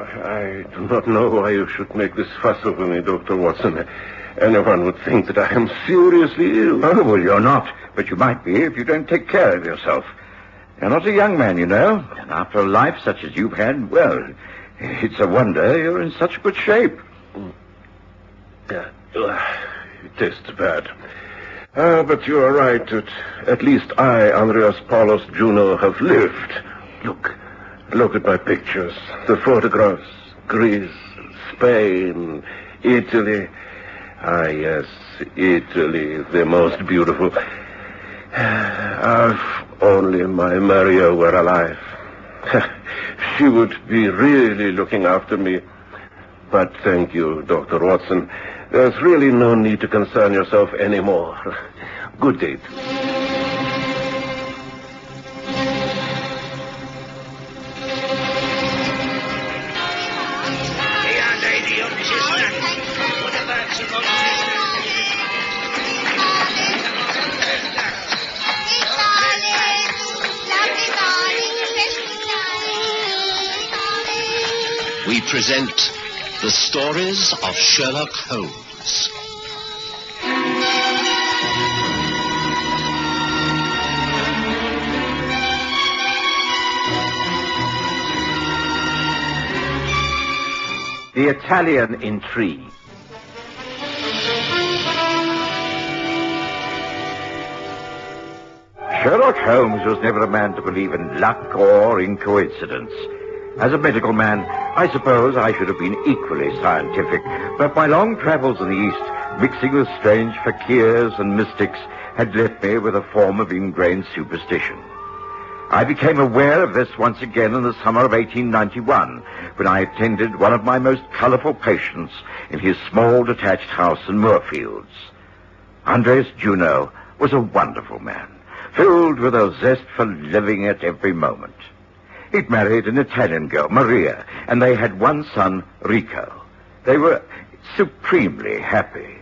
I do not know why you should make this fuss over me, Dr. Watson. Anyone would think that I am seriously ill. Oh, well, you're not. But you might be if you don't take care of yourself. You're not a young man, you know. And after a life such as you've had, well, it's a wonder you're in such good shape. Yeah, it tastes bad. But you are right. At least I, Andreas Paulus Juno, have lived. Look at my pictures. The photographs. Greece, Spain, Italy. Ah, yes, Italy, the most beautiful. If only my Maria were alive. She would be really looking after me. But thank you, Dr. Watson. There's really no need to concern yourself anymore. Good day. We present the stories of Sherlock Holmes. The Italian Intrigue. Sherlock Holmes was never a man to believe in luck or in coincidence. As a medical man, I suppose I should have been equally scientific, but my long travels in the East, mixing with strange fakirs and mystics, had left me with a form of ingrained superstition. I became aware of this once again in the summer of 1891, when I attended one of my most colorful patients in his small detached house in Moorfields. Andreas Juno was a wonderful man, filled with a zest for living at every moment. He'd married an Italian girl, Maria, and they had one son, Rico. They were supremely happy.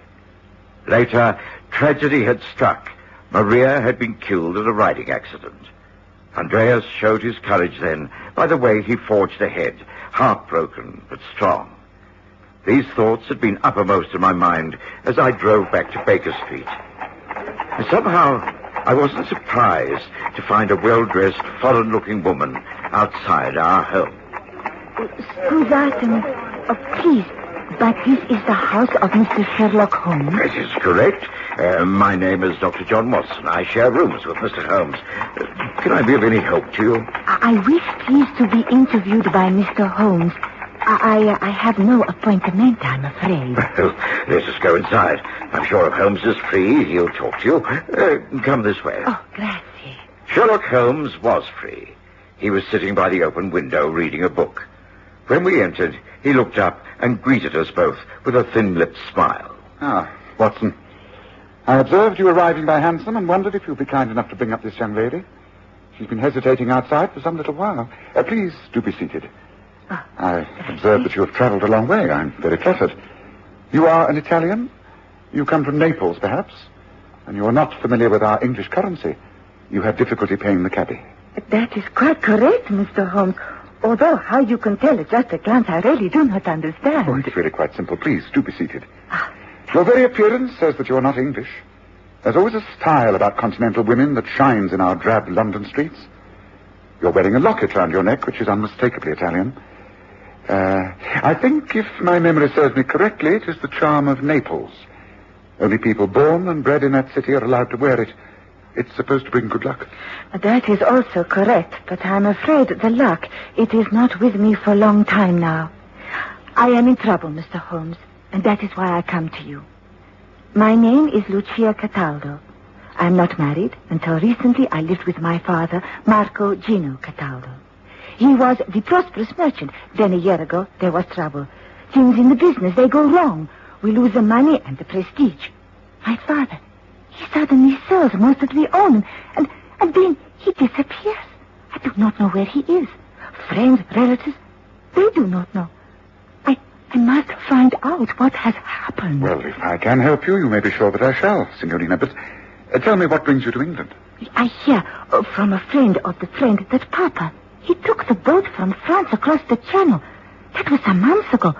Later, tragedy had struck. Maria had been killed in a riding accident. Andreas showed his courage then by the way he forged ahead, heartbroken but strong. These thoughts had been uppermost in my mind as I drove back to Baker Street. And somehow, I wasn't surprised to find a well-dressed, foreign-looking woman outside our home. Scusatemi. Oh, please, but this is the house of Mr. Sherlock Holmes? That is correct. My name is Dr. John Watson. I share rooms with Mr. Holmes. Can I be of any help to you? I wish, please, to be interviewed by Mr. Holmes. I have no appointment, I'm afraid. Well, let us go inside. I'm sure if Holmes is free, he'll talk to you. Come this way. Oh, grazie. Sherlock Holmes was free. He was sitting by the open window reading a book. When we entered, he looked up and greeted us both with a thin-lipped smile. Ah, Watson. I observed you arriving by hansom and wondered if you'd be kind enough to bring up this young lady. She's been hesitating outside for some little while. Please do be seated. I observe that you have traveled a long way. I'm very flattered. You are an Italian? You come from Naples, perhaps? And you are not familiar with our English currency. You have difficulty paying the cabby. That is quite correct, Mr. Holmes. Although how you can tell at just a glance, I really do not understand. Oh, it's really quite simple. Please do be seated. Your very appearance says that you are not English. There's always a style about continental women that shines in our drab London streets. You're wearing a locket round your neck, which is unmistakably Italian. I think, if my memory serves me correctly, it is the charm of Naples. Only people born and bred in that city are allowed to wear it. It's supposed to bring good luck. That is also correct, but I'm afraid the luck, it is not with me for a long time now. I am in trouble, Mr. Holmes, and that is why I come to you. My name is Lucia Cataldo. I'm not married. Until recently, I lived with my father, Marco Gino Cataldo. He was the prosperous merchant. Then a year ago, there was trouble. Things in the business, they go wrong. We lose the money and the prestige. My father, he suddenly sells most that we own, and then he disappears. I do not know where he is. Friends, relatives, they do not know. I must find out what has happened. Well, if I can help you, you may be sure that I shall, Signorina. But tell me what brings you to England. I hear from a friend of the friend that Papa, he took the boat from France across the channel. That was some months ago.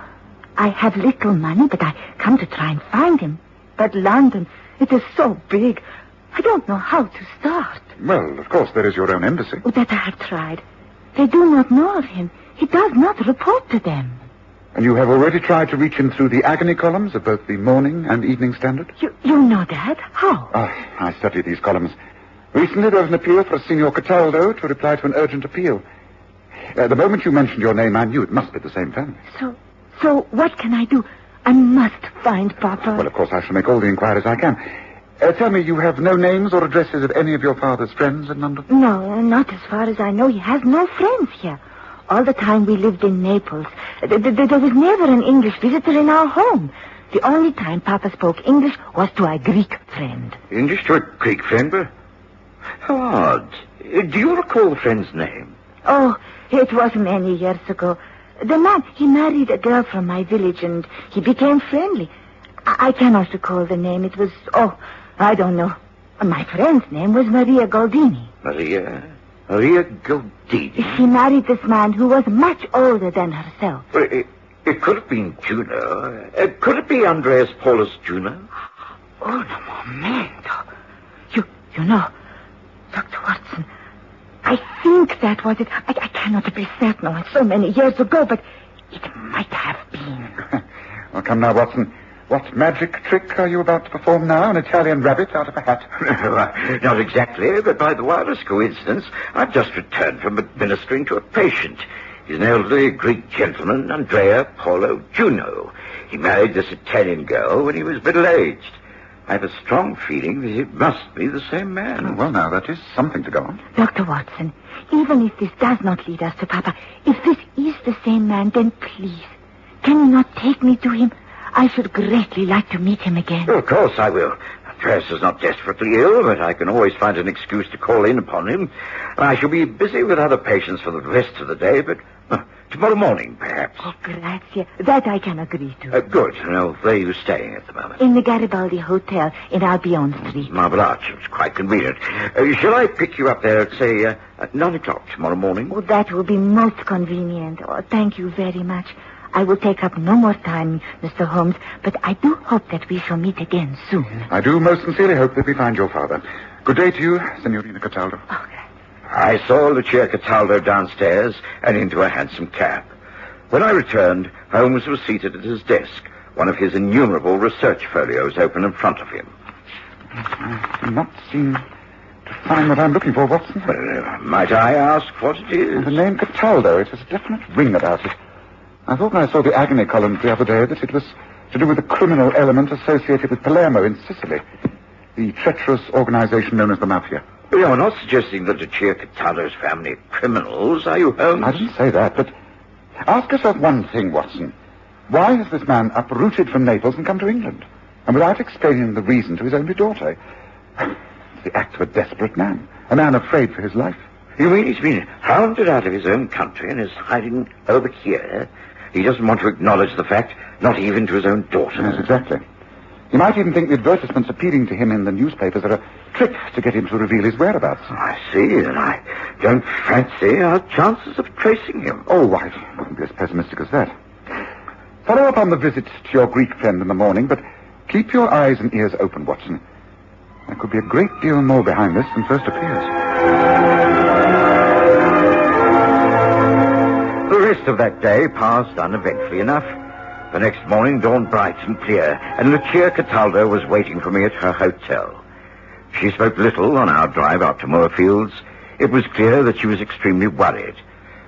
I have little money, but I come to try and find him. But London, it is so big. I don't know how to start. Well, of course, there is your own embassy. Oh, that I have tried. They do not know of him. He does not report to them. And you have already tried to reach him through the agony columns of both the Morning and Evening Standard? You know that? How? I study these columns. Recently there was an appeal for a Signor Cataldo to reply to an urgent appeal. The moment you mentioned your name, I knew it must be the same family. So what can I do? I must find Papa. Well, of course, I shall make all the inquiries I can. Tell me, you have no names or addresses of any of your father's friends in London? No, not as far as I know. He has no friends here. All the time we lived in Naples, there was never an English visitor in our home. The only time Papa spoke English was to a Greek friend. English to a Greek friend? But how odd. Do you recall the friend's name? Oh, it was many years ago. The man, he married a girl from my village, and he became friendly. I cannot recall the name. It was, I don't know. My friend's name was Maria Goldini. Maria Goldini? She married this man who was much older than herself. Well, it could have been Juno. Could it be Andreas Paulus Juno? Oh, no momento. You know, Dr. Watson, I think that was it. I cannot be certain. It's so many years ago, but it might have been. Well, come now, Watson. What magic trick are you about to perform now? An Italian rabbit out of a hat? Not exactly, but by the wildest coincidence, I've just returned from administering to a patient. He's an elderly Greek gentleman, Andrea Paolo Juno. He married this Italian girl when he was middle-aged. I have a strong feeling that it must be the same man. Oh, well, now, that is something to go on. Dr. Watson, even if this does not lead us to Papa, if this is the same man, then please, can you not take me to him? I should greatly like to meet him again. Oh, of course I will. Andreas is not desperately ill, but I can always find an excuse to call in upon him. I shall be busy with other patients for the rest of the day, but tomorrow morning, perhaps. Oh, grazie. That I can agree to. Good. Now, where are you staying at the moment? In the Garibaldi Hotel in Albion Street. Marble Arch. It's quite convenient. Shall I pick you up there at, say, at 9 o'clock tomorrow morning? Oh, that will be most convenient. Oh, thank you very much. I will take up no more time, Mr. Holmes, but I do hope that we shall meet again soon. I do most sincerely hope that we find your father. Good day to you, Signorina Cataldo. Okay. I saw Lucia Cataldo downstairs and into a hansom cab. When I returned, Holmes was seated at his desk, one of his innumerable research folios open in front of him. I do not seem to find what I'm looking for, Watson. Well, might I ask what it is? The name Cataldo, it has a definite ring about it. I thought when I saw the agony columns the other day that it was to do with a criminal element associated with Palermo in Sicily, the treacherous organization known as the Mafia. You're not suggesting that Lucia Cataldo's family are criminals, are you, Holmes? I didn't say that, but ask yourself one thing, Watson. Why has this man uprooted from Naples and come to England? And without explaining the reason to his only daughter? It's the act of a desperate man, a man afraid for his life. You mean he's been hounded out of his own country and is hiding over here? He doesn't want to acknowledge the fact, not even to his own daughter. Yes, exactly. You might even think the advertisements appealing to him in the newspapers are a trick to get him to reveal his whereabouts. I see, and I don't fancy our chances of tracing him. Oh, I wouldn't be as pessimistic as that. Follow up on the visit to your Greek friend in the morning, but keep your eyes and ears open, Watson. There could be a great deal more behind this than first appears. The rest of that day passed uneventfully enough. The next morning dawned bright and clear, and Lucia Cataldo was waiting for me at her hotel. She spoke little on our drive out to Moorfields. It was clear that she was extremely worried.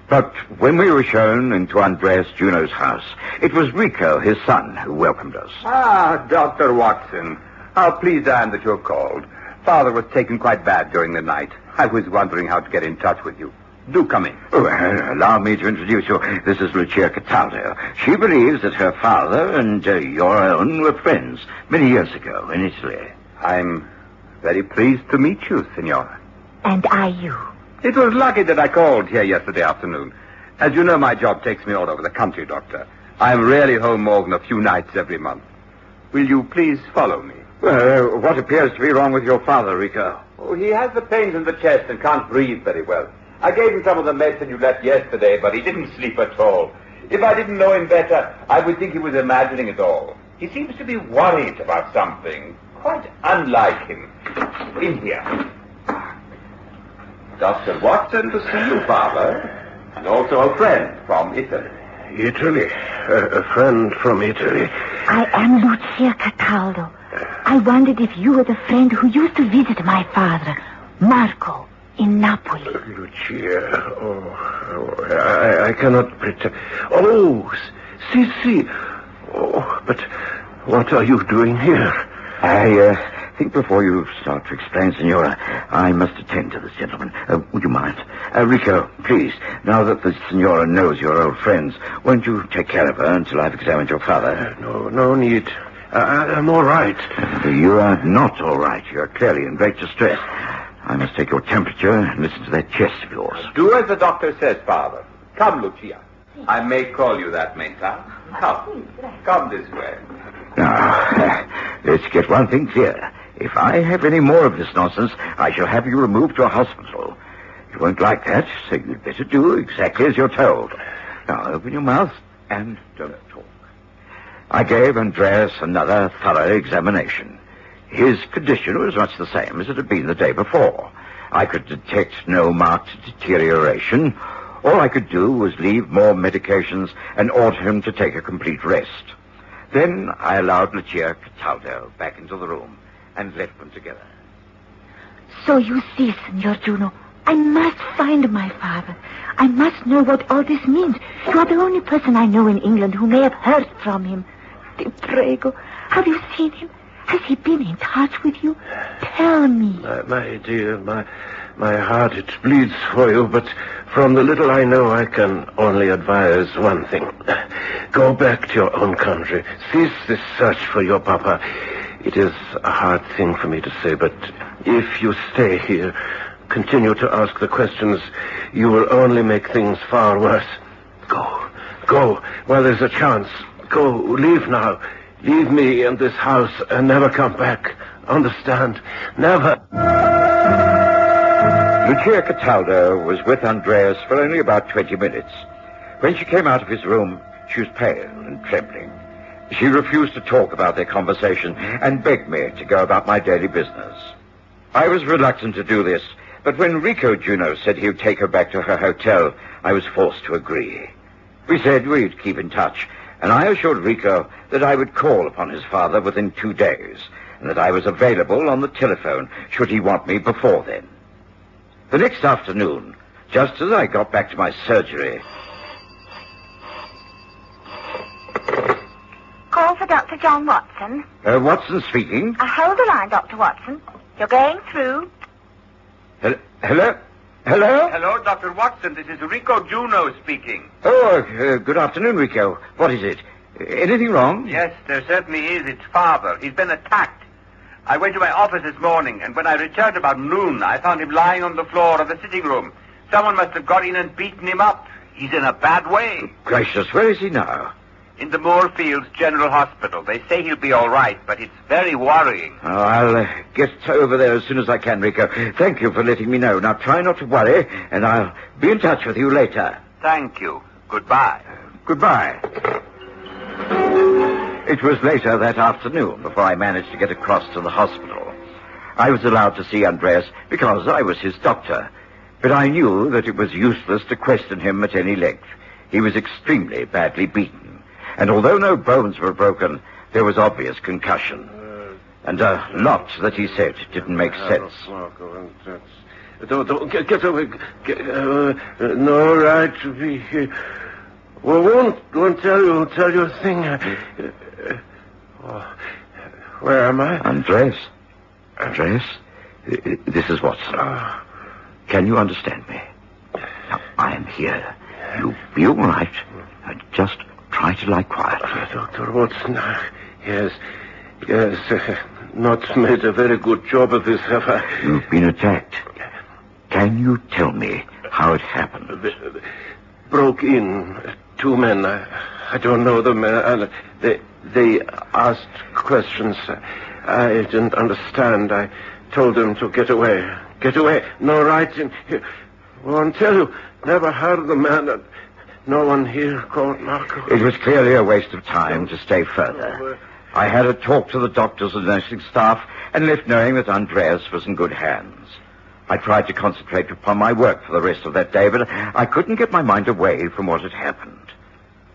But when we were shown into Andreas Juno's house, it was Rico, his son, who welcomed us. Ah, Dr. Watson. How pleased I am that you're called. Father was taken quite bad during the night. I was wondering how to get in touch with you. Do come in. Oh, allow me to introduce you. This is Lucia Cataldo. She believes that her father and your own were friends many years ago in Italy. I'm very pleased to meet you, Signora. And are you? It was lucky that I called here yesterday afternoon. As you know, my job takes me all over the country, Doctor. I'm rarely home more than a few nights every month. Will you please follow me? Well, what appears to be wrong with your father, Rico? Oh, he has the pains in the chest and can't breathe very well. I gave him some of the medicine you left yesterday, but he didn't sleep at all. If I didn't know him better, I would think he was imagining it all. He seems to be worried about something, quite unlike him. In here. Dr. Watson to see you, Father, and also a friend from Italy. Italy? A friend from Italy? I am Lucia Cataldo. I wondered if you were the friend who used to visit my father, Marco, in Napoli. Lucia, I cannot pretend. Oh, si. Oh, but what are you doing here? I think before you start to explain, Senora, I must attend to this gentleman. Would you mind? Rico, please, now that the Senora knows your old friends, won't you take care of her until I've examined your father? No need. I'm all right. You are not all right. You're clearly in great distress. I must take your temperature and listen to that chest of yours. Do as the doctor says, Father. Come, Lucia. I may call you that, mayn't I? Come this way. Now, let's get one thing clear. If I have any more of this nonsense, I shall have you removed to a hospital. You won't like that, so you'd better do exactly as you're told. Now, open your mouth and don't talk. I gave Andreas another thorough examination. His condition was much the same as it had been the day before. I could detect no marked deterioration. All I could do was leave more medications and order him to take a complete rest. Then I allowed Lucia Cataldo back into the room and left them together. So you see, Signor Juno, I must find my father. I must know what all this means. You are the only person I know in England who may have heard from him. Ti prego, have you seen him? Has he been in touch with you? Tell me. My dear, my heart, it bleeds for you, but from the little I know, I can only advise one thing. Go back to your own country. Cease this search for your papa. It is a hard thing for me to say, but if you stay here, continue to ask the questions, you will only make things far worse. Go, while there's a chance. Go, leave now. Leave me in this house and never come back. Understand? Never. Lucia Cataldo was with Andreas for only about 20 minutes. When she came out of his room, she was pale and trembling. She refused to talk about their conversation and begged me to go about my daily business. I was reluctant to do this, but when Rico Juno said he would take her back to her hotel, I was forced to agree. We said we'd keep in touch, and I assured Rico that I would call upon his father within 2 days, and that I was available on the telephone should he want me before then. The next afternoon, just as I got back to my surgery... Call for Dr. John Watson. Watson speaking. Hold the line, Dr. Watson. You're going through. Hello? Hello, Dr. Watson. This is Rico Juno speaking. Oh, good afternoon, Rico. What is it? Anything wrong? Yes, there certainly is. It's father. He's been attacked. I went to my office this morning, and when I returned about noon, I found him lying on the floor of the sitting room. Someone must have got in and beaten him up. He's in a bad way. Gracious, where is he now? In the Moorfields General Hospital. They say he'll be all right, but it's very worrying. Oh, I'll get over there as soon as I can, Rico. Thank you for letting me know. Now, try not to worry, and I'll be in touch with you later. Thank you. Goodbye. Goodbye. It was later that afternoon before I managed to get across to the hospital. I was allowed to see Andreas because I was his doctor, but I knew that it was useless to question him at any length. He was extremely badly beaten, and although no bones were broken, there was obvious concussion. And a lot that he said didn't make sense. Don't get away. No right to be here. Well, won't tell you a thing. Where am I? Andreas, this is Watson. Can you understand me? Now, I am here. You be all right. Just try to lie quiet. Dr. Watson, yes. Not made a very good job of this, have I? You've been attacked. Can you tell me how it happened? Broke in. 2 men. I don't know them. And they asked questions. I didn't understand. I told them to get away. Get away. No right in here. Won't tell you. Never heard of the man. No one here called Marco? It was clearly a waste of time to stay further. I had a talk to the doctors and nursing staff and left knowing that Andreas was in good hands. I tried to concentrate upon my work for the rest of that day, but I couldn't get my mind away from what had happened.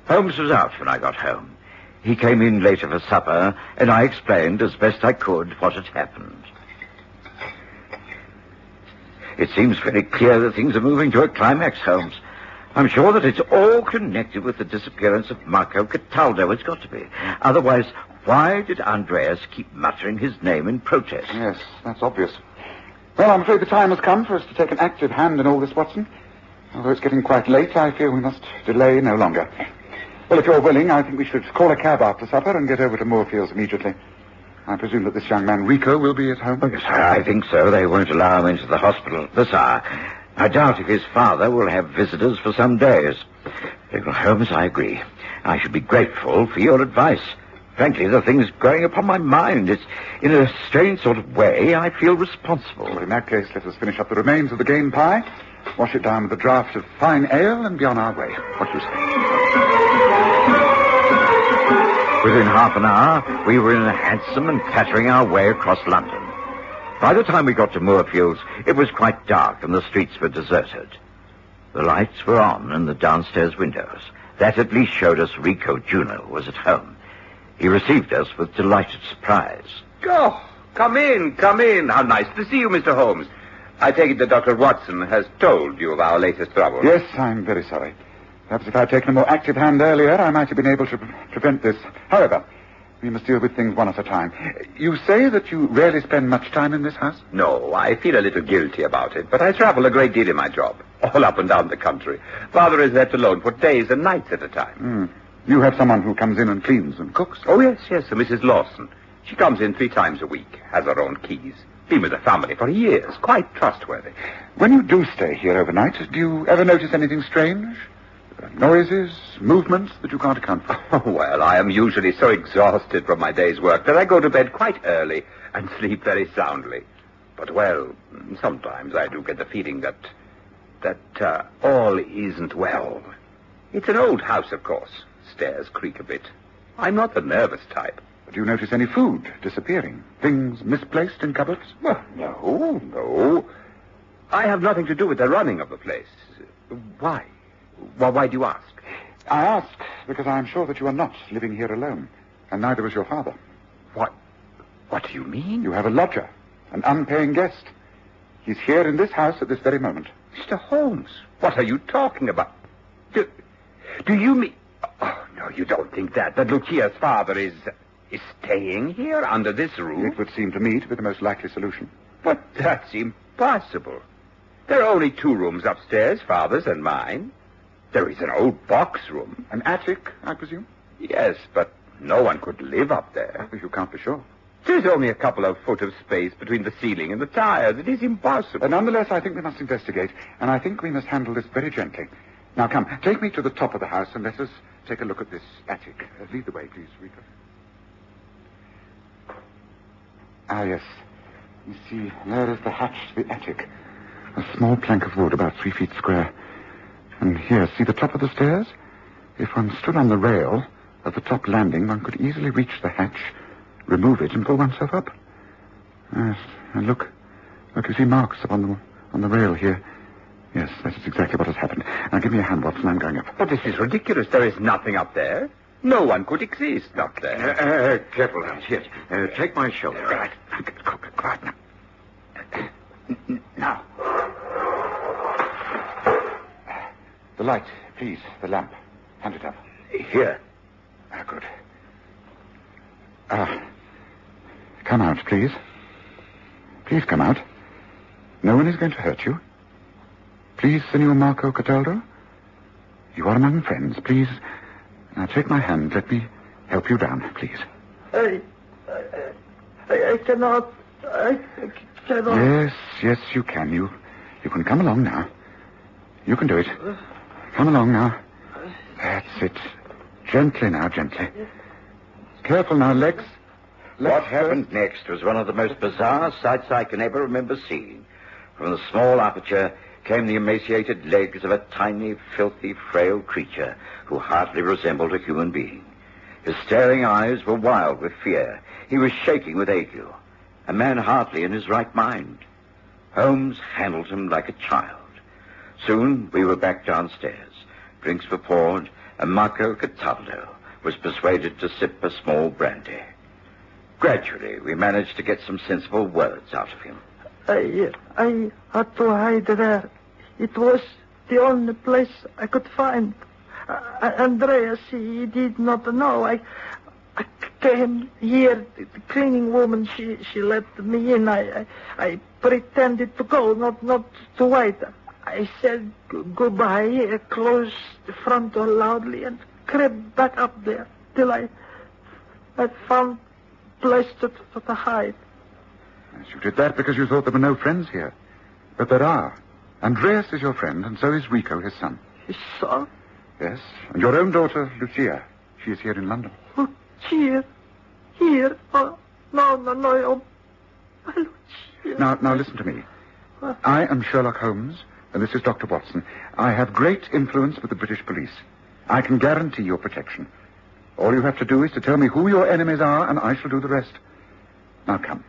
Holmes was out when I got home. He came in later for supper, and I explained as best I could what had happened. It seems very clear that things are moving to a climax, Holmes. I'm sure that it's all connected with the disappearance of Marco Cataldo. It's got to be. Otherwise, why did Andreas keep muttering his name in protest? Yes, that's obvious. Well, I'm afraid the time has come for us to take an active hand in all this, Watson. Although it's getting quite late, I feel we must delay no longer. Well, if you're willing, I think we should call a cab after supper and get over to Moorfields immediately. I presume that this young man, Rico, will be at home? Oh, yes, I think so. They won't allow him into the hospital at this hour. I doubt if his father will have visitors for some days. Well, Holmes, I agree. I should be grateful for your advice. Frankly, the thing's growing upon my mind. It's, in a strange sort of way, I feel responsible. Well, in that case, let us finish up the remains of the game pie, wash it down with a draught of fine ale, and be on our way. What do you say? Within half an hour, we were in a hansom and pattering our way across London. By the time we got to Moorfields, it was quite dark and the streets were deserted. The lights were on in the downstairs windows. That at least showed us Rico Juno was at home. He received us with delighted surprise. Oh, come in. How nice to see you, Mr. Holmes. I take it that Dr. Watson has told you of our latest trouble. Yes, I'm very sorry. Perhaps if I'd taken a more active hand earlier, I might have been able to prevent this. However, we must deal with things one at a time. You say that you rarely spend much time in this house? No, I feel a little guilty about it, but I travel a great deal in my job, all up and down the country. Father is left alone for days and nights at a time. You have someone who comes in and cleans and cooks? Oh, yes, Mrs. Lawson. She comes in 3 times a week, has her own keys. Been with the family for years, quite trustworthy. When you do stay here overnight, do you ever notice anything strange? Noises, movements that you can't account for? Oh, well, I am usually so exhausted from my day's work that I go to bed quite early and sleep very soundly. But, well, sometimes I do get the feeling that all isn't well. It's an old house, of course. Stairs creak a bit. I'm not the nervous type. Do you notice any food disappearing? Things misplaced in cupboards? Well, no. I have nothing to do with the running of the place. Why? Well, why do you ask? I ask because I am sure that you are not living here alone, and neither is your father. What do you mean? You have a lodger, an unpaying guest. He's here in this house at this very moment. Mr. Holmes, what are you talking about? Do you mean... Oh, no, you don't think that Lucia's father is staying here under this roof? It would seem to me to be the most likely solution. But that's impossible. There are only 2 rooms upstairs, father's and mine. There is an old box room. An attic, I presume? Yes, but no one could live up there. You can't be sure. There's only a couple of foot of space between the ceiling and the tires. It is impossible. Nonetheless, I think we must investigate, and I think we must handle this very gently. Now, come, take me to the top of the house and let us take a look at this attic. Lead the way, please, Rico. Ah, yes. You see, there is the hatch to the attic. A small plank of wood about 3 feet square. And here, see the top of the stairs? If one stood on the rail at the top landing, one could easily reach the hatch, remove it, and pull oneself up. Yes, and look, you see marks upon the rail here. Yes, that is exactly what has happened. Now, give me a hand, Watson. I'm going up. But this is ridiculous. There is nothing up there. No one could exist up there. Careful, Holmes. Yes. Take my shoulder. Right. Quiet now. Now. The light, please. The lamp. Hand it up. Here. Good. Come out, please. Please come out. No one is going to hurt you. Please, Senor Marco Cataldo. You are among friends. Please, now take my hand. Let me help you down, please. I cannot. I cannot. Yes, you can. You can come along now. You can do it. Come along now. That's it. Gently now, gently. Careful now, legs. What happened next was one of the most bizarre sights I can ever remember seeing. From the small aperture came the emaciated legs of a tiny, filthy, frail creature who hardly resembled a human being. His staring eyes were wild with fear. He was shaking with ague. A man hardly in his right mind. Holmes handled him like a child. Soon we were back downstairs. Drinks were poured, and Marco Cataldo was persuaded to sip a small brandy. Gradually, we managed to get some sensible words out of him. I had to hide there. It was the only place I could find. Andreas, he did not know. I came here. The cleaning woman, she let me in. I pretended to go, not to wait. I said goodbye, closed the front door loudly, and crept back up there till I found a place to hide. Yes, you did that because you thought there were no friends here. But there are. Andreas is your friend, and so is Rico, his son. His son? Yes, and your own daughter, Lucia. She is here in London. Lucia? Here? Oh, no. Oh, Lucia. Now listen to me. I am Sherlock Holmes, and this is Dr. Watson. I have great influence with the British police. I can guarantee your protection. All you have to do is to tell me who your enemies are, and I shall do the rest. Now come.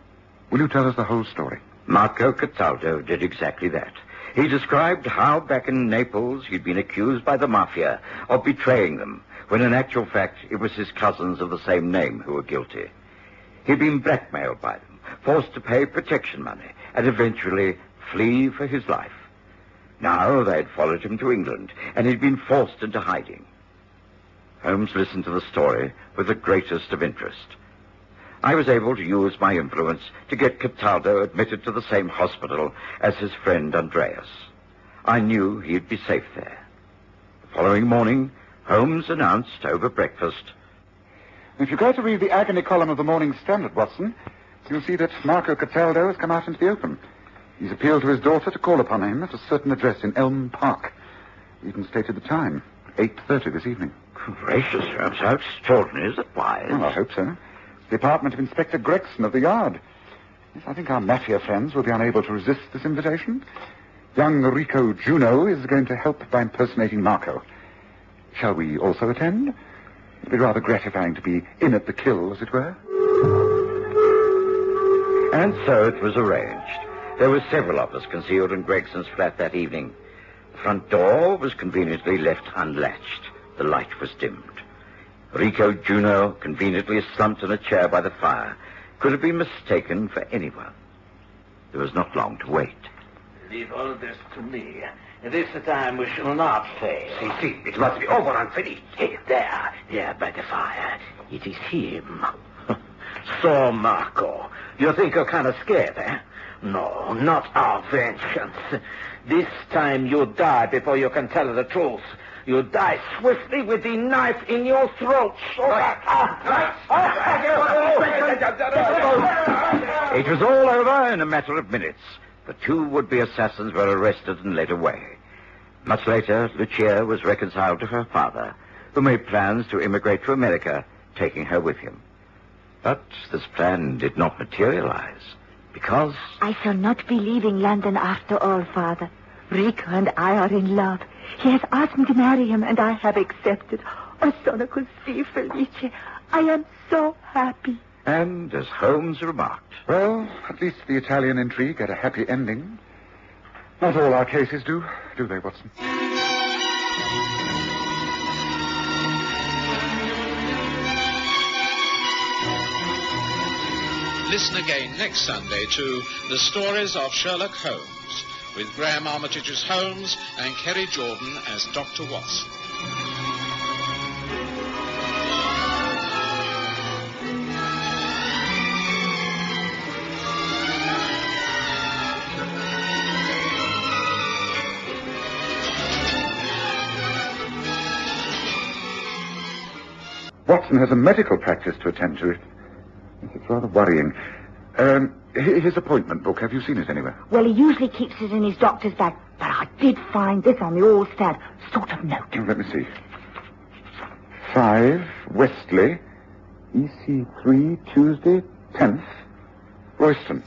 Will you tell us the whole story? Marco Cataldo did exactly that. He described how back in Naples he'd been accused by the mafia of betraying them, when in actual fact it was his cousins of the same name who were guilty. He'd been blackmailed by them, forced to pay protection money, and eventually flee for his life. Now they had followed him to England, and he'd been forced into hiding. Holmes listened to the story with the greatest of interest. I was able to use my influence to get Cataldo admitted to the same hospital as his friend Andreas. I knew he'd be safe there. The following morning, Holmes announced over breakfast, If you go to read the agony column of the Morning Standard, Watson, you'll see that Marco Cataldo has come out into the open. He's appealed to his daughter to call upon him at a certain address in Elm Park. He even stated the time, 8:30 this evening. Gracious, Holmes, how extraordinary is it? Why? Well, I hope so. The apartment of Inspector Gregson of the Yard. Yes, I think our mafia friends will be unable to resist this invitation. Young Rico Juno is going to help by impersonating Marco. Shall we also attend? It'd be rather gratifying to be in at the kill, as it were. And so it was arranged. There were several of us concealed in Gregson's flat that evening. The front door was conveniently left unlatched. The light was dimmed. Rico Juno, conveniently slumped in a chair by the fire, could have been mistaken for anyone. There was not long to wait. Leave all this to me. This time we shall not fail. See, it must be over and finished. Hey, there by the fire. It is him. So, Marco, you think you're kind of scared, eh? No, not our vengeance. This time you die before you can tell the truth. You die swiftly with the knife in your throat. It was all over in a matter of minutes. The two would-be assassins were arrested and led away. Much later, Lucia was reconciled to her father, who made plans to immigrate to America, taking her with him. But this plan did not materialize, because... I shall not be leaving London after all, Father. Rico and I are in love. He has asked me to marry him, and I have accepted. Oh, sono così felice. I am so happy. And, as Holmes remarked... Well, at least the Italian intrigue had a happy ending. Not all our cases do they, Watson? Listen again next Sunday to The Stories of Sherlock Holmes, with Graham Armitage as Holmes and Kerry Jordan as Dr. Watson. Watson has a medical practice to attend to. It's rather worrying. His appointment book, have you seen it anywhere? Well, he usually keeps it in his doctor's bag, but I did find this on the all-stand sort of note. Let me see. 5 Westley, EC3, Tuesday, 10th, Royston.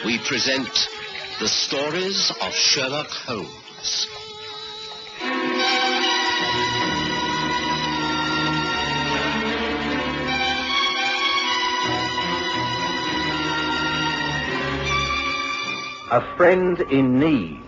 We present the stories of Sherlock Holmes. A friend in need.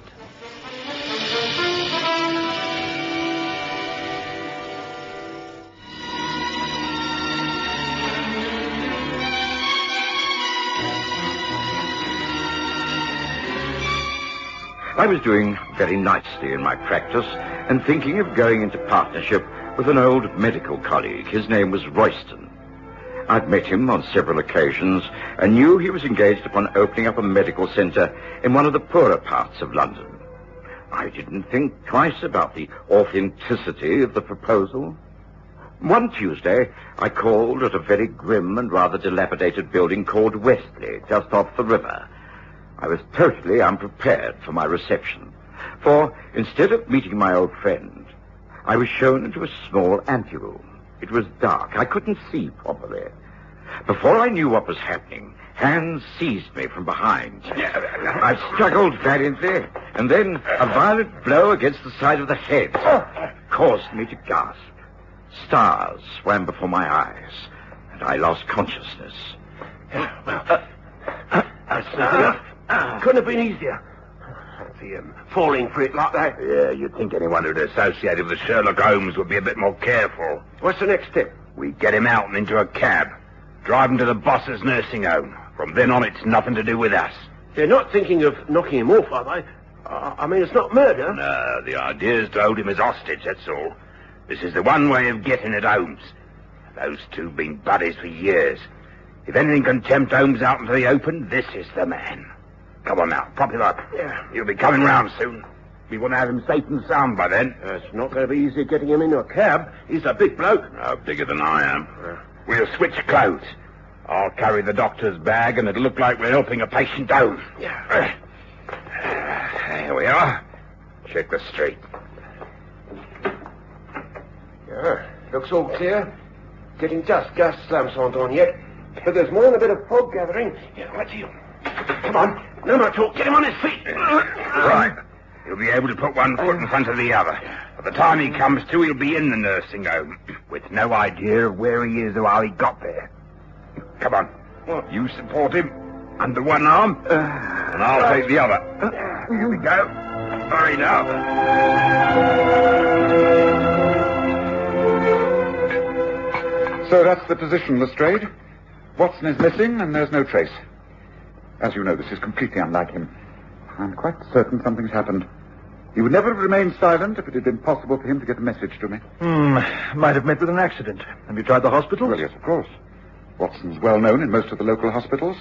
I was doing very nicely in my practice and thinking of going into partnership with an old medical colleague. His name was Royston. I'd met him on several occasions and knew he was engaged upon opening up a medical centre in one of the poorer parts of London. I didn't think twice about the authenticity of the proposal. One Tuesday, I called at a very grim and rather dilapidated building called Westley, just off the river. I was totally unprepared for my reception, for instead of meeting my old friend, I was shown into a small anteroom. It was dark. I couldn't see properly. Before I knew what was happening, hands seized me from behind. I struggled valiantly, and then a violent blow against the side of the head caused me to gasp. Stars swam before my eyes, and I lost consciousness. Couldn't have been easier. See him falling for it like that. Yeah, you'd think anyone who'd associated with Sherlock Holmes would be a bit more careful. What's the next step? We get him out and into a cab. Drive him to the boss's nursing home. From then on, it's nothing to do with us. They're not thinking of knocking him off, are they? I mean, it's not murder. No, the idea is to hold him as hostage, that's all. This is the one way of getting at Holmes. Those two have been buddies for years. If anything can tempt Holmes out into the open, this is the man. Come on now, prop him up. Yeah. He'll be coming round soon. We want to have him safe and sound by then. It's not going to be easy getting him into a cab. He's a big bloke. No, bigger than I am. We'll switch clothes. I'll carry the doctor's bag, and it'll look like we're helping a patient home. Yeah. Here we are. Check the street. Yeah, looks all clear. Getting just gas lamps aren't on yet. But there's more than a bit of fog gathering. Yeah, right to you. Come on. No more talk. Get him on his feet. Right. He'll be able to put one foot in front of the other. By the time he comes to, he'll be in the nursing home, with no idea of where he is or how he got there. Come on. You support him under one arm, and I'll take the other. Here we go. Hurry now. So that's the position, Lestrade. Watson is missing, and there's no trace. As you know, this is completely unlike him. I'm quite certain something's happened. He would never have remained silent if it had been possible for him to get a message to me. Might have met with an accident. Have you tried the hospital? Well, yes, of course. Watson's well known in most of the local hospitals.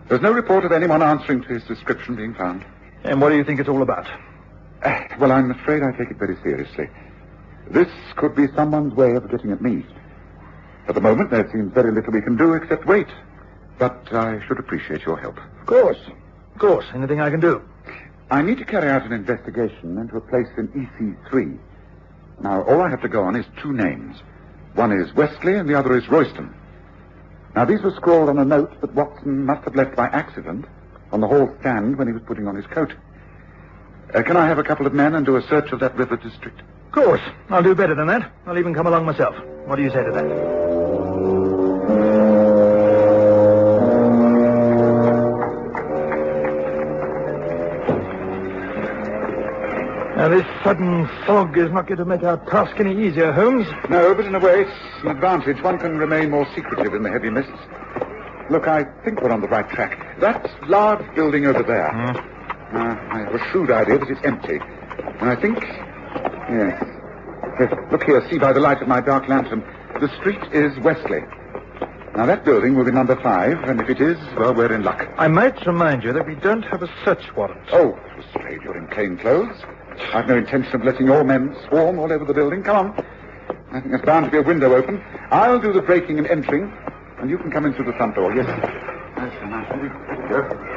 There's no report of anyone answering to his description being found. And what do you think it's all about? Well, I'm afraid I take it very seriously. This could be someone's way of getting at me. At the moment, there seems very little we can do except wait. But I should appreciate your help. Of course. Of course. Anything I can do. I need to carry out an investigation into a place in EC3. Now, all I have to go on is two names. One is Westley and the other is Royston. Now, these were scrawled on a note that Watson must have left by accident on the hall stand when he was putting on his coat. Can I have a couple of men and do a search of that river district? Of course. I'll do better than that. I'll even come along myself. What do you say to that? Now, this sudden fog is not going to make our task any easier, Holmes. No, but in a way it's an advantage. One can remain more secretive in the heavy mists. Look, I think we're on the right track. That large building over there. I have a shrewd idea that it's empty. And I think... Yes. Look here, see by the light of my dark lantern. The street is Westley. Now, that building will be number 5, and if it is, well, we're in luck. I might remind you that we don't have a search warrant. Oh, Lestrade, you're in plain clothes. I've no intention of letting your men swarm all over the building. Come on. I think there's bound to be a window open. I'll do the breaking and entering, and you can come in through the front door. Yes, sir. That's a nice one. There you go.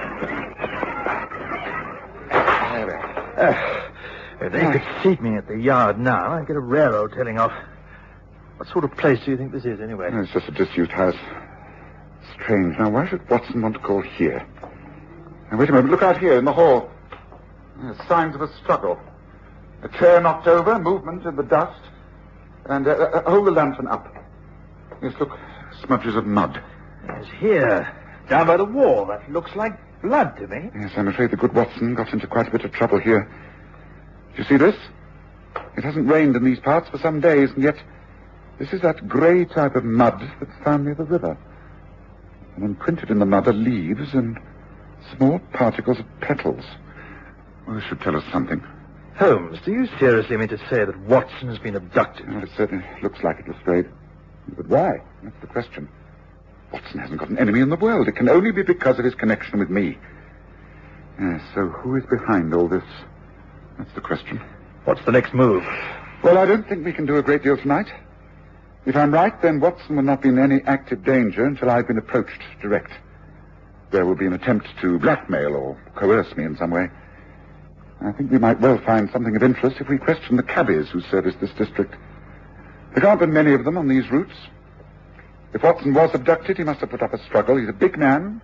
If they could seat me at the yard now, I'd get a railroad tailing off. What sort of place do you think this is, anyway? It's just a disused house. Strange. Now, why should Watson want to call here? Now, wait a moment. Look out here in the hall. There's signs of a struggle. A chair knocked over, movement in the dust, and hold the lantern up. Yes, look, smudges of mud. Yes, here, down by the wall. That looks like blood to me. Yes, I'm afraid the good Watson got into quite a bit of trouble here. Do you see this? It hasn't rained in these parts for some days, and yet this is that grey type of mud that's found near the river. And imprinted in the mud are leaves and small particles of petals. Well, this should tell us something. Holmes, do you seriously mean to say that Watson has been abducted? Well, it certainly looks like it, Lestrade. But why? That's the question. Watson hasn't got an enemy in the world. It can only be because of his connection with me. Yes, so who is behind all this? That's the question. What's the next move? Well, I don't think we can do a great deal tonight. If I'm right, then Watson will not be in any active danger until I've been approached direct. There will be an attempt to blackmail or coerce me in some way. I think we might well find something of interest if we question the cabbies who service this district. There can't be many of them on these routes. If Watson was abducted, he must have put up a struggle. He's a big man.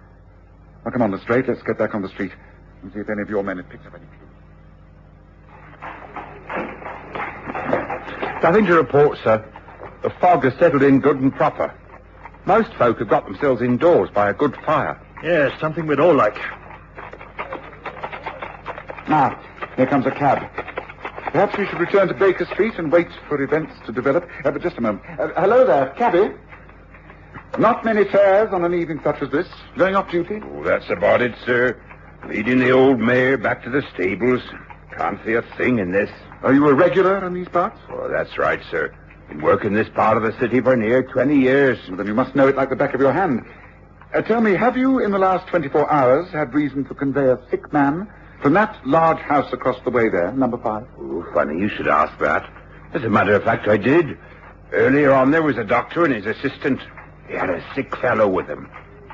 Now, come on, Lestrade. Let's get back on the street and see if any of your men have picked up any clues. Nothing to report, sir. The fog has settled in good and proper. Most folk have got themselves indoors by a good fire. Yes, something we'd all like. Now, here comes a cab. Perhaps we should return to Baker Street and wait for events to develop. But just a moment. Hello there, cabby. Not many fares on an evening such as this. Going off duty? Oh, that's about it, sir. Leading the old mare back to the stables. Can't see a thing in this. Are you a regular in these parts? Oh, that's right, sir. Been working this part of the city for near 20 years. Well, then you must know it like the back of your hand. Tell me, have you in the last 24 hours had reason to convey a sick man from that large house across the way there, number 5? Oh, funny you should ask that. As a matter of fact, I did. Earlier on, there was a doctor and his assistant. He had a sick fellow with him.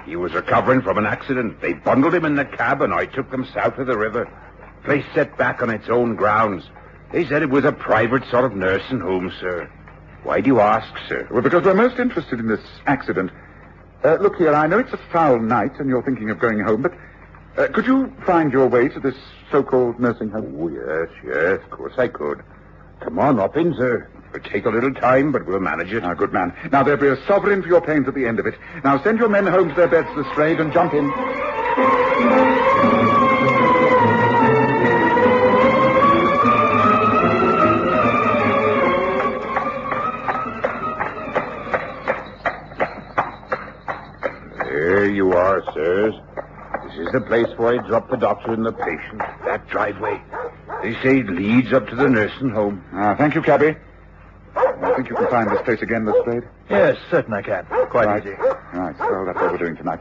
He was recovering from an accident. They bundled him in the cab, and I took them south of the river. Place set back on its own grounds. They said it was a private sort of nursing home, sir. Why do you ask, sir? Well, because we're most interested in this accident. Look here, I know it's a foul night and you're thinking of going home, but could you find your way to this so-called nursing home? Oh, yes, of course I could. Come on up in, sir. It'll take a little time, but we'll manage it. Ah, good man. Now, there'll be a sovereign for your pains at the end of it. Now, send your men home to their beds, Lestrade, and jump in. There you are, sirs. This is the place where I drop the doctor and the patient. That driveway. They say it leads up to the nursing home. Thank you, cabby. I think you can find this place again, Lestrade. Yes, certainly I can. Quite Right. easy. Right, so that's what we're doing tonight.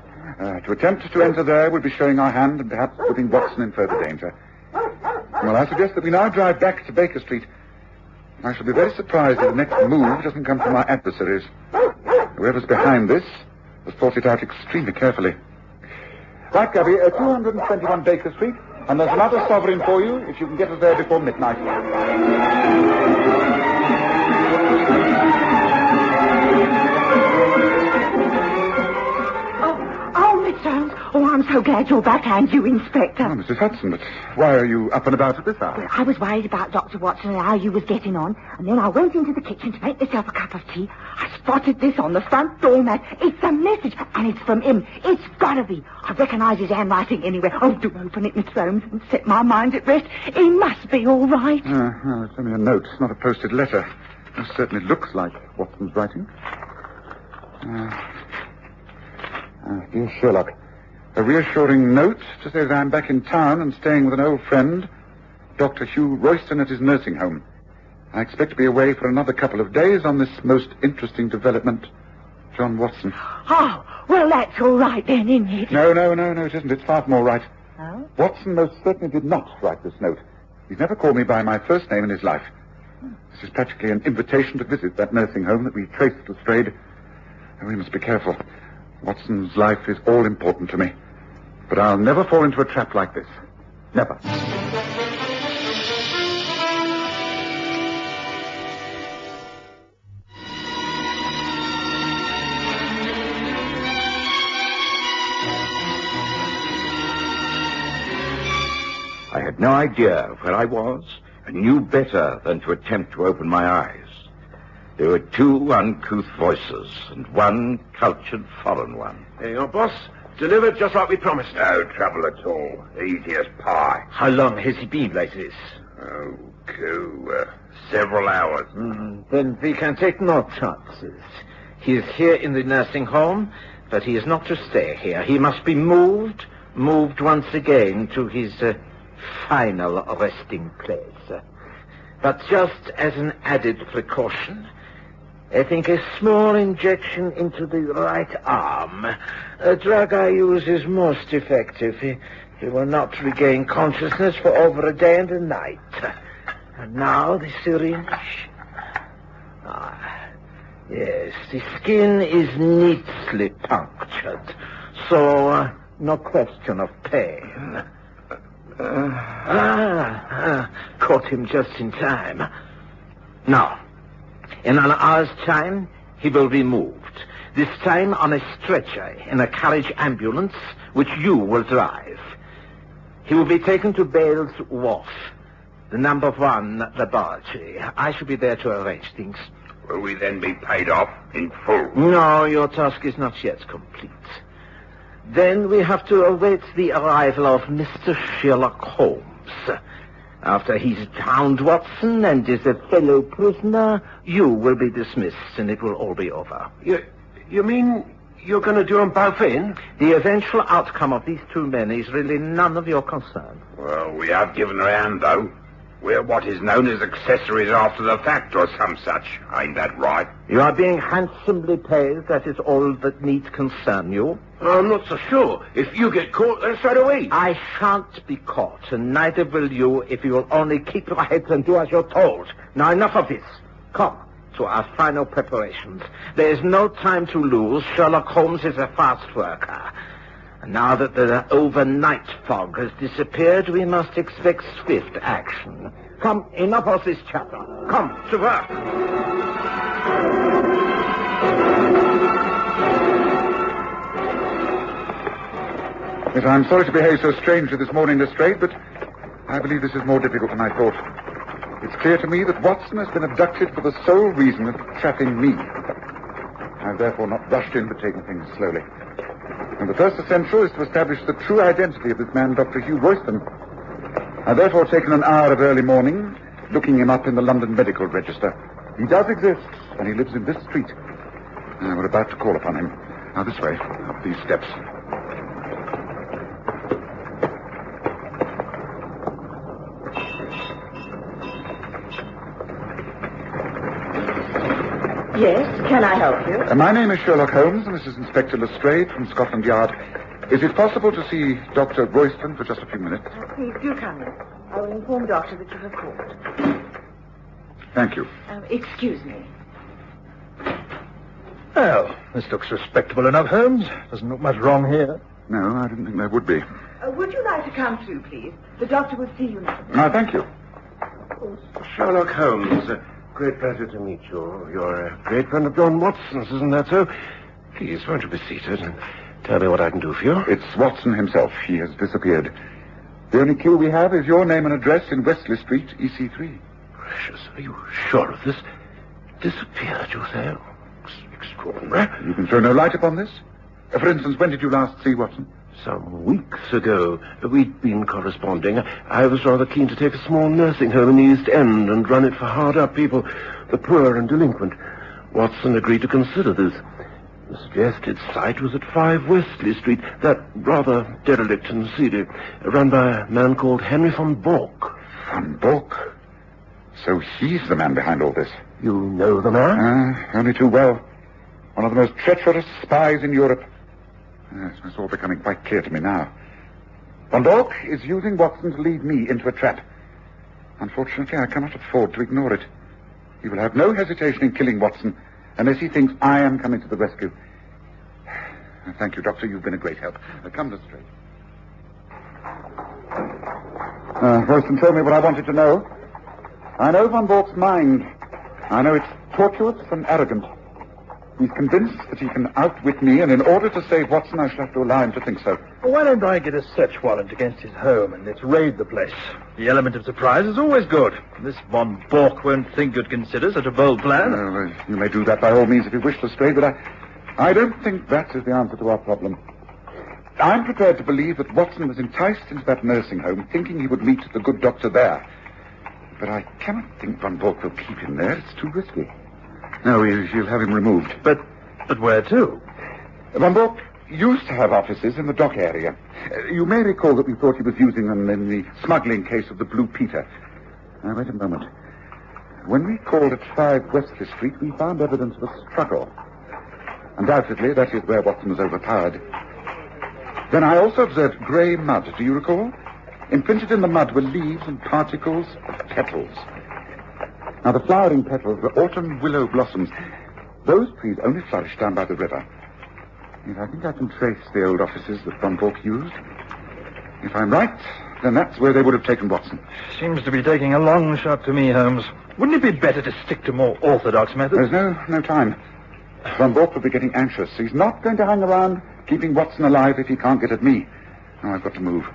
To attempt to enter there would be showing our hand and perhaps putting Watson in further danger. Well, I suggest that we now drive back to Baker Street. I shall be very surprised if the next move doesn't come from our adversaries. Whoever's behind this has thought it out extremely carefully. Right, Gabby, 221 Baker Street, and there's another sovereign for you if you can get us there before midnight. Oh, I'm so glad you're back, and you, Inspector. Oh, Mrs. Hudson, but why are you up and about at this hour? Well, I was worried about Dr. Watson and how you was getting on, and then I went into the kitchen to make myself a cup of tea. I spotted this on the front doormat. It's a message, and it's from him. It's gotta be. I recognise his handwriting anywhere. Oh, do open it, Miss Holmes, and set my mind at rest. He must be all right. Well, it's only a note, not a posted letter. It certainly looks like Watson's writing. Dear Sherlock, a reassuring note to say that I'm back in town and staying with an old friend, Dr. Hugh Royston, at his nursing home. I expect to be away for another couple of days on this most interesting development. John Watson. Oh, well, that's all right then, isn't it? No, it isn't. It's far from all right. Oh? Watson most certainly did not write this note. He's never called me by my first name in his life. This is practically an invitation to visit that nursing home that we traced Lestrade. And we must be careful. Watson's life is all important to me. But I'll never fall into a trap like this. Never. I had no idea where I was and knew better than to attempt to open my eyes. There were two uncouth voices and one cultured foreign one. Hey, your boss delivered just like we promised. No trouble at all. Easy as pie. How long has he been like this? Several hours. Then we can take no chances. He is here in the nursing home, but he is not to stay here. He must be moved once again to his final resting place. But just as an added precaution, I think a small injection into the right arm, a drug I use, is most effective. He will not regain consciousness for over a day and a night. And now the syringe. Yes, the skin is neatly punctured, so no question of pain. Caught him just in time. Now, in an hour's time, he will be moved. This time on a stretcher in a carriage ambulance, which you will drive. He will be taken to Bale's Wharf, the number 1 laboratory. I shall be there to arrange things. Will we then be paid off in full? No, your task is not yet complete. Then we have to await the arrival of Mr. Sherlock Holmes. After he's found Watson and is a fellow prisoner, you will be dismissed and it will all be over. You mean you're going to do them both in? The eventual outcome of these two men is really none of your concern. Well, we have given her a hand, though. We're what is known as accessories after the fact or some such. Ain't that right? You are being handsomely paid. That is all that need concern you. I'm not so sure. If you get caught, then straight away. I shan't be caught, and neither will you if you will only keep your heads and do as you're told. Now, enough of this. Come to our final preparations. There is no time to lose. Sherlock Holmes is a fast worker. And now that the overnight fog has disappeared, we must expect swift action. Come, enough of this chatter. Come, to work. Yes, I'm sorry to behave so strangely this morning, Lestrade, but I believe this is more difficult than I thought. It's clear to me that Watson has been abducted for the sole reason of trapping me. I've therefore not rushed in, but taken things slowly. And the first essential is to establish the true identity of this man, Dr. Hugh Royston. I've therefore taken an hour of early morning, looking him up in the London Medical Register. He does exist, and he lives in this street. We're about to call upon him. Now, this way, up these steps. Yes, can I help you? My name is Sherlock Holmes, and this is Inspector Lestrade from Scotland Yard. Is it possible to see Dr. Royston for just a few minutes? Please do come in. I will inform Doctor that you have called. Thank you. Excuse me. Well, this looks respectable enough, Holmes. Doesn't look much wrong here. No, I didn't think there would be. Would you like to come through, please? The doctor will see you now. Thank you. Sherlock Holmes. Great pleasure to meet you. You're a great friend of John Watson's, isn't that so? Please, won't you be seated and tell me what I can do for you? It's Watson himself. He has disappeared. The only clue we have is your name and address in Wesley Street, EC3. Gracious, are you sure of this? Disappeared, you say? Extraordinary. You can throw no light upon this? For instance, when did you last see Watson? Some weeks ago. We'd been corresponding. I was rather keen to take a small nursing home in the East End and run it for hard-up people, the poor and delinquent. Watson agreed to consider this. The suggested site was at 5 Wesley Street, that rather derelict and seedy, run by a man called Henry von Bork. Von Bork? So he's the man behind all this? You know the man? Only too well. One of the most treacherous spies in Europe. Yes, it's all becoming quite clear to me now. Von Bork is using Watson to lead me into a trap. Unfortunately, I cannot afford to ignore it. He will have no hesitation in killing Watson unless he thinks I am coming to the rescue. Thank you, Doctor. You've been a great help. Come to straight. Royston told me what I wanted to know. I know Von Bork's mind. I know it's tortuous and arrogant. He's convinced that he can outwit me, and in order to save Watson, I shall have to allow him to think so. Well, why don't I get a search warrant against his home and let's raid the place? The element of surprise is always good. This von Bork won't think you'd consider such a bold plan. Well, you may do that by all means if you wish, Lestrade, but I don't think that is the answer to our problem. I'm prepared to believe that Watson was enticed into that nursing home, thinking he would meet the good doctor there. But I cannot think von Bork will keep him there. It's too risky. No, you'll have him removed. But where to? Von Bork used to have offices in the dock area. You may recall that we thought he was using them in the smuggling case of the Blue Peter. Now, wait a moment. When we called at 5 Wesley Street, we found evidence of a struggle. Undoubtedly, that is where Watson was overpowered. Then I also observed grey mud, do you recall? Imprinted in the mud were leaves and particles of petals. Now, the flowering petals were autumn willow blossoms. Those trees only flourish down by the river. Yes, I think I can trace the old offices that von Bork used. If I'm right, then that's where they would have taken Watson. Seems to be taking a long shot to me, Holmes. Wouldn't it be better to stick to more orthodox methods? There's no time. Von Bork will be getting anxious. He's not going to hang around keeping Watson alive if he can't get at me. Now, I've got to move.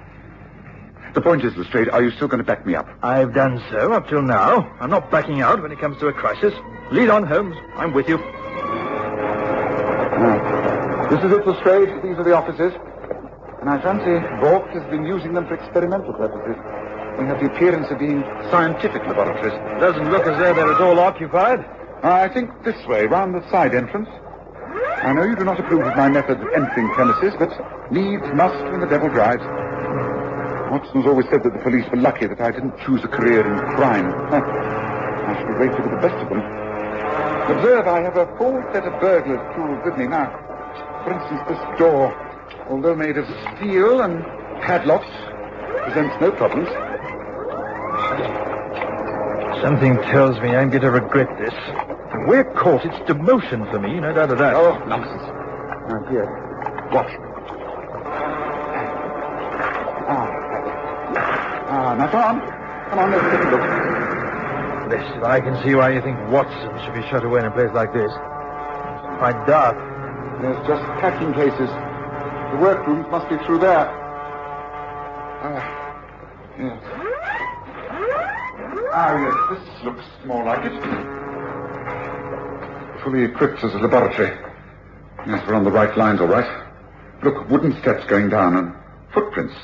The point is, Lestrade, are you still going to back me up? I've done so up till now. I'm not backing out when it comes to a crisis. Lead on, Holmes. I'm with you. This is it, Lestrade. These are the offices. And I fancy Bork has been using them for experimental purposes. They have the appearance of being scientific laboratories. Doesn't look as though they're at all occupied. I think this way, round the side entrance. I know you do not approve of my method of entering premises, but needs must when the devil drives. Watson has always said that the police were lucky that I didn't choose a career in crime. I should be grateful to the best of them. Observe, I have a full set of burglar's tools with me now. For instance, this door, although made of steel and padlocked, presents no problems. Something tells me I'm going to regret this. If we're caught, it's demotion for me, no doubt of that. Oh, nonsense. Now, here, watch. Now, come on, let's take a look. Blessed, I can see why you think Watson should be shut away in a place like this. It's quite dark. There's just packing cases. The workrooms must be through there. Yes. Yes, this looks more like it. Fully equipped as a laboratory. Yes, we're on the right lines, all right. Look, wooden steps going down and footprints.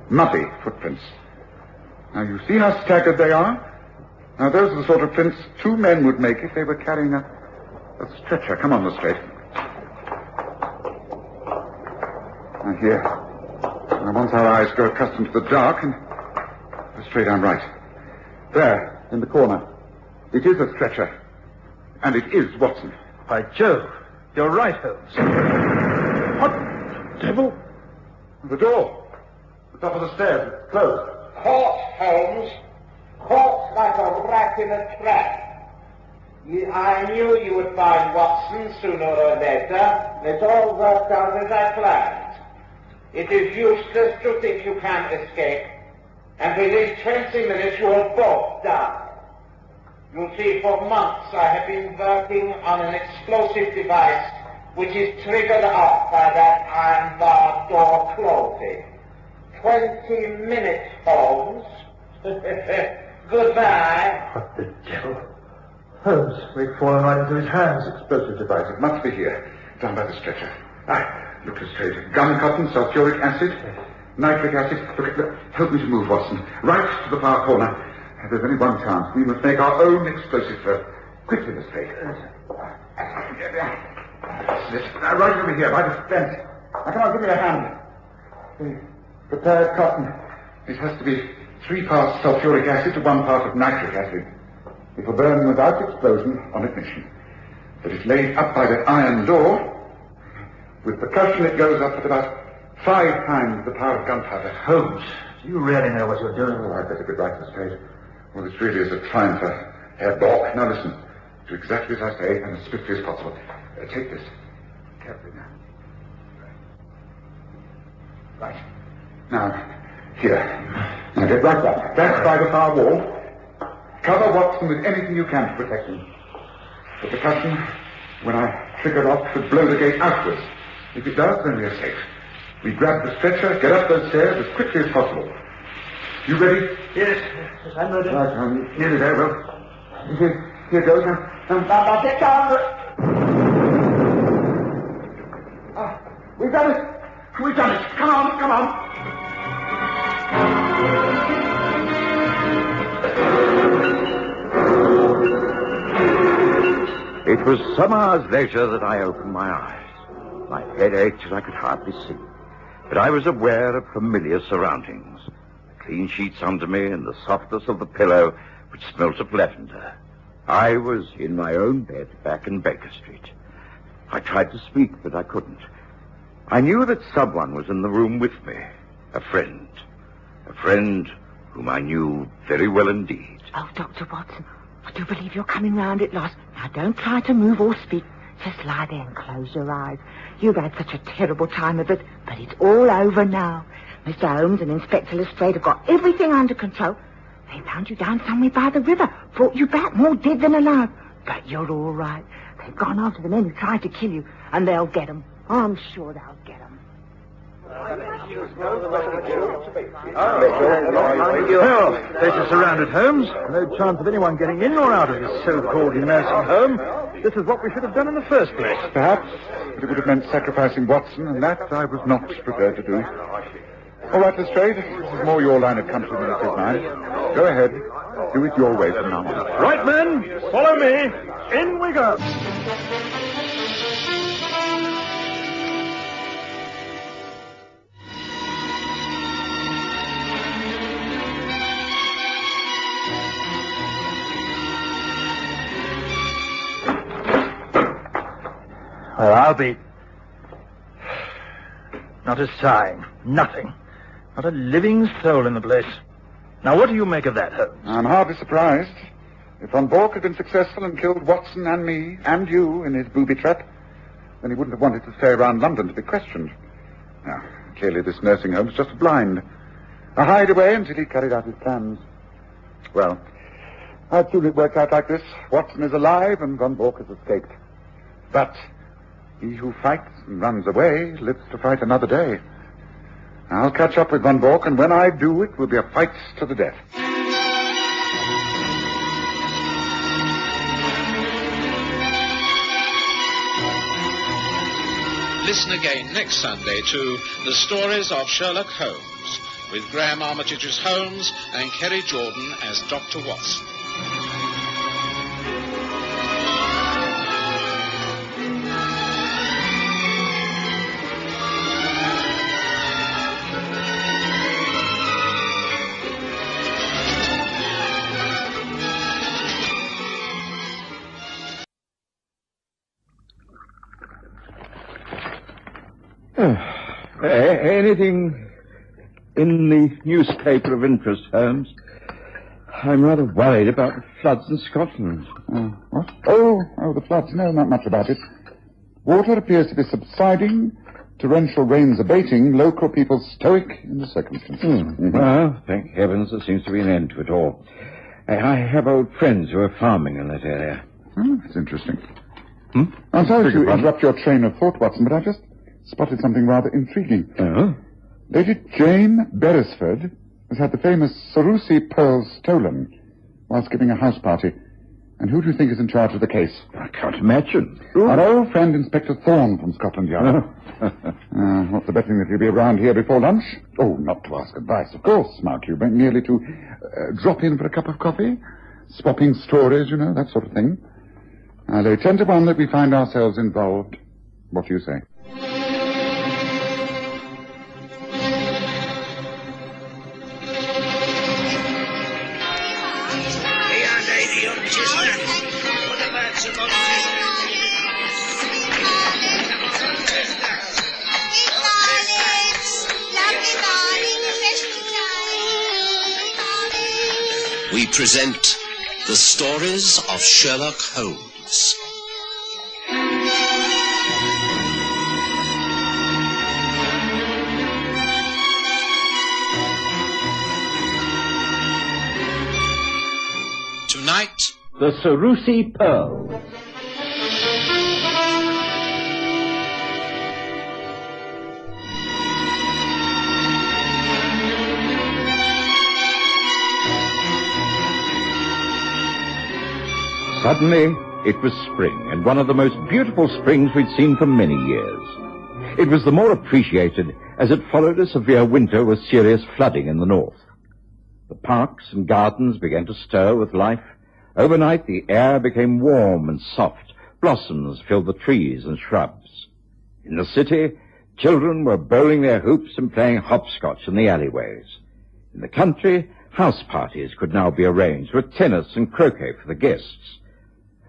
Muddy footprints. Now, you see how staggered they are? Now, those are the sort of prints 2 men would make if they were carrying a stretcher. Come on, Lestrade. Now, here. Now, once our eyes grow accustomed to the dark, and Lestrade, I'm right. There, in the corner. It is a stretcher. And it is Watson. By Jove, you're right, Holmes. What devil? The door. The top of the stairs. It's closed. Caught, Holmes. Caught like a rat in a trap. I knew you would find Watson sooner or later. It all worked out as I planned. It is useless to think you can escape. And within 20 minutes you will both die. You see, for months I have been working on an explosive device which is triggered off by that iron bar door closing. 20 minutes, Holmes. Goodbye. What the devil? Holmes, we've fallen right into his hands. Explosive device. It must be here. Down by the stretcher. Look straight. Gum cotton, sulfuric acid, nitric acid. Look, help me to move, Watson. Right to the far corner. There's only one chance. We must make our own explosive first. Quickly, Lestrade. Right over here, by the fence. Now, come on, give me a hand. Prepared cotton. It has to be 3 parts sulfuric acid to 1 part of nitric acid. It will burn without explosion on ignition. But it's laid up by that iron door. With percussion, it goes up at about 5 times the power of gunpowder. Holmes, do you really know what you're doing? Oh, I'd better get right to the stage. Well, this really is a triumph for Herr Bork. Now listen, do exactly as I say and as swiftly as possible. Take this. Carefully now. Right. Now, here. Now get right back. That's by the far wall. Cover Watson with anything you can to protect him. The percussion, When I trigger off, should blow the gate outwards. If it does, then we're safe. We grab the stretcher, get up those stairs as quickly as possible. You ready? Yes, I'm ready. Right, I'm nearly there, Will. Here goes. Now get down. We've done it. We've done it. Come on, come on. It was some hours later that I opened my eyes. My head ached and I could hardly see. But I was aware of familiar surroundings. The clean sheets under me and the softness of the pillow, which smelt of lavender. I was in my own bed back in Baker Street. I tried to speak, but I couldn't. I knew that someone was in the room with me. A friend. A friend whom I knew very well indeed. Oh, Dr. Watson, I do believe you're coming round at last. Now, don't try to move or speak. Just lie there and close your eyes. You've had such a terrible time of it, but it's all over now. Mr. Holmes and Inspector Lestrade have got everything under control. They found you down somewhere by the river, brought you back more dead than alive. But you're all right. They've gone after the men who tried to kill you, and they'll get them. I'm sure they'll get them. Well, place is surrounded, Holmes. No chance of anyone getting in or out of this so-called nursing home. This is what we should have done in the first place. Perhaps, but it would have meant sacrificing Watson, and that I was not prepared to do. All right, Lestrade, this is more your line of country than it is mine. Go ahead. Do it your way from now on. Right, men, follow me. In we go. Well, I'll be... Not a sign. Nothing. Not a living soul in the place. Now, what do you make of that, Holmes? I'm hardly surprised. If Von Bork had been successful and killed Watson and me and you in his booby trap, then he wouldn't have wanted to stay around London to be questioned. Now, clearly this nursing home's just a blind. A hideaway until he carried out his plans. Well, I'd soon it worked out like this. Watson is alive and Von Bork has escaped. But he who fights and runs away lives to fight another day. I'll catch up with Von Bork, and when I do, it will be a fight to the death. Listen again next Sunday to The Stories of Sherlock Holmes, with Graham Armitage as Holmes and Kerry Jordan as Dr. Watson. Anything in the newspaper of interest, Holmes? I'm rather worried about the floods in Scotland. What? Oh, the floods. No, not much about it. Water appears to be subsiding, torrential rains abating, local people stoic in the circumstances. Mm-hmm. Well, thank heavens there seems to be an end to it all. I have old friends who are farming in that area. Oh, that's interesting. I'm sorry to interrupt your train of thought, Watson, but I just spotted something rather intriguing. Oh? Lady Jane Beresford has had the famous Sarusi pearls stolen whilst giving a house party. And who do you think is in charge of the case? I can't imagine. Our old friend Inspector Thorne from Scotland Yard. What's the betting that he'll be around here before lunch? Oh, not to ask advice, of course, mark you, but merely to drop in for a cup of coffee, swapping stories, you know, that sort of thing. I lay 10 to 1 that we find ourselves involved. What do you say? We present The Stories of Sherlock Holmes. Tonight, The Sarusi Pearls. Suddenly, it was spring, and one of the most beautiful springs we'd seen for many years. It was the more appreciated as it followed a severe winter with serious flooding in the north. The parks and gardens began to stir with life. Overnight, the air became warm and soft. Blossoms filled the trees and shrubs. In the city, children were bowling their hoops and playing hopscotch in the alleyways. In the country, house parties could now be arranged with tennis and croquet for the guests.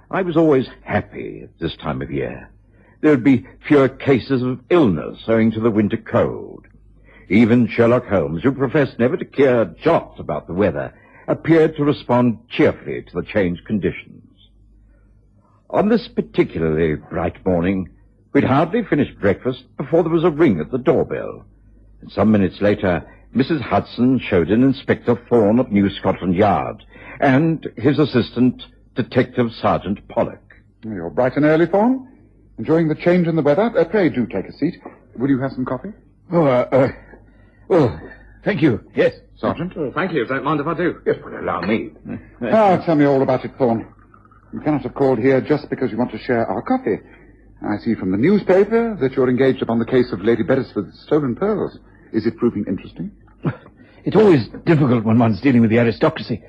I was always happy at this time of year. There would be fewer cases of illness owing to the winter cold. Even Sherlock Holmes, who professed never to care a jot about the weather, appeared to respond cheerfully to the changed conditions. On this particularly bright morning, we'd hardly finished breakfast before there was a ring at the doorbell. And some minutes later, Mrs. Hudson showed in Inspector Thorne of New Scotland Yard and his assistant, Detective Sergeant Pollock. You're bright and early, Thorne. Enjoying the change in the weather? Pray do take a seat. Will you have some coffee? Thank you. Yes. Sergeant? Thank you. Don't mind if I do. Yes, but allow me. Tell me all about it, Thorne. You cannot have called here just because you want to share our coffee. I see from the newspaper that you're engaged upon the case of Lady Beresford's stolen pearls. Is it proving interesting? It's always difficult when one's dealing with the aristocracy.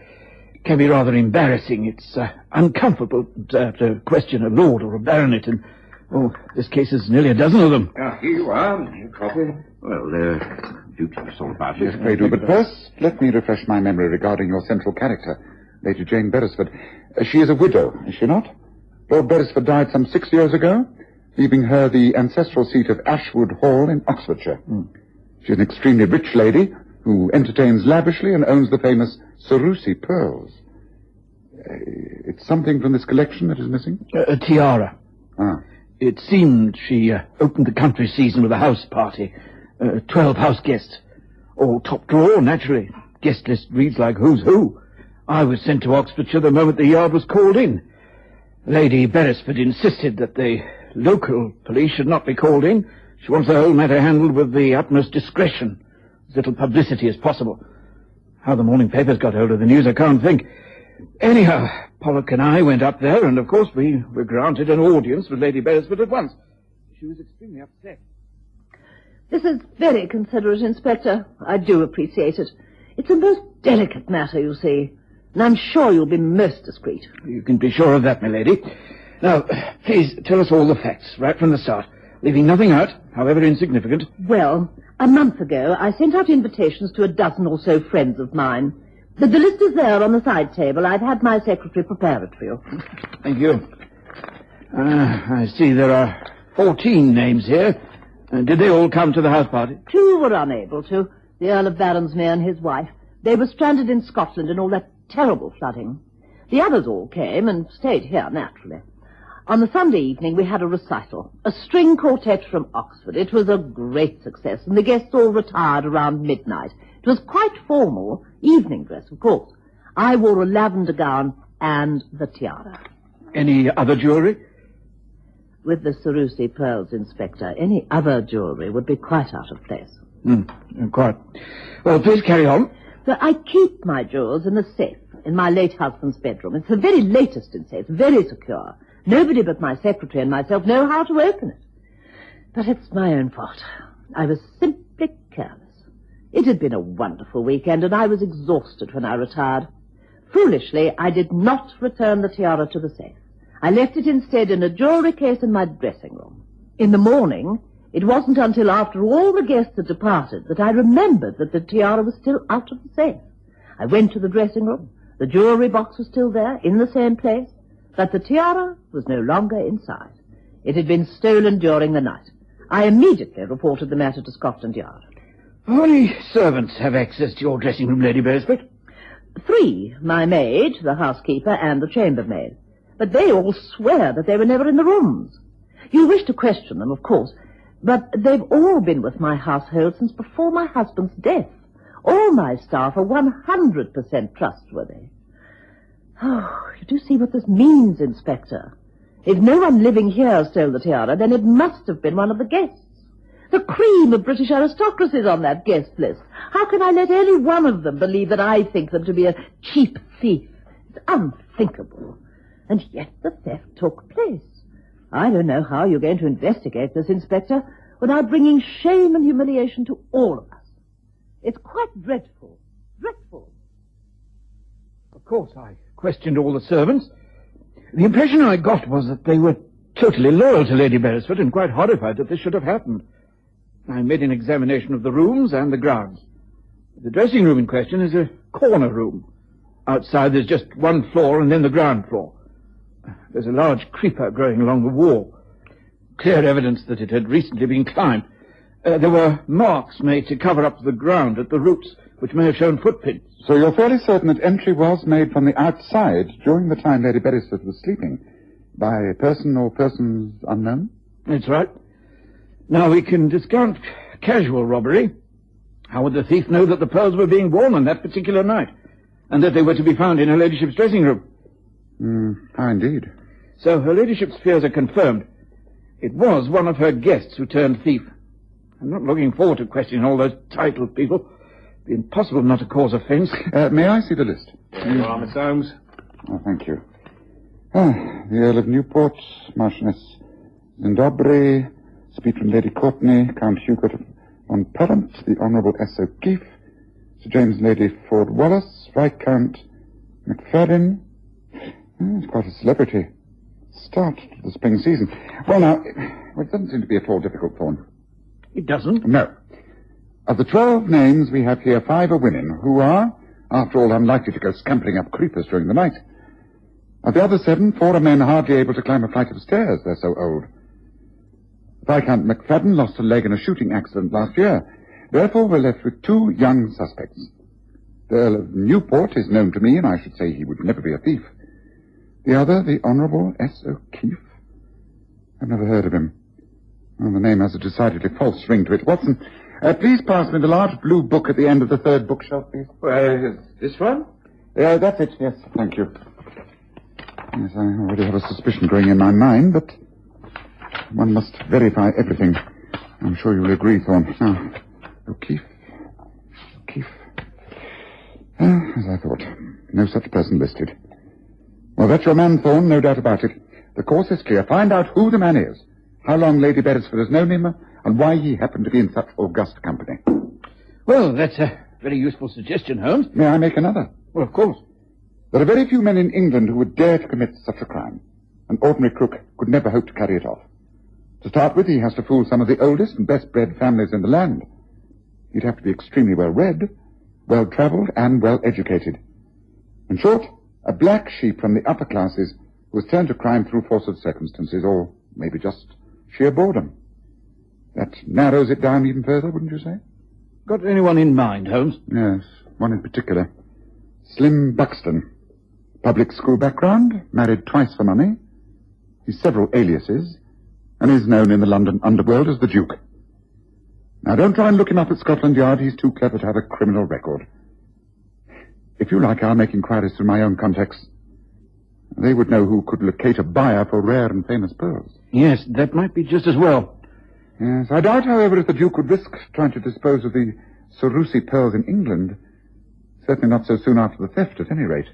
It can be rather embarrassing. It's uncomfortable to question a lord or a baronet, and, this case is nearly a dozen of them. Here you are. Your coffee. Well, do tell us all about it. Yes, pray do. But first, let me refresh my memory regarding your central character, Lady Jane Beresford. She is a widow, is she not? Lord Beresford died some 6 years ago, leaving her the ancestral seat of Ashwood Hall in Oxfordshire. She's an extremely rich lady who entertains lavishly and owns the famous Sirussi pearls. It's something from this collection that is missing? A tiara. Ah. It seemed she opened the country season with a house party. 12 house guests. All top drawer, naturally. Guest list reads like who's who. I was sent to Oxfordshire the moment the yard was called in. Lady Beresford insisted that the local police should not be called in. She wants the whole matter handled with the utmost discretion. As little publicity as possible. How the morning papers got hold of the news, I can't think. Anyhow, Pollock and I went up there, and of course we were granted an audience with Lady Beresford at once. She was extremely upset. This is very considerate, Inspector. I do appreciate it. It's a most delicate matter, you see, and I'm sure you'll be most discreet. You can be sure of that, my lady. Now, please tell us all the facts, right from the start, leaving nothing out, however insignificant. Well, a month ago, I sent out invitations to a dozen or so friends of mine. The list is there on the side table. I've had my secretary prepare it for you. Thank you. I see there are 14 names here. Did they all come to the house party? 2 were unable to. The Earl of Baronsmere and his wife. They were stranded in Scotland in all that terrible flooding. The others all came and stayed here, naturally. On the Sunday evening, we had a recital. A string quartet from Oxford. It was a great success, and the guests all retired around midnight. It was quite formal, evening dress, of course. I wore a lavender gown and the tiara. Any other jewellery? With the Sirussi pearls, Inspector, any other jewellery would be quite out of place. Quite. Well, please carry on. But I keep my jewels in a safe in my late husband's bedroom. It's the very latest in safe, very secure. Nobody but my secretary and myself know how to open it. But it's my own fault. I was simply careless. It had been a wonderful weekend, and I was exhausted when I retired. Foolishly, I did not return the tiara to the safe. I left it instead in a jewellery case in my dressing room. In the morning, it wasn't until after all the guests had departed that I remembered that the tiara was still out of the safe. I went to the dressing room. The jewellery box was still there, in the same place, but the tiara was no longer inside. It had been stolen during the night. I immediately reported the matter to Scotland Yard. How many servants have access to your dressing room, Lady Beresford? 3, my maid, the housekeeper, and the chambermaid. But they all swear that they were never in the rooms. You wish to question them, of course, but they've all been with my household since before my husband's death. All my staff are 100% trustworthy. Oh, you do see what this means, Inspector. If no one living here stole the tiara, then it must have been one of the guests. The cream of British aristocracy is on that guest list. How can I let any one of them believe that I think them to be a cheap thief? It's unthinkable. And yet the theft took place. I don't know how you're going to investigate this, Inspector, without bringing shame and humiliation to all of us. It's quite dreadful. Dreadful. Of course, I questioned all the servants. The impression I got was that they were totally loyal to Lady Beresford and quite horrified that this should have happened. I made an examination of the rooms and the grounds. The dressing room in question is a corner room. Outside there's just one floor and then the ground floor. There's a large creeper growing along the wall. Clear evidence that it had recently been climbed. There were marks made to cover up the ground at the roots, which may have shown footprints. So you're fairly certain that entry was made from the outside during the time Lady Beresford was sleeping, by a person or persons unknown? That's right. Now, we can discount casual robbery. How would the thief know that the pearls were being worn on that particular night, and that they were to be found in her ladyship's dressing room? How indeed. So her ladyship's fears are confirmed. It was one of her guests who turned thief. I'm not looking forward to questioning all those titled people. It'd be impossible not to cause offence. May I see the list? There you are, Miss Holmes. Oh, thank you. The Earl of Newport, Marchioness Zindobri, speech from Lady Courtney, Count Hubert von Parent, the Honourable S. O'Keefe, Sir James and Lady Ford Wallace, Viscount McFadden. It's quite a celebrity start to the spring season. Well, now, it doesn't seem to be at all difficult, Thorne. It doesn't? No. Of the 12 names we have here, 5 are women, who are, after all, unlikely to go scampering up creepers during the night. Of the other 7, 4 are men hardly able to climb a flight of stairs. They're so old. Viscount McFadden lost a leg in a shooting accident last year. Therefore, we're left with 2 young suspects. The Earl of Newport is known to me, and I should say he would never be a thief. The other, the Honourable S. O'Keefe. I've never heard of him. Well, the name has a decidedly false ring to it. Watson, please pass me the large blue book at the end of the 3rd bookshelf, please. This one? That's it, yes. Thank you. Yes, I already have a suspicion growing in my mind, but one must verify everything. I'm sure you'll agree, Thorne. Now, O'Keefe. As I thought. No such person listed. Well, that's your man, Thorne, no doubt about it. The course is clear. Find out who the man is, how long Lady Beresford has known him, and why he happened to be in such august company. Well, that's a very useful suggestion, Holmes. May I make another? Well, of course. There are very few men in England who would dare to commit such a crime. An ordinary crook could never hope to carry it off. To start with, he has to fool some of the oldest and best-bred families in the land. He'd have to be extremely well-read, well-travelled, and well-educated. In short, a black sheep from the upper classes who has turned to crime through force of circumstances, or maybe just sheer boredom. That narrows it down even further, wouldn't you say? Got anyone in mind, Holmes? Yes, one in particular. Slim Buxton. Public school background, married twice for money. He's several aliases, and is known in the London underworld as the Duke. Now, don't try and look him up at Scotland Yard. He's too clever to have a criminal record. If you like, I'll make inquiries through my own contacts. They would know who could locate a buyer for rare and famous pearls. Yes, that might be just as well. Yes, I doubt, however, if the Duke would risk trying to dispose of the Cerusi pearls in England. Certainly not so soon after the theft, at any rate.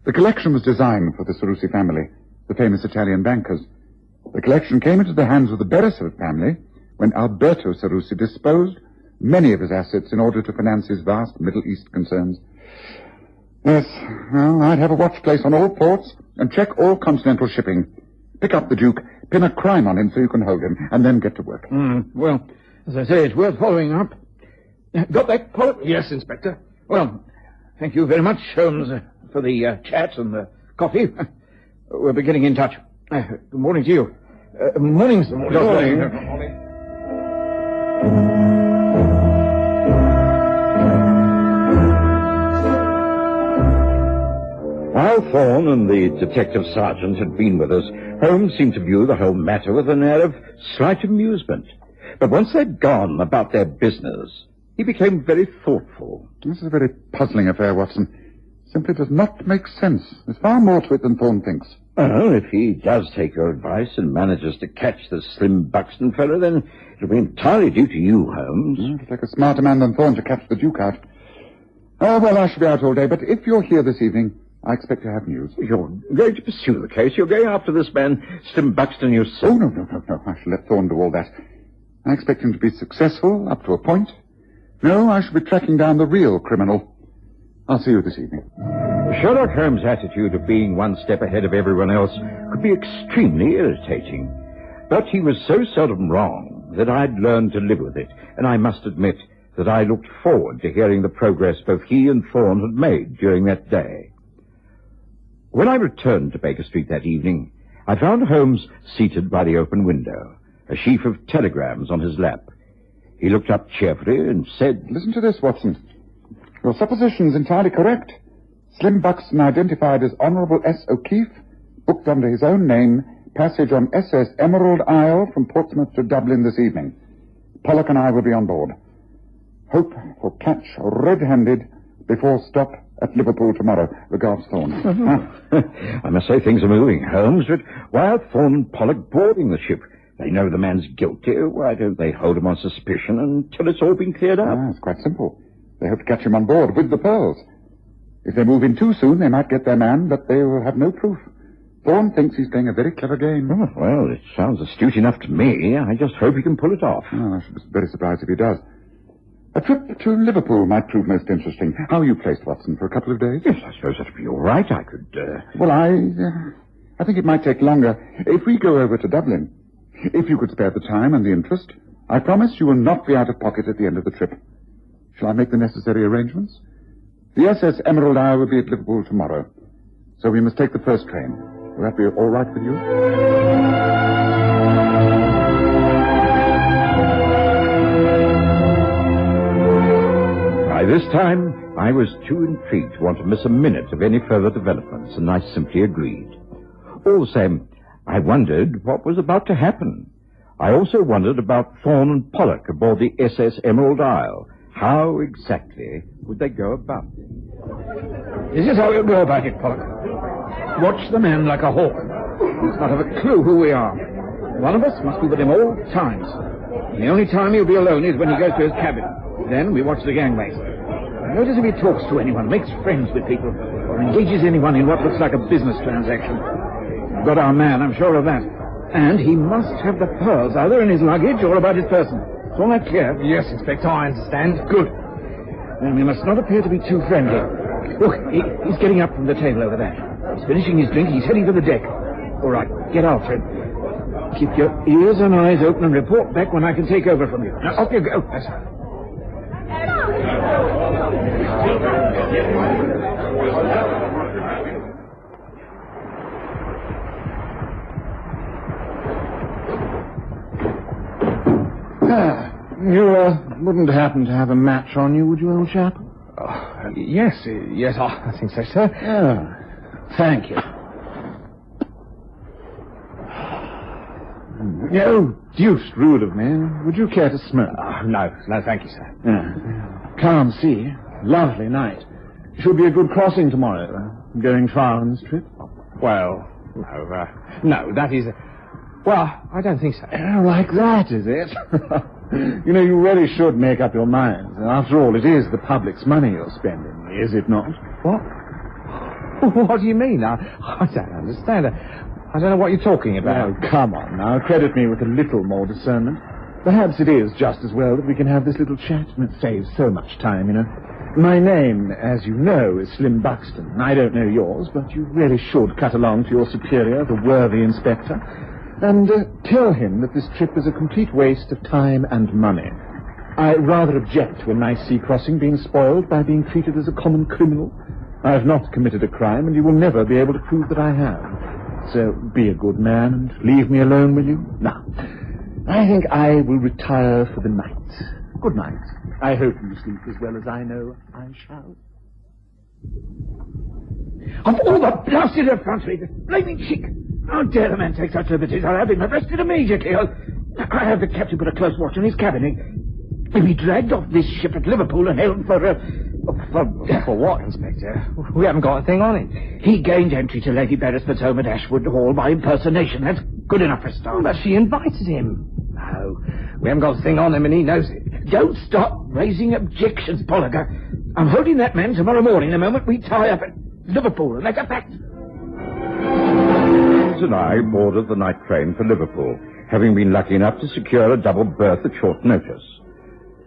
The collection was designed for the Cerusi family, the famous Italian bankers. The collection came into the hands of the Beresford family when Alberto Cerusi disposed many of his assets in order to finance his vast Middle East concerns. Yes, well, I'd have a watch placed on all ports and check all continental shipping. Pick up the Duke, pin a crime on him so you can hold him, and then get to work. Well, as I say, it's worth following up. Got that, Pollock? Yes, Inspector. Well, thank you very much, Holmes, for the chat and the coffee. We'll be getting in touch. Good morning to you. Morning, sir. Morning. While Thorne and the detective sergeant had been with us, Holmes seemed to view the whole matter with an air of slight amusement. But once they'd gone about their business, he became very thoughtful. This is a very puzzling affair, Watson. Simply does not make sense. There's far more to it than Thorne thinks. Well, if he does take your advice and manages to catch the Slim Buxton fellow, then it'll be entirely due to you, Holmes. It'll take a smarter man than Thorne to catch the Duke out. Well, I shall be out all day, but if you're here this evening, I expect to have news. You're going to pursue the case? You're going after this man, Slim Buxton, yourself? Oh, no. I shall let Thorne do all that. I expect him to be successful up to a point. No, I shall be tracking down the real criminal. I'll see you this evening. Sherlock Holmes' attitude of being one step ahead of everyone else could be extremely irritating. But he was so seldom wrong that I'd learned to live with it, and I must admit that I looked forward to hearing the progress both he and Thorne had made during that day. When I returned to Baker Street that evening, I found Holmes seated by the open window, a sheaf of telegrams on his lap. He looked up cheerfully and said, "Listen to this, Watson. Your supposition's entirely correct. Slim Buxton identified as Honorable S. O'Keefe, booked under his own name, passage on SS Emerald Isle from Portsmouth to Dublin this evening. Pollock and I will be on board. Hope for catch red-handed before stop at Liverpool tomorrow. Regards, Thorne." I must say things are moving, Holmes, but why are Thorne and Pollock boarding the ship? They know the man's guilty. Why don't they hold him on suspicion until it's all been cleared up? It's quite simple. They hope to catch him on board with the pearls. If they move in too soon, they might get their man, but they will have no proof. Thorne thinks he's playing a very clever game. Oh, well, it sounds astute enough to me. I just hope he can pull it off. I should be very surprised if he does. A trip to Liverpool might prove most interesting. How are you placed, Watson, for a couple of days? Yes, I suppose that'd be all right. I could, Well, I think it might take longer. If we go over to Dublin, if you could spare the time and the interest, I promise you will not be out of pocket at the end of the trip. Shall I make the necessary arrangements? The SS Emerald Isle will be at Liverpool tomorrow, so we must take the first train. Will that be all right with you? By this time, I was too intrigued to want to miss a minute of any further developments, and I simply agreed. All the same, I wondered what was about to happen. I also wondered about Thorne and Pollock aboard the SS Emerald Isle. How exactly would they go about it? This is how we'll go about it, Pollock. Watch the man like a hawk. He's not have a clue who we are. One of us must be with him all times. And the only time he'll be alone is when he goes to his cabin. Then we watch the gangway. Notice if he talks to anyone, makes friends with people, or engages anyone in what looks like a business transaction. We've got our man, I'm sure of that. And he must have the pearls either in his luggage or about his person. Is all that clear? Yes, Inspector, I understand. Good. Then we must not appear to be too friendly. Look, he's getting up from the table over there. He's finishing his drink. He's heading for the deck. All right, get after him. Keep your ears and eyes open and report back when I can take over from you. Now, off you go. That's right. You wouldn't happen to have a match on you, would you, old chap? Yes, I think so, sir. Thank you. Oh, deuced rude of me. Would you care to smoke? No, thank you, sir. Calm sea. Lovely night. Should be a good crossing tomorrow. Going far on this trip? Well, no, that is... Well, I don't think so. Like that, is it? You know, you really should make up your minds. After all, it is the public's money you're spending, is it not? What? What do you mean? I don't understand. I don't know what you're talking about. Oh, come on now. Credit me with a little more discernment. Perhaps it is just as well that we can have this little chat, and it saves so much time, you know. My name, as you know, is Slim Buxton. I don't know yours, but you really should cut along to your superior, the worthy inspector, and tell him that this trip is a complete waste of time and money. I rather object to a nice sea crossing being spoiled by being treated as a common criminal. I have not committed a crime, and you will never be able to prove that I have. So be a good man and leave me alone, will you? Now, I think I will retire for the night. Good night. I hope you sleep as well as I know I shall. Of all the blasted effrontery, the blaming cheek! How dare the man take such liberties? I'll have him arrested immediately. I have the captain put a close watch on his cabin. He'll be dragged off this ship at Liverpool and held for what, Inspector? We haven't got a thing on him. He gained entry to Lady Beresford's home at Ashwood Hall by impersonation. That's good enough for a start. But she invited him. No, we haven't got a thing on him, and he knows it. Don't stop raising objections, Pollock. I'm holding that man tomorrow morning the moment we tie up. Liverpool, that's a fact. Holmes and I boarded the night train for Liverpool, having been lucky enough to secure a double berth at short notice.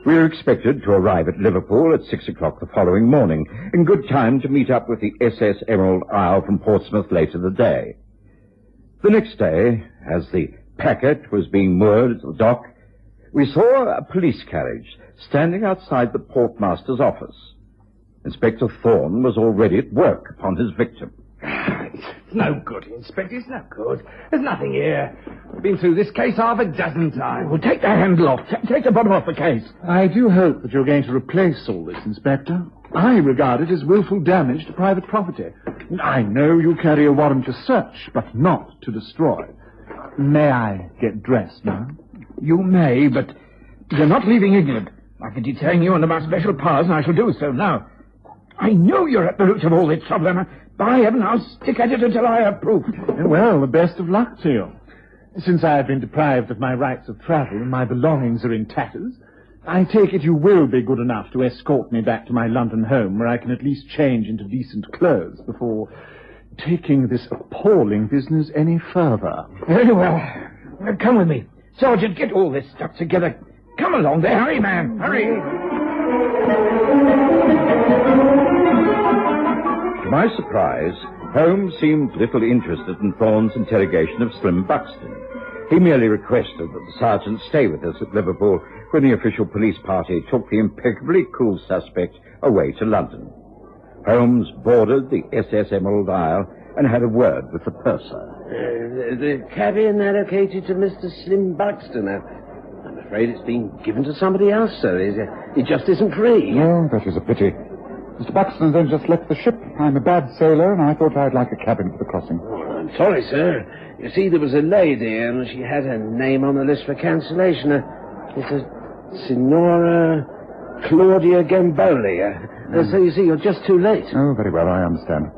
We were expected to arrive at Liverpool at 6 o'clock the following morning, in good time to meet up with the SS Emerald Isle from Portsmouth later the day. The next day, as the packet was being moored at the dock, we saw a police carriage standing outside the portmaster's office. Inspector Thorne was already at work upon his victim. It's no good, Inspector, it's no good. There's nothing here. I've been through this case half a dozen times. Well, take the handle off. Take the bottom off the case. I do hope that you're going to replace all this, Inspector. I regard it as willful damage to private property. I know you carry a warrant to search, but not to destroy. May I get dressed now? You may, but you're not leaving England. I can detain you under my special powers, and I shall do so now. I know you're at the root of all this trouble, and by heaven, I'll stick at it until I have proof. Well, the best of luck to you. Since I have been deprived of my rights of travel and my belongings are in tatters, I take it you will be good enough to escort me back to my London home, where I can at least change into decent clothes before taking this appalling business any further. Very well. Come with me. Sergeant, get all this stuff together. Come along there. Hurry, man. Hurry. To my surprise, Holmes seemed little interested in Thorne's interrogation of Slim Buxton. He merely requested that the sergeant stay with us at Liverpool when the official police party took the impeccably cool suspect away to London. Holmes boarded the SS Emerald Isle and had a word with the purser. The cabin allocated to Mr. Slim Buxton. I'm afraid it's been given to somebody else, sir. It just isn't free. Oh, that is a pity. Mr. Buxton then just left the ship. I'm a bad sailor, and I thought I'd like a cabin for the crossing. Oh, I'm sorry, sir. You see, there was a lady, and she had her name on the list for cancellation. It's a Signora Claudia Gamboli. So you see, you're just too late. Oh, very well, I understand.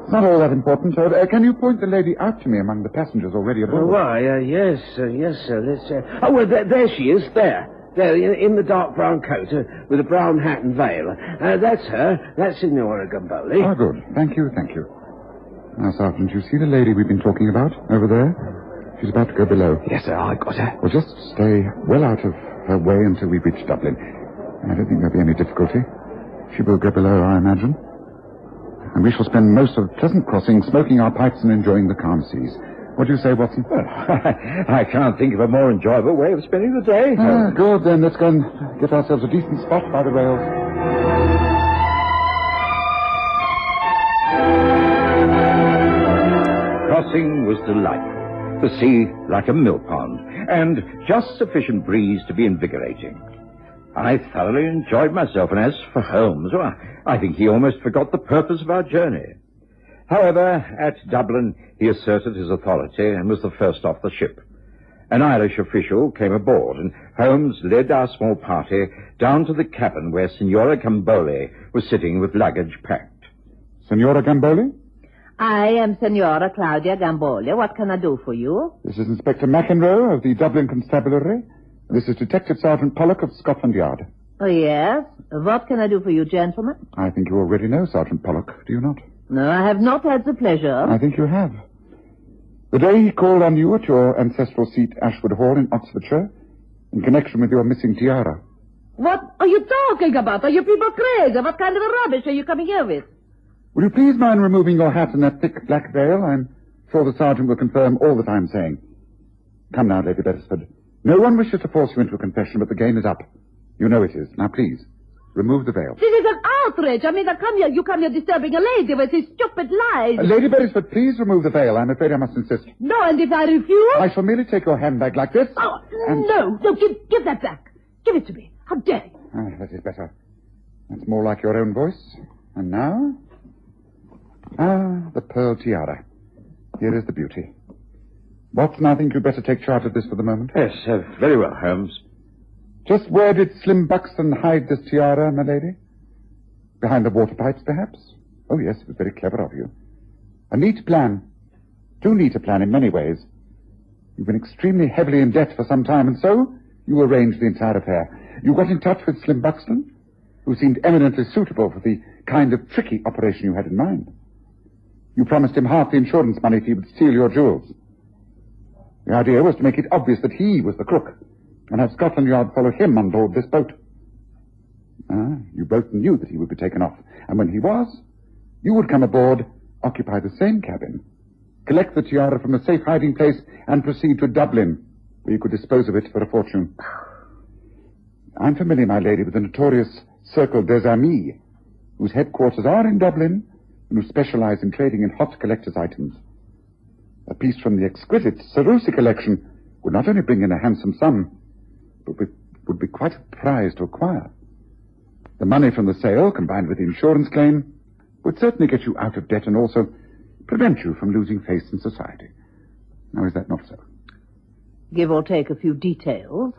It's not all that important. Can you point the lady out to me among the passengers already aboard? Oh, why, yes, sir. Let's. Oh, well, there she is. There, in the dark brown coat with a brown hat and veil. That's her. That's Signora Gamboli. Ah, good. Thank you. Now, Sergeant, you see the lady we've been talking about over there? She's about to go below. Yes, sir, I got her. Well, just stay well out of her way until we reach Dublin. I don't think there'll be any difficulty. She will go below, I imagine. And we shall spend most of the pleasant crossing smoking our pipes and enjoying the calm seas. What do you say, Watson? Well, I can't think of a more enjoyable way of spending the day. Good, then. Let's go and get ourselves a decent spot by the rails. Crossing was delightful. The sea like a mill pond, and just sufficient breeze to be invigorating. I thoroughly enjoyed myself, and as for Holmes, well, I think he almost forgot the purpose of our journey. However, at Dublin, he asserted his authority and was the first off the ship. An Irish official came aboard, and Holmes led our small party down to the cabin where Signora Gamboli was sitting with luggage packed. Signora Gamboli? I am Signora Claudia Gamboli. What can I do for you? This is Inspector McEnroe of the Dublin Constabulary. This is Detective Sergeant Pollock of Scotland Yard. Oh, yes? What can I do for you, gentlemen? I think you already know Sergeant Pollock, do you not? No, I have not had the pleasure. I think you have. The day he called on you at your ancestral seat, Ashwood Hall in Oxfordshire, in connection with your missing tiara. What are you talking about? Are you people crazy? What kind of rubbish are you coming here with? Will you please mind removing your hat and that thick black veil? I'm sure the sergeant will confirm all that I'm saying. Come now, Lady Beresford. No one wishes to force you into a confession, but the game is up. You know it is. Now, please, remove the veil. This is an outrage. I mean, you come here disturbing a lady with his stupid lies. Lady Beresford, please remove the veil. I'm afraid I must insist. No, and if I refuse? I shall merely take your handbag like this. Oh, no, give that back. Give it to me. How dare you? That is better. That's more like your own voice. And now? The pearl tiara. Here is the beauty. Watson, I think you'd better take charge of this for the moment. Yes, very well, Holmes. Just where did Slim Buxton hide this tiara, my lady? Behind the water pipes, perhaps? Oh, yes, it was very clever of you. A neat plan. Too neat a plan in many ways. You've been extremely heavily in debt for some time, and so you arranged the entire affair. You got in touch with Slim Buxton, who seemed eminently suitable for the kind of tricky operation you had in mind. You promised him half the insurance money if he would steal your jewels. The idea was to make it obvious that he was the crook, and have Scotland Yard follow him on board this boat. You both knew that he would be taken off, and when he was, you would come aboard, occupy the same cabin, collect the tiara from a safe hiding place, and proceed to Dublin, where you could dispose of it for a fortune. I'm familiar, my lady, with the notorious Circle des Amis, whose headquarters are in Dublin, and who specialize in trading in hot collector's items. A piece from the exquisite Sarusi collection would not only bring in a handsome sum, but would be quite a prize to acquire. The money from the sale, combined with the insurance claim, would certainly get you out of debt and also prevent you from losing face in society. Now, is that not so? Give or take a few details.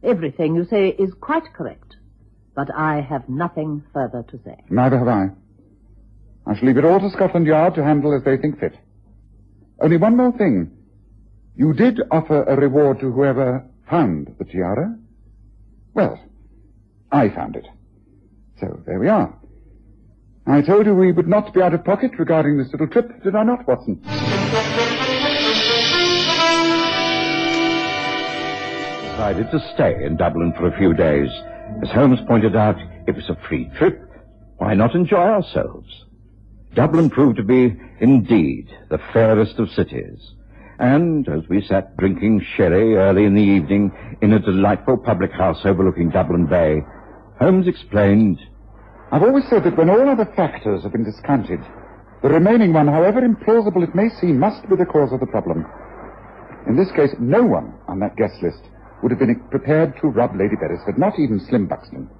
Everything you say is quite correct. But I have nothing further to say. Neither have I. I shall leave it all to Scotland Yard to handle as they think fit. Only one more thing. You did offer a reward to whoever found the tiara? Well, I found it. So, there we are. I told you we would not be out of pocket regarding this little trip, did I not, Watson? Decided to stay in Dublin for a few days. As Holmes pointed out, it was a free trip. Why not enjoy ourselves? Dublin proved to be, indeed, the fairest of cities. And as we sat drinking sherry early in the evening in a delightful public house overlooking Dublin Bay, Holmes explained, I've always said that when all other factors have been discounted, the remaining one, however implausible it may seem, must be the cause of the problem. In this case, no one on that guest list would have been prepared to rob Lady Beresford, not even Slim Buxton.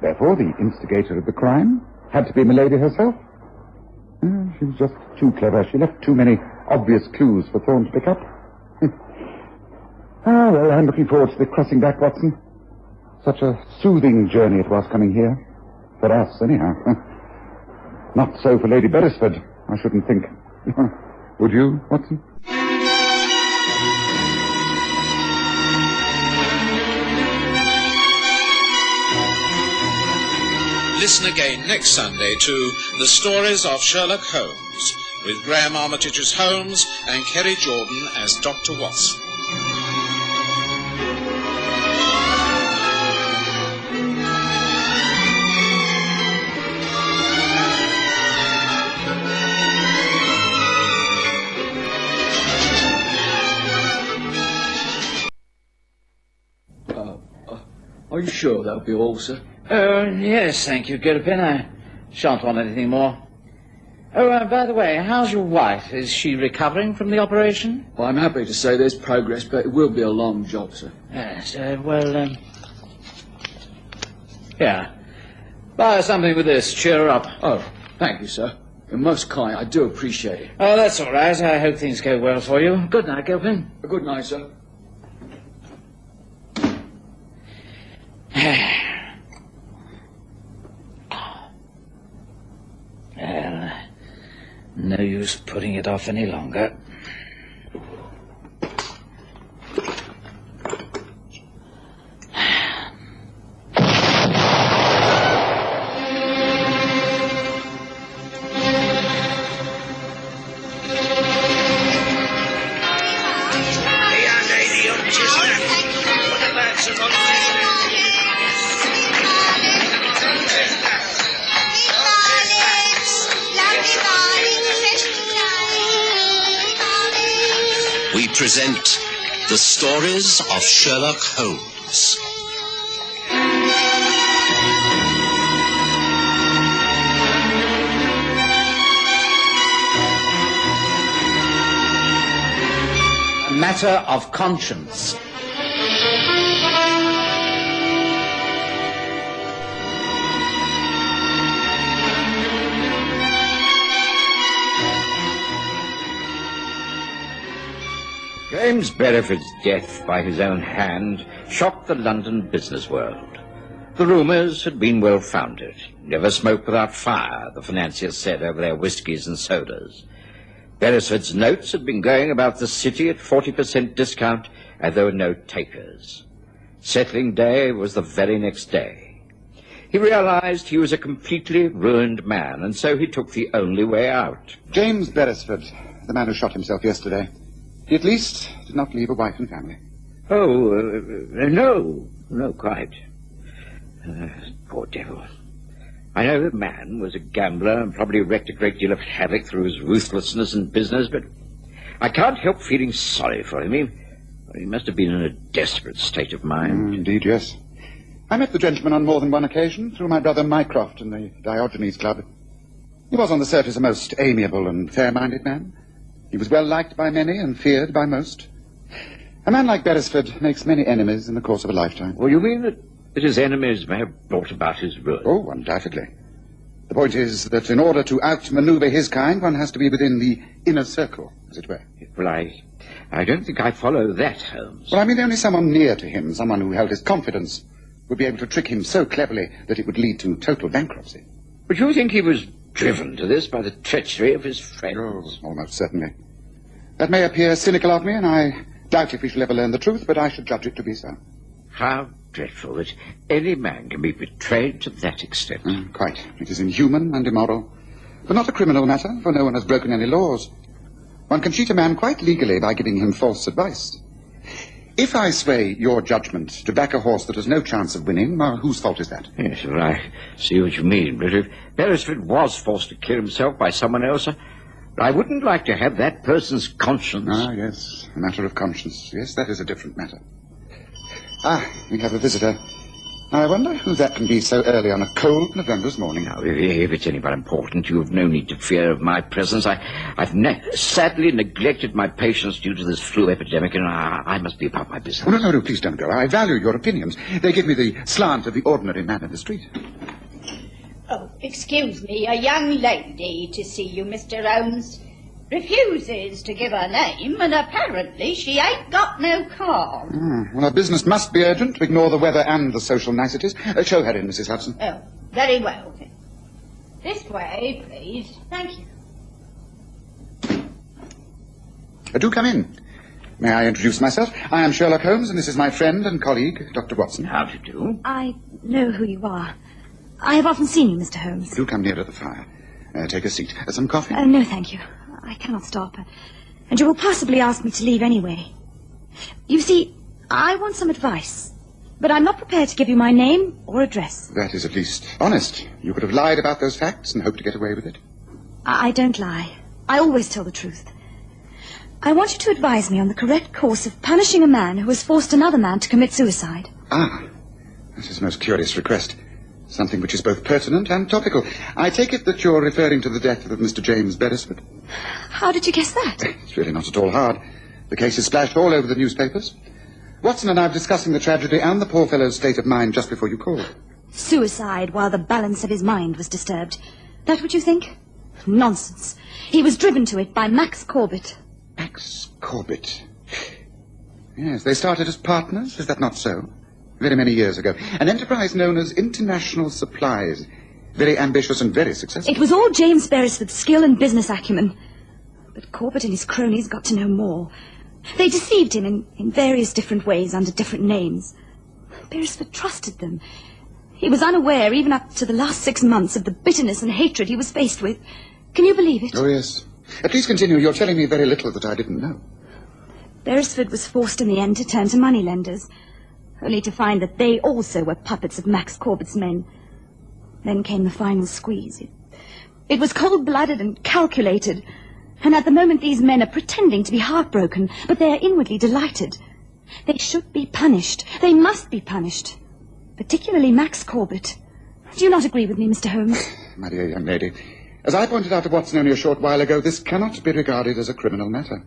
Therefore, the instigator of the crime had to be Milady herself. She was just too clever. She left too many obvious clues for Thorne to pick up. Well, I'm looking forward to the crossing back, Watson. Such a soothing journey it was coming here. For us, anyhow. Not so for Lady Beresford, I shouldn't think. Would you, Watson? Listen again next Sunday to The Stories of Sherlock Holmes, with Graham Armitage as Holmes and Kerry Jordan as Dr. Watson. Are you sure that'll be all, sir? Yes, thank you, Gilpin. I shan't want anything more. By the way, how's your wife? Is she recovering from the operation? Well, I'm happy to say there's progress, but it will be a long job, sir. Yes, here. Buy her something with this. Cheer her up. Oh, thank you, sir. You're most kind. I do appreciate it. Oh, that's all right. I hope things go well for you. Good night, Gilpin. Good night, sir. Well, no use putting it off any longer. We present The Stories of Sherlock Holmes. A matter of conscience. James Beresford's death by his own hand shocked the London business world. The rumours had been well-founded. Never smoke without fire, the financiers said over their whiskies and sodas. Beresford's notes had been going about the city at 40% discount, and there were no takers. Settling day was the very next day. He realized he was a completely ruined man, and so he took the only way out. James Beresford, the man who shot himself yesterday. He at least did not leave a wife and family. Oh, no, quite. Poor devil. I know the man was a gambler and probably wreaked a great deal of havoc through his ruthlessness in business, but I can't help feeling sorry for him. He must have been in a desperate state of mind. Indeed, yes. I met the gentleman on more than one occasion through my brother Mycroft in the Diogenes Club. He was on the surface a most amiable and fair-minded man. He was well liked by many and feared by most. A man like Beresford makes many enemies in the course of a lifetime. Well, you mean that his enemies may have brought about his ruin? Oh, undoubtedly. The point is that in order to outmaneuver his kind, one has to be within the inner circle, as it were. Well, I don't think I follow that, Holmes. Well, I mean only someone near to him, someone who held his confidence, would be able to trick him so cleverly that it would lead to total bankruptcy. But you think he was driven to this by the treachery of his friends? Oh, almost certainly. That may appear cynical of me, and I doubt if we shall ever learn the truth, but I should judge it to be so. How dreadful that any man can be betrayed to that extent. Quite. It is inhuman and immoral. But not a criminal matter, for no one has broken any laws. One can cheat a man quite legally by giving him false advice. If I sway your judgment to back a horse that has no chance of winning, well, whose fault is that? Yes, well, I see what you mean. But if Beresford was forced to kill himself by someone else, I wouldn't like to have that person's conscience. Ah, yes, a matter of conscience. Yes, that is a different matter. Ah, we have a visitor. I wonder who that can be so early on a cold November's morning. Now, if it's anybody important, you have no need to fear of my presence. I've sadly neglected my patients due to this flu epidemic, and I must be about my business. Oh, no, please don't go. I value your opinions. They give me the slant of the ordinary man in the street. Oh, excuse me, a young lady to see you, Mr. Holmes. Refuses to give her name, and apparently she ain't got no car. Well, our business must be urgent to ignore the weather and the social niceties. Show her in, Mrs. Hudson. Oh, very well. This way, please. Thank you. Do come in. May I introduce myself? I am Sherlock Holmes, and this is my friend and colleague, Dr. Watson. How do you do? I know who you are. I have often seen you, Mr. Holmes. Do come nearer the fire. Take a seat. Some coffee? No, thank you. I cannot stop. And you will possibly ask me to leave anyway. You see, I want some advice, but I'm not prepared to give you my name or address. That is at least honest. You could have lied about those facts and hoped to get away with it. I don't lie. I always tell the truth. I want you to advise me on the correct course of punishing a man who has forced another man to commit suicide. Ah, that is a most curious request. Something which is both pertinent and topical. I take it that you're referring to the death of Mr. James Beresford. How did you guess that? It's really not at all hard. The case is splashed all over the newspapers. Watson and I were discussing the tragedy and the poor fellow's state of mind just before you called. Suicide while the balance of his mind was disturbed. That what you think? Nonsense. He was driven to it by Max Corbett. Max Corbett? Yes, they started as partners, is that not so? Very many years ago. An enterprise known as International Supplies. Very ambitious and very successful. It was all James Beresford's skill and business acumen. But Corbett and his cronies got to know more. They deceived him in various different ways under different names. Beresford trusted them. He was unaware, even up to the last 6 months, of the bitterness and hatred he was faced with. Can you believe it? Oh, yes. Please continue. You're telling me very little that I didn't know. Beresford was forced in the end to turn to moneylenders, only to find that they also were puppets of Max Corbett's men. Then came the final squeeze. It was cold-blooded and calculated, and at the moment these men are pretending to be heartbroken, but they are inwardly delighted. They should be punished. They must be punished. Particularly Max Corbett. Do you not agree with me, Mr. Holmes? My dear young lady, as I pointed out to Watson only a short while ago, this cannot be regarded as a criminal matter.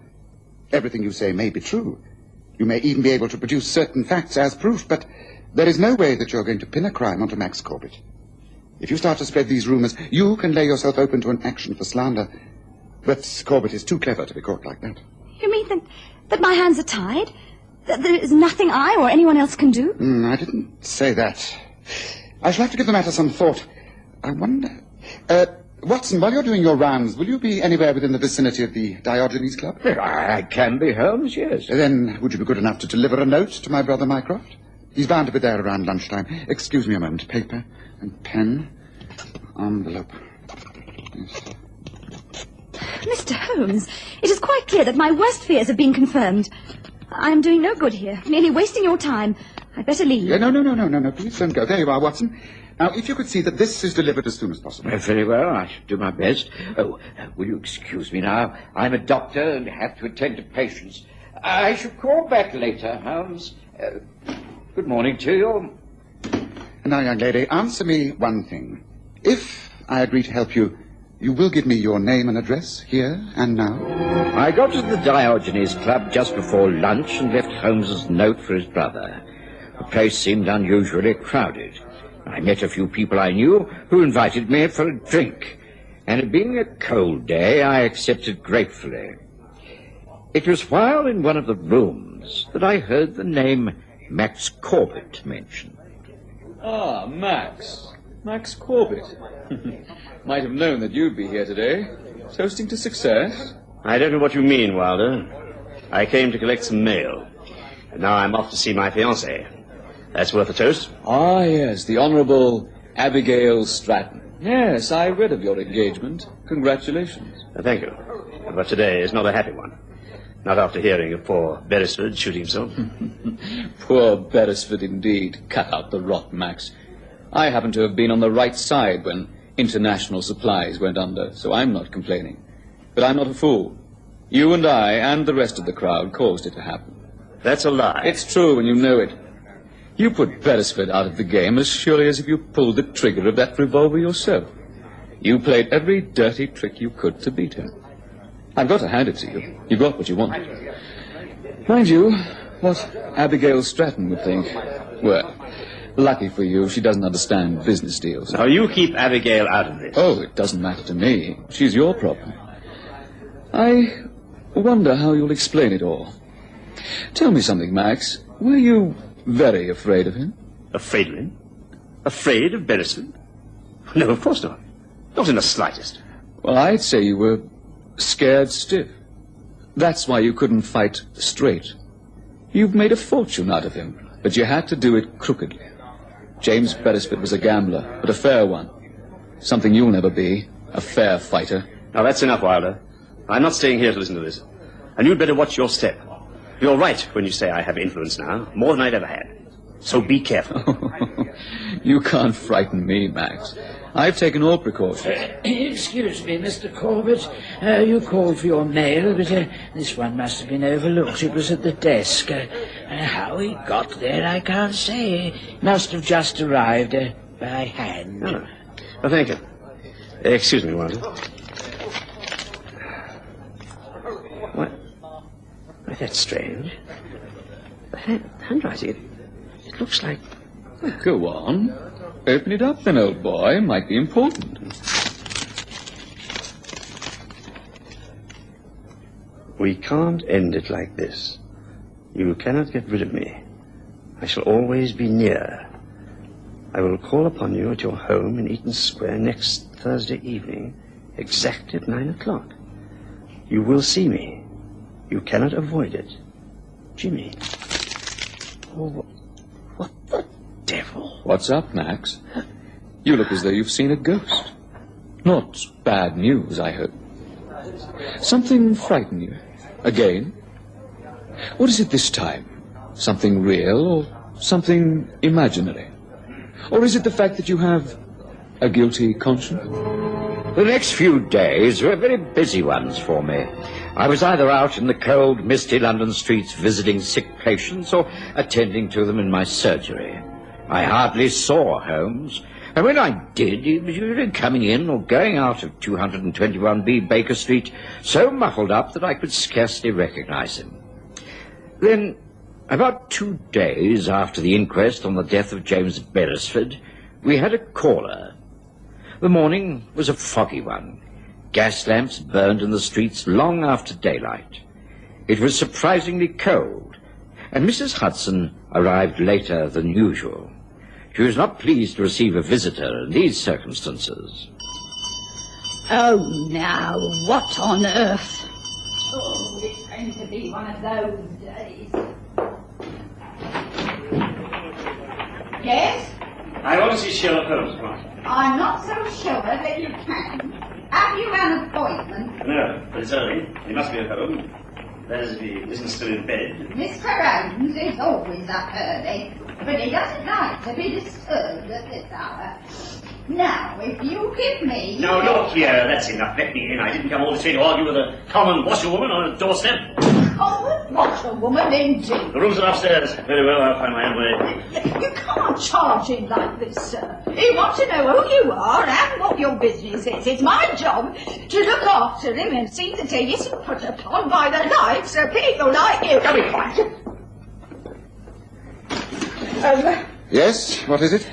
Everything you say may be true. You may even be able to produce certain facts as proof, but there is no way that you're going to pin a crime onto Max Corbett. If you start to spread these rumors, you can lay yourself open to an action for slander. But Corbett is too clever to be caught like that. You mean that my hands are tied? That there is nothing I or anyone else can do? I didn't say that. I shall have to give the matter some thought. I wonder... Watson, while you're doing your rounds, will you be anywhere within the vicinity of the Diogenes Club? I can be, Holmes, yes. Then would you be good enough to deliver a note to my brother Mycroft? He's bound to be there around lunchtime. Excuse me a moment. Paper and pen. Envelope. Yes. Mr. Holmes, it is quite clear that my worst fears have been confirmed. I am doing no good here, merely wasting your time. I'd better leave. No. Please don't go. There you are, Watson. Now, if you could see that this is delivered as soon as possible. Very well. I shall do my best. Oh, will you excuse me now? I'm a doctor and have to attend to patients. I shall call back later, Holmes. Good morning to you. Now, young lady, answer me one thing. If I agree to help you, you will give me your name and address here and now? I got to the Diogenes Club just before lunch and left Holmes's note for his brother. The place seemed unusually crowded. I met a few people I knew who invited me for a drink, and it being a cold day, I accepted gratefully. It was while in one of the rooms that I heard the name Max Corbett mentioned. Ah, Max. Max Corbett. Might have known that you'd be here today. Toasting to success? I don't know what you mean, Wilder. I came to collect some mail. And now I'm off to see my fiancée. That's worth a toast. Ah, yes, the Honourable Abigail Stratton. Yes, I read of your engagement. Congratulations. Thank you. But today is not a happy one. Not after hearing of poor Beresford shooting himself. Poor Beresford indeed. Cut out the rot, Max. I happen to have been on the right side when international supplies went under, so I'm not complaining. But I'm not a fool. You and I and the rest of the crowd caused it to happen. That's a lie. It's true when you know it. You put Beresford out of the game as surely as if you pulled the trigger of that revolver yourself. You played every dirty trick you could to beat him. I've got to hand it to you. You got what you wanted. Mind you, what Abigail Stratton would think. Well, lucky for you, she doesn't understand business deals. Now, you keep Abigail out of this. Oh, it doesn't matter to me. She's your problem. I wonder how you'll explain it all. Tell me something, Max. Were you very afraid of him? Afraid of him? Afraid of Beresford? No, of course not. Not in the slightest. Well, I'd say you were scared stiff. That's why you couldn't fight straight. You've made a fortune out of him, but you had to do it crookedly. James Beresford was a gambler, but a fair one. Something you'll never be, a fair fighter. Now, that's enough, Wilder. I'm not staying here to listen to this. And you'd better watch your step. You're right when you say I have influence now, more than I've ever had. So be careful. You can't frighten me, Max. I've taken all precautions. Excuse me, Mr. Corbett. You called for your mail, but this one must have been overlooked. It was at the desk. How he got there, I can't say. He must have just arrived by hand. Oh. Well, thank you. Excuse me, Wilder. What? Well, that's strange. The handwriting, it looks like... Go on. Open it up then, old boy. Might be important. We can't end it like this. You cannot get rid of me. I shall always be near. I will call upon you at your home in Eaton Square next Thursday evening, exactly at 9 o'clock. You will see me. You cannot avoid it. Jimmy. Oh, what the devil? What's up, Max? You look as though you've seen a ghost. Not bad news, I hope. Something frightened you? Again? What is it this time? Something real or something imaginary? Or is it the fact that you have a guilty conscience? The next few days were very busy ones for me. I was either out in the cold, misty London streets visiting sick patients or attending to them in my surgery. I hardly saw Holmes, and when I did, he was usually coming in or going out of 221B Baker Street so muffled up that I could scarcely recognize him. Then, about 2 days after the inquest on the death of James Beresford, we had a caller. The morning was a foggy one. Gas lamps burned in the streets long after daylight. It was surprisingly cold, and Mrs. Hudson arrived later than usual. She was not pleased to receive a visitor in these circumstances. Oh, now, what on earth? Oh, it's going to be one of those days. Yes? I want to see Sherlock Holmes, come on. I'm not so sure that you can. Have you an appointment? No, but it's early. He must be at home. That is, if he isn't still in bed. Mr. Holmes is always up early, but he doesn't like to be disturbed at this hour. Now, if you give me... No, look here, that's enough. Let me in. I didn't come all this way to argue with a common washerwoman on a doorstep. Common washerwoman, indeed. The rooms are upstairs. Very well, I'll find my own way. You can't charge him like this, sir. You want to know who you are and what your business is. It's my job to look after him and see that he isn't put upon by the likes of people like you. Come in, quiet. Yes, what is it?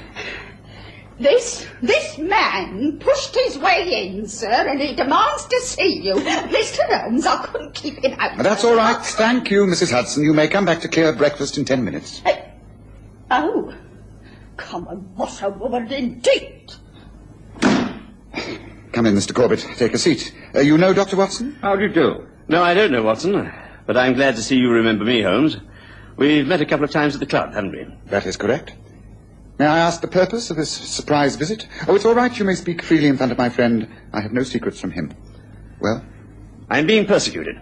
This man pushed his way in, sir, and he demands to see you. Mr. Holmes, I couldn't keep him out. That's all right. Thank you, Mrs. Hudson. You may come back to clear breakfast in 10 minutes. Oh, common washerwoman indeed. Come in, Mr. Corbett. Take a seat. You know Dr. Watson? How do you do? No, I don't know Watson, but I'm glad to see you remember me, Holmes. We've met a couple of times at the club, haven't we? That is correct. May I ask the purpose of this surprise visit? Oh, it's all right. You may speak freely in front of my friend. I have no secrets from him. Well? I'm being persecuted,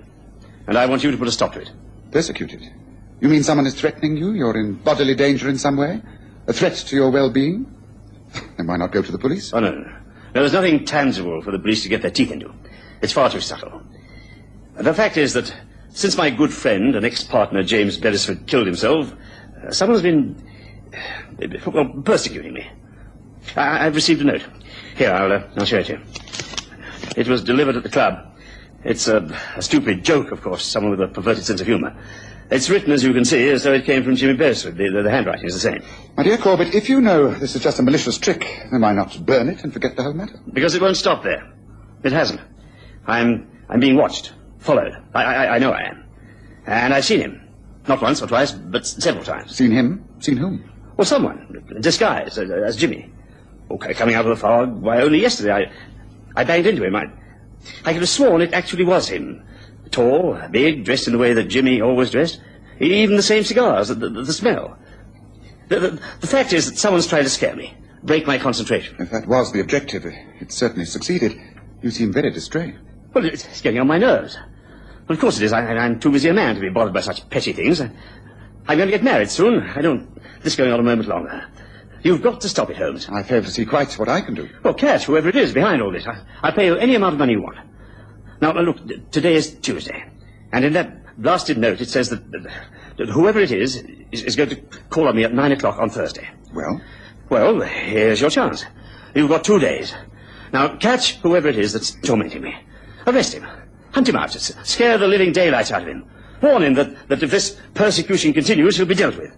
and I want you to put a stop to it. Persecuted? You mean someone is threatening you? You're in bodily danger in some way? A threat to your well-being? Then why not go to the police? Oh, no. There's nothing tangible for the police to get their teeth into. It's far too subtle. The fact is that since my good friend and ex-partner James Beresford killed himself, someone's been... persecuting me. I've received a note. Here, I'll show it to you. It was delivered at the club. It's a stupid joke, of course, someone with a perverted sense of humour. It's written, as you can see, as though it came from Jimmy Beresford. The handwriting is the same. My dear Corbett, if you know this is just a malicious trick, then why not burn it and forget the whole matter? Because it won't stop there. It hasn't. I'm being watched, followed. I know I am. And I've seen him. Not once or twice, but several times. Seen him? Seen whom? Well, someone, disguised as Jimmy. Okay, coming out of the fog. Why, only yesterday I banged into him. I could have sworn it actually was him. Tall, big, dressed in the way that Jimmy always dressed. Even the same cigars, the smell. The fact is that someone's trying to scare me, break my concentration. If that was the objective, it certainly succeeded. You seem very distrait. Well, it's getting on my nerves. Well, of course it is. I'm too busy a man to be bothered by such petty things. I'm going to get married soon. This going on a moment longer. You've got to stop it, Holmes. I fail to see quite what I can do. Well, catch whoever it is behind all this. I'll pay you any amount of money you want. Now, look, today is Tuesday. And in that blasted note, it says that whoever it is going to call on me at 9 o'clock on Thursday. Well? Well, here's your chance. You've got 2 days. Now, catch whoever it is that's tormenting me. Arrest him. Hunt him out. Scare the living daylights out of him. Warn him that if this persecution continues, he'll be dealt with.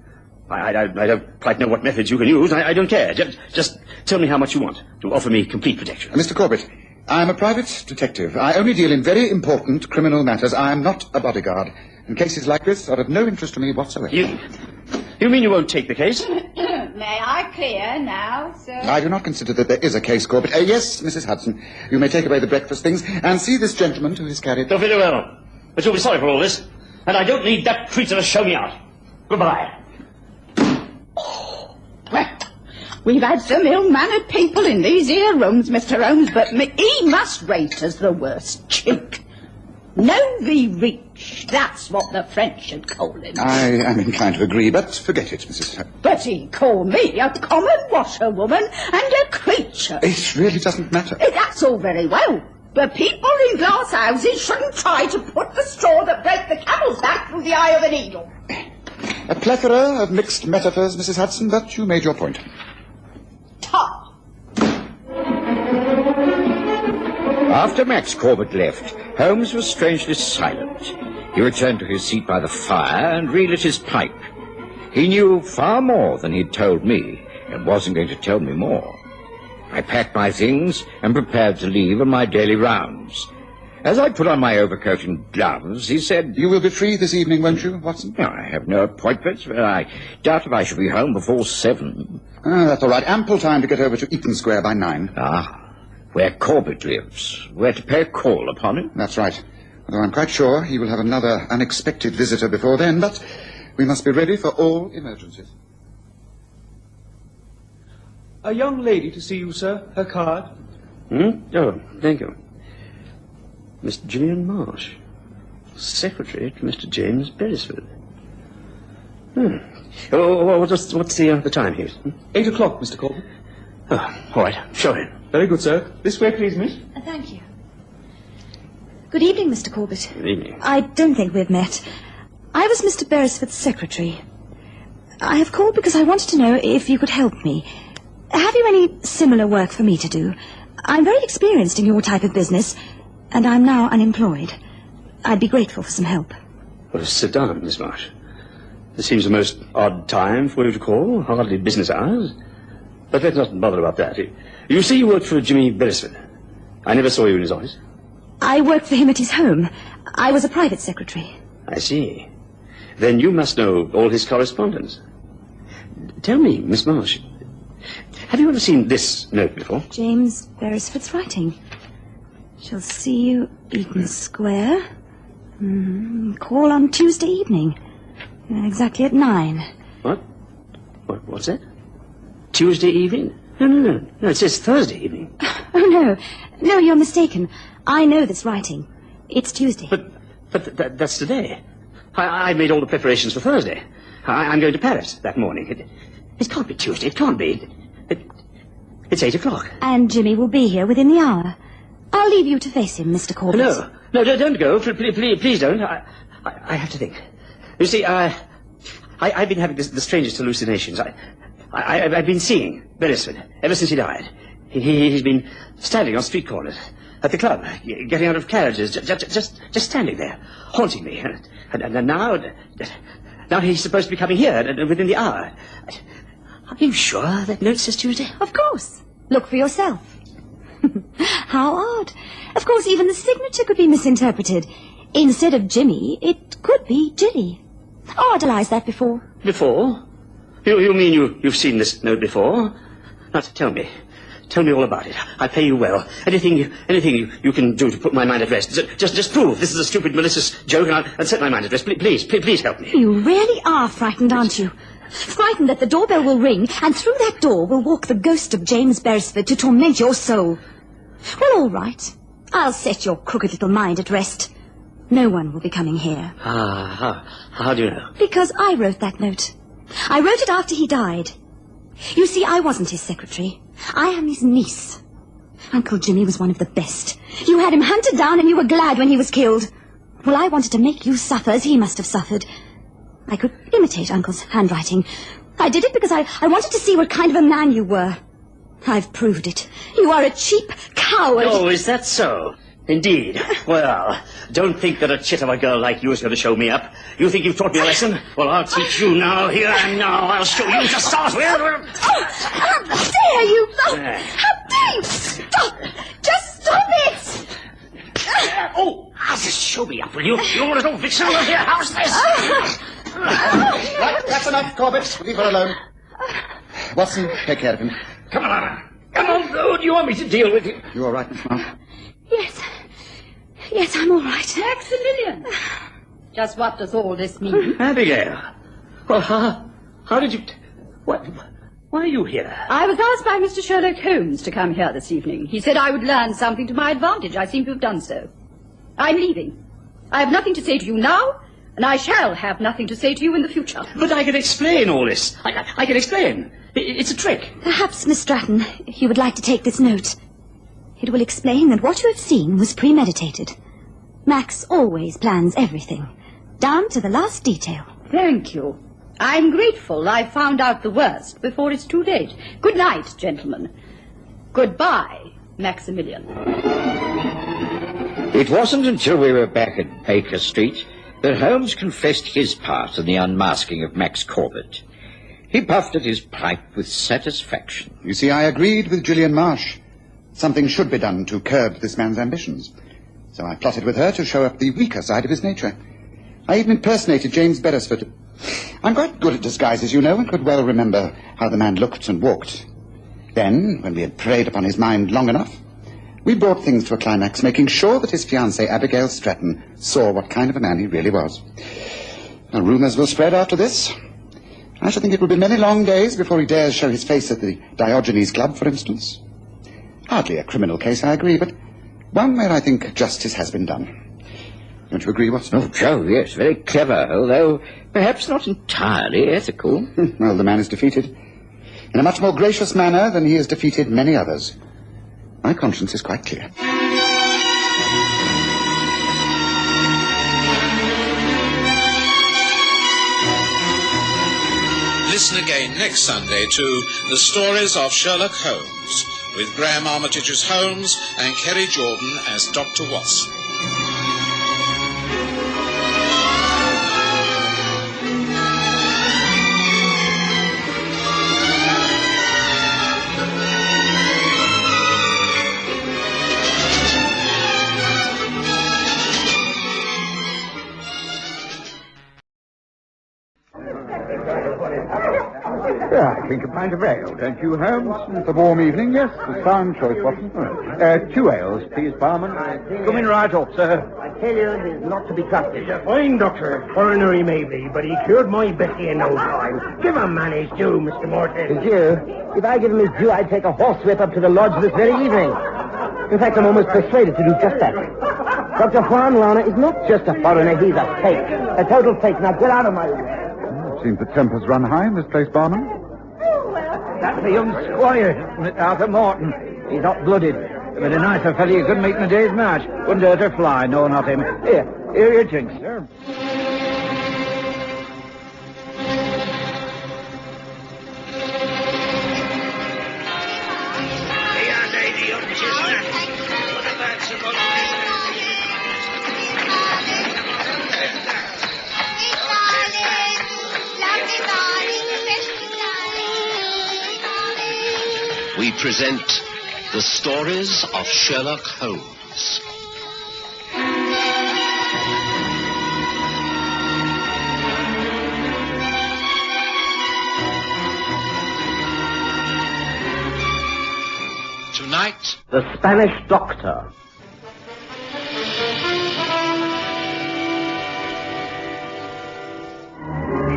I don't quite know what methods you can use. I don't care. Just tell me how much you want to offer me complete protection. Mr. Corbett, I'm a private detective. I only deal in very important criminal matters. I am not a bodyguard. And cases like this are of no interest to me whatsoever. You mean you won't take the case? May I clear now, sir? I do not consider that there is a case, Corbett. Yes, Mrs. Hudson. You may take away the breakfast things and see this gentleman to his carriage. Oh, very well. But you'll be sorry for all this. And I don't need that creature to show me out. Goodbye. We've had some ill-mannered people in these here rooms, Mr. Holmes, but he must rate as the worst chink. No reach, that's what the French should call him. I am inclined to agree, but forget it, Mrs. Hudson. But he called me a common washerwoman and a creature. It really doesn't matter. That's all very well. But people in glass houses shouldn't try to put the straw that breaks the camel's back through the eye of a needle. A plethora of mixed metaphors, Mrs. Hudson, but you made your point. Ta! After Max Corbett left, Holmes was strangely silent. He returned to his seat by the fire and relit his pipe. He knew far more than he'd told me, and wasn't going to tell me more. I packed my things and prepared to leave on my daily rounds. As I put on my overcoat and gloves, he said... You will be free this evening, won't you, Watson? No, I have no appointments, but I doubt if I shall be home before 7. That's all right. Ample time to get over to Eaton Square by 9. Ah, where Corbett lives. Where to pay a call upon him? That's right. Although I'm quite sure he will have another unexpected visitor before then, but we must be ready for all emergencies. A young lady to see you, sir. Her card. Oh, thank you. Miss Gillian Marsh, secretary to Mr. James Beresford. Oh, what's the time here? 8 o'clock, Mr. Corbett. Oh, all right. Show him. Very good, sir. This way, please, miss. Thank you. Good evening, Mr. Corbett. Good evening. I don't think we've met. I was Mr. Beresford's secretary. I have called because I wanted to know if you could help me. Have you any similar work for me to do? I'm very experienced in your type of business, and I'm now unemployed. I'd be grateful for some help. Well, sit down, Miss Marsh. This seems a most odd time for you to call. Hardly business hours. But let's not bother about that. You say you work for Jimmy Beresford. I never saw you in his office. I worked for him at his home. I was a private secretary. I see. Then you must know all his correspondence. Tell me, Miss Marsh, have you ever seen this note before? James Beresford's writing. Shall see you, Eaton Square. Call on Tuesday evening. Exactly at 9. What's that? Tuesday evening? No, it says Thursday evening. Oh, no, you're mistaken. I know this writing. It's Tuesday. But that's today. I made all the preparations for Thursday. I'm going to Paris that morning. It can't be Tuesday. It can't be. It's 8 o'clock. And Jimmy will be here within the hour. I'll leave you to face him, Mr. Corbett. No, don't go. Please don't. I have to think. You see, I've been having the strangest hallucinations. I've been seeing Beresford ever since he died. He's been standing on street corners, at the club, getting out of carriages, just standing there, haunting me. And now he's supposed to be coming here within the hour. Are you sure that note says Tuesday? Of course. Look for yourself. How odd. Of course, even the signature could be misinterpreted. Instead of Jimmy, it could be Jilly. Oh, I'd realized that before. Before? You mean you've seen this note before? Now, tell me. Tell me all about it. I pay you well. Anything you can do to put my mind at rest. Just prove this is a stupid, malicious joke, and I'll set my mind at rest. Please help me. You really are frightened, aren't you? Frightened that the doorbell will ring, and through that door will walk the ghost of James Beresford to torment your soul. Well, all right. I'll set your crooked little mind at rest. No one will be coming here. How do you know? Because I wrote that note. I wrote it after he died. You see, I wasn't his secretary. I am his niece. Uncle Jimmy was one of the best. You had him hunted down and you were glad when he was killed. Well, I wanted to make you suffer as he must have suffered. I could imitate Uncle's handwriting. I did it because I wanted to see what kind of a man you were. I've proved it. You are a cheap coward. Oh, is that so? Indeed. Well, don't think that a chit of a girl like you is going to show me up. You think you've taught me a lesson? Well, I'll teach you now, here and now. I'll show you to start with. How dare you! How dare you! Stop! Just stop it! I'll just show me up, will you? You little vixen over here. How's this? Right, that's enough, Corbett. Leave her alone. Watson, take care of him. Come on. Who do you want me to deal with you? You all right, Miss Marsh? Yes, I'm all right. Maximilian! Just what does all this mean? Abigail. Well, how did you... Why are you here? I was asked by Mr. Sherlock Holmes to come here this evening. He said I would learn something to my advantage. I seem to have done so. I'm leaving. I have nothing to say to you now, and I shall have nothing to say to you in the future. But I can explain all this. I can explain. It's a trick. Perhaps, Miss Stratton, you would like to take this note. It will explain that what you have seen was premeditated. Max always plans everything, down to the last detail. Thank you. I'm grateful I found out the worst before it's too late. Good night, gentlemen. Goodbye, Maximilian. It wasn't until we were back at Baker Street that Holmes confessed his part in the unmasking of Max Corbett. He puffed at his pipe with satisfaction. You see, I agreed with Gillian Marsh. Something should be done to curb this man's ambitions. So I plotted with her to show up the weaker side of his nature. I even impersonated James Beresford. I'm quite good at disguises, you know, and could well remember how the man looked and walked. Then, when we had preyed upon his mind long enough, we brought things to a climax, making sure that his fiancée, Abigail Stratton, saw what kind of a man he really was. Now, rumours will spread after this. I should think it will be many long days before he dares show his face at the Diogenes Club, for instance. Hardly a criminal case, I agree, but one where I think justice has been done. Don't you agree, Watson? Oh, Joe, yes, very clever, although perhaps not entirely ethical. Well, the man is defeated. In a much more gracious manner than he has defeated many others. My conscience is quite clear. Listen again next Sunday to The Stories of Sherlock Holmes, with Graham Armitage as Holmes and Kerry Jordan as Dr. Watson. I think a pint of ale, don't you, Holmes? It's a warm evening, yes. A sound choice, Watson. 2 ales, please, barman. Coming right off, sir. I tell you, there's not to be trusted. He's a fine doctor. Foreigner he may be, but he cured my Bessie in no time. Give him man his due, Mr. Morton. His due? If I give him his due, I'd take a horsewhip up to the lodge this very evening. In fact, I'm almost persuaded to do just that. Dr. Juan Lana is not just a foreigner, he's a fake. A total fake. Now get out of my way. It seems the tempers run high in this place, barman. That's the young squire, Arthur Morton. He's hot-blooded. But a nicer fellow you couldn't meet in a day's march. Wouldn't hurt a fly, no, not him. Here you drink, sir. We present The Stories of Sherlock Holmes. Tonight, The Spanish Doctor.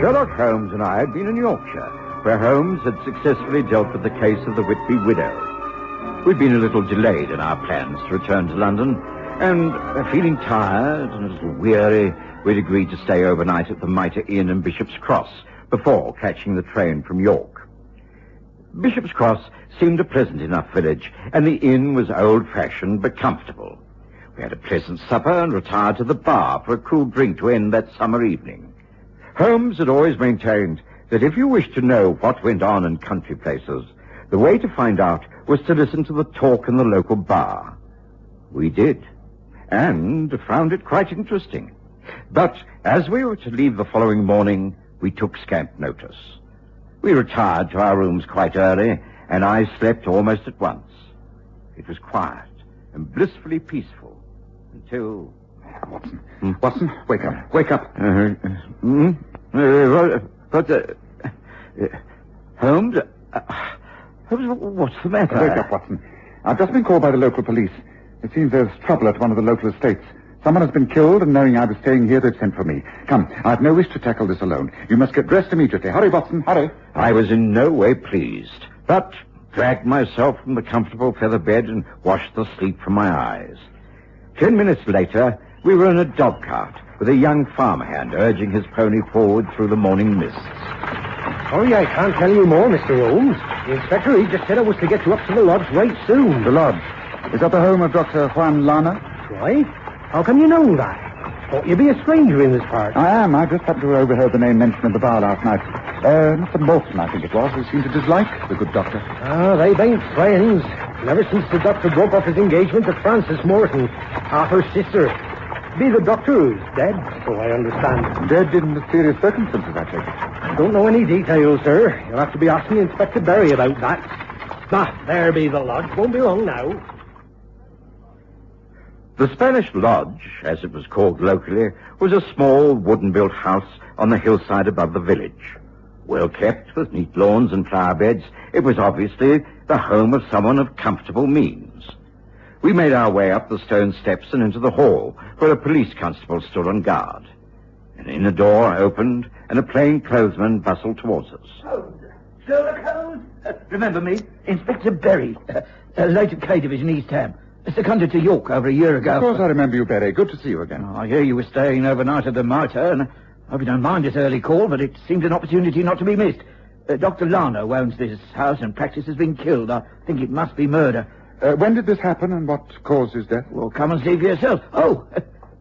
Sherlock Holmes and I had been in Yorkshire, where Holmes had successfully dealt with the case of the Whitby widow. We'd been a little delayed in our plans to return to London, and feeling tired and a little weary, we'd agreed to stay overnight at the Mitre Inn in Bishop's Cross before catching the train from York. Bishop's Cross seemed a pleasant enough village, and the inn was old-fashioned but comfortable. We had a pleasant supper and retired to the bar for a cool drink to end that summer evening. Holmes had always maintained that if you wished to know what went on in country places, the way to find out was to listen to the talk in the local bar. We did, and found it quite interesting. But as we were to leave the following morning, we took scant notice. We retired to our rooms quite early, and I slept almost at once. It was quiet and blissfully peaceful until... Watson, Watson, wake up. Wake up. Holmes? Holmes, what's the matter? Wake up, Watson. I've just been called by the local police. It seems there's trouble at one of the local estates. Someone has been killed, and knowing I was staying here, they've sent for me. Come, I've no wish to tackle this alone. You must get dressed immediately. Hurry, Watson, hurry. I was in no way pleased, but dragged myself from the comfortable feather bed and washed the sleep from my eyes. 10 minutes later, we were in a dog cart with a young farmhand urging his pony forward through the morning mists. Sorry, I can't tell you more, Mr. Holmes. The inspector, he just said I was to get you up to the lodge right soon. The lodge? Is that the home of Dr. Juan Lana? Why? How come you know that? Thought you'd be a stranger in this part. I am. I just happened to have overheard the name mentioned in the bar last night. Mr. Morton, I think it was, who seemed to dislike the good doctor. Ah, they ain't friends. Never since the doctor broke off his engagement to Frances Morton, Arthur's sister. Be the doctor who's dead, so I understand. Dead in mysterious circumstances, I take it. Don't know any details, sir. You'll have to be asking Inspector Berry about that. Ah, there be the lodge. Won't be long now. The Spanish Lodge, as it was called locally, was a small wooden-built house on the hillside above the village. Well kept, with neat lawns and flower beds, it was obviously the home of someone of comfortable means. We made our way up the stone steps and into the hall, where a police constable stood on guard. An inner door opened, and a plainclothesman bustled towards us. Holmes. Sherlock Holmes? Remember me? Inspector Berry. Late at K Division, East Ham. Seconded to York over a year ago. Of course I remember you, Berry. Good to see you again. I hear you were staying overnight at the Mitre, and I hope you don't mind this early call, but it seemed an opportunity not to be missed. Dr. Lana, who owns this house and practice, has been killed. I think it must be murder. When did this happen, and what caused his death? Well, come and see for yourself. Oh,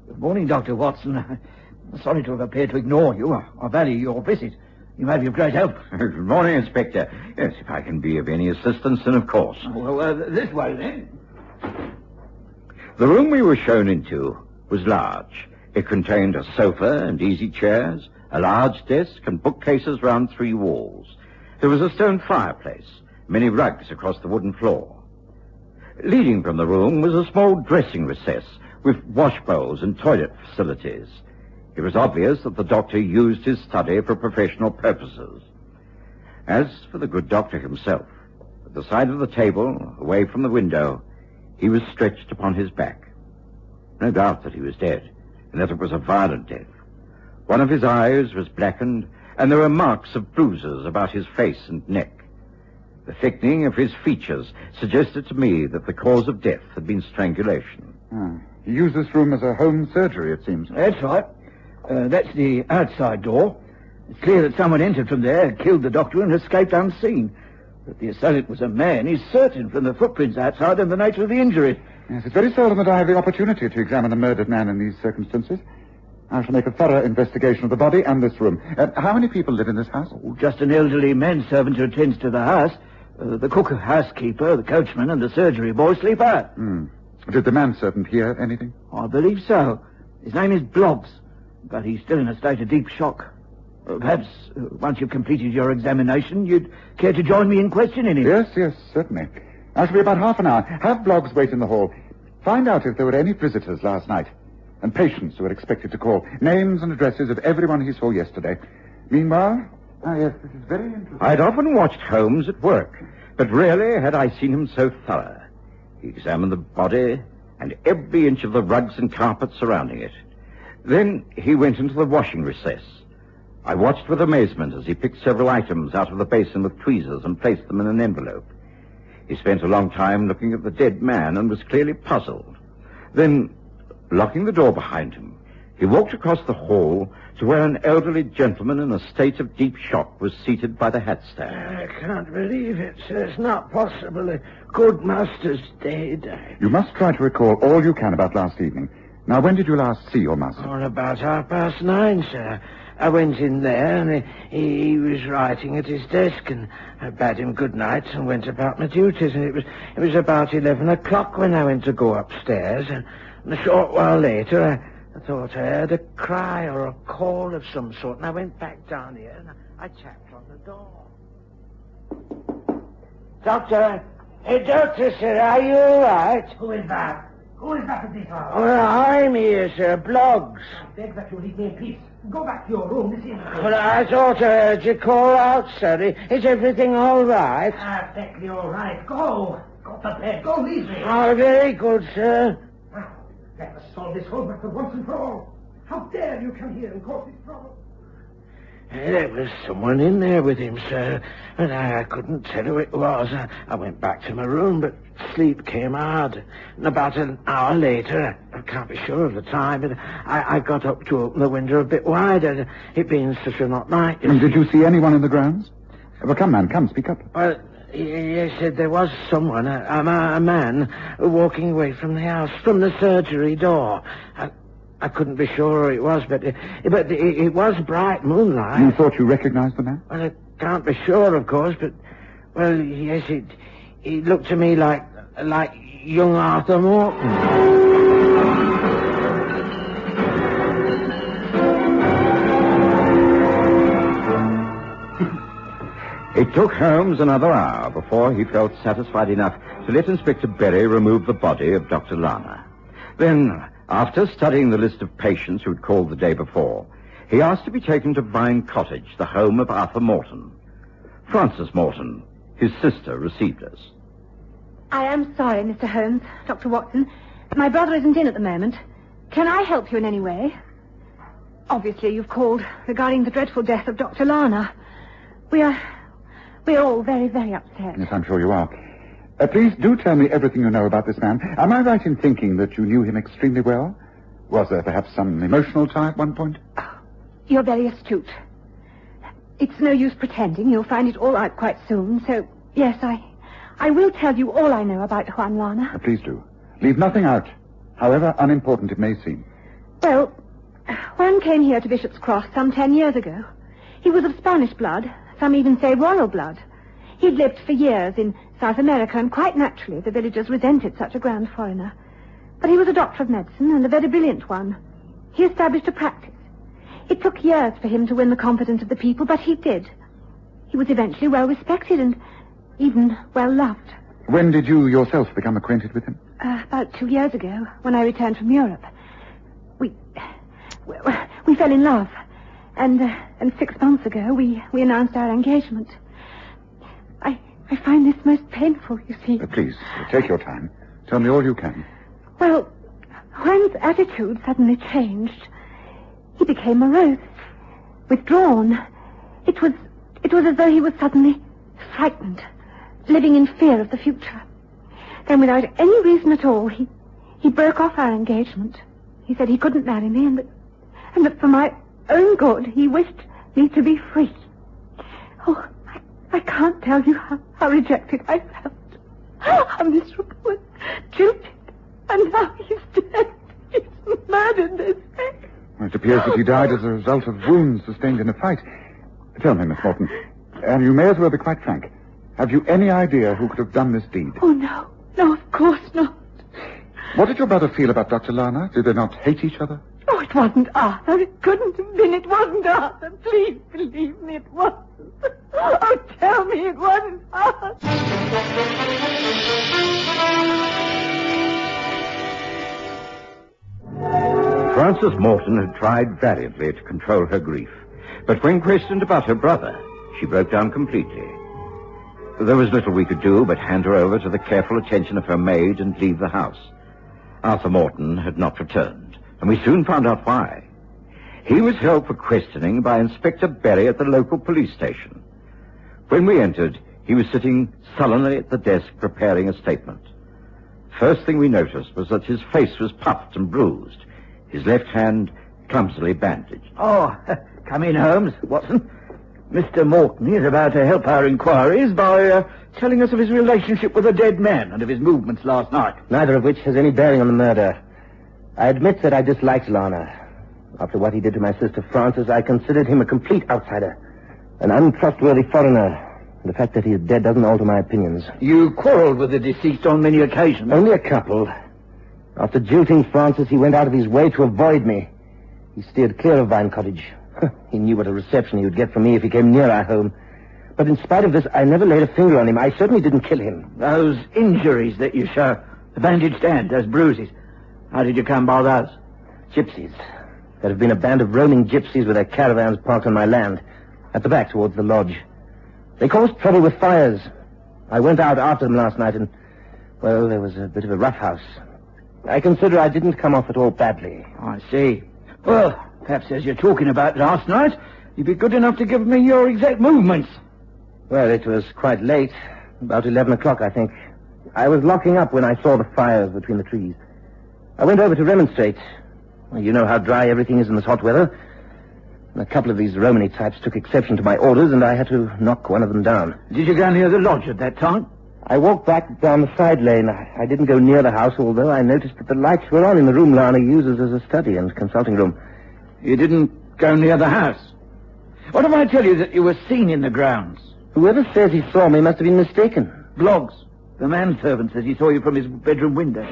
good morning, Dr. Watson. I'm sorry to have appeared to ignore you. I value your visit. You may be of great help. Good morning, Inspector. Yes, if I can be of any assistance, then of course. Well, this way, then. The room we were shown into was large. It contained a sofa and easy chairs, a large desk, and bookcases round 3 walls. There was a stone fireplace, many rugs across the wooden floor. Leading from the room was a small dressing recess with wash bowls and toilet facilities. It was obvious that the doctor used his study for professional purposes. As for the good doctor himself, at the side of the table, away from the window, he was stretched upon his back. No doubt that he was dead, and that it was a violent death. One of his eyes was blackened, and there were marks of bruises about his face and neck. The thickening of his features suggested to me that the cause of death had been strangulation. He used this room as a home surgery, it seems. That's right. That's the outside door. It's clear that someone entered from there, killed the doctor, and escaped unseen. That the assailant was a man is certain from the footprints outside and the nature of the injury. Yes, it's very seldom that I have the opportunity to examine a murdered man in these circumstances. I shall make a thorough investigation of the body and this room. How many people live in this house? Oh, just an elderly manservant who attends to the house. The cook, housekeeper, the coachman, and the surgery boy sleep out. Did the manservant hear anything? I believe so. His name is Blobbs, but he's still in a state of deep shock. Perhaps, once you've completed your examination, you'd care to join me in questioning him? Yes, certainly. I shall be about half an hour. Have Blobbs wait in the hall. Find out if there were any visitors last night, and patients who were expected to call. Names and addresses of everyone he saw yesterday. Meanwhile... yes, this is very interesting. I'd often watched Holmes at work, but rarely had I seen him so thorough. He examined the body and every inch of the rugs and carpets surrounding it. Then he went into the washing recess. I watched with amazement as he picked several items out of the basin with tweezers and placed them in an envelope. He spent a long time looking at the dead man and was clearly puzzled. Then, locking the door behind him, he walked across the hall to where an elderly gentleman in a state of deep shock was seated by the hat stand. I can't believe it, sir. It's not possible. A good master's dead. You must try to recall all you can about last evening. Now, when did you last see your master? About 9:30, sir. I went in there, and he was writing at his desk, and I bade him good night and went about my duties, and it was about 11 o'clock when I went to go upstairs, and a short while later I thought I heard a cry or a call of some sort, and I went back down here, and I tapped on the door. Doctor! Hey, doctor, sir, are you all right? Who is that? Who is that at this hour? Well, I'm here, sir, Bloggs. I beg that you leave me in peace. Go back to your room this evening. Well, I thought I heard you call out, sir. Is everything all right? Perfectly all right. Go. Go to bed. Go, leave me. Oh, very good, sir. Now, let us solve this whole matter once and for all. How dare you come here and cause this trouble? There was someone in there with him, sir, and I couldn't tell who it was. I went back to my room, but sleep came hard. And about an hour later, I can't be sure of the time, but I got up to open the window a bit wider, it being such a hot night. And did you see anyone in the grounds? Well, come, man, come, speak up. Well, yes, there was someone, a man, walking away from the house, from the surgery door. I couldn't be sure who it was, but it was bright moonlight. You thought you recognized the man? Well, I can't be sure, of course, but, well, yes, it looked to me like young Arthur Morton. It took Holmes another hour before he felt satisfied enough to let Inspector Berry remove the body of Dr. Lana. Then, after studying the list of patients who had called the day before, he asked to be taken to Vine Cottage, the home of Arthur Morton. Frances Morton, his sister, received us. I am sorry, Mr. Holmes, Dr. Watson. My brother isn't in at the moment. Can I help you in any way? obviously you've called regarding the dreadful death of Dr. Lana. We're all very, very upset. Yes, I'm sure you are. Please do tell me everything you know about this man. Am I right in thinking that you knew him extremely well? Was there perhaps some emotional tie at one point? You're very astute. It's no use pretending. You'll find it all out quite soon. So, yes, I will tell you all I know about Juan Lana. Please do. Leave nothing out, however unimportant it may seem. Well, Juan came here to Bishop's Cross some 10 years ago. He was of Spanish blood. Some even say royal blood. He'd lived for years in South America, and quite naturally the villagers resented such a grand foreigner. But he was a doctor of medicine, and a very brilliant one. He established a practice. It took years for him to win the confidence of the people, but he did. He was eventually well respected and even well loved. When did you yourself become acquainted with him? About 2 years ago, when I returned from Europe. We fell in love. And 6 months ago, we announced our engagement. I find this most painful, you see. Please, take your time. Tell me all you can. Well, Juan's attitude suddenly changed. He became morose, withdrawn. It was as though he was suddenly frightened, living in fear of the future. Then, without any reason at all, he broke off our engagement. He said he couldn't marry me, and that for my own good, he wished me to be free. Oh, I can't tell you how rejected I felt. How miserable and jilted. And now he's dead. He's murdered, they say. It appears that he died as a result of wounds sustained in a fight. Tell me, Miss Morton, and you may as well be quite frank. Have you any idea who could have done this deed? Oh, no. No, of course not. What did your brother feel about Dr. Lana? Did they not hate each other? Oh, it wasn't Arthur. It couldn't have been. It wasn't Arthur. Please believe me, it wasn't. Oh, tell me it wasn't Arthur. Frances Morton had tried valiantly to control her grief, but when questioned about her brother, she broke down completely. There was little we could do but hand her over to the careful attention of her maid and leave the house. Arthur Morton had not returned, and we soon found out why. He was held for questioning by Inspector Berry at the local police station. When we entered, he was sitting sullenly at the desk preparing a statement. First thing we noticed was that his face was puffed and bruised, his left hand clumsily bandaged. Oh, come in, Holmes, Watson. Mr. Morton is about to help our inquiries by telling us of his relationship with a dead man and of his movements last night. Neither of which has any bearing on the murder. I admit that I disliked Lana. After what he did to my sister Frances, I considered him a complete outsider, an untrustworthy foreigner. The fact that he is dead doesn't alter my opinions. You quarreled with the deceased on many occasions. Only a couple. After jilting Frances, he went out of his way to avoid me. He steered clear of Vine Cottage. He knew what a reception he would get from me if he came near our home. But in spite of this, I never laid a finger on him. I certainly didn't kill him. Those injuries that you show, the bandaged hand, those bruises, how did you come by those? Gypsies. There have been a band of roaming gypsies with their caravans parked on my land, at the back towards the lodge. They caused trouble with fires. I went out after them last night and, well, there was a bit of a rough house. I consider I didn't come off at all badly. I see. Well, perhaps as you're talking about last night, you'd be good enough to give me your exact movements. Well, it was quite late. About 11 o'clock, I think. I was locking up when I saw the fires between the trees. I went over to remonstrate. Well, you know how dry everything is in this hot weather. A couple of these Romany types took exception to my orders, and I had to knock one of them down. Did you go near the lodge at that time? I walked back down the side lane. I didn't go near the house, although I noticed that the lights were on in the room Lana uses as a study and consulting room. You didn't go near the house? What if I tell you that you were seen in the grounds? Whoever says he saw me must have been mistaken. Bloggs, the manservant, says he saw you from his bedroom window.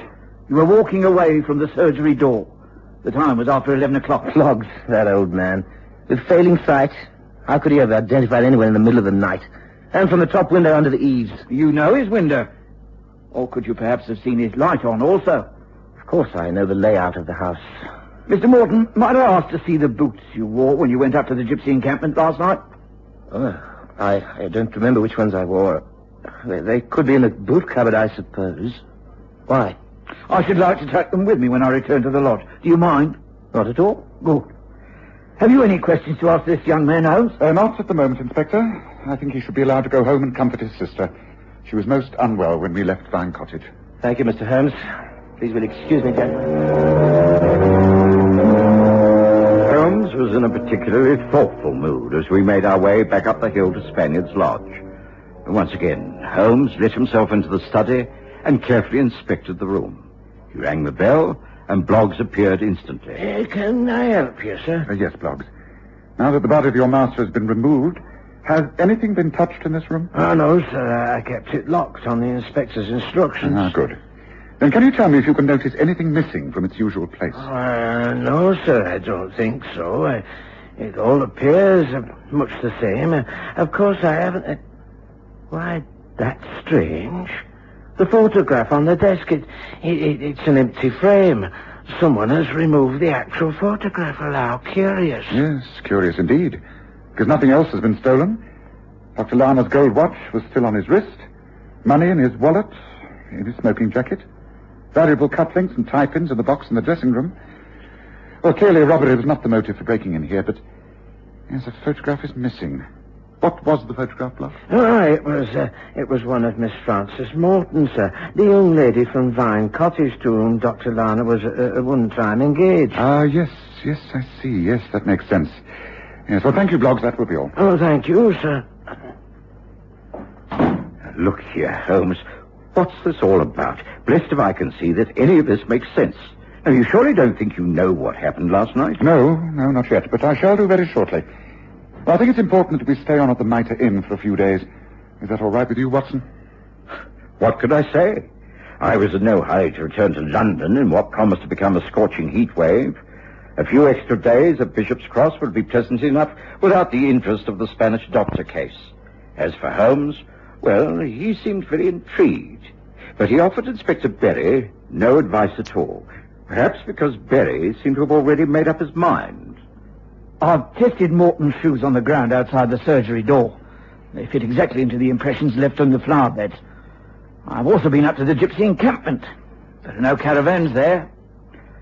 You were walking away from the surgery door. The time was after 11 o'clock. Bloggs, that old man. With failing sight, how could he have identified anyone in the middle of the night? And from the top window under the eaves. You know his window. Or could you perhaps have seen his light on also? Of course I know the layout of the house. Mr. Morton, might I ask to see the boots you wore when you went up to the gypsy encampment last night? Oh, I don't remember which ones I wore. They could be in the boot cupboard, I suppose. Why? I should like to take them with me when I return to the lodge. Do you mind? Not at all. Good. Have you any questions to ask this young man, Holmes? Not at the moment, Inspector. I think he should be allowed to go home and comfort his sister. She was most unwell when we left Vine Cottage. Thank you, Mr. Holmes. Please will excuse me, gentlemen. Holmes was in a particularly thoughtful mood as we made our way back up the hill to Spaniard's Lodge. Once again, Holmes let himself into the study and carefully inspected the room. He rang the bell, and Bloggs appeared instantly. Can I help you, sir? Yes, Bloggs. Now that the body of your master has been removed, has anything been touched in this room? Oh, no, sir. I kept it locked on the inspector's instructions. Ah, good. Then can you tell me if you can notice anything missing from its usual place? No, sir, I don't think so. It all appears much the same. Of course, I haven't... Why, that's strange. The photograph on the desk, it's an empty frame. Someone has removed the actual photograph. How curious. Yes, curious indeed. Because nothing else has been stolen. Dr. Lana's gold watch was still on his wrist. Money in his wallet, in his smoking jacket. Valuable cufflinks and tie pins in the box in the dressing room. Well, clearly robbery was not the motive for breaking in here, but... Yes, a photograph is missing. What was the photograph, Bluff? It was one of Miss Frances Morton, sir. The young lady from Vine Cottage to whom Dr. Lana was at one time engaged. Ah, yes, I see. Yes, that makes sense. Yes, well, thank you, Bloggs. That will be all. Oh, thank you, sir. Look here, Holmes. What's this all about? Blessed if I can see that any of this makes sense. Now, you surely don't think you know what happened last night? No, not yet, but I shall do very shortly. Well, I think it's important that we stay on at the Mitre Inn for a few days. Is that all right with you, Watson? What could I say? I was in no hurry to return to London in what promised to become a scorching heat wave. A few extra days at Bishop's Cross would be pleasant enough without the interest of the Spanish doctor case. As for Holmes, well, he seemed very intrigued. But he offered Inspector Berry no advice at all. Perhaps because Berry seemed to have already made up his mind. I've tested Morton's shoes on the ground outside the surgery door. They fit exactly into the impressions left on the flower beds. I've also been up to the gypsy encampment. There are no caravans there.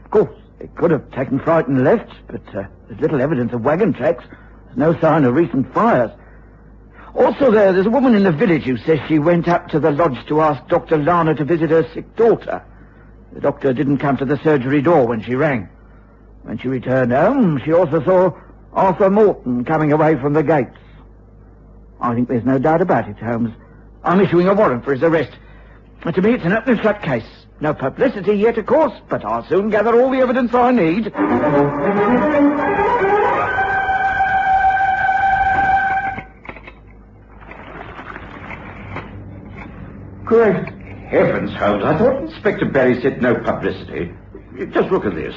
Of course, they could have taken fright and left, but there's little evidence of wagon tracks. There's no sign of recent fires. Also, there's a woman in the village who says she went up to the lodge to ask Dr. Lana to visit her sick daughter. The doctor didn't come to the surgery door when she rang. When she returned home, she also saw Arthur Morton coming away from the gates. I think there's no doubt about it, Holmes. I'm issuing a warrant for his arrest. And to me, it's an open and shut case. No publicity yet, of course, but I'll soon gather all the evidence I need. Great heavens, Holmes. I thought Inspector Berry said no publicity. Just look at this.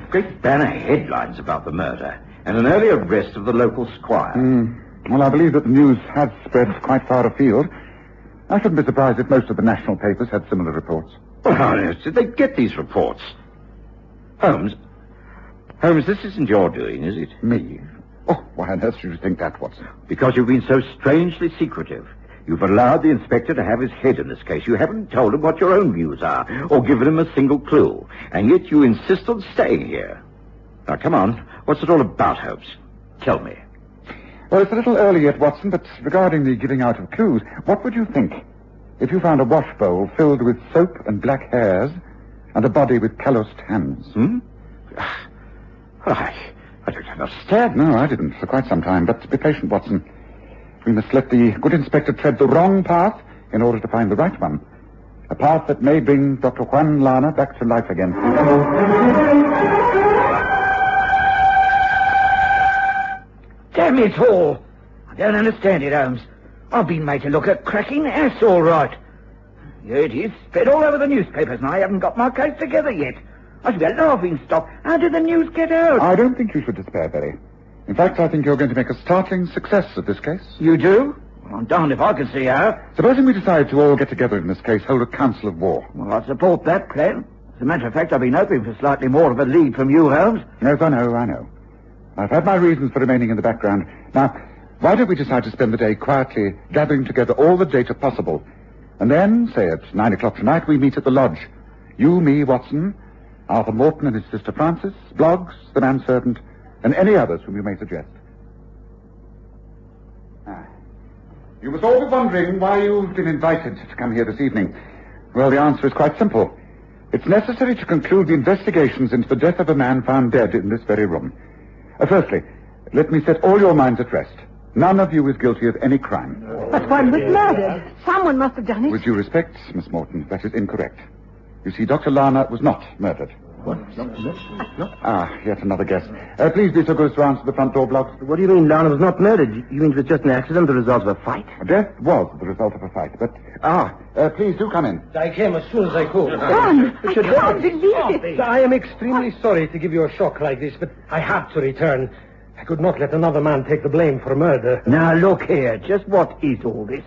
Great banner headlines about the murder and an early arrest of the local squire. Well, I believe that the news has spread quite far afield. I shouldn't be surprised if most of the national papers had similar reports. Well, how on earth did they get these reports? Holmes, this isn't your doing, is it? Me? Oh, why on earth should you think that, Watson? Because you've been so strangely secretive. You've allowed the inspector to have his head in this case. You haven't told him what your own views are, or given him a single clue. And yet you insist on staying here. Now, come on. What's it all about, Holmes? Tell me. Well, it's a little early yet, Watson, but regarding the giving out of clues, what would you think if you found a wash bowl filled with soap and black hairs and a body with calloused hands? I don't understand. No, I didn't for quite some time, but be patient, Watson. We must let the good inspector tread the wrong path in order to find the right one. A path that may bring Dr. Juan Lana back to life again. Damn it all! I don't understand it, Holmes. I've been made to look a cracking ass, all right. Here it is, spread all over the newspapers, and I haven't got my case together yet. I should be a laughing stock. How did the news get out? I don't think you should despair, Berry. In fact, I think you're going to make a startling success of this case. You do? Well, I'm darned if I can see how. Supposing we decide to all get together in this case, hold a council of war. Well, I support that plan. As a matter of fact, I've been hoping for slightly more of a lead from you, Holmes. Yes, I know. I've had my reasons for remaining in the background. Now, why don't we decide to spend the day quietly gathering together all the data possible? And then, say at 9 o'clock tonight, we meet at the lodge. You, me, Watson, Arthur Morton and his sister Frances, Bloggs, the manservant, and any others whom you may suggest. You must all be wondering why you've been invited to come here this evening. Well, the answer is quite simple. It's necessary to conclude the investigations into the death of a man found dead in this very room. Firstly, let me set all your minds at rest. None of you is guilty of any crime. But one was murdered. Someone must have done it. With due respect, Miss Morton, that is incorrect. You see, Dr. Lana was not murdered. What? Yet another guess. Please be so good as to answer the front door block. What do you mean Lana was not murdered? You mean it was just an accident, the result of a fight? Death was the result of a fight, but... please do come in. I came as soon as I could. John, I can't believe it. I am extremely sorry to give you a shock like this, but I had to return. I could not let another man take the blame for murder. Now, look here. Just what is all this?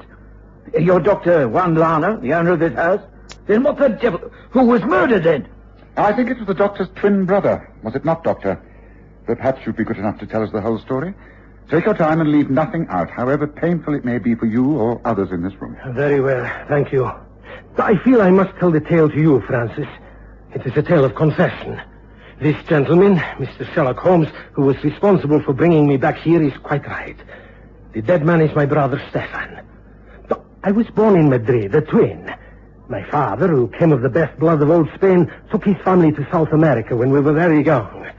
You're Dr. Juan Lana, the owner of this house? Then what the devil... Who was murdered, then? I think it was the doctor's twin brother. Was it not, Doctor? Perhaps you'd be good enough to tell us the whole story. Take your time and leave nothing out, however painful it may be for you or others in this room. Very well, thank you. I feel I must tell the tale to you, Francis. It is a tale of confession. This gentleman, Mr. Sherlock Holmes, who was responsible for bringing me back here, is quite right. The dead man is my brother, Stefan. I was born in Madrid, a twin. My father, who came of the best blood of old Spain, took his family to South America when we were very young.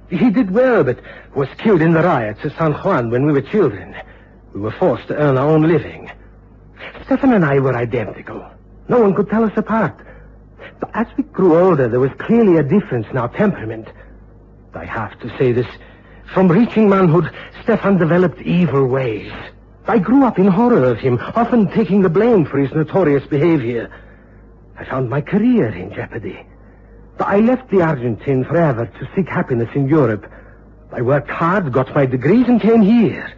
He did well, but was killed in the riots at San Juan when we were children. We were forced to earn our own living. Stefan and I were identical. No one could tell us apart. But as we grew older, there was clearly a difference in our temperament. I have to say this. From reaching manhood, Stefan developed evil ways. I grew up in horror of him, often taking the blame for his notorious behavior. I found my career in jeopardy. I left the Argentine forever to seek happiness in Europe. I worked hard, got my degrees, and came here.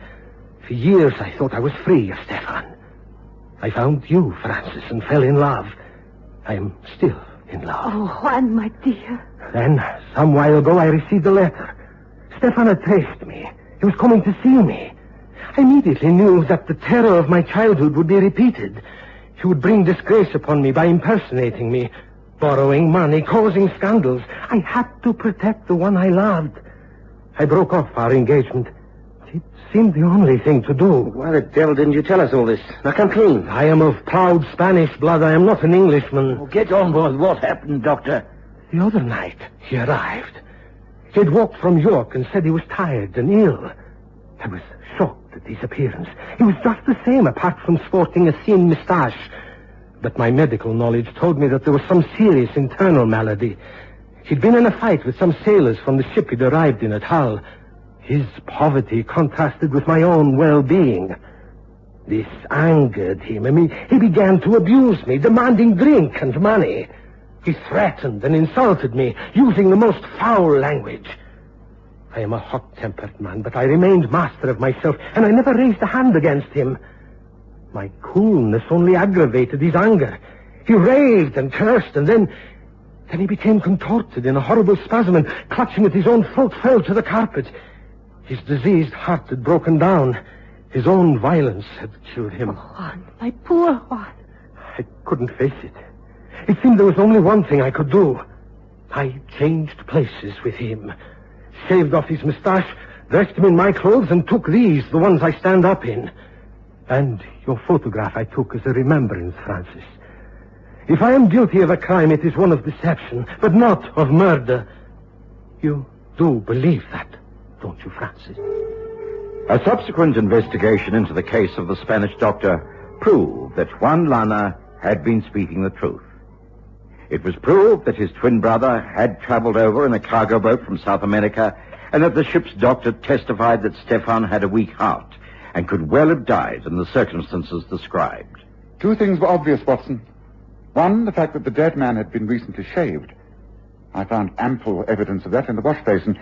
For years, I thought I was free of Stefan. I found you, Francis, and fell in love. I am still in love. Oh, Juan, my dear. Then, some while ago, I received a letter. Stefan had traced me. He was coming to see me. I immediately knew that the terror of my childhood would be repeated. He would bring disgrace upon me by impersonating me, borrowing money, causing scandals. I had to protect the one I loved. I broke off our engagement. It seemed the only thing to do. Why the devil didn't you tell us all this? Now come clean. I am of proud Spanish blood. I am not an Englishman. Oh, get on with what happened, Doctor. The other night, he arrived. He had walked from York and said he was tired and ill. I was shocked at his appearance. He was just the same, apart from sporting a thin moustache. But my medical knowledge told me that there was some serious internal malady. He'd been in a fight with some sailors from the ship he'd arrived in at Hull. His poverty contrasted with my own well-being. This angered him. He began to abuse me, demanding drink and money. He threatened and insulted me, using the most foul language. I am a hot-tempered man, but I remained master of myself, and I never raised a hand against him. My coolness only aggravated his anger. He raved and cursed, and then he became contorted in a horrible spasm, and clutching at his own throat, fell to the carpet. His diseased heart had broken down. His own violence had killed him. Oh, Juan, my poor Juan. I couldn't face it. It seemed there was only one thing I could do. I changed places with him, shaved off his moustache, dressed him in my clothes, and took these, the ones I stand up in. And your photograph I took as a remembrance, Francis. If I am guilty of a crime, it is one of deception, but not of murder. You do believe that, don't you, Francis? A subsequent investigation into the case of the Spanish doctor proved that Juan Lana had been speaking the truth. It was proved that his twin brother had traveled over in a cargo boat from South America, and that the ship's doctor testified that Stefan had a weak heart and could well have died in the circumstances described. Two things were obvious, Watson. One, the fact that the dead man had been recently shaved. I found ample evidence of that in the wash basin.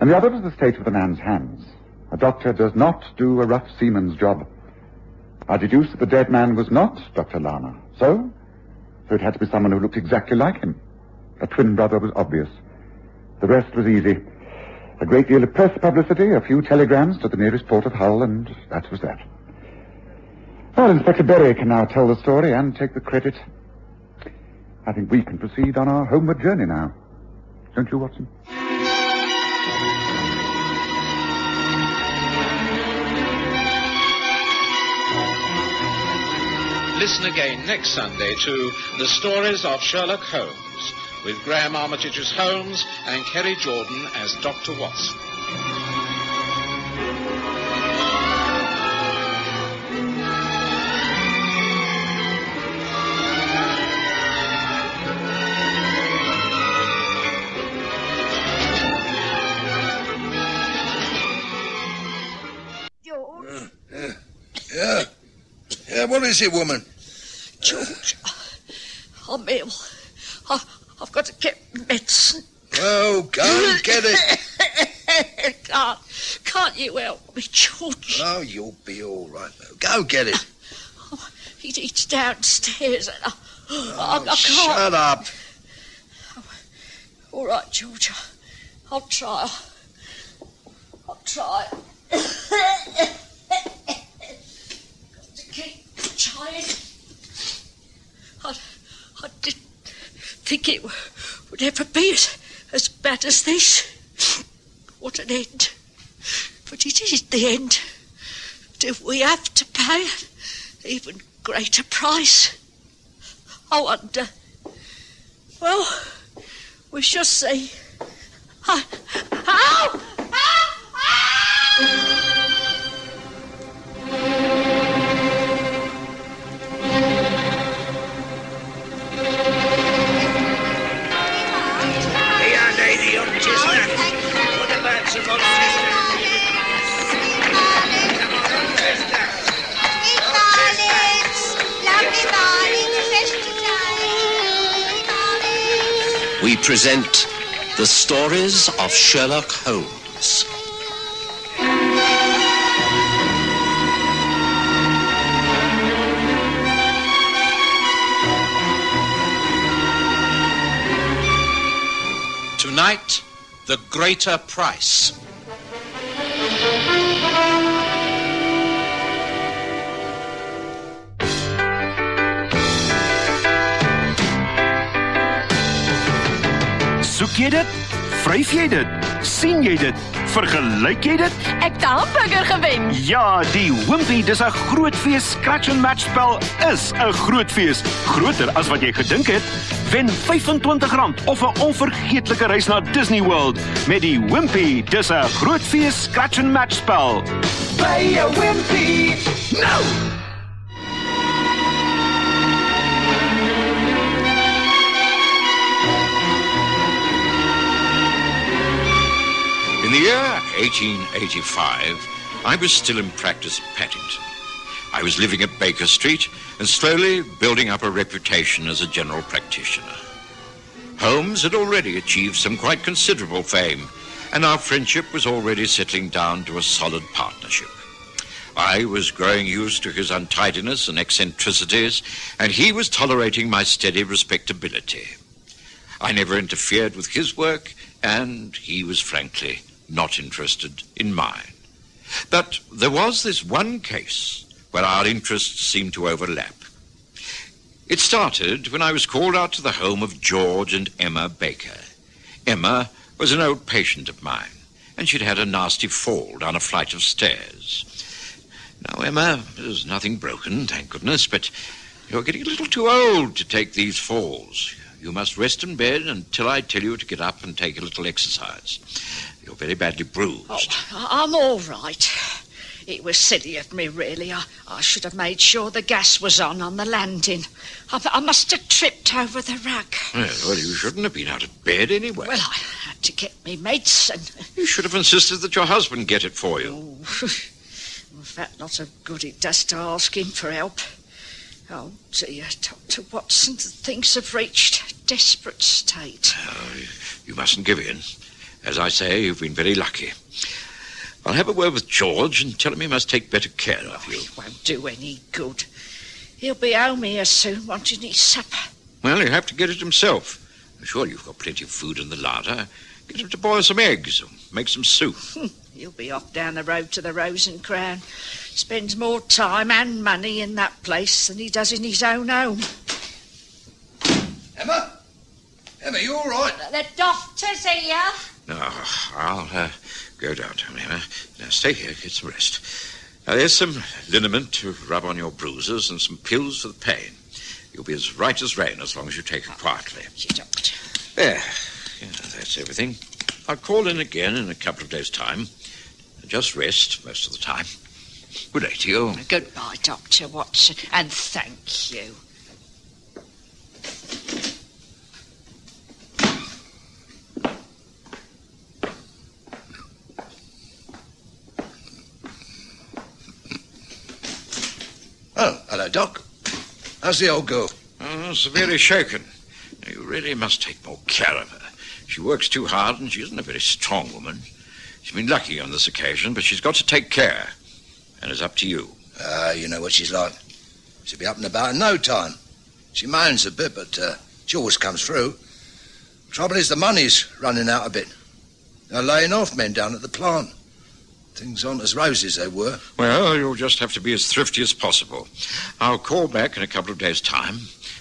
And the other was the state of the man's hands. A doctor does not do a rough seaman's job. I deduced that the dead man was not Dr. Lana. So it had to be someone who looked exactly like him. A twin brother was obvious. The rest was easy. A great deal of press publicity, a few telegrams to the nearest port of Hull, and that was that. Well, Inspector Berry can now tell the story and take the credit. I think we can proceed on our homeward journey now. Don't you, Watson? listen again next Sunday to The Stories of Sherlock Holmes, with Graham Armitage as Holmes and Kerry Jordan as Dr. Watson. Yeah, what is it, woman? George, I'm ill. I've got to get medicine. Oh, go and get it. Can't you help me, George? Oh, you'll be all right. Go get it. He's downstairs and I can't. Shut up. All right, George. I'll try. Got to keep trying. I didn't think it would ever be as bad as this. What an end. But it is the end. Do we have to pay an even greater price? I wonder. Well, we shall see. Ow! We present The Stories of Sherlock Holmes. Tonight, The Greater Price. Soek jy dit? Vryf jy dit? Sien jy dit? Vergelyk jy dit? Ek het 'n hamburger gewen. Ja, die Wimpy, dis 'n groot fees. Scratch and Match spel is 'n groot fees. Groter as wat jy gedink het. Wen R25 of 'n onvergeetlike reis na Disney World met die Wimpy. Dis 'n groot fees Scratch and Match spel. By 'n Wimpy. No! In the year 1885, I was still in practice at Paddington. I was living at Baker Street and slowly building up a reputation as a general practitioner. Holmes had already achieved some quite considerable fame, and our friendship was already settling down to a solid partnership. I was growing used to his untidiness and eccentricities, and he was tolerating my steady respectability. I never interfered with his work, and he was frankly not interested in mine. But there was this one case where our interests seemed to overlap. It started when I was called out to the home of George and Emma Baker. Emma was an old patient of mine, and she'd had a nasty fall down a flight of stairs. Now, Emma, there's nothing broken, thank goodness, but you're getting a little too old to take these falls. You must rest in bed until I tell you to get up and take a little exercise. You're very badly bruised. Oh, I'm all right. It was silly of me, really. I should have made sure the gas was on the landing. I must have tripped over the rug. Well, you shouldn't have been out of bed anyway. Well, I had to get me medicine. You should have insisted that your husband get it for you. Oh, was that not a good it does to ask him for help? Oh, dear, Dr. Watson, things have reached a desperate state. You mustn't give in. As I say, you've been very lucky. I'll have a word with George and tell him he must take better care of you. It won't do any good. He'll be home here soon, wanting his supper. Well, he'll have to get it himself. I'm sure you've got plenty of food in the larder. Get him to boil some eggs or make some soup. He'll be off down the road to the Rose and Crown. Spends more time and money in that place than he does in his own home. Emma? Emma, you all right? The doctor's here. No, I'll go down to him, Emma. Now, stay here, get some rest. Now, there's some liniment to rub on your bruises and some pills for the pain. You'll be as right as rain as long as you take it quietly. There. Yeah, that's everything. I'll call in again in a couple of days' time. Just rest most of the time. Good day to you. Goodbye, Dr. Watson, and thank you. Oh, hello, Doc. How's the old girl? Oh, severely shaken. You really must take more care of her. She works too hard and she isn't a very strong woman. She's been lucky on this occasion, but she's got to take care. And it's up to you. You know what she's like. She'll be up and about in no time. She moans a bit, but she always comes through. Trouble is the money's running out a bit. They're laying off men down at the plant. Things aren't as rosy as they were. Well, you'll just have to be as thrifty as possible. I'll call back in a couple of days' time.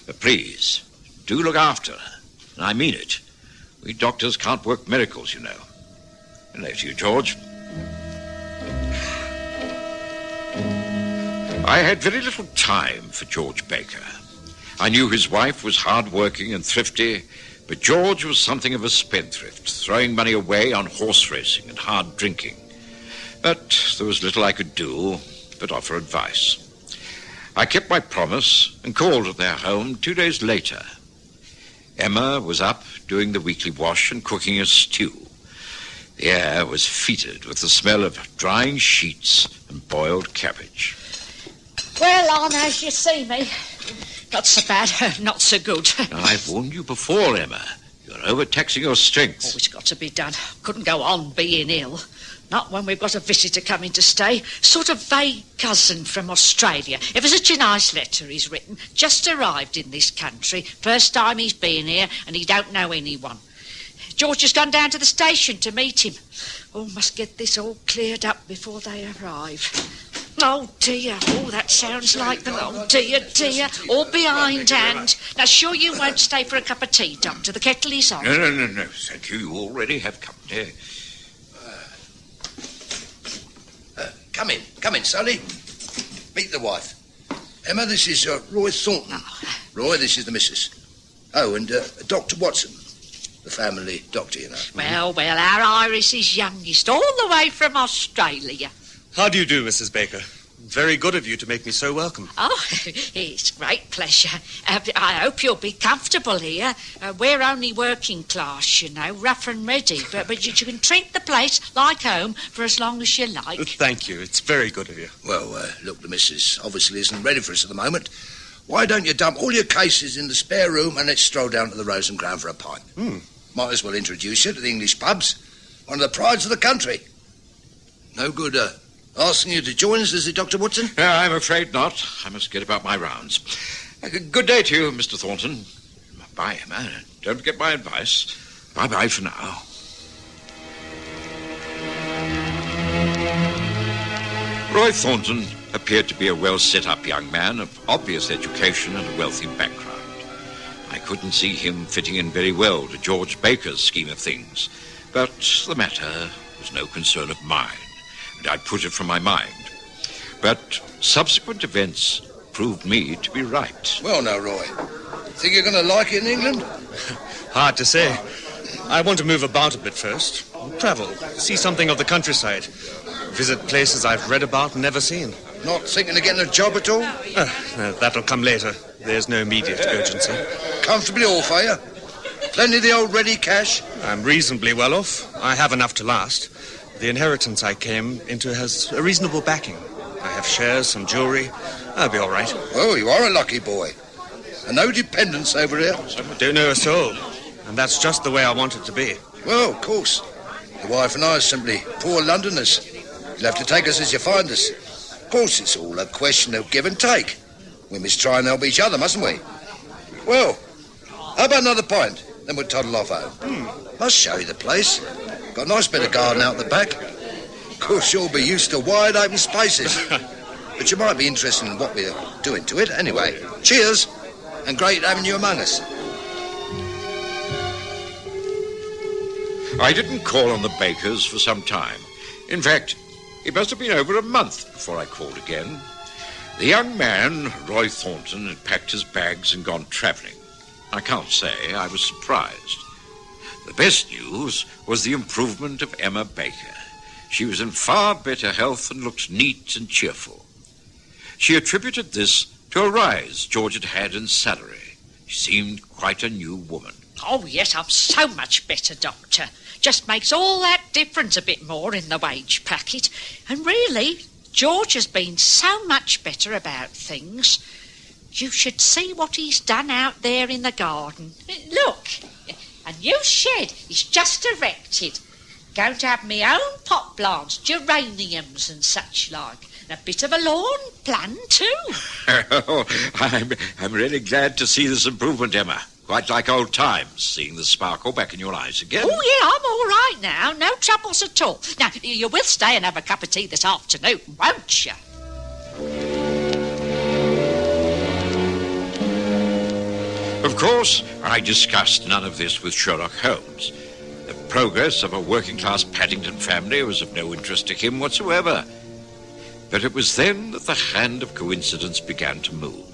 But please, do look after her. And I mean it. We doctors can't work miracles, you know. And later to you, George. I had very little time for George Baker. I knew his wife was hard-working and thrifty, but George was something of a spendthrift, throwing money away on horse racing and hard drinking. But there was little I could do but offer advice. I kept my promise and called at their home 2 days later. Emma was up doing the weekly wash and cooking a stew. The air was fetid with the smell of drying sheets and boiled cabbage. Well, Anna, as you see me, not so bad, not so good. I've warned you before, Emma. You're overtaxing your strength. Oh, it's got to be done. Couldn't go on being ill. Not when we've got a visitor coming to stay. Sort of vague cousin from Australia. Ever such a nice letter he's written. Just arrived in this country. First time he's been here, and he don't know anyone. George has gone down to the station to meet him. Oh, must get this all cleared up before they arrive. Oh, dear. Oh, that sounds like them. Oh, dear, dear. All behindhand. Now, sure you won't stay for a cup of tea, Doctor? The kettle is on. No. Thank you. You already have company. Come in, Sally. Meet the wife. Emma, this is Roy Thornton. Roy, this is the missus. Oh, and Dr. Watson, the family doctor, you know. Well, our Iris is youngest, all the way from Australia. How do you do, Mrs. Baker? Very good of you to make me so welcome. Oh, it's great pleasure. I hope you'll be comfortable here. We're only working class, you know, rough and ready. But you can treat the place like home for as long as you like. Thank you. It's very good of you. Well, look, the missus obviously isn't ready for us at the moment. Why don't you dump all your cases in the spare room and let's stroll down to the Rose and Crown for a pint? Might as well introduce you to the English pubs. One of the prides of the country. No good, asking you to join us, is it, Dr. Watson? I'm afraid not. I must get about my rounds. Good day to you, Mr. Thornton. Bye, Emma. Don't forget my advice. Bye-bye for now. Roy Thornton appeared to be a well-set-up young man of obvious education and a wealthy background. I couldn't see him fitting in very well to George Baker's scheme of things, but the matter was no concern of mine. I'd put it from my mind. But subsequent events proved me to be right. Well, now, Roy, think you're going to like it in England? Hard to say. I want to move about a bit first. Travel, see something of the countryside. Visit places I've read about and never seen. Not thinking of getting a job at all? That'll come later. There's no immediate urgency. Comfortably off, are you? Plenty of the old ready cash? I'm reasonably well off. I have enough to last. The inheritance I came into has a reasonable backing. I have shares, some jewellery. I'll be all right. Oh, you are a lucky boy. And no dependents over here? Don't know a soul. And that's just the way I want it to be. Well, of course. The wife and I are simply poor Londoners. You'll have to take us as you find us. Of course, it's all a question of give and take. We must try and help each other, mustn't we? Well, how about another pint? Then we'll toddle off home. Must show you the place. Got a nice bit of garden out the back. Of course, you'll be used to wide open spaces. But you might be interested in what we're doing to it. Anyway, cheers, and great having you among us. I didn't call on the Bakers for some time. In fact, It must have been over a month before I called again. The young man, Roy Thornton, had packed his bags and gone travelling. I can't say I was surprised. The best news was the improvement of Emma Baker. She was in far better health and looked neat and cheerful. She attributed this to a rise George had had in salary. She seemed quite a new woman. Oh, yes, I'm so much better, Doctor. Just makes all that difference a bit more in the wage packet. And really, George has been so much better about things. You should see what he's done out there in the garden. Look, a new shed is just erected. Going to have my own pot plants, geraniums and such like. And a bit of a lawn plan too. Oh, I'm really glad to see this improvement, Emma. Quite like old times, seeing the sparkle back in your eyes again. Oh, yeah, I'm all right now. No troubles at all. Now, you will stay and have a cup of tea this afternoon, won't you? Of course, I discussed none of this with Sherlock Holmes. The progress of a working-class Paddington family was of no interest to him whatsoever. But it was then that the hand of coincidence began to move.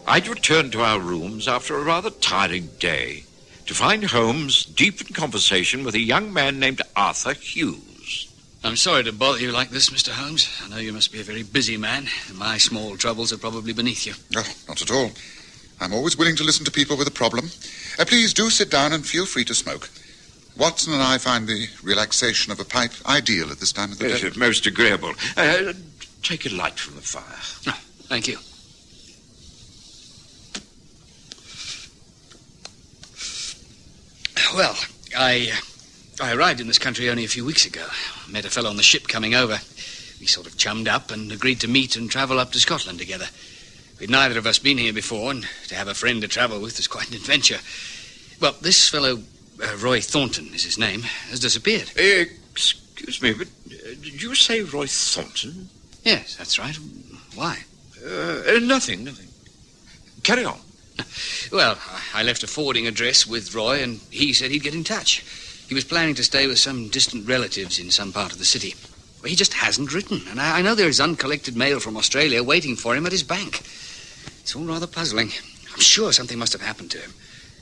I'd returned to our rooms after a rather tiring day to find Holmes deep in conversation with a young man named Arthur Hughes. I'm sorry to bother you like this, Mr. Holmes. I know you must be a very busy man, and my small troubles are probably beneath you. Oh, not at all. I'm always willing to listen to people with a problem. Please do sit down and feel free to smoke. Watson and I find the relaxation of a pipe ideal at this time of the day. Yes, most agreeable. Take a light from the fire. Oh, thank you. Well, I arrived in this country only a few weeks ago. Met a fellow on the ship coming over. We sort of chummed up and agreed to meet and travel up to Scotland together. We'd neither of us been here before, and to have a friend to travel with was quite an adventure. Well, this fellow, Roy Thornton is his name, has disappeared. Excuse me, but did you say Roy Thornton? Yes, that's right. Why? Nothing. Carry on. Well, I left a forwarding address with Roy, and he said he'd get in touch. He was planning to stay with some distant relatives in some part of the city. Well, he just hasn't written, and I know there is uncollected mail from Australia waiting for him at his bank. It's all rather puzzling. I'm sure something must have happened to him.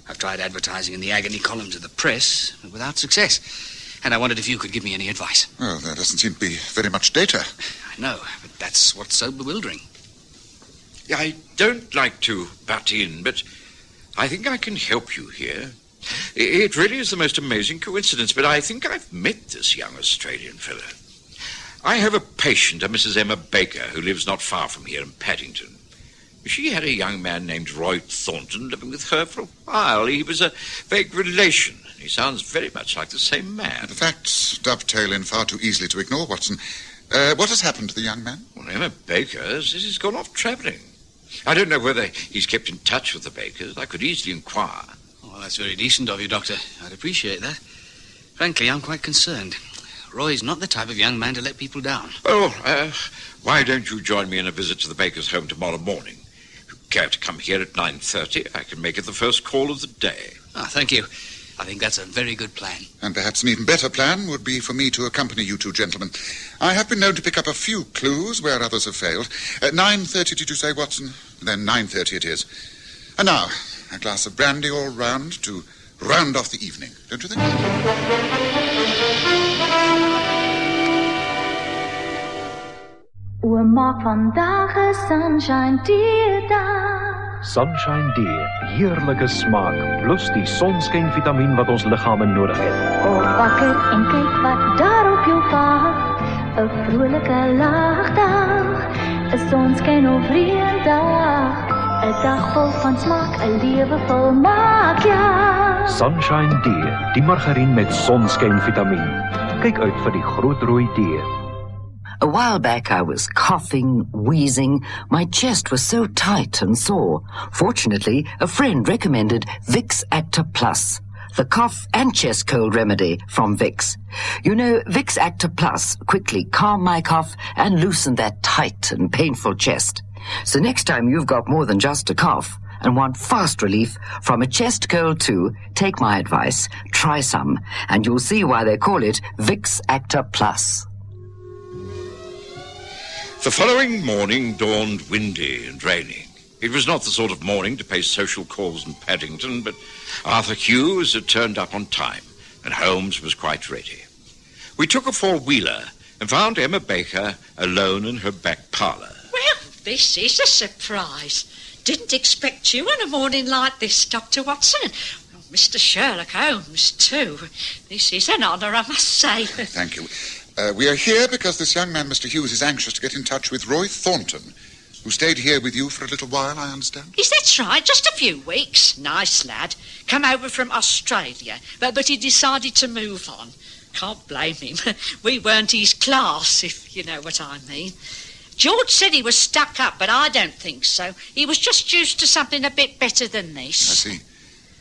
I've tried advertising in the agony columns of the press, but without success. And I wondered if you could give me any advice. Well, there doesn't seem to be very much data. I know, but that's what's so bewildering. I don't like to butt in, but I think I can help you here. It really is the most amazing coincidence, but I think I've met this young Australian fellow. I have a patient, a Mrs. Emma Baker, who lives not far from here in Paddington. She had a young man named Roy Thornton living with her for a while. He was a vague relation. He sounds very much like the same man. The facts dovetail in far too easily to ignore, Watson. What has happened to the young man? Well, Emma Baker says he's gone off travelling. I don't know whether he's kept in touch with the Bakers. I could easily inquire. Oh, that's very decent of you, Doctor. I'd appreciate that. Frankly, I'm quite concerned. Roy's not the type of young man to let people down. Oh, why don't you join me in a visit to the Bakers' home tomorrow morning? If you care to come here at 9:30, I can make it the first call of the day. Ah, thank you. I think that's a very good plan. And perhaps an even better plan would be for me to accompany you two gentlemen. I have been known to pick up a few clues where others have failed. At 9:30, did you say, Watson? Then 9:30 it is. And now, a glass of brandy all round to round off the evening, don't you think? We maak vandaag 'n sunshine day. Sunshine D, heerlike smaak, plus die sonskynvitamien wat ons liggame nodig het. Kom wakker en kyk wat daar op jou wag. 'n Vrolike lagdag, 'n sonskyn of reëndag. 'n dag vol van smaak, 'n lewe vol maak, ja. Sunshine D, die margarien met sonskynvitamien. Kyk uit vir die groot rooi D. A while back I was coughing, wheezing. My chest was so tight and sore. Fortunately, a friend recommended Vicks Actor Plus, the cough and chest cold remedy from Vicks. You know, Vicks Actor Plus quickly calmed my cough and loosened that tight and painful chest. So next time you've got more than just a cough and want fast relief from a chest cold too, take my advice, try some, and you'll see why they call it Vicks Actor Plus. The following morning dawned windy and raining. It was not the sort of morning to pay social calls in Paddington, but Arthur Hughes had turned up on time, and Holmes was quite ready. We took a four-wheeler and found Emma Baker alone in her back parlour. Well, this is a surprise. Didn't expect you on a morning like this, Dr. Watson. Well, Mr. Sherlock Holmes, too. This is an honour, I must say. Thank you. We are here because this young man, Mr. Hughes, is anxious to get in touch with Roy Thornton, who stayed here with you for a little while, I understand. Yes, that's right. Just a few weeks. Nice lad. Come over from Australia, but he decided to move on. Can't blame him. We weren't his class, if you know what I mean. George said he was stuck up, but I don't think so. He was just used to something a bit better than this. I see.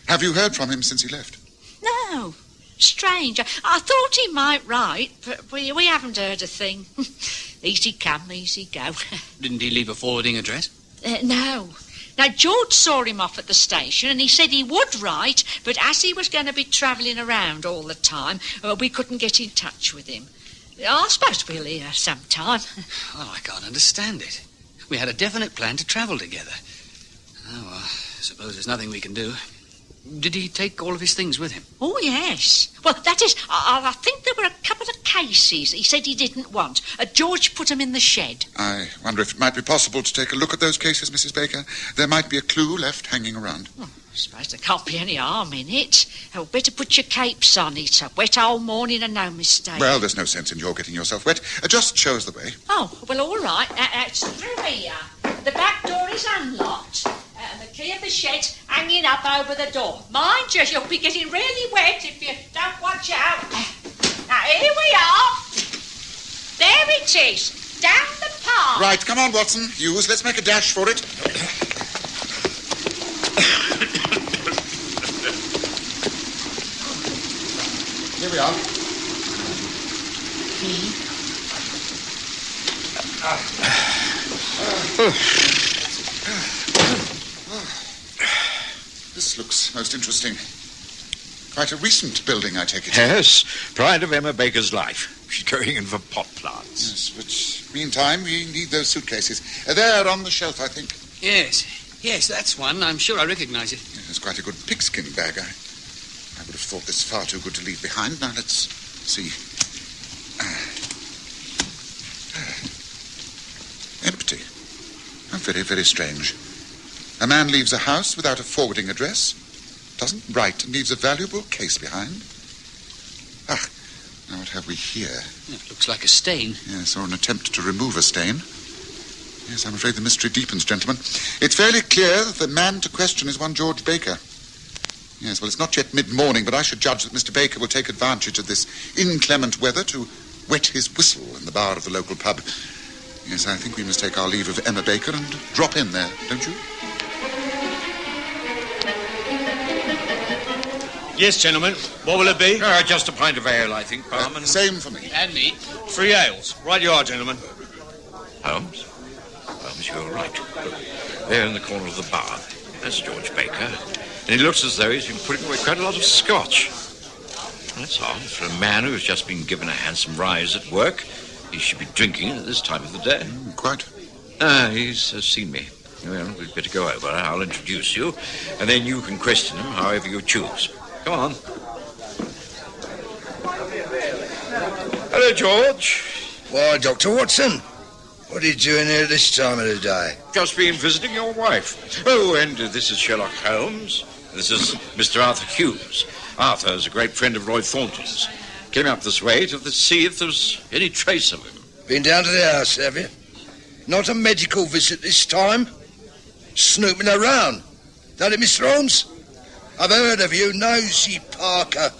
Have you heard from him since he left? No. Strange. I thought he might write, but we haven't heard a thing. Easy come, easy go. Didn't he leave a forwarding address? No. Now, George saw him off at the station and he said he would write, but as he was going to be travelling around all the time, we couldn't get in touch with him. I suppose we'll hear sometime. Oh, I can't understand it. We had a definite plan to travel together. Oh, well, I suppose there's nothing we can do. Did he take all of his things with him? Oh, yes. Well, that is, I think there were a couple of cases he said he didn't want. George put them in the shed. I wonder if it might be possible to take a look at those cases, Mrs. Baker. There might be a clue left hanging around. Well, I suppose there can't be any harm in it. Oh, better put your capes on. It's a wet old morning and no mistake. Well, there's no sense in your getting yourself wet. Just show us the way. Oh, well, all right. It's through here. The back door is unlocked. The key of the shed's hanging up over the door. Mind you, you'll be getting really wet if you don't watch out. Now, here we are. There it is. Down the path. Right, come on, Watson. Hughes, let's make a dash for it. Here we are. This looks most interesting. Quite a recent building, I take it. Yes, pride of Emma Baker's life. She's going in for pot plants. Yes, but meantime, we need those suitcases. They're on the shelf, I think. Yes, that's one. I'm sure I recognize it. Yes, it's quite a good pigskin bag. I would have thought this far too good to leave behind. Now, let's see. Empty. Oh, very, very strange. A man leaves a house without a forwarding address, doesn't write, and leaves a valuable case behind. Now what have we here? It looks like a stain. Yes, or an attempt to remove a stain. Yes, I'm afraid the mystery deepens, gentlemen. It's fairly clear that the man to question is one George Baker. Yes, well, it's not yet mid-morning, but I should judge that Mr. Baker will take advantage of this inclement weather to wet his whistle in the bar of the local pub. Yes, I think we must take our leave of Emma Baker and drop in there, don't you? Yes, gentlemen. What will it be? Just a pint of ale, I think, barman. Same for me. And me. 3 ales. Right you are, gentlemen. Holmes? Holmes, you're right. Look, there in the corner of the bar. That's George Baker. And he looks as though he's been putting away quite a lot of scotch. That's odd. For a man who's just been given a handsome rise at work, he should be drinking at this time of the day. Quite. He's seen me. Well, we'd better go over. I'll introduce you, and then you can question him however you choose. Come on. Hello, George. Why, Dr. Watson, what are you doing here this time of the day? Just been visiting your wife. Oh, and this is Sherlock Holmes. This is Mr. Arthur Hughes. Arthur is a great friend of Roy Thornton's. Came up this way to see if there's any trace of him. Been down to the house, have you? Not a medical visit this time? Snooping around. That it, Mr. Holmes? I've heard of you, Nosy Parker.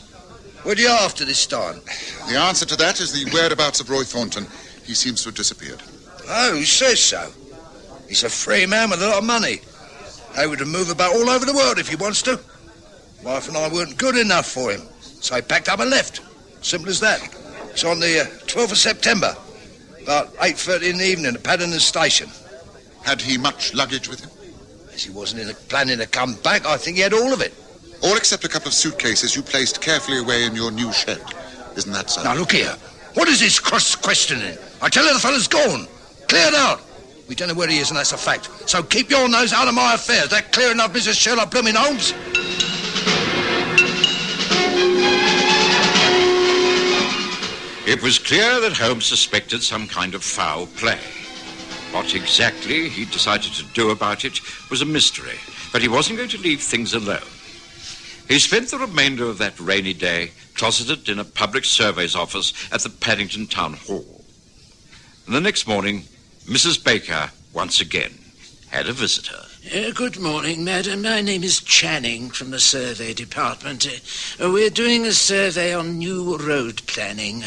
What are you after this time? The answer to that is the whereabouts of Roy Thornton. He seems to have disappeared. Oh, who says so? He's a free man with a lot of money. Able to move about all over the world if he wants to. Wife and I weren't good enough for him, so he packed up and left. Simple as that. It's on the 12th of September, about 8:30 in the evening at Paddington Station. Had he much luggage with him? As he wasn't planning to come back, I think he had all of it. All except a couple of suitcases you placed carefully away in your new shed. Isn't that so? Now, look here. What is this cross-questioning? I tell you the fellow's gone. Cleared out. We don't know where he is, and that's a fact. So keep your nose out of my affairs. That clear enough, Mrs. Sherlock blooming Holmes? It was clear that Holmes suspected some kind of foul play. What exactly he decided to do about it was a mystery, but he wasn't going to leave things alone. He spent the remainder of that rainy day closeted in a public surveys office at the Paddington Town Hall. And the next morning, Mrs. Baker, once again, had a visitor. Good morning, madam. My name is Channing from the survey department. We're doing a survey on new road planning.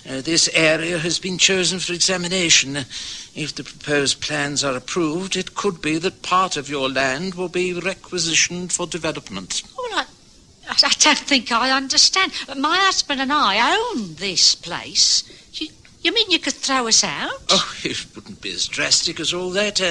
This area has been chosen for examination. If the proposed plans are approved, it could be that part of your land will be requisitioned for development. Well, I don't think I understand. My husband and I own this place. You mean you could throw us out? Oh, it wouldn't be as drastic as all that.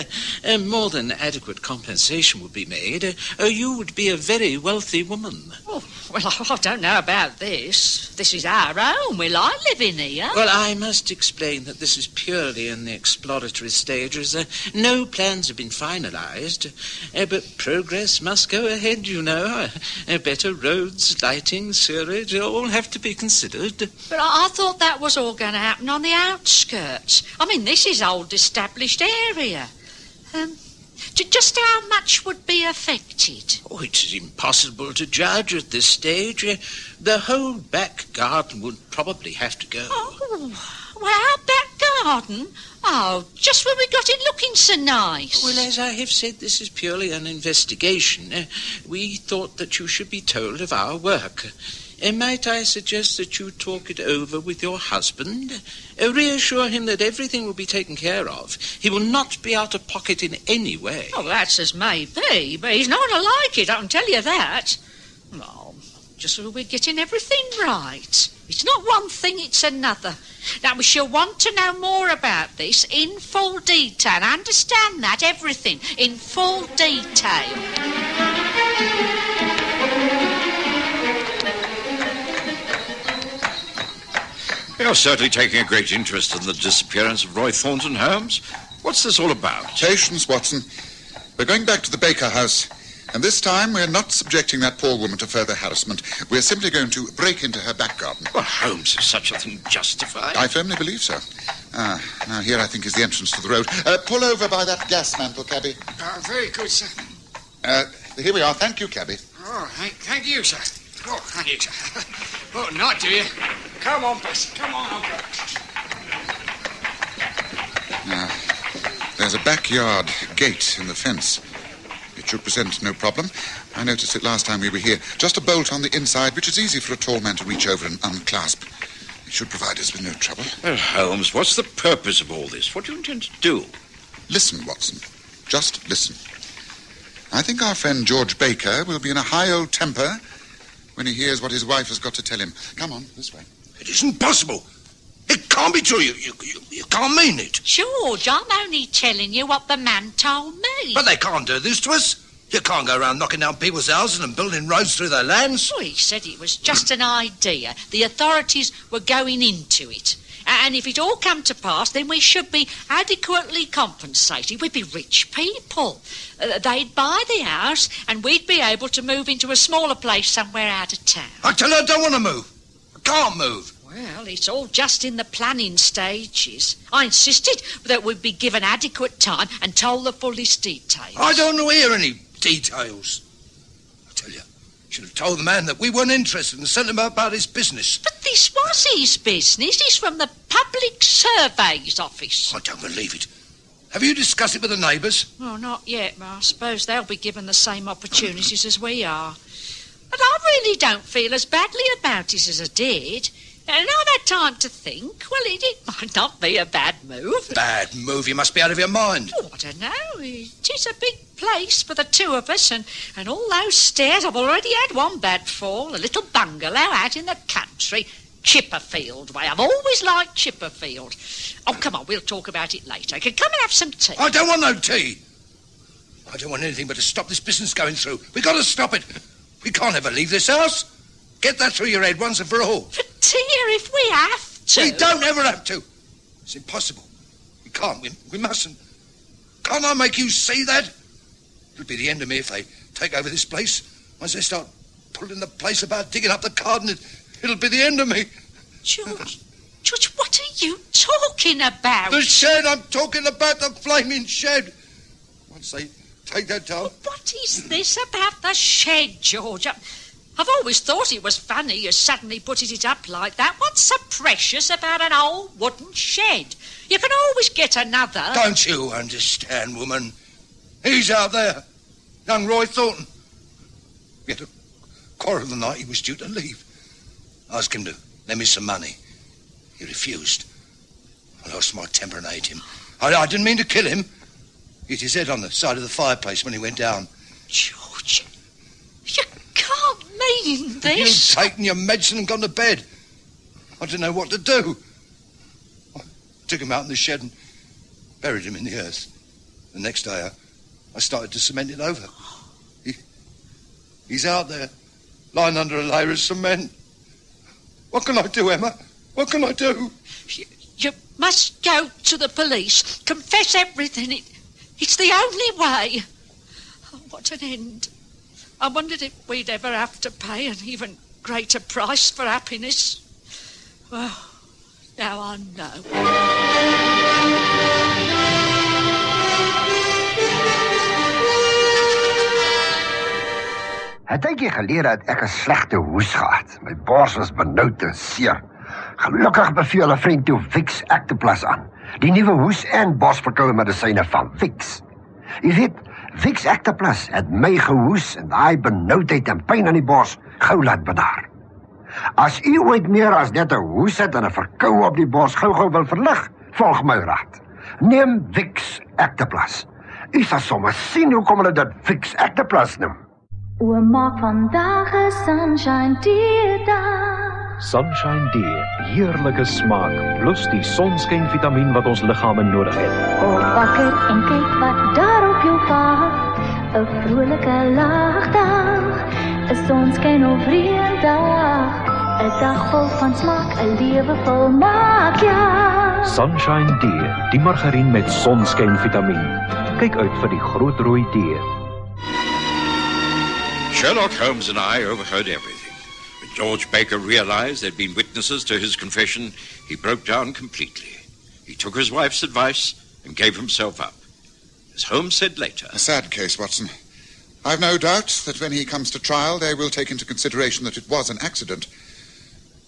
More than adequate compensation would be made. You would be a very wealthy woman. Oh, well, I don't know about this. This is our home. We like living here. Well, I must explain that this is purely in the exploratory stages. No plans have been finalised. But progress must go ahead, you know. Better roads, lighting, sewerage, all have to be considered. But I thought that was all going to happen on the outskirts. I mean, this is old established area. Just how much would be affected? Oh, it is impossible to judge at this stage. The whole back garden would probably have to go. Oh, well, our back garden? Oh, just when we got it looking so nice. Well, as I have said, this is purely an investigation. We thought that you should be told of our work. Might I suggest that you talk it over with your husband? Reassure him that everything will be taken care of. He will not be out of pocket in any way. Oh, that's as may be, but he's not going to like it, I can tell you that. Oh, just so we're getting everything right. It's not one thing, it's another. Now, we shall want to know more about this in full detail. Understand that, everything, in full detail. You're certainly taking a great interest in the disappearance of Roy Thornton, Holmes. What's this all about? Patience, Watson. We're going back to the Baker house. And this time we're not subjecting that poor woman to further harassment. We're simply going to break into her back garden. Well, Holmes, is such a thing justified? I firmly believe so. Now here I think is the entrance to the road. Pull over by that gas mantle, cabby. Very good, sir. Here we are. Thank you, cabby. Oh, thank you, sir. Oh, thank you, sir. Oh, not do you? Come on, boss. Come on, Uncle. Now, there's a backyard gate in the fence. It should present no problem. I noticed it last time we were here. Just a bolt on the inside, which is easy for a tall man to reach over and unclasp. It should provide us with no trouble. Well, Holmes, what's the purpose of all this? What do you intend to do? Listen, Watson. Just listen. I think our friend George Baker will be in a high old temper when he hears what his wife has got to tell him. Come on, this way. It isn't possible. It can't be true. You can't mean it. George, I'm only telling you what the man told me. But they can't do this to us. You can't go around knocking down people's houses and building roads through their lands. Well, he said it was just an idea. The authorities were going into it. And if it all come to pass, then we should be adequately compensated. We'd be rich people. They'd buy the house, and we'd be able to move into a smaller place somewhere out of town. I tell you, I don't want to move. I can't move. Well, it's all just in the planning stages. I insisted that we'd be given adequate time and told the fullest details. I don't know hear any details. I tell you, should have told the man that we weren't interested and sent him about his business. But this was his business. He's from the Public Surveys Office. I don't believe it. Have you discussed it with the neighbours? Oh, not yet, but I suppose they'll be given the same opportunities as we are. But I really don't feel as badly about it as I did. And I've had time to think. Well, it might not be a bad move. Bad move? You must be out of your mind. Oh, I don't know. It is a big place for the two of us, and all those stairs. I've already had one bad fall, a little bungalow out in the country. Chipperfield way. I've always liked Chipperfield. Oh, come on, we'll talk about it later. Come and have some tea. I don't want no tea. I don't want anything but to stop this business going through. We got to stop it. We can't ever leave this house. Get that through your head once and for all. But dear, if we have to... We don't ever have to. It's impossible. We can't. We mustn't. Can't I make you see that? It'll be the end of me if they take over this place. Once they start pulling the place about, digging up the garden, it'll be the end of me. George, what are you talking about? The shed. I'm talking about the flaming shed. Once they take that down. What is this about the shed, George? I've always thought it was funny you suddenly putting it up like that. What's so precious about an old wooden shed? You can always get another. Don't you understand, woman? He's out there. Young Roy Thornton. We had a quarrel the night he was due to leave. I asked him to lend me some money. He refused. I lost my temper and ate him. I didn't mean to kill him. He hit his head on the side of the fireplace when he went down. George, you can't mean this. You've taken your medicine and gone to bed. I didn't know what to do. I took him out in the shed and buried him in the earth. The next day, I started to cement it over. He's out there, lying under a layer of cement. What can I do, Emma? What can I do? You must go to the police. Confess everything. It's the only way. Oh, what an end. I wondered if we'd ever have to pay an even greater price for happiness. Well, now I know. Een tydjie gelede het ek 'n slegte hoes gehad. My bors was benoud en seer. Gelukkig beveel 'n vriend toe Vicks Actoplas aan. Die nuwe hoes- en borsverkoue medisyne van Vicks. Jy weet, Vicks Actoplas het my gehoes en daai benoudheid en pyn aan die bors gou laat bedaar. As u ooit meer as net 'n hoes het en 'n verkoue op die bors gou wil verlig, volg my raad. Neem Vicks Actoplas. U sal sommer sien hoekom hulle dit Vicks Actoplas noem. O, maak vandag 'n sunshine dag. Sunshine D, heerlike smaak, plus die sonskyn-vitamien wat ons liggame nodig het. Kom wakker en kyk wat daar op jou wag. 'n Vrolike lagdag, 'n sonskyn of reëndag, 'n dag vol van smaak, 'n lewe vol maak, ja. Sunshine D, die margarien met sonskyn-vitamien. Kyk uit vir die groot rooi D. Sherlock Holmes and I overheard everything. When George Baker realized they'd been witnesses to his confession, he broke down completely. He took his wife's advice and gave himself up. As Holmes said later... A sad case, Watson. I've no doubt that when he comes to trial, they will take into consideration that it was an accident.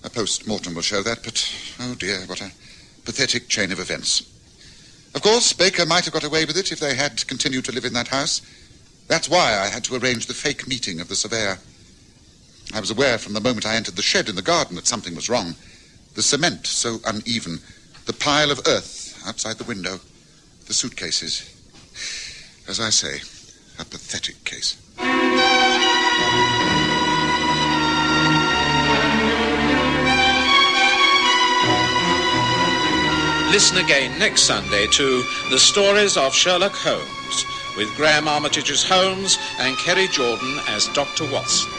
A post-mortem will show that, but, oh dear, what a pathetic chain of events. Of course, Baker might have got away with it if they had continued to live in that house. That's why I had to arrange the fake meeting of the surveyor. I was aware from the moment I entered the shed in the garden that something was wrong. The cement so uneven, the pile of earth outside the window, the suitcases. As I say, a pathetic case. Listen again next Sunday to The Stories of Sherlock Holmes, with Graham Armitage as Holmes and Kerry Jordan as Dr. Watson.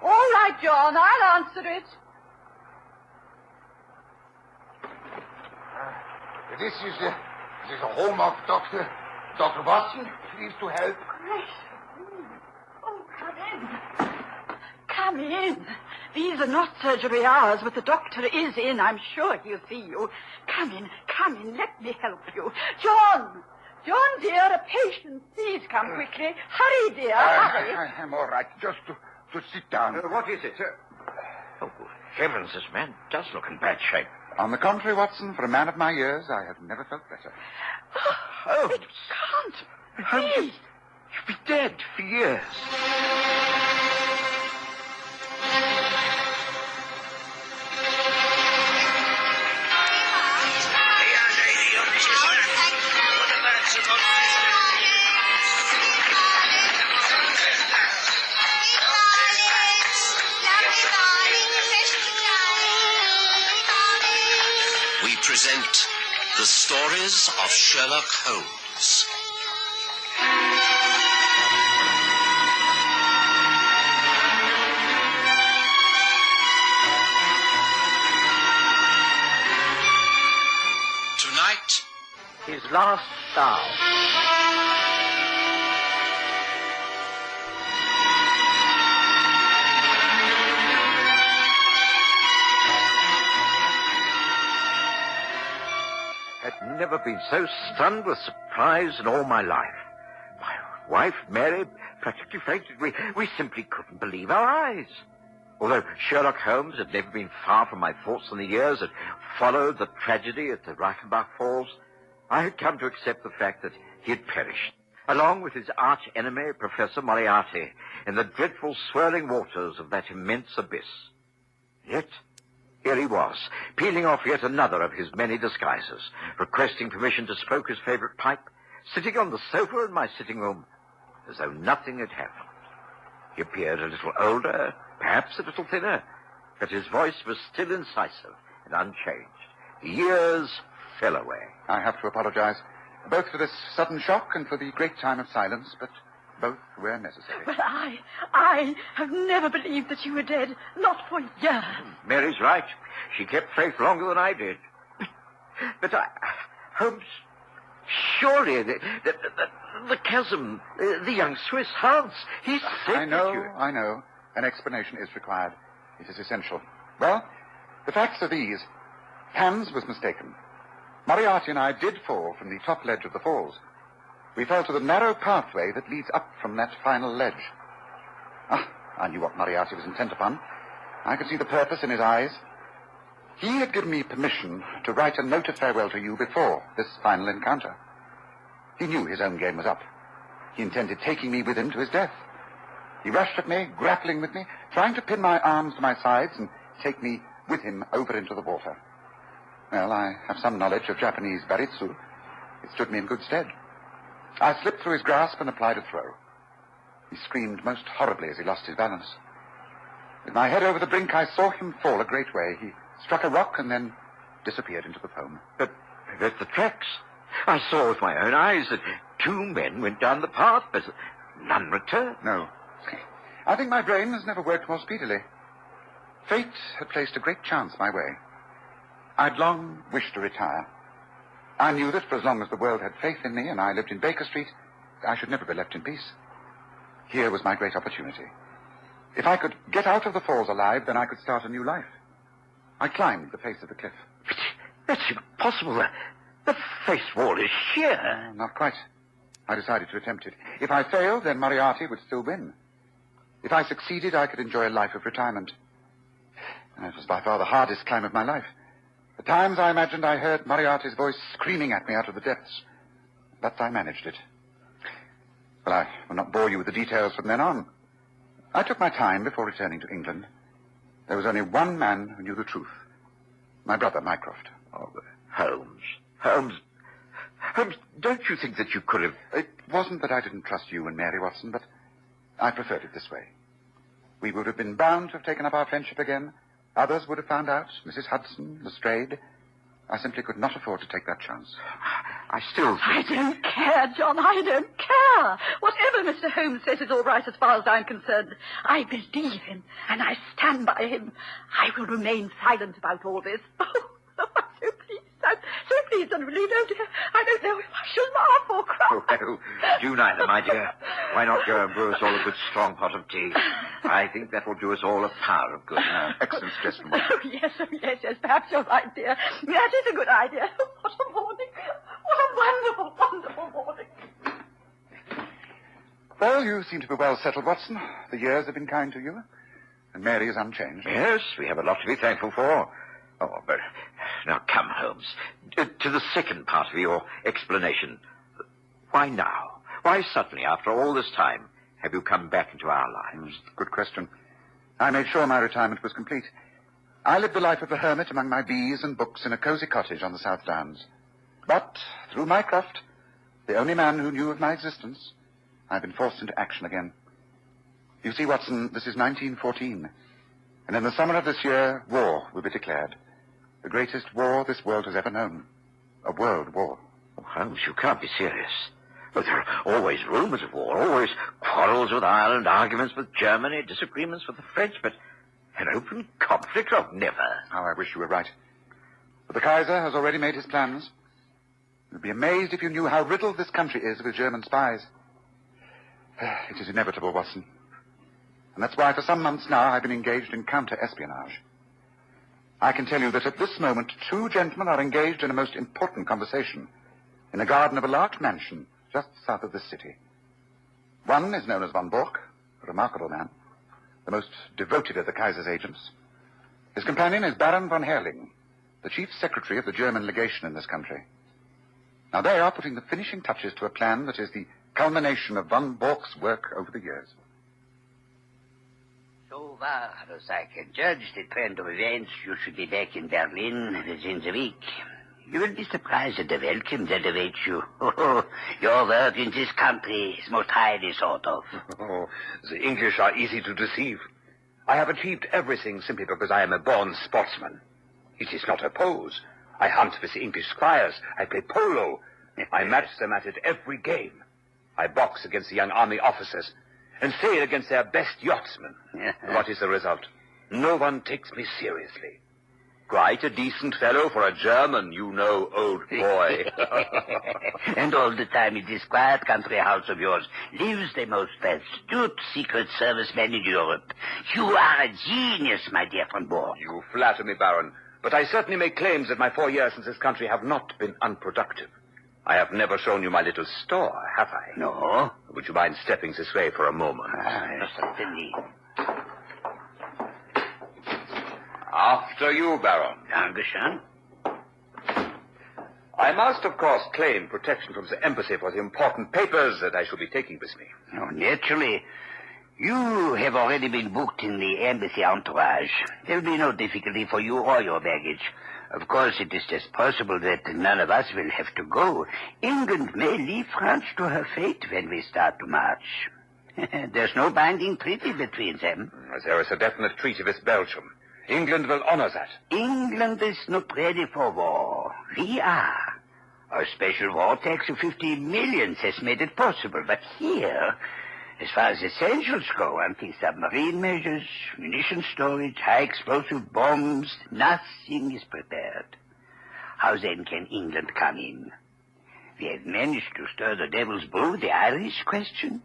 All right, John, I'll answer it. This is a hallmark, Doctor. Dr. Watson, please to help. Gracious. Oh, come in. Come in. These are not surgery hours, but the doctor is in. I'm sure he'll see you. Come in. Let me help you. John, dear, a patient. Please come quickly. Hurry, dear, hurry. I'm all right. Just to sit down. What is it? Oh, heavens, this man does look in bad shape. On the contrary, Watson, for a man of my years, I have never felt better. Oh, it can't be. You've been dead for years. present the stories of Sherlock Holmes. Tonight, His last star. I'd never been so stunned with surprise in all my life. My wife, Mary, practically fainted. We simply couldn't believe our eyes. Although Sherlock Holmes had never been far from my thoughts in the years that followed the tragedy at the Reichenbach Falls, I had come to accept the fact that he had perished, along with his arch-enemy, Professor Moriarty, in the dreadful swirling waters of that immense abyss. Yet, here he was, peeling off yet another of his many disguises, requesting permission to smoke his favorite pipe, sitting on the sofa in my sitting room, as though nothing had happened. He appeared a little older, perhaps a little thinner, but his voice was still incisive and unchanged. The years fell away. I have to apologize, both for this sudden shock and for the great time of silence, but both were necessary. But I have never believed that you were dead, not for years. Mary's right. She kept faith longer than I did. But Holmes, surely the chasm, the young Swiss Hans, he's sick. I know. An explanation is required. It is essential. Well, the facts are these. Hans was mistaken. Moriarty and I did fall from the top ledge of the falls. We fell to the narrow pathway that leads up from that final ledge. I knew what Moriarty was intent upon. I could see the purpose in his eyes. He had given me permission to write a note of farewell to you before this final encounter. He knew his own game was up. He intended taking me with him to his death. He rushed at me, grappling with me, trying to pin my arms to my sides and take me with him over into the water. Well, I have some knowledge of Japanese baritsu. It stood me in good stead. I slipped through his grasp and applied a throw. He screamed most horribly as he lost his balance. With my head over the brink, I saw him fall a great way. He struck a rock and then disappeared into the foam. But the tracks. I saw with my own eyes that two men went down the path, but none returned. No. I think my brain has never worked more speedily. Fate had placed a great chance my way. I'd long wished to retire. I knew that for as long as the world had faith in me and I lived in Baker Street, I should never be left in peace. Here was my great opportunity. If I could get out of the falls alive, then I could start a new life. I climbed the face of the cliff. That's impossible. The face wall is sheer. Not quite. I decided to attempt it. If I failed, then Moriarty would still win. If I succeeded, I could enjoy a life of retirement. It was by far the hardest climb of my life. At times I imagined I heard Moriarty's voice screaming at me out of the depths. But I managed it. Well, I will not bore you with the details from then on. I took my time before returning to England. There was only one man who knew the truth. My brother, Mycroft. Oh, Holmes, don't you think that you could have... It wasn't that I didn't trust you and Mary, Watson, but I preferred it this way. We would have been bound to have taken up our friendship again. Others would have found out, Mrs. Hudson, Lestrade. I simply could not afford to take that chance. I still think... I don't care, John, I don't care. Whatever Mr. Holmes says is all right as far as I'm concerned. I believe him, and I stand by him. I will remain silent about all this. Oh, I'm so pleased, and really, no, dear. I don't know if I shall laugh or cry. Oh, do neither, my dear. Why not go and brew us all a good strong pot of tea? I think that will do us all a power of good. Excellent suggestion. Oh, yes, perhaps you're right, dear. That is a good idea. What a morning. What a wonderful, wonderful morning. Well, you seem to be well settled, Watson. The years have been kind to you, and Mary is unchanged. Yes, we have a lot to be thankful for. Oh, but now come, Holmes, to the second part of your explanation. Why now? Why suddenly, after all this time, have you come back into our lives? Good question. I made sure my retirement was complete. I lived the life of a hermit among my bees and books in a cosy cottage on the South Downs. But, through Mycroft, the only man who knew of my existence, I've been forced into action again. You see, Watson, this is 1914. And in the summer of this year, war will be declared. The greatest war this world has ever known. A world war. Oh, Holmes, you can't be serious. Well, there are always rumors of war, always quarrels with Ireland, arguments with Germany, disagreements with the French, but an open conflict? Oh, never. Oh, I wish you were right. But the Kaiser has already made his plans. You'd be amazed if you knew how riddled this country is with German spies. It is inevitable, Watson. And that's why for some months now I've been engaged in counter-espionage. I can tell you that at this moment 2 gentlemen are engaged in a most important conversation in a garden of a large mansion just south of this city. One is known as von Bork, a remarkable man, the most devoted of the Kaiser's agents. His companion is Baron von Herrling, the chief secretary of the German legation in this country. Now, they are putting the finishing touches to a plan that is the culmination of von Bork's work over the years. So far as I can judge the trend of events, you should be back in Berlin within the week. You will be surprised at the welcome that awaits you. Your work in this country is most highly thought of. Oh, the English are easy to deceive. I have achieved everything simply because I am a born sportsman. It is not a pose. I hunt with the English squires. I play polo. I match them at it every game. I box against the young army officers and sail against their best yachtsmen. What is the result? No one takes me seriously. Quite a decent fellow for a German, you know, old boy. And all the time in this quiet country house of yours lives the most astute Secret Service man in Europe. You are a genius, my dear von Bork. You flatter me, Baron, but I certainly make claims that my 4 years in this country have not been unproductive. I have never shown you my little store, have I? No. Would you mind stepping this way for a moment? Certainly. After you, Baron. Dankeschön. I must, of course, claim protection from the embassy for the important papers that I shall be taking with me. Oh, naturally. You have already been booked in the embassy entourage. There will be no difficulty for you or your baggage. Of course, it is just possible that none of us will have to go. England may leave France to her fate when we start to march. There's no binding treaty between them. There is a definite treaty with Belgium. England will honor that. England is not ready for war. We are. Our special war tax of 50 millions has made it possible. But here, as far as essentials go, anti-submarine measures, munition storage, high-explosive bombs, nothing is prepared. How then can England come in? We have managed to stir the devil's brew, the Irish question.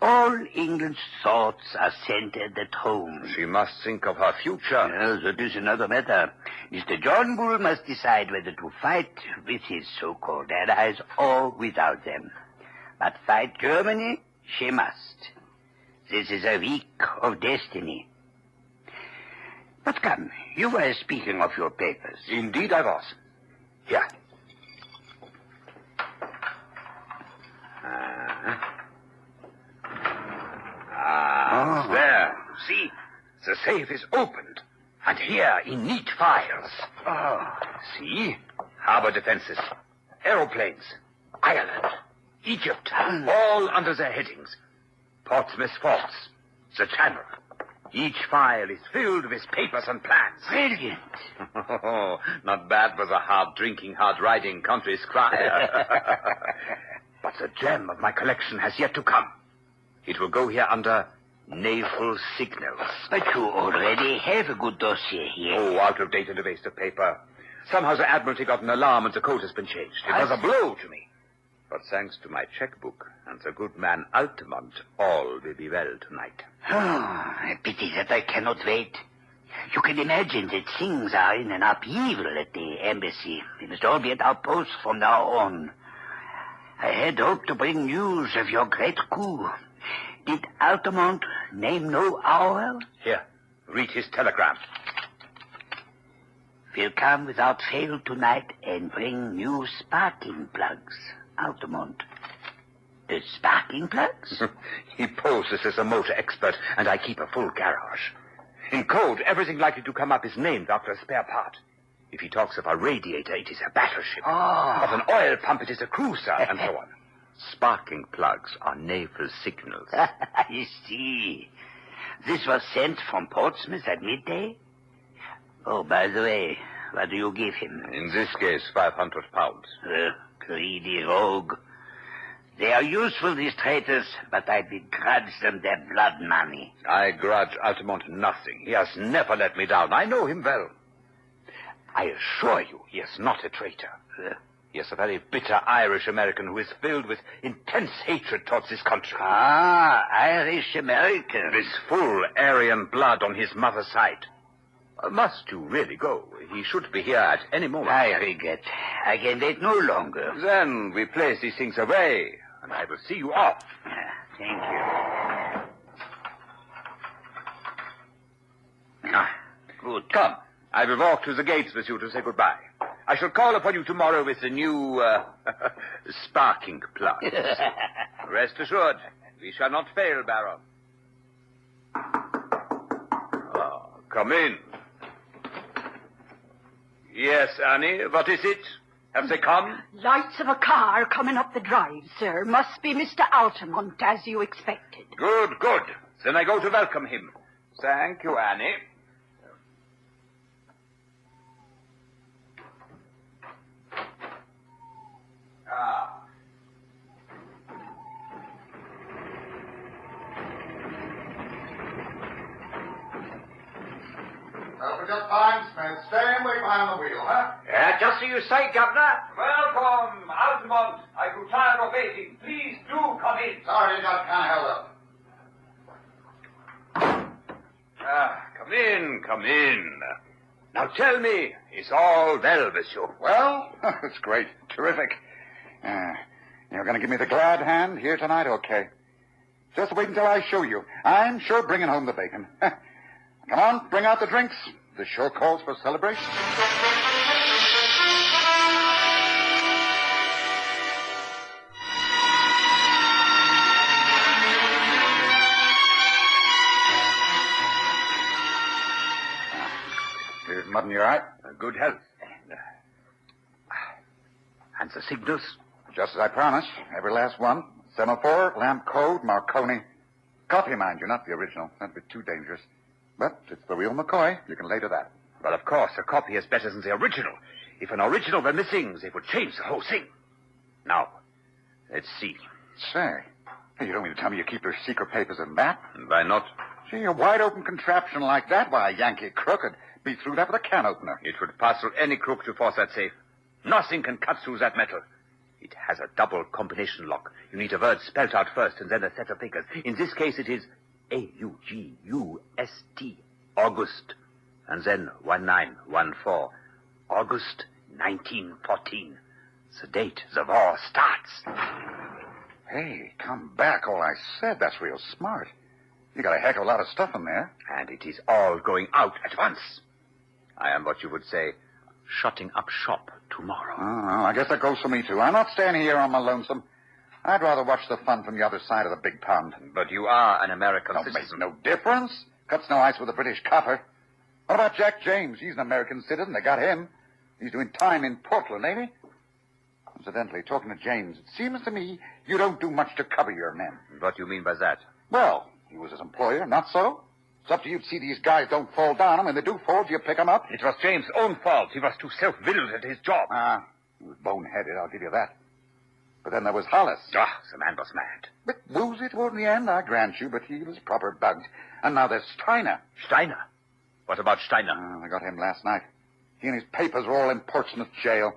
All England's thoughts are centered at home. She must think of her future. Yes, that is another matter. Mr. John Bull must decide whether to fight with his so-called allies or without them. But fight Germany, she must. This is a week of destiny. But come, you were speaking of your papers. Indeed I was. Here. There. See? The safe is opened. And here, in neat files. See? Harbor defenses. Aeroplanes. Ireland. Egypt. All under their headings. Portsmouth forts. The Channel. Each file is filled with papers and plans. Brilliant. Not bad for the hard-drinking, hard-riding country squire. But the gem of my collection has yet to come. It will go here under naval signals. But you already have a good dossier here. Oh, out of date and a waste of paper. Somehow the Admiralty got an alarm and the code has been changed. It was a blow to me. But thanks to my checkbook and the good man Altamont, all will be well tonight. Oh, a pity that I cannot wait. You can imagine that things are in an upheaval at the embassy. We must all be at our posts from now on. I had hoped to bring news of your great coup. Did Altamont name no hour? Here, read his telegram. Will come without fail tonight and bring new sparking plugs. Altamont. The sparking plugs? He poses as a motor expert, and I keep a full garage. In code, everything likely to come up is named after a spare part. If he talks of a radiator, it is a battleship. Of an oil pump, it is a cruiser, and so on. Sparking plugs are naval signals. I see. This was sent from Portsmouth at midday? Oh, by the way, What do you give him? In this case, £500. Greedy rogue. They are useful, these traitors, but I begrudge them their blood money. I grudge Altamont nothing. He has never let me down. I know him well. I assure you, he is not a traitor. He is a very bitter Irish-American who is filled with intense hatred towards his country. Ah, Irish-American. With full Aryan blood on his mother's side. Must you really go? He should be here at any moment. I regret. I can wait no longer. Then we place these things away, and I will see you off. Thank you. Good. Come. I will walk to the gates with you to say goodbye. I shall call upon you tomorrow with the new, sparking plug. Rest assured, we shall not fail, Baron. Oh, come in. Yes, Annie, what is it? Have they come? Lights of a car coming up the drive, sir. Must be Mr. Altamont, as you expected. Good, good. Then I go to welcome him. Thank you, Annie. Just fine, Smith. Staying way behind the wheel, huh? Just so you say, Governor. Welcome, Altamont. I grew tired of waiting. Please do come in. Sorry, got kind of held up. Come in, come in. Now tell me, is all well with you? Well, it's great. Terrific. You're going to give me the glad hand here tonight, okay? Just wait until I show you. I'm sure bringing home the bacon. Come on, bring out the drinks. This sure calls for celebration. Here's mud in your eye. Good health. And the signals? Just as I promised. Every last one. Semaphore, lamp code, Marconi. Copy, mind you, not the original. That'd be too dangerous. But it's the real McCoy. You can lay to that. Well, of course, a copy is better than the original. If an original were missing, they would change the whole thing. Now, let's see. Say, you don't mean to tell me you keep your secret papers in that? Why not? See, a wide-open contraption like that, why, a Yankee crook could be through that with a can opener. It would puzzle any crook to force that safe. Nothing can cut through that metal. It has a double combination lock. You need a word spelled out first and then a set of figures. In this case, it is August, August, and then 1914, August 1914. The date the war starts. Hey, come back, all I said. That's real smart. You got a heck of a lot of stuff in there. And it is all going out at once. I am what you would say, shutting up shop tomorrow. Oh, well, I guess that goes for me, too. I'm not staying here on my lonesome. I'd rather watch the fun from the other side of the big pond. But you are an American Don't citizen. make no difference. Cuts no ice with a British copper. What about Jack James? He's an American citizen. They got him. He's doing time in Portland, ain't he? Incidentally, talking to James, it seems to me you don't do much to cover your men. What do you mean by that? Well, he was his employer, not so? It's up to you to see these guys don't fall down, and when they do fall, do you pick them up? It was James' own fault. He was too self-willed at his job. He was boneheaded, I'll give you that. But then there was Hollis. The man was mad. But woozy toward the end, I grant you, but he was proper bugged. And now there's Steiner. Steiner? What about Steiner? I got him last night. He and his papers are all in Portsmouth jail.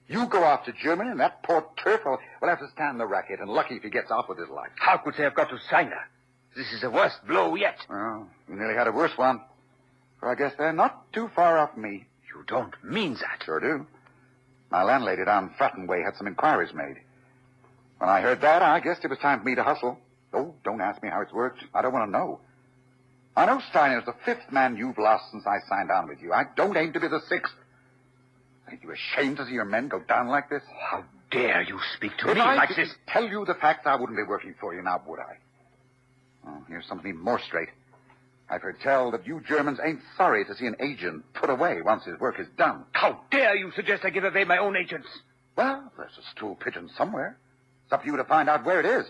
You go off to Germany, and that poor turf will have to stand the racket, and lucky if he gets off with his life. How could they have got to Steiner? This is the worst blow yet. Well, you nearly had a worse one. For I guess they're not too far off me. You don't mean that. Sure do. My landlady down Fratton Way had some inquiries made. When I heard that, I guessed it was time for me to hustle. Oh, don't ask me how it's worked. I don't want to know. I know Steiner's the fifth man you've lost since I signed on with you. I don't aim to be the sixth. Ain't you ashamed to see your men go down like this? How dare you speak to if me I like this? Tell you the facts, I wouldn't be working for you now, would I? Oh, here's something more straight. I've heard tell that you Germans ain't sorry to see an agent put away once his work is done. How dare you suggest I give away my own agents? Well, there's a stool pigeon somewhere. It's up to you to find out where it is.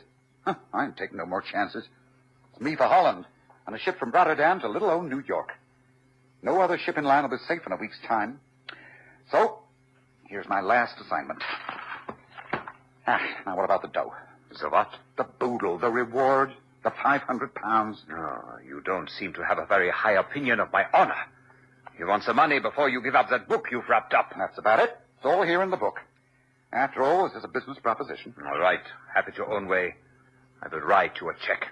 I ain't taking no more chances. It's me for Holland, and a ship from Rotterdam to little old New York. No other ship in line will be safe in a week's time. So, here's my last assignment. Now what about the dough? The what? The boodle, the reward, the £500. Oh, you don't seem to have a very high opinion of my honor. You want the money before you give up that book you've wrapped up. That's about it. It's all here in the book. After all, this is a business proposition. All right. Have it your own way. I will write you a check.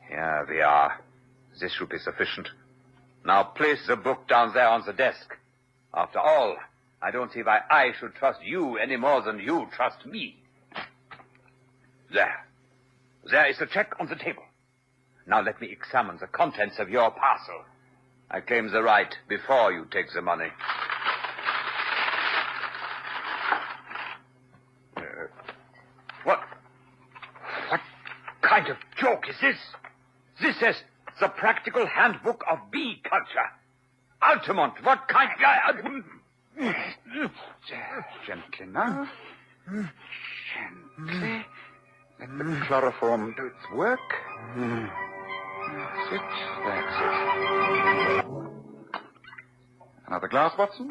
Here we are. This should be sufficient. Now place the book down there on the desk. After all, I don't see why I should trust you any more than you trust me. There. There is the check on the table. Now let me examine the contents of your parcel. I claim the right before you take the money. What kind of joke is this? This says the Practical Handbook of Bee Culture. Altamont, what kind... Gently now. Gently. Let the chloroform do its work. That's it. Another glass, Watson?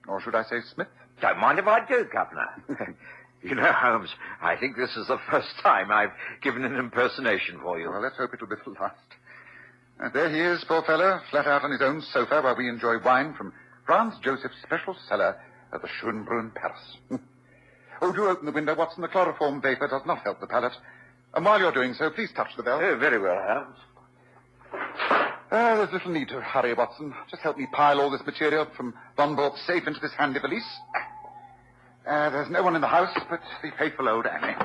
Or should I say Smith? Don't mind if I do, Governor. You know, Holmes, I think this is the first time I've given an impersonation for you. Well, let's hope it'll be the last. There he is, poor fellow, flat out on his own sofa while we enjoy wine from Franz Joseph's special cellar at the Schönbrunn Palace. Oh, do open the window, Watson. The chloroform vapor does not help the palate. And while you're doing so, please touch the bell. Oh, very well, Holmes. There's little need to hurry, Watson. Just help me pile all this material from Von Bork's safe into this handy valise. There's no one in the house but the faithful old Annie.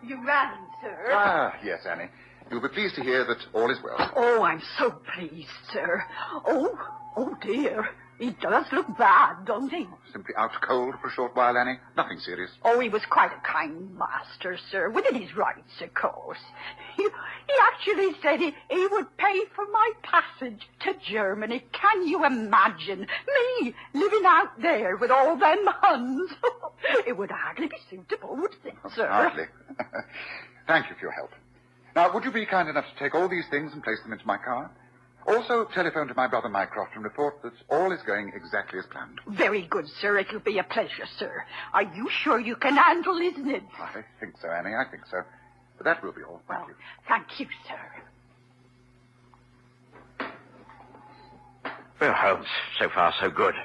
You ran, sir. Ah, yes, Annie. You'll be pleased to hear that all is well. Oh, I'm so pleased, sir. Oh, dear. He does look bad, don't he? Simply out cold for a short while, Annie. Nothing serious. Oh, he was quite a kind master, sir, within his rights, of course. He actually said he would pay for my passage to Germany. Can you imagine? Me living out there with all them Huns? It would hardly be suitable, would it, sir? Hardly. Thank you for your help. Now, would you be kind enough to take all these things and place them into my car? Also, telephone to my brother Mycroft and report that all is going exactly as planned. Very good, sir. It'll be a pleasure, sir. Are you sure you can handle his needs? I think so, Annie. I think so. But that will be all. Thank you. Thank you, sir. Well, Holmes, so far so good.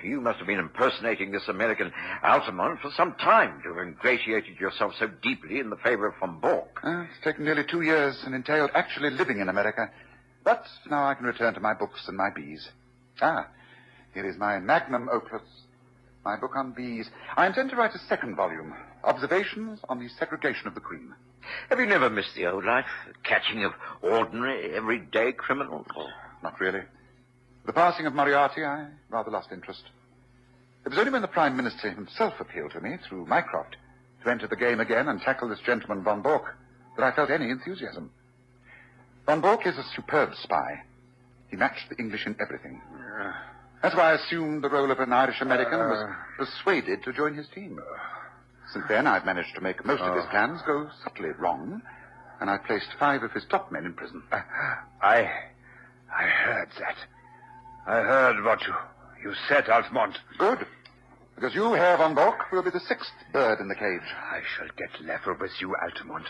You must have been impersonating this American Altamont for some time to have ingratiated yourself so deeply in the favor of Von Bork. It's taken nearly 2 years and entailed actually living in America. But now I can return to my books and my bees. Here is my magnum opus, my book on bees. I intend to write a second volume, Observations on the Segregation of the Queen. Have you never missed the old life, the catching of ordinary, everyday criminals? Oh, not really. The passing of Moriarty, I rather lost interest. It was only when the Prime Minister himself appealed to me, through Mycroft, to enter the game again and tackle this gentleman Von Bork, that I felt any enthusiasm. Von Bork is a superb spy. He matched the English in everything. That's why I assumed the role of an Irish-American and was persuaded to join his team. Since then, I've managed to make most of his plans go subtly wrong, and I've placed 5 of his top men in prison. I heard that. I heard what you said, Altamont. Good. Because you, Herr Von Bork, will be the 6th bird in the cage. I shall get level with you, Altamont.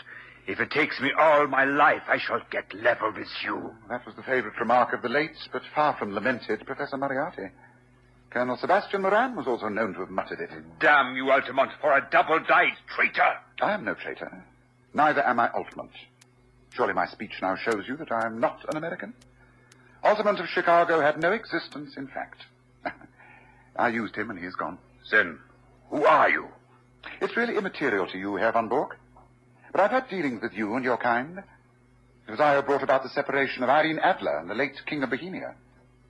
If it takes me all my life, I shall get level with you. That was the favorite remark of the late, but far from lamented, Professor Moriarty. Colonel Sebastian Moran was also known to have muttered it. Damn you, Altamont, for a double-dyed traitor. I am no traitor. Neither am I Altamont. Surely my speech now shows you that I am not an American. Altamont of Chicago had no existence, in fact. I used him and he is gone. Then, who are you? It's really immaterial to you, Herr Von Bork. But I've had dealings with you and your kind. It was I who brought about the separation of Irene Adler and the late King of Bohemia.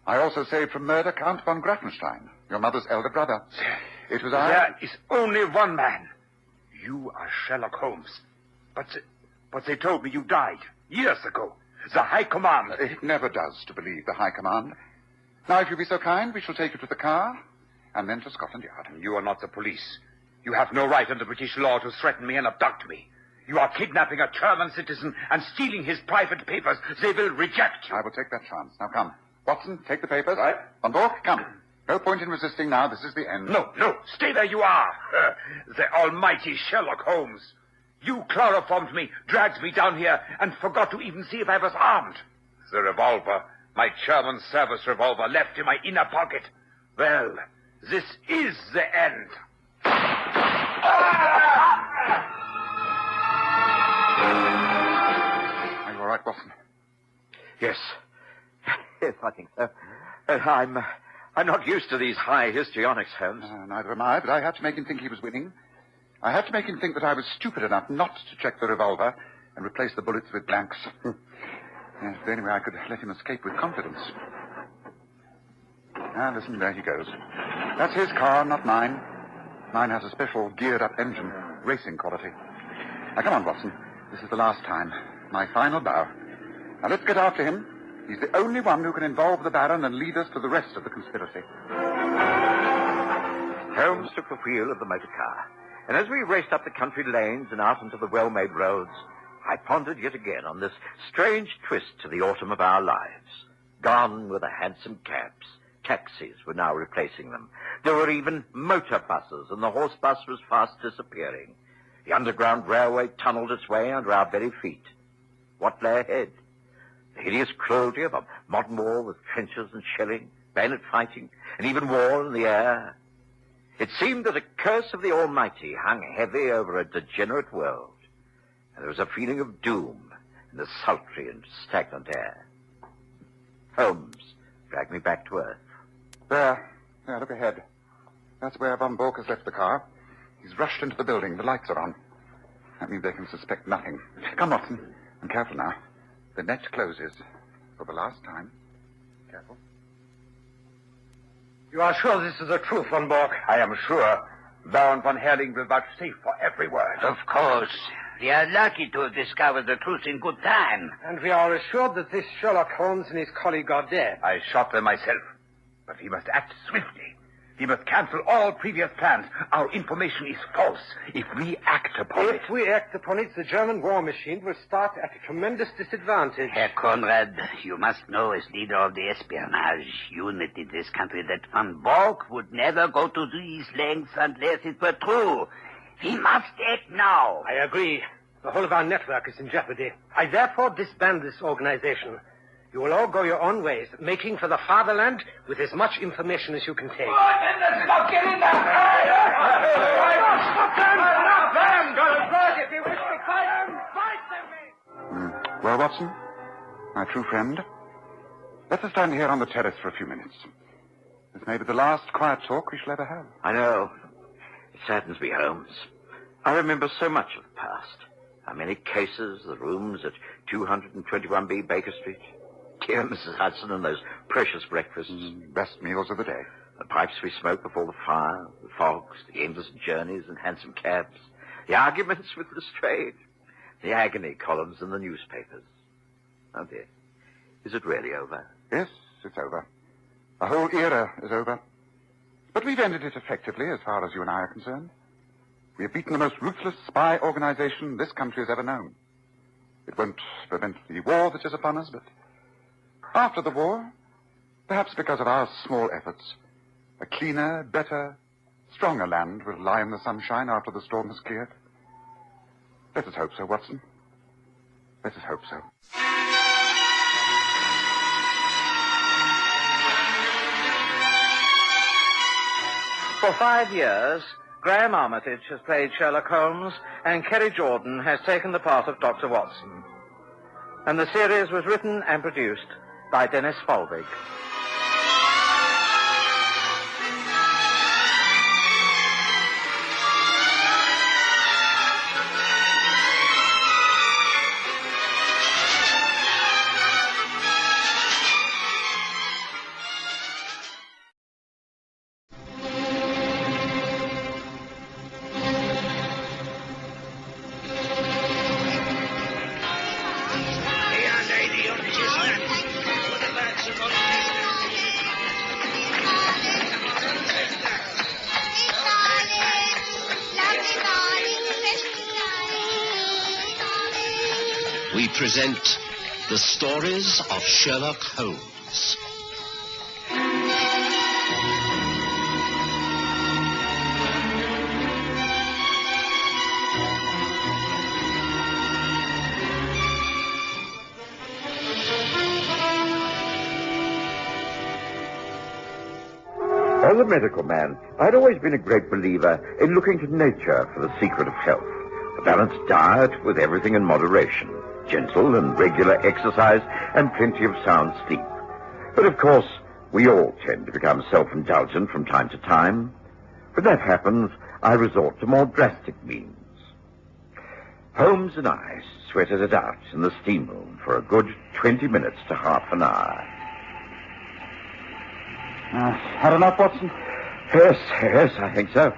I also saved from murder Count von Grafenstein, your mother's elder brother. It was I... There is only one man. You are Sherlock Holmes. But they told me you died years ago. The High Command... It never does to believe the High Command. Now, if you'll be so kind, we shall take you to the car and then to Scotland Yard. You are not the police. You have no right under British law to threaten me and abduct me. You are kidnapping a German citizen and stealing his private papers. They will reject you. I will take that chance. Now come. Watson, take the papers. Right. Van Bork, come. No point in resisting now. This is the end. No, stay where you are. The almighty Sherlock Holmes. You chloroformed me, dragged me down here, and forgot to even see if I was armed. The revolver, my German service revolver, left in my inner pocket. Well, this is the end. Are you all right, Watson? Yes. Yes, I think so. I'm not used to these high histrionics, Holmes. Neither am I, but I had to make him think he was winning. I had to make him think that I was stupid enough not to check the revolver and replace the bullets with blanks. Yes, the only way I could let him escape with confidence. Ah, listen, there he goes. That's his car, not mine. Mine has a special geared-up engine, racing quality. Now, come on, Watson. This is the last time. My final bow. Now, let's get after him. He's the only one who can involve the Baron and lead us to the rest of the conspiracy. Holmes took the wheel of the motor car, and as we raced up the country lanes and out into the well-made roads, I pondered yet again on this strange twist to the autumn of our lives. Gone were the hansom cabs. Taxis were now replacing them. There were even motor buses, and the horse bus was fast disappearing. The Underground Railway tunneled its way under our very feet. What lay ahead? The hideous cruelty of a modern war with trenches and shelling, bayonet fighting, and even war in the air. It seemed that a curse of the Almighty hung heavy over a degenerate world, and there was a feeling of doom in the sultry and stagnant air. Holmes dragged me back to earth. There, look ahead. That's where Van Bork has left the car. He's rushed into the building. The lights are on. That means they can suspect nothing. Come, Watson. And careful now. The net closes. For the last time. Careful. You are sure this is the truth, Van Bork? I am sure. Baron von Herling will vouchsafe for every word. Of course. We are lucky to have discovered the truth in good time. And we are assured that this Sherlock Holmes and his colleague are dead. I shot them myself. But we must act swiftly. We must cancel all previous plans. Our information is false if we act upon it. If we act upon it, the German war machine will start at a tremendous disadvantage. Herr Conrad, you must know as leader of the espionage unit in this country that Van Bork would never go to these lengths unless it were true. He must act now. I agree. The whole of our network is in jeopardy. I therefore disband this organization. You will all go your own ways, making for the fatherland with as much information as you can take. Stop getting Well, Watson, my true friend, let us stand here on the terrace for a few minutes. This may be the last quiet talk we shall ever have. I know. It saddens me, Holmes. I remember so much of the past. How many cases, the rooms at 221B Baker Street. Dear Mrs. Hudson and those precious breakfasts. Best meals of the day. The pipes we smoked before the fire, the fogs, the endless journeys in hansom cabs, the arguments with Lestrade, the agony columns in the newspapers. Oh, dear. Is it really over? Yes, it's over. The whole era is over. But we've ended it effectively as far as you and I are concerned. We have beaten the most ruthless spy organization this country has ever known. It won't prevent the war that is upon us, but after the war, perhaps because of our small efforts, a cleaner, better, stronger land will lie in the sunshine after the storm has cleared. Let us hope so, Watson. Let us hope so. For 5 years, Graham Armitage has played Sherlock Holmes, and Kerry Jordan has taken the part of Dr. Watson. And the series was written and produced by Dennis Folvig. we present the stories of Sherlock Holmes. As a medical man, I'd always been a great believer in looking to nature for the secret of health. A balanced diet with everything in moderation, gentle and regular exercise, and plenty of sound sleep. But of course, we all tend to become self-indulgent from time to time. When that happens, I resort to more drastic means. Holmes and I sweated it out in the steam room for a good 20 minutes to half an hour. Had enough, Watson? Yes, I think so.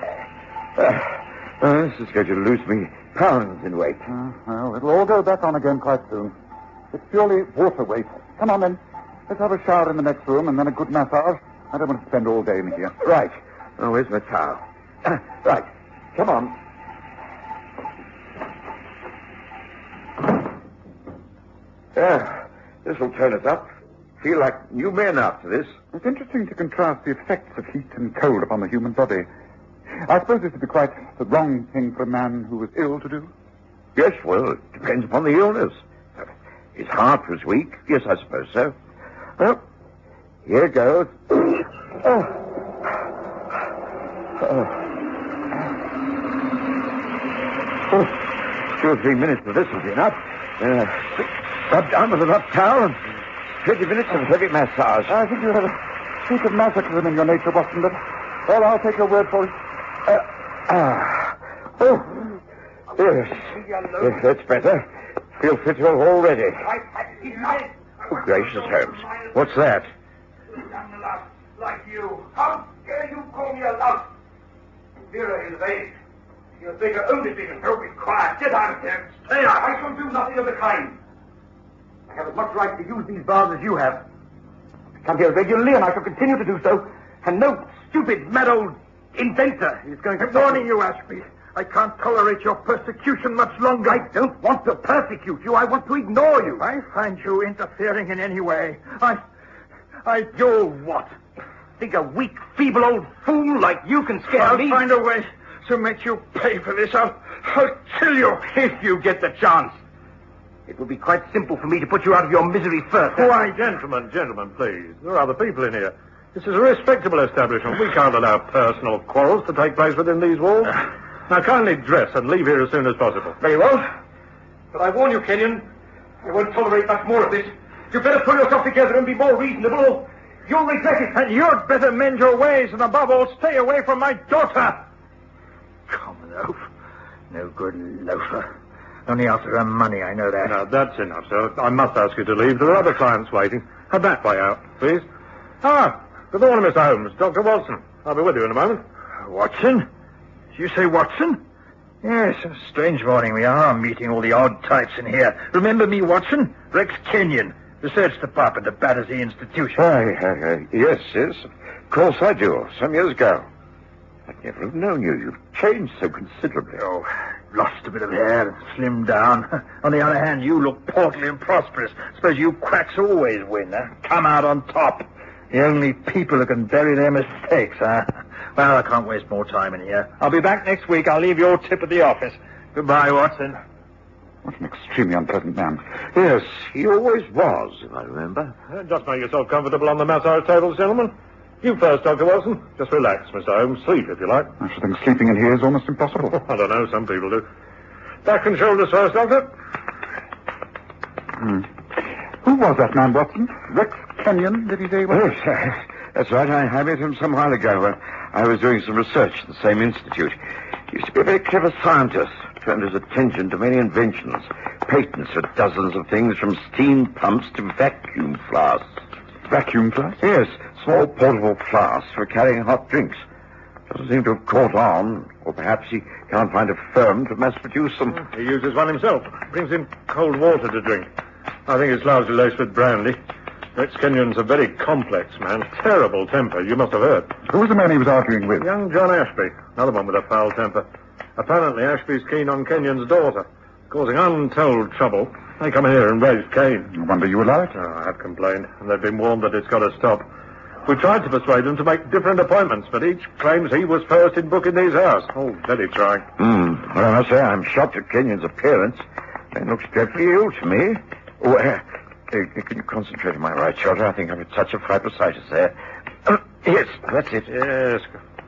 This is going to lose me pounds in weight. Well, it'll all go back on again quite soon. It's purely water weight. Come on, then. Let's have a shower in the next room and then a good massage. I don't want to spend all day in here. Right. Oh, where's my towel? Right. Come on. This will turn us up. Feel like new men after this. It's interesting to contrast the effects of heat and cold upon the human body. I suppose this would be quite the wrong thing for a man who was ill to do. Yes, well, it depends upon the illness. His heart was weak. Yes, I suppose so. Well, here goes. 2 or 3 minutes of this will be enough. Rub down with a rough towel and 20 minutes of heavy massage. I think you have a streak of masochism in your nature, Watson, but... Well, I'll take your word for it. Yes, that's better. Feel fitter already. Oh, gracious, Holmes. What's that? Young lout like you. How dare you call me a lout? Vera is vain. You think your only thing is to be quiet. Get out of here. Stay out. I shall do nothing of the kind. I have as much right to use these bars as you have. I come here regularly, and I shall continue to do so. And no stupid, mad old inventor is going to... I'm warning you, Ashby. I can't tolerate your persecution much longer. I don't want to persecute you. I want to ignore you. I find you interfering in any way. I do what? Think a weak, feeble old fool like you can scare me? I'll find a way to make you pay for this. I'll kill you if you get the chance. It would be quite simple for me to put you out of your misery first. Why, gentlemen, please. There are other people in here. This is a respectable establishment. We can't allow personal quarrels to take place within these walls. Now, kindly dress and leave here as soon as possible. Very well. But I warn you, Kenyon, I won't tolerate much more of this. You better pull yourself together and be more reasonable. You'll regret it. And you'd better mend your ways, and above all, stay away from my daughter. Common oaf. No good loafer. Only after her money, I know that. Now, that's enough, sir. I must ask you to leave. There are other clients waiting. Head that way out, please. Good morning, Mr. Holmes. Dr. Watson. I'll be with you in a moment. Watson? Did you say Watson? Yes, a strange morning we are, meeting all the odd types in here. Remember me, Watson? Rex Kenyon, research department at Battersea Institution. Yes. Of course I do. Some years ago. I'd never have known you. You've changed so considerably. Oh, lost a bit of hair and slimmed down. On the other hand, you look portly and prosperous. Suppose you quacks always win, huh? Come out on top. The only people who can bury their mistakes, huh? Well, I can't waste more time in here. I'll be back next week. I'll leave your tip at the office. Goodbye, Watson. What an extremely unpleasant man. Yes, he always was, if I remember. Just make yourself comfortable on the massage tables, gentlemen. You first, Dr. Watson. Just relax, Mr. Holmes. Sleep, if you like. I should think sleeping in here is almost impossible. I don't know. Some people do. Back and shoulders first, Doctor. Who was that man, Watson? Rex Kenyon, did he say? Yes, that's right. I met him some while ago when I was doing some research at the same institute. He used to be a very clever scientist. Turned his attention to many inventions. Patents for dozens of things from steam pumps to vacuum flasks. Vacuum flasks? Yes, small portable flasks for carrying hot drinks. Doesn't seem to have caught on, or perhaps he can't find a firm to mass produce them. He uses one himself. Brings in cold water to drink. I think it's largely laced with brandy. Rex Kenyon's a very complex man. Terrible temper, you must have heard. Who was the man he was arguing with? Young John Ashby. Another one with a foul temper. Apparently Ashby's keen on Kenyon's daughter, causing untold trouble. They come here and raise Cain. No wonder you allow it. Oh, I have complained, and they've been warned that it's got to stop. We tried to persuade them to make different appointments, but each claims he was first in booking these hours. Oh, very trying. Well, I must say I'm shocked at Kenyon's appearance. He looks dreadfully ill to me. Oh, can you concentrate on my right shoulder? I think I've a touch of fibrositis there. Yes, that's it. Yes,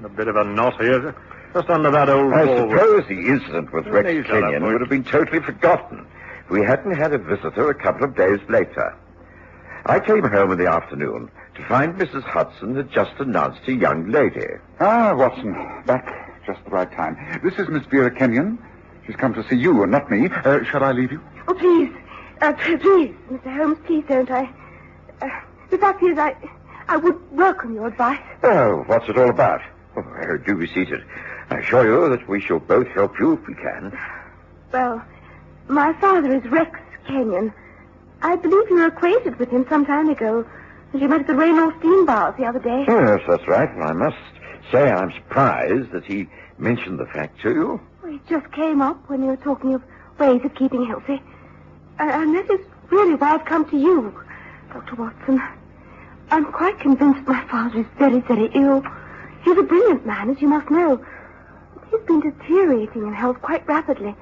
a bit of a knot here. Just under that old I wall. suppose the incident with Rex Kenyon would have been totally forgotten if we hadn't had a visitor a couple of days later. I came home in the afternoon to find Mrs. Hudson had just announced a young lady. Ah, Watson, back just the right time. This is Miss Vera Kenyon. She's come to see you and not me. Shall I leave you? Oh, please. Please, Mr. Holmes, please don't. The fact is, I would welcome your advice. Oh, what's it all about? Oh, do be seated. I assure you that we shall both help you if we can. Well, my father is Rex Kenyon. I believe you were acquainted with him some time ago. You met at the Raynor steam bars the other day. Yes, that's right. I must say I'm surprised that he mentioned the fact to you. Well, it just came up when you were talking of ways of keeping healthy. And that is really why I've come to you, Dr. Watson. I'm quite convinced my father is very, very ill. He's a brilliant man, as you must know. He's been deteriorating in health quite rapidly.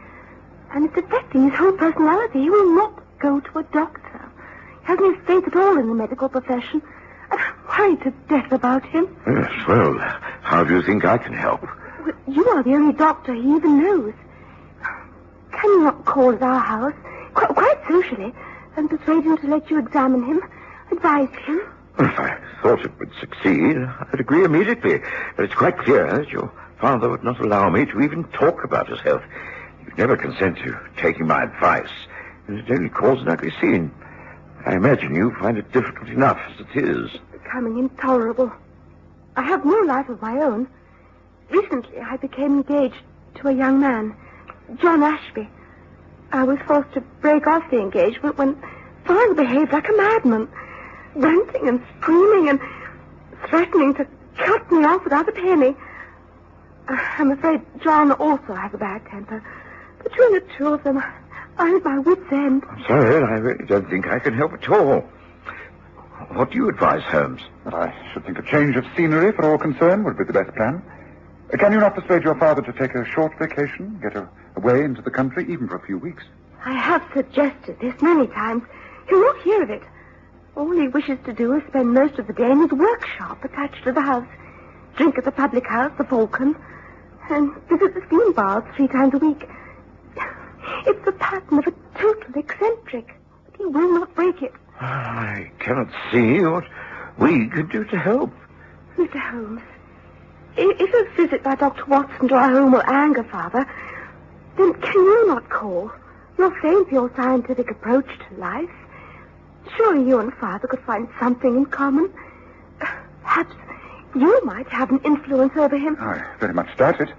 And it's affecting his whole personality. He will not go to a doctor. He hasn't any faith at all in the medical profession. And I'm worried to death about him. Yes, well, how do you think I can help? Well, you are the only doctor he even knows. Can you not call at our house, quite socially, and persuade him to let you examine him, advise him? If I thought it would succeed, I'd agree immediately. But it's quite clear that your father would not allow me to even talk about his health. You'd never consent to taking my advice, and it only caused an ugly scene. I imagine you find it difficult enough as it is. Becoming intolerable. I have no life of my own. Recently, I became engaged to a young man, John Ashby. I was forced to break off the engagement when father behaved like a madman, ranting and screaming and threatening to cut me off without a penny. I'm afraid John also has a bad temper. Between the two of them, I'm at my wit's end. I'm sorry, I really don't think I can help at all. What do you advise, Holmes? I should think a change of scenery for all concerned would be the best plan. Can you not persuade your father to take a short vacation, get away into the country, even for a few weeks? I have suggested this many times. He'll not hear of it. All he wishes to do is spend most of the day in his workshop attached to the house, drink at the public house, the Falcon, and visit the steam bars 3 times a week. It's the pattern of a total eccentric, but he will not break it. I cannot see what we could do to help. Mr. Holmes, if a visit by Dr. Watson to our home will anger Father, then can you not call? You're famed for your scientific approach to life. Surely you and Father could find something in common. Perhaps you might have an influence over him. I very much doubt it.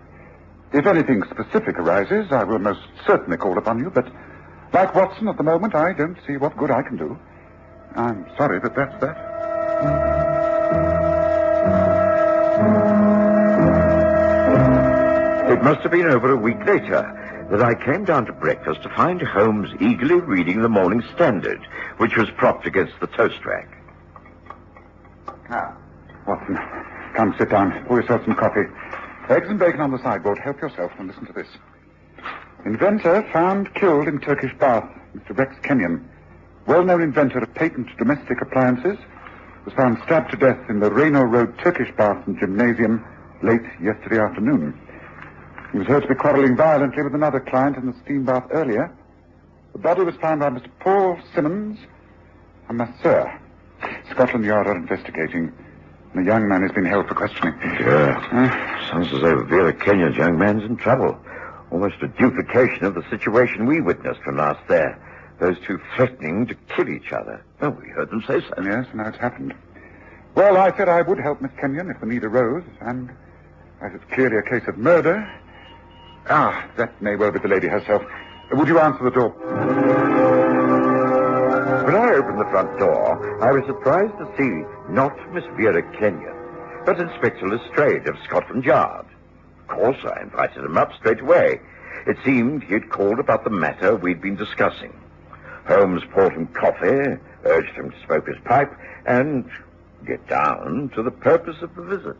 If anything specific arises, I will most certainly call upon you, but like Watson at the moment, I don't see what good I can do. I'm sorry, but that's that. It must have been over a week later that I came down to breakfast to find Holmes eagerly reading the Morning Standard, which was propped against the toast rack. Ah, Watson, come sit down. Pour yourself some coffee. Eggs and bacon on the sideboard. Help yourself and listen to this. Inventor found killed in Turkish bath. Mr. Rex Kenyon, well-known inventor of patent domestic appliances, was found stabbed to death in the Raynor Road Turkish bath and gymnasium late yesterday afternoon. He was heard to be quarrelling violently with another client in the steam bath earlier. The body was found by Mr. Paul Simmons, a masseur. Scotland Yard are investigating. The young man has been held for questioning. Yeah. Sounds as though Vera Kenyon's young man's in trouble. Almost a duplication of the situation we witnessed when last there. Those two threatening to kill each other. Oh, we heard them say so. Yes, now it's happened. Well, I said I would help Miss Kenyon if the need arose, and as it's clearly a case of murder... Ah, that may well be the lady herself. Would you answer the door? When I opened the front door, I was surprised to see not Miss Vera Kenyon, but Inspector Lestrade of Scotland Yard. Of course, I invited him up straight away. It seemed he had called about the matter we'd been discussing. Holmes poured him coffee, urged him to smoke his pipe, and get down to the purpose of the visit.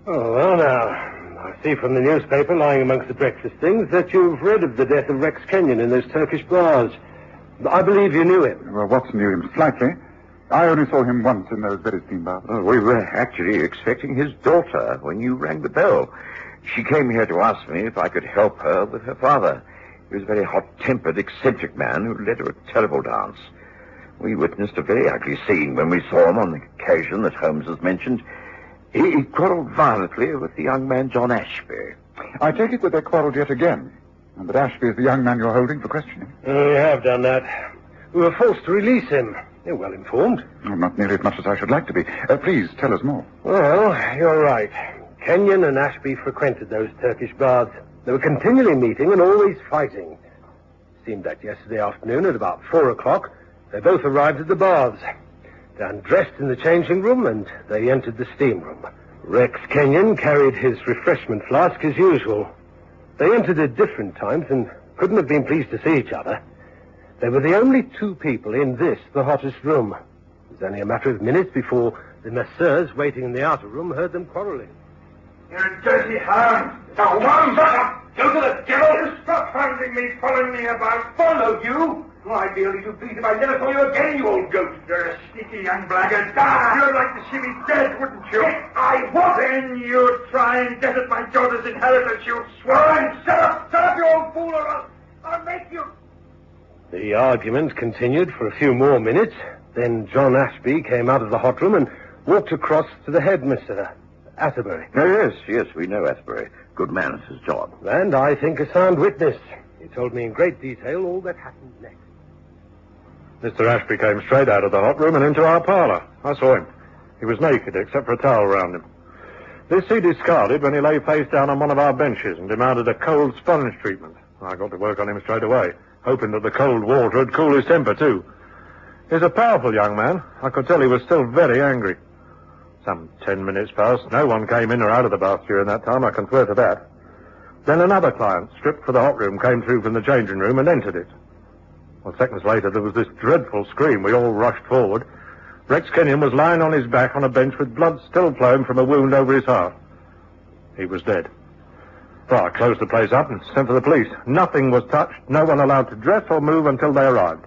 Oh, well, now, I see from the newspaper lying amongst the breakfast things that you've read of the death of Rex Kenyon in those Turkish bars. I believe you knew him. Well, Watson knew him slightly. I only saw him once in those very steam bars. Oh, we were actually expecting his daughter when you rang the bell. She came here to ask me if I could help her with her father. He was a very hot-tempered, eccentric man who led her a terrible dance. We witnessed a very ugly scene when we saw him on the occasion that Holmes has mentioned. He quarrelled violently with the young man, John Ashby. I take it that they quarrelled yet again, and that Ashby is the young man you're holding for questioning. We have done that. We were forced to release him. You're well informed. Oh, not nearly as much as I should like to be. Please, tell us more. Well, you're right. Kenyon and Ashby frequented those Turkish bars. They were continually meeting and always fighting. It seemed that yesterday afternoon at about 4 o'clock, they both arrived at the baths. They undressed in the changing room and they entered the steam room. Rex Kenyon carried his refreshment flask as usual. They entered at different times and couldn't have been pleased to see each other. They were the only two people in this, the hottest room. It was only a matter of minutes before the masseurs waiting in the outer room heard them quarreling. You're a dirty hound. Now, one, shut up! Go to the devil! Stop hounding me, following me about. Follow you? Oh, I'd be only too pleased if I never saw you again, you old goat. You're a sneaky young blackguard. You'd like to see me dead, wouldn't you? Yes, I would. Then you'd try and desert my daughter's inheritance, you swine. Shut up, you old fool, or I'll make you... The argument continued for a few more minutes. Then John Ashby came out of the hot room and walked across to the headmaster, Atterbury. Oh, yes, we know Atterbury. Good man at his job. And I think a sound witness. He told me in great detail all that happened next. Mr. Ashby came straight out of the hot room and into our parlour. I saw him. He was naked, except for a towel round him. This he discarded when he lay face down on one of our benches and demanded a cold sponge treatment. I got to work on him straight away, hoping that the cold water would cool his temper, too. He's a powerful young man. I could tell he was still very angry. Some 10 minutes passed. No one came in or out of the bath during that time, I can swear to that. Then another client, stripped for the hot room, came through from the changing room and entered it. Well, seconds later, there was this dreadful scream. We all rushed forward. Rex Kenyon was lying on his back on a bench with blood still flowing from a wound over his heart. He was dead. Well, I closed the place up and sent for the police. Nothing was touched, no one allowed to dress or move until they arrived.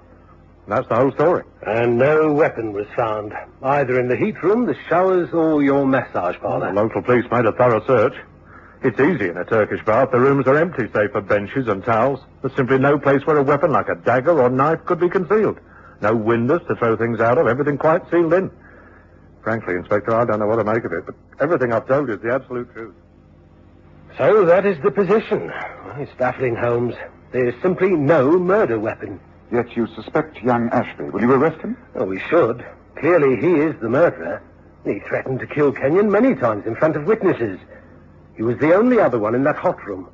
And that's the whole story. And no weapon was found, either in the heat room, the showers, or your massage parlour. Well, the local police made a thorough search. It's easy in a Turkish bath. The rooms are empty, save for benches and towels. There's simply no place where a weapon like a dagger or knife could be concealed. No windows to throw things out of, everything quite sealed in. Frankly, Inspector, I don't know what to make of it, but everything I've told you is the absolute truth. So that is the position. Well, it's baffling, Holmes. There is simply no murder weapon. Yet you suspect young Ashby. Will you arrest him? Oh, we should. Clearly he is the murderer. He threatened to kill Kenyon many times in front of witnesses. He was the only other one in that hot room.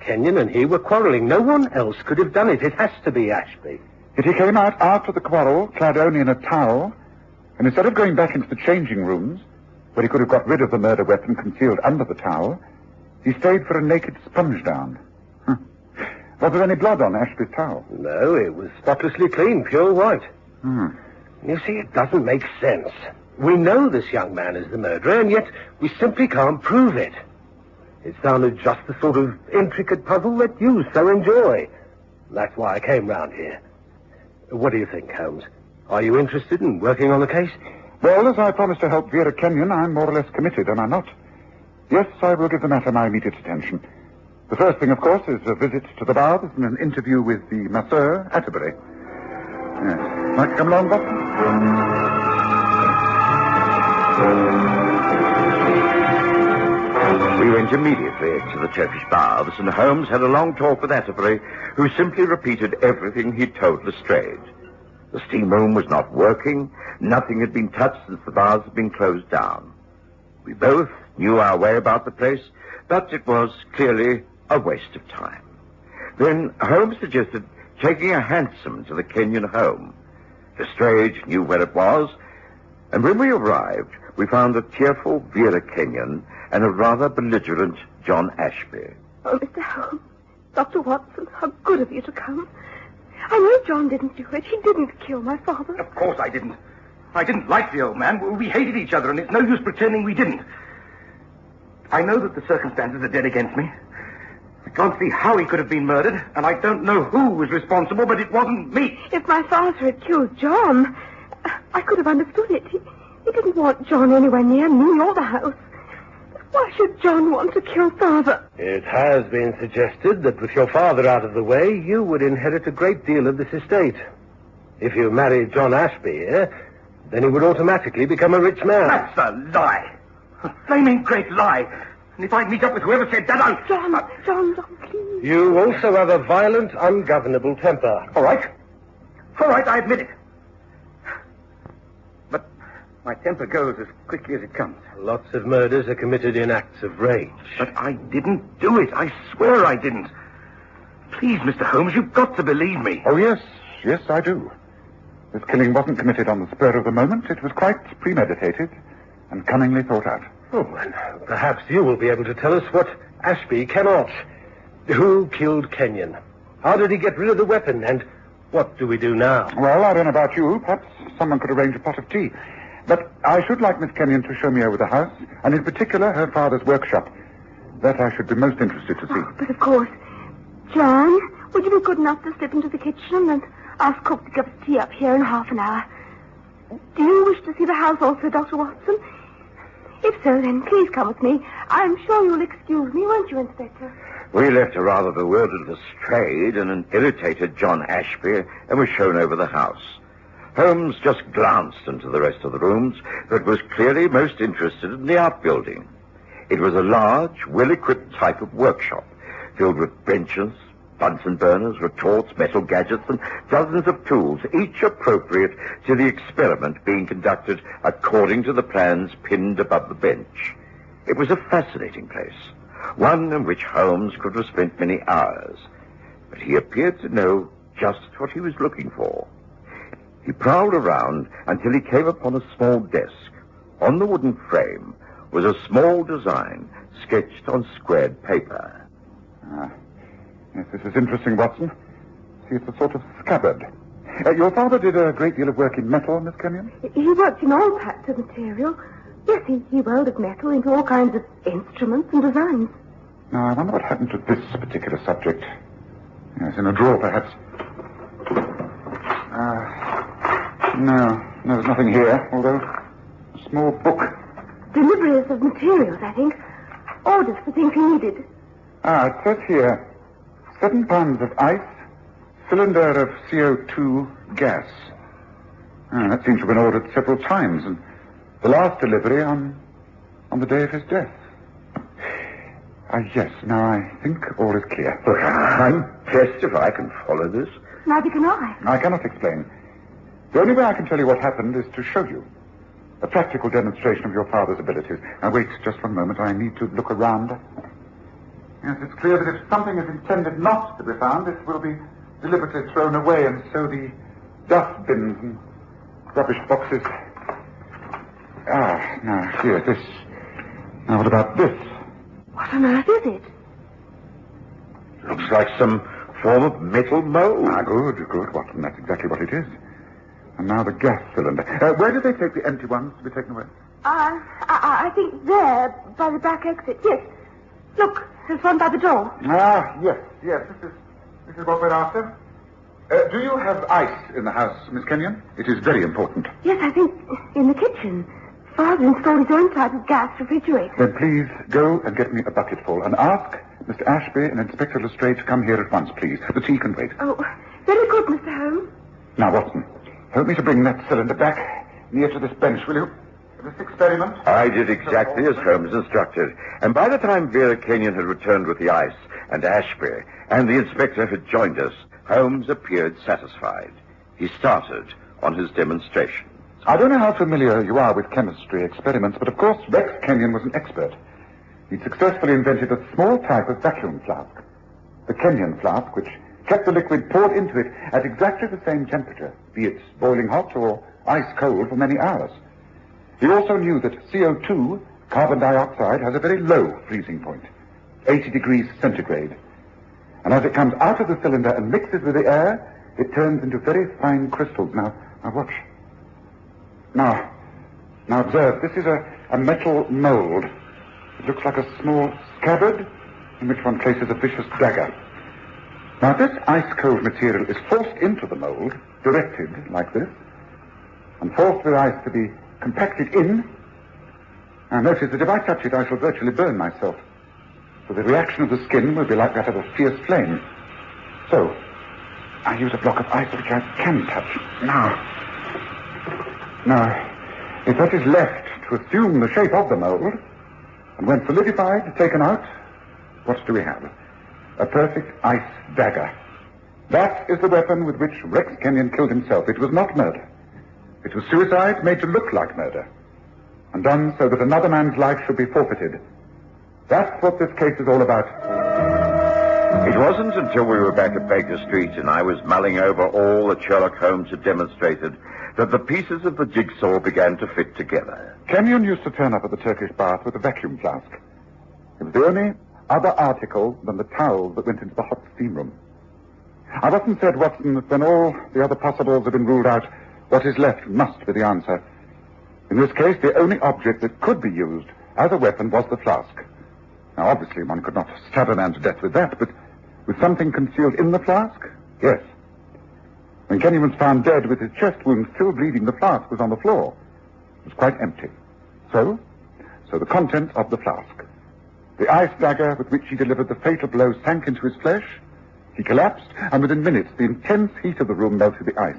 Kenyon and he were quarrelling. No one else could have done it. It has to be Ashby. Yet he came out after the quarrel, clad only in a towel, and instead of going back into the changing rooms, where he could have got rid of the murder weapon concealed under the towel, he stayed for a naked sponge down. Was there any blood on Ashby's towel? No, it was spotlessly clean, pure white. You see, it doesn't make sense. We know this young man is the murderer, and yet we simply can't prove it. It sounded just the sort of intricate puzzle that you so enjoy. That's why I came round here. What do you think, Holmes? Are you interested in working on the case? Well, as I promised to help Vera Kenyon, I'm more or less committed, am I not? Yes, I will give the matter my immediate attention. The first thing, of course, is a visit to the baths and an interview with the masseur, Atterbury. Yes. Like to come along, Watson? We went immediately to the Turkish baths, and Holmes had a long talk with Atterbury, who simply repeated everything he'd told Lestrade. The steam room was not working. Nothing had been touched since the baths had been closed down. We both knew our way about the place, but it was clearly a waste of time. Then Holmes suggested taking a hansom to the Kenyon home. Lestrade knew where it was, and when we arrived, we found a tearful Vera Kenyon and a rather belligerent John Ashby. Oh, Mr. Holmes, Dr. Watson, how good of you to come. I know John didn't do it. He didn't kill my father. Of course I didn't. I didn't like the old man. We hated each other, and it's no use pretending we didn't. I know that the circumstances are dead against me. I can't see how he could have been murdered, and I don't know who was responsible, but it wasn't me. If my father had killed John, I could have understood it. He didn't want John anywhere near me or the house. Why should John want to kill Father? It has been suggested that with your father out of the way, you would inherit a great deal of this estate. If you married John Ashby, then he would automatically become a rich man. That's a lie. A flaming great lie. And if I meet up with whoever said that, I'll... John, please. You also have a violent, ungovernable temper. All right, I admit it. But my temper goes as quickly as it comes. Lots of murders are committed in acts of rage. But I didn't do it. I swear I didn't. Please, Mr. Holmes, you've got to believe me. Oh, yes, I do. This killing wasn't committed on the spur of the moment. It was quite premeditated and cunningly thought out. Oh, and perhaps you will be able to tell us what Ashby cannot. Who killed Kenyon? How did he get rid of the weapon? And what do we do now? Well, I don't know about you. Perhaps someone could arrange a pot of tea. But I should like Miss Kenyon to show me over the house, and in particular her father's workshop. That I should be most interested to see. Oh, but of course. John, would you be good enough to slip into the kitchen and ask cook to give us tea up here in half an hour? Do you wish to see the house also, Dr. Watson? If so, then please come with me. I'm sure you'll excuse me, won't you, Inspector? We left a rather bewildered Lestrade and an irritated John Ashby and were shown over the house. Holmes just glanced into the rest of the rooms, but was clearly most interested in the outbuilding. It was a large, well-equipped type of workshop, filled with benches, Bunsen burners, retorts, metal gadgets, and dozens of tools, each appropriate to the experiment being conducted according to the plans pinned above the bench. It was a fascinating place, one in which Holmes could have spent many hours, but he appeared to know just what he was looking for. He prowled around until he came upon a small desk. On the wooden frame was a small design sketched on squared paper. Yes, this is interesting, Watson. See, it's a sort of scabbard. Your father did a great deal of work in metal, Miss Kenyon? He worked in all types of material. Yes, he welded metal into all kinds of instruments and designs. Now, I wonder what happened to this particular subject. Yes, in a drawer, perhaps. No, there's nothing here, although a small book. Deliveries of materials, I think. Orders for things he needed. It says here, 7 pounds of ice, cylinder of CO2 gas. That seems to have been ordered several times, and the last delivery on the day of his death. Yes, now I think all is clear. Look, I'm blessed if I can follow this. Neither can I. I cannot explain. The only way I can tell you what happened is to show you. A practical demonstration of your father's abilities. Now, wait just 1 moment. I need to look around. Yes, it's clear that if something is intended not to be found, it will be deliberately thrown away, and so the dustbins and rubbish boxes. Now, here, this. Now, what about this? What on earth is it? Looks like some form of metal mold. Good, Watson. That's exactly what it is. And now the gas cylinder. Where did they take the empty ones to be taken away? I think there, by the back exit. Yes. Look, there's one by the door. Yes. This is what we're after. Do you have ice in the house, Miss Kenyon? It is very important. Yes, I think in the kitchen. Father installed his own type of gas refrigerator. Then please go and get me a bucketful and ask Mr. Ashby and Inspector Lestrade to come here at once, please. The tea can wait. Oh, very good, Mr. Holmes. Now, Watson, help me to bring that cylinder back near to this bench, will you? This experiment. I did exactly as Holmes instructed, and by the time Vera Kenyon had returned with the ice and Ashby and the inspector had joined us, Holmes appeared satisfied. He started on his demonstration. I don't know how familiar you are with chemistry experiments, but of course Rex Kenyon was an expert. He successfully invented a small type of vacuum flask, the Kenyon flask, which kept the liquid poured into it at exactly the same temperature, be it boiling hot or ice cold, for many hours. He also knew that CO2, carbon dioxide, has a very low freezing point. 80 degrees centigrade. And as it comes out of the cylinder and mixes with the air, it turns into very fine crystals. Now watch. Now observe, this is a metal mold. It looks like a small scabbard in which one places a vicious dagger. Now, this ice-cold material is forced into the mold, directed like this, and forced with ice to be compacted in. Now, notice that if I touch it, I shall virtually burn myself. So the reaction of the skin will be like that of a fierce flame. So, I use a block of ice which I can touch. Now, if that is left to assume the shape of the mold, and when solidified, taken out, what do we have? A perfect ice dagger. That is the weapon with which Rex Kenyon killed himself. It was not murder. It was suicide made to look like murder, and done so that another man's life should be forfeited. That's what this case is all about. It wasn't until we were back at Baker Street and I was mulling over all that Sherlock Holmes had demonstrated that the pieces of the jigsaw began to fit together. Kenyon used to turn up at the Turkish bath with a vacuum flask. It was the only other article than the towels that went into the hot steam room. I've often said, Watson, that when all the other possibles have been ruled out, what is left must be the answer. In this case, the only object that could be used as a weapon was the flask. Now, obviously, one could not stab a man to death with that, but with something concealed in the flask? Yes. When Kenyon was found dead with his chest wound still bleeding, the flask was on the floor. It was quite empty. So the contents of the flask. The ice dagger with which he delivered the fatal blow sank into his flesh. He collapsed, and within minutes, the intense heat of the room melted the ice.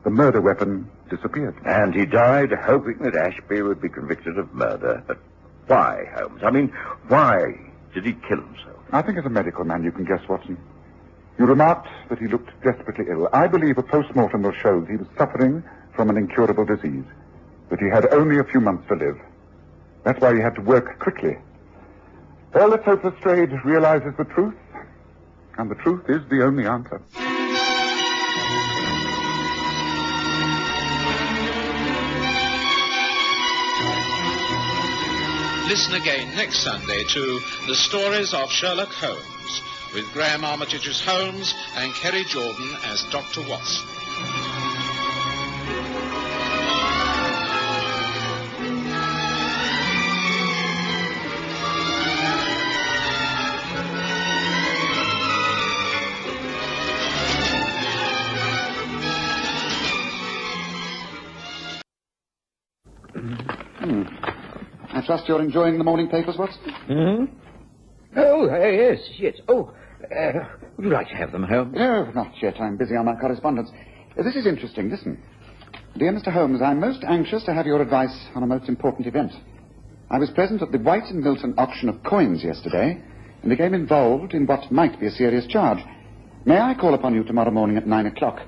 The murder weapon disappeared. And he died hoping that Ashby would be convicted of murder. But why, Holmes? I mean, why did he kill himself? I think as a medical man you can guess, Watson. You remarked that he looked desperately ill. I believe a post-mortem will show that he was suffering from an incurable disease, that he had only a few months to live. That's why he had to work quickly. Well, let's hope Lestrade realizes the truth, and the truth is the only answer. Listen again next Sunday to The Stories of Sherlock Holmes, with Graham Armitage as Holmes and Kerry Jordan as Dr. Watson. I trust you're enjoying the morning papers, Watson? Hmm? Oh, yes. Oh, would you like to have them, Holmes? No, not yet. I'm busy on my correspondence. This is interesting. Listen. Dear Mr. Holmes, I'm most anxious to have your advice on a most important event. I was present at the White and Milton auction of coins yesterday and became involved in what might be a serious charge. May I call upon you tomorrow morning at 9 o'clock?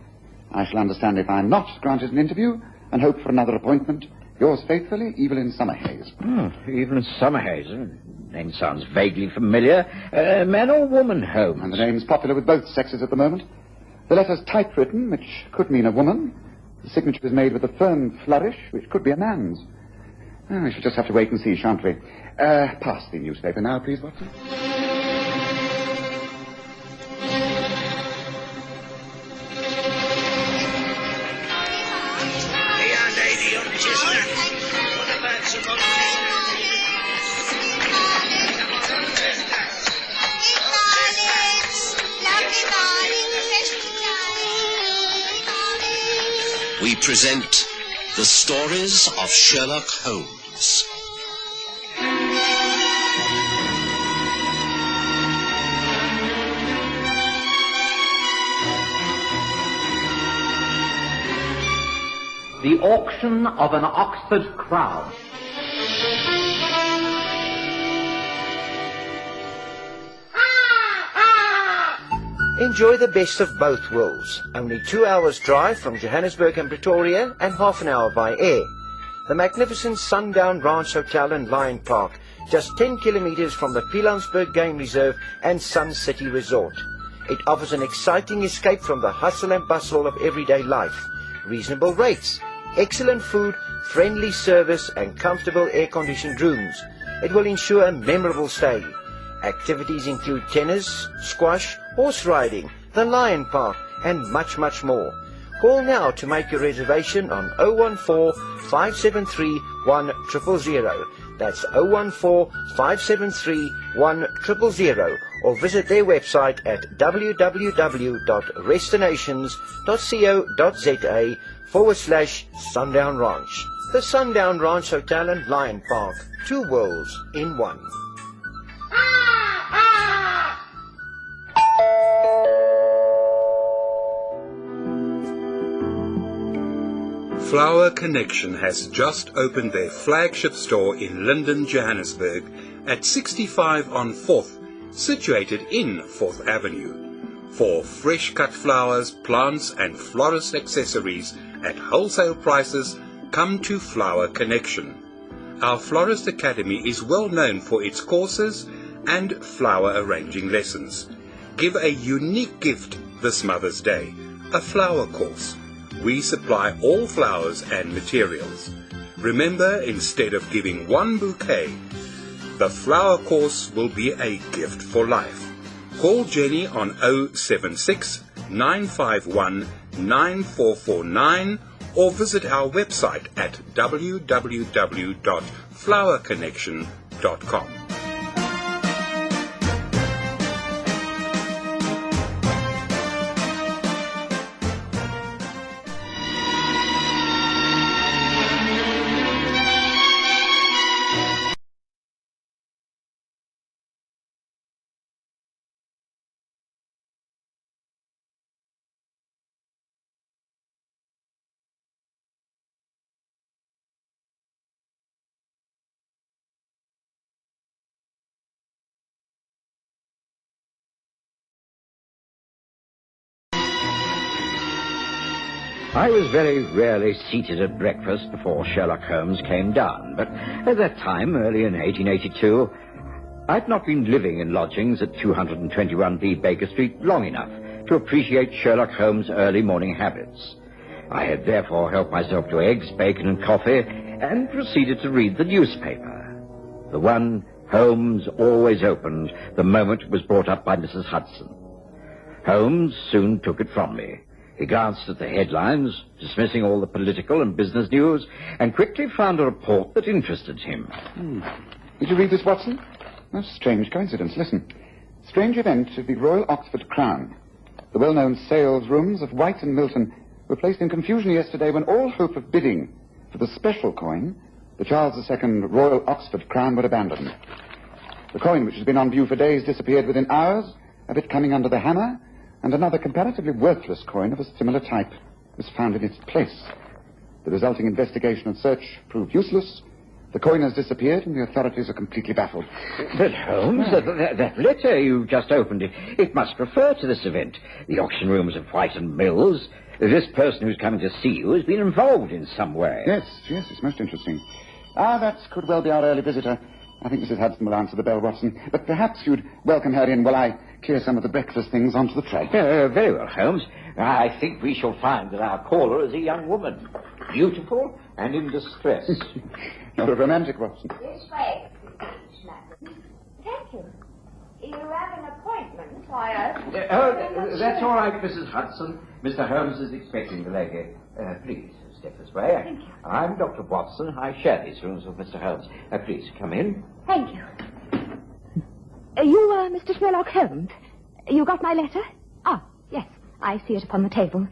I shall understand if I'm not granted an interview and hope for another appointment. Yours faithfully, Evelyn Summerhays. Evelyn Summerhays. Name sounds vaguely familiar. Man or woman, Holmes? And the name's popular with both sexes at the moment. The letter's typewritten, which could mean a woman. The signature is made with a firm flourish, which could be a man's. We shall just have to wait and see, shan't we? Pass the newspaper now, please, Watson. We present The Stories of Sherlock Holmes. The Auction of an Oxford Crown. Enjoy the best of both worlds. Only 2 hours drive from Johannesburg and Pretoria and half an hour by air. The magnificent Sundown Ranch Hotel and Lion Park, just 10 kilometers from the Pilanesberg Game Reserve and Sun City Resort. It offers an exciting escape from the hustle and bustle of everyday life. Reasonable rates, excellent food, friendly service and comfortable air-conditioned rooms. It will ensure a memorable stay. Activities include tennis, squash, horse riding, the Lion Park, and much, much more. Call now to make your reservation on 014-573-1000. That's 014-573-1000, or visit their website at www.restinations.co.za/Sundown Ranch. The Sundown Ranch Hotel and Lion Park. 2 worlds in one. Flower Connection has just opened their flagship store in Linden, Johannesburg, at 65 on 4th, situated in 4th Avenue. For fresh cut flowers, plants and florist accessories at wholesale prices, come to Flower Connection. Our Florist Academy is well known for its courses and flower arranging lessons. Give a unique gift this Mother's Day, a flower course. We supply all flowers and materials. Remember, instead of giving one bouquet, the flower course will be a gift for life. Call Jenny on 076 951 9449 or visit our website at www.flowerconnection.com. I was very rarely seated at breakfast before Sherlock Holmes came down, but at that time, early in 1882, I'd not been living in lodgings at 221B Baker Street long enough to appreciate Sherlock Holmes' early morning habits. I had therefore helped myself to eggs, bacon, and coffee, and proceeded to read the newspaper. The one Holmes always opened the moment it was brought up by Mrs. Hudson. Holmes soon took it from me. He glanced at the headlines, dismissing all the political and business news, and quickly found a report that interested him. Did you read this, Watson? A strange coincidence. Listen. Strange event of the Royal Oxford Crown. The well-known sales rooms of White and Milton were placed in confusion yesterday when all hope of bidding for the special coin, the Charles II Royal Oxford Crown, were abandoned. The coin, which has been on view for days, disappeared within hours of it coming under the hammer, and another comparatively worthless coin of a similar type was found in its place. The resulting investigation and search proved useless. The coin has disappeared, and the authorities are completely baffled. But, Holmes, that letter you just opened, it must refer to this event. The auction rooms of White and Mills. This person who's coming to see you has been involved in some way. Yes, it's most interesting. That could well be our early visitor. I think Mrs. Hudson will answer the bell, Watson. But perhaps you'd welcome her in while I clear some of the breakfast things onto the tray. Very well, Holmes. I think we shall find that our caller is a young woman. Beautiful and in distress. You're a romantic, Watson. This way, thank you. You have an appointment, That's all right, Mrs. Hudson. Mr. Holmes is expecting the lady. Please, step this way. Thank you. I'm Dr. Watson. I share these rooms with Mr. Holmes. Please, come in. Thank you. You, Mr. Sherlock Holmes? You got my letter? Ah, yes. I see it upon the table.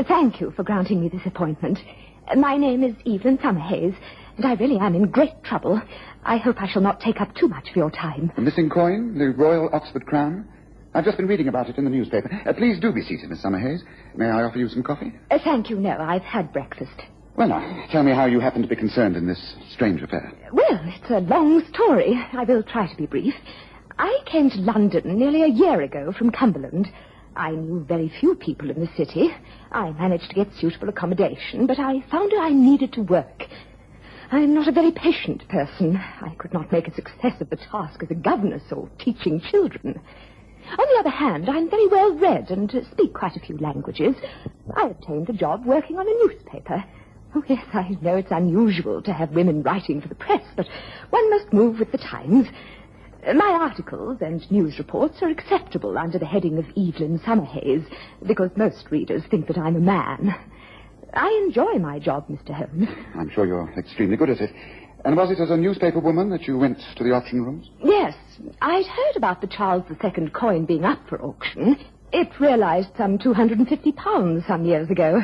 Thank you for granting me this appointment. My name is Evelyn Summerhays, and I really am in great trouble. I hope I shall not take up too much of your time. The missing coin? The Royal Oxford Crown? I've just been reading about it in the newspaper. Please do be seated, Miss Summerhays. May I offer you some coffee? Thank you, no. I've had breakfast. Well, now, tell me how you happen to be concerned in this strange affair. Well, it's a long story. I will try to be brief. I came to London nearly a year ago from Cumberland. I knew very few people in the city. I managed to get suitable accommodation, but I found I needed to work. I'm not a very patient person. I could not make a success of the task as a governess or teaching children. On the other hand, I'm very well read and speak quite a few languages. I obtained a job working on a newspaper. Oh, yes, I know it's unusual to have women writing for the press, but one must move with the times. My articles and news reports are acceptable under the heading of Evelyn Summerhays, because most readers think that I'm a man. I enjoy my job, Mr. Holmes. I'm sure you're extremely good at it. And was it as a newspaper woman that you went to the auction rooms? Yes. I'd heard about the Charles II coin being up for auction. It realized some £250 some years ago.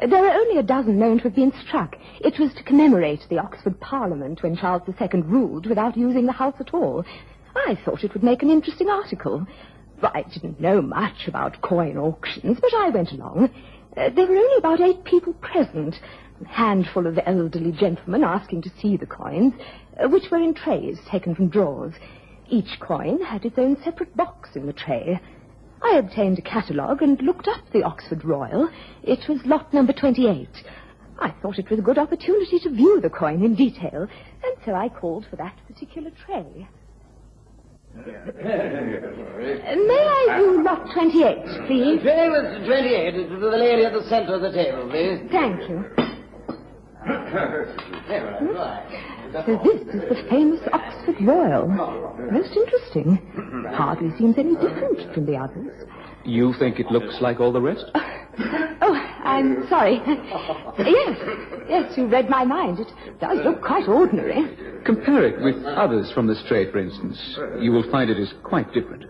There are only a dozen known to have been struck. It was to commemorate the Oxford Parliament when Charles II ruled without using the house at all. I thought it would make an interesting article. I didn't know much about coin auctions, but I went along. There were only about 8 people present. A handful of elderly gentlemen asking to see the coins, which were in trays taken from drawers. Each coin had its own separate box in the tray. I obtained a catalogue and looked up the Oxford Royal. It was lot number 28. I thought it was a good opportunity to view the coin in detail, and so I called for that particular tray. May I view lot 28, please? Tray with 28 to the lady at the centre of the table, please. Thank you. So this is the famous Oxford Royal. Most interesting. Hardly seems any different from the others. You think it looks like all the rest? Oh, I'm sorry. Yes, you read my mind. It does look quite ordinary. Compare it with others from this trade, for instance. You will find it is quite different.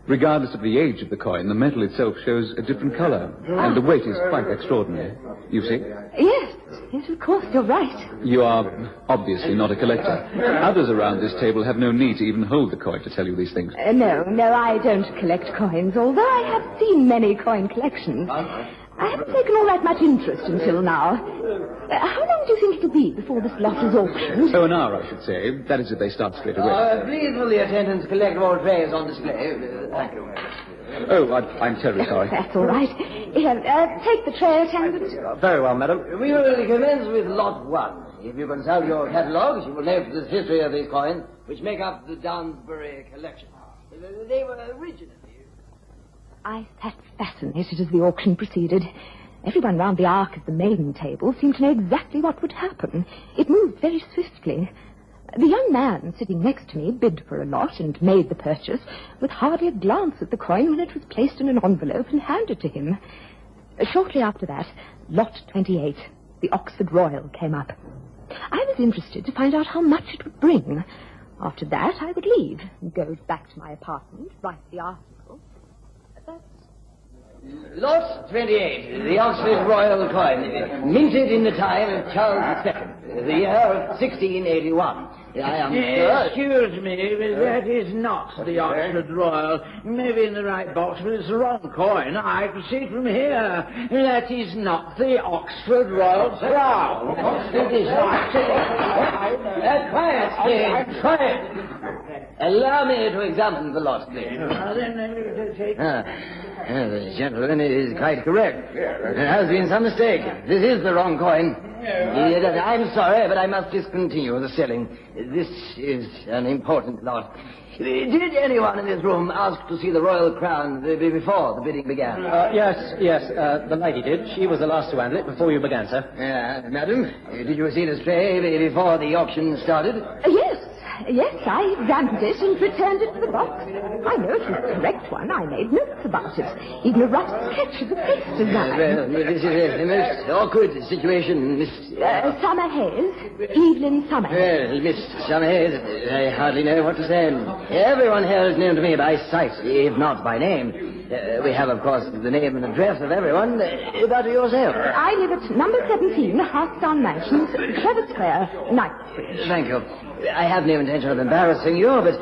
Regardless of the age of the coin, the metal itself shows a different color, and the weight is quite extraordinary. You see? Yes, of course, you're right. You are obviously not a collector. Others around this table have no need to even hold the coin to tell you these things. No, I don't collect coins, although I have seen many coin collections. I haven't taken all that much interest until now. How long do you think it'll be before this lot is auctioned? So an hour, I should say. That is if they start straight away. Please will the attendants collect all trays on display. Thank you. Oh, I'm terribly sorry. That's all right. Here, take the tray, attendant. Very well, madam. We will commence with lot 1. If you consult your catalogues, you will note the history of these coins, which make up the Downsbury collection. They were originally... I sat fascinated as the auction proceeded. Everyone round the arc of the main table seemed to know exactly what would happen. It moved very swiftly. The young man sitting next to me bid for a lot and made the purchase with hardly a glance at the coin when it was placed in an envelope and handed to him. Shortly after that, lot 28, the Oxford Royal, came up. I was interested to find out how much it would bring. After that, I would leave and go back to my apartment, write the article. Lot 28, the Oxford Royal coin, minted in the time of Charles II, the year of 1681. I am sure... Excuse me, but that is not the Oxford Royal. Maybe in the right box, but it's the wrong coin. I can see it from here. That is not the Oxford Royal crown. It is not... Quiet, please. Quiet. Allow me to examine the lot, please. The gentleman is quite correct. There has been some mistake. This is the wrong coin. I'm sorry, but I must discontinue the selling. This is an important lot. Did anyone in this room ask to see the royal crown before the bidding began? Yes, the lady did. She was the last to handle it before you began, sir. Madam, did you see the tray before the auction started? Yes, I examined it and returned it to the box. I know it was the correct one. I made notes about it. Even a rough sketch of the face design. This is a most awkward situation, Miss... Summerhays. Evelyn Summerhays. Well, Miss Summerhays, I hardly know what to say. Everyone here is known to me by sight, if not by name. We have, of course, the name and address of everyone. But yourself? I live at number 17, Hearthstone Mansions, Trevor Square, Knightsbridge. Thank you. I have no intention of embarrassing you, but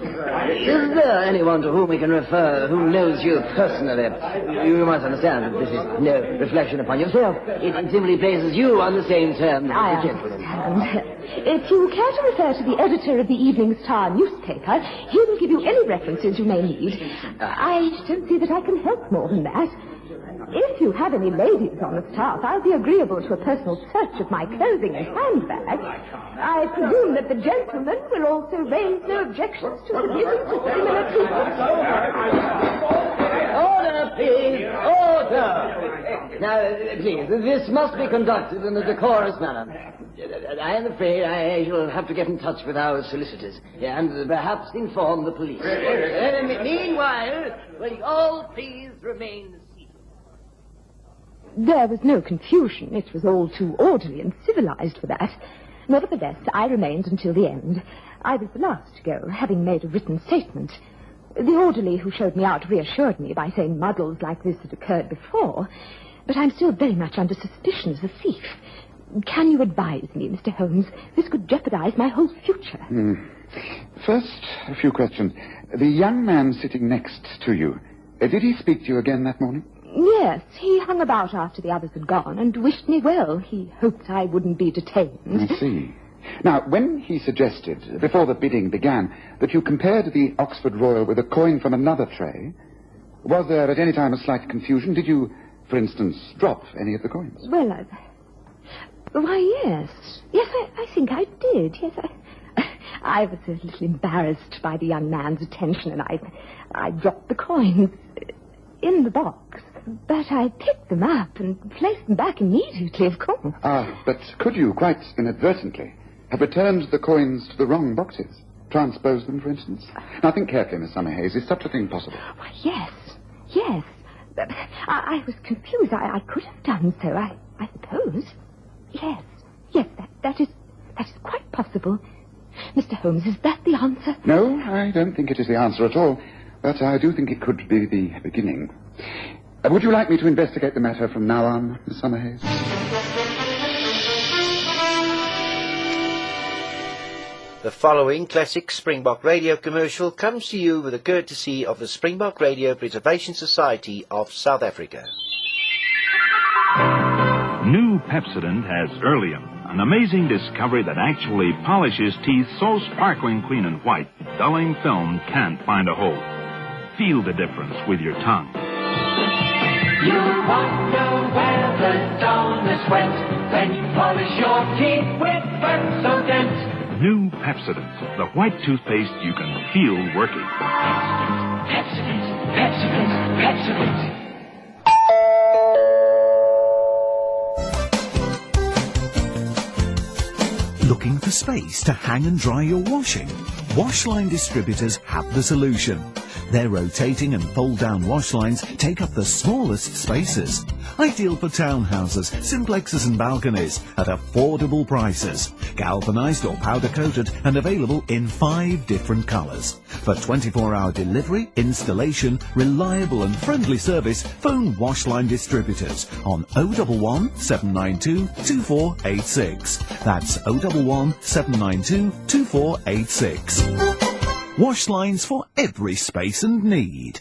is there anyone to whom we can refer who knows you personally? You must understand that this is no reflection upon yourself. It simply places you on the same terms. I understand. If you care to refer to the editor of the Evening Star newspaper, he will give you any references you may need. I don't see that I can help more than that. If you have any ladies on the staff, I'll be agreeable to a personal search of my clothing and handbag. I presume that the gentlemen will also raise no objections to submitting to similar treatment. Order, please. Order. Now, please, this must be conducted in a decorous manner. I am afraid I shall have to get in touch with our solicitors and perhaps inform the police. Meanwhile, will you all please remain seated? There was no confusion. It was all too orderly and civilized for that. Nevertheless, I remained until the end. I was the last to go, having made a written statement. The orderly who showed me out reassured me by saying muddles like this had occurred before, but I'm still very much under suspicion as a thief. Can you advise me, Mr. Holmes? This could jeopardize my whole future. First, a few questions. The young man sitting next to you, did he speak to you again that morning? Yes, he hung about after the others had gone and wished me well. He hoped I wouldn't be detained. I see. Now, when he suggested, before the bidding began, that you compared the Oxford Royal with a coin from another tray, was there at any time a slight confusion? Did you, for instance, drop any of the coins? Well, why, yes. Yes, I think I did. Yes, I was a little embarrassed by the young man's attention, and I dropped the coins in the box. But I picked them up and placed them back immediately, of course. But could you, quite inadvertently, have returned the coins to the wrong boxes? Transposed them, for instance? Now, think carefully, Miss Summerhays. Is such a thing possible? Why, yes. But I was confused. I could have done so, I suppose. Yes, that is quite possible. Mr. Holmes, is that the answer? No, I don't think it is the answer at all. But I do think it could be the beginning. Would you like me to investigate the matter from now on, Miss Summerhays? The following classic Springbok Radio commercial comes to you with the courtesy of the Springbok Radio Preservation Society of South Africa. New Pepsodent has Earlium, an amazing discovery that actually polishes teeth so sparkling clean and white, dulling film can't find a hole. Feel the difference with your tongue. You wonder where the down is wet when you polish your teeth with Pepsodent. New Pepsodent, the white toothpaste you can feel working. Pepsodent. Looking for space to hang and dry your washing? Washline distributors have the solution. Their rotating and fold-down wash lines take up the smallest spaces. Ideal for townhouses, simplexes and balconies at affordable prices. Galvanized or powder-coated and available in 5 different colors. For 24-hour delivery, installation, reliable and friendly service, phone Washline Distributors on 011 792 2486. That's 011 792 2486. Wash lines for every space and need.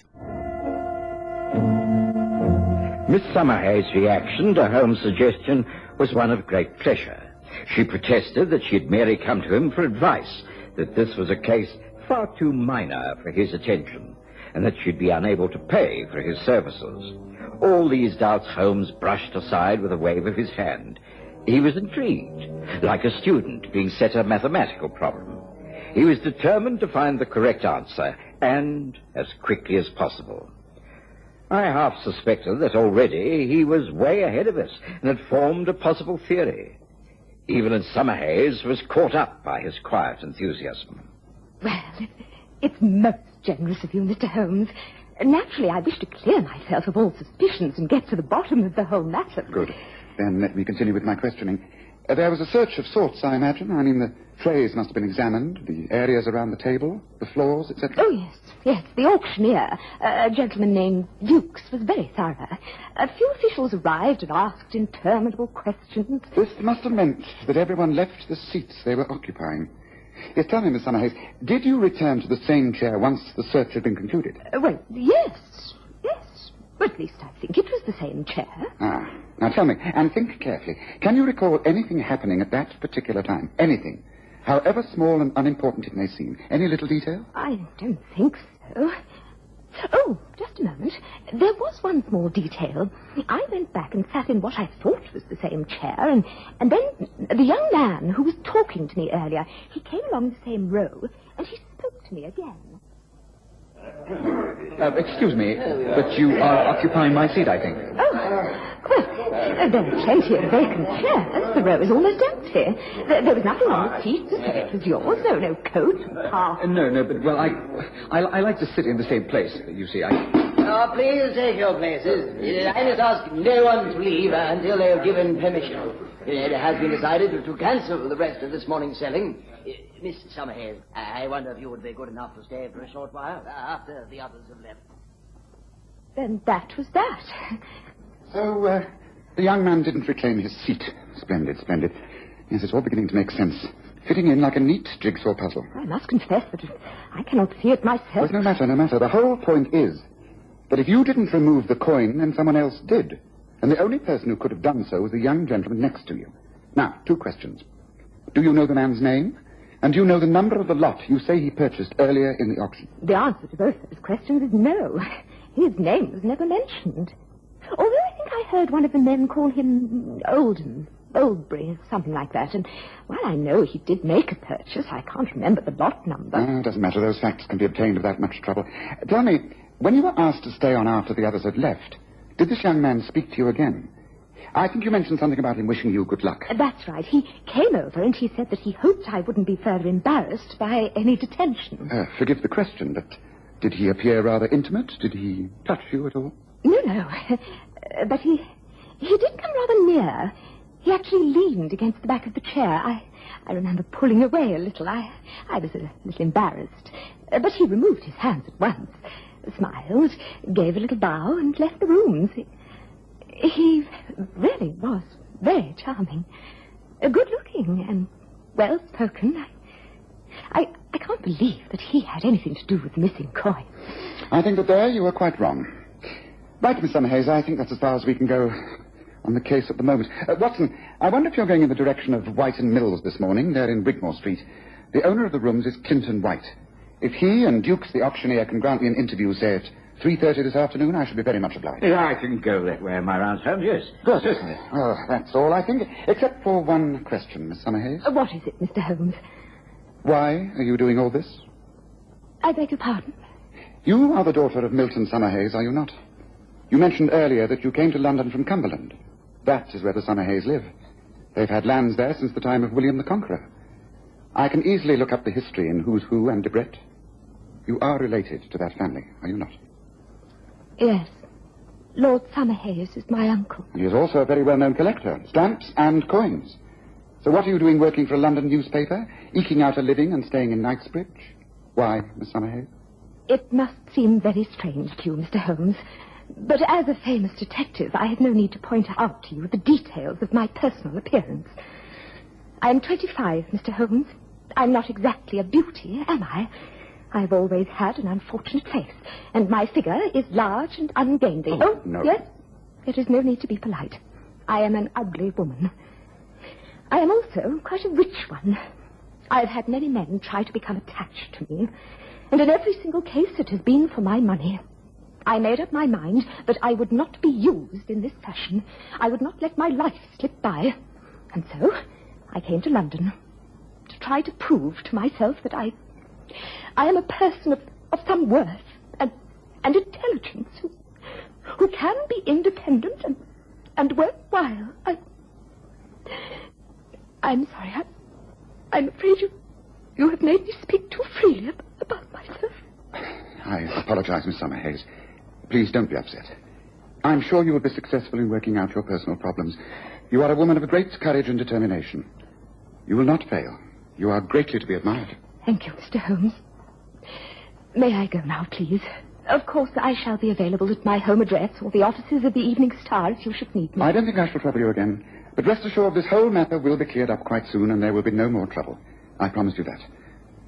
Miss Summerhays' reaction to Holmes' suggestion was one of great pleasure. She protested that she had merely come to him for advice, that this was a case far too minor for his attention, and that she'd be unable to pay for his services. All these doubts Holmes brushed aside with a wave of his hand. He was intrigued, like a student being set a mathematical problem. He was determined to find the correct answer, and as quickly as possible. I half suspected that already he was way ahead of us and had formed a possible theory. Even Summerhays was caught up by his quiet enthusiasm. Well, it's most generous of you, Mr. Holmes. Naturally, I wish to clear myself of all suspicions and get to the bottom of the whole matter. Good. Then let me continue with my questioning. There was a search of sorts, I imagine. I mean, the trays must have been examined, the areas around the table, the floors, etc. Oh, yes. The auctioneer, a gentleman named Dukes, was very thorough. A few officials arrived and asked interminable questions. This must have meant that everyone left the seats they were occupying. Yes, tell me, Miss Summerhays, did you return to the same chair once the search had been concluded? Well, yes. But at least I think it was the same chair. Now tell me, and think carefully, can you recall anything happening at that particular time? Anything? However small and unimportant it may seem. Any little detail? I don't think so. Oh, just a moment. There was one small detail. I went back and sat in what I thought was the same chair, and then the young man who was talking to me earlier, he came along the same row, and he spoke to me again. Excuse me, but you are occupying my seat, I think. Oh, well, There are plenty of vacant chairs. The row is almost empty. There was nothing on the seat to say it was yours. No coat and pass. No, but, well, I like to sit in the same place, you see. Oh, please take your places. I must ask no one to leave until they have given permission. It has been decided to cancel the rest of this morning's selling. Miss Summerhays, I wonder if you would be good enough to stay for a short while after the others have left. Then that was that. So, the young man didn't reclaim his seat. Splendid. Yes, it's all beginning to make sense. Fitting in like a neat jigsaw puzzle. I must confess that I cannot see it myself. Well, no matter. The whole point is that if you didn't remove the coin, then someone else did. And the only person who could have done so was the young gentleman next to you. Now, 2 questions. Do you know the man's name? And do you know the number of the lot you say he purchased earlier in the auction? The answer to both those questions is no. His name was never mentioned. Although I think I heard one of the men call him Oldbury, something like that. And while I know he did make a purchase, I can't remember the lot number. It doesn't matter. Those facts can be obtained without much trouble. Tell me, when you were asked to stay on after the others had left, did this young man speak to you again? I think you mentioned something about him wishing you good luck. That's right. He came over and he said that he hoped I wouldn't be further embarrassed by any detention. Forgive the question, but did he appear rather intimate? Did he touch you at all? No. But he did come rather near. He actually leaned against the back of the chair. I remember pulling away a little. I was a little embarrassed. But he removed his hands at once, smiled, gave a little bow, and left the rooms. He really was very charming. Good-looking and well-spoken. I can't believe that he had anything to do with the missing coin. I think that there you were quite wrong. Right, Miss Summerhays, I think that's as far as we can go on the case at the moment. Watson, I wonder if you're going in the direction of White and Mills this morning. They're in Wigmore Street. The owner of the rooms is Clinton White. If he and Dukes, the auctioneer, can grant me an interview, say, at 3:30 this afternoon, I shall be very much obliged. Yeah, I can go that way in my rounds, Holmes, yes. Good. Certainly. Oh, that's all, I think, except for one question, Miss Summerhays. What is it, Mr. Holmes? Why are you doing all this? I beg your pardon? You are the daughter of Milton Summerhays, are you not? You mentioned earlier that you came to London from Cumberland. That is where the Summerhays live. They've had lands there since the time of William the Conqueror. I can easily look up the history in Who's Who and Debrett. You are related to that family, are you not? Yes. Lord Summerhays is my uncle. He is also a very well-known collector, stamps and coins. So what are you doing working for a London newspaper, eking out a living and staying in Knightsbridge? Why, Miss Summerhays? It must seem very strange to you, Mr. Holmes, but as a famous detective, I have no need to point out to you the details of my personal appearance. I am 25, Mr. Holmes. I'm not exactly a beauty, am I? I've always had an unfortunate face, and my figure is large and ungainly. Oh, no. Yes? There is no need to be polite. I am an ugly woman. I am also quite a rich one. I've had many men try to become attached to me, and in every single case it has been for my money. I made up my mind that I would not be used in this fashion. I would not let my life slip by. And so I came to London to try to prove to myself that I am a person of some worth and intelligence who can be independent and worthwhile. I'm sorry. I'm afraid you have made me speak too freely about myself. I apologize, Miss Summerhays. Please don't be upset. I'm sure you will be successful in working out your personal problems. You are a woman of great courage and determination. You will not fail. You are greatly to be admired. Thank you, Mr. Holmes. May I go now, please? Of course, I shall be available at my home address or the offices of the Evening Star if you should need me. I don't think I shall trouble you again. But rest assured, this whole matter will be cleared up quite soon, and there will be no more trouble. I promise you that.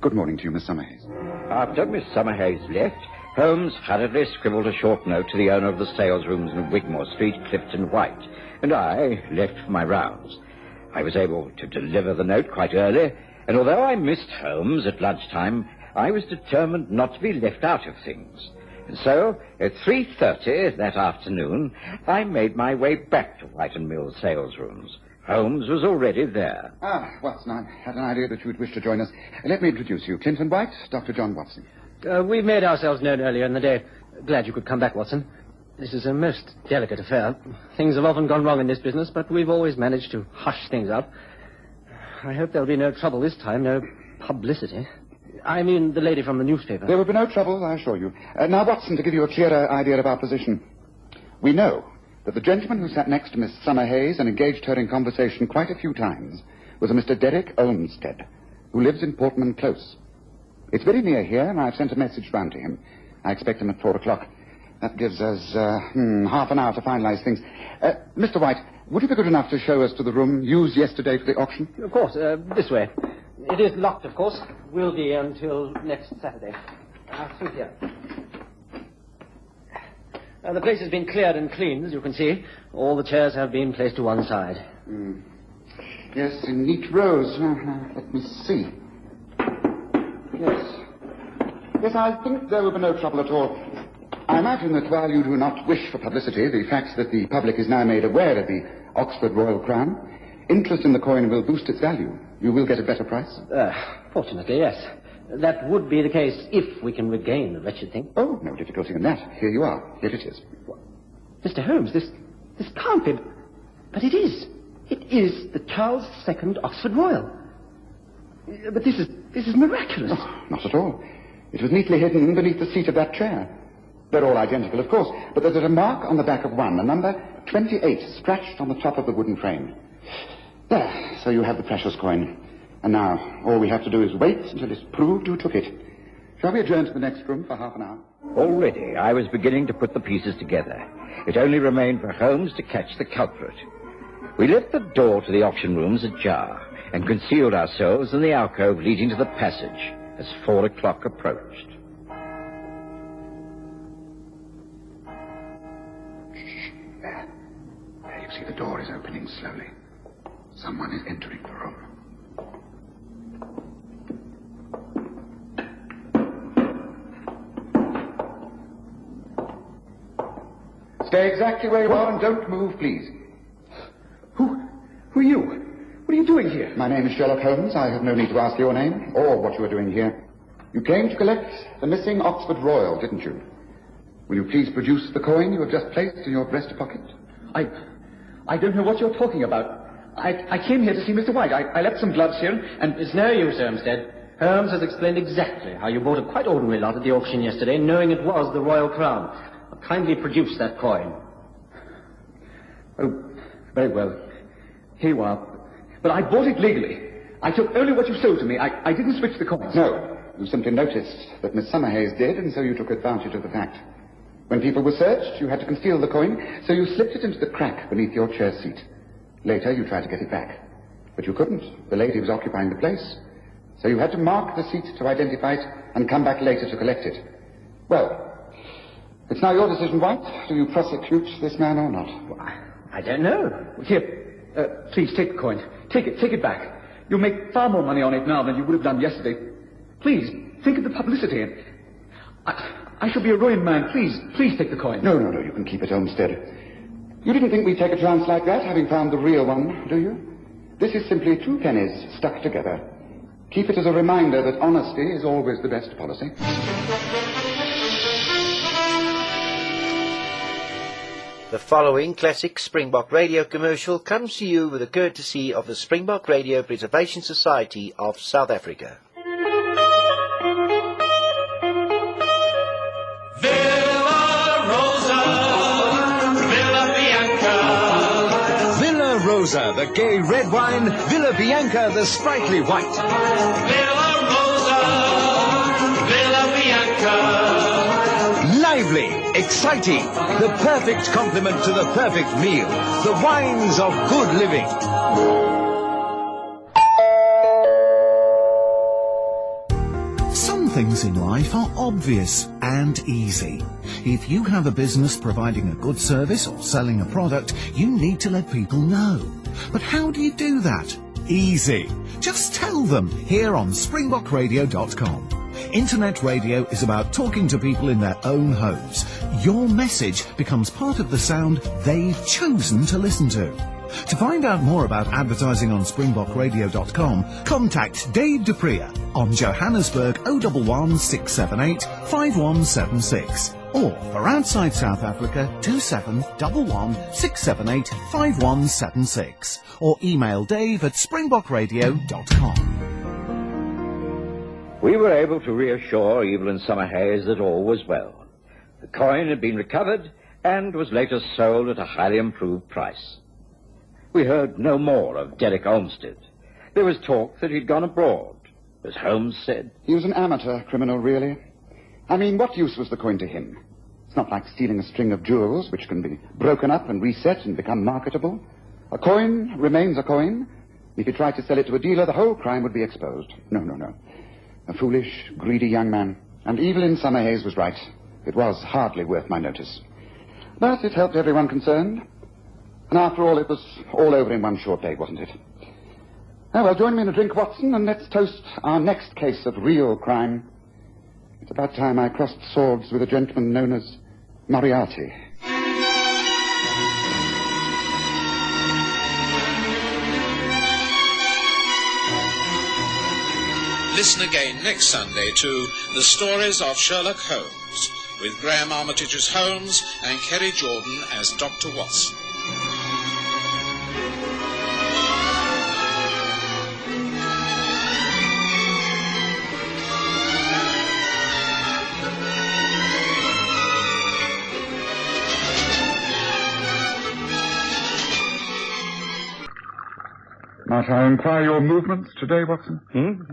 Good morning to you, Miss Summerhays. After Miss Summerhays left, Holmes hurriedly scribbled a short note to the owner of the salesrooms in Wigmore Street, Clifton White, and I left for my rounds. I was able to deliver the note quite early, and although I missed Holmes at lunchtime, I was determined not to be left out of things. And so, at 3:30 that afternoon, I made my way back to White and Mill's salesrooms. Holmes was already there. Watson, I had an idea that you would wish to join us. Let me introduce you. Clinton White, Dr. John Watson. We made ourselves known earlier in the day. Glad you could come back, Watson. This is a most delicate affair. Things have often gone wrong in this business, but we've always managed to hush things up. I hope there'll be no trouble this time, no publicity. I mean, the lady from the newspaper. There will be no trouble, I assure you. Now, Watson, to give you a clearer idea of our position. We know that the gentleman who sat next to Miss Summerhays and engaged her in conversation quite a few times was a Mr. Derek Olmsted, who lives in Portman Close. It's very near here, and I've sent a message round to him. I expect him at 4 o'clock. That gives us half an hour to finalize things. Mr. White, would you be good enough to show us to the room used yesterday for the auction? Of course, this way. It is locked, of course. Will be until next Saturday. Through here. The place has been cleared and cleaned, as you can see. All the chairs have been placed to one side. Yes, in neat rows. Let me see. Yes, I think there will be no trouble at all. I imagine that while you do not wish for publicity, the fact that the public is now made aware of the Oxford Royal Crown, interest in the coin will boost its value. You will get a better price? Fortunately, yes. That would be the case if we can regain the wretched thing. Oh, no difficulty in that. Here you are. Here it is. Mr. Holmes, this can't be... But it is. It is the Charles II Oxford Royal. But this is miraculous. Oh, not at all. It was neatly hidden beneath the seat of that chair. They're all identical, of course, but there's a mark on the back of one, a number 28, scratched on the top of the wooden frame. There, so you have the precious coin. And now, all we have to do is wait until it's proved who took it. Shall we adjourn to the next room for half an hour? Already, I was beginning to put the pieces together. It only remained for Holmes to catch the culprit. We left the door to the auction rooms ajar and concealed ourselves in the alcove leading to the passage as 4 o'clock approached. There, you see the door is opening slowly. Someone is entering the room. Stay exactly where you are and don't move, please. Who are you? What are you doing here? My name is Sherlock Holmes. I have no need to ask your name or what you are doing here. You came to collect the missing Oxford Royal, didn't you? Will you please produce the coin you have just placed in your breast pocket? I don't know what you're talking about. I came here to see Mr. White. I left some gloves here and... It's no use, Olmsted. Holmes has explained exactly how you bought a quite ordinary lot at the auction yesterday, knowing it was the Royal Crown. Kindly produce that coin. Oh, very well. Here you are. But I bought it legally. I took only what you sold to me. I didn't switch the coins. No. You simply noticed that Miss Summerhays did, and so you took advantage of the fact. When people were searched, you had to conceal the coin, so you slipped it into the crack beneath your chair seat. Later, you tried to get it back. But you couldn't. The lady was occupying the place. So you had to mark the seat to identify it and come back later to collect it. Well, it's now your decision, White. Do you prosecute this man or not? Well, I don't know. Here, please take the coin. Take it back. You'll make far more money on it now than you would have done yesterday. Please, think of the publicity. I shall be a ruined man. Please take the coin. No, you can keep it, Olmsted. You didn't think we'd take a chance like that, having found the real one, do you? This is simply 2 pennies stuck together. Keep it as a reminder that honesty is always the best policy. The following classic Springbok Radio commercial comes to you with the courtesy of the Springbok Radio Preservation Society of South Africa. Villa Rosa, the gay red wine. Villa Bianca, the sprightly white. Villa Rosa, Villa Bianca. Lively, exciting, the perfect complement to the perfect meal. The wines of good living. Some things in life are obvious and easy. If you have a business providing a good service or selling a product, you need to let people know. But how do you do that? Easy. Just tell them here on springbokradio.com. Internet radio is about talking to people in their own homes. Your message becomes part of the sound they've chosen to listen to. To find out more about advertising on springbokradio.com, contact Dave Dupree on Johannesburg 011 678 5176. Or for outside South Africa, 2711 678 5176. Or email dave@springbokradio.com. We were able to reassure Evelyn Summerhayes that all was well. The coin had been recovered and was later sold at a highly improved price. We heard no more of Derek Olmsted. There was talk that he'd gone abroad, as Holmes said. He was an amateur criminal, really. I mean, what use was the coin to him? It's not like stealing a string of jewels, which can be broken up and reset and become marketable. A coin remains a coin. If he tried to sell it to a dealer, the whole crime would be exposed. No. A foolish, greedy young man. And Evelyn Summerhayes was right. It was hardly worth my notice. But it helped everyone concerned. And after all, it was all over in one short day, wasn't it? Oh, well, join me in a drink, Watson, and let's toast our next case of real crime. It's about time I crossed swords with a gentleman known as Moriarty. Listen again next Sunday to The Stories of Sherlock Holmes, with Graham Armitage as Holmes and Kerry Jordan as Dr. Watson. Might I inquire your movements today, Watson?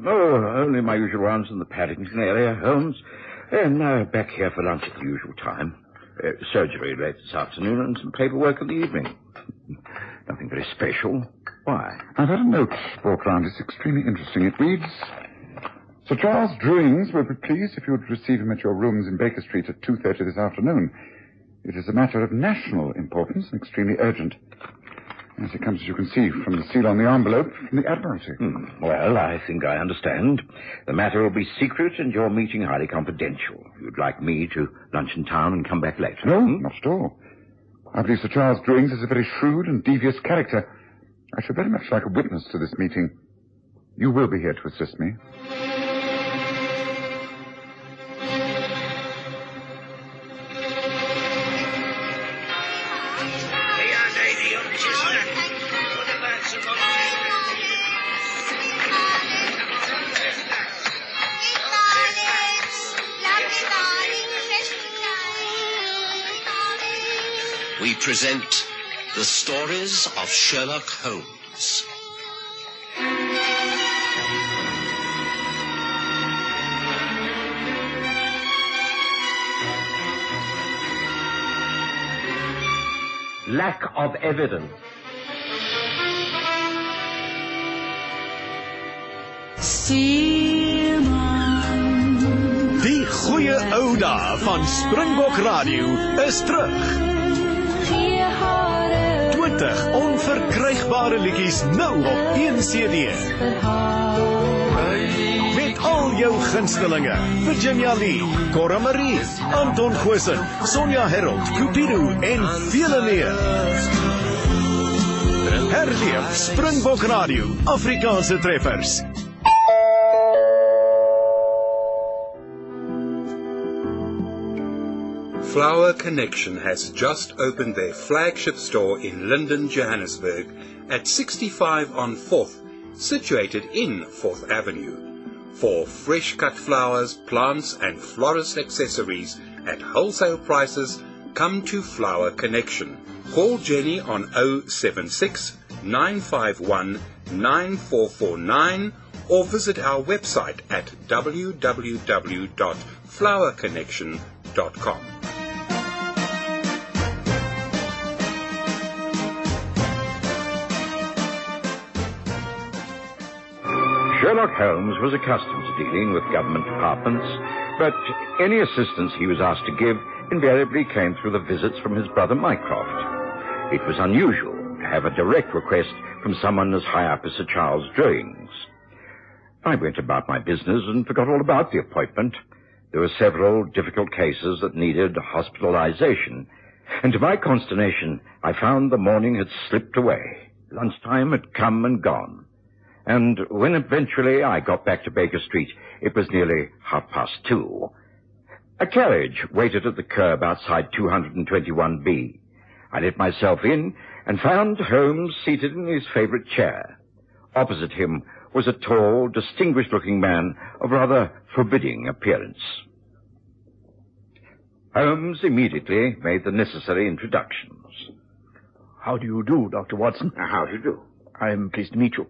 Oh, only my usual rounds in the Paddington area, Holmes. And back here for lunch at the usual time. Surgery late this afternoon and some paperwork in the evening. Nothing very special. Why? I've had a note brought round. It's extremely interesting. It reads, Sir Charles Drewings will be pleased if you would receive him at your rooms in Baker Street at 2:30 this afternoon. It is a matter of national importance and extremely urgent. Yes, it comes, as you can see, from the seal on the envelope from the Admiralty. Well, I think I understand. The matter will be secret and your meeting highly confidential. You'd like me to lunch in town and come back later? No, not at all. I believe Sir Charles Drewings is a very shrewd and devious character. I should very much like a witness to this meeting. You will be here to assist me. We present The Stories of Sherlock Holmes. Lack of evidence. Die goeie ou dae van Springbok Radio is terug. 20 onverkrygbare liedjies nou op 1 CD. Met al jou gunstelinge: Virginia Lee, Cora Marie, Anton Goosen, Sonja Herold, Cupido en vele meer. Herleef Springbok Radio, Afrikaanse treffers. Flower Connection has just opened their flagship store in London, Johannesburg, at 65 on 4th, situated in 4th Avenue. For fresh cut flowers, plants and florist accessories at wholesale prices, come to Flower Connection. Call Jenny on 076 951 9449 or visit our website at www.flowerconnection.com. Sherlock Holmes was accustomed to dealing with government departments, but any assistance he was asked to give invariably came through the visits from his brother Mycroft. It was unusual to have a direct request from someone as high up as Sir Charles Drewings. I went about my business and forgot all about the appointment. There were several difficult cases that needed hospitalization, and to my consternation, I found the morning had slipped away. Lunchtime had come and gone. And when eventually I got back to Baker Street, it was nearly 2:30. A carriage waited at the curb outside 221B. I let myself in and found Holmes seated in his favourite chair. Opposite him was a tall, distinguished-looking man of rather forbidding appearance. Holmes immediately made the necessary introductions. How do you do, Dr. Watson? How do you do? I'm pleased to meet you.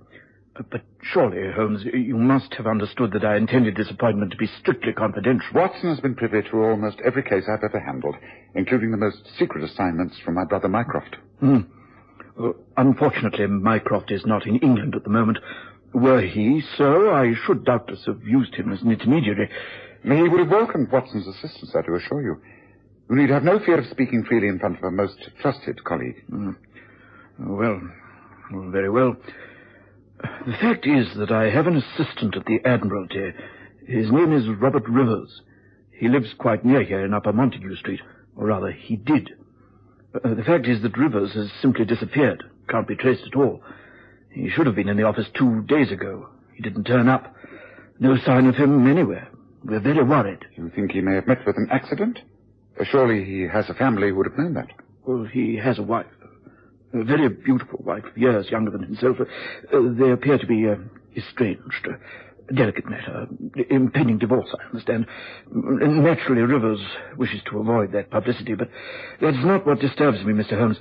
But surely, Holmes, you must have understood that I intended this appointment to be strictly confidential. Watson has been privy to almost every case I've ever handled, including the most secret assignments from my brother Mycroft. Unfortunately, Mycroft is not in England at the moment. Were he so, I should doubtless have used him as an intermediary. He would have welcomed Watson's assistance, I do assure you. You need have no fear of speaking freely in front of a most trusted colleague. Well, very well. The fact is that I have an assistant at the Admiralty. His name is Robert Rivers. He lives quite near here in Upper Montague Street. Or rather, he did. The fact is that Rivers has simply disappeared. Can't be traced at all. He should have been in the office 2 days ago. He didn't turn up. No sign of him anywhere. We're very worried. You think he may have met with an accident? Surely he has a family who would have known that. Well, he has a wife. A very beautiful wife, years younger than himself. They appear to be estranged. A delicate matter. Impending divorce, I understand. Naturally, Rivers wishes to avoid that publicity, but that's not what disturbs me, Mr. Holmes.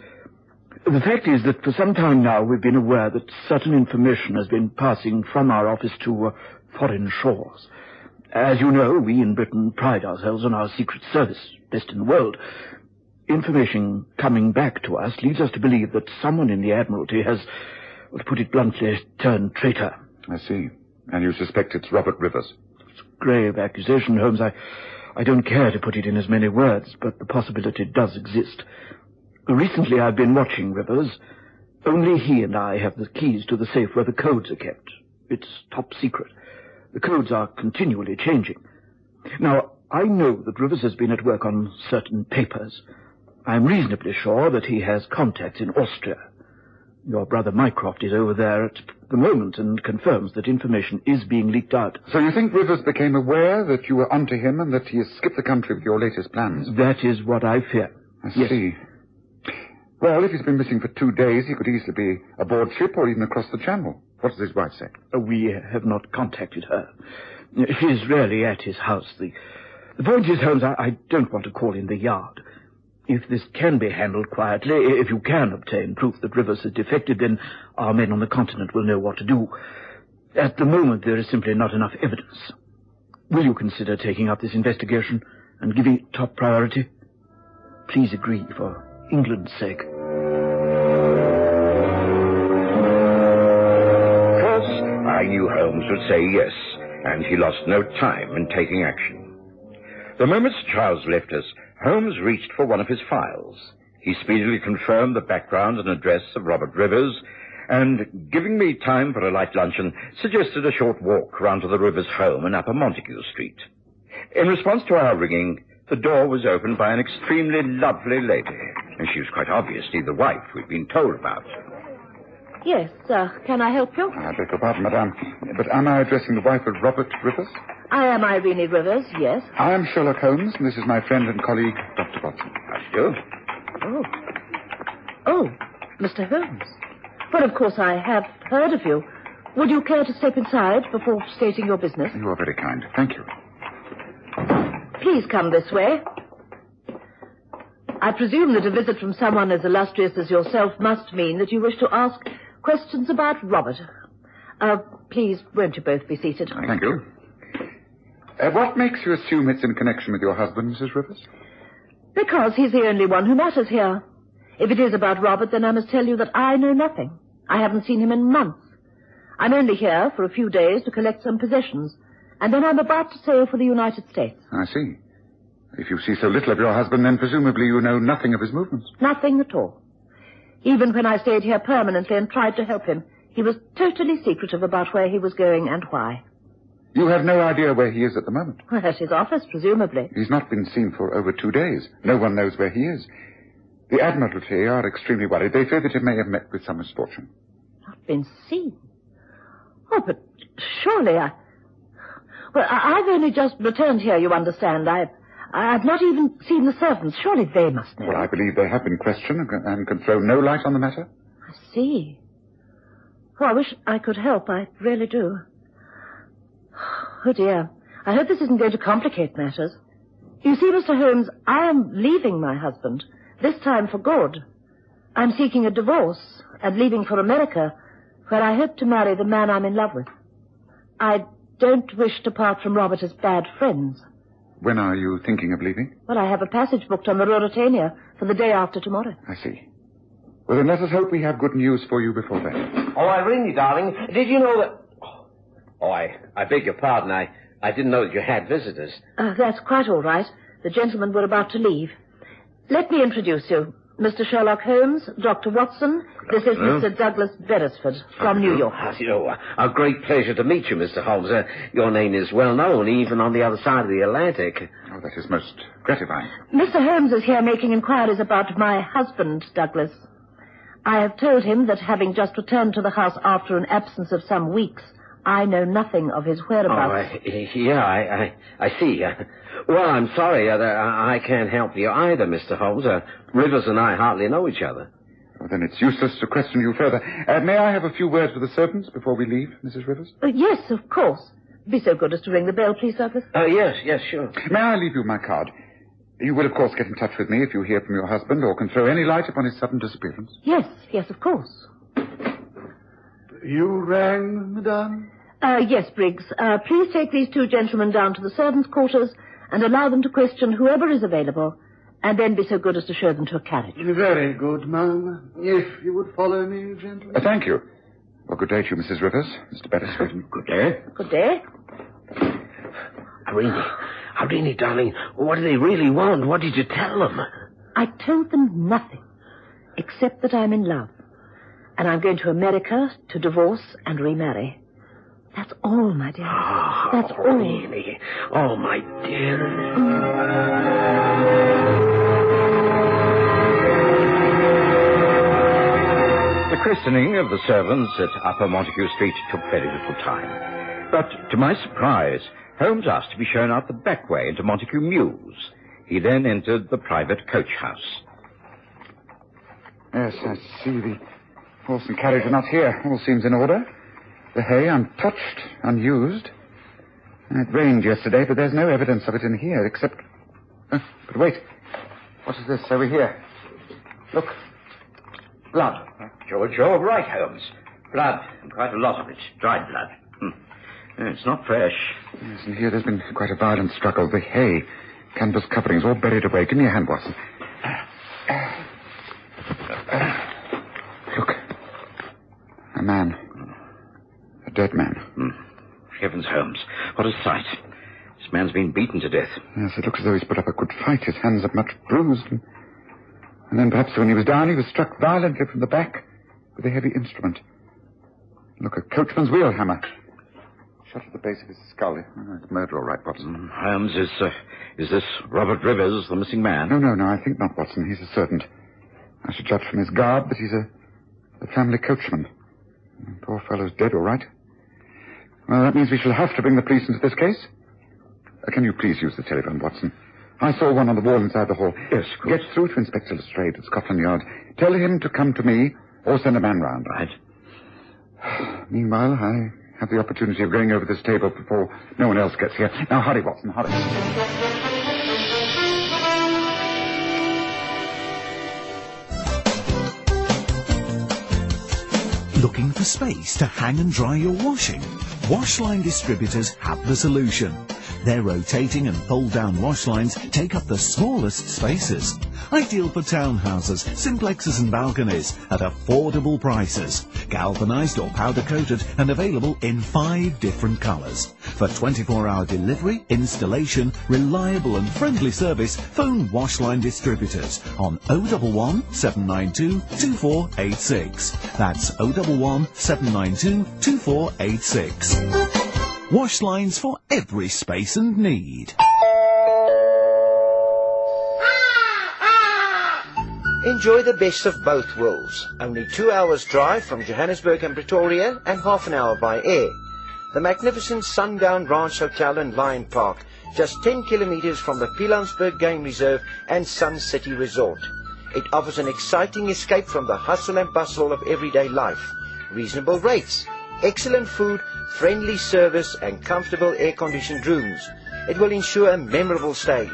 The fact is that for some time now we've been aware that certain information has been passing from our office to foreign shores. As you know, we in Britain pride ourselves on our secret service, best in the world. Information coming back to us leads us to believe that someone in the Admiralty has, to put it bluntly, turned traitor. I see. And you suspect it's Robert Rivers? It's a grave accusation, Holmes. I don't care to put it in as many words, but the possibility does exist. Recently I've been watching Rivers. Only he and I have the keys to the safe where the codes are kept. It's top secret. The codes are continually changing. Now, I know that Rivers has been at work on certain papers. I'm reasonably sure that he has contacts in Austria. Your brother Mycroft is over there at the moment and confirms that information is being leaked out. So you think Rivers became aware that you were onto him and that he has skipped the country with your latest plans? That is what I fear. I see. Well, if he's been missing for 2 days, he could easily be aboard ship or even across the channel. What does his wife say? We have not contacted her. She's rarely at his house. The point is, Holmes, I don't want to call in the yard. If this can be handled quietly, if you can obtain proof that Rivers has defected, then our men on the continent will know what to do. At the moment, there is simply not enough evidence. Will you consider taking up this investigation and giving it top priority? Please agree for England's sake. Of course, I knew Holmes would say yes, and he lost no time in taking action. The moment Charles left us, Holmes reached for one of his files. He speedily confirmed the background and address of Robert Rivers, and, giving me time for a light luncheon, suggested a short walk round to the Rivers home in Upper Montague Street. In response to our ringing, the door was opened by an extremely lovely lady, and she was quite obviously the wife we'd been told about. Yes, can I help you? I beg your pardon, madame, but am I addressing the wife of Robert Rivers? I am Irene Rivers, yes. I am Sherlock Holmes, and this is my friend and colleague, Dr. Watson. How do you do? Oh, Mr. Holmes. Well, of course, I have heard of you. Would you care to step inside before stating your business? You are very kind. Thank you. Please come this way. I presume that a visit from someone as illustrious as yourself must mean that you wish to ask questions about Robert. Please, won't you both be seated? Thank you. What makes you assume it's in connection with your husband, Mrs. Rivers? Because he's the only one who matters here. If it is about Robert, then I must tell you that I know nothing. I haven't seen him in months. I'm only here for a few days to collect some possessions, and then I'm about to sail for the United States. I see. If you see so little of your husband, then presumably you know nothing of his movements. Nothing at all. Even when I stayed here permanently and tried to help him, he was totally secretive about where he was going and why. You have no idea where he is at the moment? Well, at his office, presumably. He's not been seen for over 2 days. No one knows where he is. The Admiralty are extremely worried. They fear that he may have met with some misfortune. Not been seen? Oh, but surely I've only just returned here, you understand. I've not even seen the servants. Surely they must know. Well, I believe they have been questioned and can throw no light on the matter. I see. Oh, I wish I could help. I really do. Oh, dear. I hope this isn't going to complicate matters. You see, Mr. Holmes, I am leaving my husband, this time for good. I'm seeking a divorce and leaving for America, where I hope to marry the man I'm in love with. I don't wish to part from Robert as bad friends. When are you thinking of leaving? Well, I have a passage booked on the Ruritania for the day after tomorrow. I see. Well, then let us hope we have good news for you before then. Oh, Irene, darling, did you know that... Oh, I beg your pardon. I didn't know that you had visitors. That's quite all right. The gentlemen were about to leave. Let me introduce you. Mr. Sherlock Holmes, Dr. Watson. This is Mr. Douglas Beresford from New York. A great pleasure to meet you, Mr. Holmes. Your name is well known, even on the other side of the Atlantic. Oh, that is most gratifying. Mr. Holmes is here making inquiries about my husband, Douglas. I have told him that having just returned to the house after an absence of some weeks, I know nothing of his whereabouts. I see. Well, I'm sorry. I can't help you either, Mr. Holmes. Rivers and I hardly know each other. Well, then it's useless to question you further. May I have a few words with the servants before we leave, Mrs. Rivers? Yes, of course. Be so good as to ring the bell, please, Douglas. Yes, sure. May I leave you my card? You will, of course, get in touch with me if you hear from your husband or can throw any light upon his sudden disappearance. Yes, of course. You rang, madame? Yes, Briggs. Please take these two gentlemen down to the servants' quarters and allow them to question whoever is available, and then be so good as to show them to a carriage. Very good, ma'am. If you would follow me, gentlemen. Thank you. Well, good day to you, Mrs. Rivers. Mr. Beresford. Good day. Good day. Irene, darling, what do they really want? What did you tell them? I told them nothing, except that I'm in love, and I'm going to America to divorce and remarry. That's all, my dear. That's all. Really? Oh, my dear. The christening of the servants at Upper Montague Street took very little time. But, to my surprise, Holmes asked to be shown out the back way into Montague Mews. He then entered the private coach house. Yes, I see. The horse and carriage are not here. All seems in order. The hay untouched, unused. It rained yesterday, but there's no evidence of it in here, except... but wait. What is this over here? Look. Blood. You're right, Holmes. Blood, and quite a lot of it. Dried blood. It's not fresh. Yes, and here there's been quite a violent struggle. The hay, canvas coverings, all buried away. Give me a hand, Watson. Look. A man. A dead man. Heavens, Holmes. What a sight. This man's been beaten to death. Yes, it looks as though he's put up a good fight. His hands are much bruised. And then perhaps when he was down, he was struck violently from the back with a heavy instrument. Look, a coachman's wheel hammer. Shot at the base of his skull. Oh, it's murder, all right, Watson. Holmes, is this Robert Rivers, the missing man? No, I think not, Watson. He's a servant. I should judge from his garb that he's a family coachman. The poor fellow's dead, all right. Well, that means we shall have to bring the police into this case. Can you please use the telephone, Watson? I saw one on the wall inside the hall. Yes, of course. Get through to Inspector Lestrade at Scotland Yard. Tell him to come to me or send a man round. Right. Meanwhile, I have the opportunity of going over this table before no one else gets here. Now, hurry, Watson, hurry. Looking for space to hang and dry your washing? Washline distributors have the solution. Their rotating and fold-down wash lines take up the smallest spaces. Ideal for townhouses, simplexes and balconies at affordable prices. Galvanized or powder-coated and available in 5 different colors. For 24-hour delivery, installation, reliable and friendly service, phone Washline distributors on 011 792 2486. That's 011 792 2486. Wash lines for every space and need. Enjoy the best of both worlds. Only 2 hours drive from Johannesburg and Pretoria and half an hour by air. The magnificent Sundown Ranch Hotel and Lion Park, just 10 kilometers from the Pilansberg Game Reserve and Sun City Resort. It offers an exciting escape from the hustle and bustle of everyday life. Reasonable rates, excellent food, friendly service and comfortable air-conditioned rooms. It will ensure a memorable stay.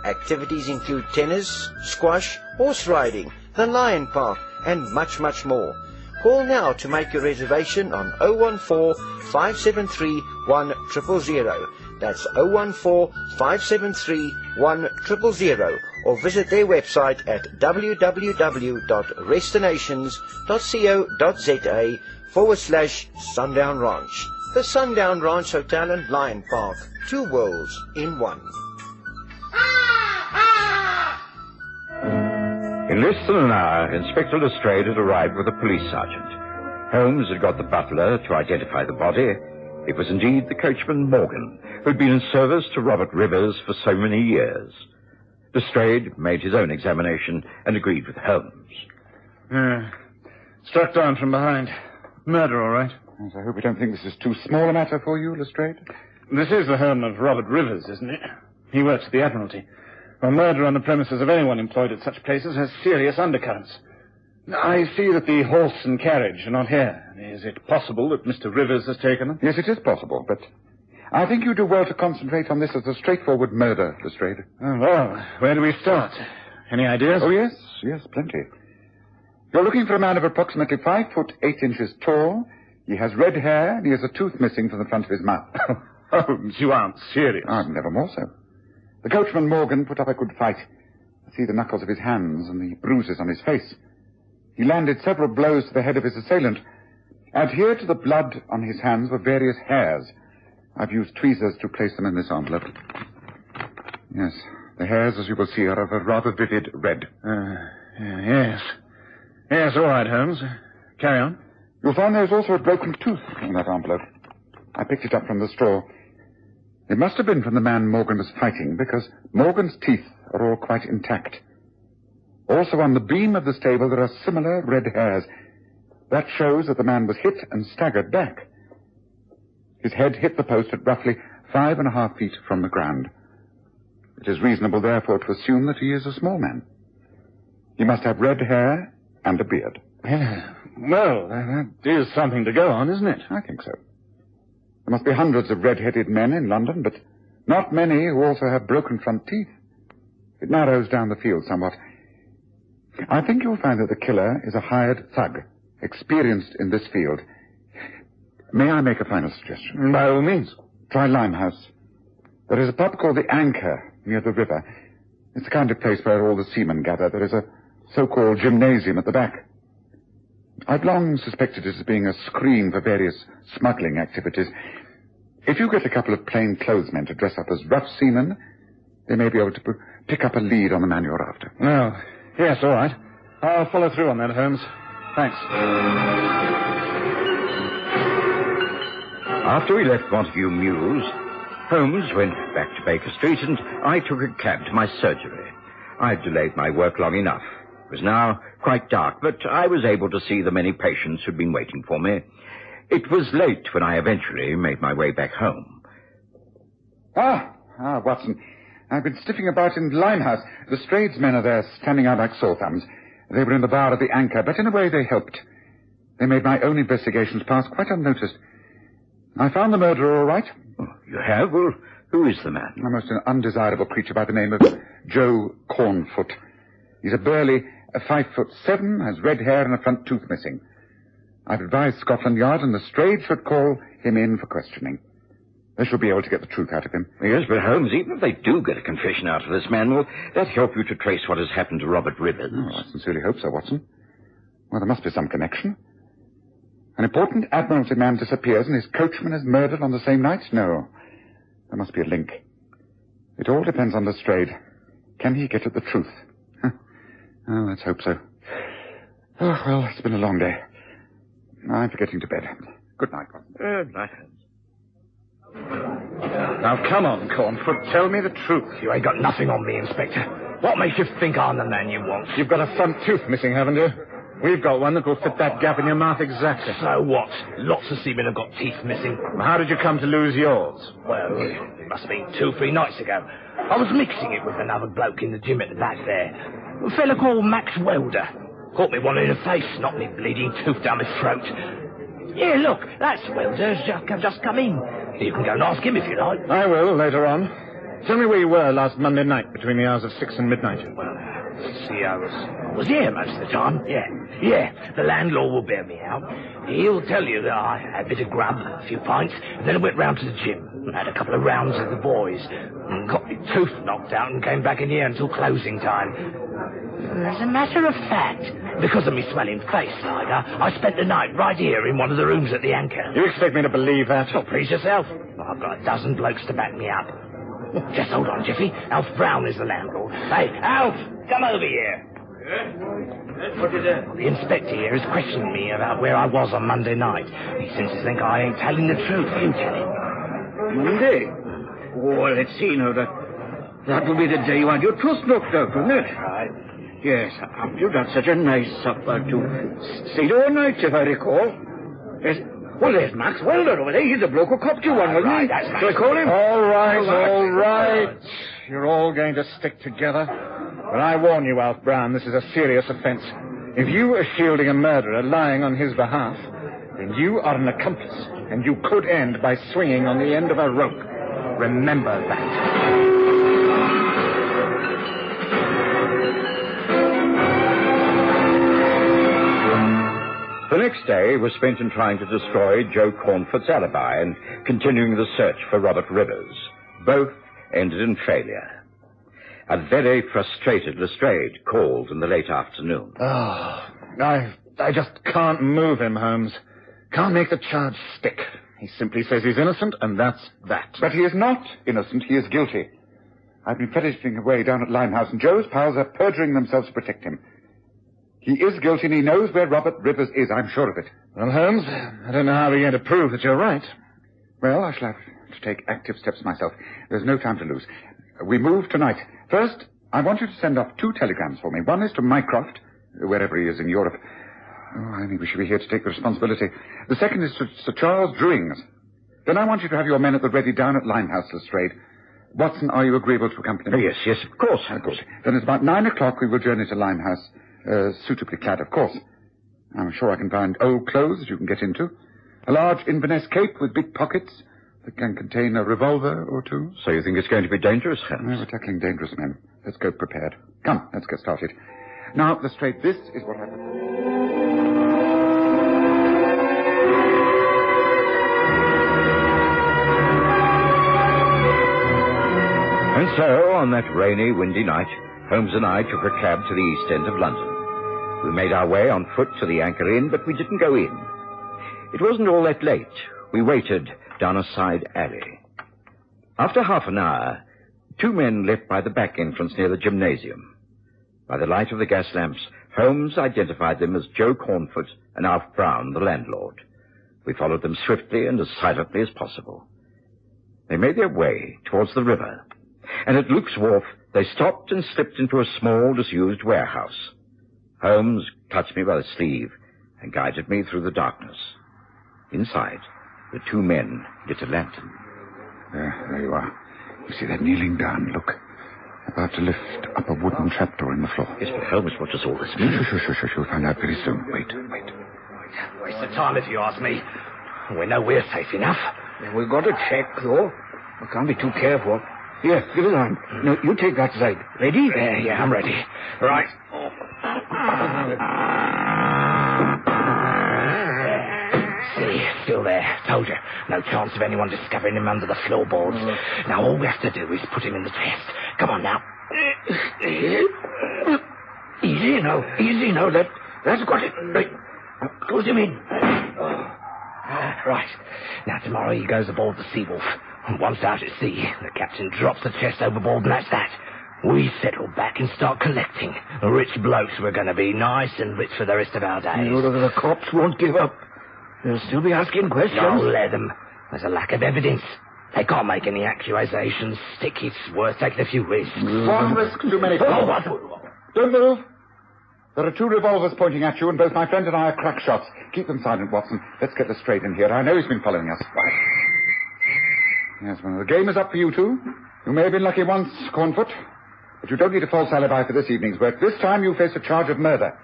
Activities include tennis, squash, horse riding, the Lion Park and much, much more. Call now to make your reservation on 014-573-1000. That's 014-573-1000, or visit their website at www.restinations.co.za/Sundown Ranch. The Sundown Ranch Hotel and Lion Park. 2 worlds in one. In less than an hour, Inspector Lestrade had arrived with a police sergeant. Holmes had got the butler to identify the body. It was indeed the coachman Morgan, who had been in service to Robert Rivers for so many years. Lestrade made his own examination and agreed with Holmes. Struck down from behind. Murder, all right. Yes, I hope you don't think this is too small a matter for you, Lestrade. This is the home of Robert Rivers, isn't it? He works at the Admiralty. A murder on the premises of anyone employed at such places has serious undercurrents. I see that the horse and carriage are not here. Is it possible that Mr. Rivers has taken them? Yes, it is possible, but I think you do well to concentrate on this as a straightforward murder, Lestrade. Oh, well, where do we start? Any ideas? Oh, yes, plenty. You're looking for a man of approximately 5 foot 8 inches tall. He has red hair, and he has a tooth missing from the front of his mouth. Holmes, you aren't serious. I'm never more so. The coachman Morgan put up a good fight. I see the knuckles of his hands and the bruises on his face. He landed several blows to the head of his assailant. Adhered to the blood on his hands were various hairs. I've used tweezers to place them in this envelope. Yes, the hairs, as you will see, are of a rather vivid red. Yes. Yes, all right, Holmes. Carry on. You'll find there's also a broken tooth in that envelope. I picked it up from the straw. It must have been from the man Morgan was fighting, because Morgan's teeth are all quite intact. Also on the beam of the stable there are similar red hairs. That shows that the man was hit and staggered back. His head hit the post at roughly 5.5 feet from the ground. It is reasonable, therefore, to assume that he is a small man. He must have red hair and a beard. Well, that is something to go on, isn't it? I think so. There must be hundreds of red-headed men in London, but not many who also have broken front teeth. It narrows down the field somewhat. I think you'll find that the killer is a hired thug, experienced in this field. May I make a final suggestion? By all means. Try Limehouse. There is a pub called the Anchor near the river. It's the kind of place where all the seamen gather. There is a so-called gymnasium at the back. I've long suspected it as being a screen for various smuggling activities. If you get a couple of plain clothes men to dress up as rough seamen, they may be able to pick up a lead on the man you're after. Oh, yes, all right. I'll follow through on that, Holmes. Thanks. After we left Montague Mews, Holmes went back to Baker Street, and I took a cab to my surgery. I'd delayed my work long enough. It was now quite dark, but I was able to see the many patients who'd been waiting for me. It was late when I eventually made my way back home. Watson. I've been sniffing about in Limehouse. The Lestrade's men are there, standing out like sore thumbs. They were in the bar of the Anchor, but in a way they helped. They made my own investigations pass quite unnoticed. I found the murderer all right. Oh, you have? Well, who is the man? A most undesirable creature by the name of Joe Cornfoot. He's a burly 5'7", has red hair and a front tooth missing. I've advised Scotland Yard, and the Lestrade should call him in for questioning. They should be able to get the truth out of him. Yes, but Holmes, even if they do get a confession out of this man, will that help you to trace what has happened to Robert Rivers? Oh, I sincerely hope so, Watson. Well, there must be some connection. An important Admiralty man disappears and his coachman is murdered on the same night? No. There must be a link. It all depends on Lestrade. Can he get at the truth? Oh, let's hope so. Oh, well, it's been a long day. I'm getting to bed. Good night, Watson. Good night, Holmes. Now, come on, Cornfoot. Tell me the truth. You ain't got nothing on me, Inspector. What makes you think I'm the man you want? You've got a front tooth missing, haven't you? We've got one that will fit that gap in your mouth exactly. So what? Lots of seamen have got teeth missing. How did you come to lose yours? Well, it must have been 2-3 nights ago. I was mixing it with another bloke in the gym at the back there. A fella called Max Welder. Caught me one in the face, knocked me bleeding tooth down my throat. Yeah, look, that's Welder's just come in. You can go and ask him if you like. I will, later on. Tell me where you were last Monday night between the hours of 6 and midnight. Well, see, I was here most of the time. Yeah. The landlord will bear me out. He'll tell you that I had a bit of grub, a few pints, and then I went round to the gym and had a couple of rounds with the boys, and got my tooth knocked out and came back in here until closing time. As a matter of fact, because of me smelling face, I spent the night right here in one of the rooms at the Anchor. You expect me to believe that? Well, please yourself. I've got a dozen blokes to back me up. Just hold on, Jiffy. Alf Brown is the landlord. Hey, Alf, come over here. What is it? The inspector here is questioning me about where I was on Monday night. He seems to think I ain't telling the truth. You tell him. Monday? Oh, well, let's see now. That will be the day you had your tooth knocked out, wouldn't it? Right. Yes, you got such a nice supper to stayed overnight, if I recall. Yes. Well, there's Max Welder over there. He's the bloke who copped you one, wasn't he? That's Max. Shall I call him? All right. You're all going to stick together. But I warn you, Alf Brown, this is a serious offence. If you are shielding a murderer lying on his behalf, then you are an accomplice, and you could end by swinging on the end of a rope. Remember that. The next day was spent in trying to destroy Joe Cornfoot's alibi and continuing the search for Robert Rivers. Both ended in failure. A very frustrated Lestrade called in the late afternoon. Oh, I just can't move him, Holmes. Can't make the charge stick. He simply says he's innocent, and that's that. But he is not innocent. He is guilty. I've been fetishing away down at Limehouse, and Joe's pals are perjuring themselves to protect him. He is guilty, and he knows where Robert Rivers is. I'm sure of it. Well, Holmes, I don't know how we're going to prove that you're right. Well, I shall have to take active steps myself. There's no time to lose. We move tonight. First, I want you to send off 2 telegrams for me. One is to Mycroft, wherever he is in Europe. Oh, I think we should be here to take the responsibility. The second is to Sir Charles Drewings. Then I want you to have your men at the ready down at Limehouse, Lestrade. Watson, are you agreeable to accompany me? Yes, of course. Of course. Then it's about 9 o'clock we will journey to Limehouse. Suitably clad, of course. I'm sure I can find old clothes that you can get into. A large Inverness cape with big pockets that can contain a revolver or 2. So you think it's going to be dangerous, Holmes? We're tackling dangerous men. Let's go prepared. Come, let's get started. Now, Lestrade, this is what happened. And so, on that rainy, windy night, Holmes and I took a cab to the east end of London. We made our way on foot to the Anchor Inn, but we didn't go in. It wasn't all that late. We waited down a side alley. After half an hour, 2 men left by the back entrance near the gymnasium. By the light of the gas lamps, Holmes identified them as Joe Cornfoot and Alf Brown, the landlord. We followed them swiftly and as silently as possible. They made their way towards the river, and at Luke's Wharf, they stopped and slipped into a small, disused warehouse. Holmes touched me by the sleeve and guided me through the darkness. Inside, the 2 men lit a lantern. There you are. You see, they're kneeling down. Look. About to lift up a wooden trapdoor in the floor. Yes, but Holmes, what does all this mean? Shush. You'll find out very soon. Wait. Waste of time if you ask me. We know we're safe enough. Yeah, we've got to check, though. We can't be too careful. Here, give it on. No, you take that side. Ready? Yeah, I'm ready. Right. See, still there. Told you. No chance of anyone discovering him under the floorboards. Now, all we have to do is put him in the chest. Come on, now. Easy, no. That's got it. Right. Close him in. Right. Now, tomorrow he goes aboard the Seawolf. Once out at sea, the captain drops the chest overboard, and that's that. We settle back and start collecting. Rich blokes we're going to be, nice and rich for the rest of our days. The cops won't give up. They'll still be asking questions. No, let them. There's a lack of evidence. They can't make any accusations. Stick, it's worth taking a few risks. One risk too many. Oh, what? Don't move. There are 2 revolvers pointing at you, and both my friend and I are crack shots. Keep them silent, Watson. Let's get this straight in here. I know he's been following us. Right. Yes, well, the game is up for you two. You may have been lucky once, Cornfoot, but you don't need a false alibi for this evening's work. This time you face a charge of murder.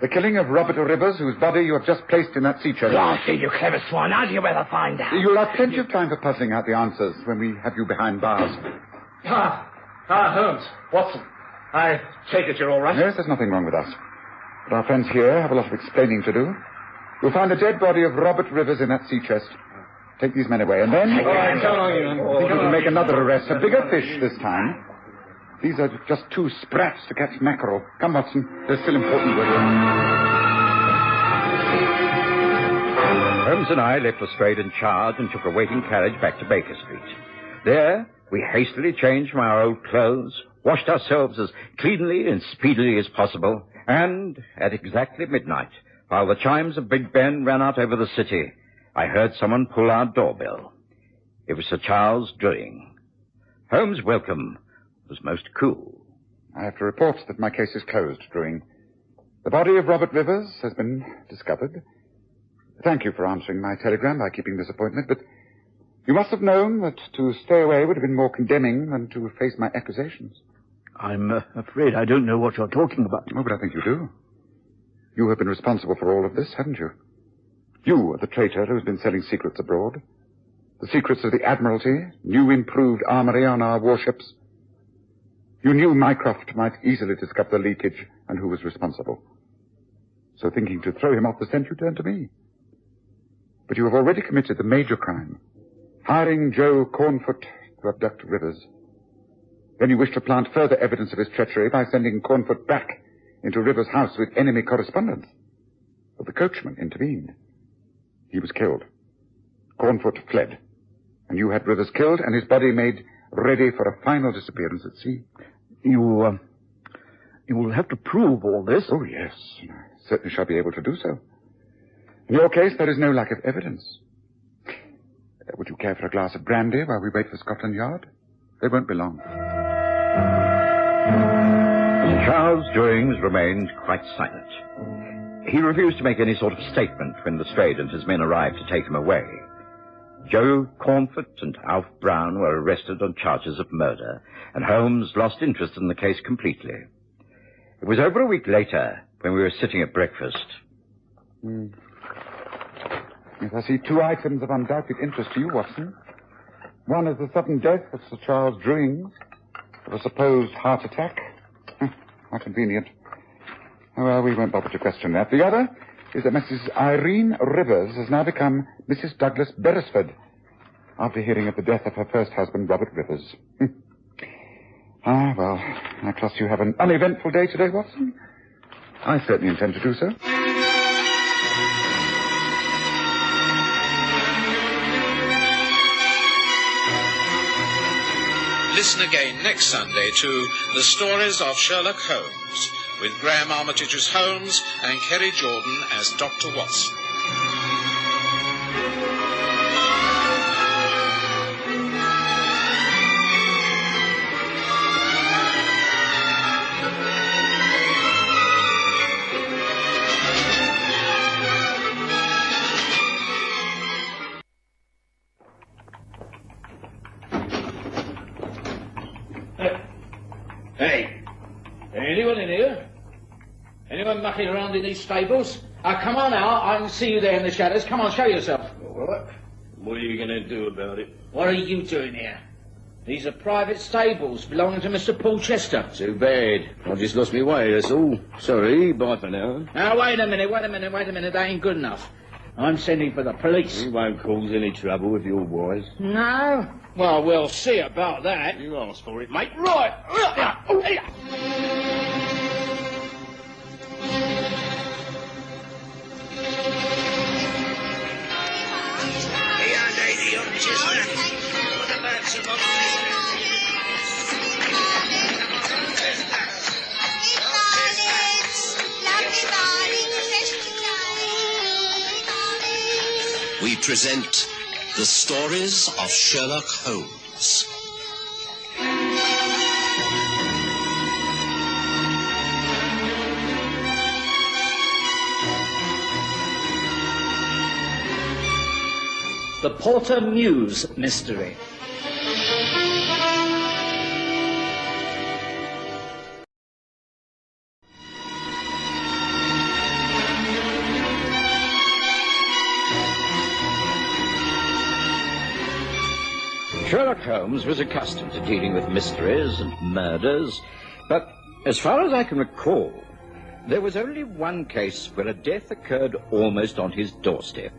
The killing of Robert Rivers, whose body you have just placed in that sea chest. Blasty, you clever swine. How do you ever find out? You'll have plenty of time for puzzling out the answers when we have you behind bars. Holmes. Watson. I take it you're all right? Yes, there's nothing wrong with us. But our friends here have a lot of explaining to do. You'll find the dead body of Robert Rivers in that sea chest. Take these men away, and then... All right, so long, you. I think we can make another arrest. A bigger fish this time. These are just 2 sprats to catch mackerel. Come, Watson. There's still important work. Holmes and I left Lestrade in charge and took a waiting carriage back to Baker Street. There, we hastily changed from our old clothes, washed ourselves as cleanly and speedily as possible, and at exactly midnight, while the chimes of Big Ben ran out over the city, I heard someone pull our doorbell. It was Sir Charles Druing. Holmes' welcome was most cool. I have to report that my case is closed, Druing. The body of Robert Rivers has been discovered. Thank you for answering my telegram by keeping this appointment, but you must have known that to stay away would have been more condemning than to face my accusations. I'm afraid I don't know what you're talking about. Oh, but I think you do. You have been responsible for all of this, haven't you? You are the traitor who's been selling secrets abroad. The secrets of the Admiralty, new improved armory on our warships. You knew Mycroft might easily discover the leakage and who was responsible. So thinking to throw him off the scent, you turned to me. But you have already committed the major crime, hiring Joe Cornfoot to abduct Rivers. Then you wish to plant further evidence of his treachery by sending Cornfoot back into Rivers' house with enemy correspondence. But the coachman intervened. He was killed. Cornfoot fled. And you had Rivers killed and his body made ready for a final disappearance at sea. You will have to prove all this. Oh, yes. I certainly shall be able to do so. In your case, there is no lack of evidence. Would you care for a glass of brandy while we wait for Scotland Yard? They won't be long. Sir Charles Druings remained quite silent. He refused to make any sort of statement when Lestrade and his men arrived to take him away. Joe Cornfoot and Alf Brown were arrested on charges of murder, and Holmes lost interest in the case completely. It was over a week later when we were sitting at breakfast. Yes, I see 2 items of undoubted interest to you, Watson. One is the sudden death of Sir Charles Druings of a supposed heart attack. How convenient. Oh, well, we won't bother to question that. The other is that Mrs. Irene Rivers has now become Mrs. Douglas Beresford after hearing of the death of her first husband, Robert Rivers. Well, I trust you have an uneventful day today, Watson. I certainly intend to do so. Listen again next Sunday to The Stories of Sherlock Holmes, with Graham Armitage as Holmes and Kerry Jordan as Dr. Watson. Hey, anyone in here? Anyone mucking around in these stables? Come on out, I can see you there in the shadows. Come on, show yourself. All right. What are you going to do about it? What are you doing here? These are private stables belonging to Mr. Paul Chester. Too bad. I just lost my way, that's all. Sorry, bye for now. Now, wait a minute. That ain't good enough. I'm sending for the police. You won't cause any trouble if you're wise. No? Well, we'll see about that. You asked for it, mate. Right. We present The Stories of Sherlock Holmes. The Porter Mews Mystery. Sherlock Holmes was accustomed to dealing with mysteries and murders, but as far as I can recall, there was only one case where a death occurred almost on his doorstep.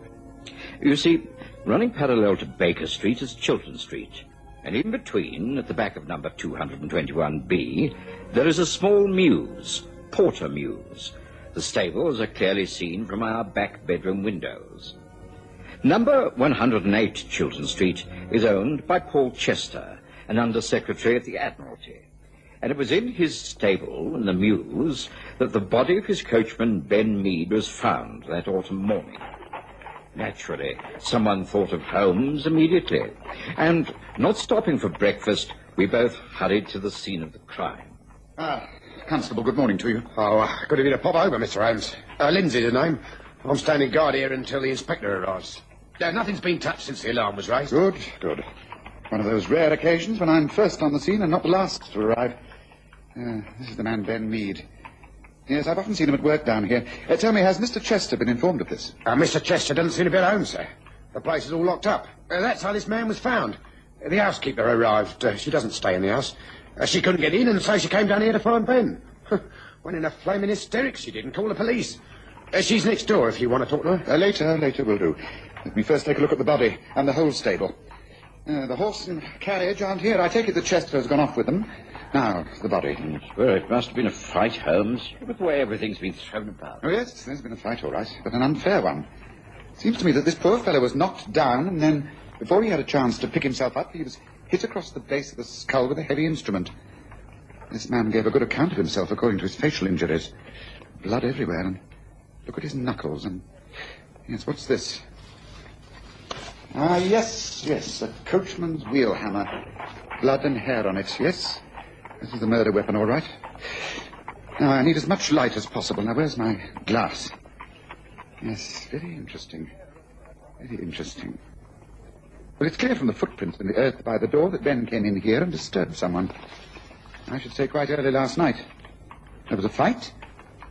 You see, running parallel to Baker Street is Chiltern Street, and in between, at the back of number 221B, there is a small mews, Porter Mews. The stables are clearly seen from our back bedroom windows. Number 108 Chiltern Street is owned by Paul Chester, an Under-Secretary at the Admiralty. And it was in his stable, in the mews, that the body of his coachman, Ben Mead, was found that autumn morning. Naturally, someone thought of Holmes immediately. And, not stopping for breakfast, we both hurried to the scene of the crime. Constable, good morning to you. Oh, good of you to pop over, Mr. Holmes. Lindsay's the name. I'm standing guard here until the inspector arrives. Nothing's been touched since the alarm was raised. Good, good. One of those rare occasions when I'm first on the scene and not the last to arrive. This is the man, Ben Mead. Yes, I've often seen him at work down here. Tell me, has Mr. Chester been informed of this? Mr. Chester doesn't seem to be at home, sir. The place is all locked up. That's how this man was found. The housekeeper arrived. She doesn't stay in the house. She couldn't get in, and so she came down here to find Ben. Went in a flaming hysterics, she did, and called the police. She's next door if you want to talk to her. Later will do. Let me first take a look at the body and the whole stable. The horse and carriage aren't here. I take it that Chester has gone off with them. Now, the body. Well, it must have been a fight, Holmes. Look at the way everything's been thrown about. Oh, yes, there's been a fight, all right, but an unfair one. It seems to me that this poor fellow was knocked down, and then, before he had a chance to pick himself up, he was hit across the base of the skull with a heavy instrument. This man gave a good account of himself, according to his facial injuries. Blood everywhere, and look at his knuckles, and... Yes, what's this? Yes, a coachman's wheel hammer. Blood and hair on it, yes. This is the murder weapon, all right. Now, I need as much light as possible. Now, where's my glass? Yes, very interesting. Very interesting. Well, it's clear from the footprints in the earth by the door that Ben came in here and disturbed someone. I should say quite early last night. There was a fight.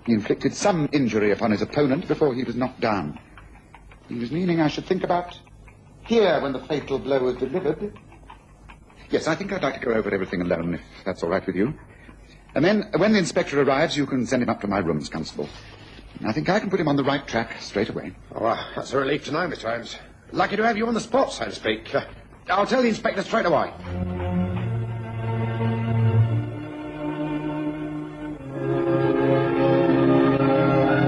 He inflicted some injury upon his opponent before he was knocked down. He was leaning, I should think, about here when the fatal blow was delivered. Yes, I think I'd like to go over everything alone, if that's all right with you. And then, when the inspector arrives, you can send him up to my rooms, Constable. I think I can put him on the right track straight away. Oh, that's a relief to know, Mr. Holmes. Lucky to have you on the spot, so to speak. I'll tell the inspector straight away.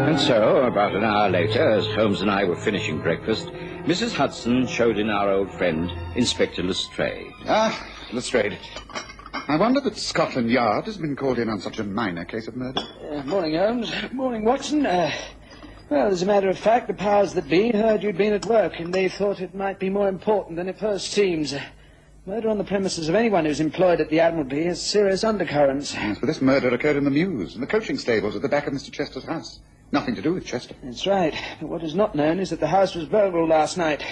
And so, about an hour later, as Holmes and I were finishing breakfast, Mrs. Hudson showed in our old friend, Inspector Lestrade. Lestrade. I wonder that Scotland Yard has been called in on such a minor case of murder. Morning, Holmes. Morning, Watson. Well, as a matter of fact, the powers that be heard you'd been at work, and they thought it might be more important than it first seems. Murder on the premises of anyone who's employed at the Admiralty has serious undercurrents. Yes, but this murder occurred in the mews, in the coaching stables at the back of Mr. Chester's house. Nothing to do with Chester. That's right. But what is not known is that the house was burgled last night.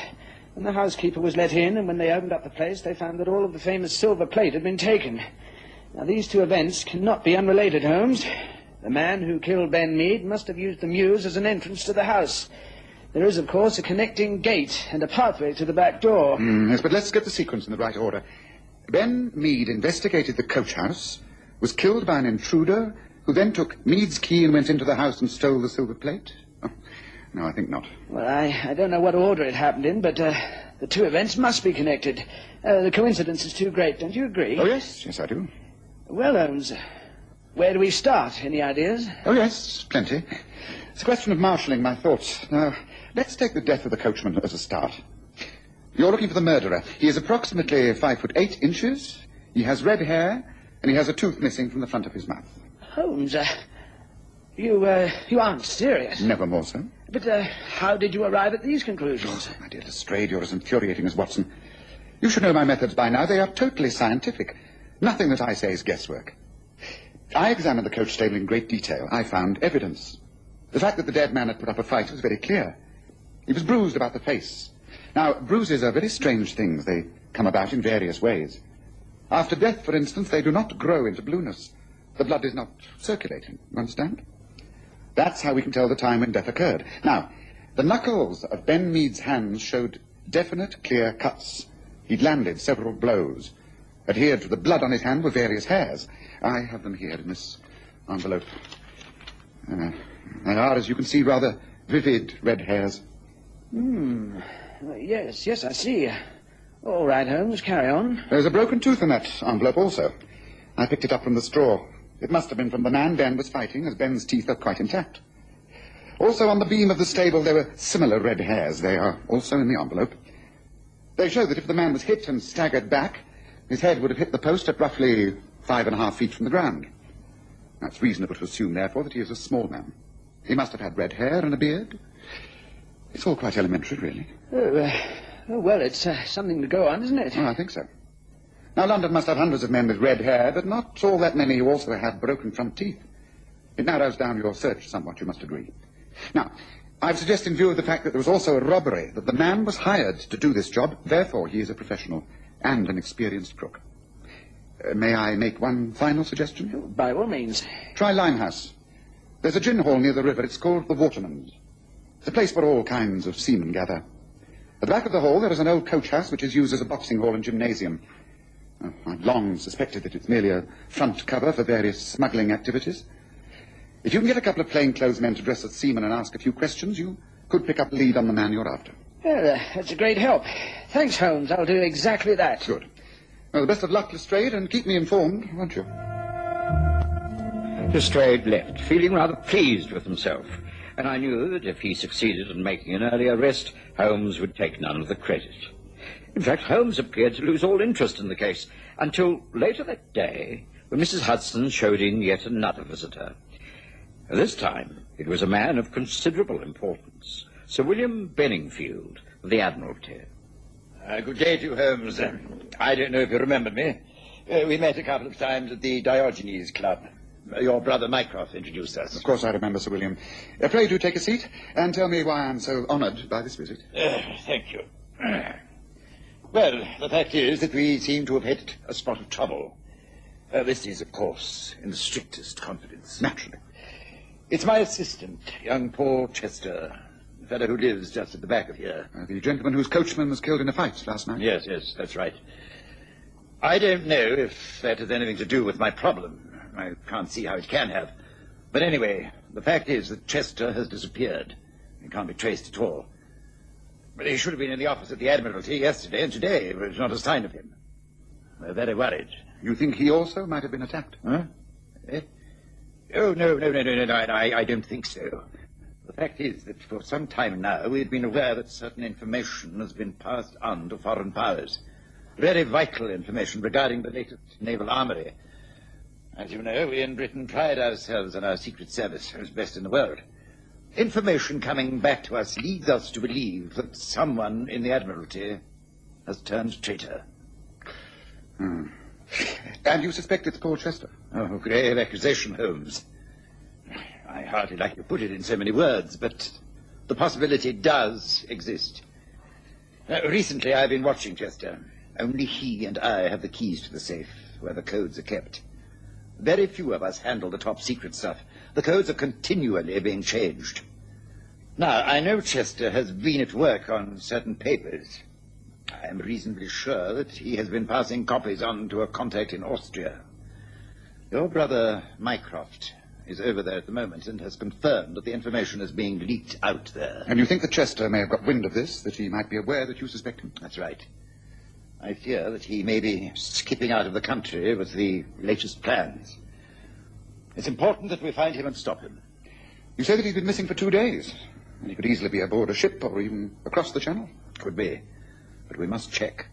When the housekeeper was let in, and when they opened up the place, they found that all of the famous silver plate had been taken. Now, these two events cannot be unrelated, Holmes. The man who killed Ben Mead must have used the mews as an entrance to the house. There is, of course, a connecting gate and a pathway to the back door. Yes, but let's get the sequence in the right order. Ben Mead investigated the coach house, was killed by an intruder, who then took Mead's key and went into the house and stole the silver plate? Oh, no, I think not. Well, I don't know what order it happened in, but the two events must be connected. The coincidence is too great, don't you agree? Oh, yes, I do. Well, Holmes, where do we start? Any ideas? Oh, yes, plenty. It's a question of marshalling my thoughts. Now, let's take the death of the coachman as a start. You're looking for the murderer. He is approximately 5'8". He has red hair, and he has a tooth missing from the front of his mouth. Holmes, you aren't serious. Never more so. But how did you arrive at these conclusions? Oh, my dear Lestrade, you're as infuriating as Watson. You should know my methods by now. They are totally scientific. Nothing that I say is guesswork. I examined the coach stable in great detail. I found evidence. The fact that the dead man had put up a fight was very clear. He was bruised about the face. Now, bruises are very strange things. They come about in various ways. After death, for instance, they do not grow into blueness. The blood is not circulating, you understand? That's how we can tell the time when death occurred. Now, the knuckles of Ben Mead's hands showed definite, clear cuts. He'd landed several blows. Adhered to the blood on his hand were various hairs. I have them here in this envelope. They are, as you can see, rather vivid red hairs. Yes, I see. All right, Holmes, carry on. There's a broken tooth in that envelope also. I picked it up from the straw. It must have been from the man Ben was fighting, as Ben's teeth are quite intact. Also, on the beam of the stable, there were similar red hairs. They are also in the envelope. They show that if the man was hit and staggered back, his head would have hit the post at roughly 5.5 feet from the ground. That's reasonable to assume, therefore, that he is a small man. He must have had red hair and a beard. It's all quite elementary, really. Well, it's something to go on, isn't it? Oh, I think so. Now, London must have hundreds of men with red hair, but not all that many who also have broken front teeth. It narrows down your search somewhat, you must agree. Now, I've suggested in view of the fact that there was also a robbery, that the man was hired to do this job, therefore he is a professional and an experienced crook. May I make one final suggestion? By all means. Try Limehouse. There's a gin hall near the river. It's called the Waterman's. It's a place where all kinds of seamen gather. At the back of the hall, there is an old coach house which is used as a boxing hall and gymnasium. I've long suspected that it's merely a front cover for various smuggling activities. If you can get a couple of plainclothes men to dress as seamen and ask a few questions, you could pick up a lead on the man you're after. Well, that's a great help. Thanks, Holmes. I'll do exactly that. Good. Well, the best of luck, Lestrade, and keep me informed, won't you? Lestrade left, feeling rather pleased with himself, and I knew that if he succeeded in making an early arrest, Holmes would take none of the credit. In fact, Holmes appeared to lose all interest in the case, until later that day, when Mrs. Hudson showed in yet another visitor. This time, it was a man of considerable importance, Sir William Benningfield, of the Admiralty. Good day to you, Holmes. I don't know if you remember me. We met a couple of times at the Diogenes Club. Your brother Mycroft introduced us. Of course I remember, Sir William. Pray do take a seat and tell me why I'm so honoured by this visit. Thank you. Well, the fact is that we seem to have hit a spot of trouble. This is, of course, in the strictest confidence. Naturally. It's my assistant, young Paul Chester, the fellow who lives just at the back of here. The gentleman whose coachman was killed in a fight last night? Yes, that's right. I don't know if that has anything to do with my problem. I can't see how it can have. But anyway, the fact is that Chester has disappeared. He can't be traced at all. But he should have been in the office at the Admiralty yesterday, and today there was not a sign of him. We're very worried. You think he also might have been attacked? Huh? Oh, no, I don't think so. The fact is that for some time now we've been aware that certain information has been passed on to foreign powers. Very vital information regarding the latest naval armory. As you know, we in Britain pride ourselves on our secret service as best in the world. Information coming back to us leads us to believe that someone in the Admiralty has turned traitor. And you suspect it's Paul Chester? Oh, grave accusation, Holmes. I hardly like to put it in so many words, but the possibility does exist. Recently, I've been watching Chester. Only he and I have the keys to the safe where the codes are kept. Very few of us handle the top secret stuff. The codes are continually being changed. Now, I know Chester has been at work on certain papers. I am reasonably sure that he has been passing copies on to a contact in Austria. Your brother Mycroft is over there at the moment and has confirmed that the information is being leaked out there. And you think that Chester may have got wind of this, that he might be aware that you suspect him? That's right. I fear that he may be skipping out of the country with the latest plans. It's important that we find him and stop him. You say that he's been missing for 2 days. And he could easily be aboard a ship or even across the channel. Could be. But we must check.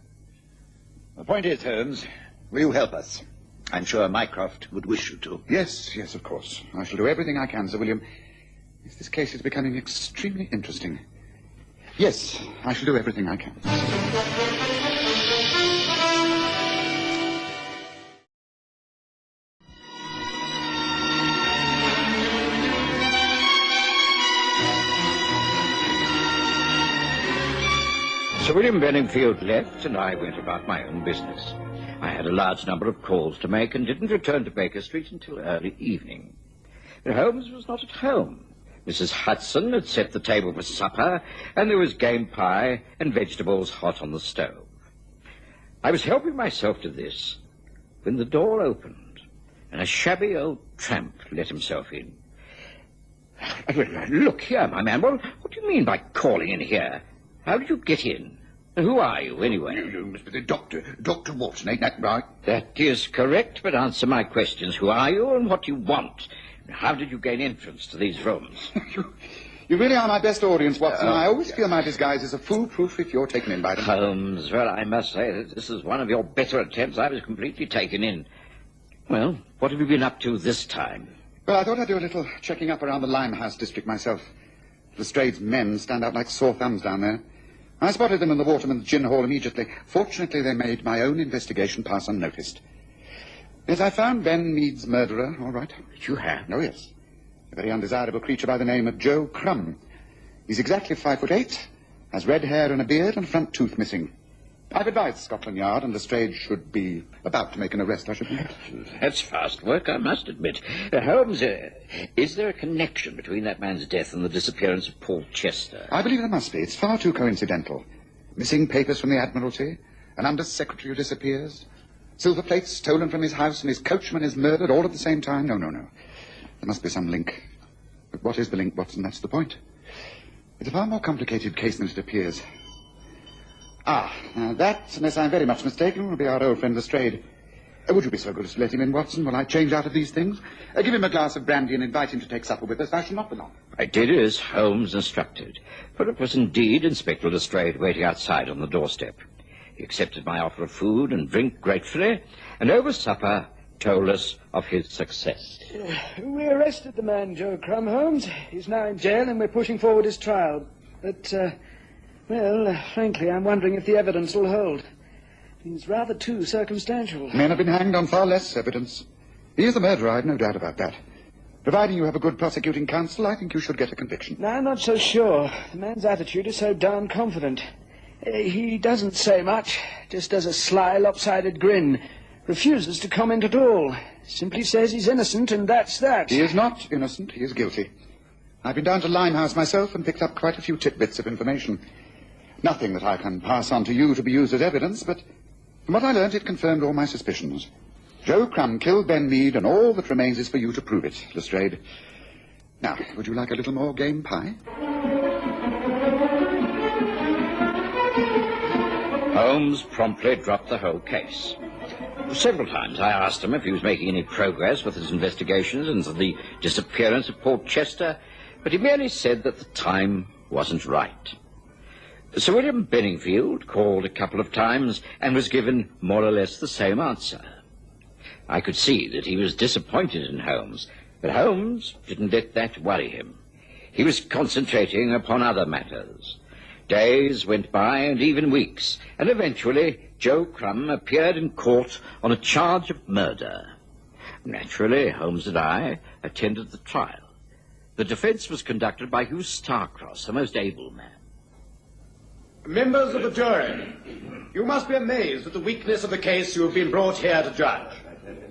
The point is, Holmes, will you help us? I'm sure Mycroft would wish you to. Yes, of course. I shall do everything I can, Sir William. This case is becoming extremely interesting. Yes, I shall do everything I can. Sir William Benningfield left, and I went about my own business. I had a large number of calls to make and didn't return to Baker Street until early evening. But Holmes was not at home. Mrs. Hudson had set the table for supper, and there was game pie and vegetables hot on the stove. I was helping myself to this when the door opened, and a shabby old tramp let himself in. Look here, my man. Well, what do you mean by calling in here? How did you get in? Who are you, anyway? You must be the doctor. Dr. Watson, ain't that right? That is correct, but answer my questions. Who are you and what do you want? How did you gain entrance to these rooms? You really are my best audience, Watson. I always feel my disguise is a foolproof if you're taken in by them. Holmes, well, I must say that this is one of your better attempts. I was completely taken in. Well, what have you been up to this time? Well, I thought I'd do a little checking up around the Limehouse district myself. Lestrade's men stand out like sore thumbs down there. I spotted them in the Waterman's Gin Hall immediately. Fortunately, they made my own investigation pass unnoticed. Yes, I found Ben Mead's murderer, all right. You have? Oh, yes. A very undesirable creature by the name of Joe Crumb. He's exactly 5'8", has red hair and a beard and a front tooth missing. I've advised Scotland Yard, and Lestrade should be about to make an arrest, I should think. That's fast work, I must admit. Holmes, is there a connection between that man's death and the disappearance of Paul Chester? I believe there must be. It's far too coincidental. Missing papers from the Admiralty, an Under-Secretary who disappears, silver plates stolen from his house, and his coachman is murdered all at the same time. No. There must be some link. But what is the link, Watson? That's the point. It's a far more complicated case than it appears. Now that, unless I'm very much mistaken, will be our old friend Lestrade. Would you be so good as to let him in, Watson, while I change out of these things? Give him a glass of brandy and invite him to take supper with us. I shall not be long. I did as Holmes instructed, for it was indeed Inspector Lestrade waiting outside on the doorstep. He accepted my offer of food and drink gratefully, and over supper told us of his success. We arrested the man, Joe Crumb, Holmes. He's now in jail, and we're pushing forward his trial. But, frankly, I'm wondering if the evidence will hold. He's rather too circumstantial. Men have been hanged on far less evidence. He is the murderer, I've no doubt about that. Providing you have a good prosecuting counsel, I think you should get a conviction. No, I'm not so sure. The man's attitude is so darn confident. He doesn't say much, just does a sly, lopsided grin. Refuses to comment at all. Simply says he's innocent, and that's that. He is not innocent. He is guilty. I've been down to Limehouse myself and picked up quite a few tidbits of information. Nothing that I can pass on to you to be used as evidence, but from what I learned, it confirmed all my suspicions. Joe Crumb killed Ben Mead, and all that remains is for you to prove it, Lestrade. Now, would you like a little more game pie? Holmes promptly dropped the whole case. Several times I asked him if he was making any progress with his investigations into the disappearance of Paul Chester, but he merely said that the time wasn't right. Sir William Benningfield called a couple of times and was given more or less the same answer. I could see that he was disappointed in Holmes, but Holmes didn't let that worry him. He was concentrating upon other matters. Days went by, and even weeks, and eventually Joe Crumb appeared in court on a charge of murder. Naturally, Holmes and I attended the trial. The defense was conducted by Hugh Starcross, a most able man. Members of the jury, you must be amazed at the weakness of the case you have been brought here to judge.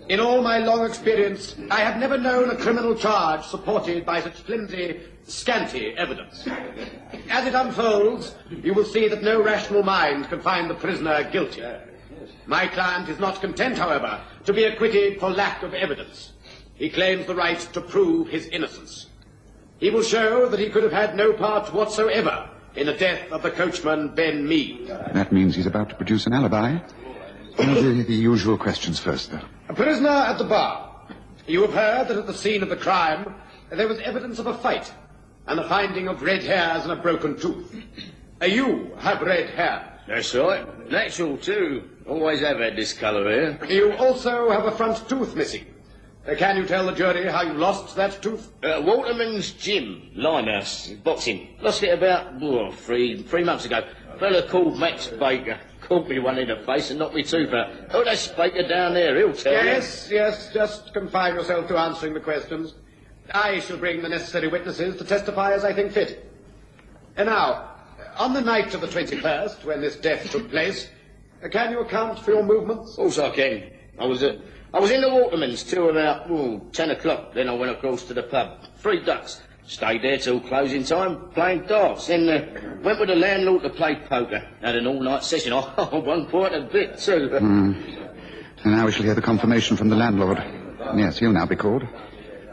In all my long experience, I have never known a criminal charge supported by such flimsy, scanty evidence. As it unfolds, you will see that no rational mind can find the prisoner guilty. My client is not content, however, to be acquitted for lack of evidence. He claims the right to prove his innocence. He will show that he could have had no part whatsoever in the death of the coachman, Ben Mead. That means he's about to produce an alibi. The usual questions first, though. A prisoner at the bar. You have heard that at the scene of the crime there was evidence of a fight and the finding of red hairs and a broken tooth. You have red hair. That's right. Natural, too. Always have had this colour here. You also have a front tooth missing. Can you tell the jury how you lost that tooth? Waterman's Gym, Limehouse, boxing. Lost it about 3 months ago. A fella called Max Baker caught me one in the face and knocked me tooth out. Oh, that's Baker down there, he'll tell you. Yes, just confine yourself to answering the questions. I shall bring the necessary witnesses to testify as I think fit. And now, On the night of the 21st, when this death took place, can you account for your movements? Of course I can. I was in the Watermans till about 10 o'clock. Then I went across to the pub. 3 Ducks. Stayed there till closing time, playing darts. Then went with the landlord to play poker. Had an all-night session. I won quite a bit, too. And now we shall hear the confirmation from the landlord. Yes, he'll now be called.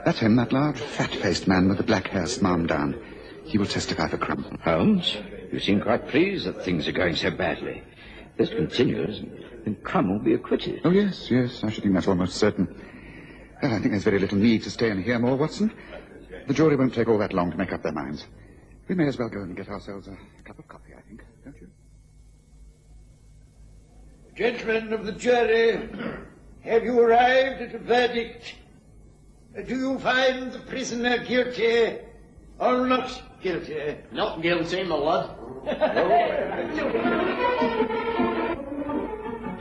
That's him, that large, fat-faced man with the black hair smarmed down. He will testify for Crumb. Holmes, you seem quite pleased that things are going so badly. If this continues, then Crumb will be acquitted. Oh, yes, I should think that's almost certain. Well, I think there's very little need to stay and hear more, Watson. The jury won't take all that long to make up their minds. We may as well go and get ourselves a cup of coffee, I think, don't you? Gentlemen of the jury, have you arrived at a verdict? Do you find the prisoner guilty or not guilty? Not guilty, my lord.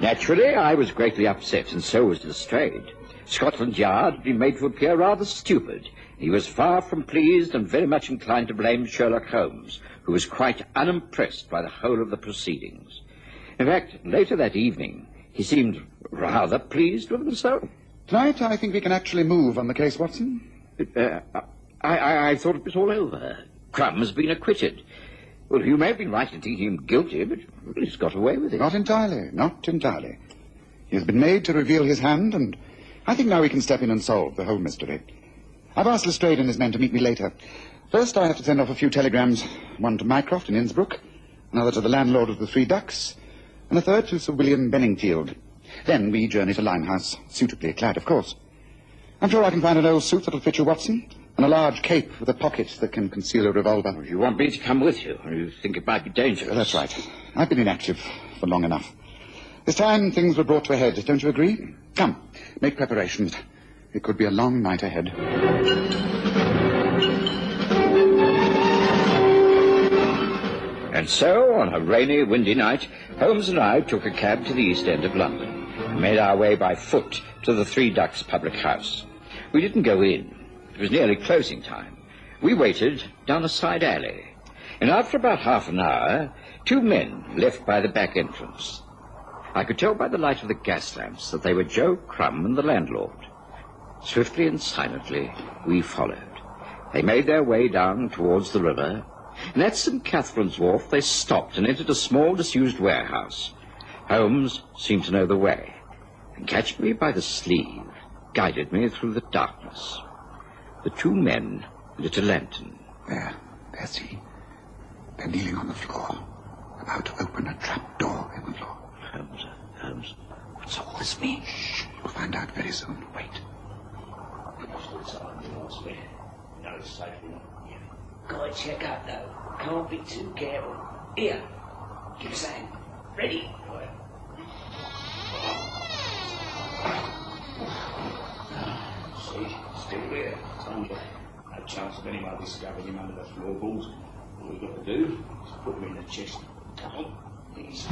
Naturally, I was greatly upset, and so was Lestrade. Scotland Yard had been made to appear rather stupid. He was far from pleased and very much inclined to blame Sherlock Holmes, who was quite unimpressed by the whole of the proceedings. In fact, later that evening, he seemed rather pleased with himself. Tonight, I think we can actually move on the case, Watson. I thought it was all over. Crumb has been acquitted. Well, you may have been right in thinking him guilty, but he's got away with it. Not entirely. He has been made to reveal his hand, and I think now we can step in and solve the whole mystery. I've asked Lestrade and his men to meet me later. First, I have to send off a few telegrams, one to Mycroft in Innsbruck, another to the landlord of the 3 Ducks, and a third to Sir William Benningfield. Then we journey to Limehouse, suitably clad, of course. I'm sure I can find an old suit that'll fit you, Watson, and a large cape with a pocket that can conceal a revolver. Well, you want me to come with you, or you think it might be dangerous? That's right. I've been inactive for long enough. This time, things were brought to a head, don't you agree? Come, make preparations. It could be a long night ahead. And so, on a rainy, windy night, Holmes and I took a cab to the east end of London and made our way by foot to the 3 Ducks public house. We didn't go in. It was nearly closing time. We waited down a side alley, and after about half an hour, 2 men left by the back entrance. I could tell by the light of the gas lamps that they were Joe Crumb and the landlord. Swiftly and silently, we followed. They made their way down towards the river, and at St. Catherine's Wharf they stopped and entered a small disused warehouse. Holmes seemed to know the way, and catching me by the sleeve, guided me through the darkness. The 2 men lit a lantern. There's he. They're kneeling on the floor, about to open a trap door in the floor. Holmes, what's all this mean? Shh, you'll find out very soon. Wait. Go and check out, though. Can't be too careful. Here, give us a hand. Ready? See, still there. No chance of anyone discovering him under the floorboards. All we've got to do is put him in the chest. Come on. Easy.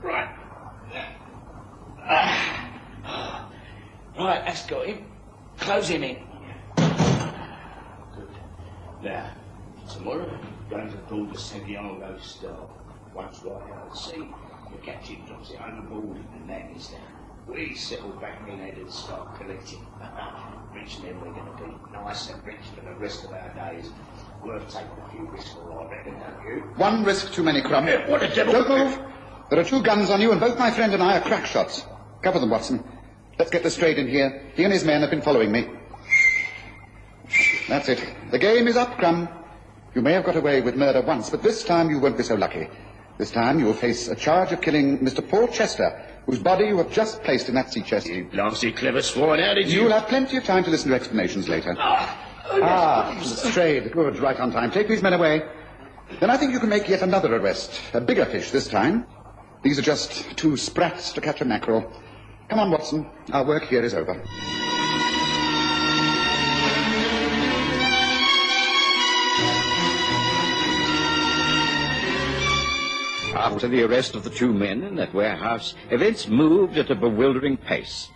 Right. Right, that's got him. Close him in. Good. Now, tomorrow, going to pull the Santiago Star. Once right out at sea, the captain drops it overboard and that is down. We settle back in head and start collecting. Rich men we're going to be. Nice and rich for the rest of our days. Worth taking a few risks for, I reckon, don't you? One risk too many, Crumb. What a devil! Don't move. There are 2 guns on you, and both my friend and I are crack shots. Cover them, Watson. Let's get Lestrade in here. He and his men have been following me. That's it. The game is up, Crumb. You may have got away with murder once, but this time you won't be so lucky. This time you will face a charge of killing Mr. Paul Chester, whose body you have just placed in that sea chest. You blasted clever swine, how did you... You'll have plenty of time to listen to explanations later. Lestrade, good, right on time. Take these men away. Then I think you can make yet another arrest. A bigger fish this time. These are just 2 sprats to catch a mackerel. Come on, Watson. Our work here is over. After the arrest of the 2 men in that warehouse, events moved at a bewildering pace.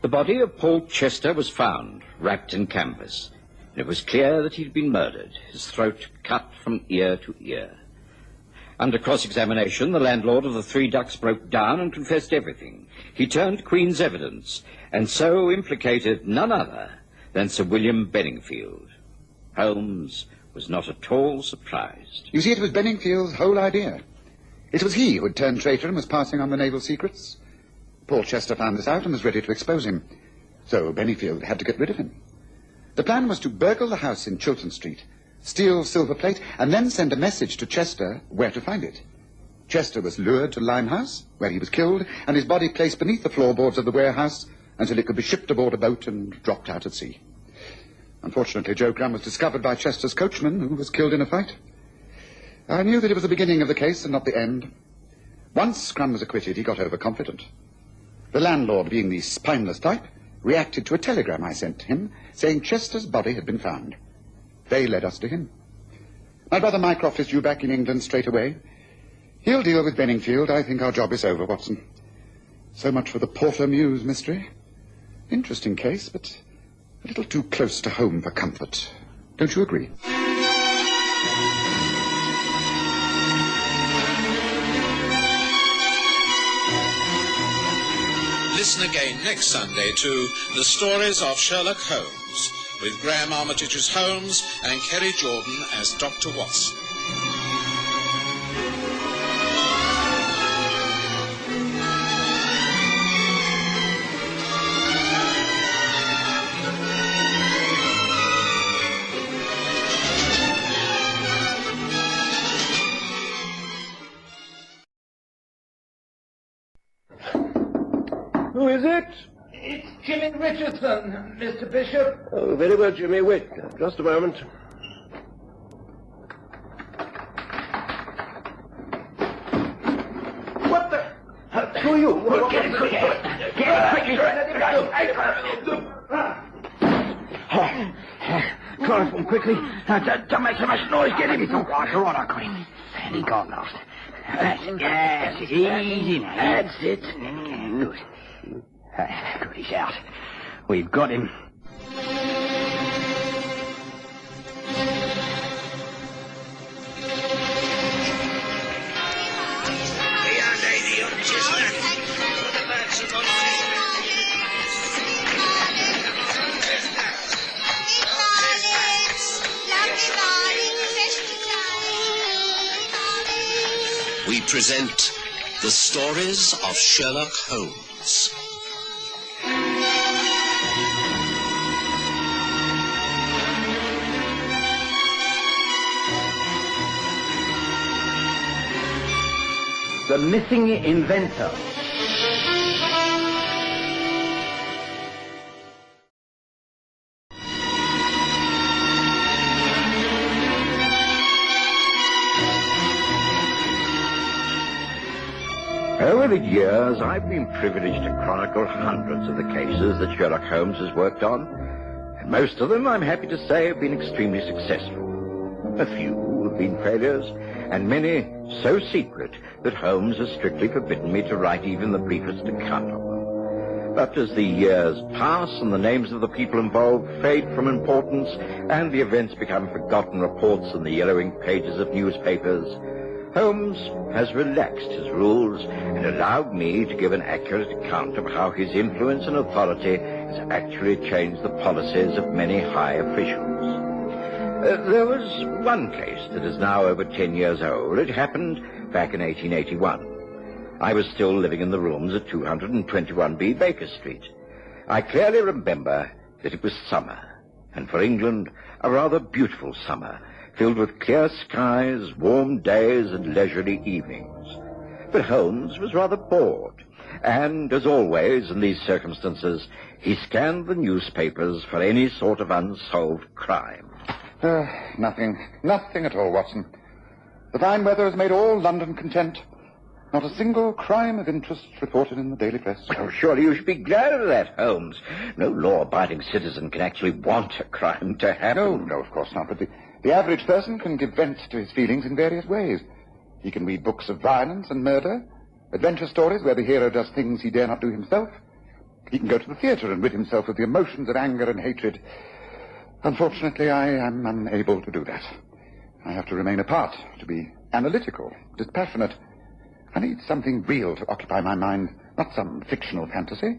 The body of Paul Chester was found, wrapped in canvas. It was clear that he'd been murdered, his throat cut from ear to ear. Under cross-examination, the landlord of the Three Ducks broke down and confessed everything. He turned Queen's evidence, and so implicated none other than Sir William Benningfield. Holmes was not at all surprised. You see, it was Benningfield's whole idea. It was he who had turned traitor and was passing on the naval secrets. Paul Chester found this out and was ready to expose him. So Benningfield had to get rid of him. The plan was to burgle the house in Chiltern Street, steal silver plate, and then send a message to Chester where to find it. Chester was lured to Limehouse, where he was killed, and his body placed beneath the floorboards of the warehouse until it could be shipped aboard a boat and dropped out at sea. Unfortunately, Joe Crumb was discovered by Chester's coachman, who was killed in a fight. I knew that it was the beginning of the case and not the end. Once Crumb was acquitted, he got overconfident. The landlord, being the spineless type, reacted to a telegram I sent him, saying Chester's body had been found. They led us to him. My brother Mycroft is due back in England straight away. He'll deal with Benningfield. I think our job is over, Watson. So much for the Porter Mews mystery. Interesting case, but a little too close to home for comfort. Don't you agree? Listen again next Sunday to The Stories of Sherlock Holmes, with Graham Armitage as Holmes and Kerry Jordan as Dr. Watson. Who is it? It's Jimmy Richardson, Mr. Bishop. Oh, very well, Jimmy. Wait just a moment. What the? Who are you? Get it quickly. Chloroform quickly. Don't make so much noise. Get him. All right, Queen. And he got lost. Yes, easy now. That's it. Good. Good, he's out. We've got him. We present The Stories of Sherlock Holmes. The Missing Inventor. Over the years, I've been privileged to chronicle hundreds of the cases that Sherlock Holmes has worked on, and most of them, I'm happy to say, have been extremely successful. A few have been failures, and many so secret that Holmes has strictly forbidden me to write even the briefest account of them. But as the years pass and the names of the people involved fade from importance and the events become forgotten reports in the yellow ink pages of newspapers, Holmes has relaxed his rules and allowed me to give an accurate account of how his influence and authority has actually changed the policies of many high officials. There was one case that is now over 10 years old. It happened back in 1881. I was still living in the rooms at 221B Baker Street. I clearly remember that it was summer, and for England, a rather beautiful summer, filled with clear skies, warm days, and leisurely evenings. But Holmes was rather bored, and, as always in these circumstances, he scanned the newspapers for any sort of unsolved crime. Nothing at all, Watson. The fine weather has made all London content. Not a single crime of interest reported in the daily press. Oh, surely you should be glad of that, Holmes. No law-abiding citizen can actually want a crime to happen. No, of course not. But the average person can give vent to his feelings in various ways. He can read books of violence and murder, adventure stories where the hero does things he dare not do himself. He can go to the theatre and rid himself of the emotions of anger and hatred. Unfortunately, I am unable to do that. I have to remain apart, to be analytical, dispassionate. I need something real to occupy my mind, not some fictional fantasy.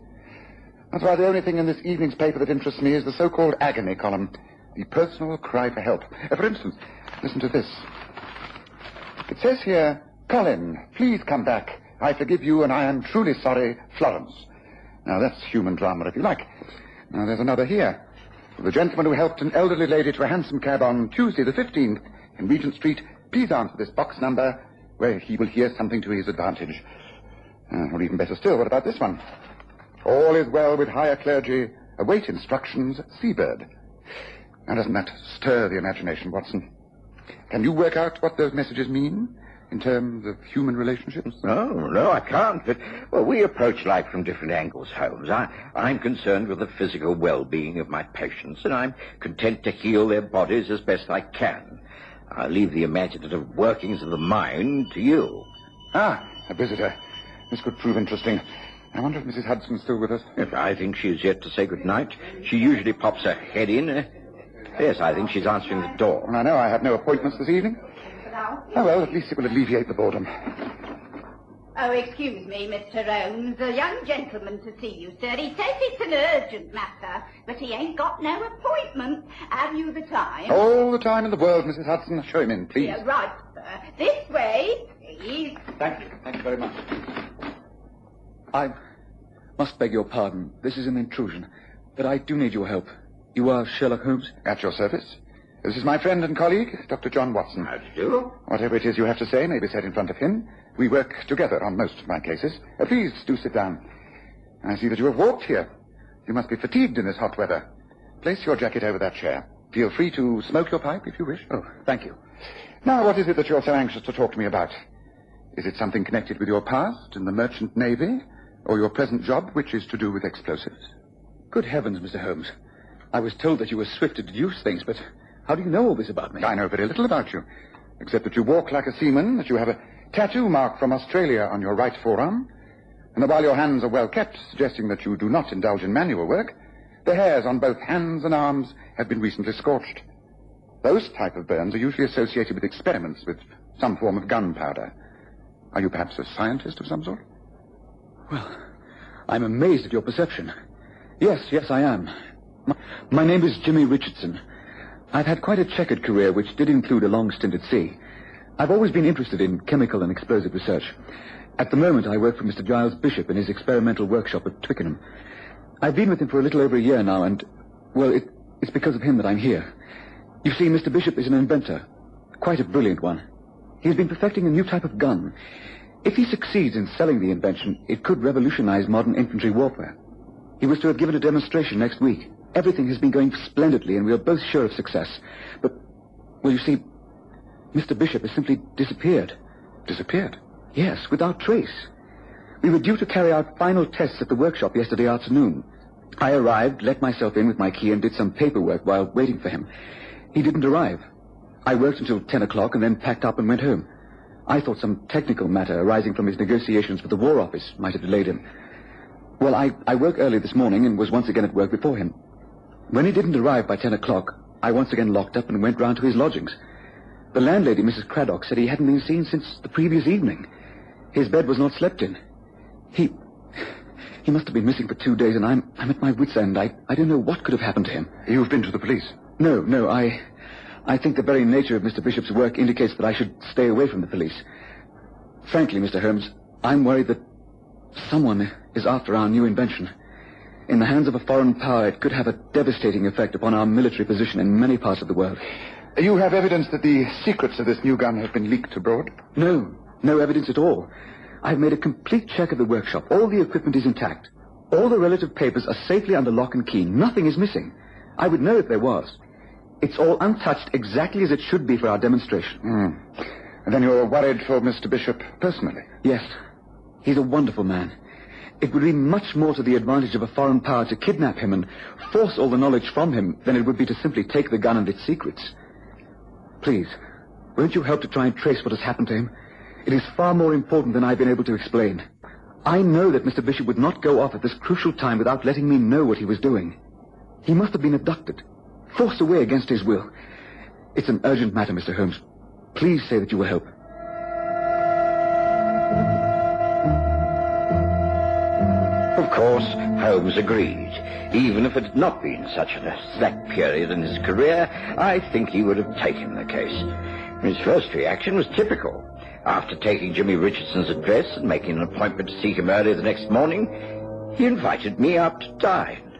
That's why the only thing in this evening's paper that interests me is the so-called agony column, the personal cry for help. For instance, listen to this. It says here, "Colin, please come back. I forgive you and I am truly sorry, Florence." Now, that's human drama, if you like. Now, there's another here. The gentleman who helped an elderly lady to a hansom cab on Tuesday the 15th in Regent Street, please answer this box number where he will hear something to his advantage. Or even better still, what about this one? "All is well with higher clergy. Await instructions, Seabird." Now, doesn't that stir the imagination, Watson? Can you work out what those messages mean in terms of human relationships? No, I can't. But, well, we approach life from different angles, Holmes. I'm concerned with the physical well-being of my patients, and I'm content to heal their bodies as best I can. I leave the imaginative workings of the mind to you. Ah, a visitor. This could prove interesting. I wonder if Mrs. Hudson's still with us. Yes, I think she's yet to say good night. She usually pops her head in. Yes, I think she's answering the door. Well, I know I have no appointments this evening. Oh, well, at least it will alleviate the boredom. Oh, excuse me, Mr. Holmes. A young gentleman to see you, sir. He says it's an urgent matter, but he ain't got no appointment. Have you the time? All the time in the world, Mrs. Hudson. Show him in, please. Yeah, right, sir. This way, please. Thank you. Thank you very much. I must beg your pardon. This is an intrusion. But I do need your help. You are Sherlock Holmes? At your service. This is my friend and colleague, Dr. John Watson. How do you do? Whatever it is you have to say may be said in front of him. We work together on most of my cases. Please do sit down. I see that you have walked here. You must be fatigued in this hot weather. Place your jacket over that chair. Feel free to smoke your pipe if you wish. Oh, thank you. Now, what is it that you're so anxious to talk to me about? Is it something connected with your past in the merchant navy, or your present job, which is to do with explosives? Good heavens, Mr. Holmes. I was told that you were swift to deduce things, but how do you know all this about me? I know very little about you, except that you walk like a seaman, that you have a tattoo mark from Australia on your right forearm, and that while your hands are well kept, suggesting that you do not indulge in manual work, the hairs on both hands and arms have been recently scorched. Those type of burns are usually associated with experiments with some form of gunpowder. Are you perhaps a scientist of some sort? Well, I'm amazed at your perception. Yes, I am. My name is Jimmy Richardson. I've had quite a checkered career, which did include a long stint at sea. I've always been interested in chemical and explosive research. At the moment, I work for Mr. Giles Bishop in his experimental workshop at Twickenham. I've been with him for a little over a year now, and, well, it's because of him that I'm here. You see, Mr. Bishop is an inventor, quite a brilliant one. He's been perfecting a new type of gun. If he succeeds in selling the invention, it could revolutionize modern infantry warfare. He was to have given a demonstration next week. Everything has been going splendidly, and we are both sure of success. But, well, you see, Mr. Bishop has simply disappeared. Disappeared? Yes, without trace. We were due to carry out final tests at the workshop yesterday afternoon. I arrived, let myself in with my key, and did some paperwork while waiting for him. He didn't arrive. I worked until 10 o'clock and then packed up and went home. I thought some technical matter arising from his negotiations with the War Office might have delayed him. Well, I woke early this morning and was once again at work before him. When he didn't arrive by 10 o'clock, I once again locked up and went round to his lodgings. The landlady, Mrs. Craddock, said he hadn't been seen since the previous evening. His bed was not slept in. He must have been missing for 2 days, and I'm at my wit's end. I don't know what could have happened to him. You've been to the police? No, I think the very nature of Mr. Bishop's work indicates that I should stay away from the police. Frankly, Mr. Holmes, I'm worried that someone is after our new invention. In the hands of a foreign power, it could have a devastating effect upon our military position in many parts of the world. You have evidence that the secrets of this new gun have been leaked abroad? No evidence at all. I've made a complete check of the workshop. All the equipment is intact. All the relative papers are safely under lock and key. Nothing is missing. I would know if there was. It's all untouched exactly as it should be for our demonstration. And then you're worried for Mr. Bishop personally? Yes. He's a wonderful man. It would be much more to the advantage of a foreign power to kidnap him and force all the knowledge from him than it would be to simply take the gun and its secrets. Please, won't you help to try and trace what has happened to him? It is far more important than I've been able to explain. I know that Mr. Bishop would not go off at this crucial time without letting me know what he was doing. He must have been abducted. forced away against his will. It's an urgent matter, Mr. Holmes. Please say that you will help. Of course, Holmes agreed. Even if it had not been such a slack period in his career, I think he would have taken the case. His first reaction was typical. After taking Jimmy Richardson's address and making an appointment to see him early the next morning, he invited me out to dine.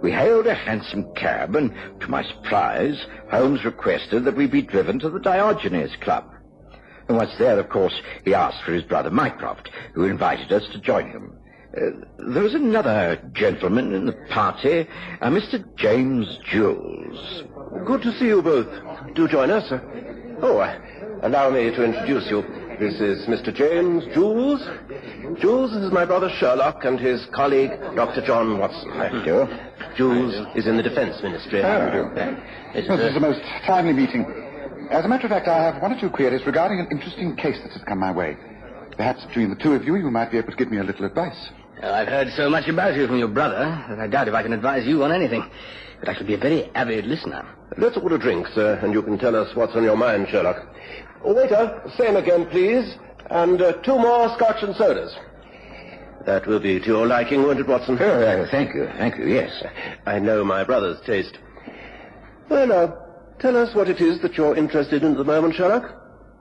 We hailed a hansom cab, and to my surprise, Holmes requested that we be driven to the Diogenes Club. And once there, of course, he asked for his brother Mycroft, who invited us to join him. There was another gentleman in the party, Mr. James Jules. Good to see you both. Do join us. Allow me to introduce you. This is Mr. James Jules. Jules is my brother Sherlock and his colleague, Dr. John Watson. Thank you. Jules is in the Defense Ministry. This is a most timely meeting. As a matter of fact, I have one or two queries regarding an interesting case that has come my way. Perhaps between the two of you, you might be able to give me a little advice. I've heard so much about you from your brother that I doubt if I can advise you on anything. But I should be a very avid listener. Let's order drinks, and you can tell us what's on your mind, Sherlock. Waiter, same again, please. And 2 more scotch and sodas. That will be to your liking, won't it, Watson? Thank you, yes. I know my brother's taste. Well, now, tell us what it is that you're interested in at the moment, Sherlock.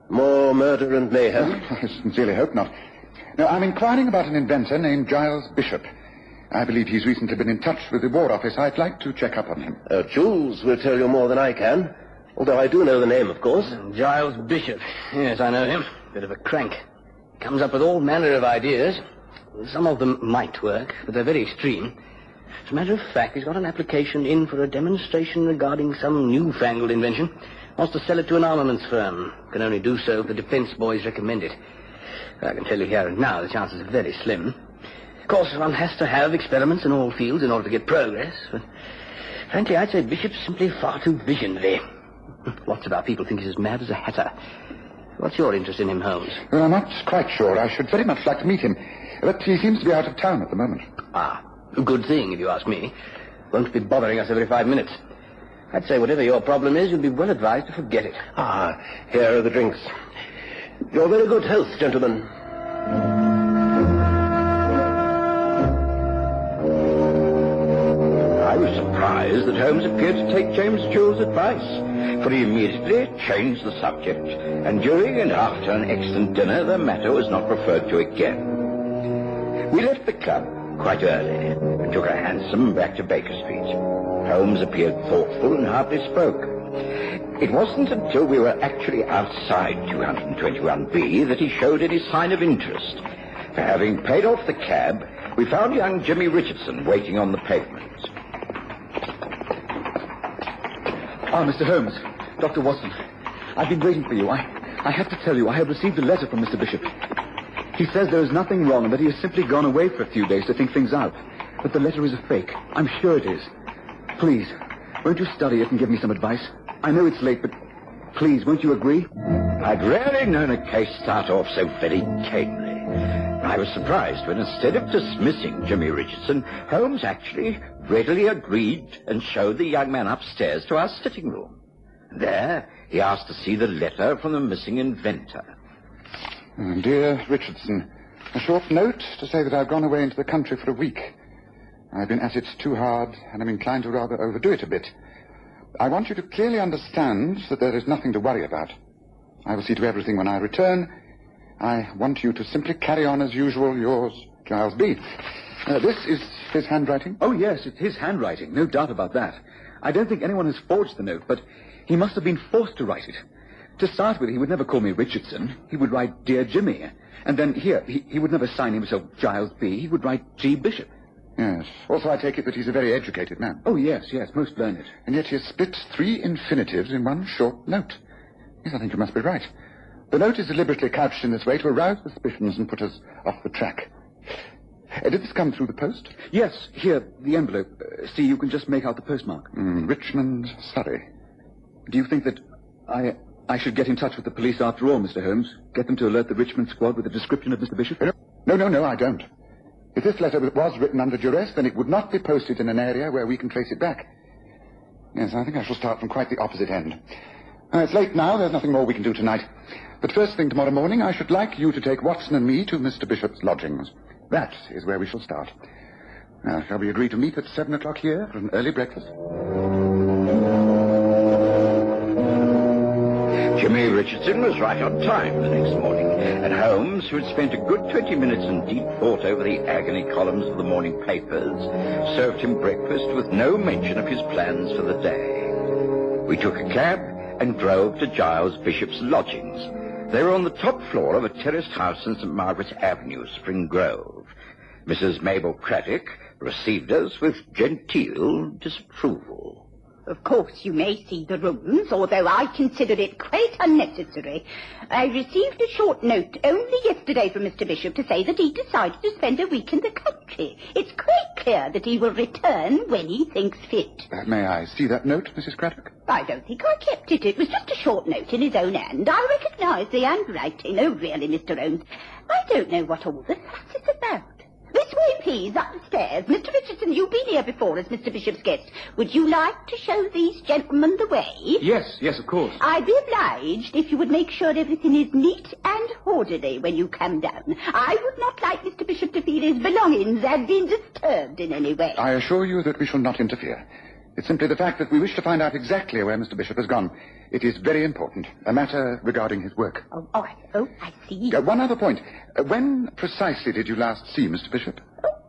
More murder and mayhem? I sincerely hope not. No, I'm inquiring about an inventor named Giles Bishop. I believe he's recently been in touch with the War Office. I'd like to check up on him. Jules will tell you more than I can. Although I do know the name, of course. Giles Bishop. Yes, I know him. Bit of a crank. Comes up with all manner of ideas. Some of them might work, but they're very extreme. As a matter of fact, he's got an application in for a demonstration regarding some newfangled invention. Wants to sell it to an armaments firm. Can only do so if the defense boys recommend it. I can tell you here and now the chances are very slim. Of course, one has to have experiments in all fields in order to get progress, but frankly, I'd say Bishop's simply far too visionary. Lots of our people think he's as mad as a hatter. What's your interest in him, Holmes? Well, I'm not quite sure. I should very much like to meet him, but he seems to be out of town at the moment. A good thing, if you ask me. Won't be bothering us every 5 minutes. I'd say whatever your problem is, you'd be well advised to forget it. Here are the drinks. Your very good health, gentlemen. I was surprised that Holmes appeared to take James Jules' advice, for he immediately changed the subject, and during and after an excellent dinner, the matter was not referred to again. We left the club quite early and took a hansom back to Baker Street. Holmes appeared thoughtful and hardly spoke. It wasn't until we were actually outside 221B that he showed any sign of interest. For having paid off the cab, we found young Jimmy Richardson waiting on the pavement. Mr. Holmes, Dr. Watson, I've been waiting for you. I have to tell you, I have received a letter from Mr. Bishop. He says there is nothing wrong and that he has simply gone away for a few days to think things out. But the letter is a fake. I'm sure it is. Please, won't you study it and give me some advice? I know it's late, but please, won't you agree? I'd rarely known a case start off so very tamely. I was surprised when, instead of dismissing Jimmy Richardson, Holmes actually readily agreed and showed the young man upstairs to our sitting room. There, he asked to see the letter from the missing inventor. Dear Richardson, a short note to say that I've gone away into the country for a week. I've been at it too hard, and I'm inclined to rather overdo it a bit. I want you to clearly understand that there is nothing to worry about. I will see to everything when I return. I want you to simply carry on as usual. Yours, Giles B. This is his handwriting? Oh, yes, it's his handwriting. No doubt about that. I don't think anyone has forged the note, but he must have been forced to write it. To start with, he would never call me Richardson. He would write Dear Jimmy. And then here, he would never sign himself Giles B. He would write G. Bishop. Yes. Also, I take it that he's a very educated man. Oh, yes, most learned. And yet he has split 3 infinitives in one short note. Yes, I think you must be right. The note is deliberately couched in this way to arouse suspicions and put us off the track. Did this come through the post? Yes, here, the envelope. See, you can just make out the postmark. Richmond, Surrey. Do you think that I should get in touch with the police after all, Mr. Holmes? Get them to alert the Richmond squad with a description of Mr. Bishop? No, I don't. If this letter was written under duress, then it would not be posted in an area where we can trace it back. Yes, I think I shall start from quite the opposite end. It's late now. There's nothing more we can do tonight. But first thing tomorrow morning, I should like you to take Watson and me to Mr. Bishop's lodgings. That is where we shall start. Now, shall we agree to meet at 7 o'clock here for an early breakfast? Jimmy Richardson was right on time the next morning, and Holmes, who had spent a good 20 minutes in deep thought over the agony columns of the morning papers, served him breakfast with no mention of his plans for the day. We took a cab and drove to Giles Bishop's lodgings. They were on the top floor of a terraced house in St. Margaret's Avenue, Spring Grove. Mrs. Mabel Craddock received us with genteel disapproval. Of course, you may see the rooms, although I consider it quite unnecessary. I received a short note only yesterday from Mr. Bishop to say that he decided to spend a week in the country. It's quite clear that he will return when he thinks fit. May I see that note, Mrs. Craddock? I don't think I kept it. It was just a short note in his own hand. I recognise the handwriting. Oh, really, Mr. Holmes, I don't know what all the fuss is about. This way, please, up the stairs. Mr. Richardson, you've been here before as Mr. Bishop's guest. Would you like to show these gentlemen the way? Yes, of course. I'd be obliged if you would make sure everything is neat and orderly when you come down. I would not like Mr. Bishop to feel his belongings had been disturbed in any way. I assure you that we shall not interfere. It's simply the fact that we wish to find out exactly where Mr. Bishop has gone. It is very important, a matter regarding his work. I see. One other point. When precisely did you last see Mr. Bishop?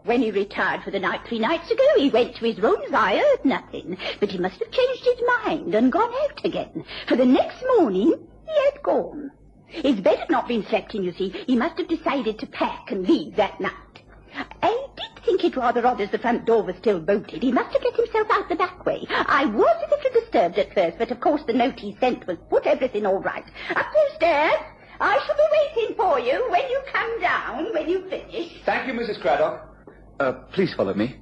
When he retired for the night 3 nights ago, he went to his rooms. I heard nothing. But he must have changed his mind and gone out again. For the next morning, he had gone. His bed had not been slept in, you see. He must have decided to pack and leave that night. I did think it rather odd as the front door was still bolted. He must have let himself out the back way. I was a little disturbed at first, but of course the note he sent was put everything all right. Up those stairs. I shall be waiting for you when you come down, when you finish. Thank you, Mrs. Craddock. Please follow me.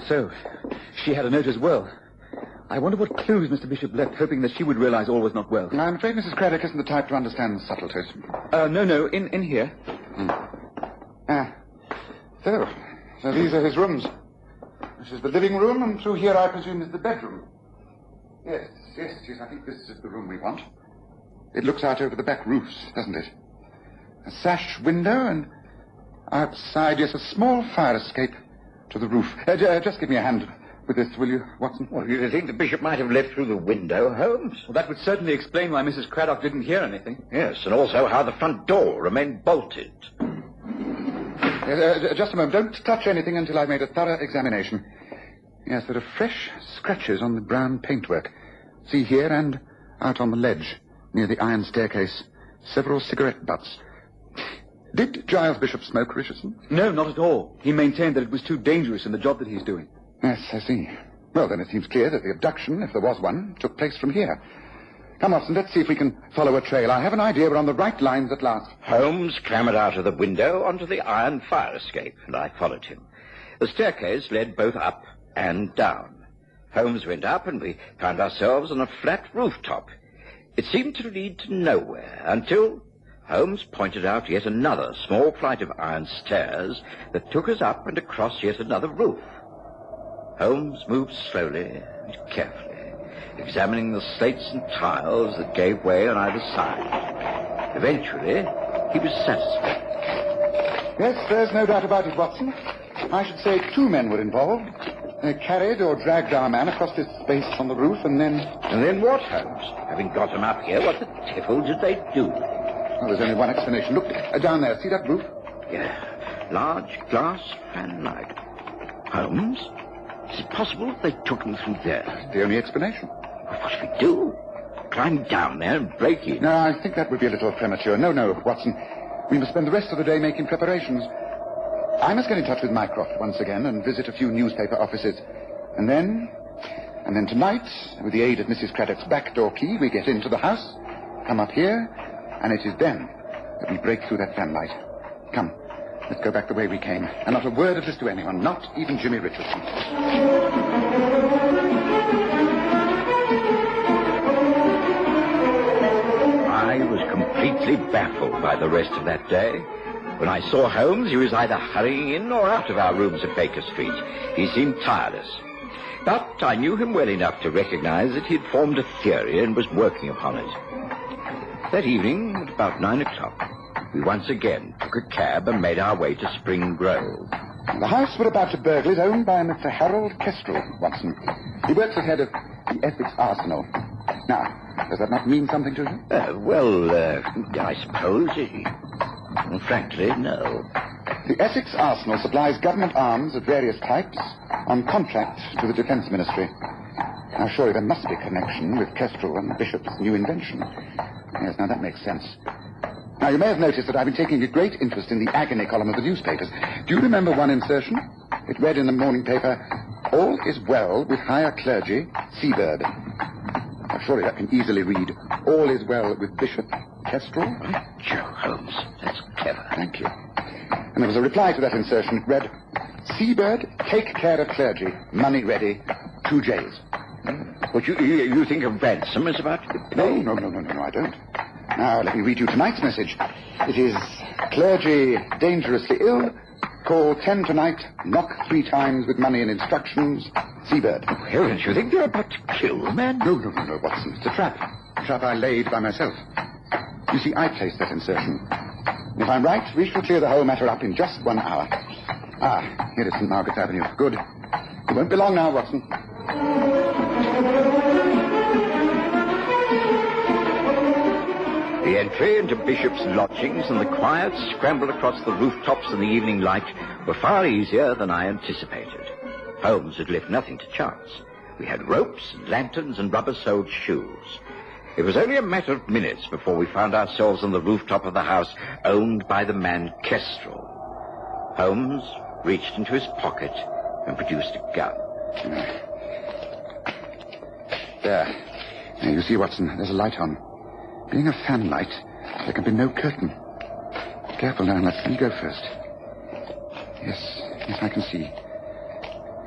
So, she had a note as well. I wonder what clues Mr. Bishop left, hoping that she would realize all was not well. I'm afraid Mrs. Craddock isn't the type to understand subtleties. No, in here. So these are his rooms. This is the living room, and through here, I presume, is the bedroom. Yes, I think this is the room we want. It looks out over the back roofs, doesn't it? A sash window, and outside, yes, a small fire escape to the roof. Just give me a hand with this, will you, Watson? Well, you think the bishop might have left through the window, Holmes? Well, that would certainly explain why Mrs. Craddock didn't hear anything. Yes, and also how the front door remained bolted. Just a moment. Don't touch anything until I've made a thorough examination. Yes, there are fresh scratches on the brown paintwork. See here and out on the ledge, near the iron staircase. Several cigarette butts. Did Giles Bishop smoke, Richardson? No, not at all. He maintained that it was too dangerous in the job that he's doing. Yes, I see. Well, then it seems clear that the abduction, if there was one, took place from here. Come, Watson, let's see if we can follow a trail. I have an idea we're on the right lines at last. Holmes clambered out of the window onto the iron fire escape, and I followed him. The staircase led both up and down. Holmes went up, and we found ourselves on a flat rooftop. It seemed to lead to nowhere until Holmes pointed out yet another small flight of iron stairs that took us up and across yet another roof. Holmes moved slowly and carefully, examining the slates and tiles that gave way on either side. Eventually, he was satisfied. Yes, there's no doubt about it, Watson. I should say 2 men were involved. They carried or dragged our man across this space on the roof, and then... And then what, Holmes? Having got him up here, what the devil did they do? Well, there's only one explanation. Look, down there. See that roof? Yeah, large glass fanlight. Holmes? Is it possible that they took him through there? That's the only explanation. Well, what should we do? Climb down there and break in? No, I think that would be a little premature. No, Watson. We must spend the rest of the day making preparations. I must get in touch with Mycroft once again and visit a few newspaper offices. And then tonight, with the aid of Mrs. Craddock's back door key, we get into the house, come up here, and it is then that we break through that fanlight. Come, let's go back the way we came. And not a word of this to anyone, not even Jimmy Richardson. I was completely baffled by the rest of that day. When I saw Holmes, he was either hurrying in or out of our rooms at Baker Street. He seemed tireless. But I knew him well enough to recognize that he had formed a theory and was working upon it. That evening, at about 9 o'clock, we once again took a cab and made our way to Spring Grove. The house we're about to burgle is owned by a Mr. Harold Kestrel, Watson. He works as head of the Essex Arsenal. Now, does that not mean something to you? I suppose frankly, no. The Essex Arsenal supplies government arms of various types on contract to the Defence Ministry. Now, surely there must be a connection with Kestrel and Bishop's new invention. Yes, now that makes sense. Now, you may have noticed that I've been taking a great interest in the agony column of the newspapers. Do you remember one insertion? It read in the morning paper, "All is well with higher clergy, Seabird." Now, surely that can easily read, "All is well with Bishop Kestrel." Joe Holmes, that's clever. Thank you. And there was a reply to that insertion. It read, "Seabird, take care of clergy, money ready, 2 J's. But you think a ransom is about to be paid? No, I don't. Now, let me read you tonight's message. It is, "Clergy dangerously ill. Call 10 tonight. Knock 3 times with money and instructions. Seabird." Oh, heavens, you think they're about to kill the man? No, Watson. It's a trap. A trap I laid by myself. You see, I placed that insertion. And if I'm right, we shall clear the whole matter up in just 1 hour. Ah, here is St. Margaret's Avenue. Good. It won't be long now, Watson. The entry into Bishop's lodgings and the quiet scramble across the rooftops in the evening light were far easier than I anticipated. Holmes had left nothing to chance. We had ropes and lanterns and rubber-soled shoes. It was only a matter of minutes before we found ourselves on the rooftop of the house owned by the man Kestrel. Holmes reached into his pocket and produced a gun. There. Now, you see, Watson, there's a light on. Being a fan light, there can be no curtain. Careful now, let me go first. Yes, I can see.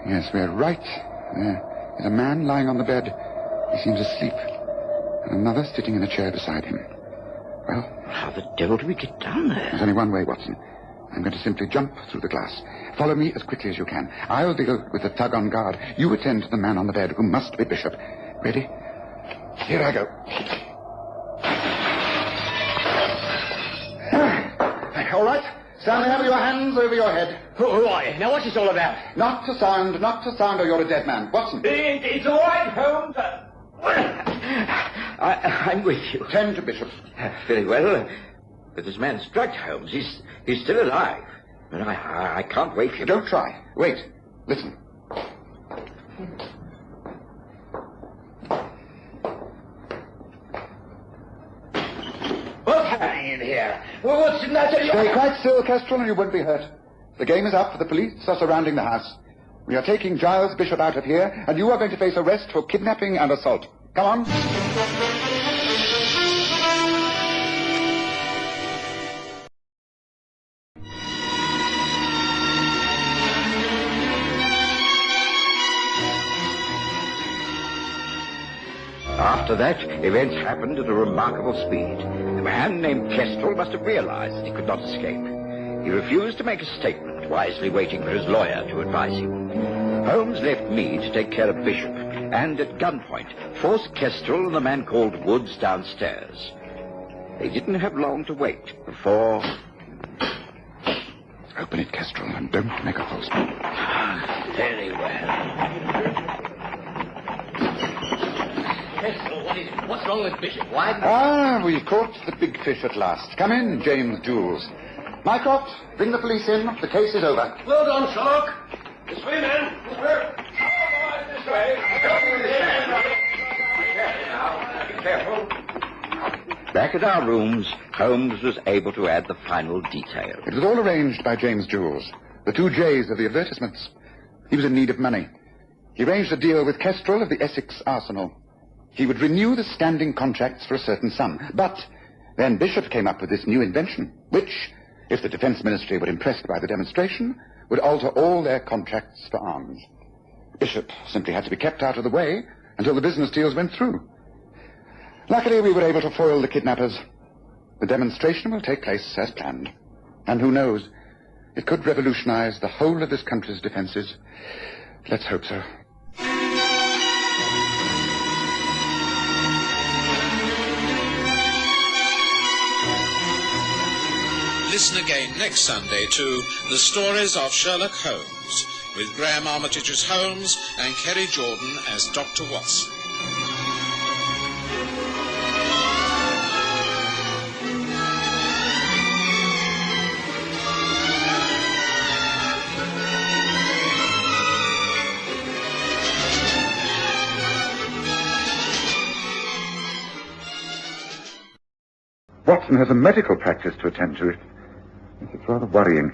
Yes, we're right. There's a man lying on the bed. He seems asleep. And another sitting in a chair beside him. Well? How the devil do we get down there? There's only one way, Watson. I'm going to simply jump through the glass. Follow me as quickly as you can. I'll deal with the thug on guard. You attend to the man on the bed, who must be Bishop. Ready? Here I go. All right. Stand there with your hands over your head. Who are you? Now, what's this all about? Not to sound, or you're a dead man. Watson. It's all right, Holmes. I'm with you. Tend to Bishop. Very well. But this man's drugged, Holmes. He's still alive. And I can't wake him. Don't try. Wait. Listen. What's happening in here? What's in that? Stay quite still, Kestrel, and you won't be hurt. The game is up. The police are surrounding the house. We are taking Giles Bishop out of here, and you are going to face arrest for kidnapping and assault. Come on. After that, events happened at a remarkable speed. The man named Kestrel must have realized that he could not escape. He refused to make a statement, wisely waiting for his lawyer to advise him. Holmes left me to take care of Bishop, and at gunpoint forced Kestrel and the man called Woods downstairs. They didn't have long to wait before... Open it, Kestrel, and don't make a false move. Very well. Kestrel, what's wrong with Bishop? Why? We've caught the big fish at last. Come in, James Jules. Mycroft, bring the police in. The case is over. Well done, Sherlock. This way, man. This way. This way. Be careful. Back at our rooms, Holmes was able to add the final detail. It was all arranged by James Jules. The 2 J's of the advertisements. He was in need of money. He arranged a deal with Kestrel of the Essex Arsenal. He would renew the standing contracts for a certain sum. But then Bishop came up with this new invention, which, if the Defence Ministry were impressed by the demonstration, would alter all their contracts for arms. Bishop simply had to be kept out of the way until the business deals went through. Luckily, we were able to foil the kidnappers. The demonstration will take place as planned. And who knows, it could revolutionize the whole of this country's defenses. Let's hope so. Listen again next Sunday to The Stories of Sherlock Holmes, with Graham Armitage as Holmes and Kerry Jordan as Dr. Watson. Watson has a medical practice to attend to. It's rather worrying.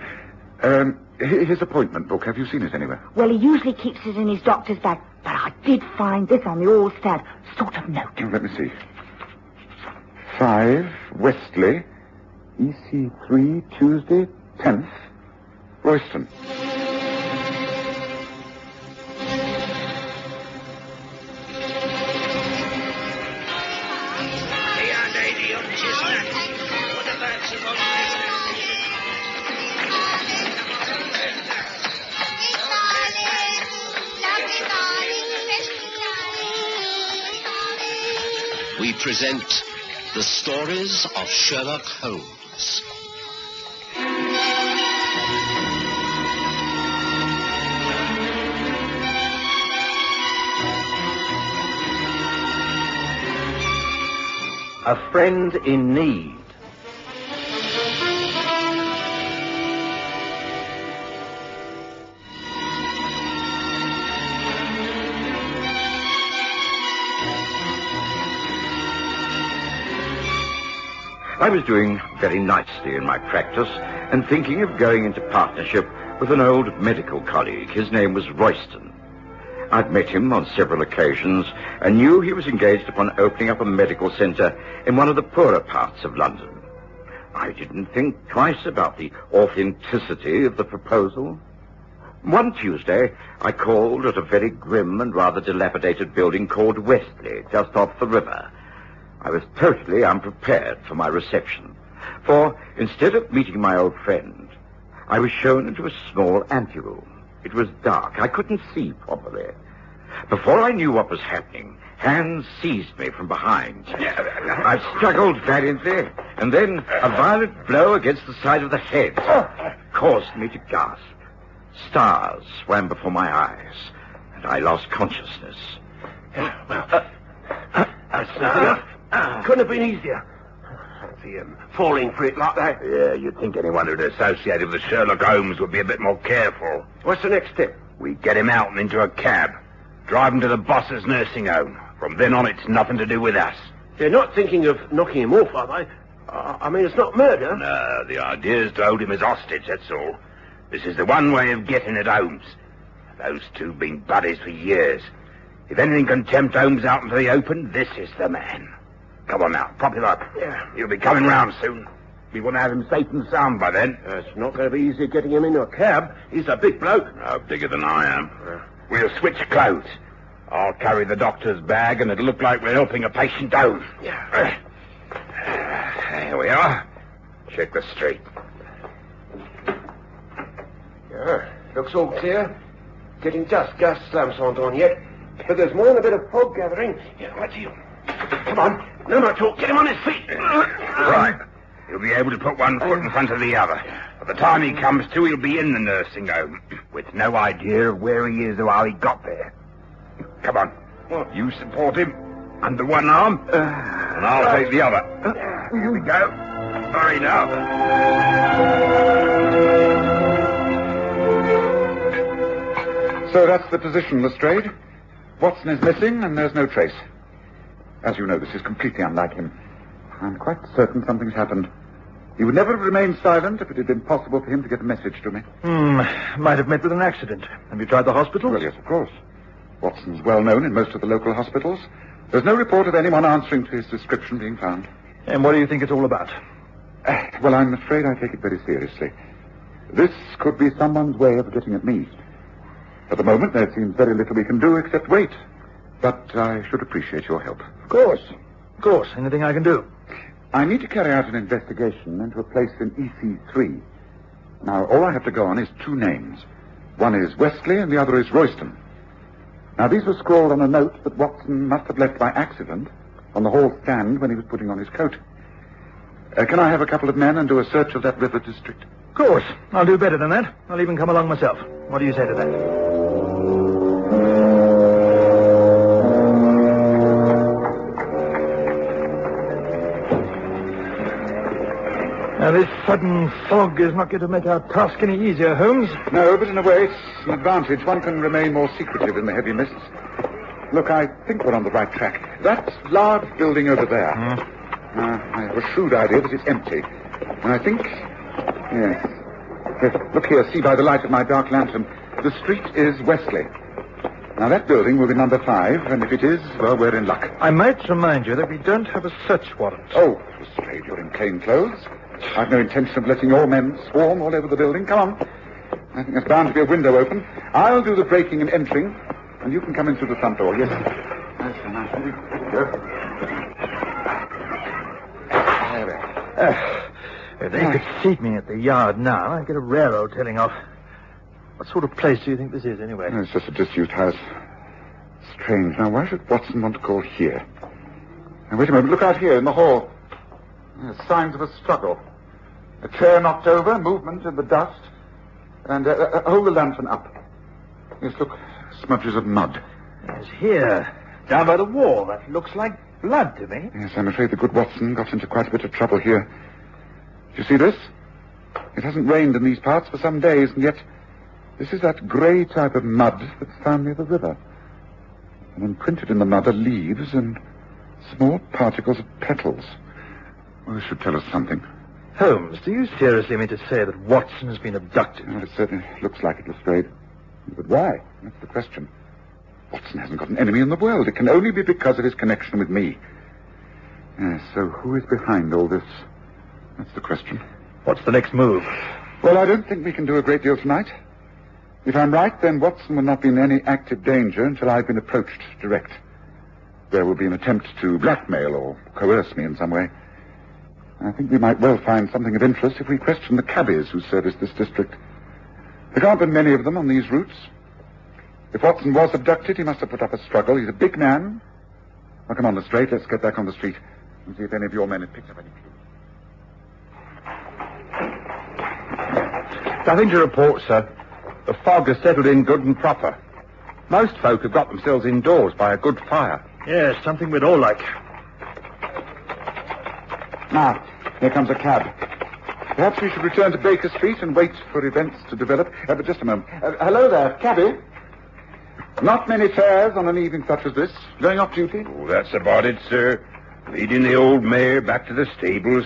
His appointment book, have you seen it anywhere? Well, he usually keeps it in his doctor's bag, but I did find this on the all-stat sort of note. Let me see. 5 Westley, EC3, Tuesday, 10th, Royston. We present The Stories of Sherlock Holmes. A friend in need. I was doing very nicely in my practice and thinking of going into partnership with an old medical colleague. His name was Royston. I'd met him on several occasions and knew he was engaged upon opening up a medical centre in one of the poorer parts of London. I didn't think twice about the authenticity of the proposal. One Tuesday, I called at a very grim and rather dilapidated building called Westley, just off the river. I was totally unprepared for my reception, for instead of meeting my old friend, I was shown into a small anteroom. It was dark. I couldn't see properly. Before I knew what was happening, hands seized me from behind. I struggled valiantly, and then a violent blow against the side of the head caused me to gasp. Stars swam before my eyes, and I lost consciousness. Couldn't have been easier. Fancy him falling for it like that. Yeah, you'd think anyone who'd associated with Sherlock Holmes would be a bit more careful. What's the next step? We get him out and into a cab. Drive him to the boss's nursing home. From then on, it's nothing to do with us. They're not thinking of knocking him off, are they? I mean, it's not murder. No, the idea is to hold him as hostage, that's all. This is the one way of getting at Holmes. Those two have been buddies for years. If anything can tempt Holmes out into the open, this is the man. Come on now, prop him up. Yeah. He'll be coming round soon. We want to have him safe and sound by then. It's not going to be easy getting him into a cab. He's a big bloke. No, bigger than I am. We'll switch clothes. I'll carry the doctor's bag, and it'll look like we're helping a patient home. Yeah. Here we are. Check the street. Yeah, looks all clear. Getting just gas lamps aren't on yet. But there's more than a bit of fog gathering. Yeah, right here. Come on. No more talk. Get him on his feet. Right. He'll be able to put one foot in front of the other. By the time he comes to, he'll be in the nursing home, with no idea of where he is or how he got there. Come on. You support him under one arm, and I'll take the other. Here we go. Hurry now. So that's the position, Lestrade. Watson is missing, and there's no trace. As you know, this is completely unlike him. I'm quite certain something's happened. He would never have remained silent if it had been possible for him to get a message to me. Might have met with an accident. Have you tried the hospital? Well, yes, of course. Watson's well known in most of the local hospitals. There's no report of anyone answering to his description being found. And what do you think it's all about? Well, I'm afraid I take it very seriously. This could be someone's way of getting at me. At the moment, there seems very little we can do except wait. But I should appreciate your help. Of course. Of course. Anything I can do. I need to carry out an investigation into a place in EC3. Now, all I have to go on is two names. One is Westley and the other is Royston. Now, these were scrawled on a note that Watson must have left by accident on the hall stand when he was putting on his coat. Can I have a couple of men and do a search of that river district? Of course. I'll do better than that. I'll even come along myself. What do you say to that? Now, this sudden fog is not going to make our task any easier, Holmes. No, but in a way it's an advantage. One can remain more secretive in the heavy mists. Look, I think we're on the right track. That large building over there. I have a shrewd idea that it's empty. And I think... Yes. Look here, see by the light of my dark lantern. The street is Westley. Now, that building will be number 5, and if it is, well, we're in luck. I might remind you that we don't have a search warrant. Oh, Lestrade, you're in plain clothes. I've no intention of letting your men swarm all over the building. Come on. I think there's bound to be a window open. I'll do the breaking and entering, and you can come in through the front door. Yes. That's a nice one. If they could seat me at the yard now, I'd get a railroad tailing off. What sort of place do you think this is, anyway? It's just a disused house. Strange. Now, why should Watson want to call here? Now, wait a moment. Look out here in the hall. There's signs of a struggle. A chair knocked over, movement in the dust, and hold the lantern up. Yes, look, smudges of mud. Yes, here, down by the wall. That looks like blood to me. Yes, I'm afraid the good Watson got into quite a bit of trouble here. Do you see this? It hasn't rained in these parts for some days, and yet this is that grey type of mud that's found near the river. And imprinted in the mud are leaves and small particles of petals. Well, this should tell us something. Holmes, do you seriously mean to say that Watson has been abducted? Well, it certainly looks like it, Lestrade. But why? That's the question. Watson hasn't got an enemy in the world. It can only be because of his connection with me. Yes, so who is behind all this? That's the question. What's the next move? Well, I don't think we can do a great deal tonight. If I'm right, then Watson will not be in any active danger until I've been approached direct. There will be an attempt to blackmail or coerce me in some way. I think we might well find something of interest if we question the cabbies who service this district. There can't be many of them on these routes. If Watson was abducted, he must have put up a struggle. He's a big man. Now, come on, Lestrade. Let's get back on the street and see if any of your men have picked up any clues. Nothing to report, sir. The fog has settled in good and proper. Most folk have got themselves indoors by a good fire. Yes, something we'd all like. Now, here comes a cab. Perhaps we should return to Baker Street and wait for events to develop. But just a moment. Hello there, cabby. Not many fares on an evening such as this. Going off duty? Oh, that's about it, sir. Leading the old mare back to the stables.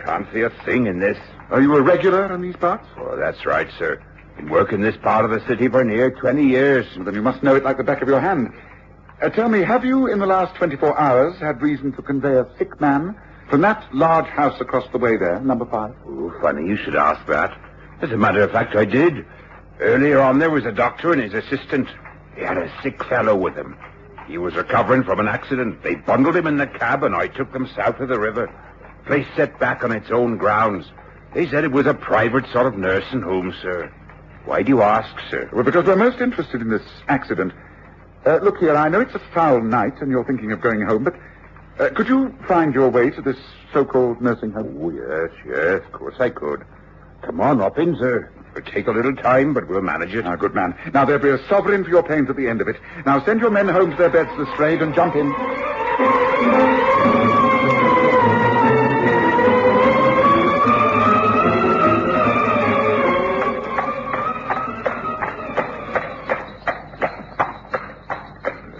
Can't see a thing in this. Are you a regular in these parts? Oh, that's right, sir. Been working this part of the city for near 20 years. Well, then you must know it like the back of your hand. Tell me, have you in the last 24 hours had reason to convey a sick man from that large house across the way there, number 5? Oh, funny you should ask that. As a matter of fact, I did. Earlier on, there was a doctor and his assistant. He had a sick fellow with him. He was recovering from an accident. They bundled him in the cab, and I took them south of the river. Place set back on its own grounds. They said it was a private sort of nursing home, sir. Why do you ask, sir? Well, because we're most interested in this accident. Look here, I know it's a foul night and you're thinking of going home, but could you find your way to this so-called nursing home? Oh, yes, of course I could. Come on, up in, sir. It'll take a little time, but we'll manage it. Ah, good man. Now, there'll be a sovereign for your pains at the end of it. Now, send your men home to their beds, Lestrade, and jump in.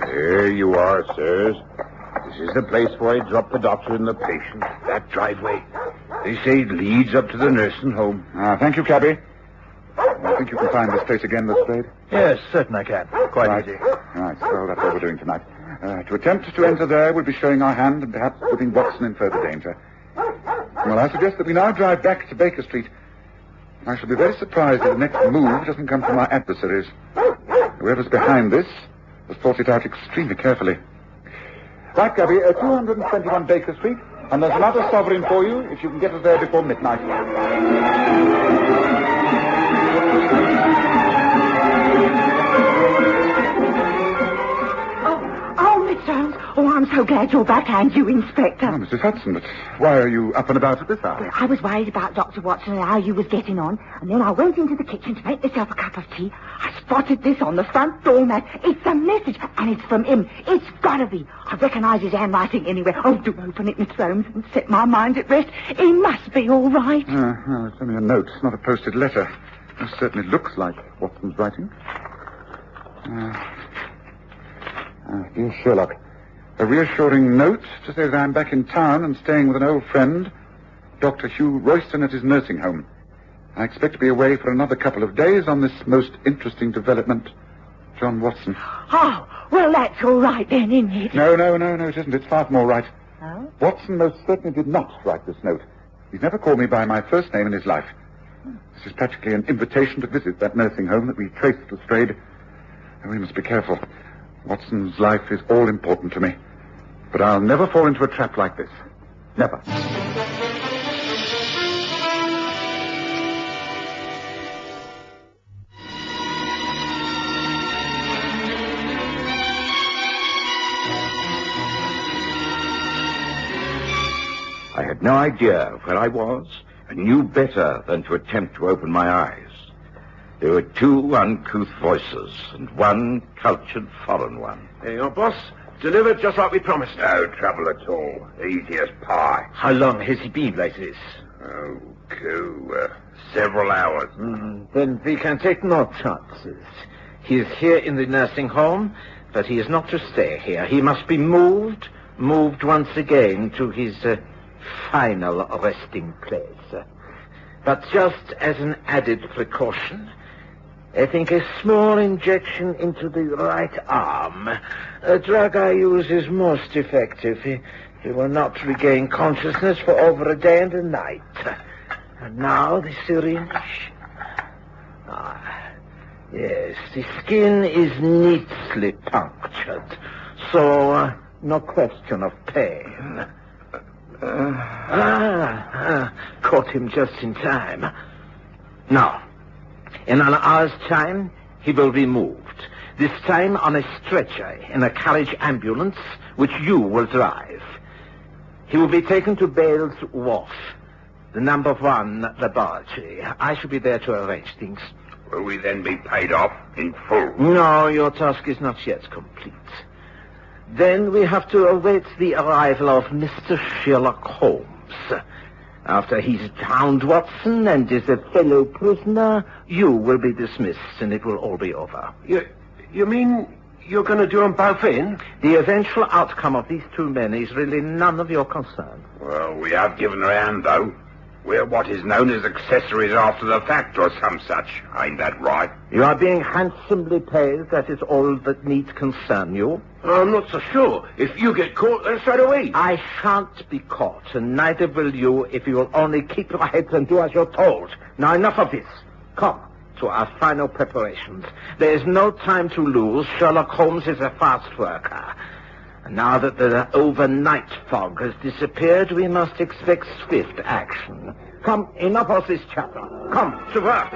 There you are, sirs. This is the place where I drop the doctor and the patient. That driveway. They say it leads up to the nursing home. Thank you, cabby. I think you can find this place again, Lestrade? Yes, certain I can. Quite right. easy. Right, well, that's what we're doing tonight. To attempt to enter there would be showing our hand and perhaps putting Watson in further danger. Well, I suggest that we now drive back to Baker Street. I shall be very surprised if the next move doesn't come from our adversaries. Whoever's behind this has thought it out extremely carefully. Right, Gabby, 221 Baker Street, and there's another sovereign for you if you can get us there before midnight. Miss Holmes. Oh, I'm so glad you're back, and you, Inspector. Oh, Mrs. Hudson, but why are you up and about at this hour? Well, I was worried about Dr. Watson and how you was getting on, and then I went into the kitchen to make myself a cup of tea. I spotted this on the front door mat. It's a message, and it's from him. It's gotta be. I recognise his handwriting anywhere. Oh, do open it, Miss Holmes, and set my mind at rest. He must be all right. Well, it's only a note, not a posted letter. It certainly looks like Watson's writing. Dear Sherlock, a reassuring note to say that I'm back in town and staying with an old friend, Dr. Hugh Royston at his nursing home. I expect to be away for another couple of days on this most interesting development. John Watson. Oh, well, that's all right then, isn't it? No, it isn't. It's far from all right. Oh? Watson most certainly did not write this note. He's never called me by my first name in his life. This is practically an invitation to visit that nursing home that we traced Lestrade. We must be careful. Watson's life is all important to me. But I'll never fall into a trap like this. Never. I had no idea where I was and knew better than to attempt to open my eyes. There were two uncouth voices and one cultured foreign one. There you are, boss. Delivered just like we promised. No trouble at all. Easy as pie. How long has he been like this? Several hours. Then we can take no chances. He is here in the nursing home, but he is not to stay here. He must be moved once again to his final resting place. But just as an added precaution, I think a small injection into the right arm, a drug I use, is most effective. He will not regain consciousness for over a day and a night. And now the syringe. Yes, the skin is neatly punctured, so no question of pain. Caught him just in time. Now, in an hour's time, he will be moved. This time on a stretcher in a carriage ambulance, which you will drive. He will be taken to Bale's Wharf, the number 1 laboratory. I shall be there to arrange things. Will we then be paid off in full? No, your task is not yet complete. Then we have to await the arrival of Mr. Sherlock Holmes. After he's found Watson and is a fellow prisoner, you will be dismissed and it will all be over. You mean you're going to do them both in? The eventual outcome of these two men is really none of your concern. Well, we have given her a hand, though. We're what is known as accessories after the fact or some such. Ain't that right? You are being handsomely paid. That is all that need concern you. I'm not so sure. If you get caught, then so do we. I shan't be caught, and neither will you if you will only keep your heads and do as you're told. Now, enough of this. Come to our final preparations. There is no time to lose. Sherlock Holmes is a fast worker. And now that the overnight fog has disappeared, we must expect swift action. Come, enough of this chatter. Come, to work.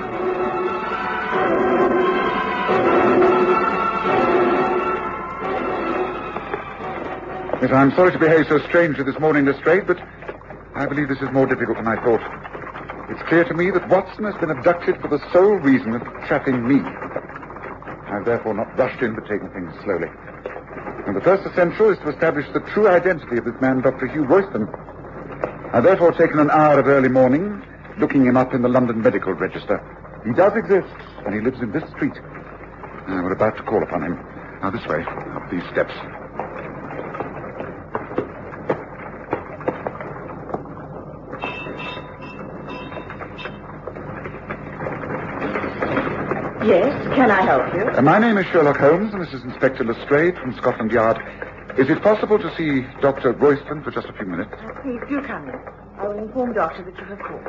Yes, I'm sorry to behave so strangely this morning, Lestrade, but I believe this is more difficult than I thought. It's clear to me that Watson has been abducted for the sole reason of trapping me. I've therefore not rushed in, but taken things slowly. And the first essential is to establish the true identity of this man, Dr. Hugh Royston. I've therefore taken an hour of early morning, looking him up in the London Medical Register. He does exist, and he lives in this street. We're about to call upon him. Now, this way, up these steps. Yes, can I help you? My name is Sherlock Holmes, and this is Inspector Lestrade from Scotland Yard. Is it possible to see Dr. Royston for just a few minutes? Please do come in. I will inform Doctor that you have called.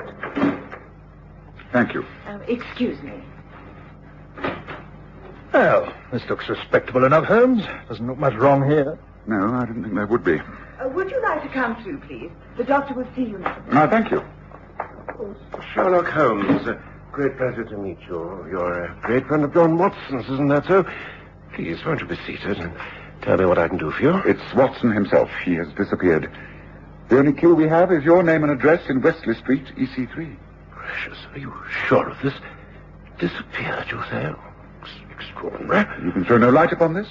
Thank you. Excuse me. Well, this looks respectable enough, Holmes. Doesn't look much wrong here. No, I didn't think there would be. Would you like to come through, please? The doctor will see you now. Thank you. Sherlock Holmes, great pleasure to meet you. You're a great friend of John Watson's, isn't that so? Please, won't you be seated and Tell me what I can do for you. It's Watson himself. He has disappeared. The only clue we have is your name and address in Wesley Street, EC3. Gracious, are you sure of this? Disappeared, you say? Extraordinary. You can throw no light upon this?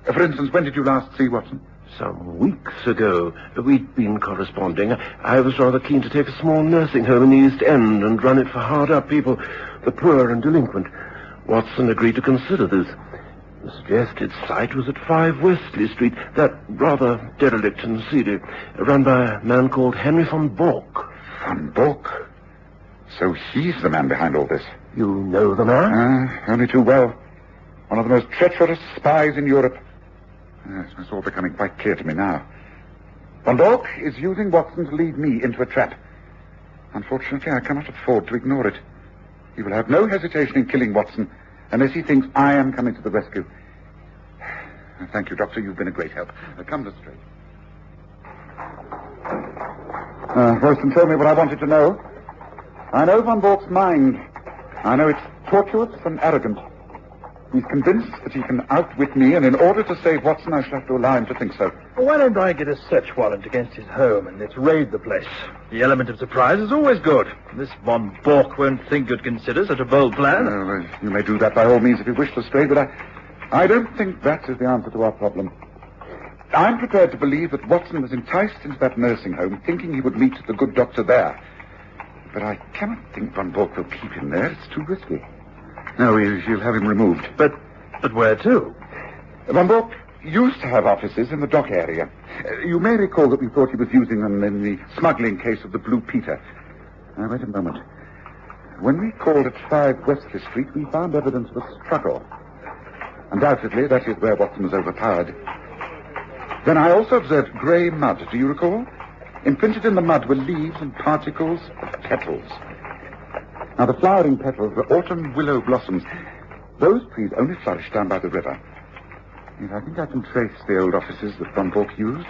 For instance, when did you last see Watson? Some weeks ago. We'd been corresponding. I was rather keen to take a small nursing home in the East End and run it for hard-up people, the poor and delinquent. Watson agreed to consider this. The suggested site was at 5 Wesley Street, that rather derelict and seedy, run by a man called Henry von Bork. Von Bork? So he's the man behind all this? You know the man? Only too well. One of the most treacherous spies in Europe. Yes, it's all becoming quite clear to me now. Von Bork is using Watson to lead me into a trap. Unfortunately, I cannot afford to ignore it. He will have no hesitation in killing Watson unless he thinks I am coming to the rescue. Thank you, Doctor. You've been a great help. Come to straight. Royston told me what I wanted to know. I know Von Bork's mind. I know it's tortuous and arrogant. He's convinced that he can outwit me, and in order to save Watson, I shall have to allow him to think so. Well, why don't I get a search warrant against his home and let's raid the place? The element of surprise is always good. This Von Bork won't think you'd consider such a bold plan. You may do that by all means if you wish, Lestrade, but I don't think that is the answer to our problem. I'm prepared to believe that Watson was enticed into that nursing home thinking he would meet the good doctor there. But I cannot think Von Bork will keep him there. It's too risky. No, he'll have him removed. But where to? Von Bork used to have offices in the dock area. You may recall that we thought he was using them in the smuggling case of the Blue Peter. Now, wait a moment. When we called at 5 Wesley Street, we found evidence of a struggle. Undoubtedly, that is where Watson was overpowered. Then I also observed grey mud, do you recall? Imprinted in the mud were leaves and particles of petals. Now, the flowering petals were autumn willow blossoms. Those trees only flourish down by the river. Yes, I think I can trace the old offices that Von Bork used.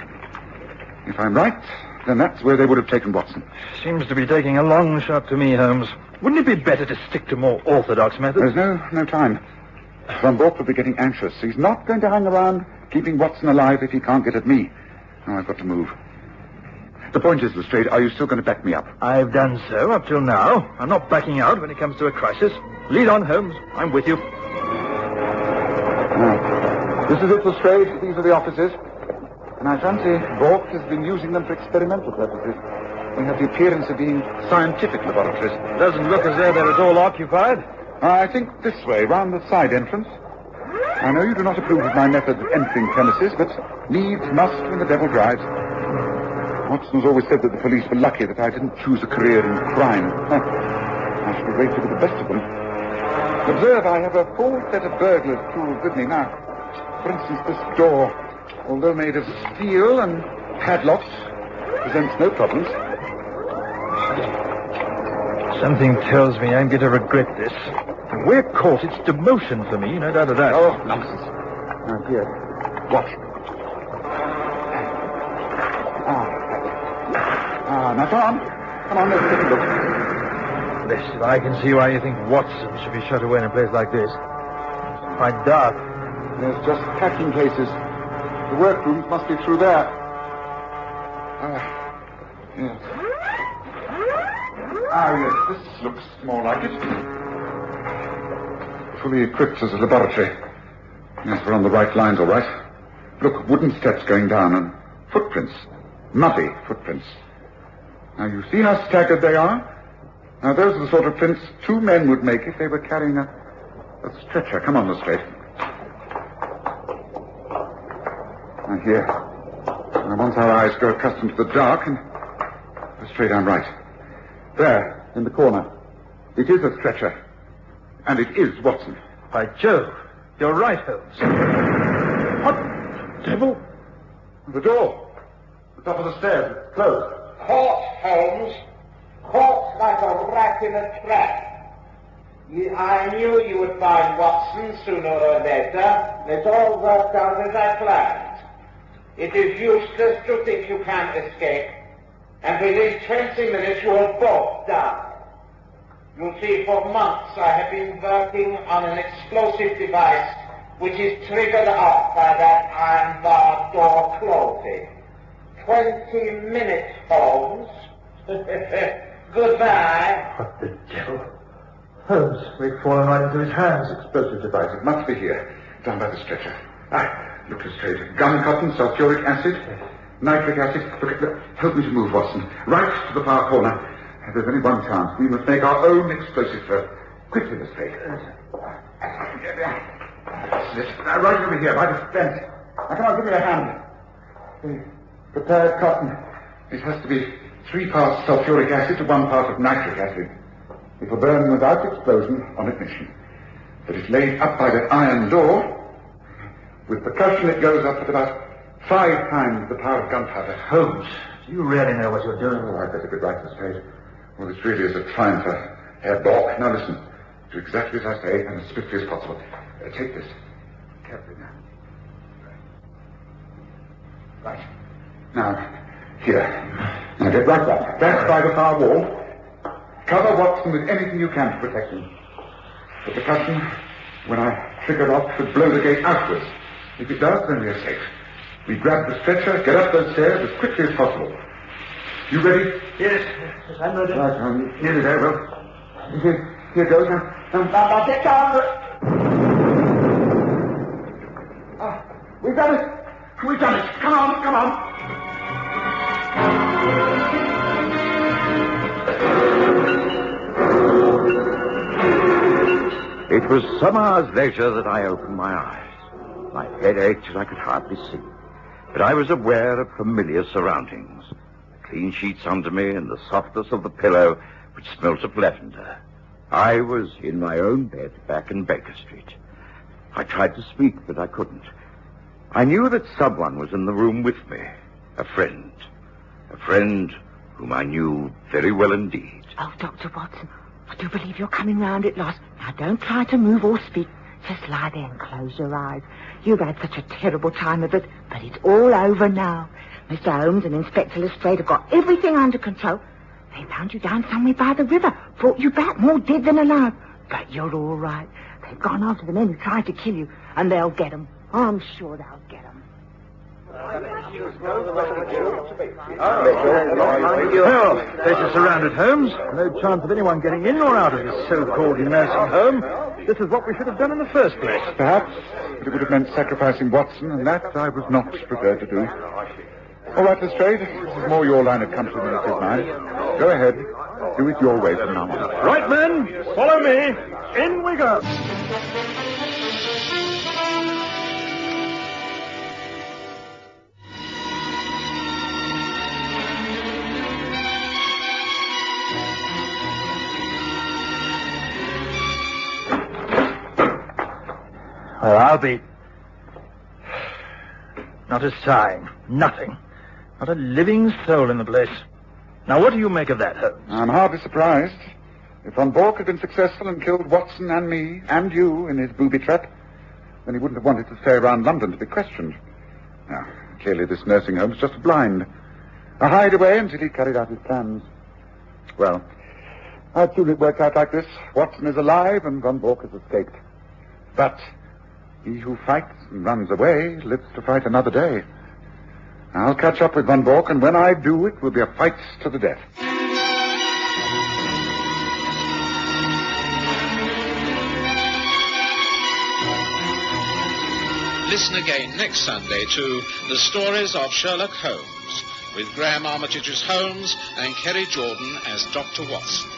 If I'm right, then that's where they would have taken Watson. Seems to be taking a long shot to me, Holmes. Wouldn't it be better to stick to more orthodox methods? There's no time. Von Bork will be getting anxious. He's not going to hang around keeping Watson alive if he can't get at me. Now, I've got to move. The point is, Lestrade, are you still going to back me up? I've done so up till now. I'm not backing out when it comes to a crisis. Lead on, Holmes. I'm with you. This is it, Lestrade. These are the offices. And I fancy Bork has been using them for experimental purposes. They have the appearance of being scientific laboratories. Doesn't look as though they're at all occupied. I think this way, round the side entrance. I know you do not approve of my method of entering premises, but needs must when the devil drives. Watson has always said that the police were lucky that I didn't choose a career in crime. I should have rated with the best of them. Observe, I have a full set of burglar's tools with me now. For instance, this door, although made of steel and padlocked, presents no problems. Something tells me I'm going to regret this. If we're caught, it's demotion for me, no doubt of that. Oh, nonsense. Now, here, watch. Now, Tom. Come on, let's take a look. Blessed, I can see why you think Watson should be shut away in a place like this. It's quite dark. There's just packing cases. The workrooms must be through there. Yes. Yes, this looks more like it. Fully equipped as a laboratory. Yes, we're on the right lines, all right. Look, wooden steps going down and footprints. Muddy footprints. Now, you see how staggered they are? Now, those are the sort of prints 2 men would make if they were carrying a stretcher. Come on, Lestrade. Now, here. Now, once our eyes grow accustomed to the dark, and... Lestrade, I'm right. There, in the corner. It is a stretcher. And it is Watson. By Jove, you're right, Holmes. What devil? The door. The top of the stairs. It's closed. Caught, Holmes. Caught like a rat in a trap. I knew you would find Watson sooner or later. It all worked out as I planned. It is useless to think you can't escape. And within 20 minutes you will both die. You see, for months I have been working on an explosive device which is triggered off by that iron bar door closing. 20 minutes, Holmes. Goodbye. What the devil? Holmes, we've fallen right into his hands. Explosive device. It must be here. Down by the stretcher. Look straight. Gun cotton, sulfuric acid, nitric acid. Look, help me to move, Watson. Right to the far corner. There's only one chance. We must make our own explosive first. Quickly, Miss Fay. Right over here, by the fence. Now, come on, give me a hand. Prepared cotton. It has to be 3 parts sulfuric acid to 1 part of nitric acid. It will burn without explosion on ignition. But it's laid up by that iron door. With percussion, it goes up at about 5 times the power of gunpowder. Holmes, do you really know what you're doing? Oh, I'd better get right to the stage. Well, this really is a triumph for Herr Bork. Now listen. Do exactly as I say, and as swiftly as possible. Take this. Carefully now. Right. Now, here. Now get right back. Back by the far wall. Cover Watson with anything you can to protect him. The percussion, when I trigger off, should blow the gate outwards. If it does, then we're safe. We grab the stretcher, get up those stairs as quickly as possible. You ready? Yes, I'm ready. Right, I'm nearly there, well. Here goes. Now get down. We've done it. We've done it. Come on, come on. It was some hours later that I opened my eyes. My head ached and I could hardly see. But I was aware of familiar surroundings. The clean sheets under me and the softness of the pillow, which smelt of lavender. I was in my own bed back in Baker Street. I tried to speak, but I couldn't. I knew that someone was in the room with me. A friend. A friend whom I knew very well indeed. Oh, Dr. Watson, I do believe you're coming round at last. Now, don't try to move or speak. Just lie there and close your eyes. You've had such a terrible time of it, but it's all over now. Mr. Holmes and Inspector Lestrade have got everything under control. They found you down somewhere by the river, brought you back more dead than alive. But you're all right. They've gone after the men who tried to kill you, and they'll get them. I'm sure they'll get them. Well, place is surrounded, Holmes. No chance of anyone getting in or out of this so-called nursing home. This is what we should have done in the first place. Perhaps, but it would have meant sacrificing Watson, and that I was not prepared to do. All right, Lestrade, this is more your line of country than it is mine. Go ahead. Do it your way from now on. Right, men, follow me. In we go. Well, I'll be... Not a sign. Nothing. Not a living soul in the place. Now, what do you make of that, Holmes? I'm hardly surprised. If Von Bork had been successful and killed Watson and me and you in his booby trap, then he wouldn't have wanted to stay around London to be questioned. Now, clearly this nursing home's just a blind. A hideaway until he carried out his plans. Well, I'd soon it worked out like this. Watson is alive and Von Bork has escaped. But he who fights and runs away lives to fight another day. I'll catch up with Von Bork, and when I do, it will be a fight to the death. Listen again next Sunday to The Stories of Sherlock Holmes, with Graham Armitage as Holmes and Kerry Jordan as Dr. Watson.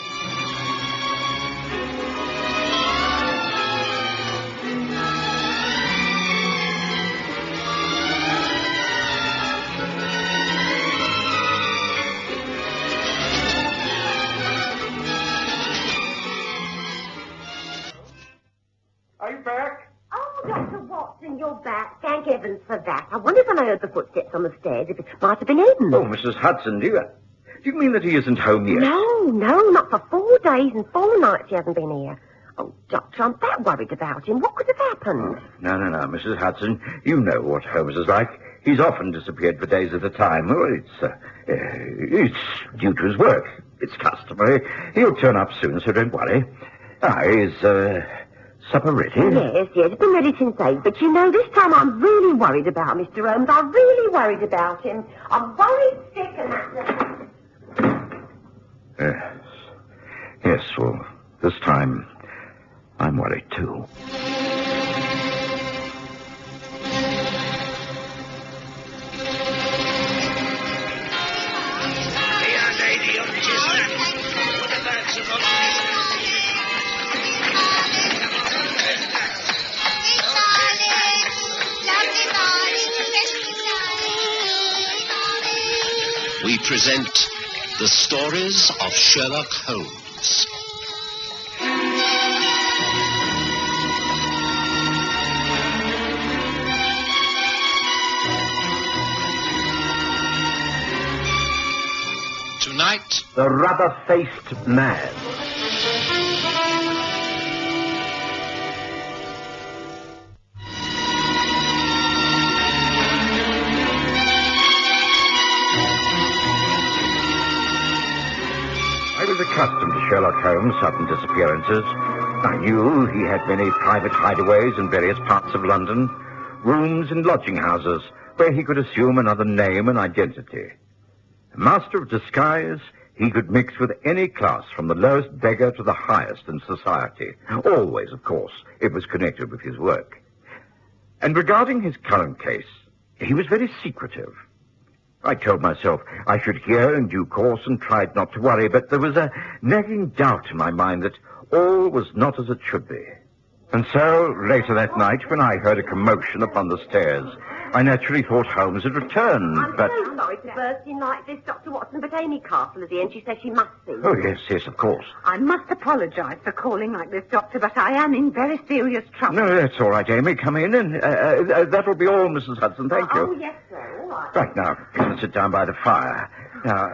Are you back? Oh, Dr. Watson, you're back. Thank heavens for that. I wonder when I heard the footsteps on the stairs if it might have been Eden. Oh, Mrs. Hudson, do you mean that he isn't home yet? No, not for 4 days and 4 nights he hasn't been here. Oh, Doctor, I'm that worried about him. What could have happened? No, Mrs. Hudson. You know what Holmes is like. He's often disappeared for days at a time. Oh, it's due to his work. It's customary. He'll turn up soon, so don't worry. He's Supper ready? Yes, it's been ready since 8. But you know, this time I'm really worried about Mr. Holmes. I'm really worried about him. I'm worried sick and that. Yes. Yes, well, this time I'm worried too. We present the stories of Sherlock Holmes. Tonight, The Rubber-Faced Man. I was accustomed to Sherlock Holmes' sudden disappearances. I knew he had many private hideaways in various parts of London, rooms in lodging houses where he could assume another name and identity. A master of disguise, he could mix with any class, from the lowest beggar to the highest in society. Always, of course, it was connected with his work. And regarding his current case, he was very secretive. I told myself I should hear in due course and tried not to worry, but there was a nagging doubt in my mind that all was not as it should be. And so, later that night, when I heard a commotion upon the stairs, I naturally thought Holmes had returned, but... I'm so sorry to burst in like this, Dr. Watson, but Amy Castle at the end, she says she must see. Oh, yes, of course. I must apologise for calling like this, Doctor, but I am in very serious trouble. No, that's all right, Amy. Come in, and that'll be all, Mrs. Hudson. Thank you. Oh, yes, sir. All right. Right, now, come and sit down by the fire. Now,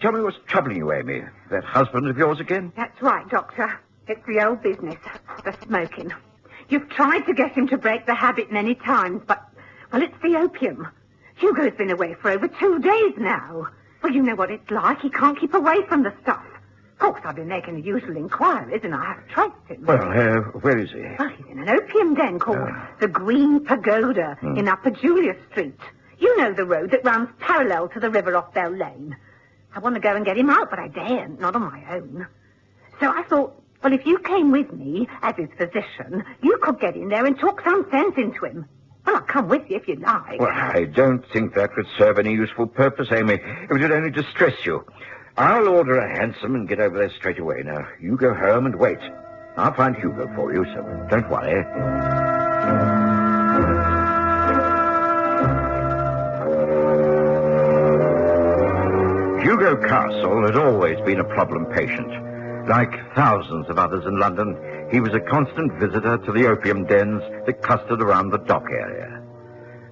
tell me what's troubling you, Amy. That husband of yours again? That's right, Doctor. It's the old business, the smoking. You've tried to get him to break the habit many times, but, well, it's the opium. Hugo's been away for over 2 days now. Well, you know what it's like. He can't keep away from the stuff. Of course, I've been making the usual inquiries, and I have traced him. Well, where is he? Well, he's in an opium den called the Green Pagoda in Upper Julius Street. You know the road that runs parallel to the river off Bell Lane. I want to go and get him out, but I daren't, not on my own. So I thought, well, if you came with me as his physician, you could get in there and talk some sense into him. Well, I'll come with you if you like. Well, I don't think that would serve any useful purpose, Amy. It would only distress you. I'll order a hansom and get over there straight away. Now, you go home and wait. I'll find Hugo for you, so don't worry. Hugo Castle had always been a problem patient. Like thousands of others in London, he was a constant visitor to the opium dens that clustered around the dock area.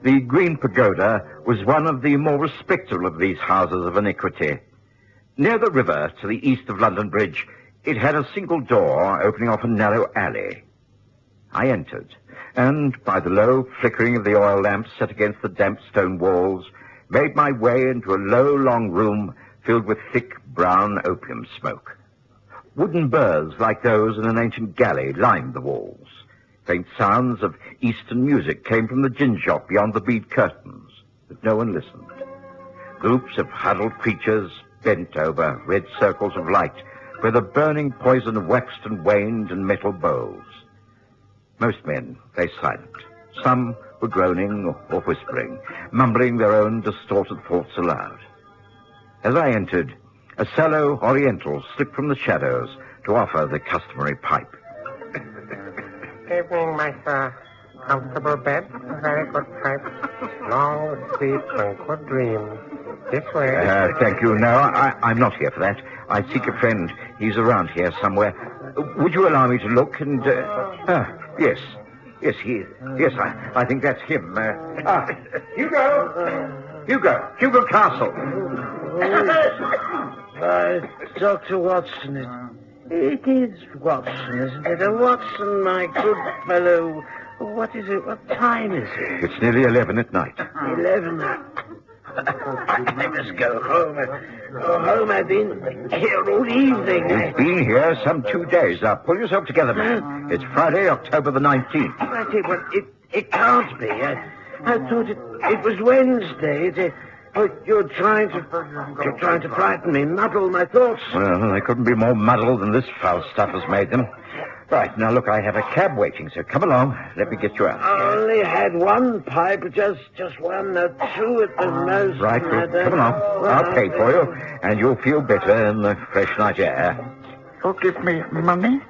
The Green Pagoda was one of the more respectable of these houses of iniquity. Near the river, to the east of London Bridge, it had a single door opening off a narrow alley. I entered, and by the low flickering of the oil lamps set against the damp stone walls, made my way into a low, long room filled with thick, brown opium smoke. Wooden burrs like those in an ancient galley lined the walls. Faint sounds of Eastern music came from the gin shop beyond the bead curtains, but no one listened. Groups of huddled creatures bent over red circles of light where the burning poison waxed and waned in metal bowls. Most men lay silent. Some were groaning or whispering, mumbling their own distorted thoughts aloud. As I entered, a sallow Oriental slipped from the shadows to offer the customary pipe. Evening, my sir. Comfortable bed, very good pipe. Long sleep and good dreams. This way. Thank you. No, I'm not here for that. I seek a friend. He's around here somewhere. Would you allow me to look and... yes. Yes, he is. Yes, I think that's him. Hugo Castle. Dr. Watson, it is Watson, isn't it? Watson, my good fellow. What is it? What time is it? It's nearly 11 at night. 11. I must go home. Go home. I've been here all evening. You've been here some 2 days. Now, pull yourself together, man. It's Friday, October the 19th. I say, but it can't be. I thought it was Wednesday. You're trying to frighten me, muddle my thoughts. Well, they couldn't be more muddled than this foul stuff has made them. Right, now look, I have a cab waiting, so come along. Let me get you out. I only had one pipe, just one, no, two at the most. Right, well, come along. I'll pay for you, and you'll feel better in the fresh night air. Oh, give me money?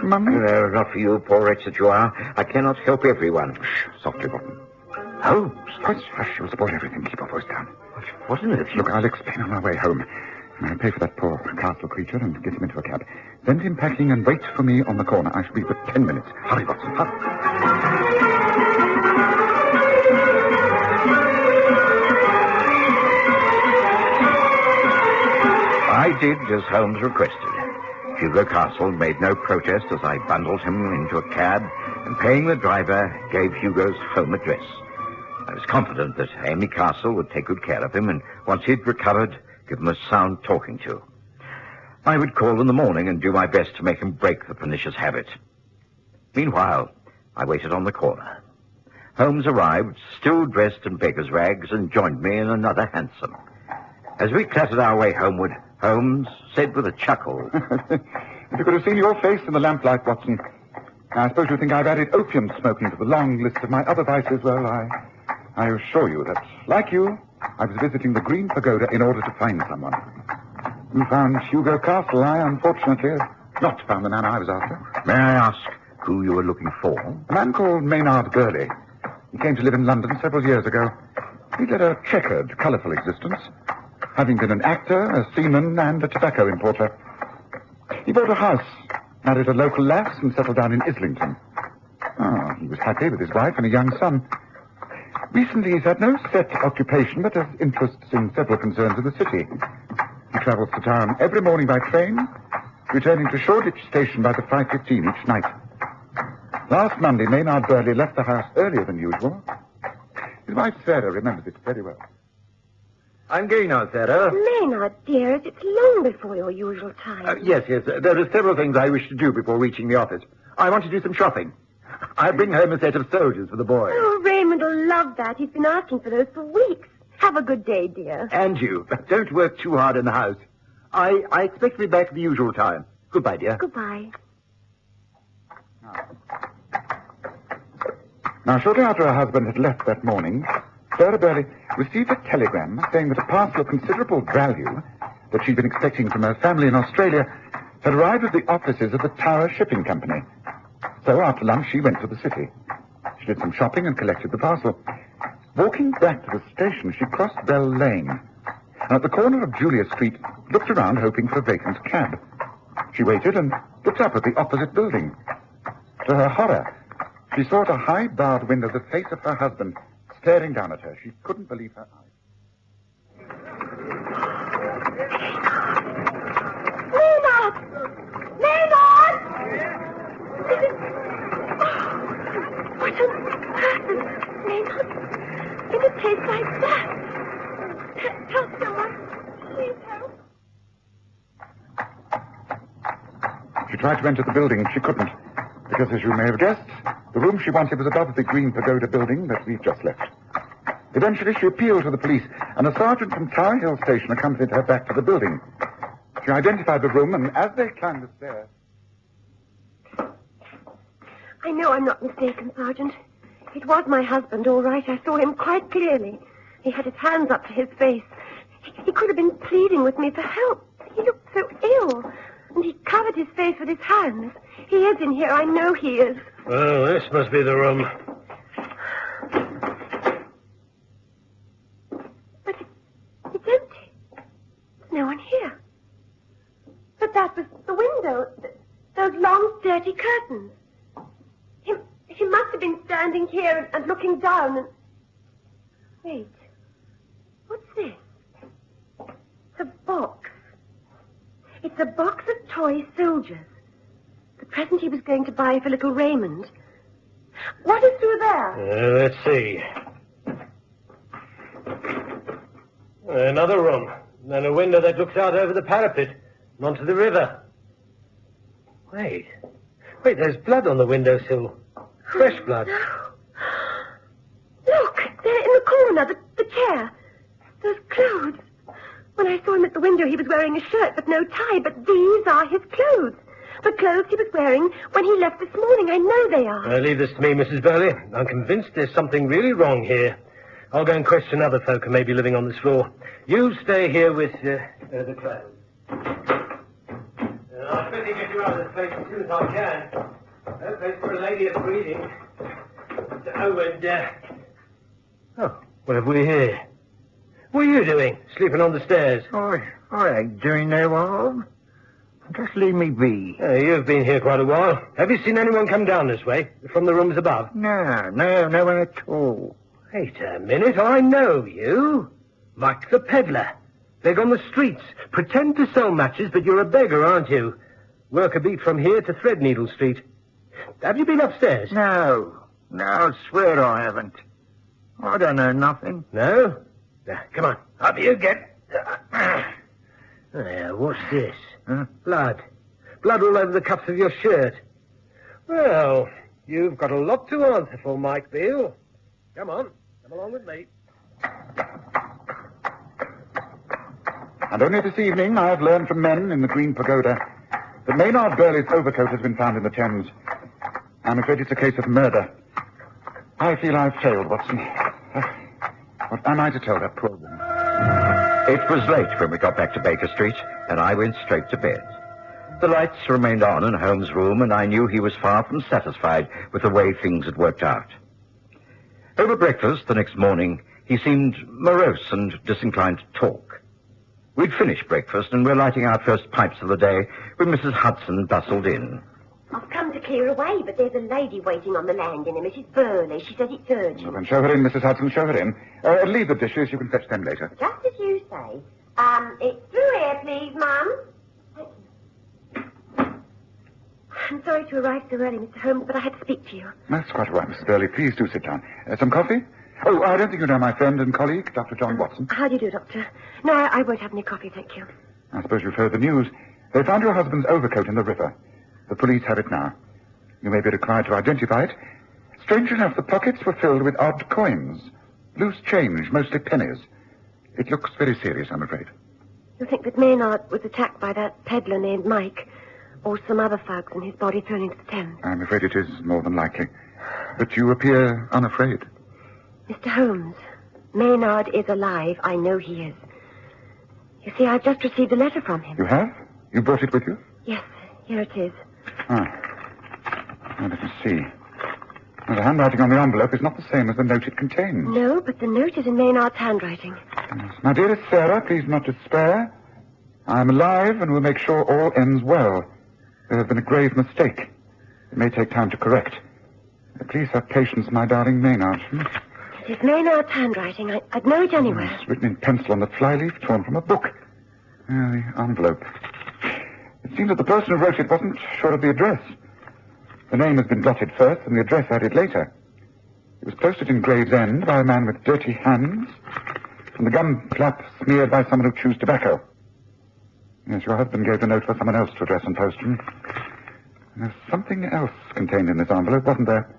Money? No, not for you, poor wretch that you are. I cannot help everyone. Shh, softly, Watson. Holmes? Hush, you'll spoil everything. Keep your voice down. What on earth? Look, I'll explain on our way home. I'll pay for that poor castle creature and get him into a cab. Send him packing and wait for me on the corner. I shall be for 10 minutes. Hurry, Watson, hurry. I did as Holmes requested. Hugo Castle made no protest as I bundled him into a cab and, paying the driver, gave Hugo's home address. I was confident that Amy Castle would take good care of him and, once he'd recovered, give him a sound talking to. I would call in the morning and do my best to make him break the pernicious habit. Meanwhile, I waited on the corner. Holmes arrived, still dressed in beggar's rags, and joined me in another hansom. As we clattered our way homeward, Holmes said with a chuckle, If you could have seen your face in the lamplight, Watson. I suppose you think I've added opium smoking to the long list of my other vices. Well, I assure you that, like you, I was visiting the Green Pagoda in order to find someone. You found Hugo Castle. I, unfortunately, have not found the man I was after. May I ask who you were looking for? A man called Maynard Burley. He came to live in London several years ago. He led a checkered, colourful existence, having been an actor, a seaman, and a tobacco importer. He bought a house, married a local lass, and settled down in Islington. Oh, he was happy with his wife and a young son. Recently, he's had no set occupation, but has interests in several concerns in the city. He travels to town every morning by train, returning to Shoreditch Station by the 5:15 each night. Last Monday, Maynard Burley left the house earlier than usual. His wife, Sarah, remembers it very well. I'm going now, Sarah. Maynard, dearest, it's long before your usual time. Yes. There are several things I wish to do before reaching the office. I want to do some shopping. I'll bring home a set of soldiers for the boy. Oh, Raymond will love that. He's been asking for those for weeks. Have a good day, dear. And you. Don't work too hard in the house. I expect to be back at the usual time. Goodbye, dear. Goodbye. Now, shortly after her husband had left that morning, Sarah Burley received a telegram saying that a parcel of considerable value that she'd been expecting from her family in Australia had arrived at the offices of the Tower Shipping Company. So after lunch, she went to the city. She did some shopping and collected the parcel. Walking back to the station, she crossed Bell Lane, and at the corner of Julia Street, looked around hoping for a vacant cab. She waited and looked up at the opposite building. To her horror, she saw at a high-barred window the face of her husband staring down at her. She couldn't believe her eyes. Maynard! What on earth, Maynard? In a place like that? Help someone. Please help. She tried to enter the building. She couldn't, because, as you may have guessed, the room she wanted was above the Green Pagoda building that we've just left. Eventually, she appealed to the police, and a sergeant from Tower Hill Station accompanied her back to the building. She identified the room, and as they climbed the stairs... I know I'm not mistaken, Sergeant. It was my husband, all right. I saw him quite clearly. He had his hands up to his face. He could have been pleading with me for help. He looked so ill, and he covered his face with his hands. He is in here. I know he is. Oh, this must be the room. But it's empty. There's no one here. But that was the window. Those long, dirty curtains. He must have been standing here and looking down and... Wait. What's this? It's a box. It's a box of toy soldiers. The present he was going to buy for little Raymond. What is through there? Let's see. Another room. And a window that looks out over the parapet and onto the river. Wait, there's blood on the windowsill. Fresh blood. Look, there in the corner, the chair. Those clothes. When I saw him at the window, he was wearing a shirt but no tie, but these are his clothes. The clothes he was wearing when he left this morning. I know they are. Leave this to me, Mrs. Burley. I'm convinced there's something really wrong here. I'll go and question other folk who may be living on this floor. You stay here with the clothes. I'll quickly get you out of this place as soon as I can. No place for a lady of breeding. What have we here? What are you doing, sleeping on the stairs? I ain't doing no harm. Just leave me be. You've been here quite a while. Have you seen anyone come down this way, from the rooms above? No one at all. Wait a minute, I know you. Mike the peddler. Beg on the streets. Pretend to sell matches, but you're a beggar, aren't you? Work a beat from here to Threadneedle Street. Have you been upstairs? No, I swear I haven't. I don't know nothing. No? Now, come on, up you get. What's this? Huh? Blood. Blood all over the cuffs of your shirt. Well, you've got a lot to answer for, Mike Beale. Come on, come along with me. And only this evening I have learned from men in the Green Pagoda that Maynard Burley's overcoat has been found in the Thames. I'm afraid it's a case of murder. I feel I've failed, Watson. What am I to tell that poor woman? It was late when we got back to Baker Street, and I went straight to bed. The lights remained on in Holmes' room, and I knew he was far from satisfied with the way things had worked out. Over breakfast the next morning, he seemed morose and disinclined to talk. We'd finished breakfast, and were lighting our first pipes of the day when Mrs. Hudson bustled in. I've come to clear away, but there's a lady waiting on the landing, a Mrs. Burley. She says it's urgent. Well, then show her in, Mrs. Hudson, show her in. Leave the dishes. You can fetch them later. Just as you say. It's through here, please, Mum. Thank you. I'm sorry to arrive so early, Mr. Holmes, but I had to speak to you. That's quite all right, Mrs. Burley. Please do sit down. Some coffee? Oh, I don't think you know my friend and colleague, Dr. John Watson. How do you do, Doctor? No, I won't have any coffee, thank you. I suppose you've heard the news. They found your husband's overcoat in the river. The police have it now. You may be required to identify it. Strange enough, the pockets were filled with odd coins. Loose change, mostly pennies. It looks very serious, I'm afraid. You think that Maynard was attacked by that peddler named Mike, or some other thugs, and his body thrown into the Thames? I'm afraid it is more than likely. But you appear unafraid. Mr. Holmes, Maynard is alive. I know he is. You see, I've just received a letter from him. You have? You brought it with you? Yes, here it is. Now, let me see. Well, the handwriting on the envelope is not the same as the note it contains. No, but the note is in Maynard's handwriting. Yes. My dearest Sarah, please not despair. I am alive and will make sure all ends well. There has been a grave mistake. It may take time to correct. Please have patience, my darling Maynard. It is Maynard's handwriting. I'd know it anywhere. It's written in pencil on the flyleaf torn from a book. The envelope. It seems that the person who wrote it wasn't sure of the address. The name has been blotted first and the address added later. It was posted in Gravesend by a man with dirty hands, and the gum flap smeared by someone who chews tobacco. Yes, your husband gave the note for someone else to address and post. And there's something else contained in this envelope, wasn't there?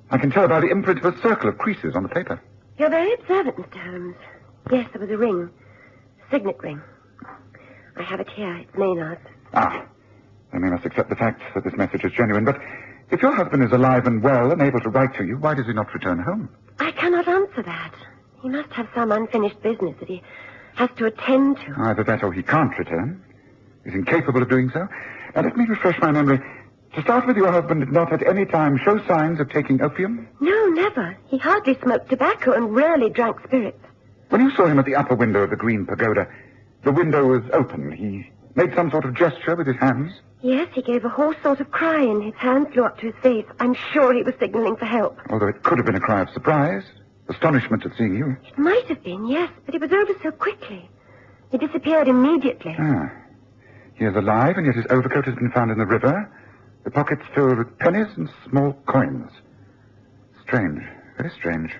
I can tell by the imprint of a circle of creases on the paper. You're very observant, Mr. Holmes. Yes, there was a ring. A signet ring. I have it here. It's Maynard's. Then we must accept the fact that this message is genuine. But if your husband is alive and well and able to write to you, why does he not return home? I cannot answer that. He must have some unfinished business that he has to attend to. Either that or he can't return. He's incapable of doing so. Now, let me refresh my memory. To start with, your husband did not at any time show signs of taking opium? No, never. He hardly smoked tobacco and rarely drank spirits. When you saw him at the upper window of the Green Pagoda, the window was open. He made some sort of gesture with his hands? Yes, he gave a hoarse sort of cry and his hand flew up to his face. I'm sure he was signaling for help. Although it could have been a cry of surprise, astonishment at seeing you. It might have been, yes, but it was over so quickly. He disappeared immediately. He is alive, and yet his overcoat has been found in the river. The pockets filled with pennies and small coins. Strange. Very strange.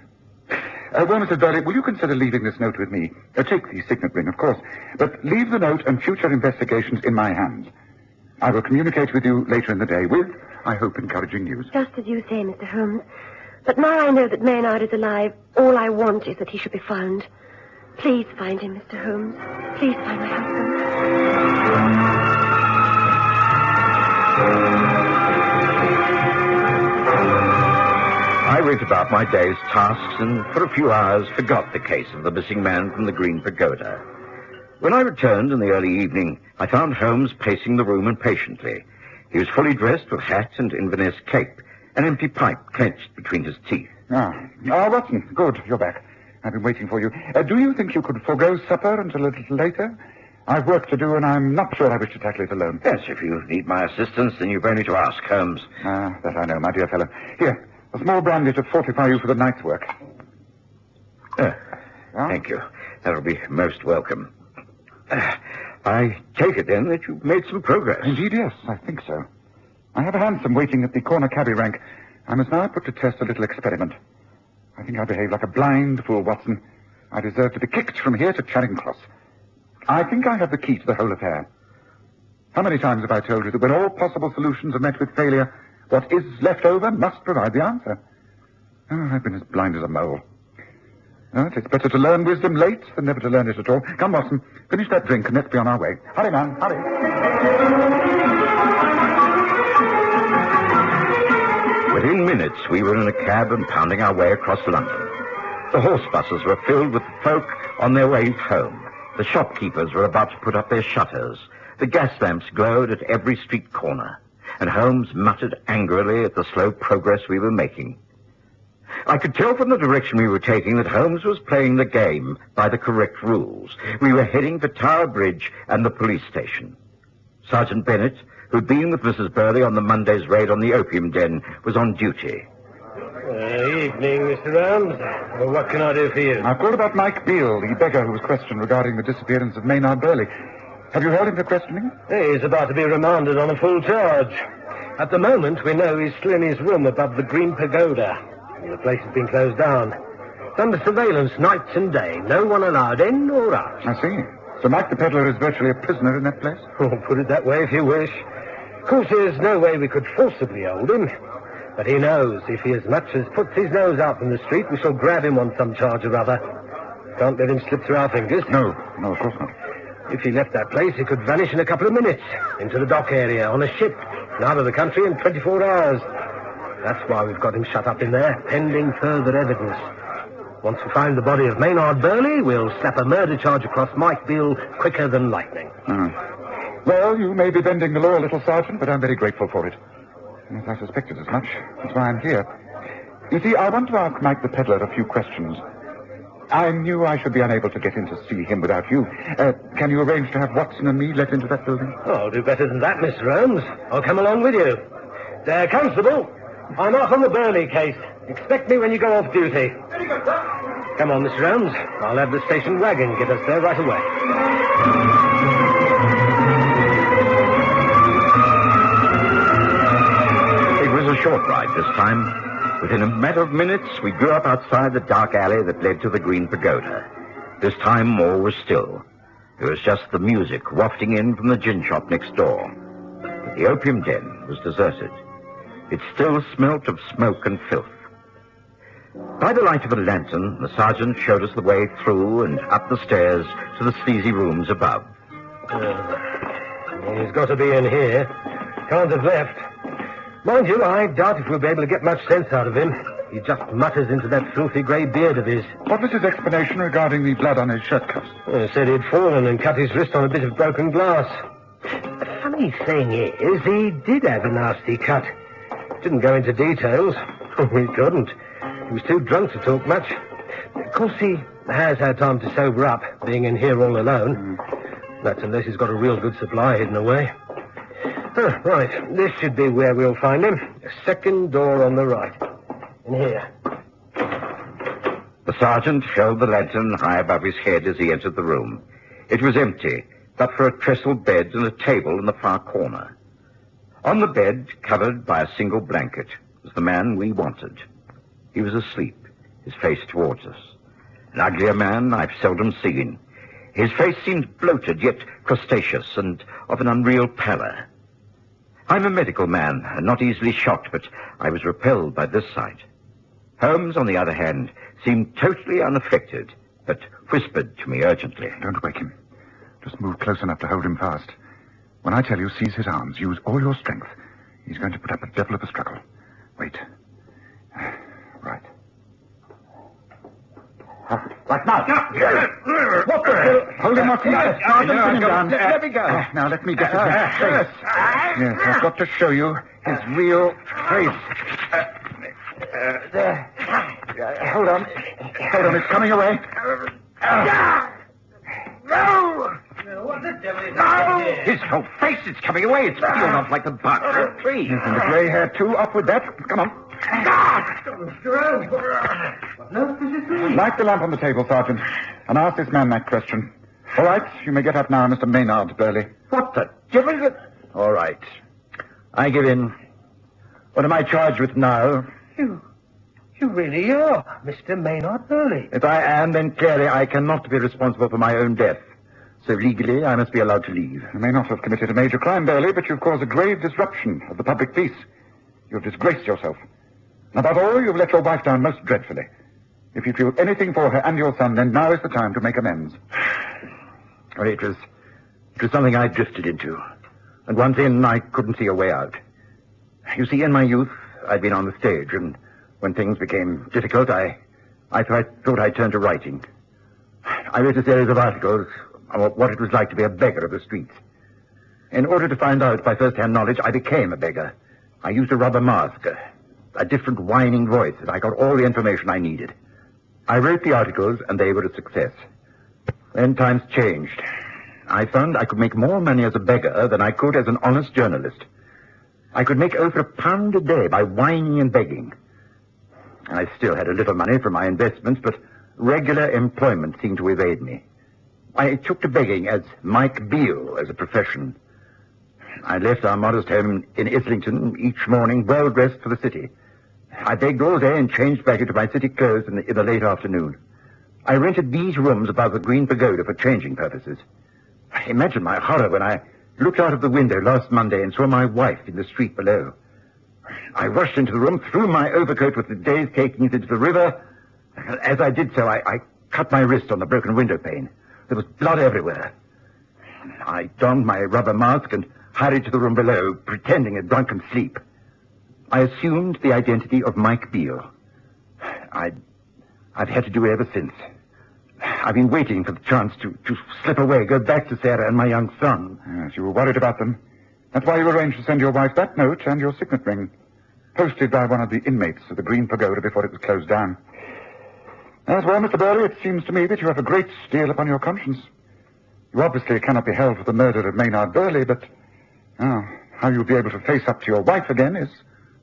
Well, Mrs. Burley, will you consider leaving this note with me? Take the signet ring, of course. But leave the note and future investigations in my hands. I will communicate with you later in the day with, I hope, encouraging news. Just as you say, Mr. Holmes. But now I know that Maynard is alive, all I want is that he should be found. Please find him, Mr. Holmes. Please find my husband. I went about my day's tasks and for a few hours forgot the case of the missing man from the Green Pagoda. When I returned in the early evening, I found Holmes pacing the room impatiently. He was fully dressed with hat and Inverness cape, an empty pipe clenched between his teeth. Watson, good, you're back. I've been waiting for you. Do you think you could forego supper until a little later? I've work to do, and I'm not sure I wish to tackle it alone. Yes, if you need my assistance, then you've only to ask, Holmes. That I know, my dear fellow. Here, a small brandy to fortify you for the night's work. Thank you. That'll be most welcome. I take it, then, that you've made some progress. Indeed, yes, I think so. I have a hansom waiting at the corner cabby rank. I must now put to test a little experiment. I think I behaved like a blind fool, Watson. I deserve to be kicked from here to Charing Cross. I think I have the key to the whole affair. How many times have I told you that when all possible solutions are met with failure, what is left over must provide the answer? I've been as blind as a mole. It's better to learn wisdom late than never to learn it at all. Come, Watson, finish that drink and let's be on our way. Hurry, man, hurry. Within minutes, we were in a cab and pounding our way across London. The horse buses were filled with folk on their way home. The shopkeepers were about to put up their shutters. The gas lamps glowed at every street corner, and Holmes muttered angrily at the slow progress we were making. I could tell from the direction we were taking that Holmes was playing the game by the correct rules. We were heading for Tower Bridge and the police station. Sergeant Bennett, who'd been with Mrs. Burley on the Monday's raid on the opium den, was on duty. Evening, Mr. Holmes. Well, what can I do for you? I've called about Mike Beale, the beggar who was questioned regarding the disappearance of Maynard Burley. Have you held him for questioning? He's about to be remanded on a full charge. At the moment, we know he's still in his room above the Green Pagoda. The place has been closed down. It's under surveillance night and day. No one allowed in or out. I see. So Mike the peddler is virtually a prisoner in that place? Oh, put it that way if you wish. Of course, there's no way we could forcibly hold him. But he knows if he as much as puts his nose out from the street, we shall grab him on some charge or other. Can't let him slip through our fingers. No, of course not. If he left that place, he could vanish in a couple of minutes into the dock area on a ship and out of the country in 24 hours. That's why we've got him shut up in there, pending further evidence. Once we find the body of Maynard Burley, we'll slap a murder charge across Mike Beale quicker than lightning. Well, you may be bending the law a little, Sergeant, but I'm very grateful for it. Yes, I suspected as much. That's why I'm here. You see, I want to ask Mike the peddler a few questions. I knew I should be unable to get in to see him without you. Can you arrange to have Watson and me let into that building? Oh, I'll do better than that, Mr. Holmes. I'll come along with you. Constable, I'm off on the Burley case. Expect me when you go off duty. Come on, Mr. Holmes. I'll have the station wagon get us there right away. It was a short ride this time. Within a matter of minutes, we drew up outside the dark alley that led to the Green Pagoda. This time, all was still. There was just the music wafting in from the gin shop next door. But the opium den was deserted. It still smelt of smoke and filth. By the light of a lantern, the sergeant showed us the way through and up the stairs to the sleazy rooms above. He's got to be in here. Can't have left. Mind you, I doubt if we'll be able to get much sense out of him. He just mutters into that filthy grey beard of his. What was his explanation regarding the blood on his shirt cuffs? He said he'd fallen and cut his wrist on a bit of broken glass. The funny thing is, he did have a nasty cut. Didn't go into details. He couldn't. He was too drunk to talk much. Of course, he has had time to sober up, being in here all alone. That's unless he's got a real good supply hidden away. Right, this should be where we'll find him. The second door on the right. In here. The sergeant held the lantern high above his head as he entered the room. It was empty, but for a trestle bed and a table in the far corner. On the bed, covered by a single blanket, was the man we wanted. He was asleep, his face towards us. An uglier man I've seldom seen. His face seemed bloated, yet crustaceous, and of an unreal pallor. I'm a medical man, and not easily shocked, but I was repelled by this sight. Holmes, on the other hand, seemed totally unaffected, but whispered to me urgently. Don't wake him. Just move close enough to hold him fast. When I tell you, seize his arms. Use all your strength. He's going to put up a devil of a struggle. Wait. Right. Right now. What the hell? Hold him, Watson. Pin him down. Let me go. Now, let me get his face. Yes, I've got to show you his real face. There. Hold on. Hold on, it's coming away. No! What the devil is that? His whole face is coming away. It's peeled off like the bark of a tree. Yes, and the grey hair, too. Up with that. Come on. Light the lamp on the table, Sergeant, and ask this man that question. All right, you may get up now, Mr. Maynard Burley. What the devil is it? All right. I give in. What am I charged with now? You really are Mr. Maynard Burley. If I am, then clearly I cannot be responsible for my own death. So legally, I must be allowed to leave. You may not have committed a major crime, Burley, but you've caused a grave disruption of the public peace. You've disgraced yourself. And above all, you've let your wife down most dreadfully. If you feel anything for her and your son, then now is the time to make amends. Well, it was something I drifted into. And once in, I couldn't see a way out. You see, in my youth, I'd been on the stage, and when things became difficult, I thought I'd turn to writing. I wrote a series of articles on what it was like to be a beggar of the streets. In order to find out by first-hand knowledge, I became a beggar. I used a rubber mask, a different whining voice, and I got all the information I needed. I wrote the articles, and they were a success. Then times changed. I found I could make more money as a beggar than I could as an honest journalist. I could make over £1 a day by whining and begging. I still had a little money from my investments, but regular employment seemed to evade me. I took to begging as Mike Beale as a profession. I left our modest home in Islington each morning, well-dressed for the city. I begged all day and changed back into my city clothes in the late afternoon. I rented these rooms above the Green Pagoda for changing purposes. Imagine my horror when I looked out of the window last Monday and saw my wife in the street below. I rushed into the room, threw my overcoat with the day's takings into the river. As I did so, I cut my wrist on the broken window pane. There was blood everywhere. I donned my rubber mask and hurried to the room below, pretending a drunken sleep. I assumed the identity of Mike Beale. I've had to do it ever since. I've been waiting for the chance to slip away, go back to Sarah and my young son. Yes, you were worried about them. That's why you arranged to send your wife that note and your signet ring, posted by one of the inmates of the Green Pagoda before it was closed down. As well, Mr. Burley, it seems to me that you have a great deal upon your conscience. You obviously cannot be held for the murder of Maynard Burley, but how you'll be able to face up to your wife again is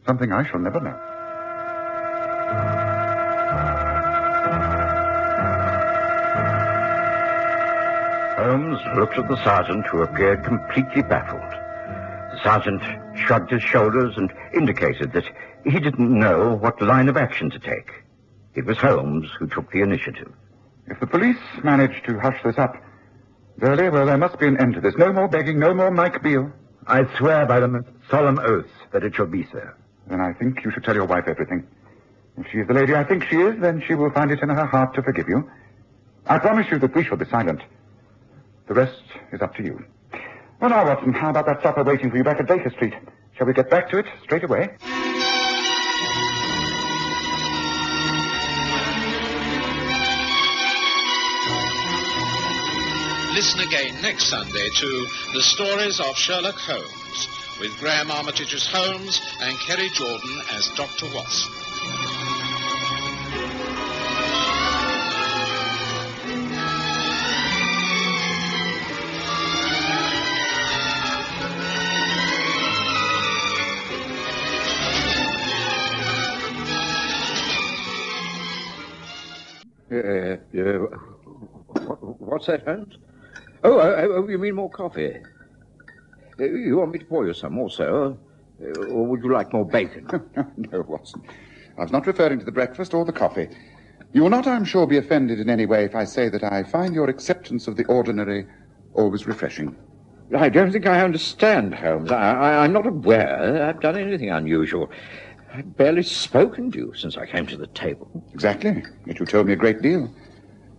something I shall never know. Holmes looked at the sergeant, who appeared completely baffled. The sergeant shrugged his shoulders and indicated that he didn't know what line of action to take. It was Holmes who took the initiative. If the police manage to hush this up, Burley, well, there must be an end to this. No more begging, no more Mike Beale. I swear by the solemn oath that it shall be so. Then I think you should tell your wife everything. If she is the lady I think she is, then she will find it in her heart to forgive you. I promise you that we shall be silent. The rest is up to you. Well, now, Watson, how about that supper waiting for you back at Baker Street? Shall we get back to it straight away? Listen again next Sunday to The Stories of Sherlock Holmes, with Graham Armitage as Holmes and Kerry Jordan as Dr. Watson. What's that, Holmes? Oh, you mean more coffee? You want me to pour you some also? Or would you like more bacon? No, Watson. I was not referring to the breakfast or the coffee. You will not, I'm sure, be offended in any way if I say that I find your acceptance of the ordinary always refreshing. I don't think I understand, Holmes. I'm not aware I've done anything unusual. I've barely spoken to you since I came to the table. Exactly. Yet you told me a great deal.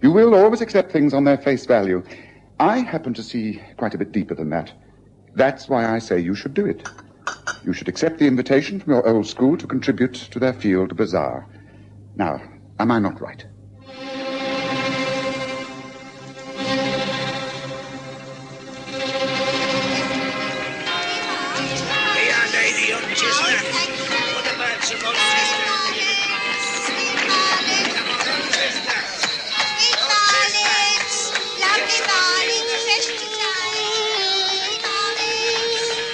You will always accept things on their face value. I happen to see quite a bit deeper than that. That's why I say you should do it. You should accept the invitation from your old school to contribute to their field bazaar. Now, am I not right?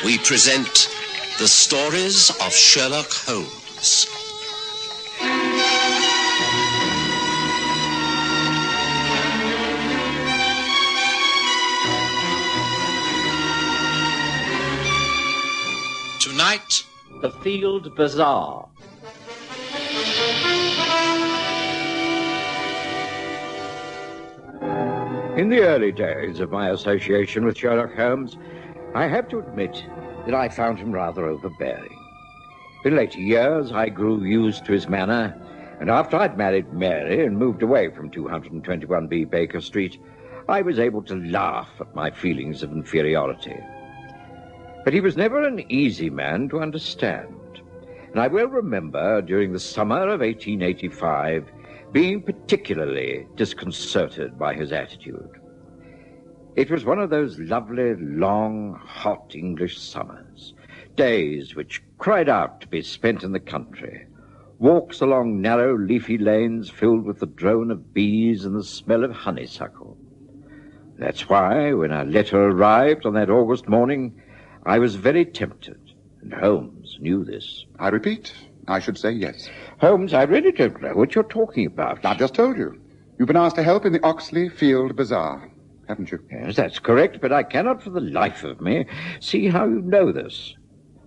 We present the stories of Sherlock Holmes. Tonight, the Field Bazaar. In the early days of my association with Sherlock Holmes, I have to admit that I found him rather overbearing. In later years, I grew used to his manner, and after I'd married Mary and moved away from 221B Baker Street, I was able to laugh at my feelings of inferiority. But he was never an easy man to understand, and I will remember during the summer of 1885 being particularly disconcerted by his attitude. It was one of those lovely, long, hot English summers, days which cried out to be spent in the country, walks along narrow, leafy lanes filled with the drone of bees and the smell of honeysuckle. That's why, when our letter arrived on that August morning, I was very tempted, and Holmes knew this. I repeat, I should say yes. Holmes, I really don't know what you're talking about. I've just told you. You've been asked to help in the Oxley Field Bazaar, haven't you? Yes, that's correct, but I cannot for the life of me see how you know this.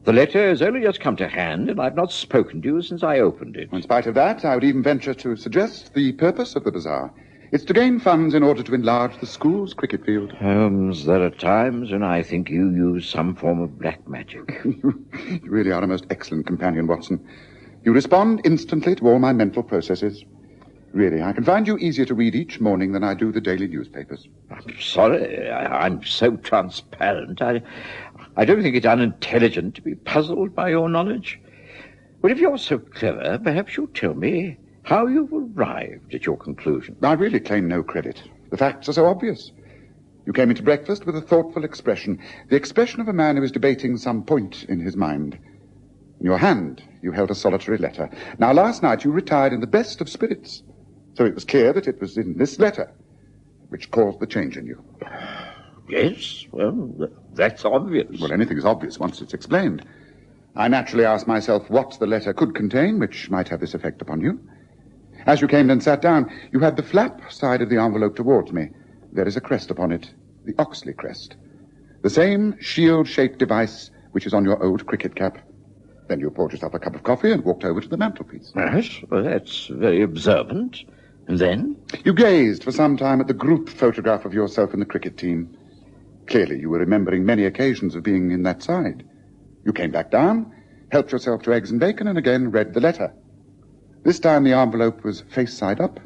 The letter has only just come to hand, and I've not spoken to you since I opened it. In spite of that, I would even venture to suggest the purpose of the bazaar. It's to gain funds in order to enlarge the school's cricket field. Holmes, there are times when I think you use some form of black magic. You really are a most excellent companion, Watson. You respond instantly to all my mental processes. Really, I can find you easier to read each morning than I do the daily newspapers. I'm sorry. I'm so transparent. I don't think it unintelligent to be puzzled by your knowledge. But if you're so clever, perhaps you'll tell me how you've arrived at your conclusion. I really claim no credit. The facts are so obvious. You came into breakfast with a thoughtful expression, the expression of a man who is debating some point in his mind. In your hand, you held a solitary letter. Now, last night you retired in the best of spirits. So it was clear that it was in this letter which caused the change in you. Yes, well, that's obvious. Well, anything's obvious once it's explained. I naturally asked myself what the letter could contain, which might have this effect upon you. As you came and sat down, you had the flap side of the envelope towards me. There is a crest upon it, the Oxley crest. The same shield-shaped device which is on your old cricket cap. Then you poured yourself a cup of coffee and walked over to the mantelpiece. Yes, well, that's very observant. And then? You gazed for some time at the group photograph of yourself in the cricket team. Clearly, you were remembering many occasions of being in that side. You came back down, helped yourself to eggs and bacon, and again read the letter. This time the envelope was face side up.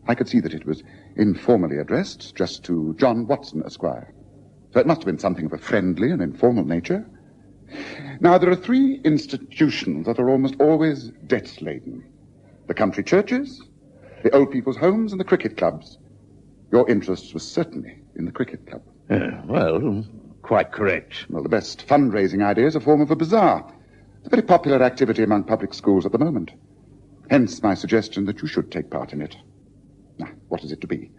I could see that it was informally addressed just to John Watson, Esquire. So it must have been something of a friendly and informal nature. Now, there are three institutions that are almost always debt-laden. The country churches, the old people's homes, and the cricket clubs. Your interest was certainly in the cricket club. Well, quite correct. Well, the best fundraising idea is a form of a bazaar. It's a very popular activity among public schools at the moment. Hence my suggestion that you should take part in it. Now, what is it to be?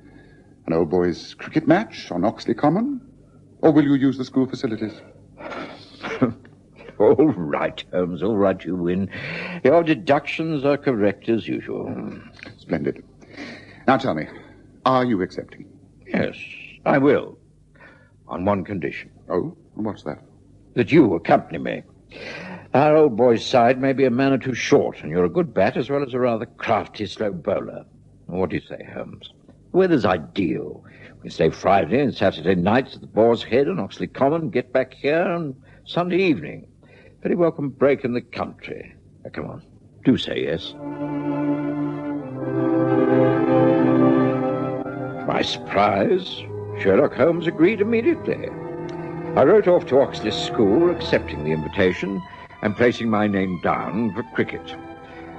An old boys' cricket match on Oxley Common? Or will you use the school facilities? All right, Holmes, all right, you win. Your deductions are correct as usual. Splendid. Now tell me, are you accepting? Yes, I will. On one condition. Oh, and what's that? That you accompany me. Our old boy's side may be a man or two short, and you're a good bat as well as a rather crafty slow bowler. What do you say, Holmes? The weather's ideal. We can stay Friday and Saturday nights at the Boar's Head on Oxley Common, get back here on Sunday evening. Very welcome break in the country. Now, come on, do say yes. To my surprise, Sherlock Holmes agreed immediately. I wrote off to Oxley School, accepting the invitation and placing my name down for cricket.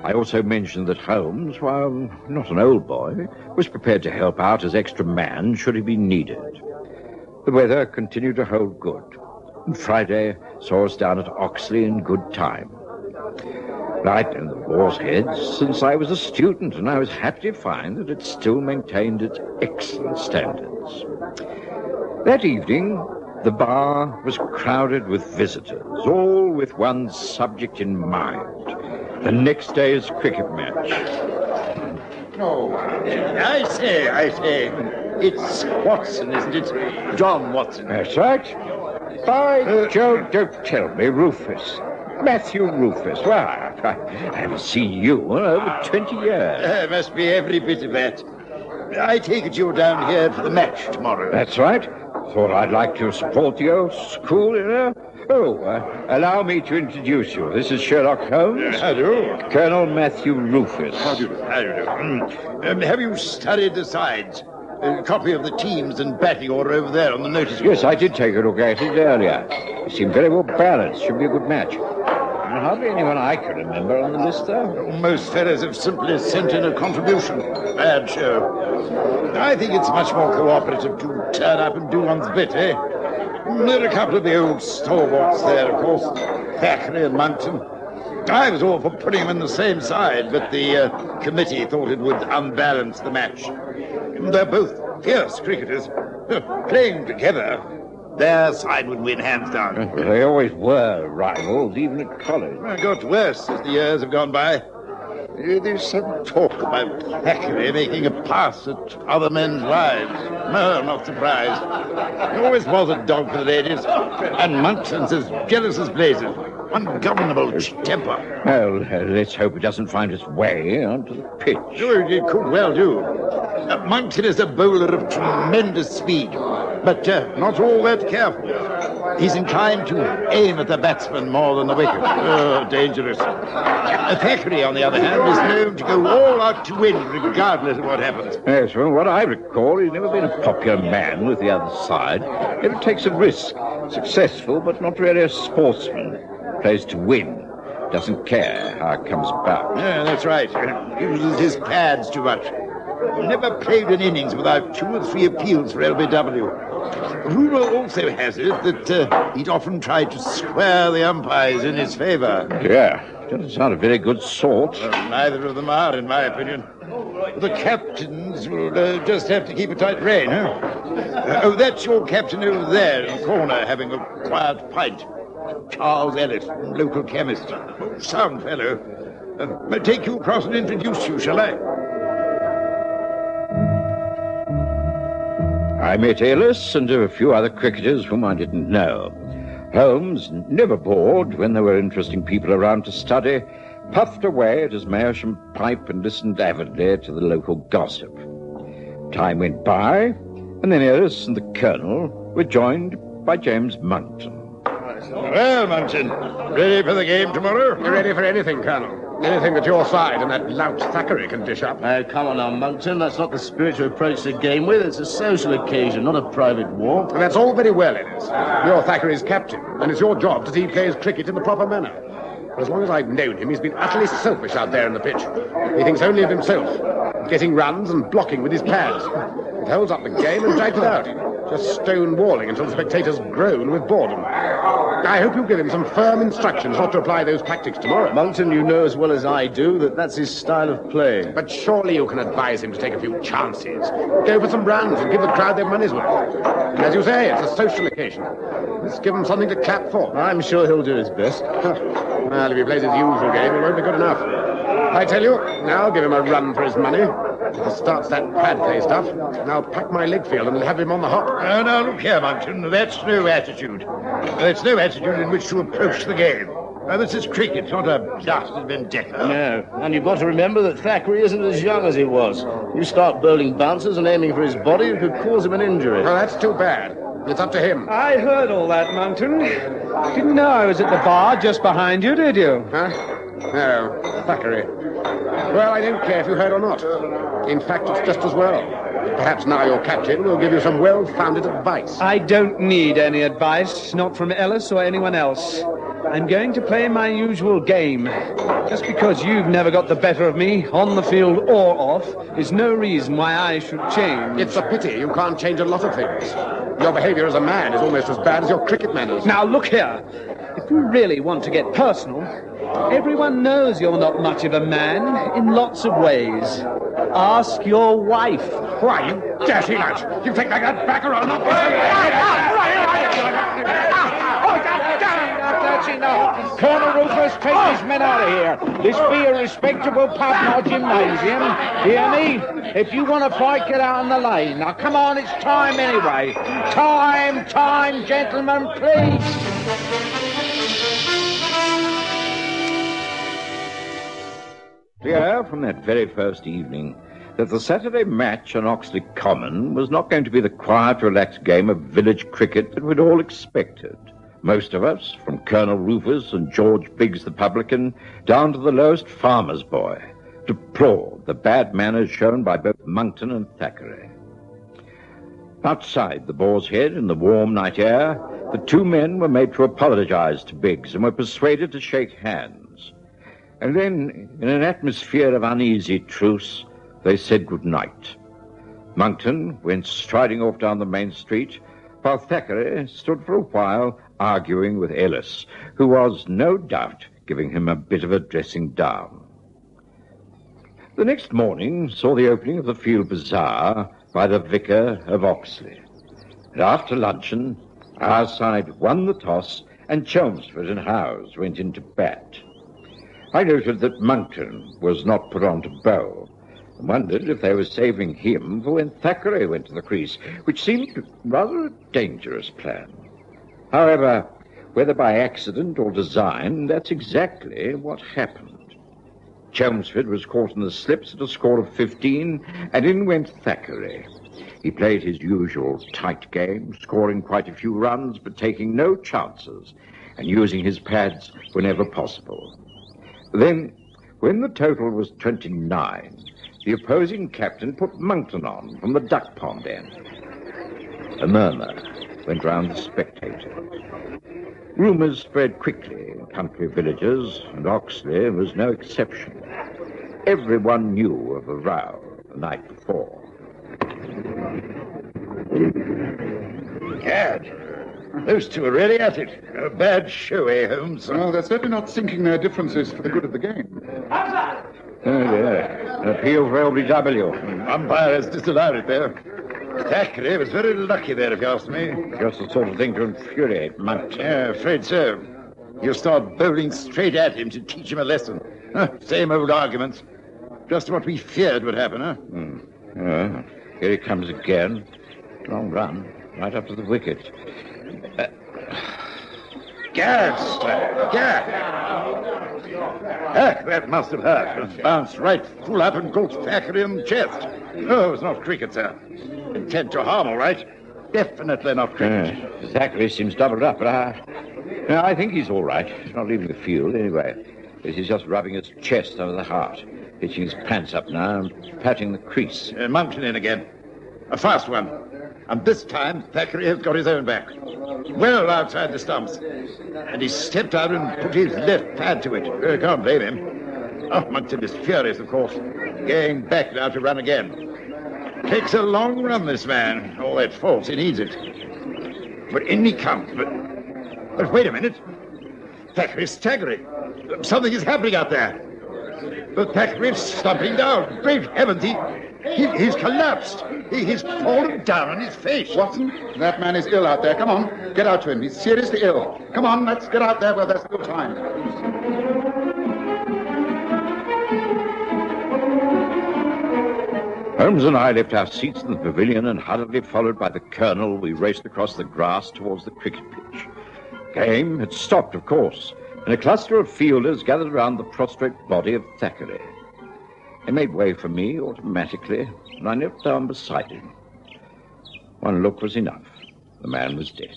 I also mentioned that Holmes, while not an old boy, was prepared to help out as extra man should he be needed. The weather continued to hold good, and Friday saw us down at Oxley in good time. I'd known the Boar's Head since I was a student, and I was happy to find that it still maintained its excellent standards. That evening, the bar was crowded with visitors, all with one subject in mind: the next day's cricket match. Oh, I say. It's Watson, isn't it? John Watson. That's right. By Jove, don't tell me, Rufus. Matthew Rufus. Well, I haven't seen you in over 20 years. Must be every bit of that. I take it you're down here for the match tomorrow. That's right. Thought I'd like to support the old school, you know. Allow me to introduce you. This is Sherlock Holmes. How do? Colonel Matthew Rufus. How do? Have you studied the sides? A copy of the teams and batting order over there on the notice board. Yes, I did take a look at it earlier. It seemed very well balanced. Should be a good match. Hardly anyone I can remember on the list, though. Most fellows have simply sent in a contribution. Bad show. I think it's much more cooperative to turn up and do one's bit, eh? There are a couple of the old stalwarts there, of course. Thackeray and Monkton. I was all for putting them in the same side, but the committee thought it would unbalance the match. They're both fierce cricketers. Playing together, their side would win hands down. They always were rivals, even at college. It got worse as the years have gone by. There's some talk about Thackeray making a pass at other men's wives. No, I'm not surprised. He always was a dog for the ladies. And Monkson's as jealous as blazes. Ungovernable temper. Well, let's hope it doesn't find its way onto the pitch. It could well do. Monkton is a bowler of tremendous speed, but not all that careful. He's inclined to aim at the batsman more than the wicket. Oh, dangerous. Thackeray, on the other hand, is known to go all out to win, regardless of what happens. Yes, well, what I recall, he's never been a popular man with the other side. Never takes a risk. Successful, but not really a sportsman. Plays to win. Doesn't care how it comes about. Yeah, that's right. Uses his pads too much. Never played an innings without 2 or 3 appeals for LBW. Rumour also has it that he'd often tried to square the umpires in his favour. Yeah, doesn't sound a very good sort. Well, neither of them are, in my opinion. The captains will just have to keep a tight rein, huh? That's your captain over there in the corner having a quiet pint. Charles Ellis, local chemist. Sound fellow. Take you across and introduce you, shall I? I met Ellis and a few other cricketers whom I didn't know. Holmes, never bored when there were interesting people around to study, puffed away at his Meerschaum pipe and listened avidly to the local gossip. Time went by, and then Ellis and the Colonel were joined by James Monkton. Well, Monkton, ready for the game tomorrow? You're ready for anything, Colonel. Anything that your side and that lout Thackeray can dish up. Come on now, Monkton. That's not the spirit to approach the game with. It's a social occasion, not a private war. And that's all very well, Ellis. You're Thackeray's captain, and it's your job to see he plays cricket in the proper manner. For as long as I've known him, he's been utterly selfish out there in the pitch. He thinks only of himself, getting runs and blocking with his pads. It holds up the game and drags it out, just stone-walling until the spectators groan with boredom. I hope you give him some firm instructions not to apply those tactics tomorrow. Monkton, you know as well as I do that that's his style of play. But surely you can advise him to take a few chances. Go for some runs and give the crowd their money's worth. And as you say, it's a social occasion. Let's give him something to clap for. I'm sure he'll do his best. Well, if he plays his usual game, it won't be good enough. I tell you, now give him a run for his money. If he starts that pad play stuff, I'll pack my leg field and have him on the hop. Now, look here, Monkton. That's no attitude. That's no attitude in which to approach the game. This is cricket, not a blasted vendetta. No, and you've got to remember that Thackeray isn't as young as he was. You start bowling bouncers and aiming for his body, you could cause him an injury. Well, that's too bad. It's up to him. I heard all that, Monkton. Didn't know I was at the bar just behind you, did you? Huh? No, Thackeray. Well, I don't care if you heard or not. In fact, it's just as well. Perhaps now your captain will give you some well-founded advice. I don't need any advice, not from Ellis or anyone else. I'm going to play my usual game. Just because you've never got the better of me, on the field or off, is no reason why I should change. It's a pity you can't change a lot of things. Your behavior as a man is almost as bad as your cricket manners. Now, look here. If you really want to get personal, everyone knows you're not much of a man in lots of ways. Ask your wife. Why, you dirty lout! You think I got back or not? That's enough. Colonel Rufus, take these men out of here. This be a respectable pub, not gymnasium. Hear me? If you want to fight, get out on the lane. Now, come on, it's time anyway. Time, gentlemen, please. Clear from that very first evening that the Saturday match on Oxley Common was not going to be the quiet, relaxed game of village cricket that we'd all expected. Most of us, from Colonel Rufus and George Biggs the publican, down to the lowest farmer's boy, deplored the bad manners shown by both Monkton and Thackeray. Outside the Boar's Head in the warm night air, the two men were made to apologize to Biggs and were persuaded to shake hands. And then, in an atmosphere of uneasy truce, they said good night. Monkton went striding off down the main street, while Thackeray stood for a while arguing with Ellis, who was, no doubt, giving him a bit of a dressing down. The next morning saw the opening of the Field Bazaar by the Vicar of Oxley. And after luncheon, our side won the toss, and Chelmsford and Howes went into bat. I noted that Monkton was not put on to bowl, and wondered if they were saving him for when Thackeray went to the crease, which seemed rather a dangerous plan. However, whether by accident or design, that's exactly what happened. Chelmsford was caught in the slips at a score of 15, and in went Thackeray. He played his usual tight game, scoring quite a few runs, but taking no chances, and using his pads whenever possible. Then, when the total was 29, the opposing captain put Monkton on from the duck pond end. A murmur went round the spectators. Rumours spread quickly in country villages, and Oxley was no exception. Everyone knew of a row the night before. Gad, those two are really at it. A bad show, eh, Holmes? Well, they're certainly not sinking their differences for the good of the game. Oh, dear. An appeal for LBW. Umpire has disallowed it there. Thackeray was very lucky there, if you ask me. Just the sort of thing to infuriate Monkton. Yeah, afraid so. You start bowling straight at him to teach him a lesson. Same old arguments. Just what we feared would happen, huh? Here he comes again. Long run, right up to the wicket. Gas! That must have hurt. Bounced right full up and caught Thackeray in the chest. No, it's not cricket, sir. Intent to harm, all right. Definitely not cricket. Thackeray seems doubled up, but I think he's all right. He's not leaving the field, anyway. He's just rubbing his chest under the heart, hitching his pants up now and patting the crease. Monkton in again. A fast one. And this time, Thackeray has got his own back. Well outside the stumps. And he stepped out and put his left pad to it. Can't blame him. Oh, Monkton is furious, of course. Going back now to run again. Takes a long run, this man. All that force, he needs it. But in he comes. But wait a minute. Thackeray's staggering. Something is happening out there. But Thackeray's stumping down. Great heavens, he's collapsed. He's fallen down on his face. Watson, that man is ill out there. Come on, get out to him. He's seriously ill. Come on, let's get out there while there's still time. Holmes and I left our seats in the pavilion, and hurriedly followed by the colonel, we raced across the grass towards the cricket pitch. Game had stopped, of course, and a cluster of fielders gathered around the prostrate body of Thackeray. They made way for me automatically, and I knelt down beside him. One look was enough. The man was dead.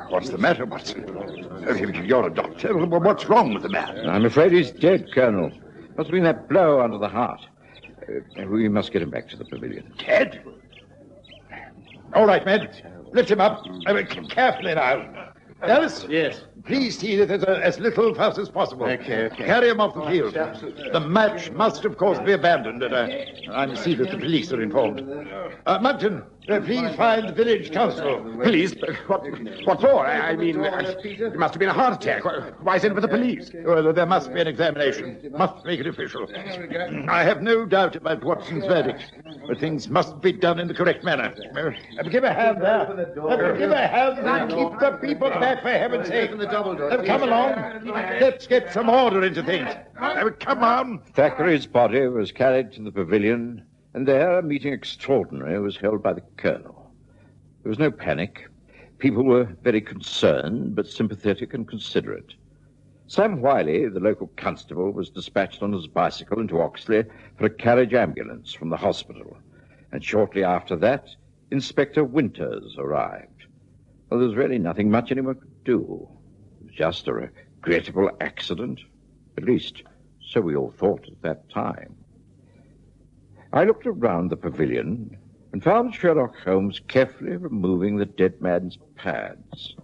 What's the matter, Watson? You're a doctor. What's wrong with the man? I'm afraid he's dead, Colonel. Must have been that blow under the heart. We must get him back to the pavilion. Dead? All right, men. Lift him up. Carefully now. Alice? Yes. Please see that there's as little fuss as possible. Okay. Carry him off the field. The match must, of course, be abandoned, and I must see that the police are informed. Monkton, please find the village council. Police? What for? I mean, it must have been a heart attack. Why send for the police? Well, there must be an examination. Must make it official. I have no doubt about Watson's verdict, but things must be done in the correct manner. Give a hand there. Give a hand and keep the people back, for heaven's sake. Come along. Let's get some order into things. Come on. Thackeray's body was carried to the pavilion, and there a meeting extraordinary was held by the colonel. There was no panic. People were very concerned, but sympathetic and considerate. Sam Wiley, the local constable, was dispatched on his bicycle into Oxley for a carriage ambulance from the hospital. And shortly after that, Inspector Winters arrived. Well, there was really nothing much anyone could do. It was just a regrettable accident. At least, so we all thought at that time. I looked around the pavilion and found Sherlock Holmes carefully removing the dead man's pads.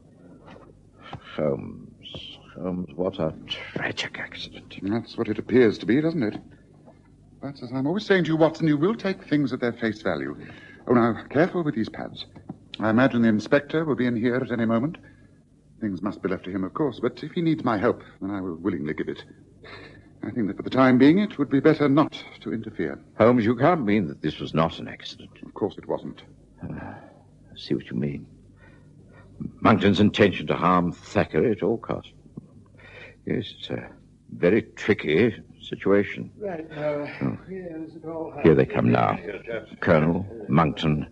Holmes, what a tragic accident. That's what it appears to be, doesn't it? But as I'm always saying to you, Watson, you will take things at their face value. Oh, now, careful with these pads. I imagine the inspector will be in here at any moment. Things must be left to him, of course, but if he needs my help, then I will willingly give it. I think that for the time being, it would be better not to interfere. Holmes, you can't mean that this was not an accident. Of course it wasn't. I see what you mean. Monkton's intention to harm Thackeray at all costs. Yes, it's a very tricky situation. Right, Here they come now. Colonel, Monkton,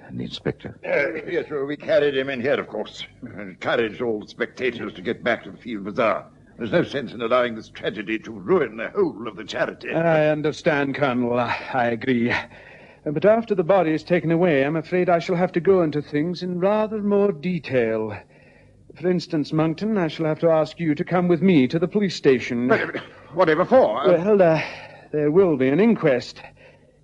and the inspector. Yes, well, we carried him in here, of course. And encouraged all the spectators to get back to the field bazaar. There's no sense in allowing this tragedy to ruin the whole of the charity. I understand, Colonel. I agree. But after the body is taken away, I'm afraid I shall have to go into things in rather more detail. For instance, Monkton, I shall have to ask you to come with me to the police station. But whatever for? Well, there will be an inquest.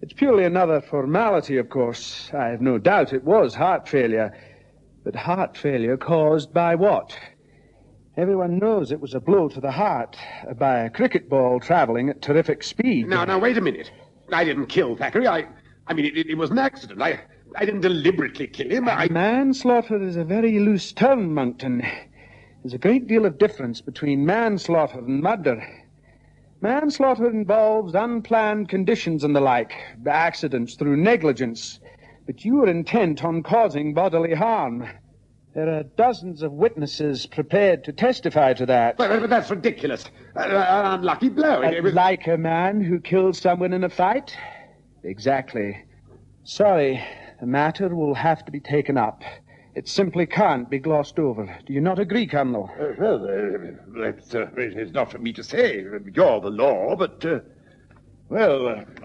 It's purely another formality, of course. I have no doubt it was heart failure. But heart failure caused by what? Everyone knows it was a blow to the heart by a cricket ball traveling at terrific speed. Now, wait a minute. I didn't kill Thackeray. I mean, it was an accident. I didn't deliberately kill him. Manslaughter is a very loose term, Monkton. There's a great deal of difference between manslaughter and murder. Manslaughter involves unplanned conditions and the like, accidents through negligence. But you were intent on causing bodily harm. There are dozens of witnesses prepared to testify to that. But that's ridiculous. An unlucky blow. Like a man who killed someone in a fight? Exactly. Sorry, the matter will have to be taken up. It simply can't be glossed over. Do you not agree, Colonel? It's not for me to say. You're the law, but...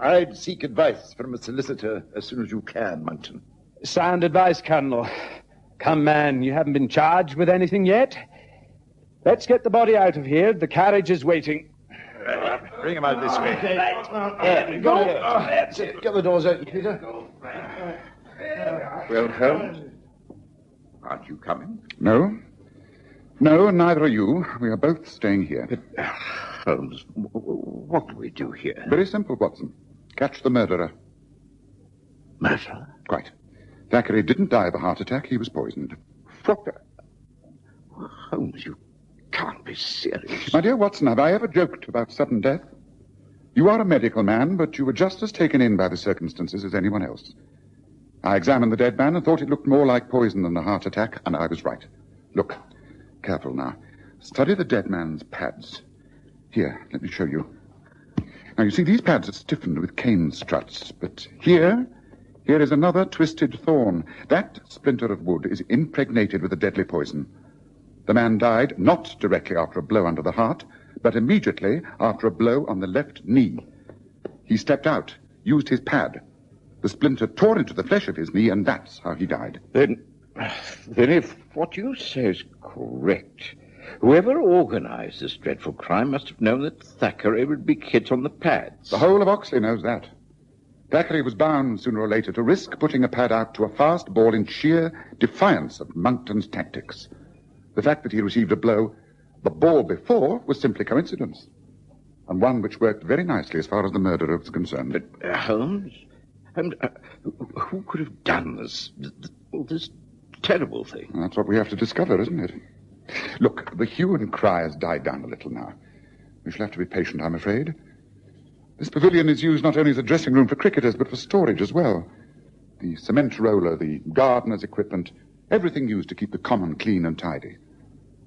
I'd seek advice from a solicitor as soon as you can, Monkton. Sound advice, Colonel. Come, man, you haven't been charged with anything yet. Let's get the body out of here. The carriage is waiting. Bring him out this way. Go. That's it. Get the doors open, Peter. Well, Holmes? Aren't you coming? No. No, and neither are you. We are both staying here. But, Holmes, what do we do here? Very simple, Watson. Catch the murderer. Murderer? Quite. Thackeray didn't die of a heart attack. He was poisoned. Holmes, you can't be serious. My dear Watson, have I ever joked about sudden death? You are a medical man, but you were just as taken in by the circumstances as anyone else. I examined the dead man and thought it looked more like poison than a heart attack, and I was right. Look, careful now. Study the dead man's pads. Here, let me show you. Now, you see, these pads are stiffened with cane struts, but here is another twisted thorn. That splinter of wood is impregnated with a deadly poison. The man died not directly after a blow under the heart, but immediately after a blow on the left knee. He stepped out, used his pad. The splinter tore into the flesh of his knee, and that's how he died. Then if what you say is correct, whoever organized this dreadful crime must have known that Thackeray would be hit on the pads. The whole of Oxley knows that. Thackeray was bound sooner or later to risk putting a pad out to a fast ball in sheer defiance of Monkton's tactics. The fact that he received a blow the ball before was simply coincidence, and one which worked very nicely as far as the murderer was concerned. But Holmes, who could have done this terrible thing? That's what we have to discover, isn't it? Look, the hue and cry has died down a little now. We shall have to be patient, I'm afraid. This pavilion is used not only as a dressing room for cricketers, but for storage as well. The cement roller, the gardener's equipment, everything used to keep the common clean and tidy.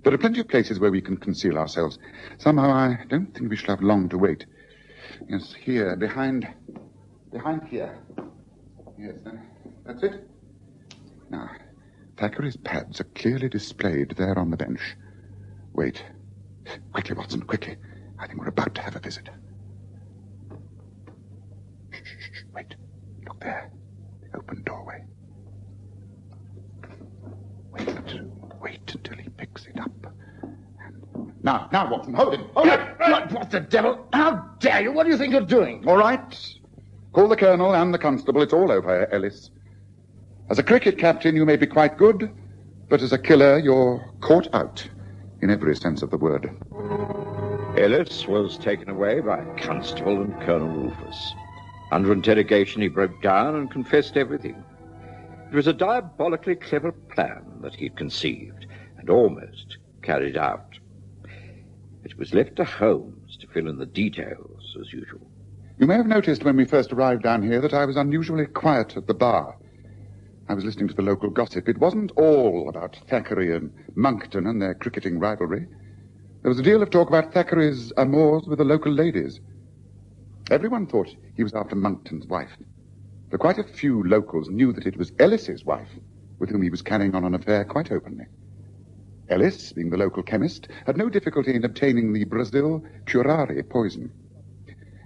There are plenty of places where we can conceal ourselves. Somehow I don't think we shall have long to wait. Yes, here, behind here. Yes, that's it. Now, Thackeray's pads are clearly displayed there on the bench. Wait. Quickly, Watson, quickly. I think we're about to have a visit. Shh, wait. Look there. The open doorway. Wait until he picks it up. Now, Watson, hold him. Hold him. What the devil? How dare you? What do you think you're doing? All right. Call the colonel and the constable. It's all over, Ellis. As a cricket captain, you may be quite good, but as a killer, you're caught out, in every sense of the word. Ellis was taken away by Constable and Colonel Rufus. Under interrogation, he broke down and confessed everything. It was a diabolically clever plan that he'd conceived and almost carried out. It was left to Holmes to fill in the details, as usual. You may have noticed when we first arrived down here that I was unusually quiet at the bar. I was listening to the local gossip. It wasn't all about Thackeray and Monkton and their cricketing rivalry. There was a deal of talk about Thackeray's amours with the local ladies. Everyone thought he was after Monkton's wife, but quite a few locals knew that it was Ellis's wife with whom he was carrying on an affair quite openly. Ellis, being the local chemist, had no difficulty in obtaining the Brazil curare poison.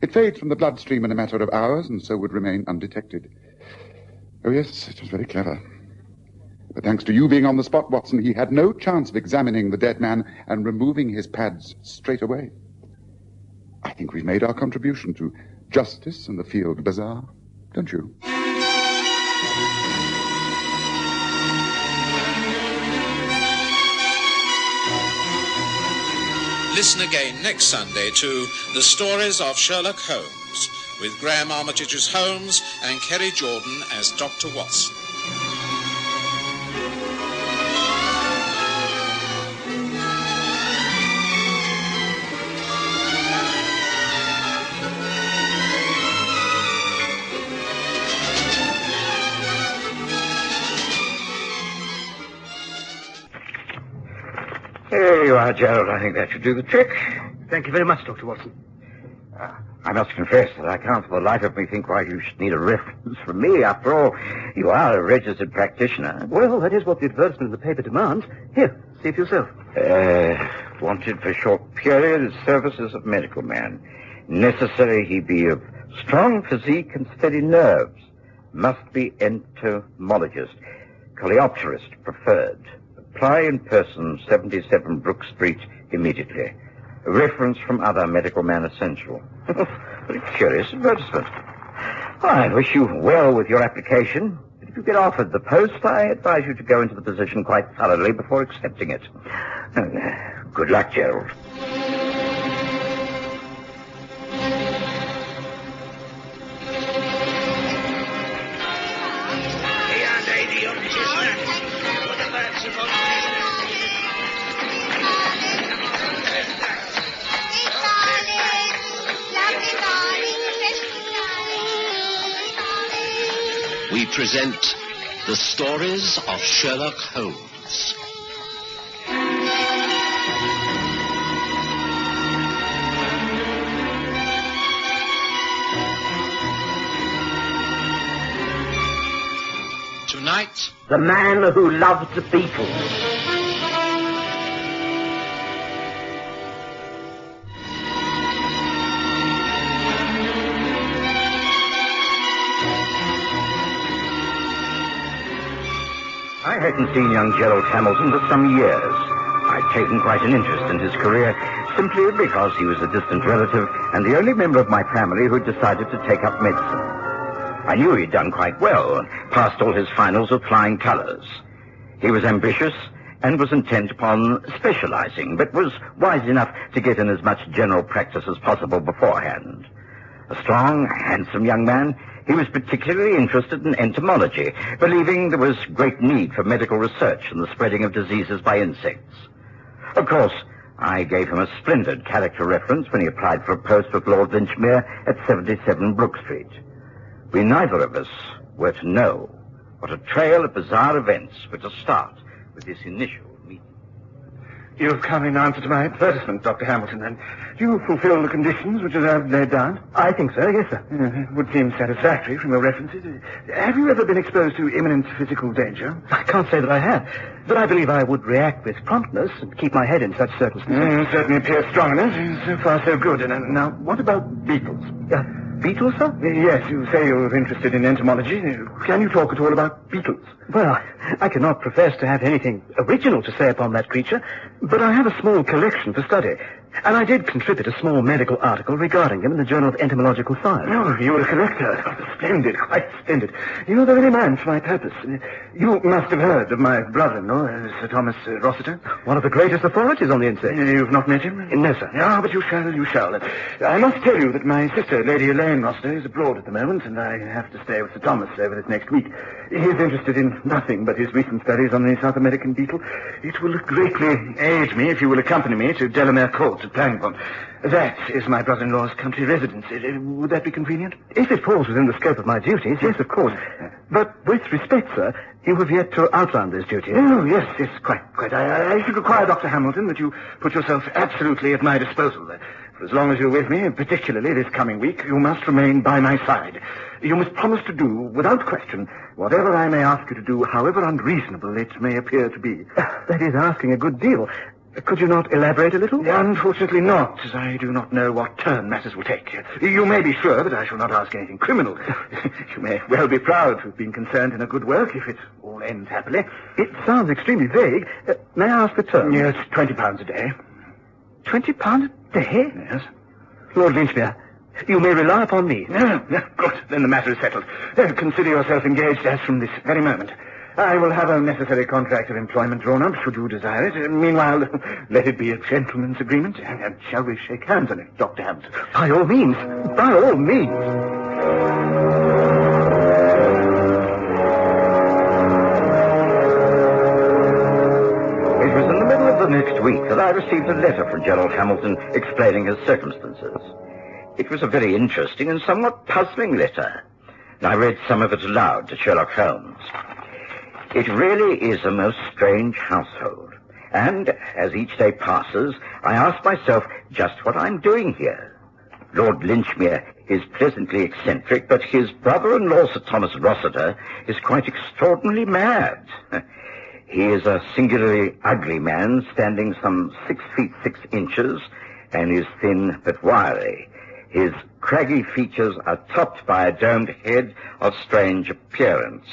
It fades from the bloodstream in a matter of hours, and so would remain undetected. Oh, yes, it was very clever. But thanks to you being on the spot, Watson, he had no chance of examining the dead man and removing his pads straight away. I think we've made our contribution to justice and the field bazaar, don't you? Listen again next Sunday to The Stories of Sherlock Holmes, with Graham Armitage as Holmes and Kerry Jordan as Dr. Watson. There you are, Gerald. I think that should do the trick. Thank you very much, Dr. Watson. I must confess that I can't for the life of me think why you should need a reference from me. After all, you are a registered practitioner. Well, that is what the advertisement in the paper demands. Here, see it yourself. Wanted for short period services of medical man. Necessary he be of strong physique and steady nerves. Must be entomologist. Coleopterist preferred. Apply in person, 77 Brook Street, immediately. A reference from other medical man essential. Very curious advertisement. I wish you well with your application. But if you get offered the post, I advise you to go into the position quite thoroughly before accepting it. Good luck, Gerald. We present The Stories of Sherlock Holmes. Tonight, The Man Who Loved the Beatles. I hadn't seen young Gerald Hamilton for some years. I'd taken quite an interest in his career simply because he was a distant relative and the only member of my family who'd decided to take up medicine. I knew he'd done quite well and passed all his finals with flying colors. He was ambitious and was intent upon specializing, but was wise enough to get in as much general practice as possible beforehand. A strong, handsome young man, he was particularly interested in entomology, believing there was great need for medical research and the spreading of diseases by insects. Of course, I gave him a splendid character reference when he applied for a post with Lord Linchmere at 77 Brook Street. We neither of us were to know what a trail of bizarre events were to start with this initial meeting. You've come in answer to my advertisement, Dr. Hamilton, and do you fulfill the conditions which I've laid down? I think so, yes, sir. It would seem satisfactory from your references. Have you ever been exposed to imminent physical danger? I can't say that I have, but I believe I would react with promptness and keep my head in such circumstances. Certainly appears strong enough. So far, so good. And now, what about beetles? Beetles, sir? Yes, you say you're interested in entomology. Can you talk at all about beetles? Well, I cannot profess to have anything original to say upon that creature, but I have a small collection for study. And I did contribute a small medical article regarding him in the Journal of Entomological Science. Oh, you're a collector. Splendid, quite splendid. You're the very man for my purpose. You must have heard of my brother-in-law, Sir Thomas Rossiter. One of the greatest authorities on the insect. You've not met him? No, sir. Ah, but you shall, you shall. I must tell you that my sister, Lady Elaine Rossiter, is abroad at the moment, and I have to stay with Sir Thomas over this next week. He's interested in nothing but his recent studies on the South American beetle. It will greatly aid me if you will accompany me to Delamere Court at Pangbourne. That is my brother-in-law's country residence. Would that be convenient? If it falls within the scope of my duties, yes, of course. But with respect, sir, you have yet to outline those duties. Oh, yes, quite. I should require, Dr. Hamilton, that you put yourself absolutely at my disposal. For as long as you're with me, particularly this coming week, you must remain by my side. You must promise to do, without question, whatever I may ask you to do, however unreasonable it may appear to be. That is asking a good deal. Could you not elaborate a little? Unfortunately not, as I do not know what turn matters will take. You may be sure that I shall not ask anything criminal. You may well be proud to have been concerned in a good work if it all ends happily. It sounds extremely vague. May I ask the term? Yes, £20 a day. £20 a day? Yes. Lord Linchmere, you may rely upon me. No, good. Then the matter is settled. Consider yourself engaged as from this very moment. I will have a necessary contract of employment drawn up, should you desire it. Meanwhile, let it be a gentleman's agreement. And shall we shake hands on it, Dr. Hampton? By all means. By all means. It was in the middle of the next week that I received a letter from Gerald Hamilton explaining his circumstances. It was a very interesting and somewhat puzzling letter. I read some of it aloud to Sherlock Holmes. It really is a most strange household. And as each day passes, I ask myself just what I'm doing here. Lord Linchmere is pleasantly eccentric, but his brother-in-law, Sir Thomas Rossiter, is quite extraordinarily mad. He is a singularly ugly man, standing some 6 feet 6 inches, and is thin but wiry. His craggy features are topped by a domed head of strange appearance.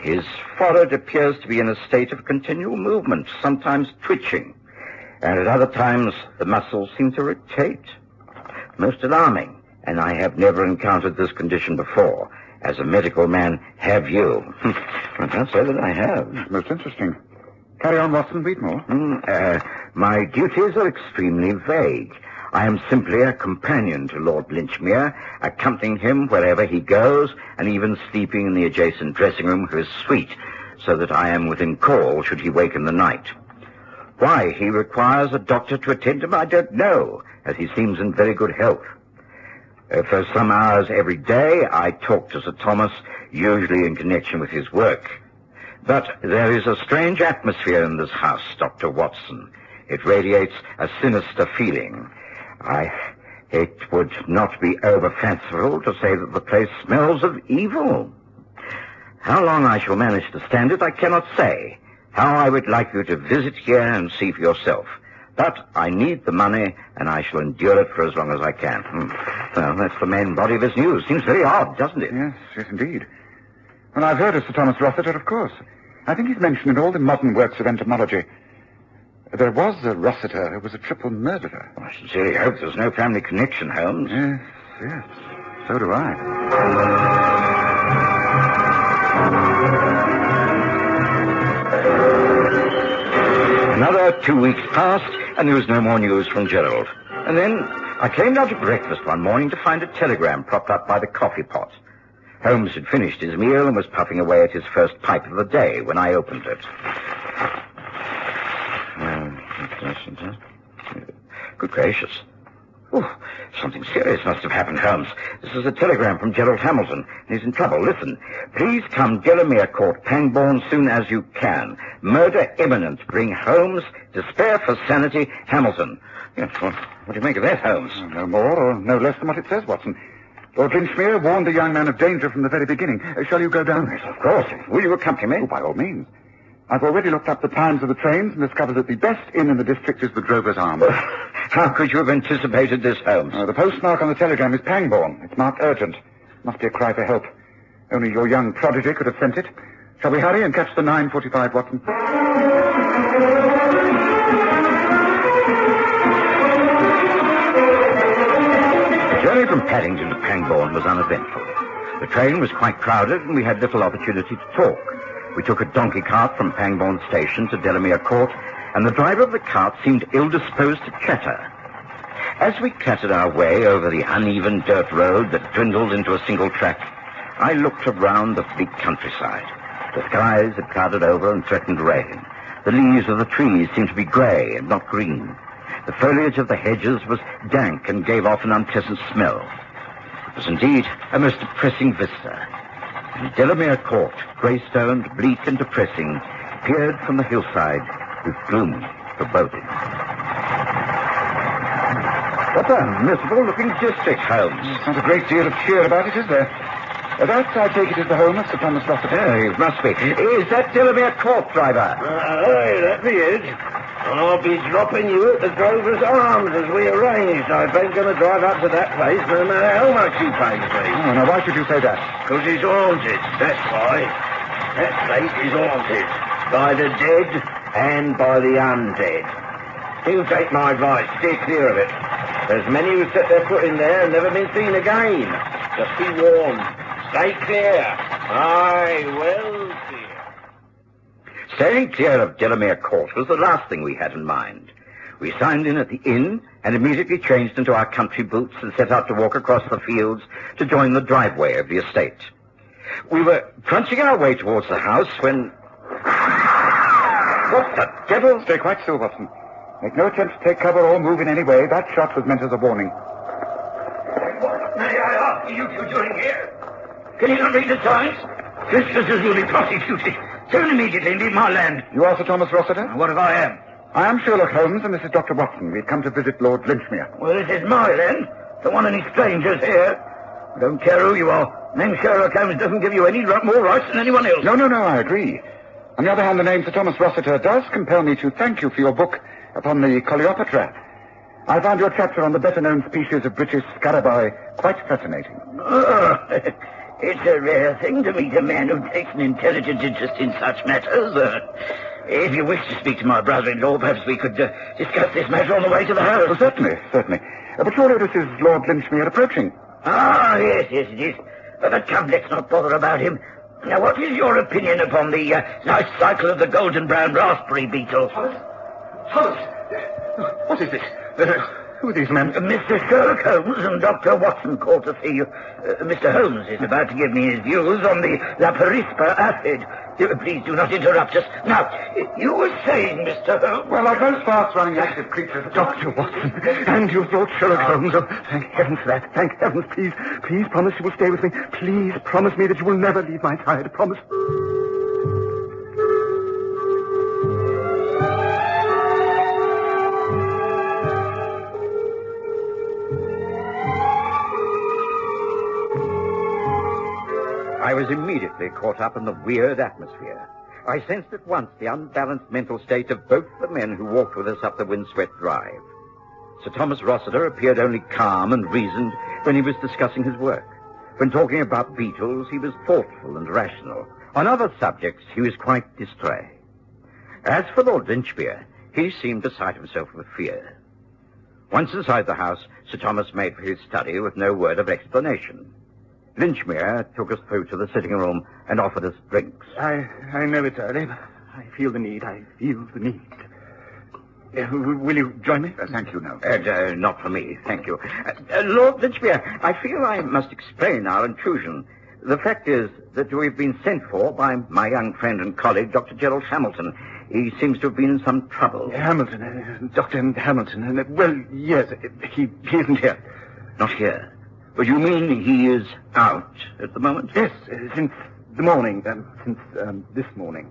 His forehead appears to be in a state of continual movement, sometimes twitching, and at other times the muscles seem to rotate. Most alarming, and I have never encountered this condition before. As a medical man, have you? I can't say that I have. Most interesting. Carry on, Watson, read more. My duties are extremely vague. I am simply a companion to Lord Linchmere, accompanying him wherever he goes, and even sleeping in the adjacent dressing room of his suite, so that I am within call should he wake in the night. Why he requires a doctor to attend him, I don't know, as he seems in very good health. For some hours every day, I talk to Sir Thomas, usually in connection with his work. But there is a strange atmosphere in this house, Dr. Watson. It radiates a sinister feeling. It would not be over-fanciful to say that the place smells of evil. How long I shall manage to stand it, I cannot say. How I would like you to visit here and see for yourself. But I need the money, and I shall endure it for as long as I can. Well, that's the main body of his news. Seems very odd, doesn't it? Yes, indeed. Well, I've heard of Sir Thomas Rossiter, of course. I think he's mentioned in all the modern works of entomology. There was a Rossiter who was a triple murderer. I sincerely hope there's no family connection, Holmes. Yes. So do I. Another 2 weeks passed, and there was no more news from Gerald. And then I came down to breakfast one morning to find a telegram propped up by the coffee pot. Holmes had finished his meal and was puffing away at his first pipe of the day when I opened it. Good gracious. Oh, something serious must have happened, Holmes. This is a telegram from Gerald Hamilton. He's in trouble. Listen. Please come Delamere Court, Pangbourne, soon as you can. Murder imminent. Bring Holmes. Despair for sanity. Hamilton. Yes, what do you make of that, Holmes? No more or no less than what it says, Watson. Lord Linchmere warned the young man of danger from the very beginning. Shall you go down? Yes, of course. Will you accompany me? Oh, by all means. I've already looked up the times of the trains and discovered that the best inn in the district is the Drover's Arms. How could you have anticipated this, Holmes? The postmark on the telegram is Pangbourne. It's marked urgent. Must be a cry for help. Only your young prodigy could have sent it. Shall we hurry and catch the 9:45, Watson? The journey from Paddington to Pangbourne was uneventful. The train was quite crowded and we had little opportunity to talk. We took a donkey cart from Pangbourne Station to Delamere Court, and the driver of the cart seemed ill-disposed to chatter. As we clattered our way over the uneven dirt road that dwindled into a single track, I looked around the bleak countryside. The skies had clouded over and threatened rain. The leaves of the trees seemed to be grey and not green. The foliage of the hedges was dank and gave off an unpleasant smell. It was indeed a most depressing vista. And Delamere Court, grey-stoned, bleak and depressing, peered from the hillside with gloomy foreboding. What a miserable-looking district, Holmes. Not a great deal of cheer about it, is there? That, I take it, is the home of Sir Thomas Rossiter. Oh, it must be. Is that Delamere Court, driver? Aye, that be it. I'll be dropping you at the Drover's Arms as we arranged. I ain't going to drive up to that place no matter how much you pay me. Oh, now, why should you say that? Because it's haunted, that's why. That place is haunted. By the dead and by the undead. You take my advice, steer clear of it. There's many who set their foot in there and never been seen again. Just be warned. Stay clear. Aye, well clear. Staying clear of Delamere Court was the last thing we had in mind. We signed in at the inn and immediately changed into our country boots and set out to walk across the fields to join the driveway of the estate. We were crunching our way towards the house when... What the devil? Stay quite still, Watson. Make no attempt to take cover or move in any way. That shot was meant as a warning. What may I ask you two doing here? Can you not read the signs? Trespassers will be prosecuted. Turn immediately and leave my land. You are Sir Thomas Rossiter? What if I am? I am Sherlock Holmes, and this is Dr. Watson. We've come to visit Lord Linchmere. Well, this is my land. Don't want any strangers here. I don't care who you are. The name Sherlock Holmes doesn't give you any more rights than anyone else. No, I agree. On the other hand, the name Sir Thomas Rossiter does compel me to thank you for your book upon the Coleopatra. I found your chapter on the better-known species of British scarabaei quite fascinating. Oh, it's a rare thing to meet a man who takes an intelligent interest in such matters. If you wish to speak to my brother-in-law, perhaps we could discuss this matter on the way to the house. Oh, certainly. But surely this is Lord Linchmere approaching. Ah, yes, it is. But come, let's not bother about him. Now, what is your opinion upon the life cycle of the golden-brown raspberry beetle? Thomas! What is this? Who are these men? Mr. Sherlock Holmes and Dr. Watson called to see you. Mr. Holmes is about to give me his views on the Laparispa acid. Please do not interrupt us. Now, you were saying, Mr. Holmes... Well, like most fast-running active creatures... Dr. Watson, and you brought Sherlock Holmes. Oh, thank heavens for that. Thank heavens. Please promise you will stay with me. Please promise me that you will never leave my side. Promise. I was immediately caught up in the weird atmosphere. I sensed at once the unbalanced mental state of both the men who walked with us up the windswept drive. Sir Thomas Rossiter appeared only calm and reasoned when he was discussing his work. When talking about beetles, he was thoughtful and rational. On other subjects, he was quite distrait. As for Lord Linchmere, he seemed beside himself with fear. Once inside the house, Sir Thomas made for his study with no word of explanation. Linchmere took us through to the sitting room and offered us drinks. I know it's early, but I feel the need. Will you join me? Thank you, no. Not for me, thank you. Lord Linchmere, I feel I must explain our intrusion. The fact is that we've been sent for by my young friend and colleague, Dr. Gerald Hamilton. He seems to have been in some trouble. Hamilton, Dr. Hamilton. Well, yes, he isn't here. Not here? But you mean he is out at the moment? Yes, since the morning, since this morning,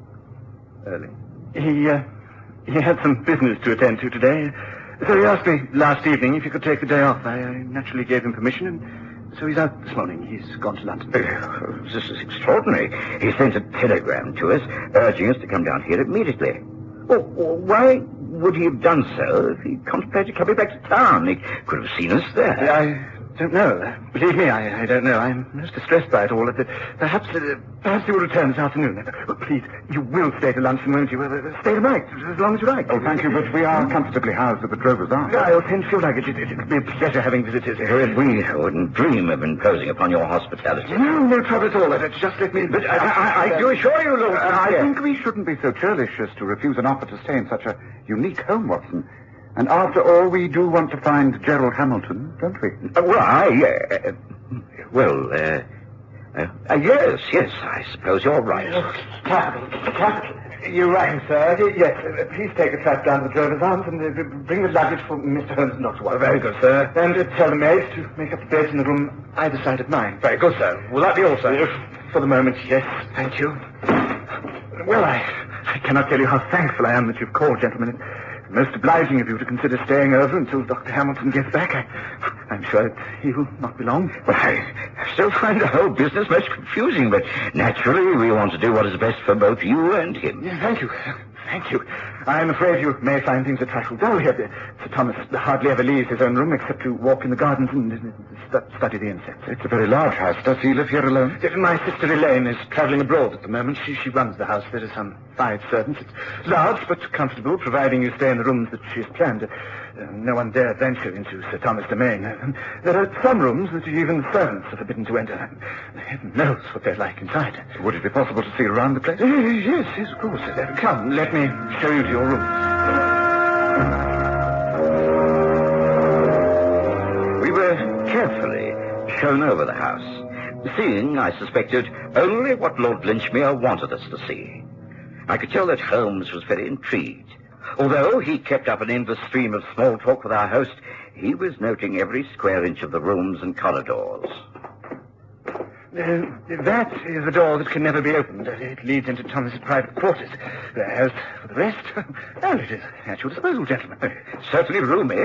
early. He had some business to attend to today, so he asked me last evening if he could take the day off. I naturally gave him permission, and so he's out this morning. He's gone to London. This is extraordinary. He sent a telegram to us, urging us to come down here immediately. Well, why would he have done so if he contemplated coming back to town? He could have seen us there. I don't know. Believe me, I don't know. I'm most distressed by it all. Perhaps he will return this afternoon. Please, you will stay to luncheon, won't you? Stay tonight, as long as you like. Oh, thank you, but we are comfortably housed at the Drover's Arms. I'll send for your luggage. It'll be a pleasure having visitors. We wouldn't dream of imposing upon your hospitality. No trouble at all. Just let me... But I do assure you, Lord... I think we shouldn't be so churlish as to refuse an offer to stay in such a unique home, Watson. And after all, we do want to find Gerald Hamilton, don't we? Yes, I suppose you're right. Capital. You're right, sir. Yes, please take a trap down to the Drover's Arms and bring the luggage for Mr. Holmes and Dr. Watson. Very good, sir. And tell the maid to make up the beds in the room either side of mine. Very good, sir. Will that be all, sir? For the moment, yes. Thank you. Well, I cannot tell you how thankful I am that you've called, gentlemen. Most obliging of you to consider staying over until Dr. Hamilton gets back. I'm sure he will not be long. Well, I still find the whole business most confusing, but naturally we want to do what is best for both you and him. Thank you. I'm afraid you may find things a trifle dull here. Sir Thomas hardly ever leaves his own room except to walk in the gardens and study the insects. It's a very large house. Does he live here alone? My sister Elaine is travelling abroad at the moment. She runs the house. There are some 5 servants. It's large but comfortable, providing you stay in the rooms that she has planned. No one dare venture into Sir Thomas' domain. There are some rooms that even the servants are forbidden to enter. Heaven knows what they're like inside. Would it be possible to see around the place? Yes, of course. Come, let me show you to your room. We were carefully shown over the house, seeing, I suspected, only what Lord Linchmere wanted us to see. I could tell that Holmes was very intrigued. Although he kept up an endless stream of small talk with our host, he was noting every square inch of the rooms and corridors. That is a door that can never be opened. It leads into Thomas's private quarters. As for the rest, well, it is at your disposal, gentlemen. Certainly roomy.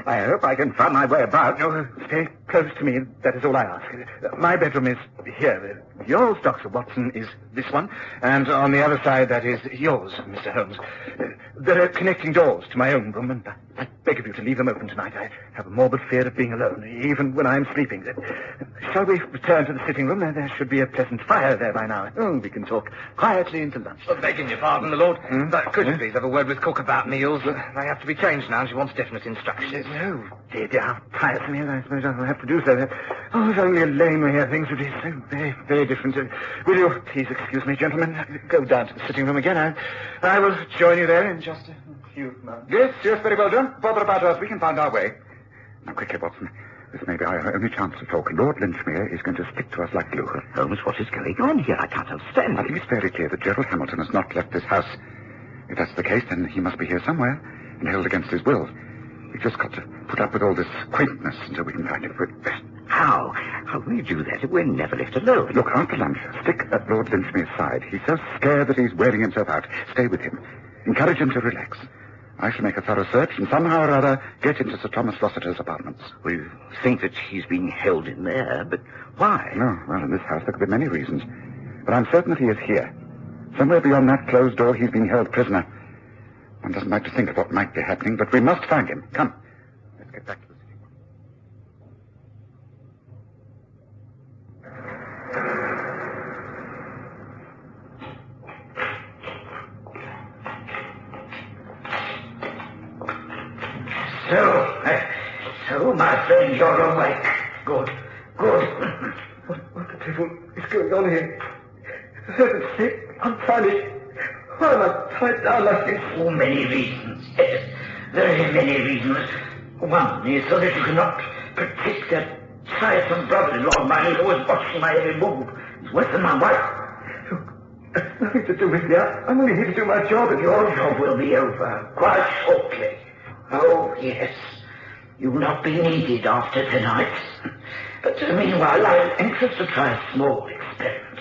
I hope I can find my way about. Stay close to me. That is all I ask. My bedroom is here. Yours, Dr. Watson, is this one. And on the other side, that is yours, Mr. Holmes. There are connecting doors to my own room, and I beg of you to leave them open tonight. I have a morbid fear of being alone, even when I'm sleeping. Shall we return to the sitting room? There should be a pleasant fire there by now. We can talk quietly into lunch. Begging your pardon, my lord, but could you please have a word with cook about meals? They have to be changed now, and she wants definite instructions. Oh, dear, how tiresome. Yes, I suppose I'll have to do so. If only Elaine were here, things would be so very, very different. Will you please excuse me, gentlemen? Go down to the sitting room again. I will join you there in just a few moments. Yes, very well done. Bother about us. We can find our way. Now, quickly, Watson. This may be our only chance to talk. Lord Linchmere is going to stick to us like glue. Holmes, what is going on here? I can't understand. I think it's very clear that Gerald Hamilton has not left this house. If that's the case, then he must be here somewhere and held against his will. We've just got to put up with all this quaintness until we can find him. How? How will you do that if we're never left alone? Look, after lunch, stick at Lord Linchmere's side. He's so scared that he's wearing himself out. Stay with him. Encourage him to relax. I shall make a thorough search and somehow or other get into Sir Thomas Rossiter's apartments. We think that he's being held in there, but why? No, well, in this house there could be many reasons. But I'm certain that he is here. Somewhere beyond that closed door he's being held prisoner. One doesn't like to think of what might be happening, but we must find him. Come. Let's get back to the sitting room. So, my friend, you're awake. Good. What the devil is going on here? The servant's sick. I'm punished. Why am I tied down like this? So many reasons. Yes, very many reasons. One is so that you cannot protect that tiresome brother-in-law of mine who's always watching my every move. He's worse than my wife. That's nothing to do with me. I'm only here to do my job. Your job will be over quite shortly. Oh, yes. You'll not be needed after tonight. But meanwhile, I am anxious to try a small experiment.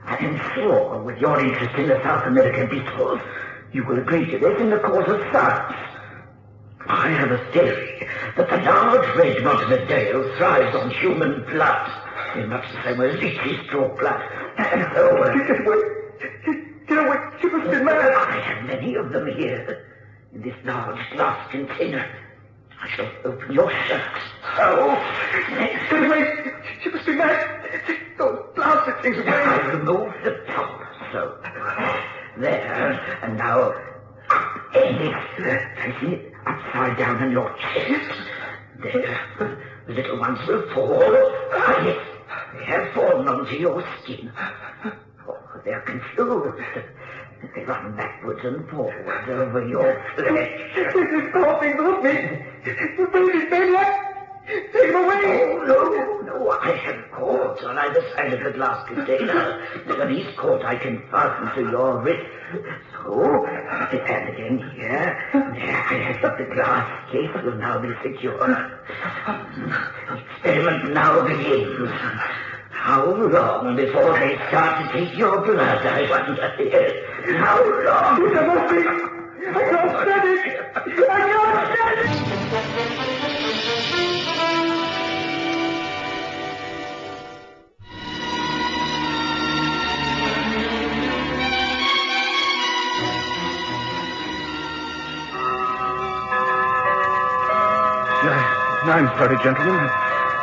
I am sure, with your interest in the South American beetles, you will agree to this in the cause of science. I have a theory that the large red montevideo thrives on human blood, in much the same way as leeches draw blood. And so... Get away! You must be mad! I have many of them here, in this large glass container. I shall open your shirt. Get away! You must be mad! Take those blasted things away! I remove the top, so. There, and now up in it, facing it upside down on your chest. There, the little ones will fall. Ah, yes, they have fallen onto your skin. Oh, they're confused. They run backwards and forwards over your flesh. This is coughing off me. The baby's maniac. Take him away. Oh, no, I have cords on either side of the glass container. On each cord I can fasten to your wrist. So, and again here. There, I have the glass case will now be secure. The experiment now begins. How long before they start to take your blood, I wonder? Yes. How long? It must be. I can't stand it. I can't stand it. I'm sorry, gentlemen.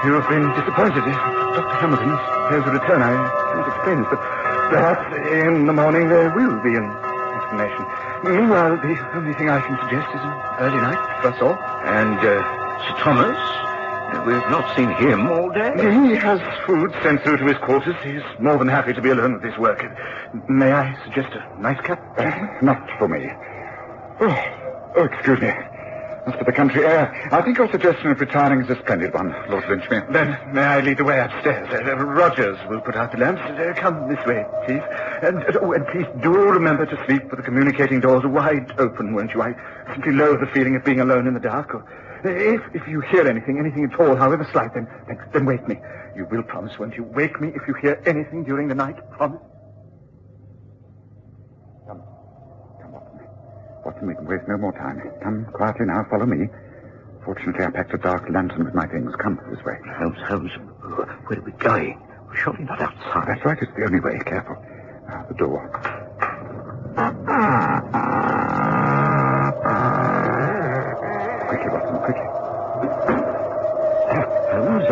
You have been disappointed. Dr. Hamilton fails to return. I cannot explain this, but perhaps in the morning there will be an explanation. Meanwhile, the only thing I can suggest is an early night for us all. And, Sir Thomas? We've not seen him all day. He has food sent through to his quarters. He's more than happy to be alone with his work. May I suggest a nightcap? Not for me. Oh, excuse me. As for the country air, I think your suggestion of retiring is a splendid one, Lord Lynchmere. Then may I lead the way upstairs? Rogers will put out the lamps. Come this way, please. And please do remember to sleep with the communicating doors wide open, won't you? I simply loathe the feeling of being alone in the dark. If you hear anything at all, however slight, then wake me. You will promise, won't you? Wake me if you hear anything during the night. Promise. Watson, we can waste no more time. Come quietly now, follow me. Fortunately, I packed a dark lantern with my things. Come this way. Holmes, where are we going? We're surely not outside. That's right, it's the only way. Careful. The door. Quickly, Watson, quickly. Holmes,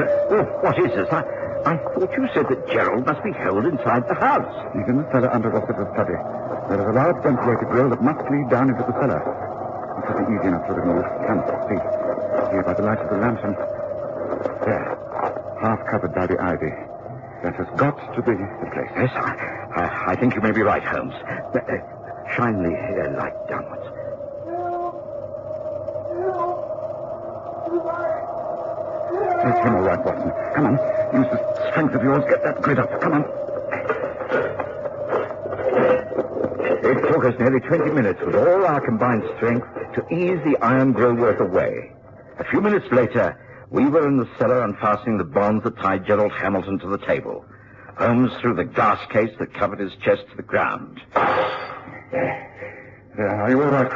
what is this? I thought you said that Gerald must be held inside the house. He's in the cellar under Rossiter's study. There is a large ventilated grill that must lead down into the cellar. It should be easy enough to remove. Come, see. Here by the light of the lantern. There. Half covered by the ivy. That has got to be the place. Yes, I think you may be right, Holmes. Shine the light downwards. It's him all right, Watson. Come on. Use the strength of yours. Get that grid up. Come on. It took us nearly 20 minutes with all our combined strength to ease the iron grill work away. A few minutes later, we were in the cellar unfastening the bonds that tied Gerald Hamilton to the table. Holmes threw the glass case that covered his chest to the ground. Are you all right?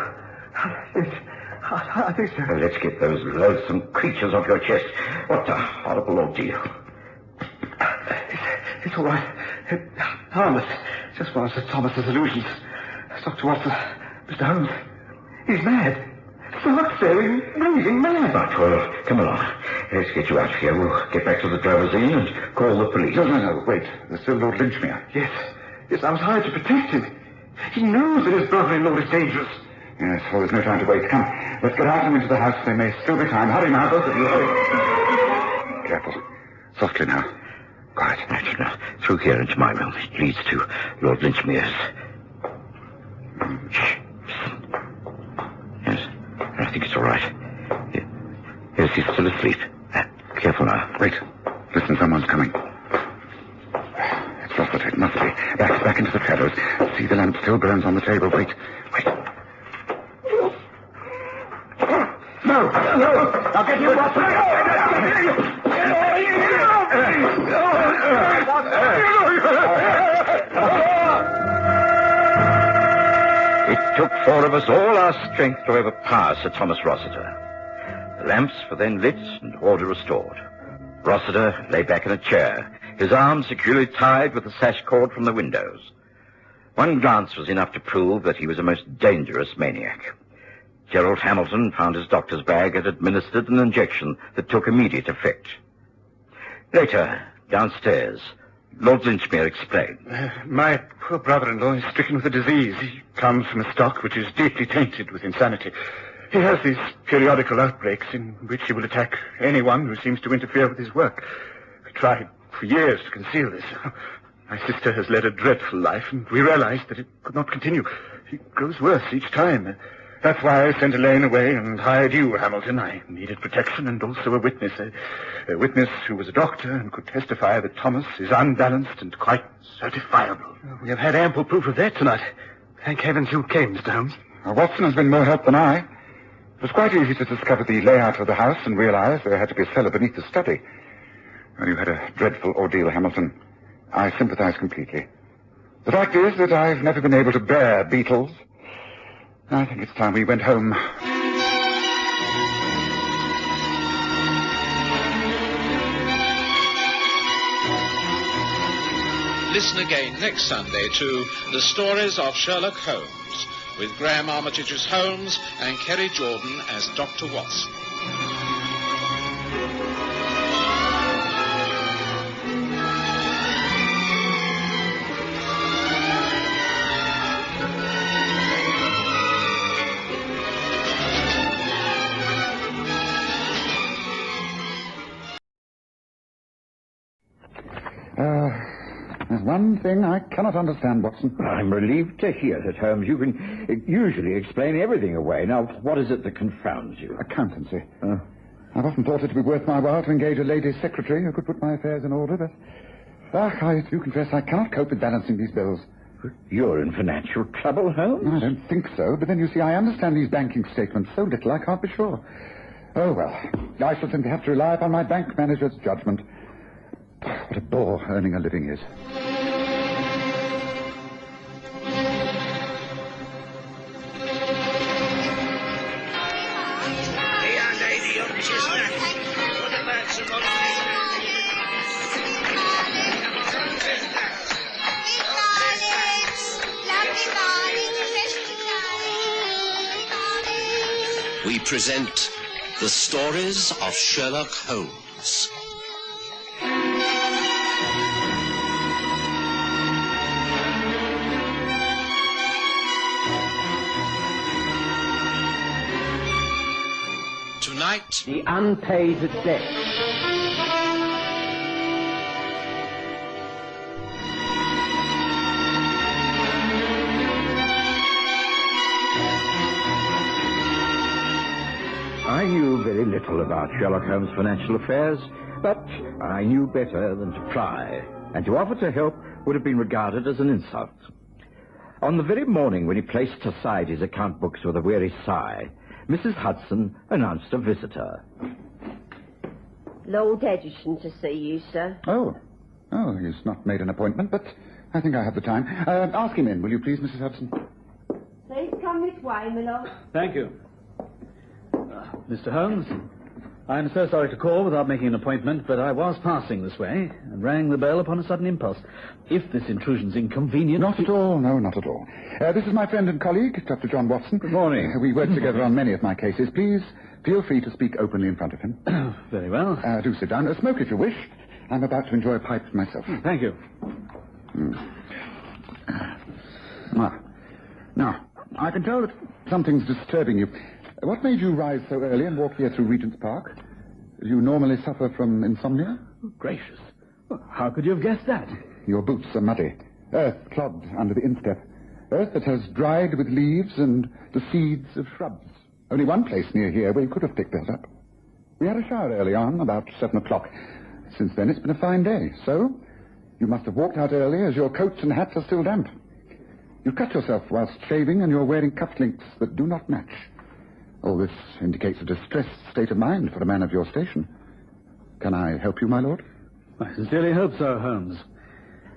Yes, I think so. Well, let's get those loathsome creatures off your chest. What a horrible ordeal. It's all right. Harmless. Just one of Sir Thomas's illusions. Dr. Watson, Mr. Holmes, he's mad. Stark staring, raving mad. Right, well, come along. Let's get you out of here. We'll get back to the driver's inn and call the police. No, wait. There's still Lord Lynchmere. Yes, I was hired to protect him. He knows that his brother-in-law is dangerous. Yes, well, there's no time to wait. Come, let's get out and into the house. There may still be time. Hurry now, both of you. Hurry. Careful. Softly now. Quiet. Now, through here into my room. It leads to Lord Linchmere's. Shh. Yes, I think it's all right. Yes, he's still asleep. Careful now. Wait. Listen, someone's coming. It's Rossiter. It must be. Back into the shadows. See, the lamp still burns on the table. Wait. No! I'll get you, It took four of us all our strength to overpower Sir Thomas Rossiter. The lamps were then lit and order restored. Rossiter lay back in a chair, his arms securely tied with the sash cord from the windows. One glance was enough to prove that he was a most dangerous maniac. Gerald Hamilton found his doctor's bag and administered an injection that took immediate effect. Later, downstairs, Lord Linchmere explained. My poor brother-in-law is stricken with a disease. He comes from a stock which is deeply tainted with insanity. He has these periodical outbreaks in which he will attack anyone who seems to interfere with his work. We tried for years to conceal this. My sister has led a dreadful life, and we realized that it could not continue. He grows worse each time. That's why I sent Elaine away and hired you, Hamilton. I needed protection and also a witness. A witness who was a doctor and could testify that Thomas is unbalanced and quite certifiable. We have had ample proof of that tonight. Thank heavens you came, Mr. Holmes. Watson has been more help than I. It was quite easy to discover the layout of the house and realize there had to be a cellar beneath the study. Well, you had a dreadful ordeal, Hamilton. I sympathize completely. The fact is that I've never been able to bear beetles. I think it's time we went home. Listen again next Sunday to The Stories of Sherlock Holmes, with Graham Armitage as Holmes and Kerry Jordan as Dr. Watson. There's one thing I cannot understand, Watson. I'm relieved to hear that, Holmes. You can usually explain everything away. Now, what is it that confounds you? Accountancy. I've often thought it to be worth my while to engage a lady secretary who could put my affairs in order, but I do confess I cannot cope with balancing these bills. You're in financial trouble, Holmes? I don't think so, but then you see, I understand these banking statements so little I can't be sure. Oh, well, I shall simply have to rely upon my bank manager's judgment. What a bore earning a living is. We present The Stories of Sherlock Holmes. Tonight, the unpaid debt. I knew very little about Sherlock Holmes' financial affairs, but I knew better than to pry, and to offer to help would have been regarded as an insult. On the very morning when he placed aside his account books with a weary sigh, Mrs. Hudson announced a visitor. Lord Edgerton to see you, sir. Oh, he's not made an appointment, but I think I have the time. Ask him in, will you please, Mrs. Hudson? Please come this way, my lord. Thank you. Mr. Holmes, I'm so sorry to call without making an appointment, but I was passing this way and rang the bell upon a sudden impulse. If this intrusion's inconvenient... Not at all, no, not at all. This is my friend and colleague, Dr. John Watson. Good morning. We work together on many of my cases. Please feel free to speak openly in front of him. Very well. Do sit down. Smoke if you wish. I'm about to enjoy a pipe myself. Thank you. Now, I can tell that something's disturbing you. What made you rise so early and walk here through Regent's Park? Do you normally suffer from insomnia? Gracious. How could you have guessed that? Your boots are muddy. Earth clogged under the instep. Earth that has dried with leaves and the seeds of shrubs. Only one place near here where you could have picked that up. We had a shower early on, about 7 o'clock. Since then, it's been a fine day. So, you must have walked out early as your coats and hats are still damp. You cut yourself whilst shaving and you're wearing cufflinks that do not match. All this indicates a distressed state of mind for a man of your station. Can I help you, my lord? I sincerely hope so, Holmes.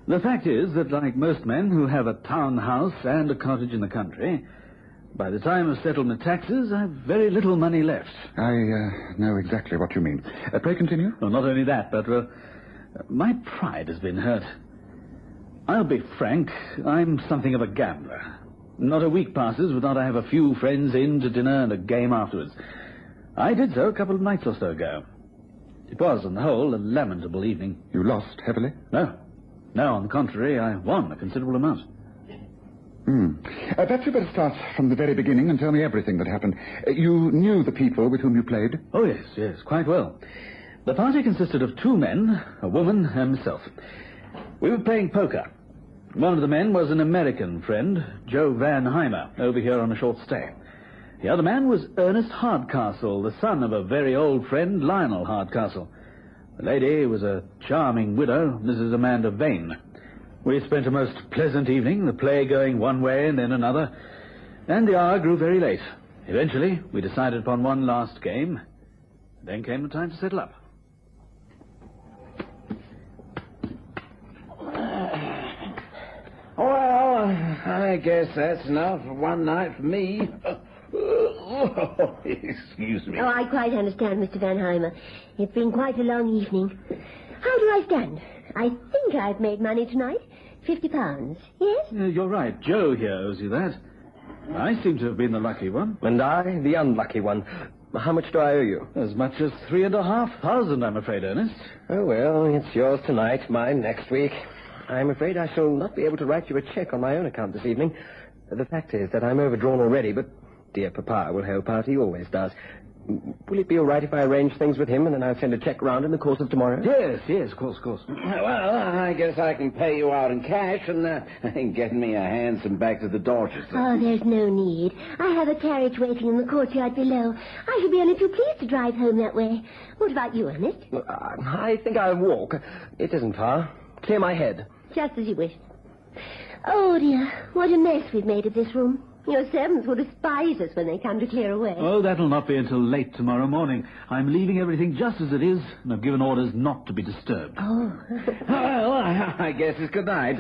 The fact is that, like most men who have a town house and a cottage in the country, by the time of settlement taxes, I've very little money left. I know exactly what you mean. Pray continue. Well, not only that, but, my pride has been hurt. I'll be frank, I'm something of a gambler. Not a week passes without I have a few friends in to dinner and a game afterwards. I did so a couple of nights or so ago. It was, on the whole, a lamentable evening. You lost heavily? No. No, on the contrary, I won a considerable amount. Perhaps you better start from the very beginning and tell me everything that happened. You knew the people with whom you played? Oh, yes, quite well. The party consisted of 2 men, a woman, and myself. We were playing poker. One of the men was an American friend, Joe Van Heimer, over here on a short stay. The other man was Ernest Hardcastle, the son of a very old friend, Lionel Hardcastle. The lady was a charming widow, Mrs. Amanda Vane. We spent a most pleasant evening, the play going one way and then another, and the hour grew very late. Eventually, we decided upon one last game. Then came the time to settle up. Well, I guess that's enough for one night for me. Excuse me. Oh, I quite understand, Mr. Van Heimer. It's been quite a long evening. How do I stand? I think I've made money tonight. £50. Yes? You're right. Joe here owes you that. I seem to have been the lucky one. And I, the unlucky one. How much do I owe you? As much as 3,500, I'm afraid, Ernest. Oh, well, it's yours tonight, mine next week. I'm afraid I shall not be able to write you a cheque on my own account this evening. The fact is that I'm overdrawn already, but dear Papa will help out. He always does. Will it be all right if I arrange things with him and then I'll send a cheque round in the course of tomorrow? Yes, of course. Well, I guess I can pay you out in cash and get me a hansom back to the Dorchester. Oh, there's no need. I have a carriage waiting in the courtyard below. I shall be only too pleased to drive home that way. What about you, Ernest? Well, I think I'll walk. It isn't far. Clear my head. Just as you wish. Oh, dear, what a mess we've made of this room. Your servants will despise us when they come to clear away. Oh, that'll not be until late tomorrow morning. I'm leaving everything just as it is, and I've given orders not to be disturbed. Oh. Well, I guess it's good night.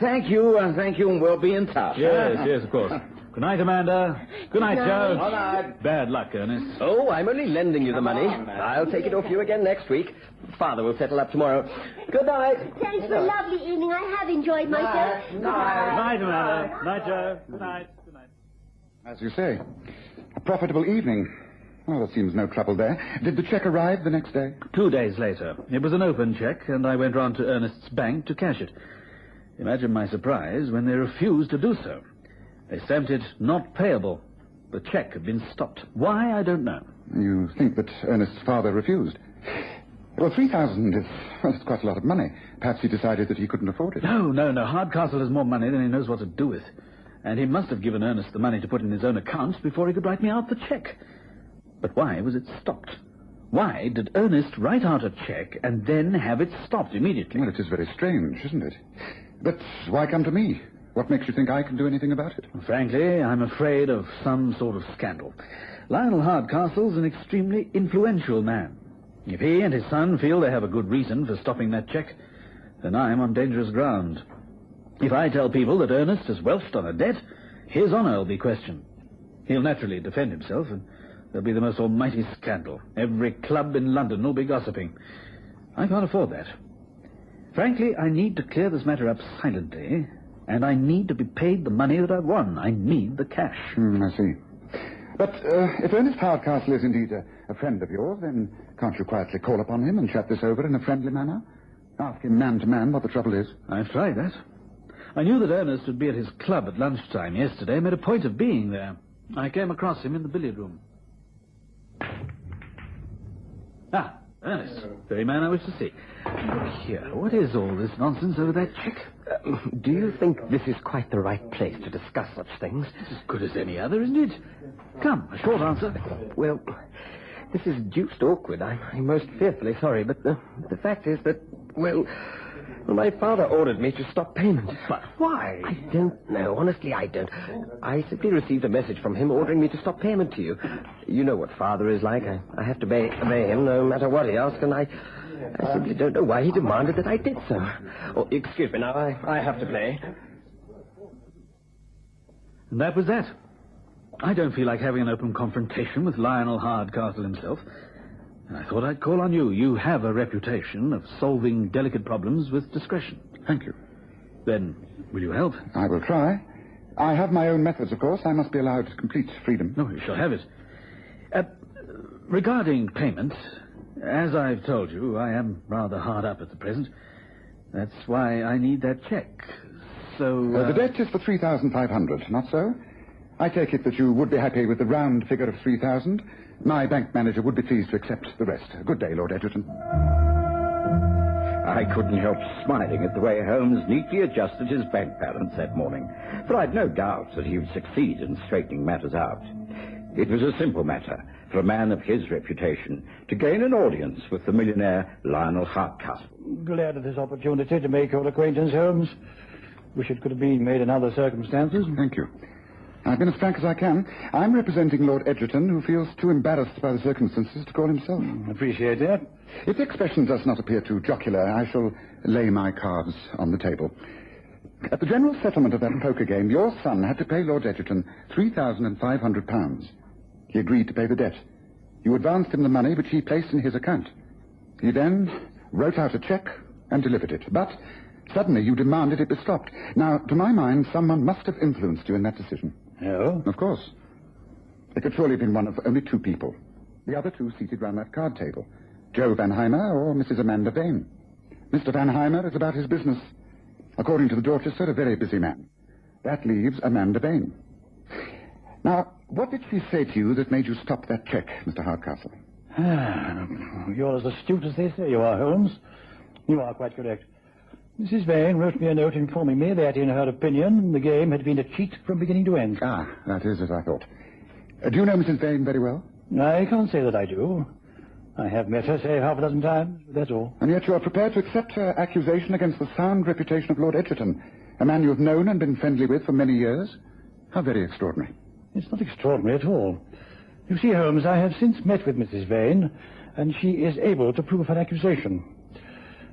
Thank you, and we'll be in touch. Yes, of course. Good night, Amanda. Good night, Joe. Good night. Bad luck, Ernest. Oh, I'm only lending you the money. I'll take it off you again next week. Father will settle up tomorrow. Good night. Thanks for a lovely evening. I have enjoyed myself. Good night, Amanda. Night, Joe. Good night. As you say, a profitable evening. Well, there seems no trouble there. Did the cheque arrive the next day? 2 days later. It was an open cheque, and I went round to Ernest's bank to cash it. Imagine my surprise when they refused to do so. They stamped it not payable. The cheque had been stopped. Why, I don't know. You think that Ernest's father refused? Well, 3,000 is it's quite a lot of money. Perhaps he decided that he couldn't afford it. No. Hardcastle has more money than he knows what to do with. And he must have given Ernest the money to put in his own account before he could write me out the cheque. But why was it stopped? Why did Ernest write out a cheque and then have it stopped immediately? Well, it is very strange, isn't it? But why come to me? What makes you think I can do anything about it? Frankly, I'm afraid of some sort of scandal. Lionel Hardcastle's an extremely influential man. If he and his son feel they have a good reason for stopping that cheque, then I'm on dangerous ground. If I tell people that Ernest has welched on a debt, his honour will be questioned. He'll naturally defend himself, and there'll be the most almighty scandal. Every club in London will be gossiping. I can't afford that. Frankly, I need to clear this matter up silently, and I need to be paid the money that I've won. I need the cash. I see. But if Ernest Hardcastle is indeed a friend of yours, then can't you quietly call upon him and chat this over in a friendly manner? Ask him man to man what the trouble is. I've tried that. I knew that Ernest would be at his club at lunchtime yesterday, made a point of being there. I came across him in the billiard room. Ah, Ernest, very man I wish to see. Look here, what is all this nonsense over that cheque? Do you think this is quite the right place to discuss such things? It's as good as any other, isn't it? Come, a short answer. Well, this is deuced awkward. I'm most fearfully sorry, but the fact is that, well, my father ordered me to stop payment. But why? I don't know. Honestly, I don't. I simply received a message from him ordering me to stop payment to you. You know what father is like. I have to obey him no matter what he asks, and I simply don't know why he demanded that I did so. Oh, excuse me now. I have to play. And that was that. I don't feel like having an open confrontation with Lionel Hardcastle himself. I thought I'd call on you. You have a reputation of solving delicate problems with discretion. Thank you. Then, will you help? I will try. I have my own methods, of course. I must be allowed complete freedom. No, you shall have it. Regarding payment, as I've told you, I am rather hard up at the present. That's why I need that cheque. So... The debt is for 3,500, not so? I take it that you would be happy with the round figure of 3,000. My bank manager would be pleased to accept the rest. Good day, Lord Egerton. I couldn't help smiling at the way Holmes neatly adjusted his bank balance that morning, for I'd no doubt that he would succeed in straightening matters out. It was a simple matter for a man of his reputation to gain an audience with the millionaire Lionel Hardcastle. Glad of this opportunity to make your acquaintance, Holmes. Wish it could have been made in other circumstances. Thank you. I've been as frank as I can. I'm representing Lord Egerton, who feels too embarrassed by the circumstances to call himself. Appreciate that. If the expression does not appear too jocular, I shall lay my cards on the table. At the general settlement of that poker game, your son had to pay Lord Egerton £3,500. He agreed to pay the debt. You advanced him the money which he placed in his account. He then wrote out a cheque and delivered it. But suddenly you demanded it be stopped. Now, to my mind, someone must have influenced you in that decision. Oh? Of course. It could surely have been one of only two people. The other two seated round that card table. Joe Van Heimer or Mrs. Amanda Vane. Mr. Van Heimer is about his business. According to the Dorchester, a very busy man. That leaves Amanda Vane. Now, what did she say to you that made you stop that cheque, Mr. Hardcastle? You're as astute as they say you are, Holmes. You are quite correct. Mrs. Vane wrote me a note informing me that, in her opinion, the game had been a cheat from beginning to end. Ah, that is as I thought. Do you know Mrs. Vane very well? I can't say that I do. I have met her, say, half a dozen times, that's all. And yet you are prepared to accept her accusation against the sound reputation of Lord Egerton, a man you have known and been friendly with for many years? How very extraordinary. It's not extraordinary at all. You see, Holmes, I have since met with Mrs. Vane, and she is able to prove her accusation.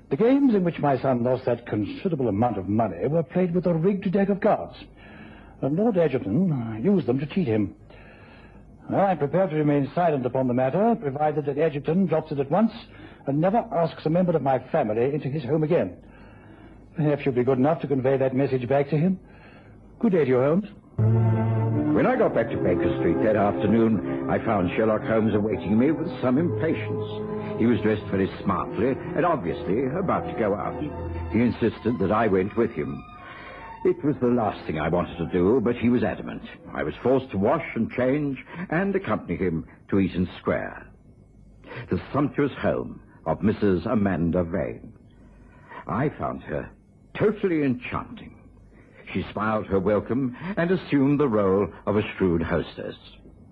The games in which my son lost that considerable amount of money were played with a rigged deck of cards, and Lord Egerton used them to cheat him. I'm prepared to remain silent upon the matter, provided that Egerton drops it at once and never asks a member of my family into his home again. Perhaps you'll be good enough to convey that message back to him. Good day to you, Holmes. When I got back to Baker Street that afternoon, I found Sherlock Holmes awaiting me with some impatience. He was dressed very smartly and obviously about to go out. He insisted that I went with him. It was the last thing I wanted to do, but he was adamant. I was forced to wash and change and accompany him to Eaton Square. The sumptuous home of Mrs. Amanda Vane. I found her totally enchanting. She smiled her welcome and assumed the role of a shrewd hostess.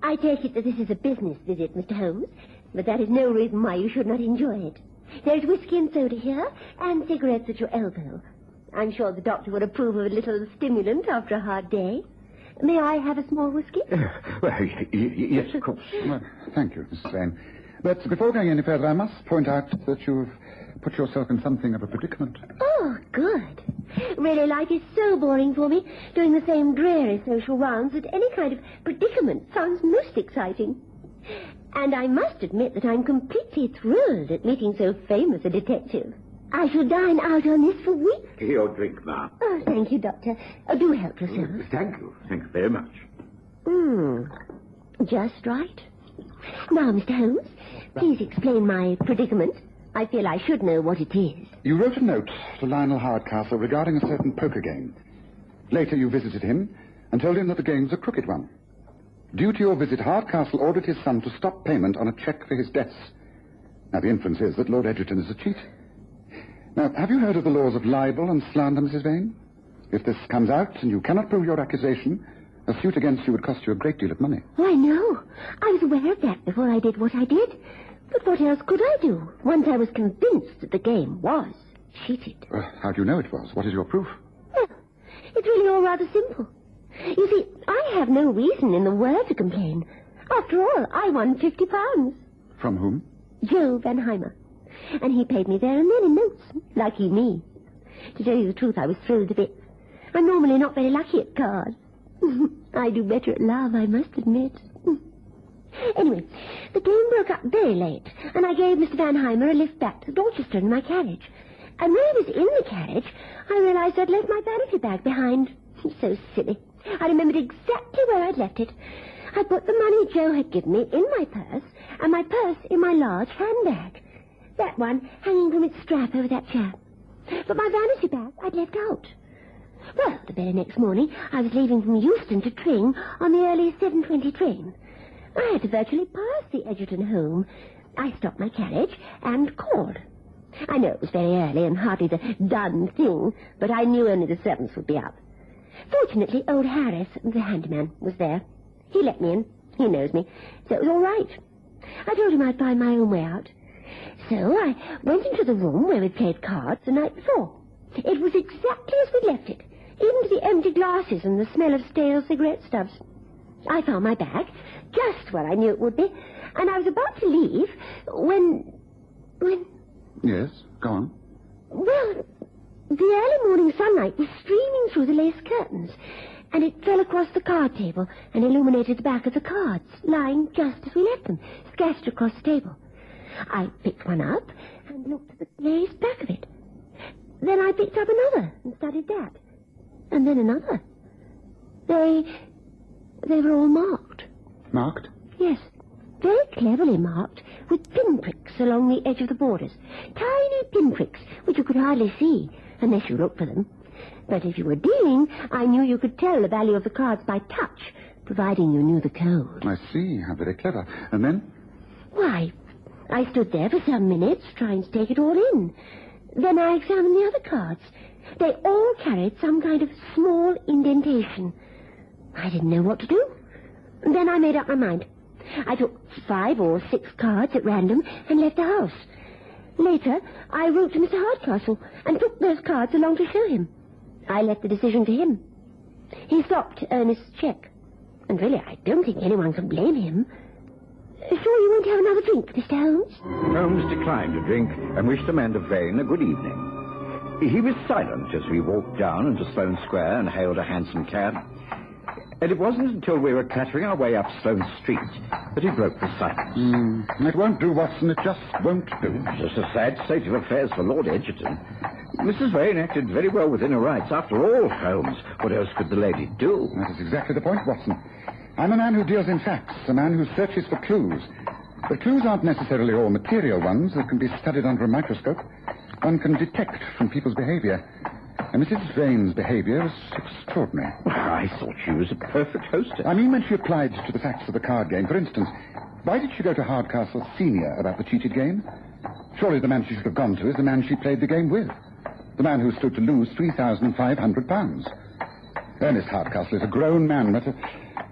I take it that this is a business visit, Mr. Holmes, but that is no reason why you should not enjoy it. There's whiskey and soda here, and cigarettes at your elbow. I'm sure the doctor would approve of a little stimulant after a hard day. May I have a small whiskey? Yes, of course. Well, thank you, Mrs. Vane. But before going any further, I must point out that you've put yourself in something of a predicament. Oh, good. Really, life is so boring for me, doing the same dreary social rounds, that any kind of predicament sounds most exciting. And I must admit that I'm completely thrilled at meeting so famous a detective. I shall dine out on this for weeks. Your drink, ma'am. Oh, thank you, Doctor. Oh, do help yourself. Thank you. Thank you very much. Just right. Now, Mr. Holmes, please explain my predicament. I feel I should know what it is. You wrote a note to Lionel Hardcastle regarding a certain poker game. Later, you visited him and told him that the game was a crooked one. Due to your visit, Hardcastle ordered his son to stop payment on a cheque for his debts. Now, the inference is that Lord Egerton is a cheat. Now, have you heard of the laws of libel and slander, Mrs. Vane? If this comes out and you cannot prove your accusation, a suit against you would cost you a great deal of money. Why, no. I was aware of that before I did what I did. But what else could I do once I was convinced that the game was cheated? How do you know it was? What is your proof? Well, it's really all rather simple. You see, I have no reason in the world to complain. After all, I won £50. From whom? Joe Vanheimer. And he paid me there and then in notes. Lucky me. To tell you the truth, I was thrilled to bits. I'm normally not very lucky at cards. I do better at love, I must admit. Anyway, the game broke up very late, and I gave Mr. Vanheimer a lift back to Dorchester in my carriage. And when I was in the carriage, I realized I'd left my vanity bag behind. So silly. I remembered exactly where I'd left it. I put the money Joe had given me in my purse, and my purse in my large handbag. That one hanging from its strap over that chair. But my vanity bag I'd left out. Well, the very next morning, I was leaving from Euston to Tring on the early 7:20 train. I had to virtually pass the Egerton home. I stopped my carriage and called. I know it was very early and hardly the done thing, but I knew only the servants would be up. Fortunately, old Harris, the handyman, was there. He let me in. He knows me, so it was all right. I told him I'd find my own way out. So I went into the room where we'd played cards the night before. It was exactly as we'd left it, even to the empty glasses and the smell of stale cigarette stubs. I found my bag, just where I knew it would be, and I was about to leave when... Yes, go on. Well, the early morning sunlight was streaming through the lace curtains, and it fell across the card table and illuminated the back of the cards, lying just as we left them, scattered across the table. I picked one up and looked at the glazed back of it. Then I picked up another and studied that. And then another. They were all marked. Marked? Yes, very cleverly marked, with pinpricks along the edge of the borders. Tiny pinpricks, which you could hardly see, unless you looked for them. But if you were dealing, I knew you could tell the value of the cards by touch, providing you knew the code. I see, how very clever. And then? Why, I stood there for some minutes, trying to take it all in. Then I examined the other cards. They all carried some kind of small indentation. I didn't know what to do. Then I made up my mind. I took 5 or 6 cards at random and left the house. Later, I wrote to Mr. Hardcastle and took those cards along to show him. I left the decision to him. He stopped Ernest's cheque. And really, I don't think anyone can blame him. Sure you won't have another drink, Mr. Holmes? Holmes declined a drink and wished Amanda Vane a good evening. He was silent as we walked down into Sloane Square and hailed a hansom cab. And it wasn't until we were clattering our way up Sloane Street that he broke the silence. It won't do, Watson. It just won't do. Just a sad state of affairs for Lord Egerton. Mrs. Vane acted very well within her rights. After all, Holmes, what else could the lady do? That is exactly the point, Watson. I'm a man who deals in facts, a man who searches for clues. But clues aren't necessarily all material ones that can be studied under a microscope. One can detect from people's behavior. And Mrs. Vane's behavior was extraordinary. I thought she was a perfect hostess. I mean when she applied to the facts of the card game. For instance, why did she go to Hardcastle Senior about the cheated game? Surely the man she should have gone to is the man she played the game with. The man who stood to lose £3,500. Ernest Hardcastle is a grown man, but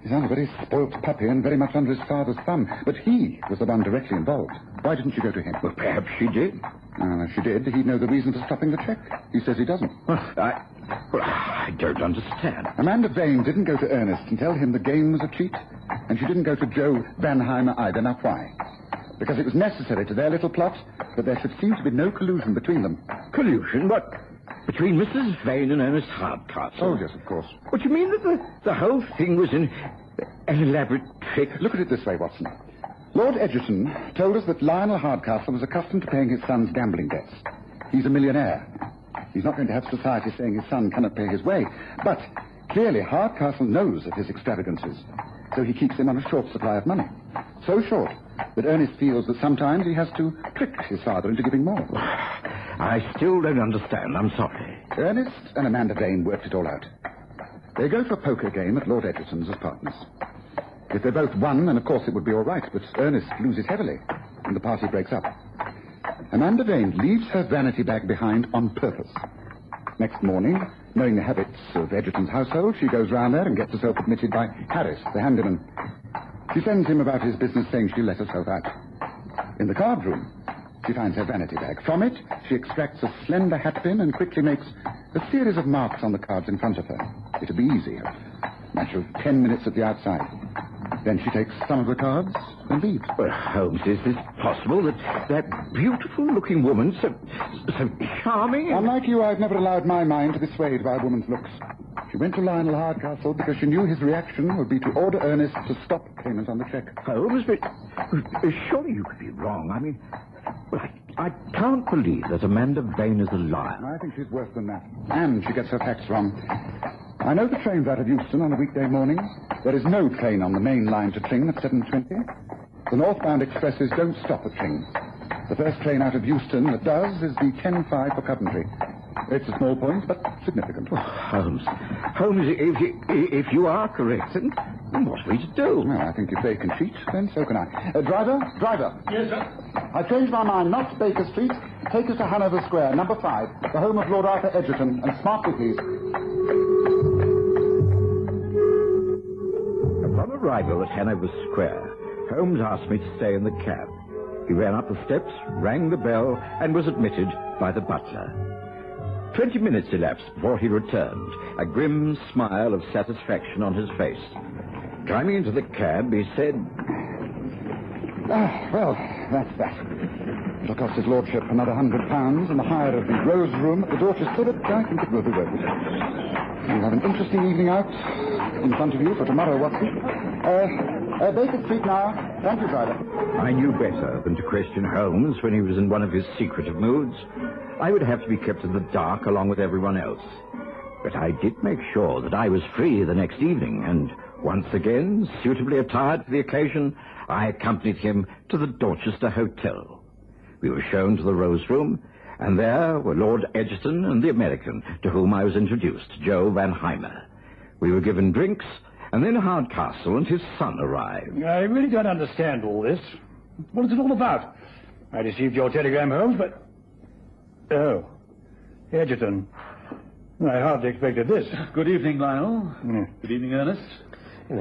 he's a very spoilt puppy and very much under his father's thumb. But he was the one directly involved. Why didn't you go to him? Well, perhaps she did. If she did, he'd know the reason for stopping the cheque. He says he doesn't. I don't understand. Amanda Vane didn't go to Ernest and tell him the game was a cheat. And she didn't go to Joe Vanheimer either. Now, why? Because it was necessary to their little plot that there should seem to be no collusion between them. Collusion? What? Between Mrs. Vane and Ernest Hardcastle? Oh, yes, of course. What, you mean that the whole thing was an elaborate trick? Look at it this way, Watson. Lord Egerton told us that Lionel Hardcastle was accustomed to paying his son's gambling debts. He's a millionaire. He's not going to have society saying his son cannot pay his way. But clearly Hardcastle knows of his extravagances, so he keeps him on a short supply of money. So short that Ernest feels that sometimes he has to trick his father into giving more. I still don't understand. I'm sorry. Ernest and Amanda Vane worked it all out. They go for a poker game at Lord Egerton's as partners. If they both won, then of course it would be all right, but Ernest loses heavily, and the party breaks up. Amanda Vane leaves her vanity bag behind on purpose. Next morning, knowing the habits of Egerton's household, she goes round there and gets herself admitted by Harris, the handyman. She sends him about his business, saying she'll let herself out. In the card room, she finds her vanity bag. From it, she extracts a slender hatpin and quickly makes a series of marks on the cards in front of her. It'll be easy. A matter of 10 minutes at the outside. Then she takes some of the cards and leaves. Well, Holmes, is this possible that beautiful-looking woman, so charming? Unlike you, I've never allowed my mind to be swayed by a woman's looks. She went to Lionel Hardcastle because she knew his reaction would be to order Ernest to stop payment on the cheque. Holmes, but surely you could be wrong. I mean, well, I can't believe that Amanda Vane is a liar. I think she's worse than that. And she gets her facts wrong. I know the train's out of Euston on a weekday morning. There is no train on the main line to Tring at 7:20. The northbound expresses don't stop at Tring. The first train out of Euston that does is the 10:05 for Coventry. It's a small point, but significant. Oh, Holmes, if you are correct, then what are we to do? Well, I think if they can cheat, then so can I. Driver? Yes, sir. I've changed my mind. Not Baker Street. Take us to Hanover Square, number 5, the home of Lord Arthur Egerton, and smartly, please. Upon arrival at Hanover Square, Holmes asked me to stay in the cab. He ran up the steps, rang the bell, and was admitted by the butler. 20 minutes elapsed before he returned, a grim smile of satisfaction on his face. Climbing into the cab, he said, well, that's that. It'll cost his lordship another £100, and the hire of the Rose Room at the Dorchester, but I think it will be worth it. You'll have an interesting evening out in front of you for tomorrow, Watson. Baker Street now. Thank you, driver. I knew better than to question Holmes when he was in one of his secretive moods. I would have to be kept in the dark along with everyone else. But I did make sure that I was free the next evening, and once again, suitably attired for the occasion, I accompanied him to the Dorchester Hotel. We were shown to the Rose Room, and there were Lord Egerton and the American, to whom I was introduced, Joe Van Heimer. We were given drinks, and then Hardcastle and his son arrived. I really don't understand all this. What is it all about? I received your telegram, Holmes, but... Oh, Egerton. I hardly expected this. Good evening, Lionel. Good evening, Ernest.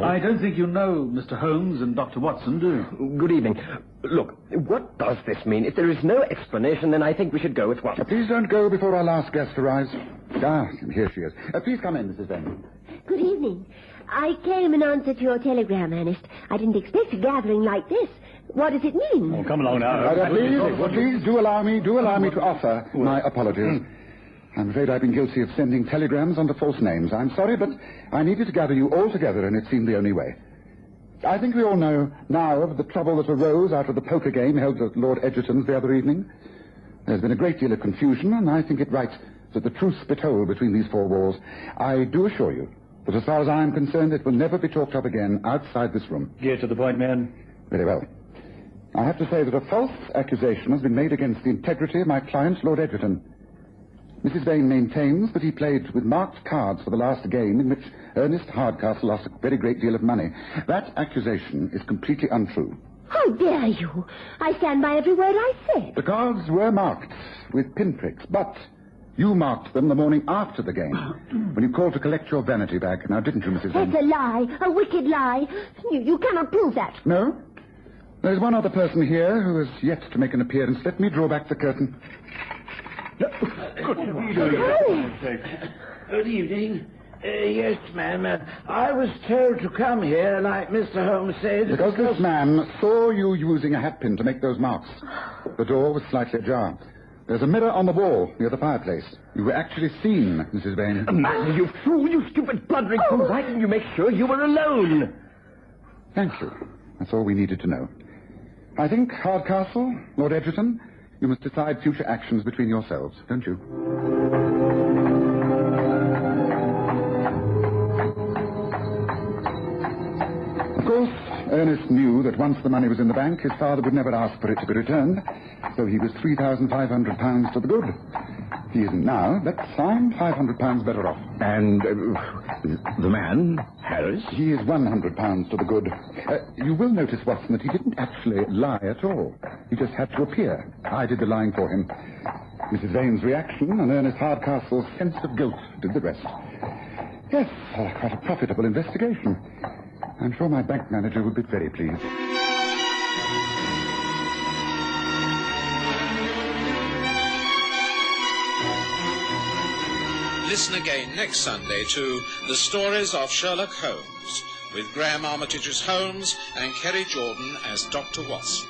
I don't think you know Mr. Holmes and Dr. Watson, do you? Good evening. Look, what does this mean? If there is no explanation, then I think we should go at once. Please don't go before our last guest arrives. Here she is. Please come in, Mrs. Vane. Good evening. I came in answer to your telegram, Ernest. I didn't expect a gathering like this. What does it mean? Oh, come along now. Please do allow me to offer my apologies. I'm afraid I've been guilty of sending telegrams under false names. I'm sorry, but I needed to gather you all together, and it seemed the only way. I think we all know now of the trouble that arose out of the poker game held at Lord Egerton's the other evening. There's been a great deal of confusion, and I think it right that the truth be told between these four walls. I do assure you that as far as I'm concerned, it will never be talked of again outside this room. Get to the point, man. Very well. I have to say that a false accusation has been made against the integrity of my client, Lord Egerton. Mrs. Vane maintains that he played with marked cards for the last game in which Ernest Hardcastle lost a very great deal of money. That accusation is completely untrue. How dare you? I stand by every word I said. The cards were marked with pinpricks, but you marked them the morning after the game, when you called to collect your vanity bag. Now, didn't you, Mrs. Vane? That's a lie, a wicked lie. You cannot prove that. No? There's one other person here who has yet to make an appearance. Let me draw back the curtain. Good evening. Yes, ma'am. I was told to come here, like Mr. Holmes said. Because this man saw you using a hatpin to make those marks. The door was slightly ajar. There's a mirror on the wall near the fireplace. You were actually seen, Mrs. Vane. Man, you fool, you stupid blundering fool. Why didn't you make sure you were alone? Thank you. That's all we needed to know. I think, Hardcastle, Lord Egerton, you must decide future actions between yourselves, don't you? Of course, Ernest knew that once the money was in the bank, his father would never ask for it to be returned, so he was £3,500 to the good. He isn't now, but I'm £500 better off. And the man, Harris? He is £100 to the good. You will notice, Watson, that he didn't actually lie at all. He just had to appear. I did the lying for him. Mrs. Vane's reaction and Ernest Hardcastle's sense of guilt did the rest. Yes, quite a profitable investigation. I'm sure my bank manager would be very pleased. Listen again next Sunday to The Stories of Sherlock Holmes, with Graham Armitage as Holmes and Kerry Jordan as Dr. Watson.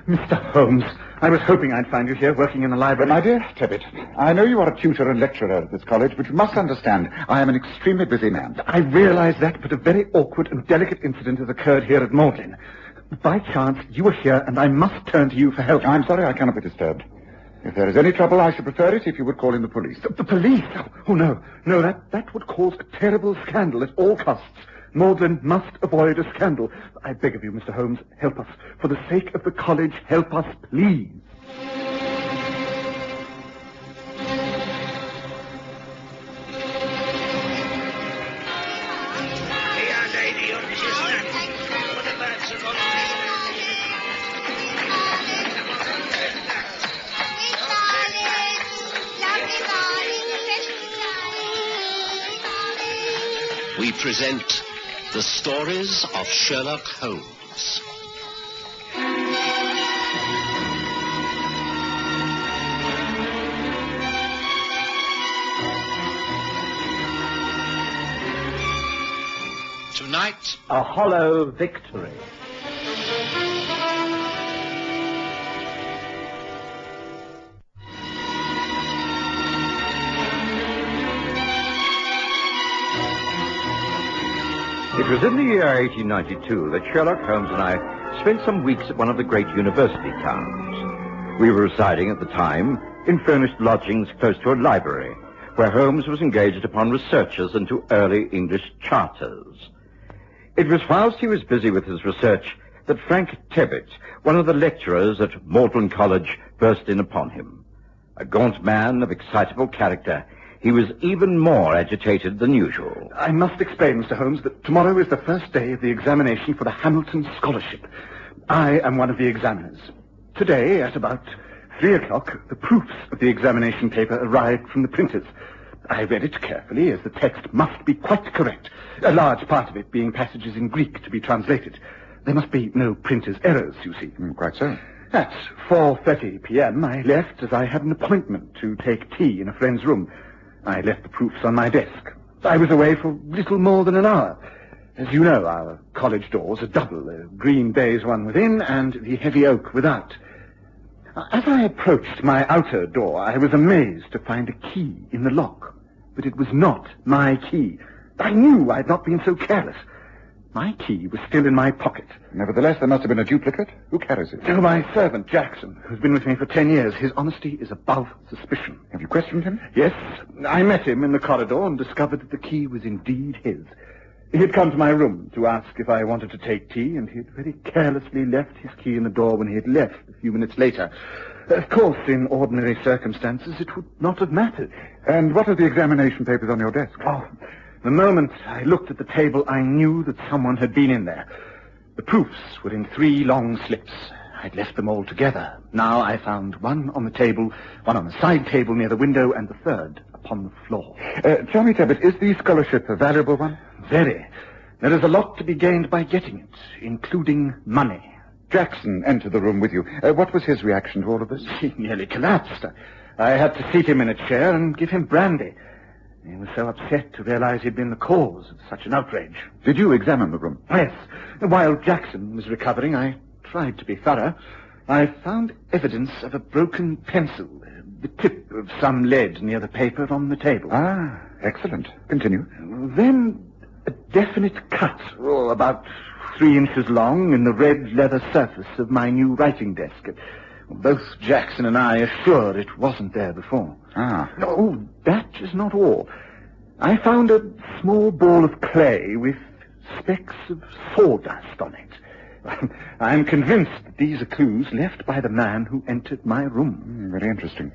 Mr. Holmes, I was hoping I'd find you here working in the library. My dear Tebbit, I know you are a tutor and lecturer at this college, but you must understand I am an extremely busy man. I realize that, but a very awkward and delicate incident has occurred here at Magdalen. By chance, you are here, and I must turn to you for help. I'm sorry I cannot be disturbed. If there is any trouble, I should prefer it if you would call in the police. The police? Oh, no. No, that would cause a terrible scandal at all costs. Magdalen must avoid a scandal. I beg of you, Mr. Holmes, help us. For the sake of the college, help us, please. We present The Stories of Sherlock Holmes. Tonight, a hollow victory. It was in the year 1892 that Sherlock Holmes and I spent some weeks at one of the great university towns. We were residing at the time in furnished lodgings close to a library, where Holmes was engaged upon researches into early English charters. It was whilst he was busy with his research that Frank Tebbit, one of the lecturers at Magdalen College, burst in upon him. A gaunt man of excitable character, he was even more agitated than usual. I must explain, Mr. Holmes, that tomorrow is the first day of the examination for the Hamilton Scholarship. I am one of the examiners. Today, at about 3 o'clock, the proofs of the examination paper arrived from the printers. I read it carefully, as the text must be quite correct, a large part of it being passages in Greek to be translated. There must be no printer's errors, you see. Quite so. At 4:30 p.m., I left as I had an appointment to take tea in a friend's room. I left the proofs on my desk. I was away for little more than an hour. As you know, our college doors are double, the green baize one within and the heavy oak without. As I approached my outer door, I was amazed to find a key in the lock. But it was not my key. I knew I had not been so careless. My key was still in my pocket. Nevertheless, there must have been a duplicate. Who carries it? Oh, my servant, Jackson, who's been with me for 10 years. His honesty is above suspicion. Have you questioned him? Yes. I met him in the corridor and discovered that the key was indeed his. He had come to my room to ask if I wanted to take tea, and he had very carelessly left his key in the door when he had left a few minutes later. Of course, in ordinary circumstances, it would not have mattered. And what are the examination papers on your desk? Oh, the moment I looked at the table, I knew that someone had been in there. The proofs were in 3 long slips. I'd left them all together. Now I found one on the table, one on the side table near the window, and the third upon the floor. Tell me, Tebbit, is the scholarship a valuable one? Very. There is a lot to be gained by getting it, including money. Jackson entered the room with you. What was his reaction to all of this? He nearly collapsed. I had to seat him in a chair and give him brandy. He was so upset to realize he'd been the cause of such an outrage. Did you examine the room? Yes. While Jackson was recovering, I tried to be thorough. I found evidence of a broken pencil, the tip of some lead near the paper on the table. Ah, excellent. Continue. Then a definite cut, about 3 inches long in the red leather surface of my new writing desk. Both Jackson and I are sure it wasn't there before. Ah. No, that is not all. I found a small ball of clay with specks of sawdust on it. I am convinced that these are clues left by the man who entered my room. Very interesting.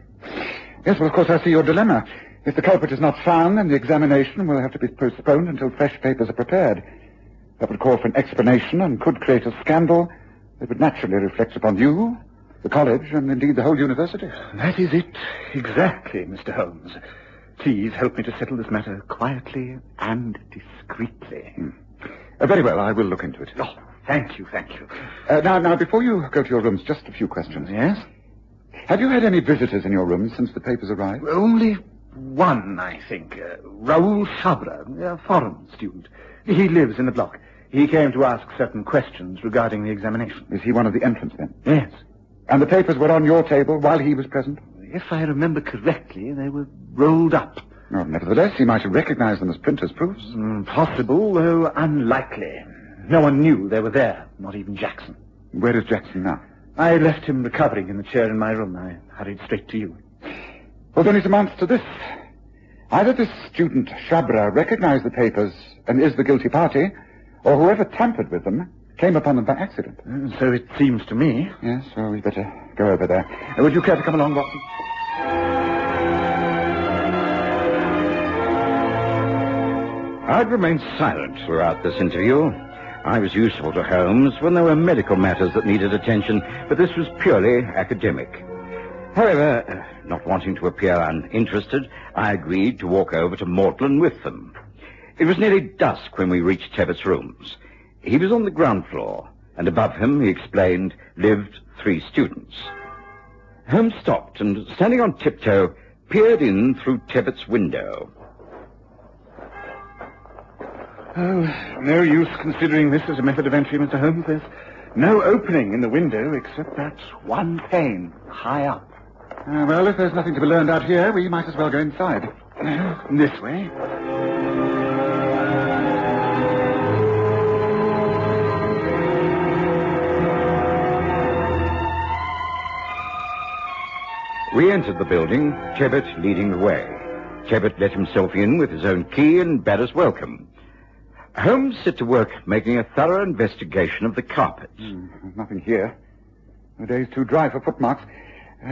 Yes, well, of course, I see your dilemma. If the culprit is not found, then the examination will have to be postponed until fresh papers are prepared. That would call for an explanation and could create a scandal that would naturally reflect upon you, the college, and indeed the whole university. That is it, exactly, Mr. Holmes. Please help me to settle this matter quietly and discreetly. Very well, I will look into it. Oh, thank you, thank you. Now, before you go to your rooms, just a few questions. Yes? Have you had any visitors in your rooms since the papers arrived? Only one, I think. Raoul Chabra, a foreign student. He lives in the block. He came to ask certain questions regarding the examination. Is he one of the entrants, then? Yes. And the papers were on your table while he was present? If I remember correctly, they were rolled up. No, nevertheless, he might have recognized them as printer's proofs. Possible, though unlikely. No one knew they were there, not even Jackson. Where is Jackson now? I left him recovering in the chair in my room. I hurried straight to you. Well, then it amounts to this. Either this student, Chabra, recognized the papers and is the guilty party, or whoever tampered with them came upon them by accident. So it seems to me. Yes, well, we'd better go over there. Would you care to come along, Watson? I'd remained silent throughout this interview. I was useful to Holmes when there were medical matters that needed attention, but this was purely academic. However, not wanting to appear uninterested, I agreed to walk over to Mortland with them. It was nearly dusk when we reached Tebbett's rooms. He was on the ground floor, and above him, he explained, lived 3 students. Holmes stopped and, standing on tiptoe, peered in through Tebbett's window. Oh, no use considering this as a method of entry, Mr. Holmes. There's no opening in the window except that one pane high up. Well, if there's nothing to be learned out here, we might as well go inside. This way. We entered the building, Tebbett leading the way. Tebbett let himself in with his own key and bade us welcome. Holmes set to work making a thorough investigation of the carpet. There's nothing here. The day's too dry for footmarks.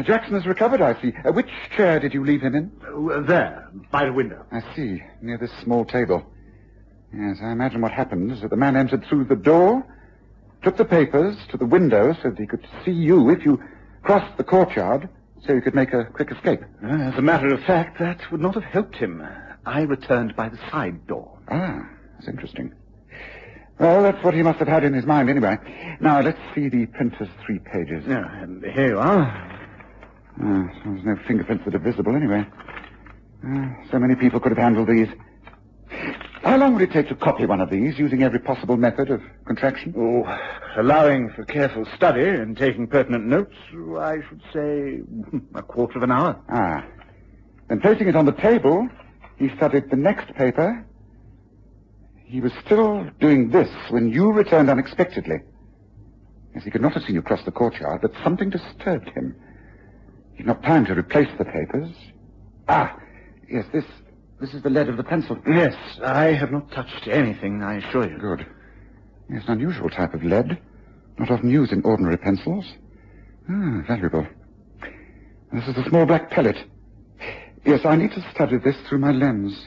Jackson has recovered, I see. Which chair did you leave him in? There, by the window. I see, near this small table. Yes, I imagine what happened is that the man entered through the door, took the papers to the window so that he could see you if you crossed the courtyard, so you could make a quick escape. As a matter of fact, that would not have helped him. I returned by the side door. Ah, that's interesting. Well, that's what he must have had in his mind anyway. Now, let's see the printer's 3 pages. Here you are. So there's no fingerprints that are visible anyway. So many people could have handled these. How long would it take to copy one of these using every possible method of contraction? Oh, allowing for careful study and taking pertinent notes, I should say a quarter of an hour. Ah. Then placing it on the table, he studied the next paper. He was still doing this when you returned unexpectedly. Yes, he could not have seen you cross the courtyard, but something disturbed him. You've not time to replace the papers. Ah, yes, this is the lead of the pencil. Yes, I have not touched anything, I assure you. Good. Yes, an unusual type of lead. Not often used in ordinary pencils. Ah, valuable. This is a small black pellet. Yes, I need to study this through my lens.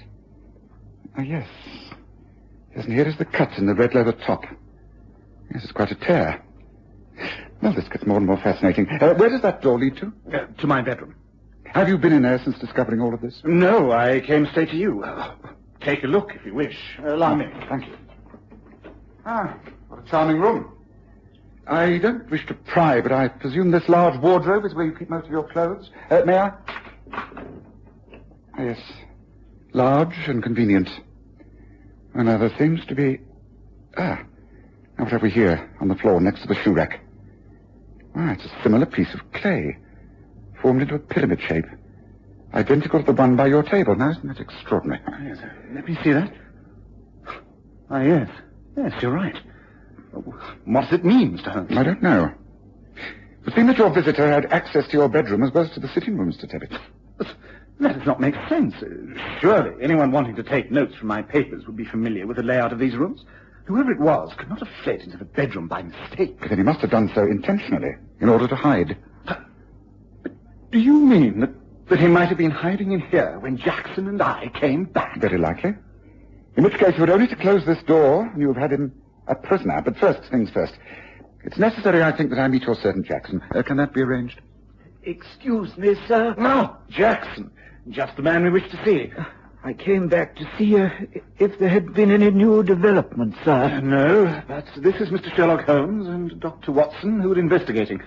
Ah, yes. Yes, and here is the cut in the red leather top. Yes, it's quite a tear. Well, this gets more and more fascinating. Where does that door lead to? To my bedroom. Have you been in there since discovering all of this? No, I came straight to you. Take a look if you wish. Allow me. Thank you. Ah, what a charming room. I don't wish to pry, but I presume this large wardrobe is where you keep most of your clothes. May I? Yes. Large and convenient. And now there seems to be... now what have we here on the floor next to the shoe rack? It's a similar piece of clay, formed into a pyramid shape. Identical to the one by your table. Now, isn't that extraordinary? Yes, let me see that. Ah, yes. Yes, you're right. What does it mean, Mr. Holmes? I don't know. It seemed that your visitor had access to your bedroom as well as to the sitting room, Mr. Tebbit. That does not make sense. Surely anyone wanting to take notes from my papers would be familiar with the layout of these rooms. Whoever it was could not have fled into the bedroom by mistake. But then he must have done so intentionally, in order to hide. But do you mean that he might have been hiding in here when Jackson and I came back? Very likely. In which case, you had only to close this door, and you have had him a prisoner. But first things first. It's necessary, I think, that I meet your servant, Jackson. Can that be arranged? Excuse me, sir. No, Jackson. Just the man we wish to see. I came back to see if there had been any new developments, sir. No, but this is Mr. Sherlock Holmes and Dr. Watson who are investigating.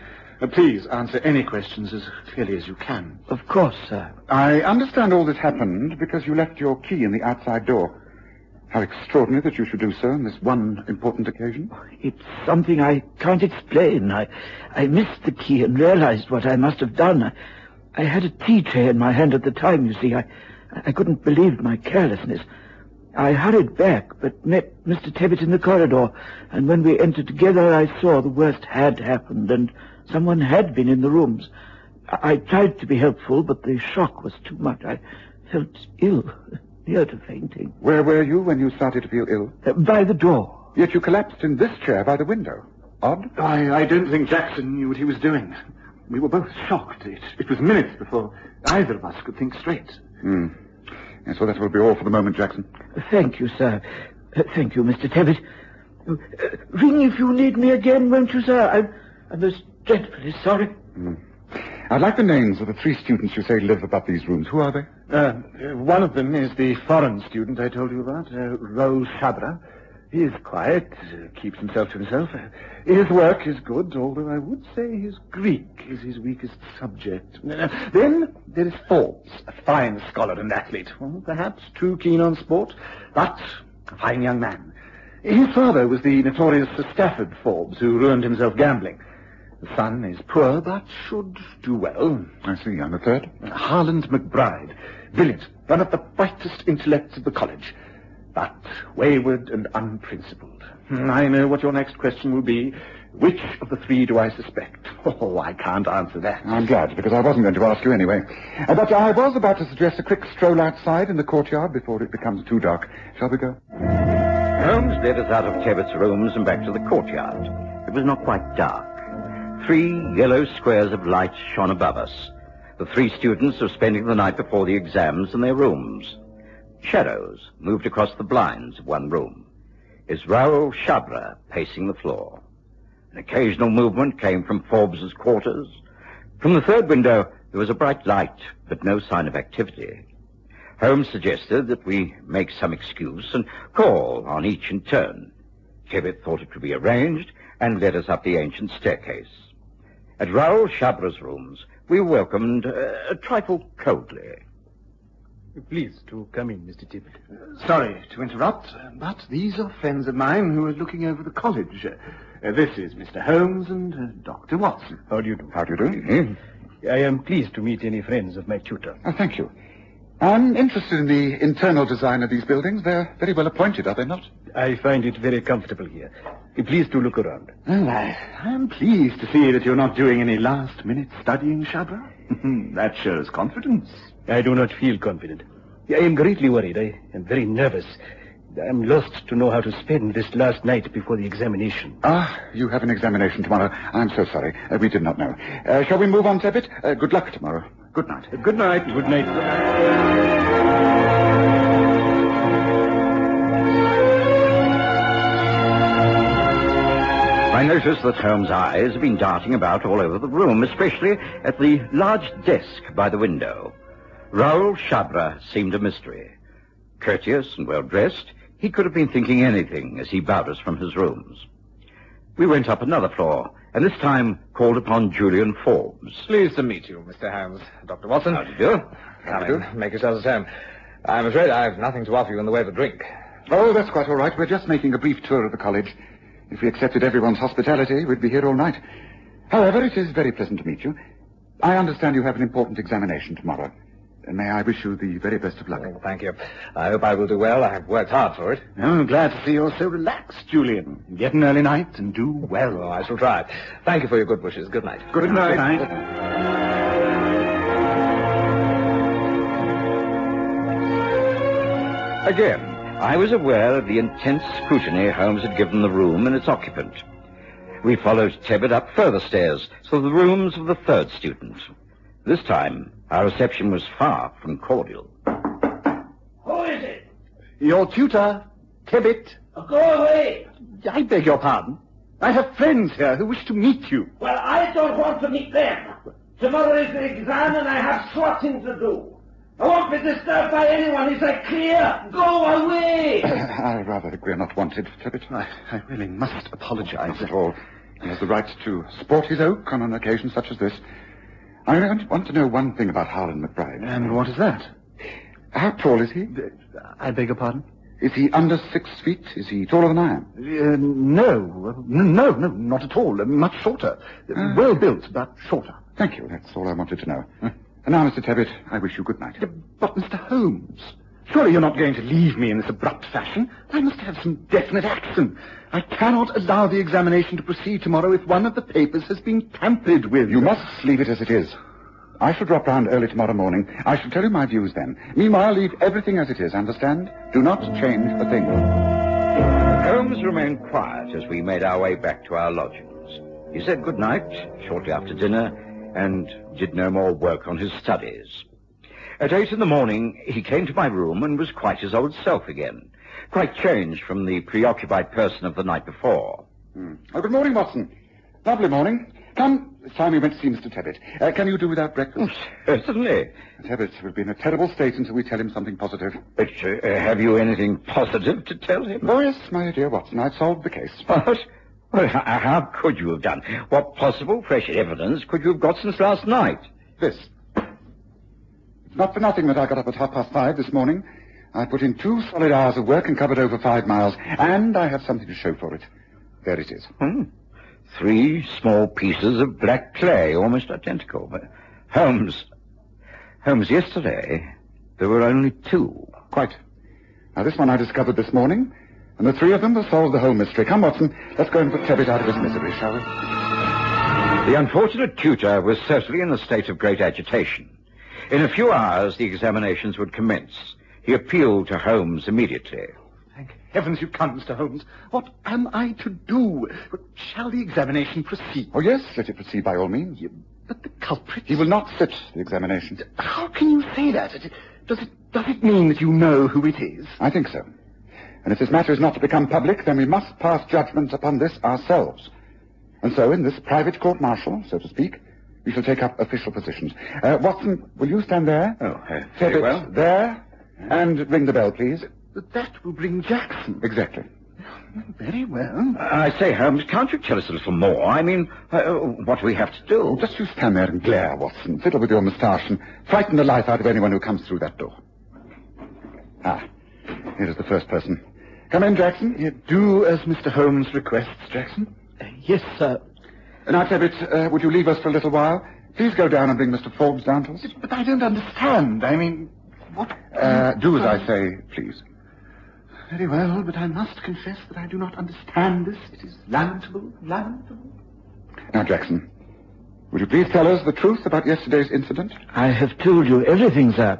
Please answer any questions as clearly as you can. Of course, sir. I understand all this happened because you left your key in the outside door. How extraordinary that you should do so on this one important occasion. It's something I can't explain. I missed the key and realized what I must have done. I had a tea tray in my hand at the time, you see. I couldn't believe my carelessness. I hurried back, but met Mr. Tebbit in the corridor, and when we entered together, I saw the worst had happened, and someone had been in the rooms. I tried to be helpful, but the shock was too much. I felt ill, near to fainting. Where were you when you started to feel ill? By the door. Yet you collapsed in this chair by the window. Odd. I don't think Jackson knew what he was doing. We were both shocked. It was minutes before either of us could think straight. Yes, well, that will be all for the moment, Jackson. Thank you, sir. Thank you, Mr. Tebbit. Ring if you need me again, won't you, sir? I'm most dreadfully sorry. I'd like the names of the 3 students you say live about these rooms. Who are they? One of them is the foreign student I told you about, Raoul Chabra. He is quiet, keeps himself to himself. His work is good, although I would say his Greek is his weakest subject. Then there is Forbes, a fine scholar and athlete. Well, perhaps too keen on sport, but a fine young man. His father was the notorious Sir Stafford Forbes, who ruined himself gambling. The son is poor, but should do well. I see. And the third? Harland McBride. Brilliant. One of the brightest intellects of the college. But wayward and unprincipled. I know what your next question will be. Which of the 3 do I suspect? Oh, I can't answer that. I'm glad, because I wasn't going to ask you anyway. But I was about to suggest a quick stroll outside in the courtyard before it becomes too dark. Shall we go? Holmes led us out of Tebbett's rooms and back to the courtyard. It was not quite dark. 3 yellow squares of light shone above us. The 3 students were spending the night before the exams in their rooms. Shadows moved across the blinds of one room. Is Raoul Chabra pacing the floor? An occasional movement came from Forbes's quarters. From the 3rd window, there was a bright light, but no sign of activity. Holmes suggested that we make some excuse and call on each in turn. Tebbit thought it could be arranged and led us up the ancient staircase. At Raoul Chabra's rooms, we were welcomed a trifle coldly. Please to come in, Mr. Tibbet. Sorry to interrupt, but these are friends of mine who are looking over the college. This is Mr. Holmes and Dr. Watson. How do you do? How do you do? I am pleased to meet any friends of my tutor. Oh, thank you. I'm interested in the internal design of these buildings. They're very well appointed, are they not? I find it very comfortable here. Please to look around. Well, I'm pleased to see that you're not doing any last-minute studying, Chabra. That shows confidence. I do not feel confident. I am greatly worried. I am very nervous. I'm lost to know how to spend this last night before the examination. You have an examination tomorrow. I'm so sorry. We did not know. Shall we move on, Tebbit? Good luck tomorrow. Good night. Good night. Good night. I noticed that Holmes' eyes had been darting about all over the room, especially at the large desk by the window. Raoul Chabra seemed a mystery. Courteous and well-dressed, he could have been thinking anything as he bowed us from his rooms. We went up another floor, and this time called upon Julian Forbes. Pleased to meet you, Mr. Holmes. Dr. Watson. How do you do? Come in. Make yourselves at home. I'm afraid I've nothing to offer you in the way of a drink. Oh, that's quite all right. We're just making a brief tour of the college. If we accepted everyone's hospitality, we'd be here all night. However, it is very pleasant to meet you. I understand you have an important examination tomorrow. And may I wish you the very best of luck. Oh, thank you. I hope I will do well. I've worked hard for it. Oh, I'm glad to see you're so relaxed, Julian. Get an early night and do well. Oh, I shall try. Thank you for your good wishes. Good night. Good night. Good night. Again, I was aware of the intense scrutiny Holmes had given the room and its occupant. We followed Tebbit up further stairs to the rooms of the third student. This time, our reception was far from cordial. Who is it? Your tutor, Tebbit. Go away. I beg your pardon. I have friends here who wish to meet you. Well, I don't want to meet them. Tomorrow is the exam and I have sorting to do. I won't be disturbed by anyone. Is that clear? Go away! I rather think we're not wanted, Tebbit. I really must apologize. Not at all. He has the right to sport his oak on an occasion such as this. I only want to know one thing about Harlan McBride. And what is that? How tall is he? I beg your pardon? Is he under 6 feet? Is he taller than I am? No, not at all. Much shorter. Well built, but shorter. Thank you. That's all I wanted to know. And now, Mr. Tebbit, I wish you good night. But, Mr. Holmes, surely you're not going to leave me in this abrupt fashion. I must have some definite action. I cannot allow the examination to proceed tomorrow if one of the papers has been tampered with. You must leave it as it is. I shall drop round early tomorrow morning. I shall tell you my views then. Meanwhile, leave everything as it is, understand? Do not change a thing. Holmes remained quiet as we made our way back to our lodgings. He said good night shortly after dinner and did no more work on his studies. At 8 in the morning, he came to my room and was quite his old self again, quite changed from the preoccupied person of the night before. Oh, good morning, Watson. Lovely morning. Come, it's time we went to see Mr. Tebbit. Can you do without breakfast? Certainly. Tebbit will be in a terrible state until we tell him something positive. But have you anything positive to tell him? Oh, yes, my dear Watson, I've solved the case. What? Well, how could you have done? What possible fresh evidence could you have got since last night? This. It's not for nothing that I got up at 5:30 this morning. I put in 2 solid hours of work and covered over 5 miles, and I have something to show for it. There it is. 3 small pieces of black clay, almost identical. But Holmes, yesterday there were only 2. Quite. Now, this one I discovered this morning, and the 3 of them will solve the whole mystery. Come, Watson, let's go and put Tebbit out of his misery, shall we? The unfortunate tutor was certainly in a state of great agitation. In a few hours, the examinations would commence. He appealed to Holmes immediately. Thank heavens you've come, Mr. Holmes. What am I to do? Shall the examination proceed? Oh, yes, let it proceed by all means. But the culprit... He will not sit the examination. How can you say that? Does it mean that you know who it is? I think so. And if this matter is not to become public, then we must pass judgment upon this ourselves. And so, in this private court-martial, so to speak, we shall take up official positions. Watson, will you stand there? Very well. There. And ring the bell, please. But that will bring Jackson. Exactly. Very well. I say, Holmes, can't you tell us a little more? I mean, what do we have to do? Just you stand there and glare, Watson. Fiddle with your moustache and frighten the life out of anyone who comes through that door. Here is the first person. Come in, Jackson. Do as Mr. Holmes requests, Jackson. Yes, sir. Now, Tebbit, would you leave us for a little while? Please go down and bring Mr. Forbes down to us. But I don't understand. I mean, what... do as I say, please. Very well, but I must confess that I do not understand this. It is lamentable. Now, Jackson, would you please tell us the truth about yesterday's incident? I have told you everything, sir.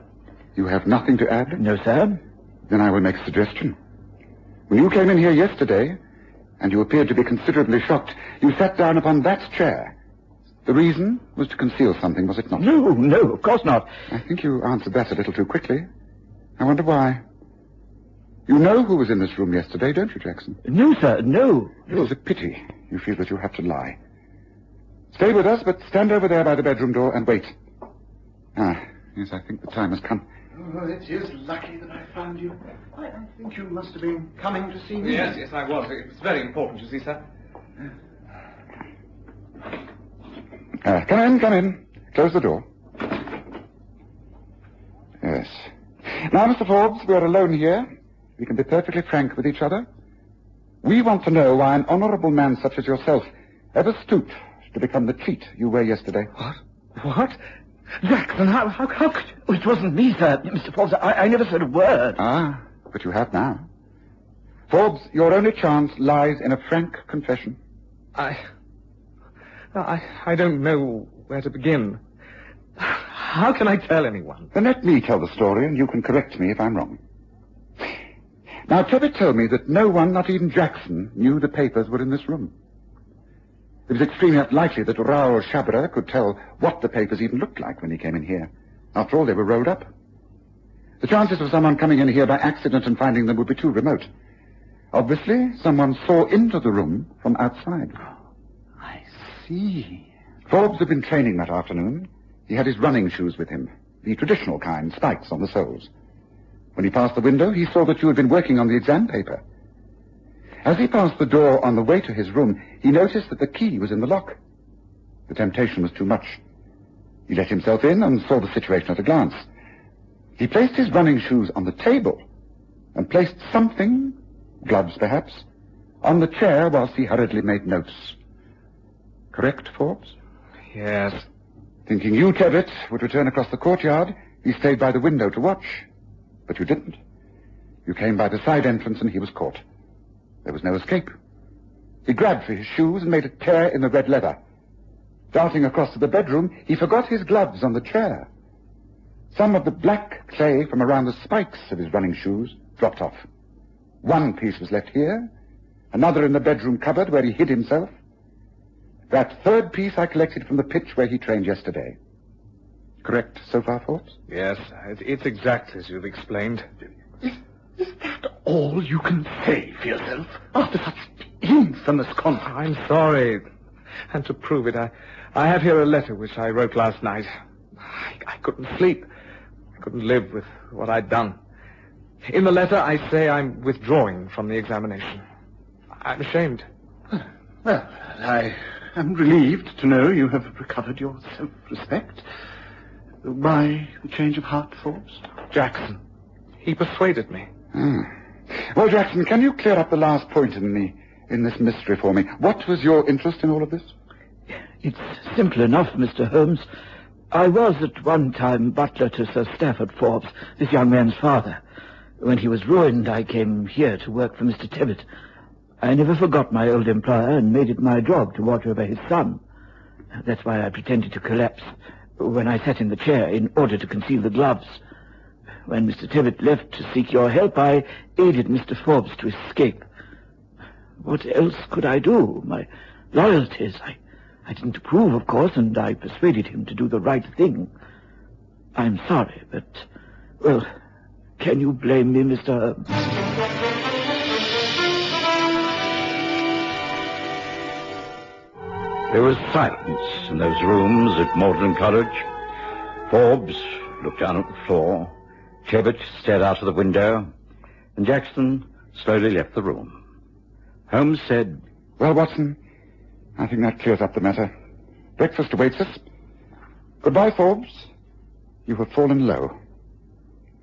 You have nothing to add? No, sir. Then I will make a suggestion. When you came in here yesterday, and you appeared to be considerably shocked, you sat down upon that chair. The reason was to conceal something, was it not? No, of course not. I think you answered that a little too quickly. I wonder why. You know who was in this room yesterday, don't you, Jackson? No, sir, no. It is a pity you feel that you have to lie. Stay with us, but stand over there by the bedroom door and wait. Yes, I think the time has come. Oh, it is lucky that I found you. I think you must have been coming to see me. Yes, I was. It was very important, you see, sir. Come in. Close the door. Yes. Now, Mr. Forbes, we are alone here. We can be perfectly frank with each other. We want to know why an honorable man such as yourself ever stooped to become the cheat you were yesterday. What? Jackson, how could you? Oh, it wasn't me, sir. Mr. Forbes, I never said a word. Ah, but you have now. Forbes, your only chance lies in a frank confession. I don't know where to begin. How can I tell anyone? Then let me tell the story, and you can correct me if I'm wrong. Now, Tebbit told me that no one, not even Jackson, knew the papers were in this room. It was extremely unlikely that Raoul Chabra could tell what the papers even looked like when he came in here. After all, they were rolled up. The chances of someone coming in here by accident and finding them would be too remote. Obviously, someone saw into the room from outside. I see. Forbes had been training that afternoon. He had his running shoes with him, the traditional kind, spikes on the soles. When he passed the window, he saw that you had been working on the exam paper. As he passed the door on the way to his room, he noticed that the key was in the lock. The temptation was too much. He let himself in and saw the situation at a glance. He placed his running shoes on the table and placed something, gloves perhaps, on the chair whilst he hurriedly made notes. Correct, Forbes? Yes. Thinking you, Tebbit, would return across the courtyard, he stayed by the window to watch. But you didn't. You came by the side entrance and he was caught. There was no escape. He grabbed for his shoes and made a tear in the red leather. Darting across to the bedroom, he forgot his gloves on the chair. Some of the black clay from around the spikes of his running shoes dropped off. One piece was left here, another in the bedroom cupboard where he hid himself. That third piece I collected from the pitch where he trained yesterday. Correct so far, Forbes? Yes, it's exact as you've explained. Is that all you can say for yourself after such infamous conduct? I'm sorry. And to prove it, I have here a letter which I wrote last night. I couldn't sleep. I couldn't live with what I'd done. In the letter, I say I'm withdrawing from the examination. I'm ashamed. Well, I am relieved to know you have recovered your self-respect. Why the change of heart, Forbes? Jackson. He persuaded me. Well, Jackson, can you clear up the last point in this mystery for me? What was your interest in all of this? It's simple enough, Mr. Holmes. I was at one time butler to Sir Stafford Forbes, this young man's father. When he was ruined, I came here to work for Mr. Tebbit. I never forgot my old employer and made it my job to watch over his son. That's why I pretended to collapse when I sat in the chair in order to conceal the gloves. When Mr. Tebbit left to seek your help, I aided Mr. Forbes to escape. What else could I do? My loyalties. I didn't approve, of course, and I persuaded him to do the right thing. I'm sorry, but, well, can you blame me, Mr. Holmes? There was silence in those rooms at Magdalen College. Forbes looked down at the floor. Tebbit stared out of the window, and Jackson slowly left the room. Holmes said, Well, Watson, I think that clears up the matter. Breakfast awaits us. Goodbye, Forbes. You have fallen low.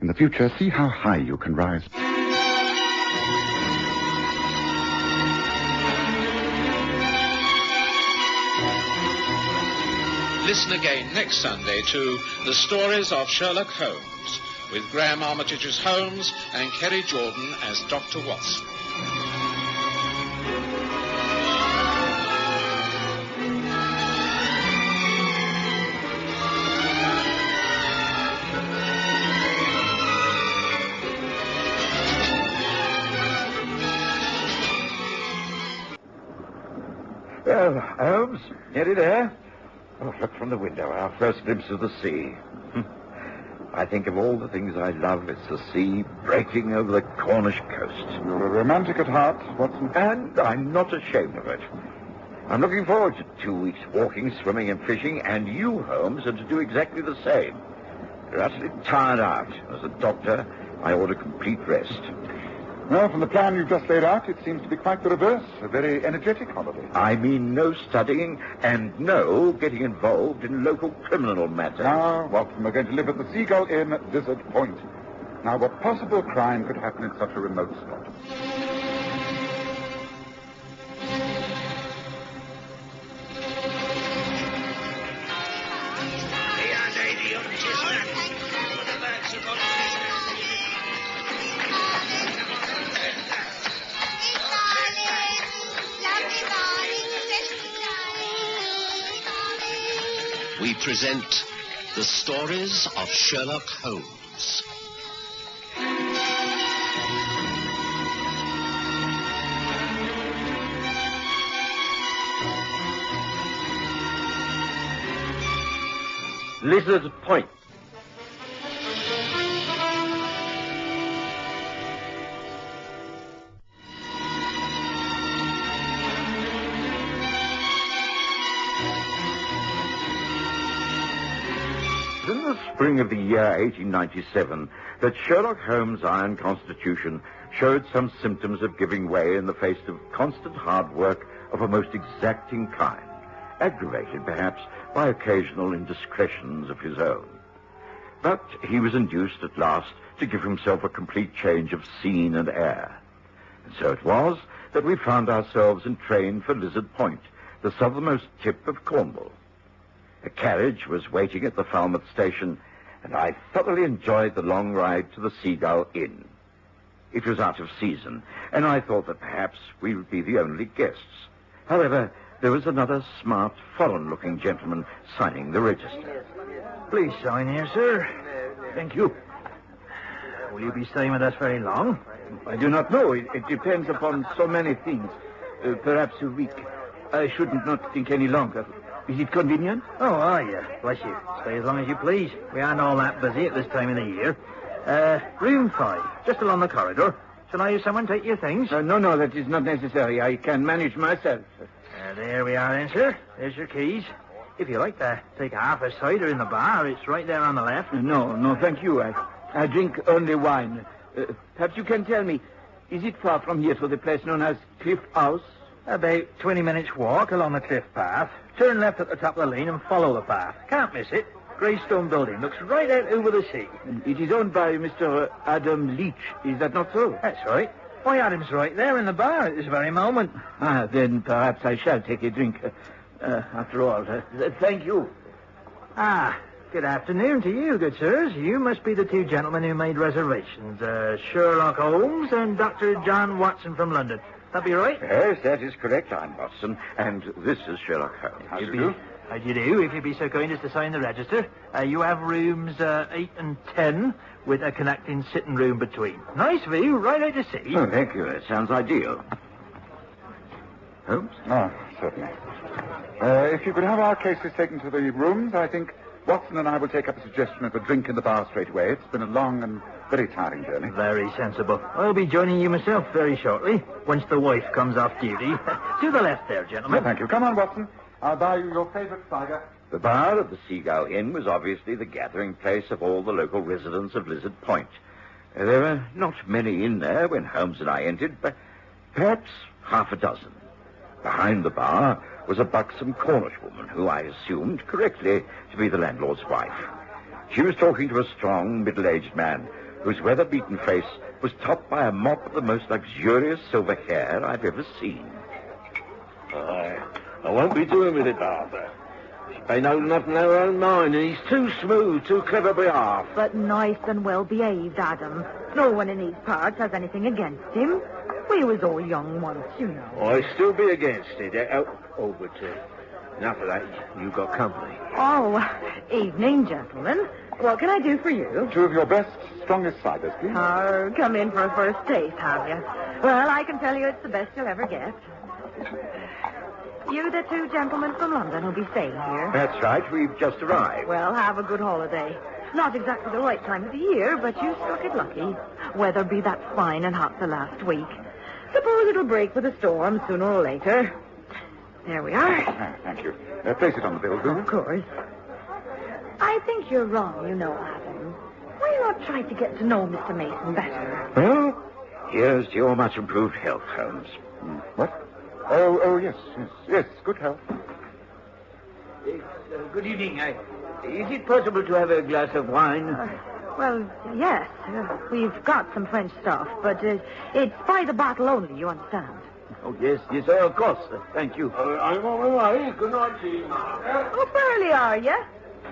In the future, see how high you can rise. Listen again next Sunday to The Stories of Sherlock Holmes, with Graham Armitage as Holmes and Kerry Jordan as Dr. Watson. Well, Holmes, nearly there. Oh, look from the window, our first glimpse of the sea. I think of all the things I love, it's the sea breaking over the Cornish coast. You're a romantic at heart, Watson. And I'm not ashamed of it. I'm looking forward to 2 weeks walking, swimming and fishing, and you, Holmes, are to do exactly the same. You're utterly tired out. As a doctor, I order complete rest. Well, from the plan you've just laid out, it seems to be quite the reverse. A very energetic holiday. I mean no studying and no getting involved in local criminal matters. Now, Watson, we're going to live at the Seagull Inn at Lizard Point. Now, what possible crime could happen in such a remote spot? The present the stories of Sherlock Holmes. Lizard Point. In the spring of the year 1897, that Sherlock Holmes' iron constitution showed some symptoms of giving way in the face of constant hard work of a most exacting kind, aggravated perhaps by occasional indiscretions of his own. But he was induced at last to give himself a complete change of scene and air. And so it was that we found ourselves entrained for Lizard Point, the southernmost tip of Cornwall. A carriage was waiting at the Falmouth station, and I thoroughly enjoyed the long ride to the Seagull Inn. It was out of season, and I thought that perhaps we would be the only guests. However, there was another smart, foreign-looking gentleman signing the register. Please sign here, sir. Thank you. Will you be staying with us very long? I do not know. It depends upon so many things. Perhaps a week. I should not think any longer. Is it convenient? Oh, are you? Bless you. Stay as long as you please. We aren't all that busy at this time of the year. Room 5, just along the corridor. Shall I have someone take your things? No, that is not necessary. I can manage myself. There we are then, sir. There's your keys. If you like to take half a cider in the bar, it's right there on the left. No, thank you. I drink only wine. Perhaps you can tell me, is it far from here to the place known as Cliff House? About 20 minutes walk along the cliff path. Turn left at the top of the lane and follow the path. Can't miss it. Grey stone building. Looks right out over the sea. It is owned by Mr. Adam Leach. Is that not so? That's right. Why, Adam's right there in the bar at this very moment. Then perhaps I shall take a drink. After all, thank you. Good afternoon to you, good sirs. You must be the two gentlemen who made reservations. Sherlock Holmes and Dr. John Watson from London. That be right? Yes, that is correct. I'm Watson, and this is Sherlock Holmes. How do you do? How do you do? If you'd be so kind as to sign the register. You have rooms 8 and 10 with a connecting sitting room between. Nice view, right out to sea. Oh, thank you. That sounds ideal. Holmes? Oh, certainly. If you could have our cases taken to the rooms, I think Watson and I will take up a suggestion of a drink in the bar straight away. It's been a long and very tiring journey. Very sensible. I'll be joining you myself very shortly, once the wife comes off duty. To the left there, gentlemen. Oh, thank you. Come on, Watson. I'll buy you your favorite cider. The bar of the Seagull Inn was obviously the gathering place of all the local residents of Lizard Point. There were not many in there when Holmes and I entered, but perhaps half a dozen. Behind the bar was a buxom Cornish woman who I assumed correctly to be the landlord's wife. She was talking to a strong, middle-aged man whose weather-beaten face was topped by a mop of the most luxurious silver hair I've ever seen. I won't be doing with it, Arthur. She ain't old enough in her own mind, and he's too smooth, too clever by half. But nice and well-behaved, Adam. No one in these parts has anything against him. We was all young once, you know. I'd still be against it. But enough of that. You got company. Oh, evening, gentlemen. What can I do for you? 2 of your best, strongest ciders, please. Oh, come in for a first taste, have you? Well, I can tell you it's the best you'll ever get. You the 2 gentlemen from London who'll be staying here? That's right. We've just arrived. Well, have a good holiday. Not exactly the right time of the year, but you struck it lucky. Weather be that fine and hot the last week. Suppose it'll break with a storm sooner or later. There we are. Thank you. Place it on the bill, do Of course. I think you're wrong, you know, Adam. Why not try to get to know Mr. Mason better? Well, here's to your much improved health, Holmes. What? Oh, yes. Good health. Good evening. Is it possible to have a glass of wine? Well, yes. We've got some French stuff, but it's by the bottle only, you understand. Oh, yes, of course. Thank you. I'm on my way. Good night to you, Margaret. Up early, are you?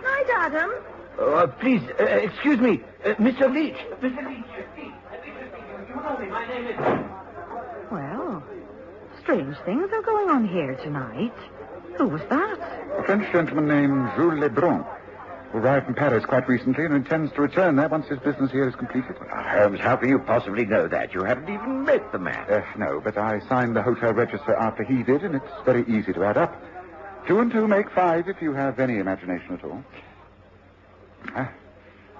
Night, Adam. Please, excuse me. Mr. Leach. Mr. Leach, please. You know me. My name is... Well, strange things are going on here tonight. Who was that? French gentleman named Jules Lebrun, who arrived from Paris quite recently and intends to return there once his business here is completed. Holmes, how can you possibly know that? You haven't even met the man. No, but I signed the hotel register after he did, and it's very easy to add up. 2 and 2 make 5 if you have any imagination at all. Oh,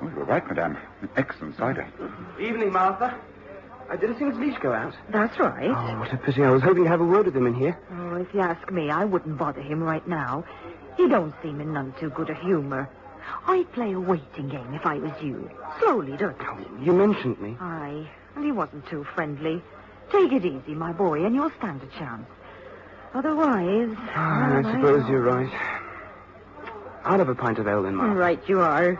you were right, madame. An excellent cider. Evening, Martha. Did I see Miss Leach go out? That's right. Oh, what a pity. I was hoping to have a word with him in here. Oh, if you ask me, I wouldn't bother him right now. He don't seem in none too good a humour. I'd play a waiting game if I was you. Slowly, don't you? You mentioned me. Aye, and he wasn't too friendly. Take it easy, my boy, and you'll stand a chance. Otherwise... I suppose you're right. I'll have a pint of ale then, Martha. Right you are.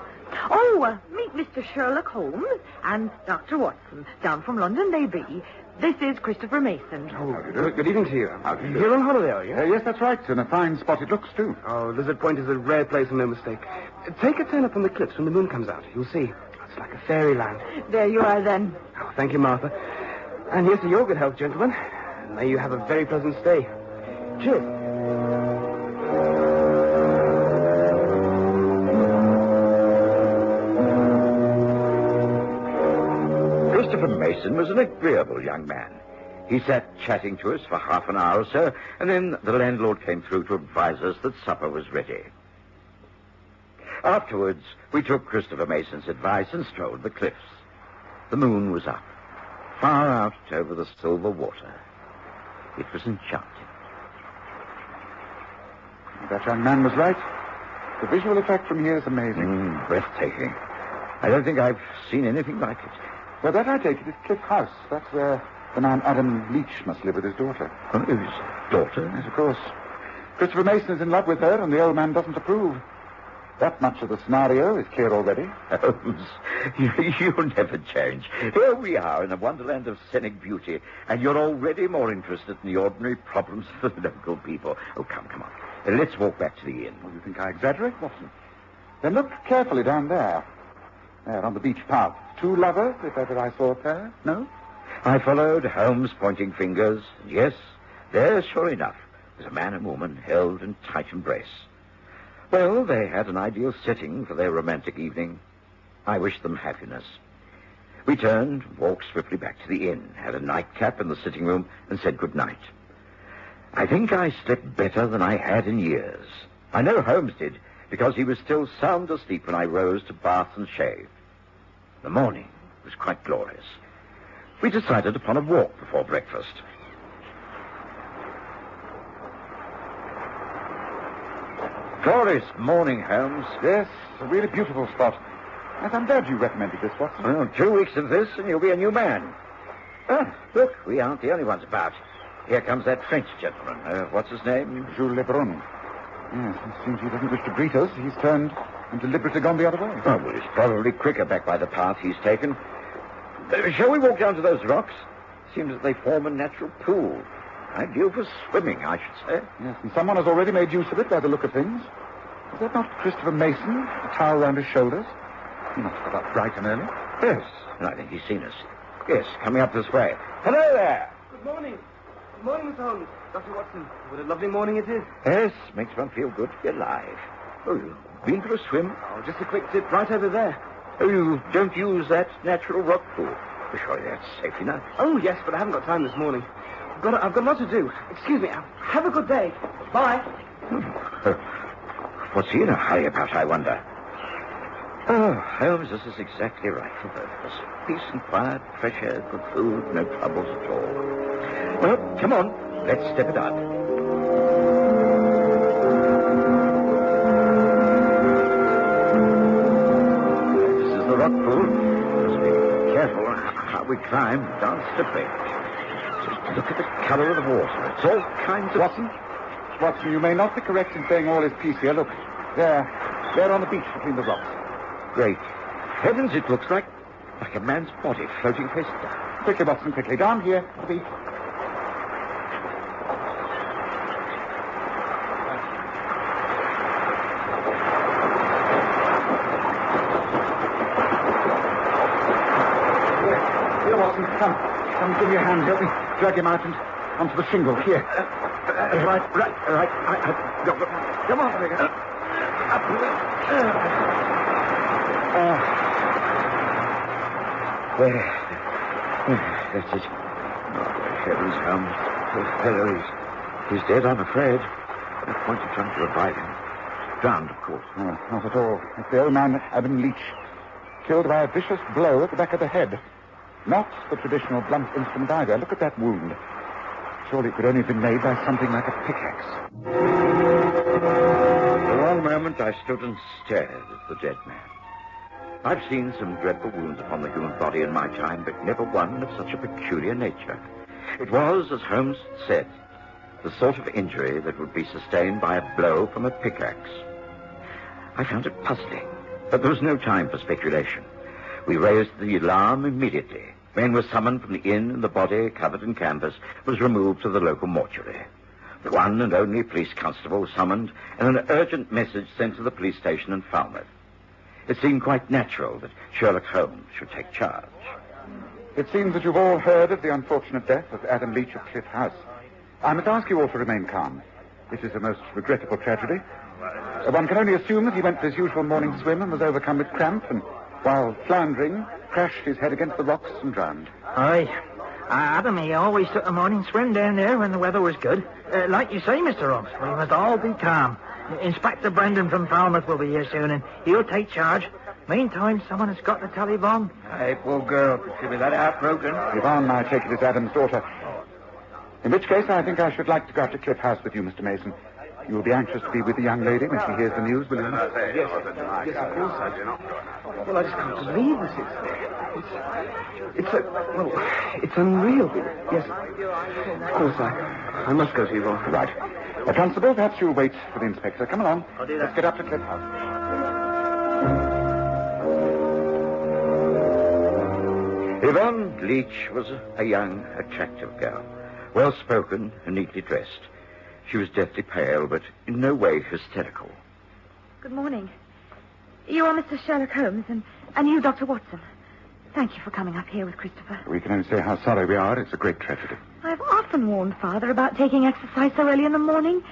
Oh, meet Mr. Sherlock Holmes and Dr. Watson. Down from London they be. This is Christopher Mason. Oh, good evening to you. You're on holiday, are you? Yes, that's right, and a fine spot it looks, too. Oh, Lizard Point is a rare place and no mistake. Take a turn up on the cliffs when the moon comes out. You'll see. It's like a fairyland. There you are, then. Oh, thank you, Martha. And here's to your good health, gentlemen. And may you have a very pleasant stay. Cheers. Christopher Mason was an agreeable young man. He sat chatting to us for half an hour or so, and then the landlord came through to advise us that supper was ready. Afterwards, we took Christopher Mason's advice and strolled the cliffs. The moon was up, far out over the silver water. It was enchanting. That young man was right. The visual effect from here is amazing. Breathtaking. I don't think I've seen anything like it. Well, that I take it is Cliff House. That's where the man Adam Leach must live with his daughter. Oh, his daughter? Yes, of course. Christopher Mason is in love with her, and the old man doesn't approve. That much of the scenario is clear already. Holmes, you'll never change. Here we are in a wonderland of scenic beauty, and you're already more interested in the ordinary problems of the local people. Oh, come on. Let's walk back to the inn. Oh, you think I exaggerate, Watson? Then look carefully down there. There, on the beach path. 2 lovers, if ever I saw a pair. No? I followed, Holmes pointing fingers. Yes, there, sure enough, was a man and woman held in tight embrace. Well, they had an ideal setting for their romantic evening. I wished them happiness. We turned, walked swiftly back to the inn, had a nightcap in the sitting room, and said good night. I think I slept better than I had in years. I know Holmes did, because he was still sound asleep when I rose to bath and shave. The morning was quite glorious. We decided upon a walk before breakfast. Glorious morning, Holmes. Yes, a really beautiful spot. Yes, I'm glad you recommended this, Watson. Well, 2 weeks of this, and you'll be a new man. Ah, look, we aren't the only ones about. Here comes that French gentleman. What's his name? Jules Lebrun. Yes, it seems he doesn't wish to greet us. He's turned and deliberately gone the other way. Oh, well, he's probably quicker back by the path he's taken. Shall we walk down to those rocks? Seems that they form a natural pool. Ideal for swimming, I should say. Yes, and someone has already made use of it by the look of things. Is that not Christopher Mason, a towel round his shoulders? He must have got up bright and early. Yes, and I think he's seen us. Yes, coming up this way. Hello there! Good morning. Good morning, Miss Holmes. Dr. Watson, what a lovely morning it is. Yes, makes one feel good to be alive. Oh, you've been for a swim? Oh, just a quick dip right over there. Oh, you don't use that natural rock pool? Surely that's safe enough. Oh, yes, but I haven't got time this morning. I've got a lot to do. Excuse me. Have a good day. Bye. What's he in a hurry about, I wonder? Oh, Holmes, this is exactly right for both of us. Peace and quiet, fresh air, good food, no troubles at all. Well, come on. Let's step it up. This is the rock pool. Must be careful how we climb. Down slippery. Just look at the color of the water. It's all kinds of... Watson, you may not be correct in saying all is peace here. Look, there on the beach between the rocks. Great heavens, it looks like a man's body floating face down. Quickly, Watson, quickly. Down here, to the beach. Here, Watson, come. Come, give me a hand. Help me drag him out and onto the shingle. Here. Right. Come on, Figure. That's it. Oh, good heavens, Holmes. Poor fellow, he's dead, I'm afraid. No point in trying to revive him. Drowned, of course. No, not at all. It's the old man, Adam Leach, killed by a vicious blow at the back of the head. Not the traditional blunt instrument either. Look at that wound. Surely it could only have been made by something like a pickaxe. For a long moment I stood and stared at the dead man. I've seen some dreadful wounds upon the human body in my time, but never one of such a peculiar nature. It was, as Holmes said, the sort of injury that would be sustained by a blow from a pickaxe. I found it puzzling, but there was no time for speculation. We raised the alarm immediately. Men were summoned from the inn, and the body, covered in canvas, was removed to the local mortuary. The one and only police constable was summoned, and an urgent message sent to the police station in Falmouth. It seemed quite natural that Sherlock Holmes should take charge. It seems that you've all heard of the unfortunate death of Adam Leach of Cliff House. I must ask you all to remain calm. This is a most regrettable tragedy. One can only assume that he went for his usual morning swim and was overcome with cramp, and while floundering, crashed his head against the rocks and drowned. Aye. Adam, he always took a morning swim down there when the weather was good. Like you say, Mr. Holmes, we must all be calm. Inspector Brendan from Falmouth will be here soon, and he'll take charge. Meantime, someone has got to tell Yvonne. Hey, poor girl. She'll be that heartbroken. Yvonne, I take it, is Adam's daughter. In which case, I think I should like to go up to Cliff House with you, Mr. Mason. You will be anxious to be with the young lady when she hears the news, will you? Yes, of course I do. Well, I just can't believe this. It's unreal. Yes, of course I must go to Yvonne. Right. Constable, perhaps you'll wait for the inspector. Come along. Let's get up to Cliff House. Yvonne Leach was a young, attractive girl, well-spoken and neatly dressed. She was deathly pale, but in no way hysterical. Good morning. You are Mr. Sherlock Holmes, and you, Dr. Watson. Thank you for coming up here with Christopher. We can only say how sorry we are. It's a great tragedy. I've often warned Father about taking exercise so early in the morning.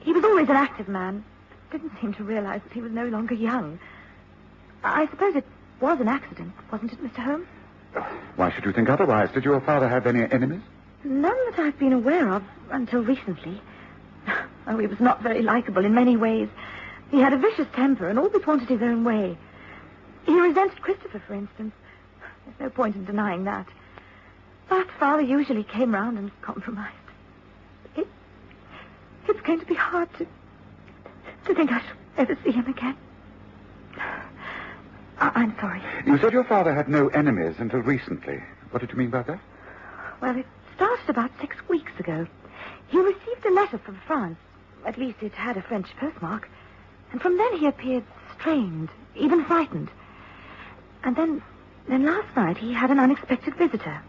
He was always an active man. Didn't seem to realize that he was no longer young. I suppose it was an accident, wasn't it, Mr. Holmes? Why should you think otherwise? Did your father have any enemies? None that I've been aware of until recently. Oh, he was not very likable in many ways. He had a vicious temper and always wanted his own way. He resented Christopher, for instance. There's no point in denying that. But Father usually came round and compromised. It's going to be hard to think I shall ever see him again. I'm sorry. You said your father had no enemies until recently. What did you mean by that? Well, it started about 6 weeks ago. He received a letter from France. At least it had a French postmark. And from then he appeared strained, even frightened. And then last night he had an unexpected visitor.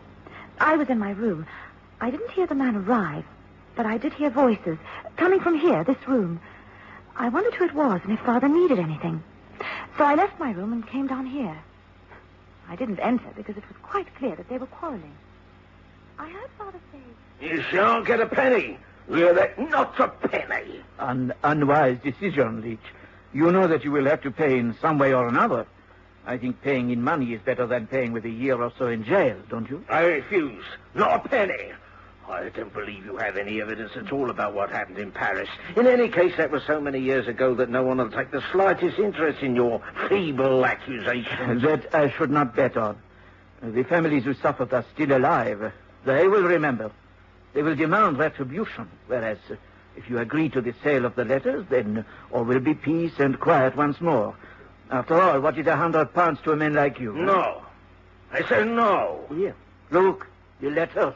I was in my room. I didn't hear the man arrive, but I did hear voices coming from here, this room. I wondered who it was and if Father needed anything. So I left my room and came down here. I didn't enter because it was quite clear that they were quarreling. I heard Father say... You shan't get a penny. Hear that? Not a penny. An unwise decision, Leach. You know that you will have to pay in some way or another. I think paying in money is better than paying with a year or so in jail, don't you? I refuse. Not a penny. I don't believe you have any evidence at all about what happened in Paris. In any case, that was so many years ago that no one will take the slightest interest in your feeble accusations. That I should not bet on. The families who suffered are still alive. They will remember. They will demand retribution, whereas if you agree to the sale of the letters, then all will be peace and quiet once more. After all, what is £100 to a man like you? No. I say no. Here, look, the letters.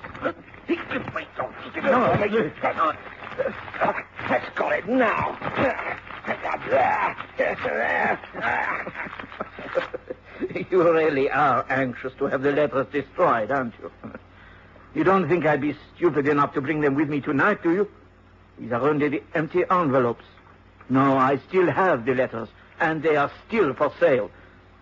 No, that's got it now. You really are anxious to have the letters destroyed, aren't you? You don't think I'd be stupid enough to bring them with me tonight, do you? These are only the empty envelopes. No, I still have the letters, and they are still for sale.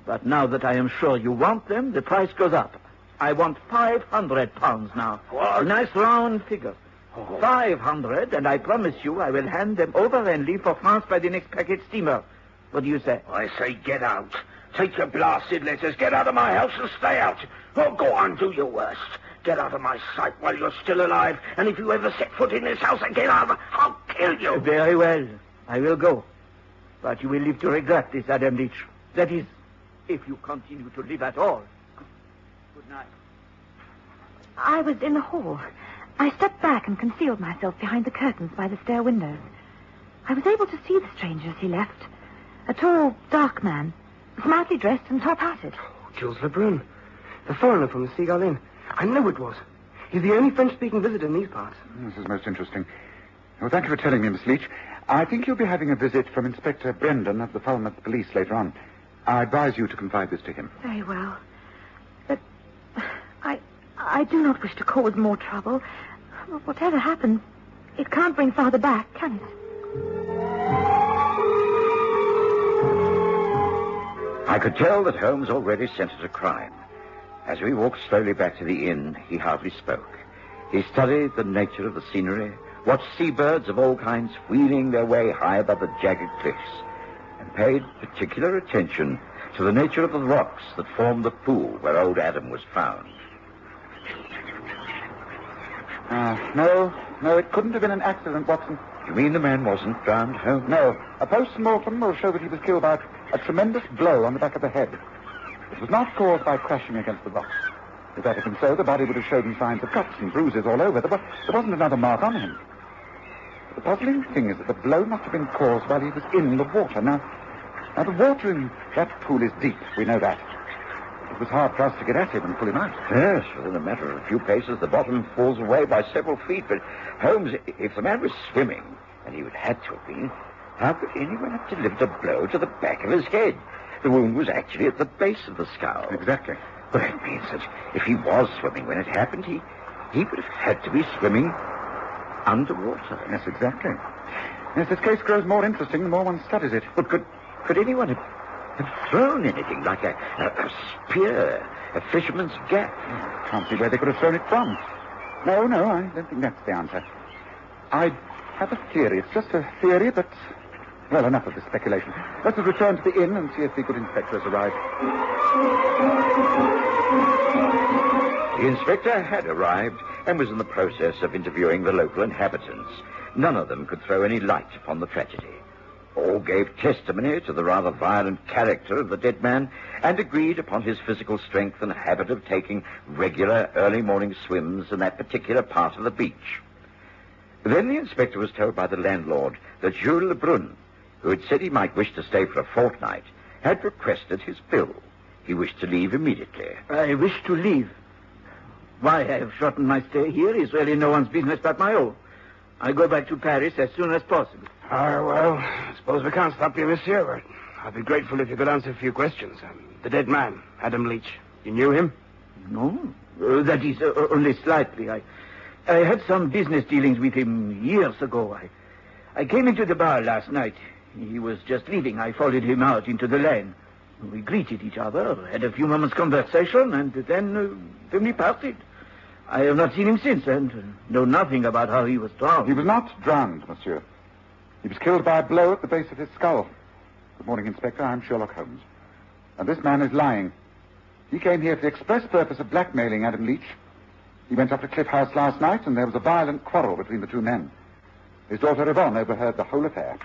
But now that I am sure you want them, the price goes up. I want £500 now. What? A nice round figure. 500, and I promise you I will hand them over and leave for France by the next packet steamer. What do you say? I say get out. Take your blasted letters. Get out of my house and stay out. Oh, go on, do your worst. Get out of my sight while you're still alive. And if you ever set foot in this house again, I'll kill you. Very well. I will go. But you will live to regret this, Adam Leach. That is, if you continue to live at all. Good night. I was in the hall. I stepped back and concealed myself behind the curtains by the stair windows. I was able to see the stranger as he left. A tall, dark man, smartly dressed and top-hatted. Jules Lebrun, the foreigner from the Seagull Inn. I know it was. He's the only French-speaking visitor in these parts. This is most interesting. Well, thank you for telling me, Miss Leach. I think you'll be having a visit from Inspector Brendan of the Falmouth Police later on. I advise you to confide this to him. Very well. But I do not wish to cause more trouble. Whatever happens, it can't bring Father back, can it? I could tell that Holmes already scented a crime. As we walked slowly back to the inn, he hardly spoke. He studied the nature of the scenery, watched seabirds of all kinds wheeling their way high above the jagged cliffs, and paid particular attention to the nature of the rocks that formed the pool where old Adam was found. No, it couldn't have been an accident, Watson. You mean the man wasn't drowned, Holmes? No. A post-mortem will show that he was killed by a tremendous blow on the back of the head. It was not caused by crashing against the rocks. If that had been so, the body would have shown signs of cuts and bruises all over. There wasn't another mark on him. The puzzling thing is that the blow must have been caused while he was in the water. Now, the water in that pool is deep. We know that. It was hard for us to get at him and pull him out. Yes, within a matter of a few paces, the bottom falls away by several feet. But, Holmes, if the man was swimming, and he would have to have been, how could anyone have delivered a blow to the back of his head? The wound was actually at the base of the skull. Exactly. Well, that means that if he was swimming when it happened, he would have had to be swimming underwater. Yes, exactly. Yes, this case grows more interesting the more one studies it. But could anyone have thrown anything like a spear, a fisherman's gaff? Can't see where they could have thrown it from. No, I don't think that's the answer. I have a theory. It's just a theory, but... Well, enough of this speculation. Let us return to the inn and see if the good inspector has arrived. The inspector had arrived and was in the process of interviewing the local inhabitants. None of them could throw any light upon the tragedy. All gave testimony to the rather violent character of the dead man and agreed upon his physical strength and habit of taking regular early morning swims in that particular part of the beach. Then the inspector was told by the landlord that Jules Lebrun, who had said he might wish to stay for a fortnight, had requested his bill. He wished to leave immediately. I wish to leave. Why I have shortened my stay here is really no one's business but my own. I go back to Paris as soon as possible. Well, I suppose we can't stop you, monsieur, but I'd be grateful if you could answer a few questions. The dead man, Adam Leach. You knew him? No, that is only slightly. I had some business dealings with him years ago. I came into the bar last night. He was just leaving. I followed him out into the lane. We greeted each other, had a few moments' conversation, and then we parted. I have not seen him since, and know nothing about how he was drowned. He was not drowned, monsieur. He was killed by a blow at the base of his skull. Good morning, Inspector. I'm Sherlock Holmes. And this man is lying. He came here for the express purpose of blackmailing Adam Leach. He went up to Cliff House last night, and there was a violent quarrel between the two men. His daughter Yvonne overheard the whole affair.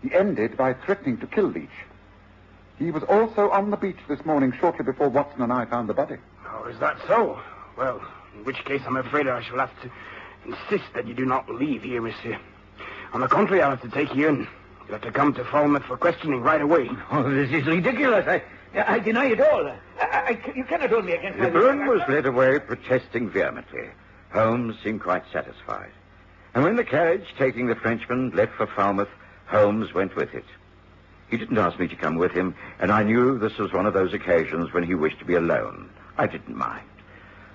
He ended by threatening to kill Leach. He was also on the beach this morning shortly before Watson and I found the body. Oh, is that so? Well, in which case I'm afraid I shall have to insist that you do not leave here, monsieur. On the contrary, I'll have to take you in. You'll have to come to Falmouth for questioning right away. Oh, this is ridiculous. I deny it all. You cannot hold me against my... Lebrun was led away protesting vehemently. Holmes seemed quite satisfied. And when the carriage taking the Frenchman left for Falmouth, Holmes went with it. He didn't ask me to come with him, and I knew this was one of those occasions when he wished to be alone. I didn't mind.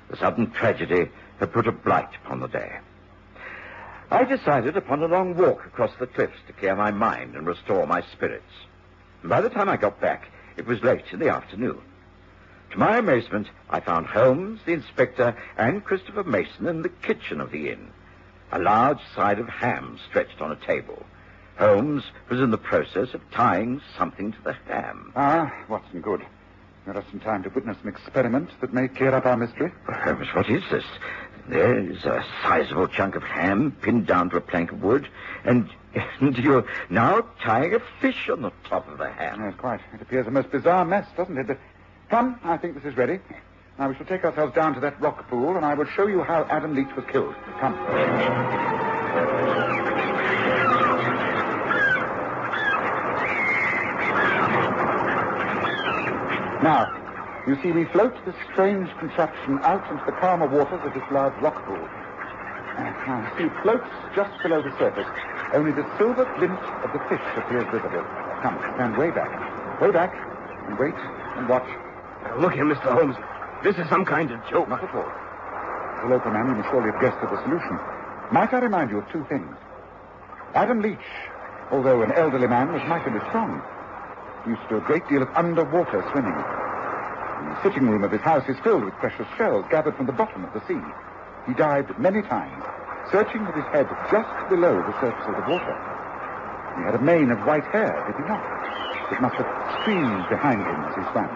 The sudden tragedy had put a blight upon the day. I decided upon a long walk across the cliffs to clear my mind and restore my spirits. And by the time I got back, it was late in the afternoon. To my amazement, I found Holmes, the inspector, and Christopher Mason in the kitchen of the inn. A large side of ham stretched on a table. Holmes was in the process of tying something to the ham. Ah, Watson, good. There is some time to witness an experiment that may clear up our mystery. Holmes, what is this? There is a sizable chunk of ham pinned down to a plank of wood, and you're now tying a fish on the top of the ham. Yes, quite. It appears a most bizarre mess, doesn't it? But come, I think this is ready. Now we shall take ourselves down to that rock pool, and I will show you how Adam Leach was killed. Come. Now, you see, we float this strange contraption out into the calmer waters of this large rock pool. Now, see, it floats just below the surface. Only the silver glint of the fish appears visible. Come, stand way back, and wait and watch. Look here, Mr. Holmes. This is some kind of joke. Not at all. The local man, you must surely have guessed at the solution. Might I remind you of two things? Adam Leach, although an elderly man, was mightily strong. He used to do a great deal of underwater swimming. The sitting room of his house is filled with precious shells gathered from the bottom of the sea. He dived many times, searching with his head just below the surface of the water. He had a mane of white hair, did he not? It must have streamed behind him as he swam.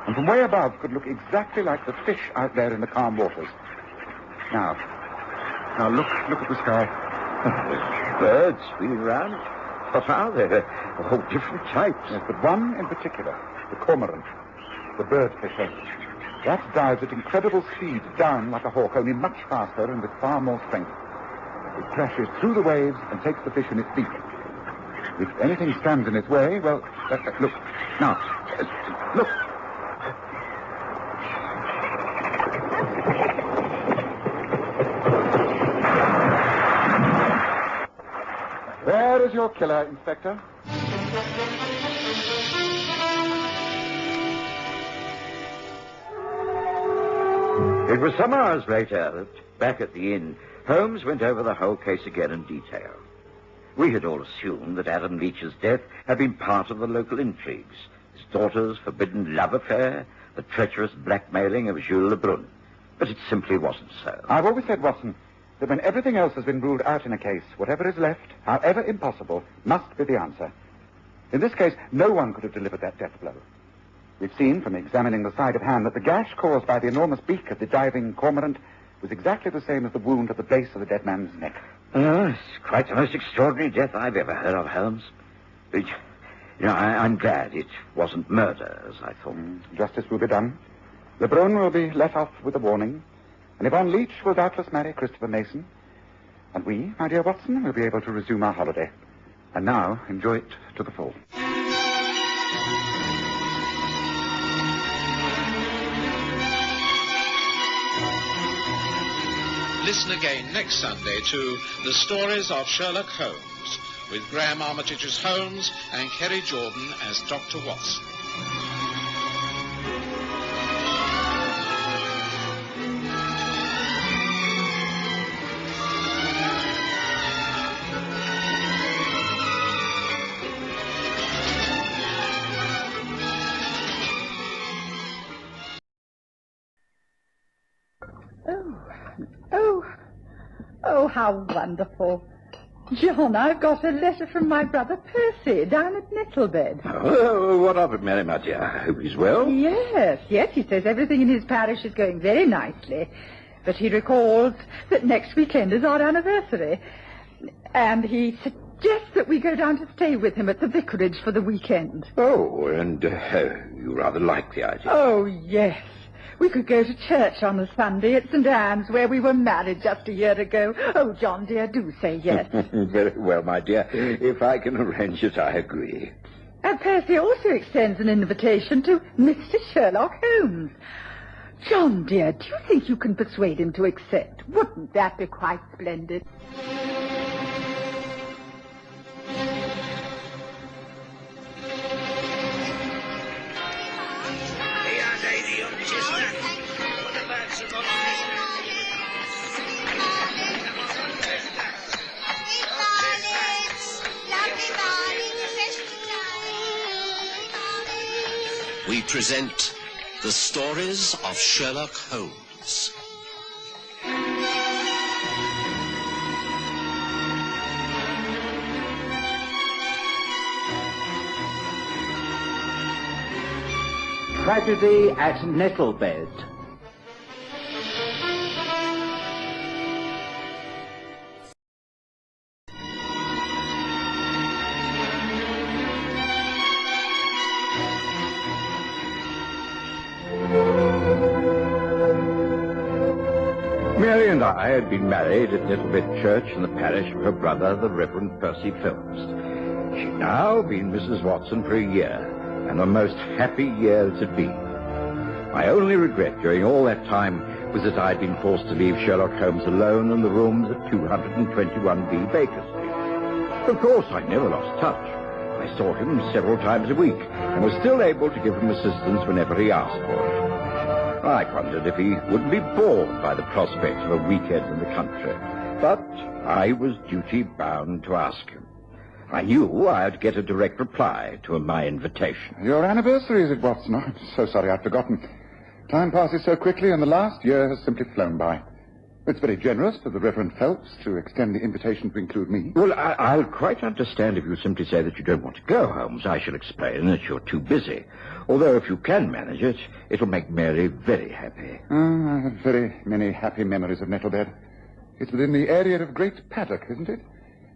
And from way above could look exactly like the fish out there in the calm waters. Now look at the sky. There's birds wheeling around. What are they? All different types. Yes, but one in particular, the cormorant, the bird fisher. That dives at incredible speed down like a hawk, only much faster and with far more strength. It crashes through the waves and takes the fish in its beak. If anything stands in its way, well, look. Now, look. There is your killer, Inspector. It was some hours later that, back at the inn, Holmes went over the whole case again in detail. We had all assumed that Adam Leach's death had been part of the local intrigues, his daughter's forbidden love affair, the treacherous blackmailing of Jules Lebrun. But it simply wasn't so. I've always said, Watson, that when everything else has been ruled out in a case, whatever is left, however impossible, must be the answer. In this case, no one could have delivered that death blow. We've seen, from examining the side of ham, that the gash caused by the enormous beak of the diving cormorant was exactly the same as the wound at the base of the dead man's neck. Oh, it's quite the most extraordinary death I've ever heard of, Holmes. But, I'm glad it wasn't murder, as I thought. Justice will be done. Lebrun will be let off with a warning. And Yvonne Leach will doubtless marry Christopher Mason. And we, my dear Watson, will be able to resume our holiday. And now, enjoy it to the full. Listen again next Sunday to The Stories of Sherlock Holmes, with Graham Armitage as Holmes and Kerry Jordan as Dr. Watson. Oh, how wonderful. John, I've got a letter from my brother Percy down at Nettlebed. Oh, what of it, Mary, my dear? I hope he's well. Yes, he says everything in his parish is going very nicely. But he recalls that next weekend is our anniversary. And he suggests that we go down to stay with him at the vicarage for the weekend. Oh, and you rather like the idea. Oh, yes. We could go to church on a Sunday at St. Anne's, where we were married just a year ago. Oh, John, dear, do say yes. Very well, my dear. If I can arrange it, I agree. And Percy also extends an invitation to Mr. Sherlock Holmes. John, dear, do you think you can persuade him to accept? Wouldn't that be quite splendid? We present The Stories of Sherlock Holmes. Tragedy at Nettlebed. Mary and I had been married at Nettlebed Church in the parish of her brother, the Reverend Percy Phelps. She'd now been Mrs. Watson for a year, and the most happy year it had been. My only regret during all that time was that I'd been forced to leave Sherlock Holmes alone in the rooms at 221B Baker Street. Of course, I never lost touch. I saw him several times a week, and was still able to give him assistance whenever he asked for it. I wondered if he wouldn't be bored by the prospect of a weekend in the country, but I was duty-bound to ask him. I knew I'd get a direct reply to my invitation. Your anniversary, is it, Watson? Oh, I'm so sorry I'd forgotten. Time passes so quickly, and the last year has simply flown by. It's very generous of the Reverend Phelps to extend the invitation to include me. Well, I'll quite understand if you simply say that you don't want to go, Holmes. I shall explain that you're too busy. Although if you can manage it, it'll make Mary very happy. I have very many happy memories of Nettlebed. It's within the area of Great Paddock, isn't it?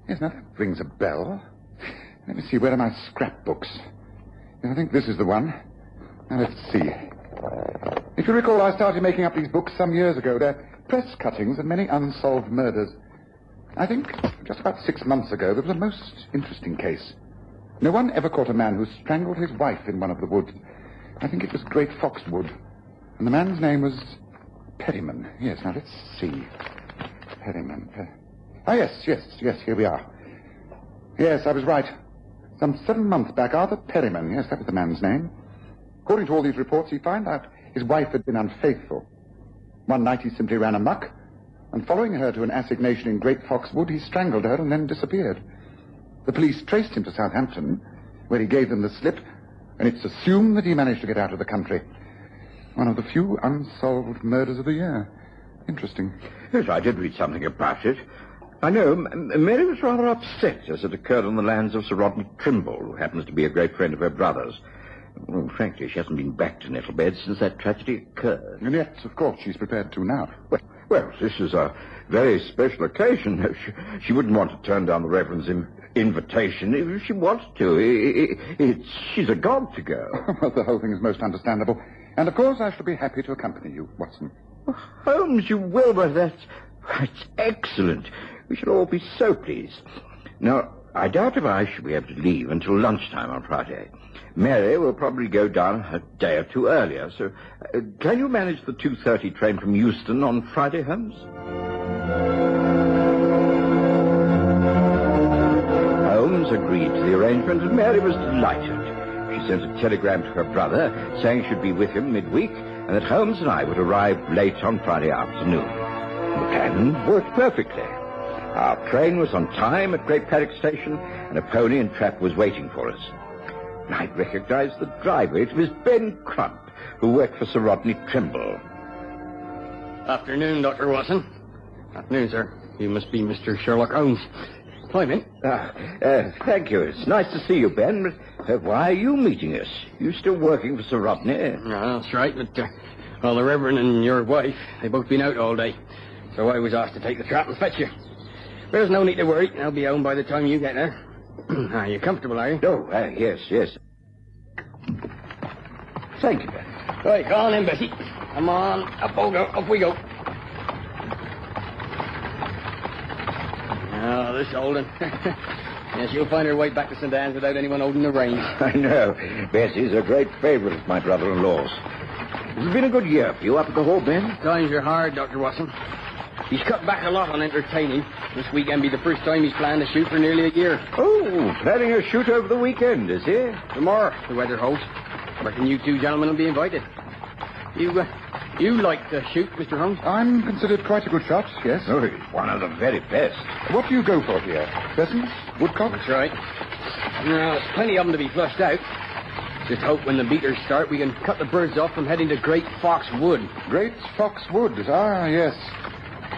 Yes, now that rings a bell. Let me see, where are my scrapbooks? I think this is the one. Now, let's see. If you recall, I started making up these books some years ago. They're press cuttings of many unsolved murders. I think just about 6 months ago, there was a most interesting case. No one ever caught a man who strangled his wife in one of the woods. I think it was Great Foxwood. And the man's name was Perryman. Yes, now let's see. Perryman. Yes, here we are. Yes, I was right. Some 7 months back, Arthur Perryman. Yes, that was the man's name. According to all these reports, he found out his wife had been unfaithful. One night he simply ran amok, and following her to an assignation in Great Foxwood, he strangled her and then disappeared. The police traced him to Southampton, where he gave them the slip, and it's assumed that he managed to get out of the country. One of the few unsolved murders of the year. Interesting. Yes, I did read something about it. I know. Mary was rather upset as it occurred on the lands of Sir Rodney Trimble, who happens to be a great friend of her brother's. Well, frankly, she hasn't been back to Nettlebed since that tragedy occurred. And yet, of course, she's prepared to now. Well, this is a very special occasion. She wouldn't want to turn down the Reverend's invitation if she wanted to. She's a god to go. Well, the whole thing is most understandable. And, of course, I shall be happy to accompany you, Watson. Holmes, you will, but that's excellent. We shall all be so pleased. Now, I doubt if I shall be able to leave until lunchtime on Friday. Mary will probably go down a day or two earlier, so can you manage the 2:30 train from Euston on Friday, Holmes? Holmes agreed to the arrangement, and Mary was delighted. She sent a telegram to her brother saying she'd be with him midweek, and that Holmes and I would arrive late on Friday afternoon. The plan worked perfectly. Our train was on time at Great Paddock Station, and a pony and trap was waiting for us. I recognized the driver. It was Ben Crump, who worked for Sir Rodney Trimble. Afternoon, Dr. Watson. Afternoon, sir. You must be Mr. Sherlock Holmes. Climb in. Thank you. It's nice to see you, Ben. But why are you meeting us? You still working for Sir Rodney? No, that's right, but well, the Reverend and your wife, they've both been out all day. So I was asked to take the trap and fetch you. There's no need to worry. I'll be home by the time you get there. Are you comfortable, are you? Oh, yes. Thank you, Ben. Right, go on in, Bessie. Come on, up we go. Oh, this old one. Yes, you'll find her way back to St. Anne's without anyone holding the reins. I know. Bessie's a great favourite of my brother-in-law's. Has it been a good year for you up at the Hall, Ben? Times are hard, Dr. Watson. He's cut back a lot on entertaining. This weekend be the first time he's planned to shoot for nearly a year. Oh, planning a shoot over the weekend, is he? Tomorrow, the weather holds. I reckon you two gentlemen will be invited. You like to shoot, Mr. Holmes? I'm considered quite a good shot, yes. Oh, he's one of the very best. What do you go for here? Pheasants? Woodcock? That's right. Now, there's plenty of them to be flushed out. Just hope when the beaters start, we can cut the birds off from heading to Great Foxwood. Great Foxwood? Ah, yes.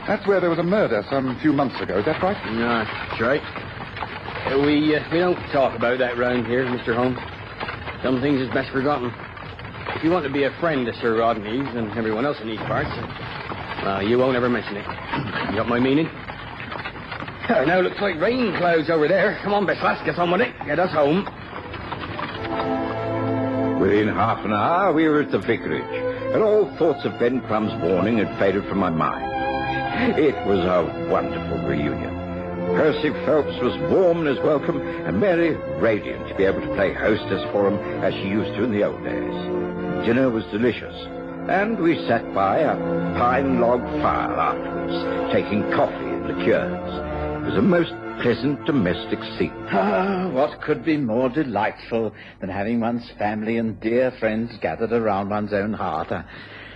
That's where there was a murder some few months ago. Is that right? No, that's right. We don't talk about that round here, Mr. Holmes. Some things is best forgotten. If you want to be a friend to Sir Rodney's and everyone else in these parts, you won't ever mention it. You got my meaning? Now looks like rain clouds over there. Come on, Bess, lass, get on with it. Get us home. Within half an hour, we were at the vicarage, and all thoughts of Ben Crumb's warning had faded from my mind. It was a wonderful reunion. Percy Phelps was warm in his welcome, and Mary radiant to be able to play hostess for him as she used to in the old days. Dinner was delicious, and we sat by a pine log fire afterwards, taking coffee and liqueurs. It was a most pleasant domestic scene. What could be more delightful than having one's family and dear friends gathered around one's own hearth?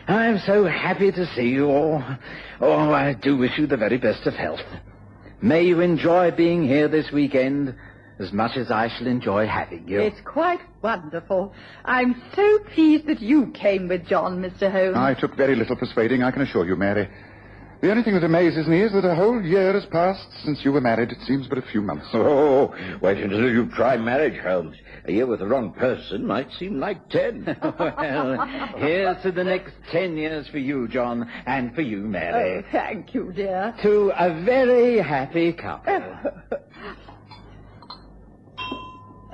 I'm so happy to see you all. Oh, I do wish you the very best of health. May you enjoy being here this weekend as much as I shall enjoy having you. It's quite wonderful. I'm so pleased that you came with John, Mr. Holmes. I took very little persuading, I can assure you, Mary. The only thing that amazes me is that a whole year has passed since you were married. It seems but a few months. Oh, wait until you try marriage, Holmes. A year with the wrong person might seem like 10. Well, here's to the next 10 years for you, John, and for you, Mary. Oh, thank you, dear. To a very happy couple.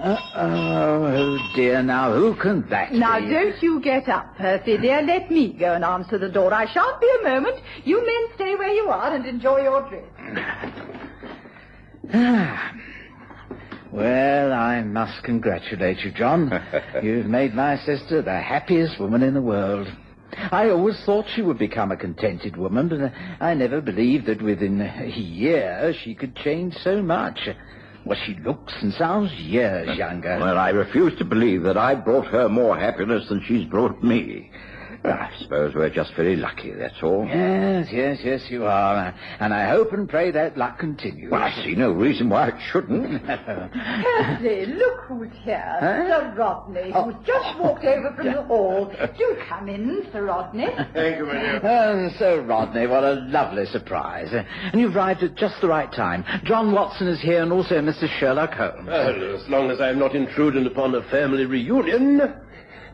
Oh, dear, now who can that Now, be? don't you get up, Percy, dear. Let me go and answer the door. I shan't be a moment. You men stay where you are and enjoy your dress. Well, I must congratulate you, John. You've made my sister the happiest woman in the world. I always thought she would become a contented woman, but I never believed that within a year she could change so much. Well, she looks and sounds years younger. Well, I refuse to believe that I brought her more happiness than she's brought me. I suppose we're just very lucky, that's all. Yes, you are. And I hope and pray that luck continues. Well, I see no reason why it shouldn't. Percy, look who's here. Sir Rodney, who's just walked over from the hall. Do come in, Sir Rodney. Thank you, my dear. Sir Rodney, what a lovely surprise. And you've arrived at just the right time. John Watson is here and also Mr. Sherlock Holmes. Well, as long as I'm not intruding upon a family reunion.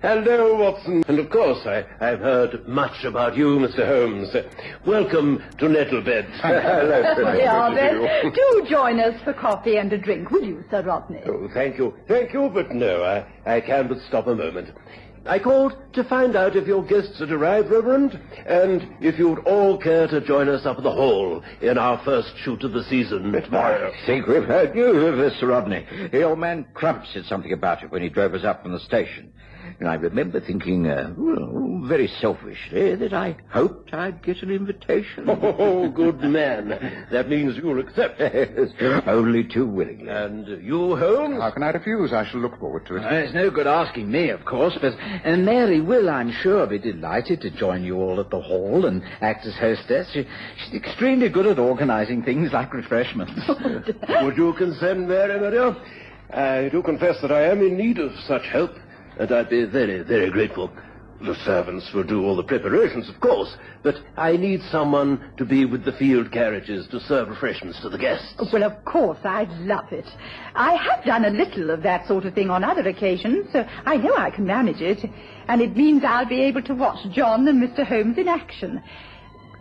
Hello, Watson. And of course, I've heard much about you, Mr. Holmes. Welcome to Nettlebed. Hello, Yeah, then, do join us for coffee and a drink, will you, Sir Rodney? Oh, thank you. Thank you, but no, I can but stop a moment. I called to find out if your guests had arrived, Reverend, and if you'd all care to join us up at the Hall in our first shoot of the season tomorrow. I think we've heard news of this, Sir Rodney. The old man Crump said something about it when he drove us up from the station. And I remember thinking, very selfishly, that I hoped I'd get an invitation. Oh, good man. That means you'll accept. Only too willingly. And you, Holmes? How can I refuse? I shall look forward to it. It's no good asking me, of course, but Mary will, I'm sure, be delighted to join you all at the Hall and act as hostess. She's extremely good at organizing things like refreshments. Would you consent, Mary, my dear? I do confess that I am in need of such help, and I'd be very, very grateful. The servants will do all the preparations, of course, but I need someone to be with the field carriages to serve refreshments to the guests. Well, of course, I'd love it. I have done a little of that sort of thing on other occasions, so I know I can manage it. And it means I'll be able to watch John and Mr. Holmes in action.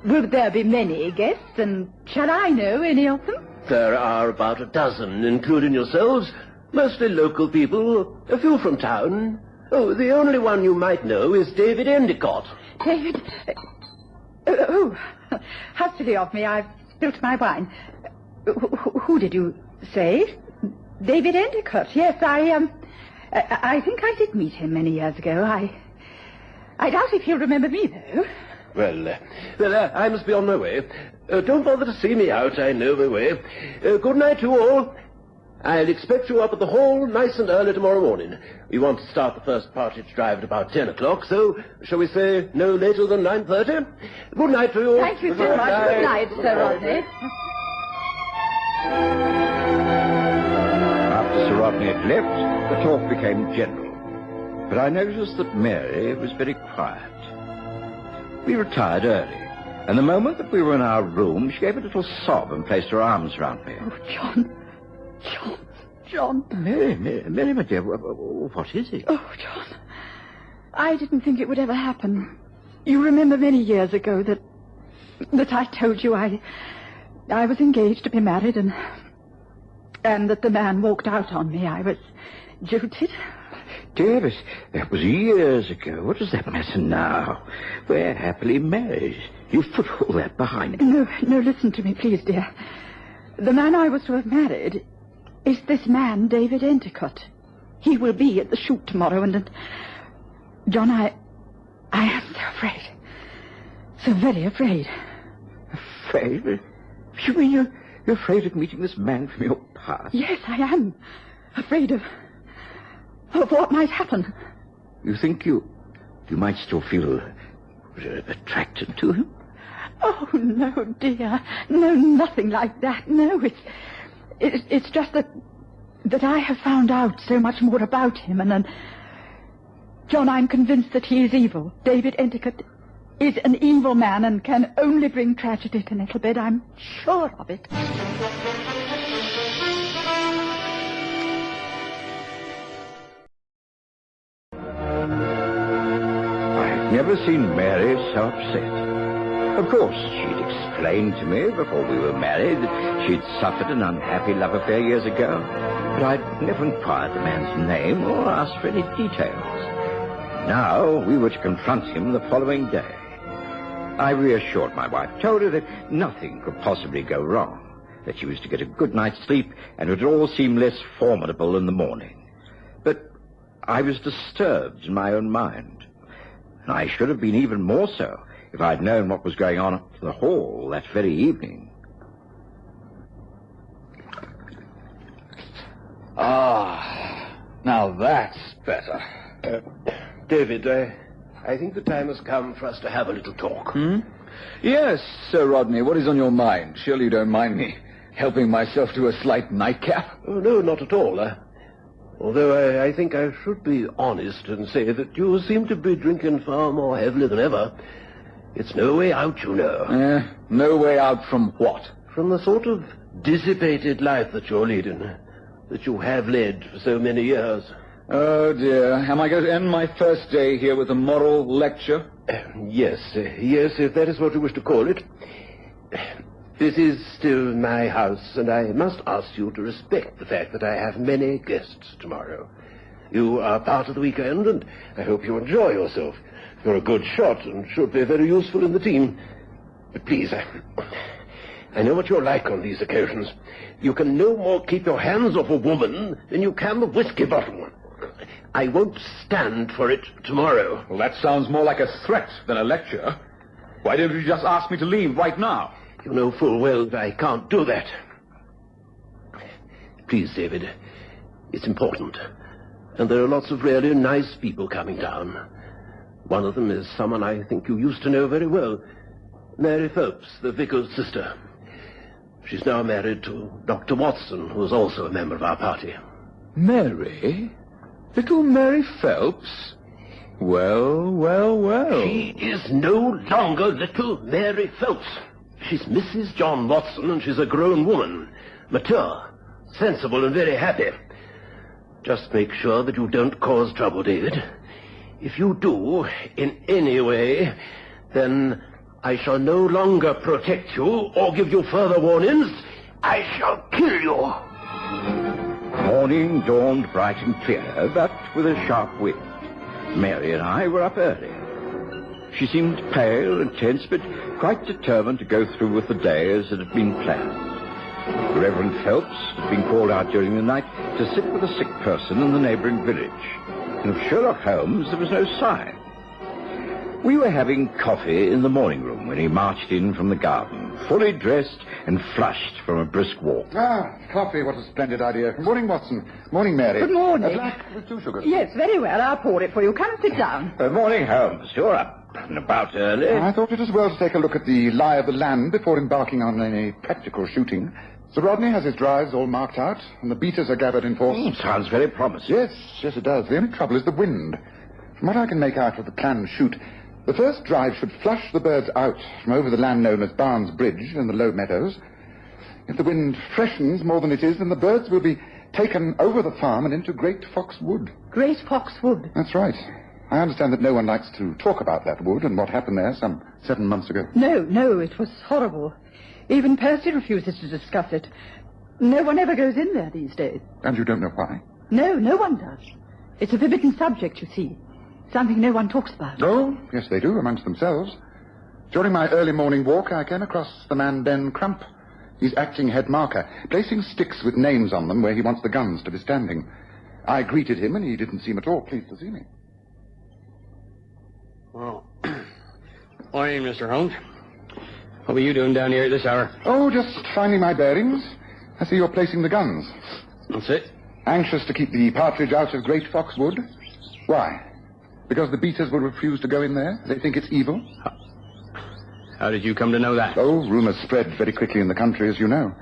Will there be many guests, and shall I know any of them? There are about a dozen, including yourselves. Mostly local people, a few from town. Oh, the only one you might know is David Endicott. David? How silly of me. I've spilt my wine. Who did you say? David Endicott. Yes, I think I did meet him many years ago. I doubt if he'll remember me, though. Well, I must be on my way. Don't bother to see me out. I know my way. Good night to you all. I'll expect you up at the Hall nice and early tomorrow morning. We want to start the first partridge drive at about 10 o'clock, so shall we say no later than 9:30? Good night to you. Thank you so much. Good night, Sir Rodney. After Sir Rodney had left, the talk became general. But I noticed that Mary was very quiet. We retired early, and the moment that we were in our room, she gave a little sob and placed her arms round me. Oh, John. Mary, my dear, what is it? Oh, John. I didn't think it would ever happen. You remember many years ago that I told you I was engaged to be married and that the man walked out on me. I was jilted. Davis, that was years ago. What does that matter now? We're happily married. You've put all that behind you. No, listen to me, please, dear. The man I was to have married is this man, David Endicott. He will be at the shoot tomorrow, and John, I am so afraid. So very afraid. Afraid? You mean you're afraid of meeting this man from your past? Yes, I am. Afraid of what might happen. You think you might still feel attracted to him? Oh, no, dear. No, nothing like that. No, it's just that I have found out so much more about him, and John, I'm convinced that he is evil. David Endicott is an evil man and can only bring tragedy to Nettlebed. I'm sure of it. I've never seen Mary so upset. Of course, she'd explained to me before we were married that she'd suffered an unhappy love affair years ago, but I'd never inquired the man's name or asked for any details. Now we were to confront him the following day. I reassured my wife, told her that nothing could possibly go wrong, that she was to get a good night's sleep, and it would all seem less formidable in the morning. But I was disturbed in my own mind, and I should have been even more so if I'd known what was going on at the hall that very evening. Now that's better. David, I think the time has come for us to have a little talk. Yes, Sir Rodney, what is on your mind? Surely you don't mind me helping myself to a slight nightcap? Oh, no, not at all. Although I think I should be honest and say that you seem to be drinking far more heavily than ever. It's no way out, you know. No way out from what? From the sort of dissipated life that you're leading, that you have led for so many years. Oh, dear. Am I going to end my first day here with a moral lecture? Yes, if that is what you wish to call it. This is still my house, and I must ask you to respect the fact that I have many guests tomorrow. You are part of the weekend, and I hope you enjoy yourself. You're a good shot and should be very useful in the team. But please, I know what you're like on these occasions. You can no more keep your hands off a woman than you can the whiskey bottle. I won't stand for it tomorrow. Well, that sounds more like a threat than a lecture. Why don't you just ask me to leave right now? You know full well that I can't do that. Please, David, it's important. And there are lots of really nice people coming down. One of them is someone I think you used to know very well. Mary Phelps, the vicar's sister. She's now married to Dr. Watson, who is also a member of our party. Mary? Little Mary Phelps? Well. She is no longer little Mary Phelps. She's Mrs. John Watson, and she's a grown woman. Mature, sensible, and very happy. Just make sure that you don't cause trouble, David. If you do, in any way, then I shall no longer protect you or give you further warnings. I shall kill you. Morning dawned bright and clear, but with a sharp wind. Mary and I were up early. She seemed pale and tense, but quite determined to go through with the day as it had been planned. The Reverend Phelps had been called out during the night to sit with a sick person in the neighboring village. And of Sherlock Holmes there was no sign. We were having coffee in the morning room when he marched in from the garden, fully dressed and flushed from a brisk walk. Coffee, what a splendid idea. Good morning, Watson. Morning, Mary. Good morning. A black with 2 sugars. Yes, very well. I'll pour it for you. Come and sit down. Morning, Holmes. You're up and about early. I thought it as well to take a look at the lie of the land before embarking on any practical shooting. Sir Rodney has his drives all marked out, and the beaters are gathered in force. Sounds very promising. Yes, it does. The only trouble is the wind. From what I can make out of the planned shoot, the first drive should flush the birds out from over the land known as Barnes Bridge and the low meadows. If the wind freshens more than it is, then the birds will be taken over the farm and into Great Fox Wood. Great Fox Wood? That's right. I understand that no one likes to talk about that wood and what happened there some 7 months ago. No, it was horrible. Even Percy refuses to discuss it. No one ever goes in there these days. And you don't know why? No one does. It's a forbidden subject, you see. Something no one talks about. Oh, yes, they do, amongst themselves. During my early morning walk, I came across the man Ben Crump. He's acting head marker, placing sticks with names on them where he wants the guns to be standing. I greeted him, and he didn't seem at all pleased to see me. Well, morning, Mr. Holmes. What were you doing down here at this hour? Oh, just finding my bearings. I see you're placing the guns. That's it. Anxious to keep the partridge out of Great Fox Wood? Why? Because the beaters will refuse to go in there? They think it's evil? How did you come to know that? Oh, rumors spread very quickly in the country, as you know.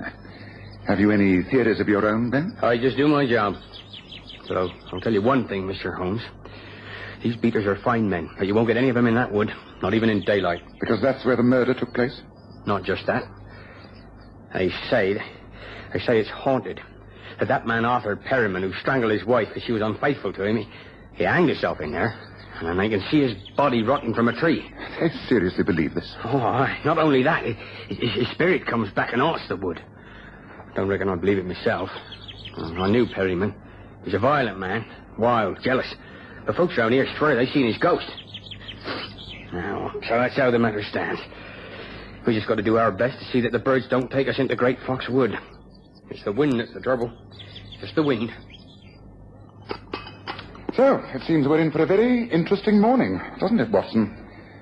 Have you any theories of your own, Ben? I just do my job. So I'll tell you one thing, Mr. Holmes. These beaters are fine men, but you won't get any of them in that wood, not even in daylight. Because that's where the murder took place? Not just that. They say it's haunted. That man Arthur Perryman, who strangled his wife because she was unfaithful to him, he hanged himself in there. And I can see his body rotting from a tree. They seriously believe this? Oh, not only that, his spirit comes back and haunts the wood. Don't reckon I believe it myself. I knew Perryman. He's a violent man, wild, jealous. The folks around here swear they've seen his ghost. Now, so that's how the matter stands. We just got to do our best to see that the birds don't take us into Great Fox Wood. It's the wind that's the trouble. Just the wind. So, it seems we're in for a very interesting morning, doesn't it, Watson?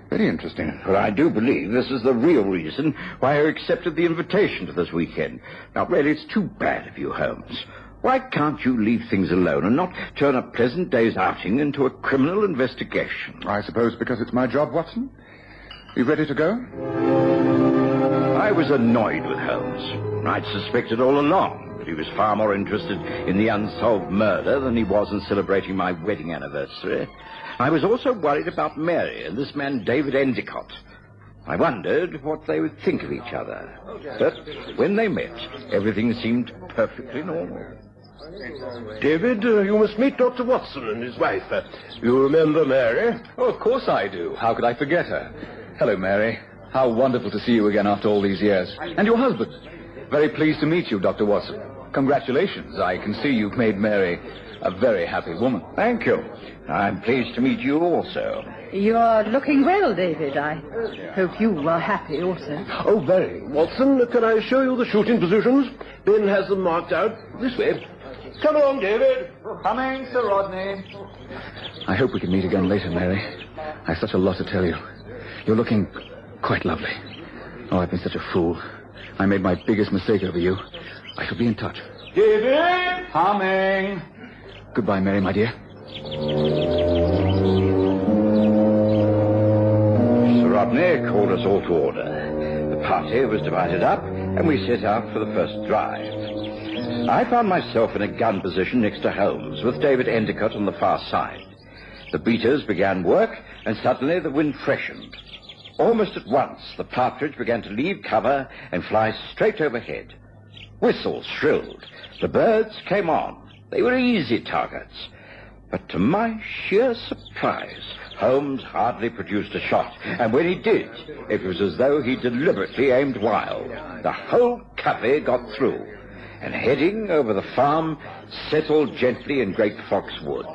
Very interesting. Well, I do believe this is the real reason why I accepted the invitation to this weekend. Now, really, it's too bad of you, Holmes. Why can't you leave things alone and not turn a pleasant day's outing into a criminal investigation? I suppose because it's my job, Watson. You ready to go? I was annoyed with Holmes. I'd suspected all along that he was far more interested in the unsolved murder than he was in celebrating my wedding anniversary. I was also worried about Mary and this man David Endicott. I wondered what they would think of each other. But when they met, everything seemed perfectly normal. David, you must meet Dr. Watson and his wife. You remember Mary? Oh, of course I do. How could I forget her? Hello, Mary. How wonderful to see you again after all these years. And your husband. Very pleased to meet you, Dr. Watson. Congratulations. I can see you've made Mary a very happy woman. Thank you. I'm pleased to meet you also. You're looking well, David. I hope you are happy also. Oh, very. Watson, can I show you the shooting positions? Ben has them marked out. This way. Come along, David. Coming, Sir Rodney. I hope we can meet again later, Mary. I've such a lot to tell you. You're looking quite lovely. Oh, I've been such a fool. I made my biggest mistake over you. I shall be in touch. David! Coming. Goodbye, Mary, my dear. Sir Rodney called us all to order. The party was divided up, and we set out for the first drive. I found myself in a gun position next to Holmes, with David Endicott on the far side. The beaters began work, and suddenly the wind freshened. Almost at once, the partridge began to leave cover and fly straight overhead. Whistles shrilled. The birds came on. They were easy targets. But to my sheer surprise, Holmes hardly produced a shot. And when he did, it was as though he deliberately aimed wild. The whole covey got through, and heading over the farm, settled gently in Great Fox Wood.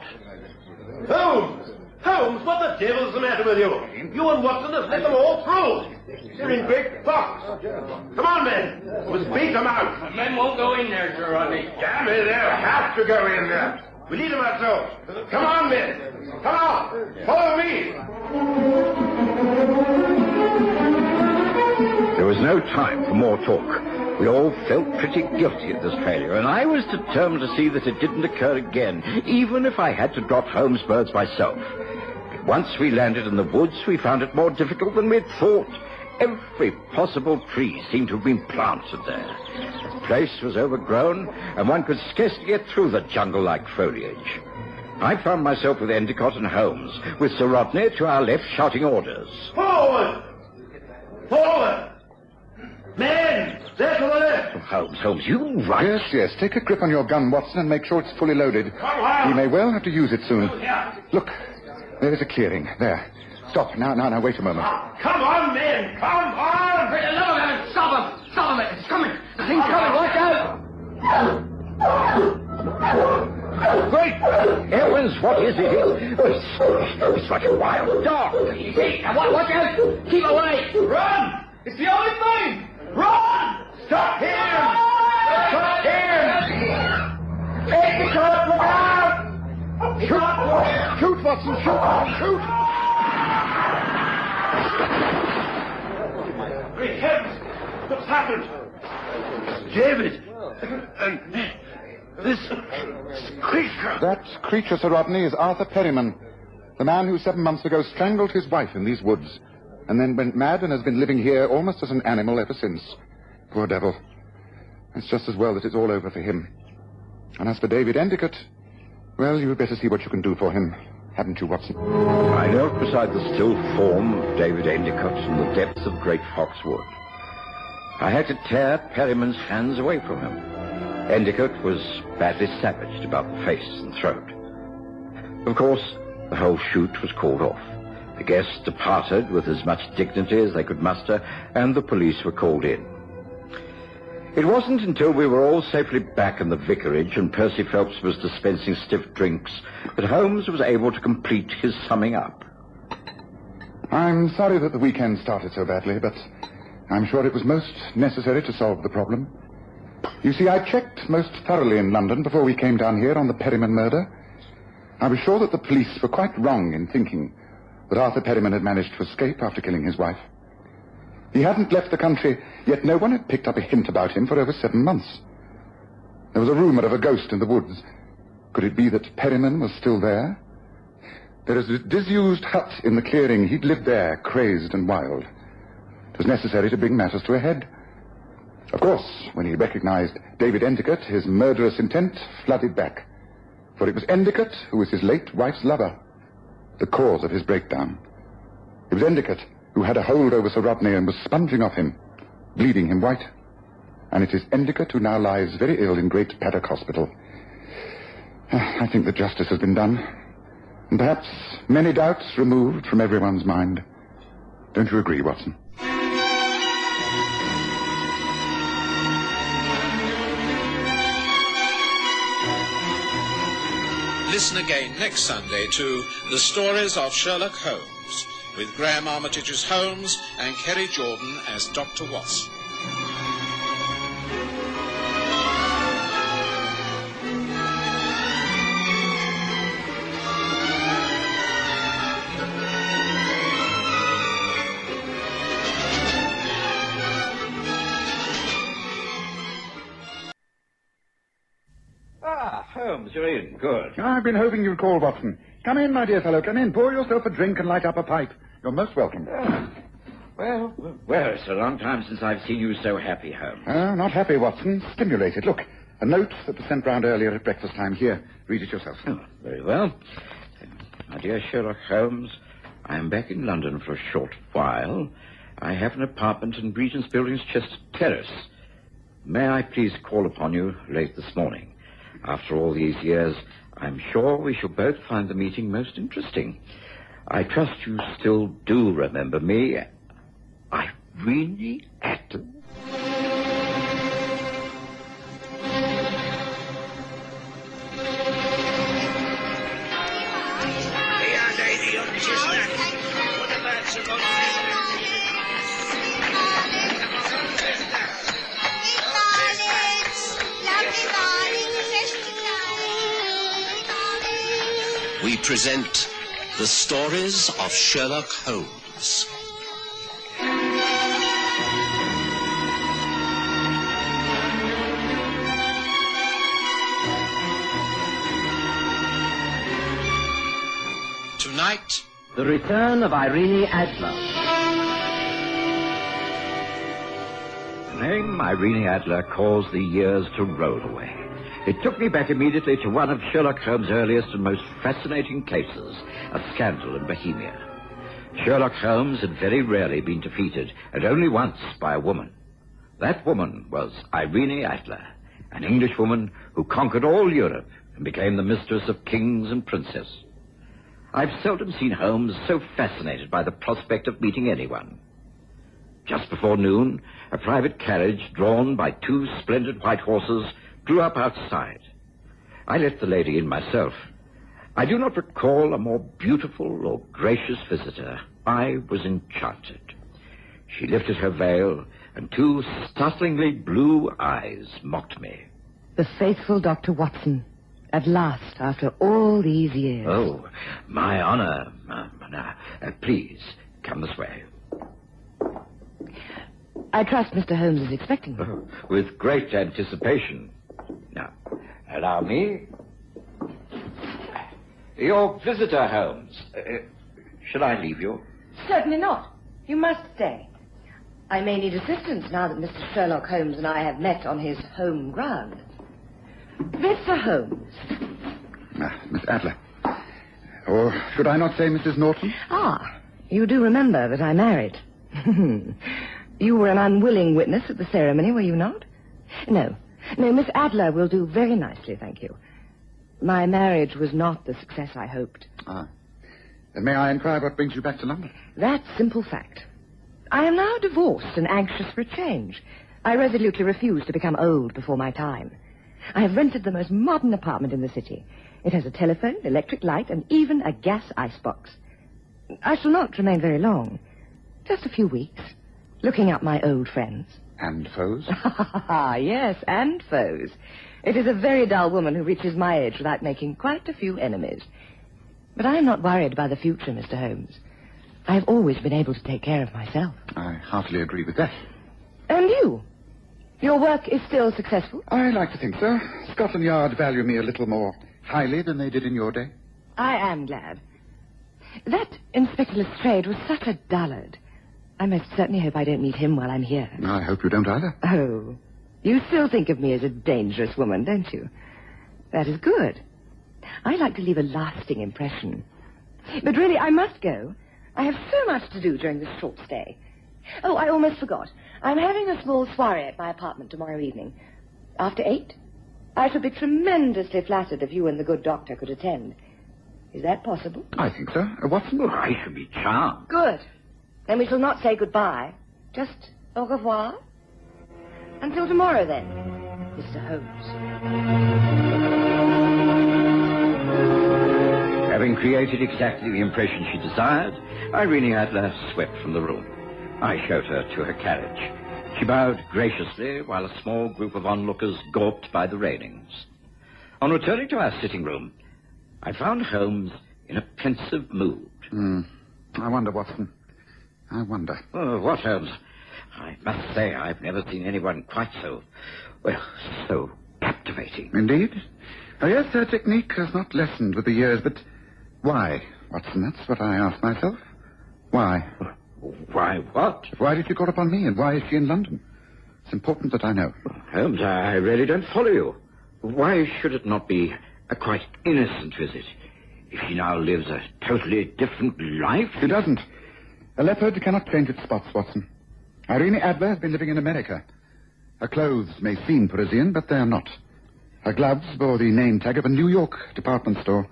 Holmes! Holmes, what the devil's the matter with you? You and Watson have let them all through. You're in Great Fox. Come on, men. We must beat them out. The men won't go in there, Sir Rodney. Damn it, they'll have to go in there. We lead them ourselves. Come on, men. Come on. Follow me. There was no time for more talk. We all felt pretty guilty at this failure, and I was determined to see that it didn't occur again, even if I had to drop Holmes' birds myself. But once we landed in the woods, we found it more difficult than we'd thought. Every possible tree seemed to have been planted there. The place was overgrown, and one could scarcely get through the jungle-like foliage. I found myself with Endicott and Holmes, with Sir Rodney to our left shouting orders. Forward! Forward! Men! There to the left! Holmes, you right? Yes. Take a grip on your gun, Watson, and make sure it's fully loaded. We may well have to use it soon. Look, There's a clearing. There. Stop. Now, wait a moment. Come on, men! Come on! For the love of heaven, stop him! Stop him! It's coming! The thing's coming! Watch out! Great heavens, what is it? It's like a wild dog. Hey, watch out! Keep away! Run! It's the only thing! Run! Stop him! Stop him! Take the cut! Look out! Shoot, Watson! Shoot! Great heavens! What's happened? David! And this creature! That creature, Sir Rodney, is Arthur Perryman, the man who 7 months ago strangled his wife in these woods, and then went mad and has been living here almost as an animal ever since. Poor devil. It's just as well that it's all over for him. And as for David Endicott, well, you'd better see what you can do for him, hadn't you, Watson? I knelt beside the still form of David Endicott in the depths of Great Foxwood. I had to tear Perryman's hands away from him. Endicott was badly savaged about the face and throat. Of course, the whole shoot was called off. The guests departed with as much dignity as they could muster, and the police were called in. It wasn't until we were all safely back in the vicarage and Percy Phelps was dispensing stiff drinks that Holmes was able to complete his summing up. I'm sorry that the weekend started so badly, but I'm sure it was most necessary to solve the problem. You see, I checked most thoroughly in London before we came down here on the Perryman murder. I was sure that the police were quite wrong in thinking that Arthur Perryman had managed to escape after killing his wife. He hadn't left the country, yet no one had picked up a hint about him for over 7 months. There was a rumor of a ghost in the woods. Could it be that Perryman was still there? There is a disused hut in the clearing. He'd lived there, crazed and wild. It was necessary to bring matters to a head. Of course, when he recognized David Endicott, his murderous intent flooded back. For it was Endicott who was his late wife's lover, the cause of his breakdown. It was Endicott who had a hold over Sir Rodney and was sponging off him, bleeding him white. And it is Endicott who now lies very ill in Great Paddock Hospital. I think that justice has been done, and perhaps many doubts removed from everyone's mind. Don't you agree, Watson? Listen again next Sunday to The Stories of Sherlock Holmes, with Graham Armitage as Holmes and Kerry Jordan as Dr. Wasp. Holmes, you're in. Good. I've been hoping you'd call, Watson. Come in, my dear fellow. Come in. Pour yourself a drink and light up a pipe. You're most welcome. Well, it's a long time since I've seen you so happy, Holmes. Not happy, Watson. Stimulated. Look, a note that was sent round earlier at breakfast time. Here, read it yourself. Oh, very well. My dear Sherlock Holmes, I am back in London for a short while. I have an apartment in Regent's Building's Chester Terrace. May I please call upon you late this morning? After all these years, I'm sure we shall both find the meeting most interesting. I trust you still do remember me. Irene Adler. We present The Stories of Sherlock Holmes. Tonight, The Return of Irene Adler. The name Irene Adler caused the years to roll away. It took me back immediately to one of Sherlock Holmes' earliest and most fascinating cases, a scandal in Bohemia. Sherlock Holmes had very rarely been defeated, and only once by a woman. That woman was Irene Adler, an Englishwoman who conquered all Europe and became the mistress of kings and princes. I've seldom seen Holmes so fascinated by the prospect of meeting anyone. Just before noon, a private carriage drawn by 2 splendid white horses drew up outside. I let the lady in myself. I do not recall a more beautiful or gracious visitor. I was enchanted. She lifted her veil, and 2 startlingly blue eyes mocked me. The faithful Dr. Watson. At last, after all these years. Oh, my honor. Please, come this way. I trust Mr. Holmes is expecting me. Oh, with great anticipation. Now, allow me. Your visitor, Holmes. Should I leave you? Certainly not. You must stay. I may need assistance now that Mr. Sherlock Holmes and I have met on his home ground. Mr. Holmes. Miss Adler. Or should I not say Mrs. Norton? Ah, you do remember that I married. You were an unwilling witness at the ceremony, were you not? No, Miss Adler will do very nicely, thank you. My marriage was not the success I hoped. Ah. Then may I inquire what brings you back to London? That simple fact. I am now divorced and anxious for a change. I resolutely refuse to become old before my time. I have rented the most modern apartment in the city. It has a telephone, electric light, and even a gas icebox. I shall not remain very long. Just a few weeks. Looking up my old friends. And foes? Yes, and foes. It is a very dull woman who reaches my age without making quite a few enemies. But I am not worried by the future, Mr. Holmes. I have always been able to take care of myself. I heartily agree with that. And you? Your work is still successful? I like to think so. Scotland Yard value me a little more highly than they did in your day. I am glad. That Inspector Lestrade was such a dullard. I most certainly hope I don't meet him while I'm here. I hope you don't either. Oh, you still think of me as a dangerous woman, don't you? That is good. I like to leave a lasting impression. But really, I must go. I have so much to do during this short stay. Oh, I almost forgot. I'm having a small soiree at my apartment tomorrow evening. After 8? I shall be tremendously flattered if you and the good doctor could attend. Is that possible? I think so. Watson? Oh, I shall be charmed. Good. Then we shall not say goodbye. Just au revoir. Until tomorrow, then, Mr. Holmes. Having created exactly the impression she desired, Irene Adler swept from the room. I showed her to her carriage. She bowed graciously while a small group of onlookers gawped by the railings. On returning to our sitting room, I found Holmes in a pensive mood. I wonder, Watson. I wonder. Oh, what, Holmes? I must say I've never seen anyone quite so captivating. Indeed? Oh, yes, her technique has not lessened with the years, but why, Watson? That's what I ask myself. Why? Why what? Why did you call upon me, and why is she in London? It's important that I know. Holmes, I really don't follow you. Why should it not be a quite innocent visit? If she now lives a totally different life... She doesn't. A leopard cannot change its spots, Watson. Irene Adler has been living in America. Her clothes may seem Parisian, but they are not. Her gloves bore the name tag of a New York department store.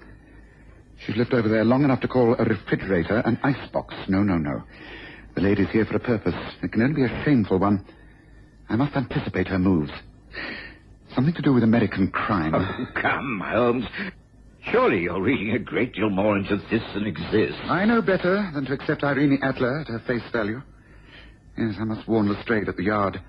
She's lived over there long enough to call a refrigerator an icebox. No. The lady's here for a purpose. It can only be a shameful one. I must anticipate her moves. Something to do with American crime. Oh, come, Holmes. Surely you're reading a great deal more into this than exists. I know better than to accept Irene Adler at her face value. Yes, I must warn Lestrade at the Yard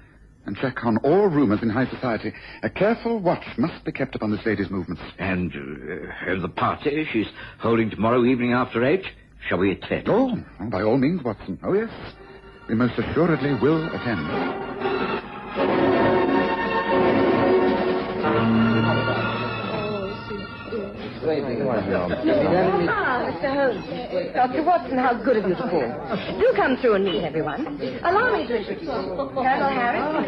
and check on all rumors in high society. A careful watch must be kept upon this lady's movements. And the party she's holding tomorrow evening after 8? Shall we attend? Oh, by all means, Watson. Oh, yes. We most assuredly will attend. Mr. Holmes. Dr. Watson, how good of you to call. Do come through and meet everyone. Allow me to introduce you. Colonel Harris.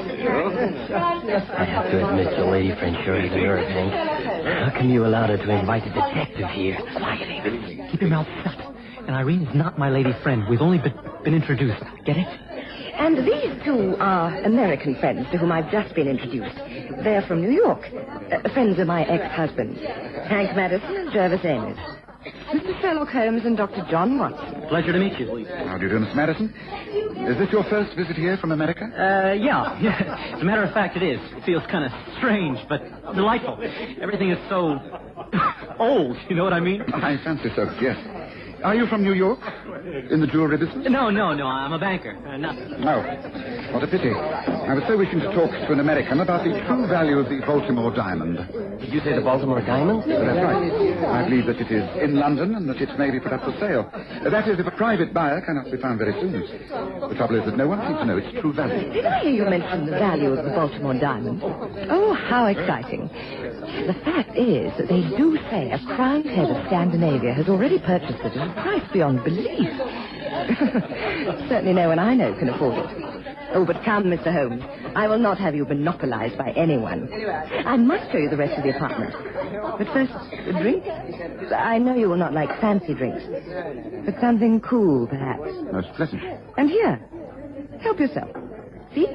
I have to admit, your lady friend sure is a nerve, Hank. How can you allow her to invite a detective here? Quiet. Keep your mouth shut. And Irene's not my lady friend. We've only been introduced. Get it? And these two are American friends to whom I've just been introduced. They're from New York. Friends of my ex-husband, Hank Madison and Jervis Ames. Mr. Sherlock Holmes and Dr. John Watson. Pleasure to meet you. How do you do, Miss Madison? Is this your first visit here from America? Yeah. As a matter of fact, it is. It feels kind of strange, but delightful. Everything is so old, you know what I mean? I fancy so, yes. Are you from New York? In the jewelry business? No. I'm a banker. Nothing. Oh, what a pity. I was so wishing to talk to an American about the true value of the Baltimore diamond. Did you say the Baltimore diamond? That's right. I believe that it is in London and that it may be put up for sale. That is, if a private buyer cannot be found very soon. The trouble is that no one seems to know its true value. Did I hear you mention the value of the Baltimore diamond? Oh, how exciting. The fact is that they do say a crowned head of Scandinavia has already purchased it at a price beyond belief. Certainly no one I know can afford it. Oh, but come, Mr. Holmes. I will not have you monopolized by anyone. I must show you the rest of the apartment. But first, a drink? I know you will not like fancy drinks. But something cool, perhaps. Most pleasant. And here, help yourself. See?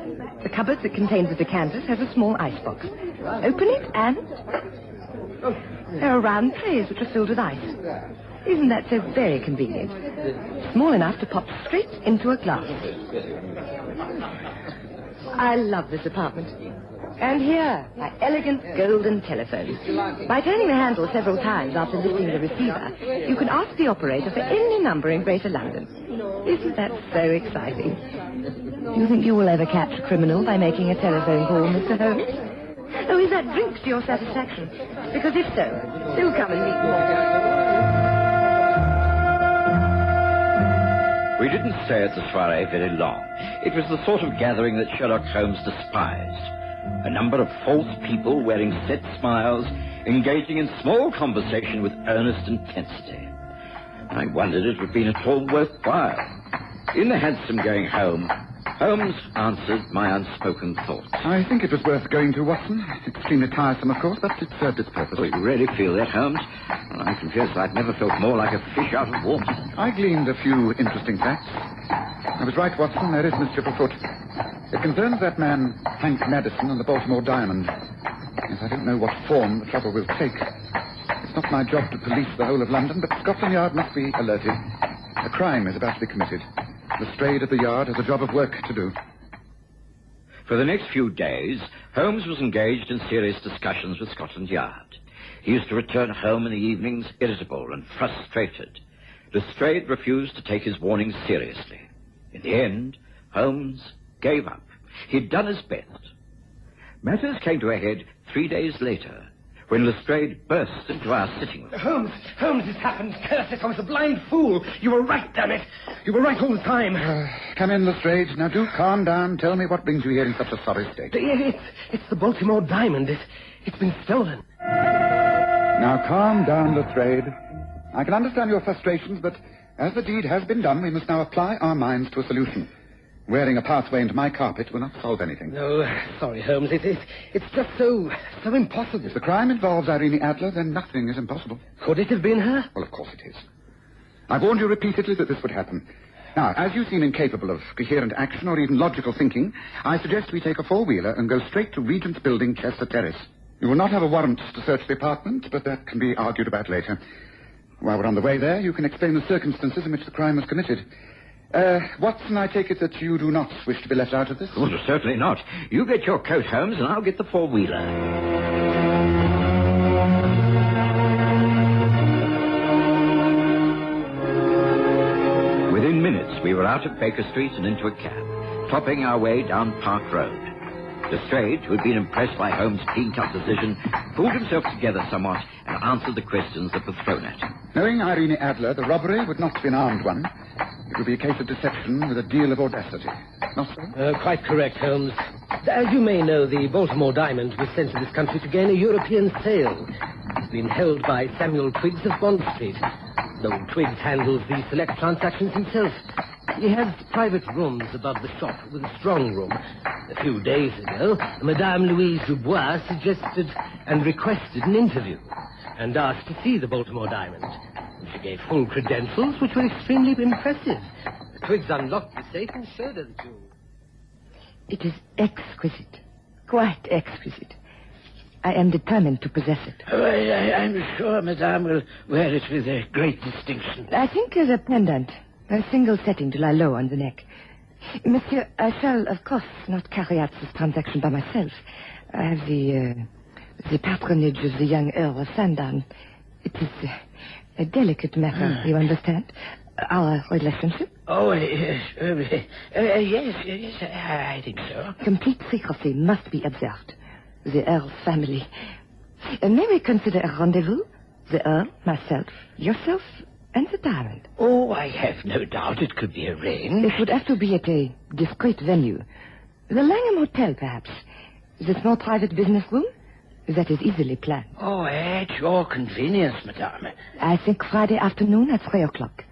The cupboard that contains the decanters has a small icebox. Open it and... there are round trays which are filled with ice. Isn't that so very convenient? Small enough to pop straight into a glass. I love this apartment. And here, my elegant golden telephone. By turning the handle several times after lifting the receiver, you can ask the operator for any number in Greater London. Isn't that so exciting? Do you think you will ever catch a criminal by making a telephone call, Mr. Holmes? Oh, is that drink to your satisfaction? Because if so, do come and meet me. We didn't stay at the soiree very long. It was the sort of gathering that Sherlock Holmes despised. A number of false people wearing set smiles, engaging in small conversation with earnest intensity. I wondered if it had been at all worthwhile. In the hansom going home, Holmes answered my unspoken thoughts. I think it was worth going to, Watson. It's extremely tiresome, of course, but it served its purpose. Oh, you really feel that, Holmes? Well, I confess I've never felt more like a fish out of water. I gleaned a few interesting facts. I was right, Watson. There is mischief afoot. It concerns that man, Hank Madison, and the Baltimore diamond. Yes, I don't know what form the trouble will take. It's not my job to police the whole of London, but Scotland Yard must be alerted. A crime is about to be committed. Lestrade at the Yard has a job of work to do. For the next few days, Holmes was engaged in serious discussions with Scotland Yard. He used to return home in the evenings irritable and frustrated. Lestrade refused to take his warnings seriously. In the end, Holmes gave up. He'd done his best. Matters came to a head 3 days later, when Lestrade burst into our sitting room. Holmes, it's happened. Curse it, I was a blind fool. You were right, damn it. You were right all the time. Come in, Lestrade. Now, do calm down. Tell me what brings you here in such a sorry state. It's the Baltimore diamond. It's been stolen. Now, calm down, Lestrade. I can understand your frustrations, but as the deed has been done, we must now apply our minds to a solution. Wearing a pathway into my carpet will not solve anything. No, sorry, Holmes. It's just so impossible. If the crime involves Irene Adler, then nothing is impossible. Could it have been her? Well, of course it is. I've warned you repeatedly that this would happen. Now, as you seem incapable of coherent action or even logical thinking, I suggest we take a four-wheeler and go straight to Regent's Building, Chester Terrace. You will not have a warrant to search the apartment, but that can be argued about later. While we're on the way there, you can explain the circumstances in which the crime was committed. Watson, I take it that you do not wish to be left out of this? Well, certainly not. You get your coat, Holmes, and I'll get the four-wheeler. Within minutes, we were out of Baker Street and into a cab, topping our way down Park Road. Lestrade, who had been impressed by Holmes' clean-cut decision, pulled himself together somewhat and answered the questions that were thrown at him. Knowing Irene Adler, the robbery would not be an armed one. It would be a case of deception with a deal of audacity. Not so? Quite correct, Holmes. As you may know, the Baltimore diamond was sent to this country to gain a European sale. It's been held by Samuel Twiggs of Bond Street. Though Twiggs handles the select transactions himself. He has private rooms above the shop with a strong room. A few days ago, Madame Louise Dubois suggested and requested an interview and asked to see the Baltimore diamond. She gave full credentials, which were extremely impressive. Twiggs unlocked the safe and showed her the jewel. It is exquisite. Quite exquisite. I am determined to possess it. Oh, I'm sure Madame will wear it with great distinction. I think as a pendant, a single setting to lie low on the neck. Monsieur, I shall, of course, not carry out this transaction by myself. I have the patronage of the young Earl of Sandown. It is a delicate matter, you understand? Our relationship? Oh, yes, I think so. Complete secrecy must be observed. The Earl's family. May we consider a rendezvous? The Earl, myself, yourself, and the diamond. Oh, I have no doubt it could be arranged. It would have to be at a discreet venue. The Langham Hotel, perhaps. The small private business room? That is easily planned. Oh, at your convenience, Madame. I think Friday afternoon at 3 o'clock.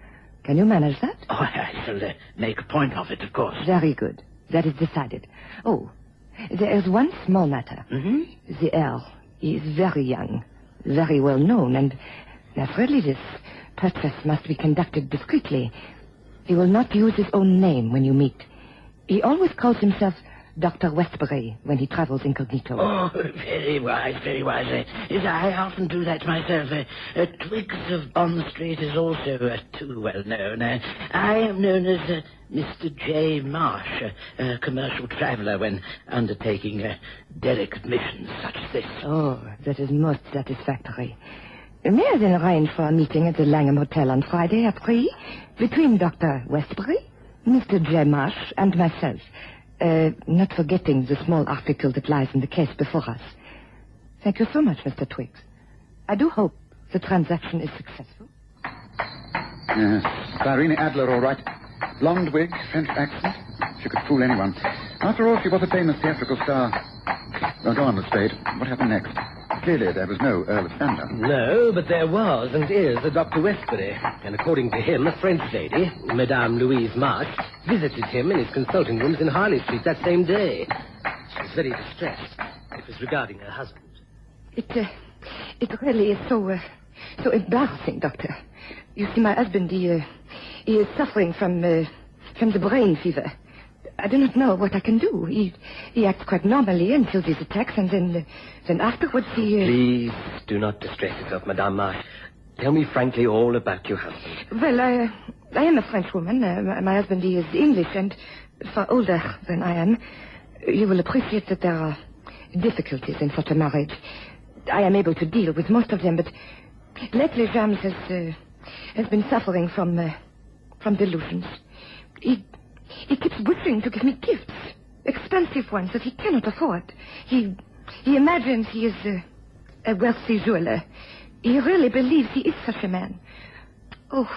Can you manage that? Oh, I shall make a point of it, of course. Very good. That is decided. Oh, there is one small matter. Mm-hmm. The Earl, he is very young, very well known, and naturally this purchase must be conducted discreetly. He will not use his own name when you meet. He always calls himself Dr. Westbury when he travels incognito. Oh, very wise, very wise. Yes, I often do that myself. Twiggs of Bond Street is also too well known. I am known as Mr. J. Marsh, a commercial traveller when undertaking delicate missions such as this. Oh, that is most satisfactory. May I then arrange for a meeting at the Langham Hotel on Friday at 3 between Dr. Westbury, Mr. J. Marsh, and myself. Not forgetting the small article that lies in the case before us. Thank you so much, Mr. Twiggs. I do hope the transaction is successful. Yes, Irene Adler, all right. Blonde wig, French accent. She could fool anyone. After all, she was a famous theatrical star. Well, go on, Miss Spade. What happened next? Clearly, there was no Earl of Sandown. No, but there was and is a Dr. Westbury. And according to him, a French lady, Madame Louise Marsh, visited him in his consulting rooms in Harley Street that same day. She was very distressed. It was regarding her husband. It really is so embarrassing, Doctor. You see, my husband, he is suffering from the brain fever. I do not know what I can do. He acts quite normally until these attacks, and then afterwards he... Please do not distress yourself, Madame Marsh. Tell me frankly all about your husband. Well, I am a Frenchwoman. My husband, he is English, and far older than I am. You will appreciate that there are difficulties in such a marriage. I am able to deal with most of them, but lately James has been suffering from delusions. He keeps wishing to give me gifts, expensive ones that he cannot afford. He imagines he is a wealthy jeweler. He really believes he is such a man. Oh,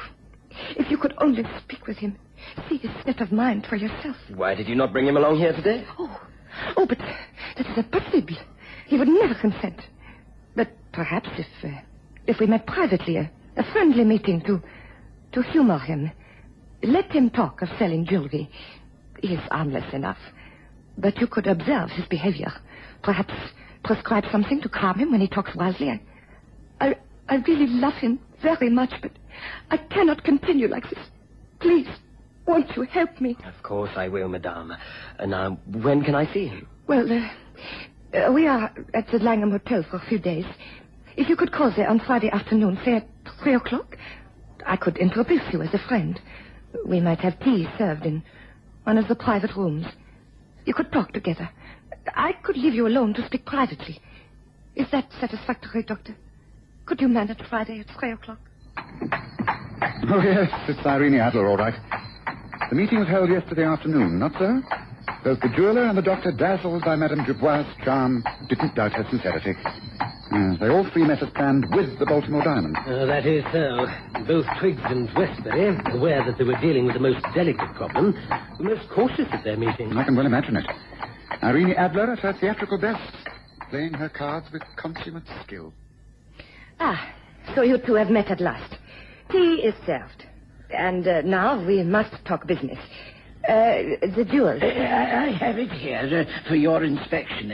if you could only speak with him, see his state of mind for yourself. Why did you not bring him along here today? Oh, but that is impossible. He would never consent. But perhaps if we met privately, a friendly meeting to humor him. Let him talk of selling jewelry. He is harmless enough. But you could observe his behavior. Perhaps prescribe something to calm him when he talks wildly. I really love him very much, but I cannot continue like this. Please, won't you help me? Of course I will, Madame. Now, when can I see him? Well, we are at the Langham Hotel for a few days. If you could call there on Friday afternoon, say at 3 o'clock, I could introduce you as a friend. We might have tea served in one of the private rooms. You could talk together. I could leave you alone to speak privately. Is that satisfactory, Doctor? Could you manage Friday at 3 o'clock? Oh, yes, it's Irene Adler, all right. The meeting was held yesterday afternoon, not so? Both the jeweler and the doctor, dazzled by Madame Dubois' charm, didn't doubt her sincerity. They all three met as planned with the Baltimore diamond. That is so. Both Twiggs and Westbury, aware that they were dealing with the most delicate problem, were most cautious at their meeting. I can well imagine it. Irene Adler at her theatrical best, playing her cards with consummate skill. So you two have met at last. Tea is served. And now we must talk business. The jewels. I have it here for your inspection,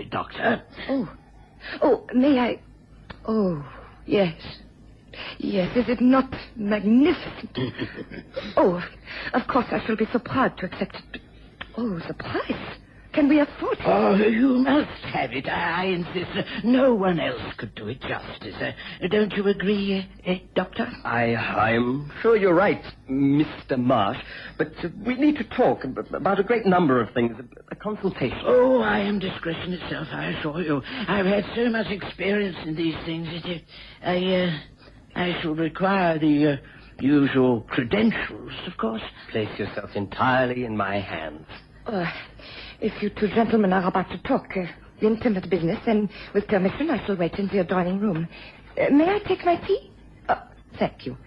Doctor. Oh, may I... Oh, yes. Yes, is it not magnificent? Oh, of course I shall be so proud to accept it. But, the price. can we afford it? Oh, you must have it. I insist. No one else could do it justice. Don't you agree, Doctor? I'm sure you're right, Mr. Marsh. But we need to talk about a great number of things. A consultation. Oh, I am discretion itself, I assure you. I've had so much experience in these things that I shall require the usual credentials, of course. Place yourself entirely in my hands. If you two gentlemen are about to talk intimate business, then with permission I shall wait in the adjoining room. May I take my tea? Thank you.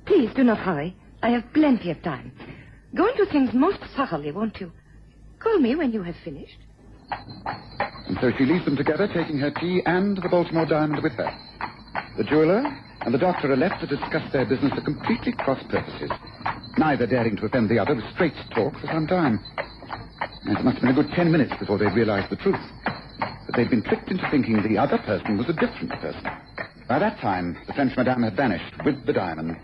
Please do not hurry. I have plenty of time. Go into things most thoroughly, won't you? Call me when you have finished. And so she leaves them together, taking her tea and the Baltimore diamond with her. The jeweler and the doctor are left to discuss their business for completely cross purposes, neither daring to offend the other with straight talk for some time. And it must have been a good 10 minutes before they'd realized the truth, that they'd been tricked into thinking the other person was a different person. By that time, the French madame had vanished with the diamond.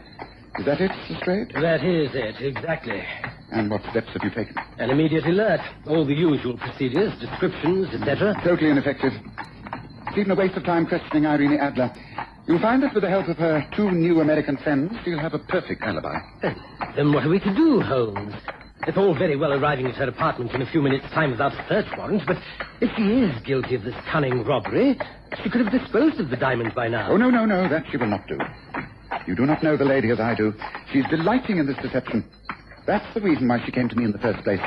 Is that it, Lestrade? That is it, exactly. And what steps have you taken? An immediate alert. All the usual procedures, descriptions, etc. Totally ineffective. It's even a waste of time questioning Irene Adler. You'll find that with the help of her 2 new American friends, she'll have a perfect alibi. Then what are we to do, Holmes? It's all very well arriving at her apartment in a few minutes' time without a search warrant, but if she is guilty of this cunning robbery, she could have disposed of the diamonds by now. Oh, no, that she will not do. You do not know the lady as I do. She's delighting in this deception. That's the reason why she came to me in the first place.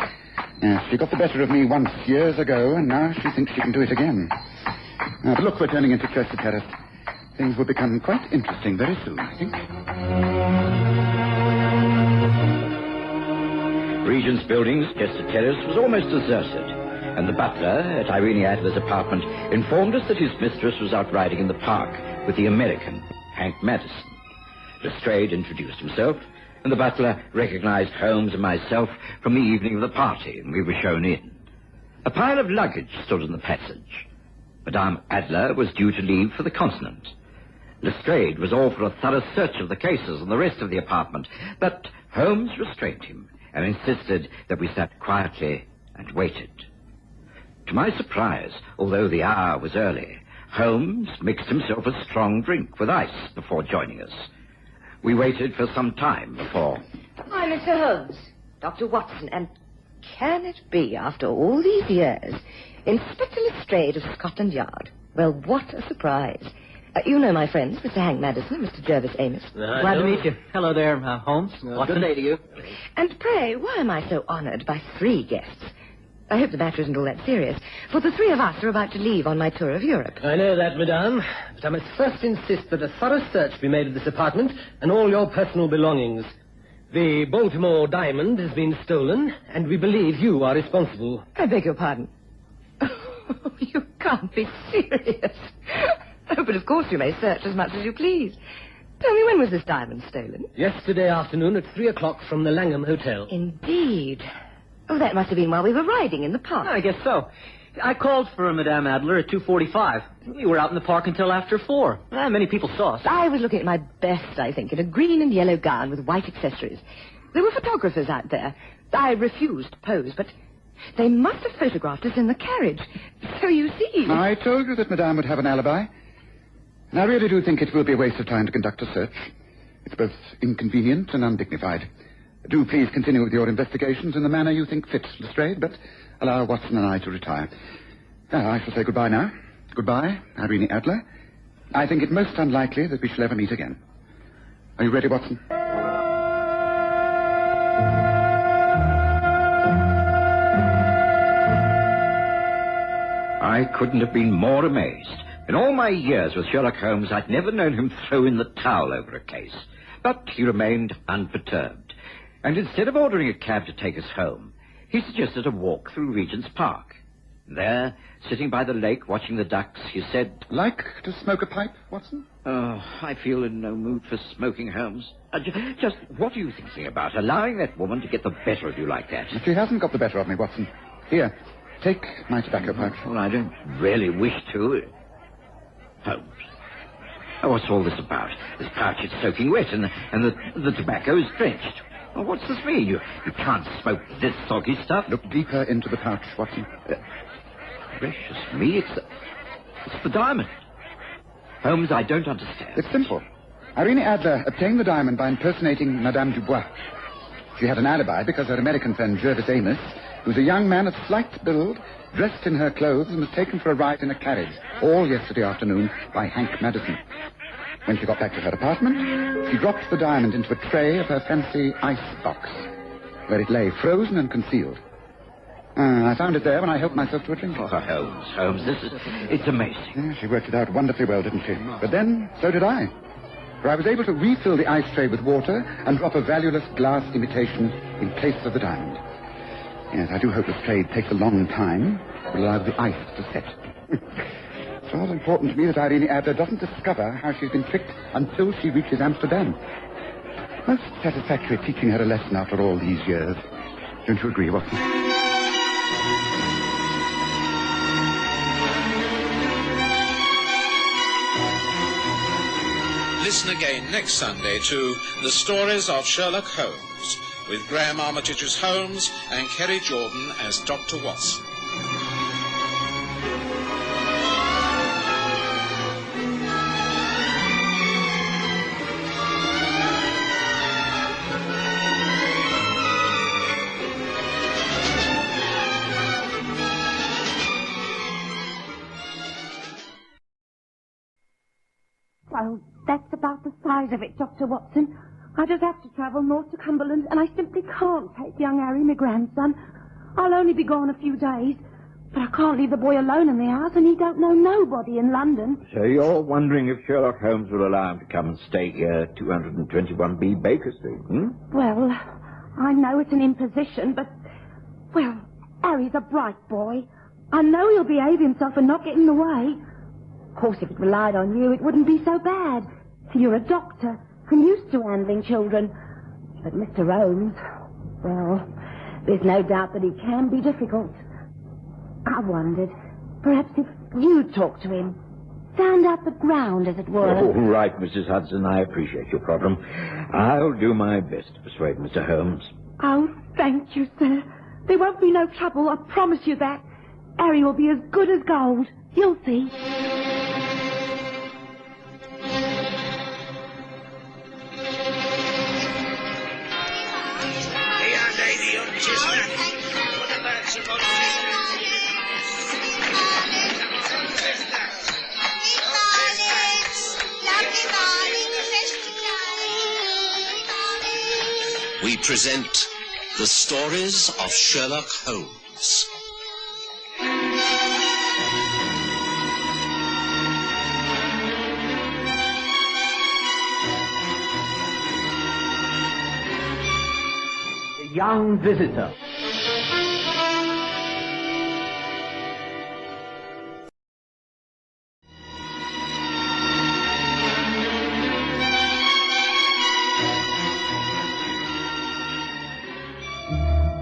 Yes, she got the better of me once years ago, and now she thinks she can do it again. Now, but look, we're turning into Chester Terrace. Things will become quite interesting very soon, I think. Regent's Buildings, Chester Terrace, was almost deserted, and the butler at Irene Adler's apartment informed us that his mistress was out riding in the park with the American, Hank Madison. Lestrade introduced himself, and the butler recognized Holmes and myself from the evening of the party, and we were shown in. A pile of luggage stood in the passage. Madame Adler was due to leave for the continent. Lestrade was all for a thorough search of the cases and the rest of the apartment, but Holmes restrained him and insisted that we sat quietly and waited. To my surprise, although the hour was early, Holmes mixed himself a strong drink with ice before joining us. We waited for some time before... Hi, Mr. Holmes. Dr. Watson, and can it be, after all these years, Inspector Lestrade of Scotland Yard? Well, what a surprise. You know my friends, Mr. Hank Madison and Mr. Jervis Amos. Glad to meet you. Hello there, Holmes. Watson. Good day to you. And pray, why am I so honored by 3 guests? I hope the matter isn't all that serious, for the 3 of us are about to leave on my tour of Europe. I know that, madame, but I must first insist that a thorough search be made of this apartment and all your personal belongings. The Baltimore diamond has been stolen, and we believe you are responsible. I beg your pardon. Oh, you can't be serious. Oh, but of course you may search as much as you please. Tell me, when was this diamond stolen? Yesterday afternoon at 3 o'clock from the Langham Hotel. Indeed. Oh, that must have been while we were riding in the park. I guess so. I called for Madame Adler at 2:45. We were out in the park until after 4. Many people saw us. I was looking at my best, I think, in a green and yellow gown with white accessories. There were photographers out there. I refused to pose, but they must have photographed us in the carriage. So you see... I told you that Madame would have an alibi. And I really do think it will be a waste of time to conduct a search. It's both inconvenient and undignified. Do please continue with your investigations in the manner you think fit, Lestrade, but allow Watson and I to retire. I shall say goodbye now. Goodbye, Irene Adler. I think it most unlikely that we shall ever meet again. Are you ready, Watson? I couldn't have been more amazed. In all my years with Sherlock Holmes, I'd never known him throw in the towel over a case. But he remained unperturbed. And instead of ordering a cab to take us home, he suggested a walk through Regent's Park. There, sitting by the lake watching the ducks, he said... Like to smoke a pipe, Watson? Oh, I feel in no mood for smoking, Holmes. Just what are you thinking about, allowing that woman to get the better of you like that? She hasn't got the better of me, Watson. Here, take my tobacco pouch. Well, I don't really wish to. Holmes. Oh, what's all this about? This pouch is soaking wet and the tobacco is drenched. Oh, what's this for? You can't smoke this soggy stuff. Look deeper into the pouch, Watson. Gracious me, it's the diamond. Holmes, I don't understand. It's simple. Irene Adler obtained the diamond by impersonating Madame Dubois. She had an alibi because her American friend Jervis Amos, who's a young man of slight build, dressed in her clothes and was taken for a ride in a carriage all yesterday afternoon by Hank Madison. When she got back to her apartment, she dropped the diamond into a tray of her fancy ice box, where it lay frozen and concealed. I found it there when I helped myself to a drink. Oh, Holmes, it's amazing. Yeah, she worked it out wonderfully well, didn't she? But then, so did I. For I was able to refill the ice tray with water and drop a valueless glass imitation in place of the diamond. Yes, I do hope this trade takes a long time. It will allow the ice to set. It's all important to me that Irene Adler doesn't discover how she's been tricked until she reaches Amsterdam. Most satisfactory teaching her a lesson after all these years. Don't you agree, Watson? Listen again next Sunday to The Stories of Sherlock Holmes, with Graham Armitage as Holmes and Kerry Jordan as Dr. Watson. Well, that's about the size of it, Dr. Watson. I just have to travel north to Cumberland, and I simply can't take young Harry, my grandson. I'll only be gone a few days, but I can't leave the boy alone in the house, and he don't know nobody in London. So you're wondering if Sherlock Holmes will allow him to come and stay here at 221B Baker Street, Well, I know it's an imposition, but, well, Harry's a bright boy. I know he'll behave himself and not get in the way. Of course, if it relied on you, it wouldn't be so bad. For you're a doctor and used to handling children. But Mr. Holmes, well, there's no doubt that he can be difficult. I wondered, perhaps if you'd talk to him, sound out the ground, as it were. All right, Mrs. Hudson, I appreciate your problem. I'll do my best to persuade Mr. Holmes. Oh, thank you, sir. There won't be no trouble, I promise you that. Harry will be as good as gold. You'll see. We present The Stories of Sherlock Holmes. The Young Visitor.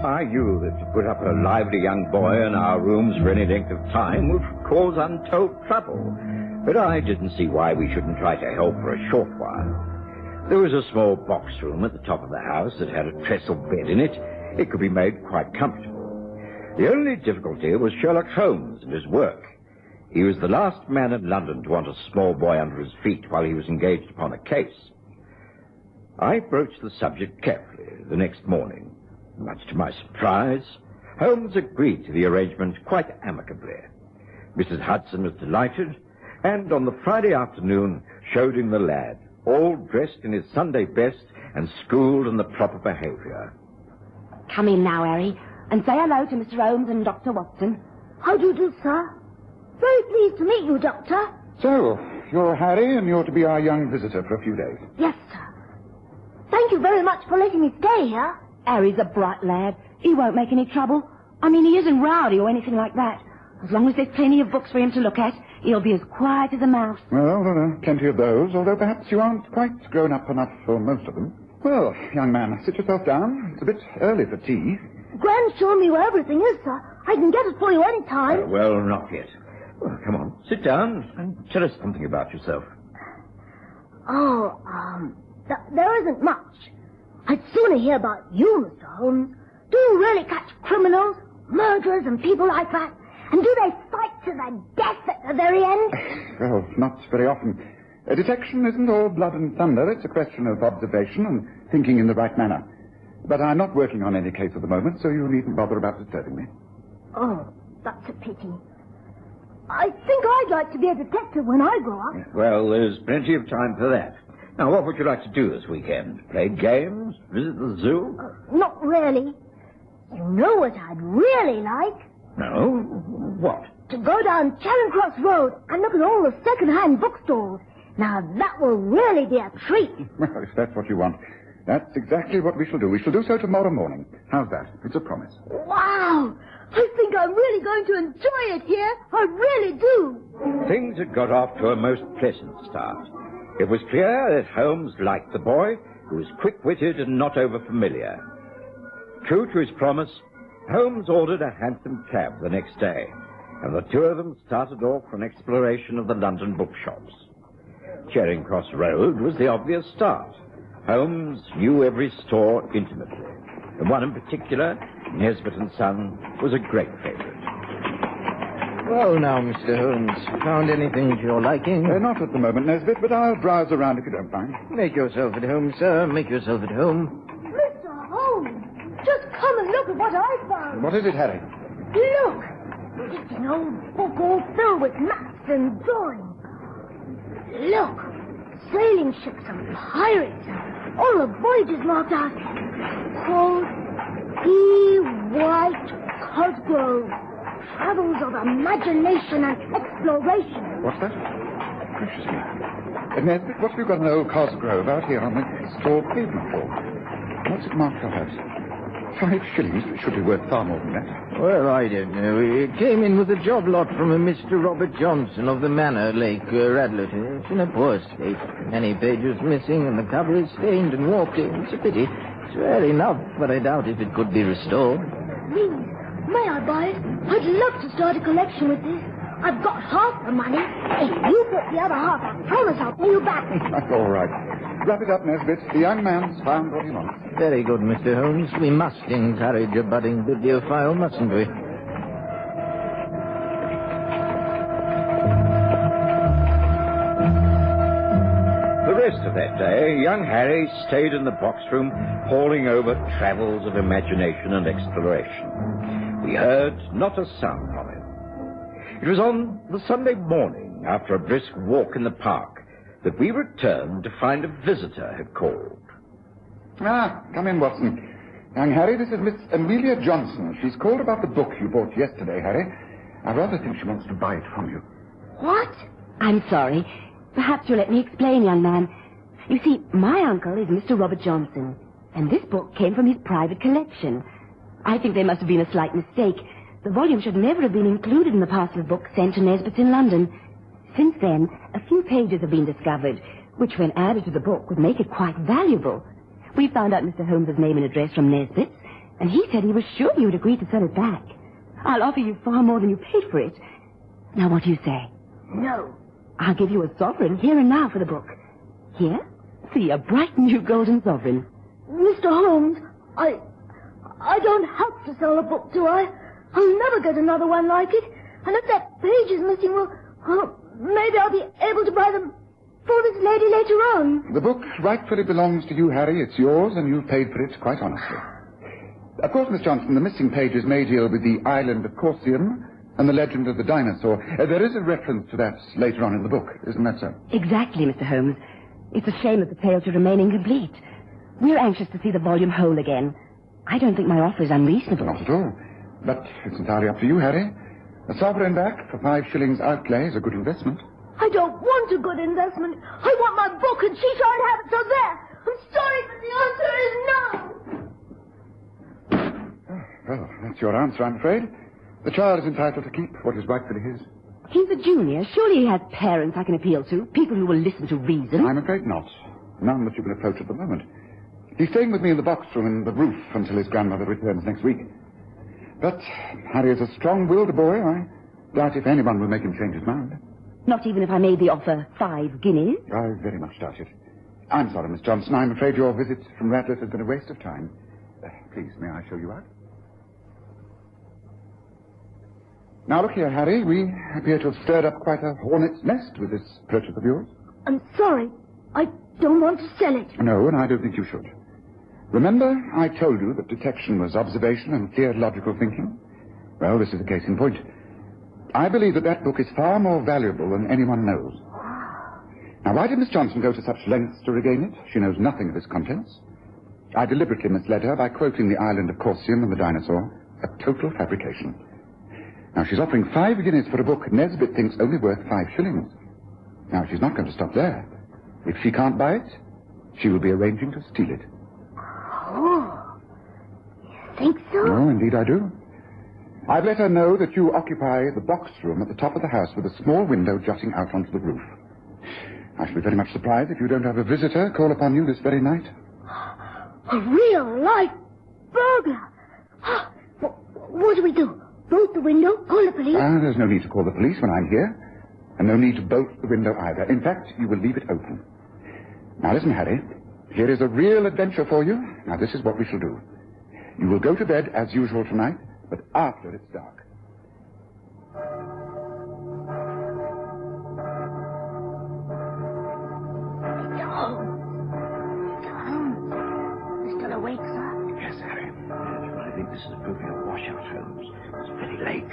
I knew that to put up a lively young boy in our rooms for any length of time would cause untold trouble. But I didn't see why we shouldn't try to help for a short while. There was a small box room at the top of the house that had a trestle bed in it. It could be made quite comfortable. The only difficulty was Sherlock Holmes and his work. He was the last man in London to want a small boy under his feet while he was engaged upon a case. I broached the subject carefully the next morning. Much to my surprise, Holmes agreed to the arrangement quite amicably. Mrs. Hudson was delighted, and on the Friday afternoon showed him the lad, all dressed in his Sunday best and schooled in the proper behavior. Come in now, Harry, and say hello to Mr. Holmes and Dr. Watson. How do you do, sir? Very pleased to meet you, Doctor. So, you're Harry, and you're to be our young visitor for a few days. Yes, sir. Thank you very much for letting me stay here. Harry's a bright lad. He won't make any trouble. I mean, he isn't rowdy or anything like that. As long as there's plenty of books for him to look at, he'll be as quiet as a mouse. Well, there are plenty of those, although perhaps you aren't quite grown up enough for most of them. Well, young man, sit yourself down. It's a bit early for tea. Gran showed me where everything is, sir. I can get it for you any time. Well, not yet. Well, come on, sit down and tell us something about yourself. Oh, there isn't much. I'd sooner hear about you, Mr. Holmes. Do you really catch criminals, murderers, and people like that? And do they fight to the death at the very end? Well, not very often. Detection isn't all blood and thunder. It's a question of observation and thinking in the right manner. But I'm not working on any case at the moment, so you needn't bother about disturbing me. Oh, that's a pity. I think I'd like to be a detective when I grow up. Well, there's plenty of time for that. Now, what would you like to do this weekend? Play games? Visit the zoo? Not really. You know what I'd really like? No? What? To go down Charing Cross Road and look at all the second-hand bookstores. Now, that will really be a treat. Well, if that's what you want, that's exactly what we shall do. We shall do so tomorrow morning. How's that? It's a promise. Wow! I think I'm really going to enjoy it here. I really do. Things had got off to a most pleasant start. It was clear that Holmes liked the boy, who was quick-witted and not over-familiar. True to his promise, Holmes ordered a hansom cab the next day, and the two of them started off for an exploration of the London bookshops. Charing Cross Road was the obvious start. Holmes knew every store intimately. The one in particular, Nesbitt & Son, was a great favorite. Well, now, Mr. Holmes, found anything to your liking? Not at the moment, Nesbitt, but I'll browse around if you don't mind. Make yourself at home, sir. Make yourself at home. Mr. Holmes, just come and look at what I found. What is it, Harry? Look! It's an old book all filled with maps and drawings. Look! Sailing ships and pirates. All the voyages marked out. Called E. White Cosgrove. Travels of imagination and exploration. What's that? Gracious me. Nesbitt, what have you got an old Cosgrove out here on the store pavement for? What's it marked out as? 5 shillings. It should be worth far more than that. Well, I don't know. It came in with a job lot from a Mr. Robert Johnson of the Manor, Lake Radlett. It's in a poor state. Many pages missing, and the cover is stained and warped. It's a pity. It's rare enough, but I doubt if it could be restored. Please, may I buy it? I'd love to start a collection with this. I've got half the money. If you put the other half, I promise I'll pay you back. That's all right. Wrap it up, Nesbitt. The young man's found what he wants. Very good, Mr. Holmes. We must encourage a budding bibliophile, mustn't we? The rest of that day, young Harry stayed in the box room, poring over travels of imagination and exploration. We heard not a sound from him. It was on the Sunday morning, after a brisk walk in the park, that we returned to find a visitor had called. Ah, come in, Watson. Young Harry, this is Miss Amelia Johnson. She's called about the book you bought yesterday, Harry. I rather think she wants to buy it from you. What? I'm sorry. Perhaps you'll let me explain, young man. You see, my uncle is Mr. Robert Johnson, and this book came from his private collection. I think there must have been a slight mistake. The volume should never have been included in the parcel of books sent to Nesbitt's in London. Since then, a few pages have been discovered, which, when added to the book, would make it quite valuable. We found out Mr. Holmes' name and address from Nesbitt's, and he said he was sure you would agree to sell it back. I'll offer you far more than you paid for it. Now, what do you say? No. I'll give you a sovereign here and now for the book. Here? See, a bright new golden sovereign. Mr. Holmes, I don't have to sell a book, do I? I'll never get another one like it. And if that page is missing, well, maybe I'll be able to buy them for this lady later on. The book rightfully belongs to you, Harry. It's yours, and you've paid for it, quite honestly. Of course, Miss Johnson, the missing pages may deal with the island of Corsium and the legend of the dinosaur. There is a reference to that later on in the book, isn't that so? Exactly, Mr. Holmes. It's a shame that the tale should remain incomplete. We're anxious to see the volume whole again. I don't think my offer is unreasonable. Not at all. But it's entirely up to you, Harry. A sovereign back for 5 shillings outlay is a good investment. I don't want a good investment. I want my book, and she shan't have it, so there. I'm sorry, but the answer is no. Well, that's your answer, I'm afraid. The child is entitled to keep what is rightfully his. He's a junior. Surely he has parents I can appeal to, people who will listen to reason. I'm afraid not. None that you can approach at the moment. He's staying with me in the box room in the roof until his grandmother returns next week. But Harry is a strong-willed boy. I doubt if anyone will make him change his mind. Not even if I made the offer 5 guineas? I very much doubt it. I'm sorry, Miss Johnson. I'm afraid your visit from Radcliffe has been a waste of time. Please, may I show you out? Now, look here, Harry. We appear to have stirred up quite a hornet's nest with this purchase of yours. I'm sorry. I don't want to sell it. No, and I don't think you should. Remember, I told you that detection was observation and clear logical thinking? Well, this is a case in point. I believe that book is far more valuable than anyone knows. Now, why did Miss Johnson go to such lengths to regain it? She knows nothing of its contents. I deliberately misled her by quoting the island of Corsium and the dinosaur. A total fabrication. Now, she's offering 5 guineas for a book Nesbit thinks only worth 5 shillings. Now, she's not going to stop there. If she can't buy it, she will be arranging to steal it. Oh, you think so? Oh, indeed I do. I've let her know that you occupy the box room at the top of the house with a small window jutting out onto the roof. I shall be very much surprised if you don't have a visitor call upon you this very night. A real-life burglar. What do we do? Bolt the window? Call the police? There's no need to call the police when I'm here. And no need to bolt the window either. In fact, you will leave it open. Now listen, Harry. Here is a real adventure for you. Now this is what we shall do. You will go to bed as usual tonight, but after it's dark. It's Holmes. You're still awake, sir? Yes, Harry. I think this is proving a washout, Holmes. It's very late.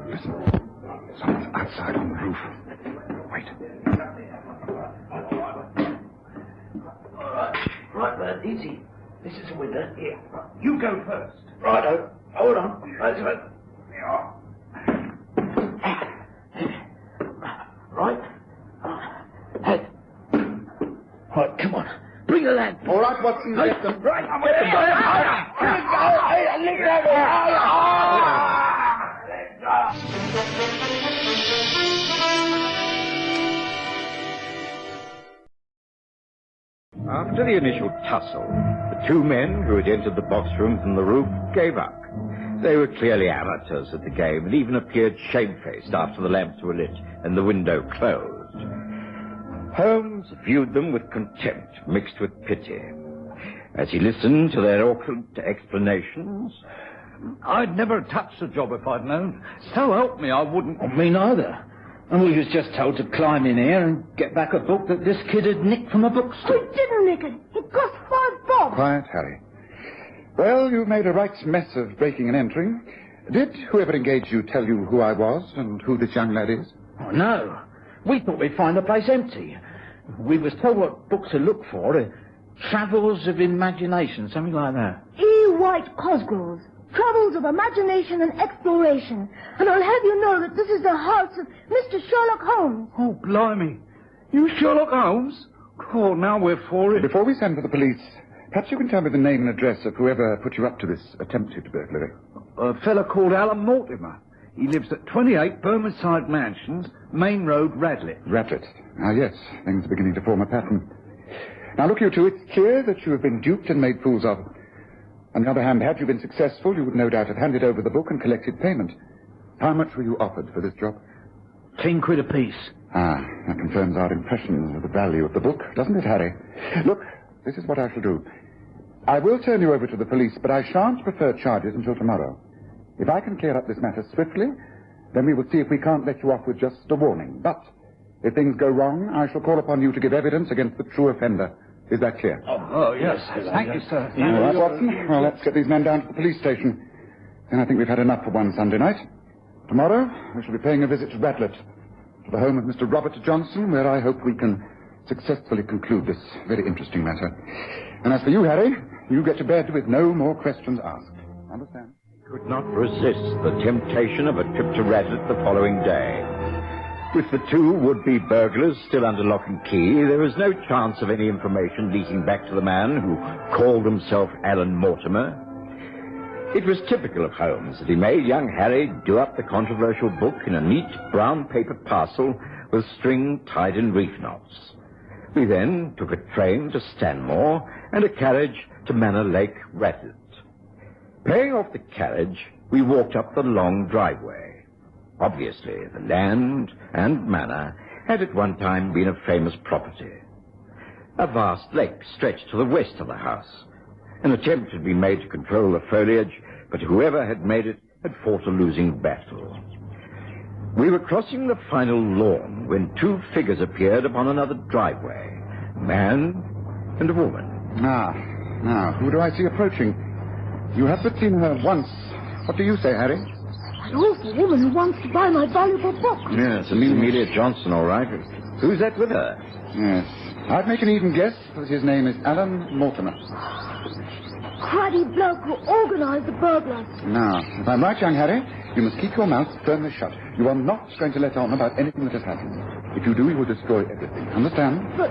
Listen. Someone's outside on the roof. Wait. Right, Bert, easy. This is a window. Here. You go first. Right, hold on. That's it. Right. Head. Right, come on. Bring the lamp. All right, Watson, get them. Right, I'm with After the initial tussle, the two men who had entered the box room from the roof gave up. They were clearly amateurs at the game and even appeared shamefaced after the lamps were lit and the window closed. Holmes viewed them with contempt mixed with pity. As he listened to their awkward explanations... I'd never touched the job if I'd known. So help me, I wouldn't. Me neither. And we was just told to climb in here and get back a book that this kid had nicked from a bookstore. I didn't nick it. It cost 5 bob. Quiet, Harry. Well, you made a right mess of breaking and entering. Did whoever engaged you tell you who I was and who this young lad is? Oh, no. We thought we'd find the place empty. We was told what books to look for. Travels of Imagination, something like that. E. White Cosgrove's Travels of Imagination and Exploration. And I'll have you know that this is the house of Mr. Sherlock Holmes. Oh, blimey. You Sherlock Holmes? Oh, now we're for it. Before we send for the police, perhaps you can tell me the name and address of whoever put you up to this attempted burglary. A fella called Alan Mortimer. He lives at 28 Bermondside Mansions, Main Road, Radlett. Radlett. Ah, yes. Things are beginning to form a pattern. Now, look, you two, it's clear that you have been duped and made fools of. On the other hand, had you been successful, you would no doubt have handed over the book and collected payment. How much were you offered for this job? 10 quid apiece. Ah, that confirms our impressions of the value of the book, doesn't it, Harry? Look, this is what I shall do. I will turn you over to the police, but I shan't prefer charges until tomorrow. If I can clear up this matter swiftly, then we will see if we can't let you off with just a warning. But if things go wrong, I shall call upon you to give evidence against the true offender. Is that clear? Oh, yes. Thank you, sir. All right, Watson. Well, let's get these men down to the police station. Then I think we've had enough for one Sunday night. Tomorrow, we shall be paying a visit to Radlett, to the home of Mr. Robert Johnson, where I hope we can successfully conclude this very interesting matter. And as for you, Harry, you get to bed with no more questions asked. Understand? Could not resist the temptation of a trip to Radlett the following day. With the two would-be burglars still under lock and key, there was no chance of any information leaking back to the man who called himself Alan Mortimer. It was typical of Holmes that he made young Harry do up the controversial book in a neat brown paper parcel with string tied in reef knots. We then took a train to Stanmore and a carriage to Manor Lake, Radlett. Paying off the carriage, we walked up the long driveway. Obviously, the land and manor had at one time been a famous property. A vast lake stretched to the west of the house. An attempt had been made to control the foliage, but whoever had made it had fought a losing battle. We were crossing the final lawn when two figures appeared upon another driveway. A man and a woman. Now, who do I see approaching? You have but seen her once. What do you say, Harry? An awful woman who wants to buy my valuable book. Yes, it's Amelia Johnson, all right. Who's that with her? Yes. I'd make an even guess that his name is Alan Mortimer. Cruddy bloke who organised the burglars. Now, if I'm right, young Harry, you must keep your mouth firmly shut. You are not going to let on about anything that has happened. If you do, you will destroy everything. Understand? But...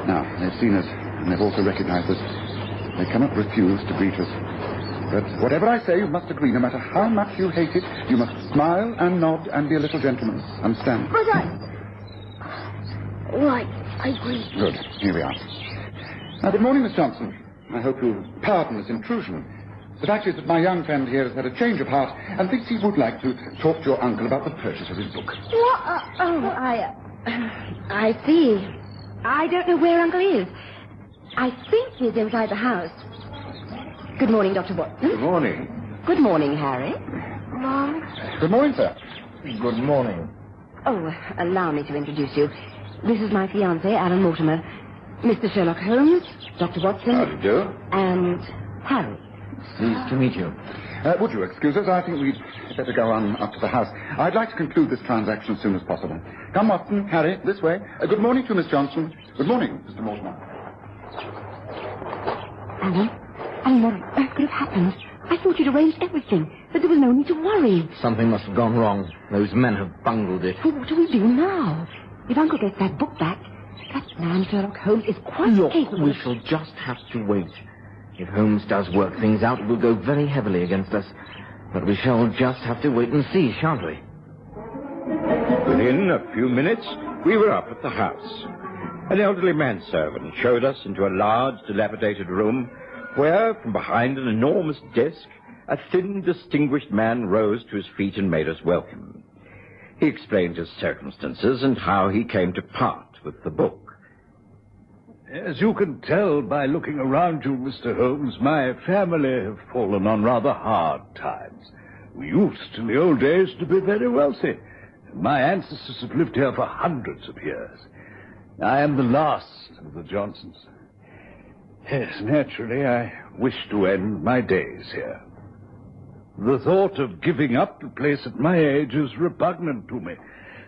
Now, they've seen us, and they've also recognized us. They cannot refuse to greet us. But whatever I say, you must agree. No matter how much you hate it, you must smile and nod and be a little gentleman. Understand? But All right, I agree. Good. Here we are. Now, good morning, Miss Johnson. I hope you'll pardon this intrusion. The fact is that my young friend here has had a change of heart and thinks he would like to talk to your uncle about the purchase of his book. What? I see. I don't know where Uncle is. I think he's inside the house. Good morning, Dr. Watson. Good morning. Good morning, Harry. Mom. Good morning, sir. Good morning. Oh, allow me to introduce you. This is my fiancé, Alan Mortimer. Mr. Sherlock Holmes, Dr. Watson. How do you do? And Harry. Pleased to meet you. Would you excuse us? I think we'd better go on up to the house. I'd like to conclude this transaction as soon as possible. Come, Watson, Harry, this way. Good morning to Miss Johnson. Good morning, Mr. Mortimer. Alan, what could have happened? I thought you'd arranged everything, that there was no need to worry. Something must have gone wrong. Those men have bungled it. Well, what do we do now? If Uncle gets that book back, that man, Sherlock Holmes, is quite capable. We shall just have to wait. If Holmes does work things out, it will go very heavily against us. But we shall just have to wait and see, shan't we? Within a few minutes, we were up at the house. An elderly manservant showed us into a large, dilapidated room where, from behind an enormous desk, a thin, distinguished man rose to his feet and made us welcome. He explained his circumstances and how he came to part with the book. As you can tell by looking around you, Mr. Holmes, my family have fallen on rather hard times. We used, in the old days, to be very wealthy. My ancestors have lived here for hundreds of years. I am the last of the Johnsons. Yes, naturally, I wish to end my days here. The thought of giving up the place at my age is repugnant to me.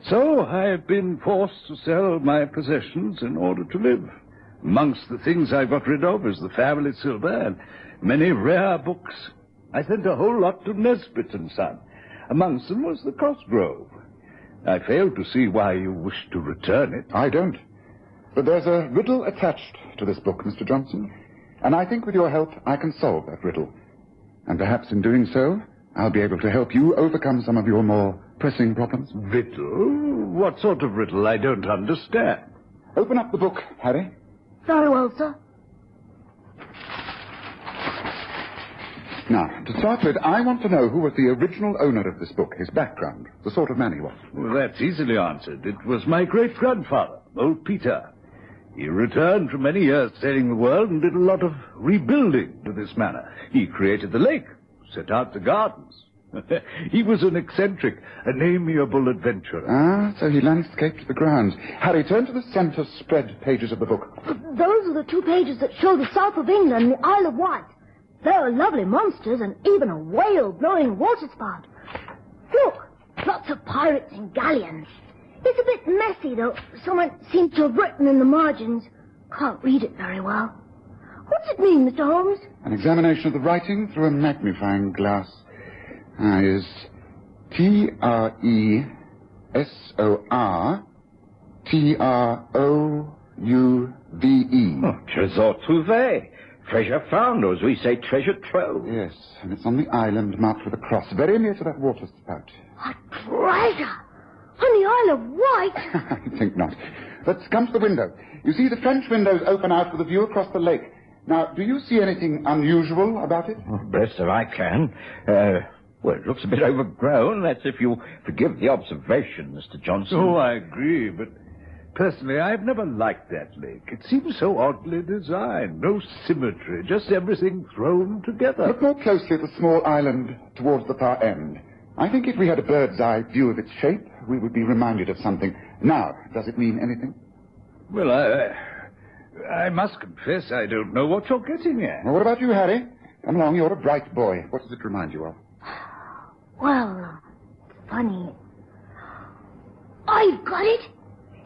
So I have been forced to sell my possessions in order to live. Amongst the things I got rid of is the family silver and many rare books. I sent a whole lot to Nesbitt and Son. Amongst them was the Crossgrove. I fail to see why you wish to return it. I don't. But there's a riddle attached to this book, Mr. Johnson. And I think with your help, I can solve that riddle. And perhaps in doing so, I'll be able to help you overcome some of your more pressing problems. Riddle? What sort of riddle? I don't understand. Open up the book, Harry. Very well, sir. Now, to start with, I want to know who was the original owner of this book, his background, the sort of man he was. Well, that's easily answered. It was my great-grandfather, old Peter. He returned from many years sailing the world and did a lot of rebuilding to this manor. He created the lake, set out the gardens. He was an eccentric, an amiable adventurer. Ah, so he landscaped the grounds. Harry, turn to the centre spread pages of the book. Those are the 2 pages that show the south of England and the Isle of Wight. There are lovely monsters and even a whale blowing a water spout. Look, lots of pirates and galleons. It's a bit messy, though. Someone seems to have written in the margins. Can't read it very well. What's it mean, Mr. Holmes? An examination of the writing through a magnifying glass. Is TRESOR TROUVE. Oh, trésor trouvé. Treasure found, or as we say, treasure trove. Yes, and it's on the island marked with a cross, very near to that water spout. A treasure! On the Isle of Wight? I think not. Let's come to the window. You see, the French windows open out with a view across the lake. Now, do you see anything unusual about it? Oh, best that I can. Well, it looks a bit overgrown. That's if you forgive the observation, Mr. Johnson. Oh, I agree, but Personally, I've never liked that lake. It seems so oddly designed. No symmetry, just everything thrown together. Look more closely at the small island towards the far end. I think if we had a bird's eye view of its shape, we would be reminded of something. Now, does it mean anything? Well, I must confess I don't know what you're getting at. Well, what about you, Harry? Come along, you're a bright boy. What does it remind you of? Well, it's funny. I've got it.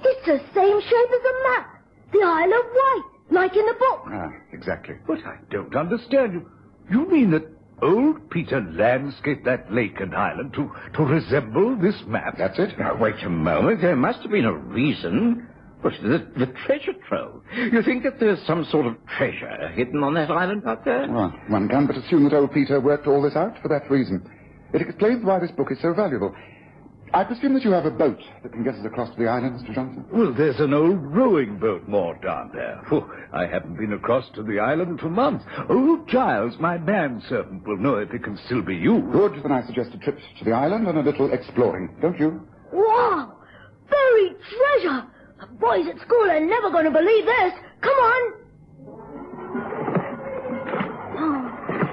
It's the same shape as a map. The Isle of Wight, like in the book. Ah, exactly. But I don't understand you. You mean that old Peter landscaped that lake and island to resemble this map? That's it. Now, wait a moment. There must have been a reason. But the treasure trove. You think that there's some sort of treasure hidden on that island out there? Well, one can but assume that old Peter worked all this out for that reason. It explains why this book is so valuable. I presume that you have a boat that can get us across to the island, Mr. Johnson? Well, there's an old rowing boat moored down there. Oh, I haven't been across to the island for months. Old Giles, my manservant, will know if it can still be used. Good, then I suggest a trip to the island and a little exploring, don't you? Wow! Buried treasure! The boys at school are never going to believe this. Come on! Oh,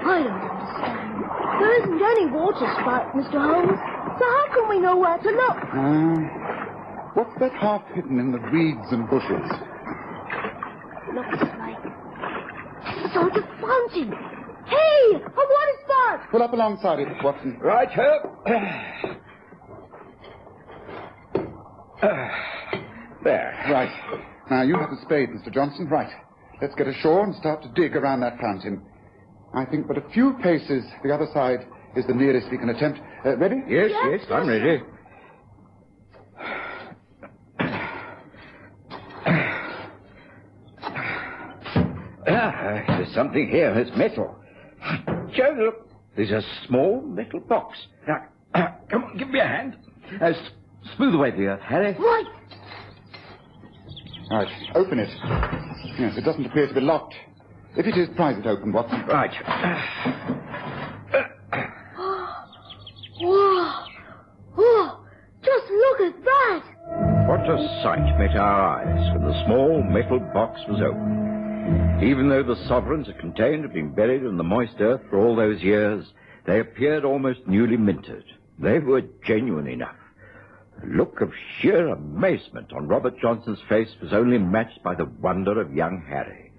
I don't understand. There isn't any water spout, Mr. Holmes. So how can we know where to look? What's that half hidden in the reeds and bushes? Looks like a sort of fountain. Hey, a water spout! Pull up alongside it, Watson. Right, sir. There. Right. Now, you have a spade, Mr. Johnson. Right. Let's get ashore and start to dig around that fountain. I think but a few paces the other side is the nearest we can attempt. Ready? Yes, I'm ready. There's something here. It's metal. Joe, look. There's a small metal box. Now, come on, give me a hand. Smooth away the earth, Harry. Right. Right, open it. Yes, it doesn't appear to be locked. If it is, prise it open, Watson. Right. Wow. Oh, just look at that. What a sight met our eyes when the small metal box was opened. Even though the sovereigns it contained had been buried in the moist earth for all those years, they appeared almost newly minted. They were genuine enough. The look of sheer amazement on Robert Johnson's face was only matched by the wonder of young Harry.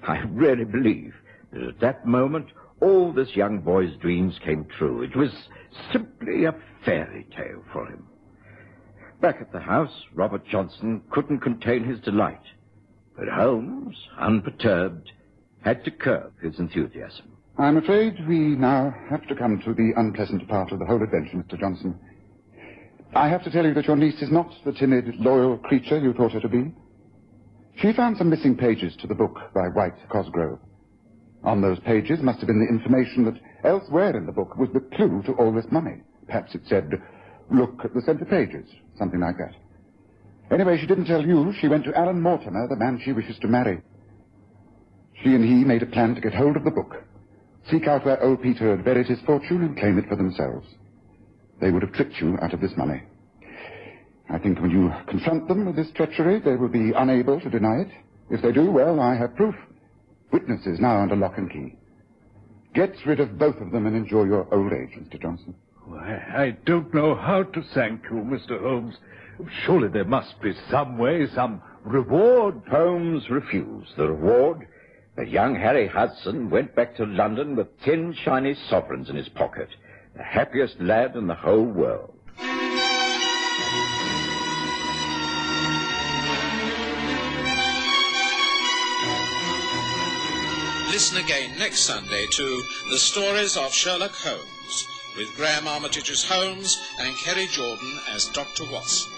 I really believe that at that moment all this young boy's dreams came true. It was simply a fairy tale for him. Back at the house, Robert Johnson couldn't contain his delight. But Holmes, unperturbed, had to curb his enthusiasm. I'm afraid we now have to come to the unpleasant part of the whole adventure, Mr. Johnson. I have to tell you that your niece is not the timid, loyal creature you thought her to be. She found some missing pages to the book by White Cosgrove. On those pages must have been the information that elsewhere in the book was the clue to all this money. Perhaps it said, look at the center pages, something like that. Anyway, she didn't tell you. She went to Alan Mortimer, the man she wishes to marry. She and he made a plan to get hold of the book, seek out where old Peter had buried his fortune, and claim it for themselves. They would have tricked you out of this money. I think when you confront them with this treachery, they will be unable to deny it. If they do, well, I have proof. Witnesses now under lock and key. Get rid of both of them and enjoy your old age, Mr. Johnson. I don't know how to thank you, Mr. Holmes. Surely there must be some way, some reward. Holmes refused the reward. But young Harry Hudson went back to London with 10 shiny sovereigns in his pocket. The happiest lad in the whole world. Listen again next Sunday to The Stories of Sherlock Holmes, with Graham Armitage as Holmes and Kerry Jordan as Dr. Watson.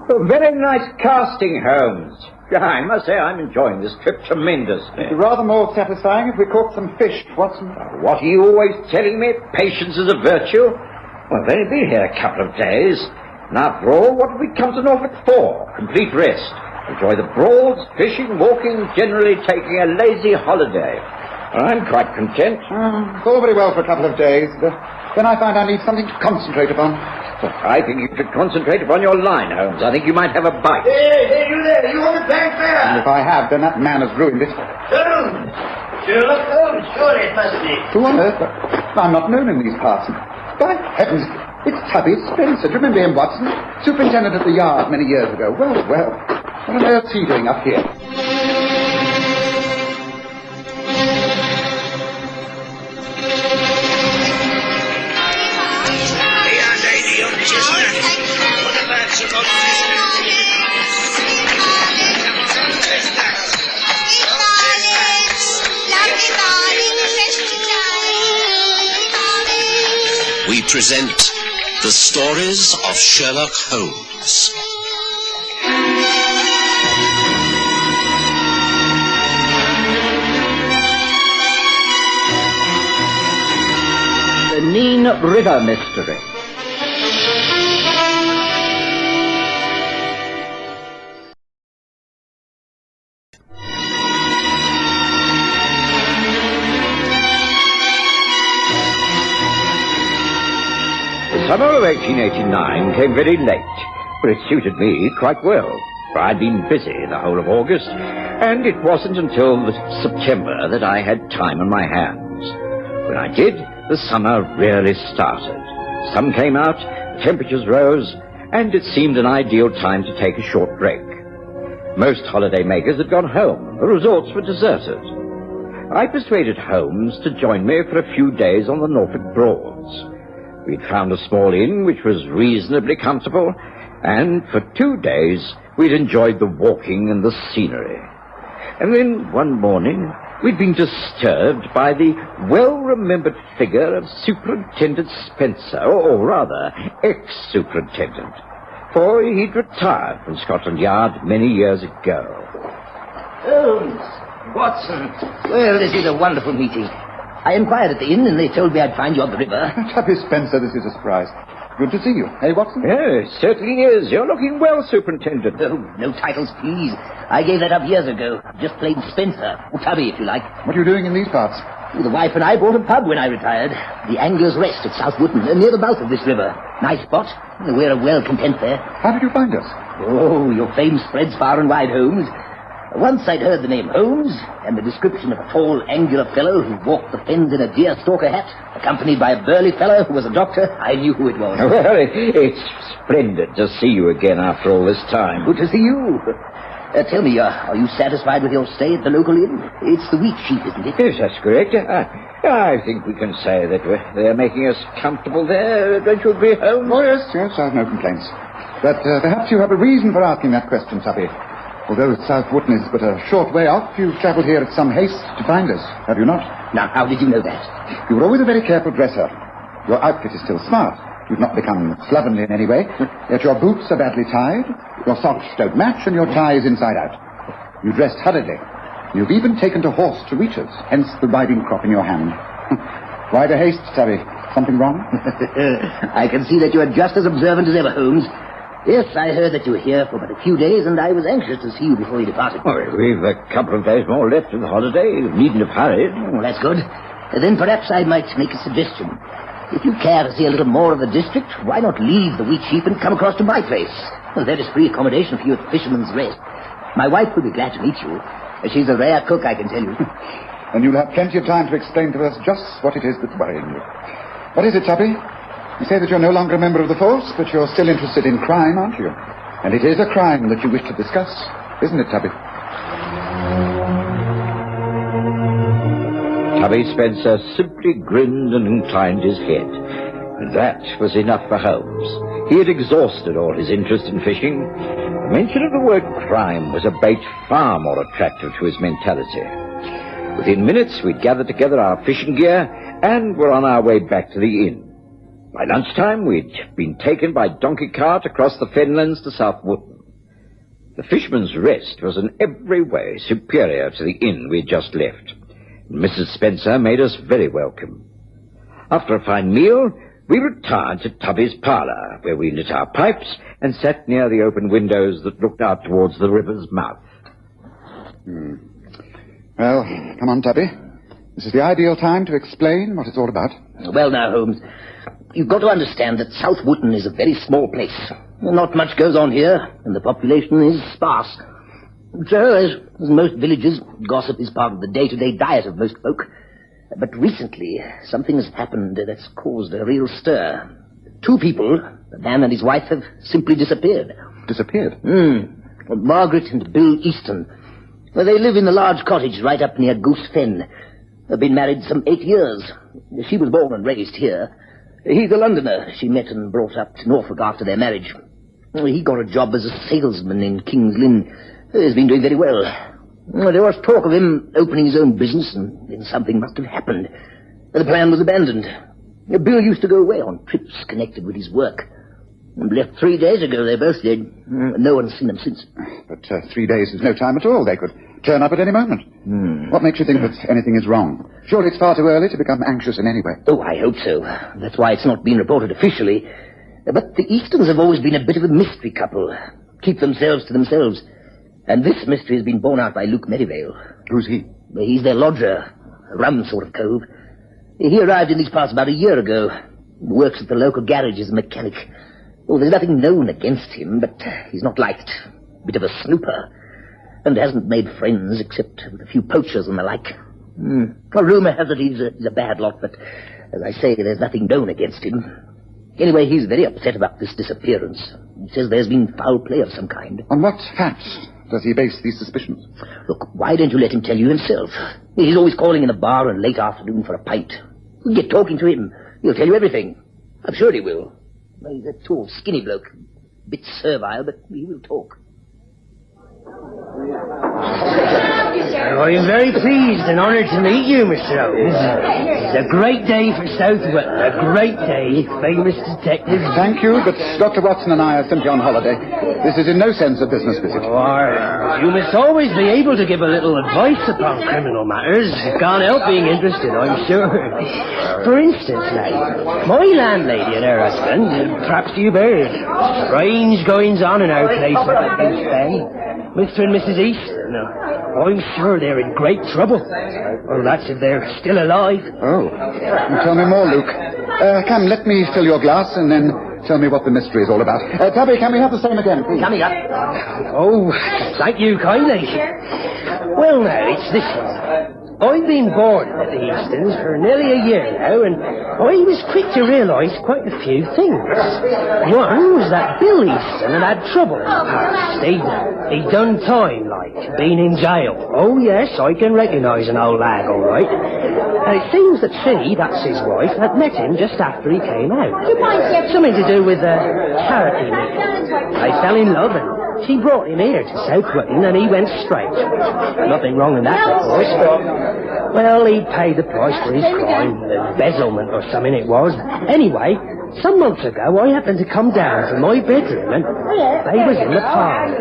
Oh, very nice casting, Holmes. I must say I'm enjoying this trip tremendously. It'd be rather more satisfying if we caught some fish, Watson. What are you always telling me? Patience is a virtue? Well, I've only been here a couple of days. And after all, what have we come to Norfolk for? Complete rest. Enjoy the Broads, fishing, walking, generally taking a lazy holiday. Well, I'm quite content. It's all very well for a couple of days, but then I find I need something to concentrate upon. Well, I think you should concentrate upon your line, Holmes. I think you might have a bite. Hey, you there! You want a bank there? And if I have, then that man has ruined it. Holmes! Sherlock Holmes, surely it must be. Who on earth? I'm not known in these parts. By heavens, it's Tubby Spencer. Do you remember him, Watson? Superintendent at the Yard many years ago. Well, well. What on earth's he doing up here? We present the stories of Sherlock Holmes. The Nene River Mystery. The summer of 1889 came very late, but it suited me quite well, for I'd been busy the whole of August, and it wasn't until September that I had time on my hands. When I did, the summer really started. Sun came out, the temperatures rose, and it seemed an ideal time to take a short break. Most holiday makers had gone home. The resorts were deserted. I persuaded Holmes to join me for a few days on the Norfolk Broads. We'd found a small inn which was reasonably comfortable, and for 2 days we'd enjoyed the walking and the scenery. And then one morning we'd been disturbed by the well-remembered figure of Superintendent Spencer, or rather, ex-superintendent, for he'd retired from Scotland Yard many years ago. Holmes! Watson! Well, this is a wonderful meeting. I inquired at the inn, and they told me I'd find you on the river. Tubby Spencer, this is a surprise. Good to see you. Hey, Watson? Yes, certainly is. You're looking well, Superintendent. Oh, no titles, please. I gave that up years ago. Just plain Spencer. Or Tubby, if you like. What are you doing in these parts? The wife and I bought a pub when I retired. The Angler's Rest at South Wootton, near the mouth of this river. Nice spot. We're well content there. How did you find us? Oh, your fame spreads far and wide, Holmes. Once I'd heard the name Holmes, and the description of a tall, angular fellow who walked the fens in a deerstalker hat, accompanied by a burly fellow who was a doctor. I knew who it was. Well, it's splendid to see you again after all this time. Good to see you. Tell me, are you satisfied with your stay at the local inn? It's the Wheat Sheep, isn't it? Yes, that's correct. I think we can say that they're making us comfortable there. Don't you agree, Holmes? Oh, yes, I've no complaints. But perhaps you have a reason for asking that question, Tuppy. Although South Wootton is but a short way off, you've travelled here at some haste to find us, have you not? Now, how did you know that? You were always a very careful dresser. Your outfit is still smart. You've not become slovenly in any way. Yet your boots are badly tied, your socks don't match, and your tie is inside out. You dressed hurriedly. You've even taken to horse to reach us, hence the riding crop in your hand. Why the haste, Terry? Something wrong? I can see that you are just as observant as ever, Holmes. Yes, I heard that you were here for but a few days, and I was anxious to see you before you departed. Well, we've a couple of days more left of the holiday. You needn't have hurried. Well, that's good. Then perhaps I might make a suggestion. If you care to see a little more of the district, why not leave the Wheat Sheep and come across to my place? Well, there is free accommodation for you at the Fisherman's Rest. My wife will be glad to meet you. She's a rare cook, I can tell you. And you'll have plenty of time to explain to us just what it is that's worrying you. What is it, Tuppy? You say that you're no longer a member of the force, but you're still interested in crime, aren't you? And it is a crime that you wish to discuss, isn't it, Tubby? Tubby Spencer simply grinned and inclined his head. And that was enough for Holmes. He had exhausted all his interest in fishing. The mention of the word crime was a bait far more attractive to his mentality. Within minutes, we'd gathered together our fishing gear and were on our way back to the inn. By lunchtime, we'd been taken by donkey cart across the fenlands to South Wootton. The Fisherman's Rest was in every way superior to the inn we'd just left. Mrs. Spencer made us very welcome. After a fine meal, we retired to Tubby's parlour, where we lit our pipes and sat near the open windows that looked out towards the river's mouth. Well, come on, Tubby. This is the ideal time to explain what it's all about. Well, now, Holmes, you've got to understand that South Wootton is a very small place. Not much goes on here, and the population is sparse. So, as most villages, gossip is part of the day-to-day diet of most folk. But recently, something has happened that's caused a real stir. 2 people, the man and his wife, have simply disappeared. Disappeared? Margaret and Bill Easton. Well, they live in a large cottage right up near Goose Fen. They've been married some 8 years. She was born and raised here. He's a Londoner she met and brought up to Norfolk after their marriage. He got a job as a salesman in King's Lynn. He's been doing very well. There was talk of him opening his own business, and then something must have happened. The plan was abandoned. Bill used to go away on trips connected with his work. Left 3 days ago, they both did. No one's seen them since. But 3 days is no time at all. They could turn up at any moment. What makes you think that anything is wrong? Surely it's far too early to become anxious in any way. Oh, I hope so. That's why it's not been reported officially. But the Eastons have always been a bit of a mystery couple. Keep themselves to themselves. And this mystery has been borne out by Luke Merivale. Who's he? He's their lodger. A rum sort of cove. He arrived in these parts about a year ago. Works at the local garage as a mechanic. Oh, there's nothing known against him, but he's not liked. Bit of a snooper. And hasn't made friends except with a few poachers and the like. A rumour has it he's a bad lot, but as I say, there's nothing known against him. Anyway, he's very upset about this disappearance. He says there's been foul play of some kind. On what facts does he base these suspicions? Look, why don't you let him tell you himself? He's always calling in a bar on late afternoon for a pint. You get talking to him. He'll tell you everything. I'm sure he will. He's a tall, skinny bloke. A bit servile, but he will talk. I'm very pleased and honoured to meet you, Mr. Holmes. It's a great day for South Wootton. A great day, famous detective. Thank you, but Dr. Watson and I are simply on holiday. This is in no sense a business visit. You must always be able to give a little advice upon criminal matters. You can't help being interested, I'm sure. For instance, now, my landlady and her husband, perhaps you've heard, strange goings-on in our place at Goose Fen. Mr. and Mrs. Easton, I'm sure they're in great trouble. Well, that's if they're still alive. Oh. Tell me more, Luke. Come, let me fill your glass and then tell me what the mystery is all about. Tubby, can we have the same again, please? Coming up. Oh, thank you kindly. Well, now, it's this one. I've been boarding at the Eastons for nearly a year now, and I was quick to realise quite a few things. One was that Bill Easton had trouble in the past. He'd done time, like, been in jail. Oh, yes, I can recognise an old lag, all right. And it seems that she, that's his wife, had met him just after he came out. Something to do with a charity meeting. They fell in love, and she brought him here to South Wootton, and he went straight. Nothing wrong in that, of course, but... Well, he paid the price for his crime. Embezzlement or something it was. Anyway, some months ago, I happened to come down to my bedroom, and they was in the parlour.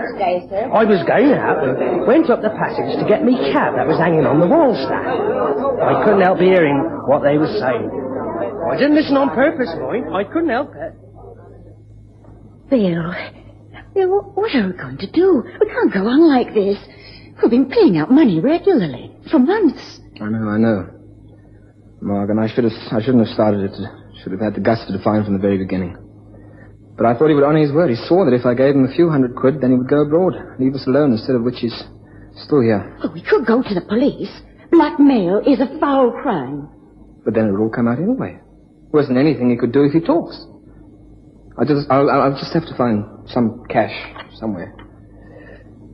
I was going out and went up the passage to get me cab that was hanging on the wall stand. I couldn't help hearing what they were saying. I didn't listen on purpose, mind. I couldn't help it. Bill, what are we going to do? We can't go on like this. We've been paying out money regularly for months. I know. Morgan, I shouldn't have started it. Should have had the guts to define from the very beginning. But I thought he would honour his word. He swore that if I gave him a few £100, then he would go abroad, leave us alone, instead of which he's still here. Well, we could go to the police. Blackmail is a foul crime. But then it would all come out anyway. There wasn't anything he could do if he talks. I'll just have to find some cash somewhere.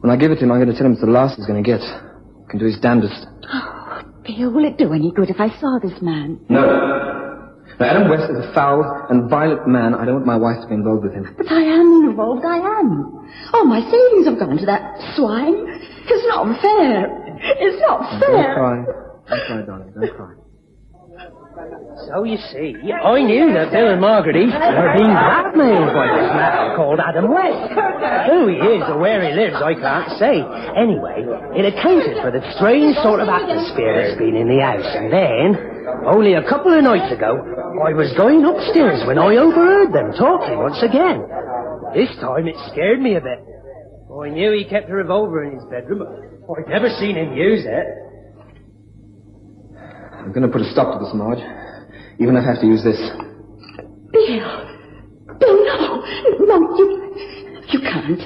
When I give it to him, I'm going to tell him it's the last he's going to get. He can do his damnedest. Oh, Bill, will it do any good if I saw this man? No. Now, Adam West is a foul and violent man. I don't want my wife to be involved with him. But I am involved, I am. All my savings have gone to that swine. It's not fair. It's not fair. Don't cry, darling. Don't cry. So you see, I knew that Bill and Margaret Easton were being blackmailed by this man called Adam West. Who he is or where he lives, I can't say. Anyway, it accounted for the strange sort of atmosphere that's been in the house. And then, only a couple of nights ago, I was going upstairs when I overheard them talking once again. This time it scared me a bit. I knew he kept a revolver in his bedroom, but I'd never seen him use it. I'm going to put a stop to this, Marge. Even if I have to use this. Bill! Bill, no! No, you can't.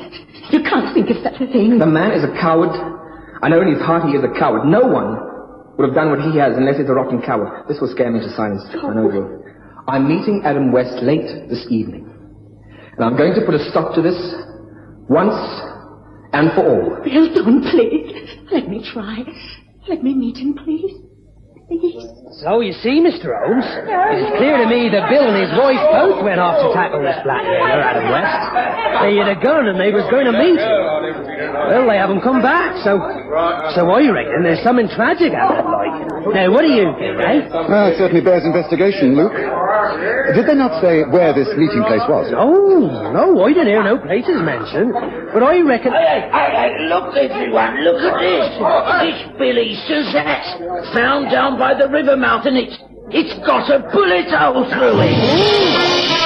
You can't think of such a thing. The man is a coward. I know in his heart he is a coward. No one would have done what he has unless he's a rotten coward. This will scare me into silence. I know it will. I'm meeting Adam West late this evening. And I'm going to put a stop to this once and for all. Bill, don't, please. Let me try. Let me meet him, please. Please. So you see, Mr. Holmes, it's clear to me that Bill and his wife both went off to tackle this blackmailer, Adam West. They had a gun and they was going to meet him. Well, they haven't come back, so I reckon there's something tragic happened, like. Now, what do you think, eh? Well, it certainly bears investigation, Luke. Did they not say where this meeting place was? Oh, no, I didn't hear no places mentioned, but I reckon... Hey, look, everyone, look at this. It's Billy Suzette, found down by the river mouth, and it's got a bullet hole through it.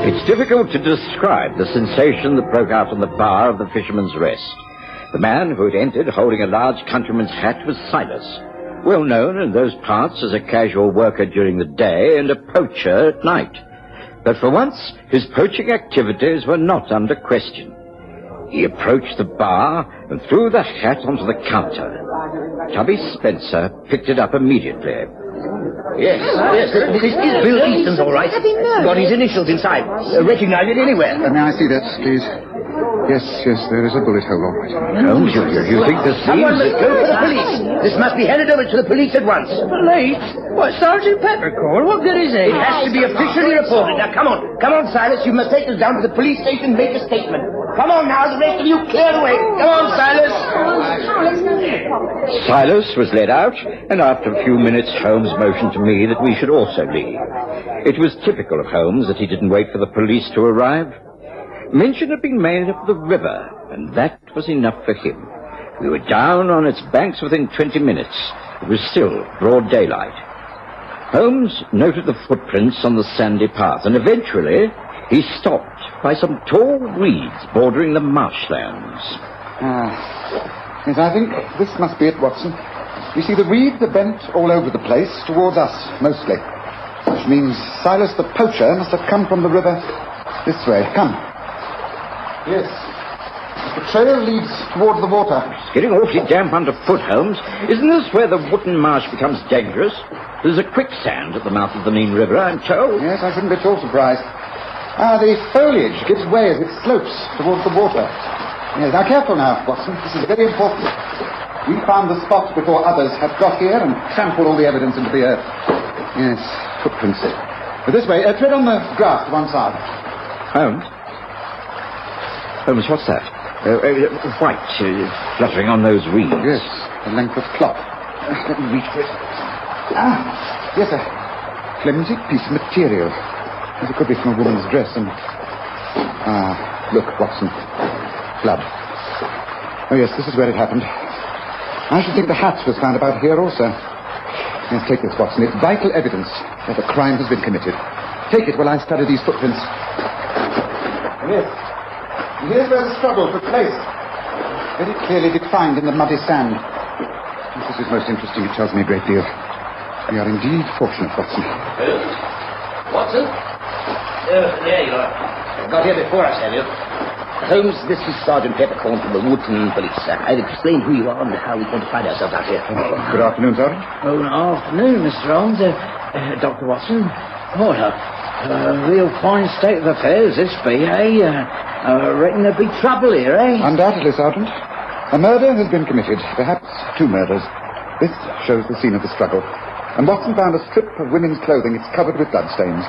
It's difficult to describe the sensation that broke out on the bar of the Fisherman's Rest. The man who had entered holding a large countryman's hat was Silas, well known in those parts as a casual worker during the day and a poacher at night. But for once, his poaching activities were not under question. He approached the bar and threw the hat onto the counter. Tubby Spencer picked it up immediately. Yes, this is Bill Easton's, all right. Got his initials inside. Recognize it anywhere. May I see that, please? Yes, there is a bullet hole, all right. Holmes, you think this Someone seems... must go for the police. This must be handed over to the police at once. Police? What, Sergeant Peppercorn? What good is it? It has to be officially reported. Now, come on, Silas. You must take us down to the police station and make a statement. Come on now, the rest of you clear the way. Come on, Silas. Silas was led out, and after a few minutes, Holmes motioned to me that we should also leave. It was typical of Holmes that he didn't wait for the police to arrive. Mention had been made of the river, and that was enough for him. We were down on its banks within 20 minutes. It was still broad daylight. Holmes noted the footprints on the sandy path, and eventually he stopped by some tall reeds bordering the marshlands. Yes, I think this must be it, Watson. You see, the reeds are bent all over the place, towards us, mostly. Which means Silas the poacher must have come from the river this way. Come. Yes. The trail leads toward the water. It's getting awfully damp underfoot, Holmes. Isn't this where the Wootton Marsh becomes dangerous? There's a quicksand at the mouth of the Nene River, I'm told. Yes, I shouldn't be at all surprised. The foliage gives way as it slopes towards the water. Yes, now careful now, Watson. This is very important. We found the spot before others had got here and trampled all the evidence into the earth. Yes, footprints. But this way, tread on the grass to one side. Holmes, what's that? White, fluttering on those reeds. Yes, a length of cloth. Let me reach for it. Yes, a flimsy piece of material. As it could be from a woman's dress, and... look, Watson. Blood. Oh, yes, this is where it happened. I should think the hat was found about here also. Yes, take this, Watson. It's vital evidence that a crime has been committed. Take it while I study these footprints. Yes. Here's where the struggle took place. Very clearly defined in the muddy sand. This is most interesting. It tells me a great deal. We are indeed fortunate, Watson. Watson? There you are. Got here before us, have you? Holmes, this is Sergeant Peppercorn from the Wootton Police. I've explained who you are and how we're going to find ourselves out here. Good afternoon, Sergeant. Oh, good afternoon, Mr. Holmes. Dr. Watson. What a real fine state of affairs this be, eh? I reckon there'll be trouble here, eh? Undoubtedly, Sergeant. A murder has been committed. Perhaps two murders. This shows the scene of the struggle. And Watson found a strip of women's clothing. It's covered with bloodstains.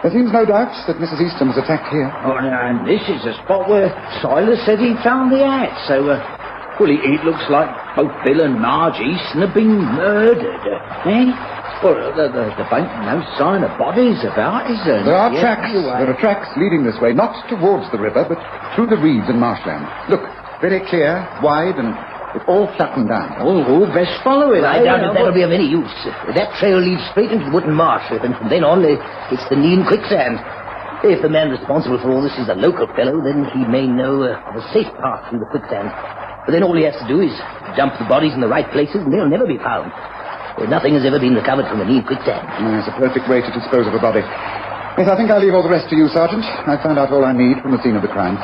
There seems no doubt that Mrs. Easton was attacked here. Oh, and this is the spot where Silas said he found the hat. So, well, it looks like both Bill and Marge Easton have been murdered. Eh? Well, there ain't no sign of bodies about, is there? There are tracks. There are tracks leading this way, not towards the river, but through the reeds and marshland. Look, very clear, wide, and it's all flattened down. Oh, best follow it. I doubt if that'll be of any use. That trail leads straight into the woodland marsh, and from then on, it's the Nean quicksand. If the man responsible for all this is a local fellow, then he may know of a safe path through the quicksand. But then all he has to do is dump the bodies in the right places, and they'll never be found. Nothing has ever been recovered from the Nean quicksand. It's a perfect way to dispose of a body. Yes, I think I'll leave all the rest to you, Sergeant. I've found out all I need from the scene of the crime.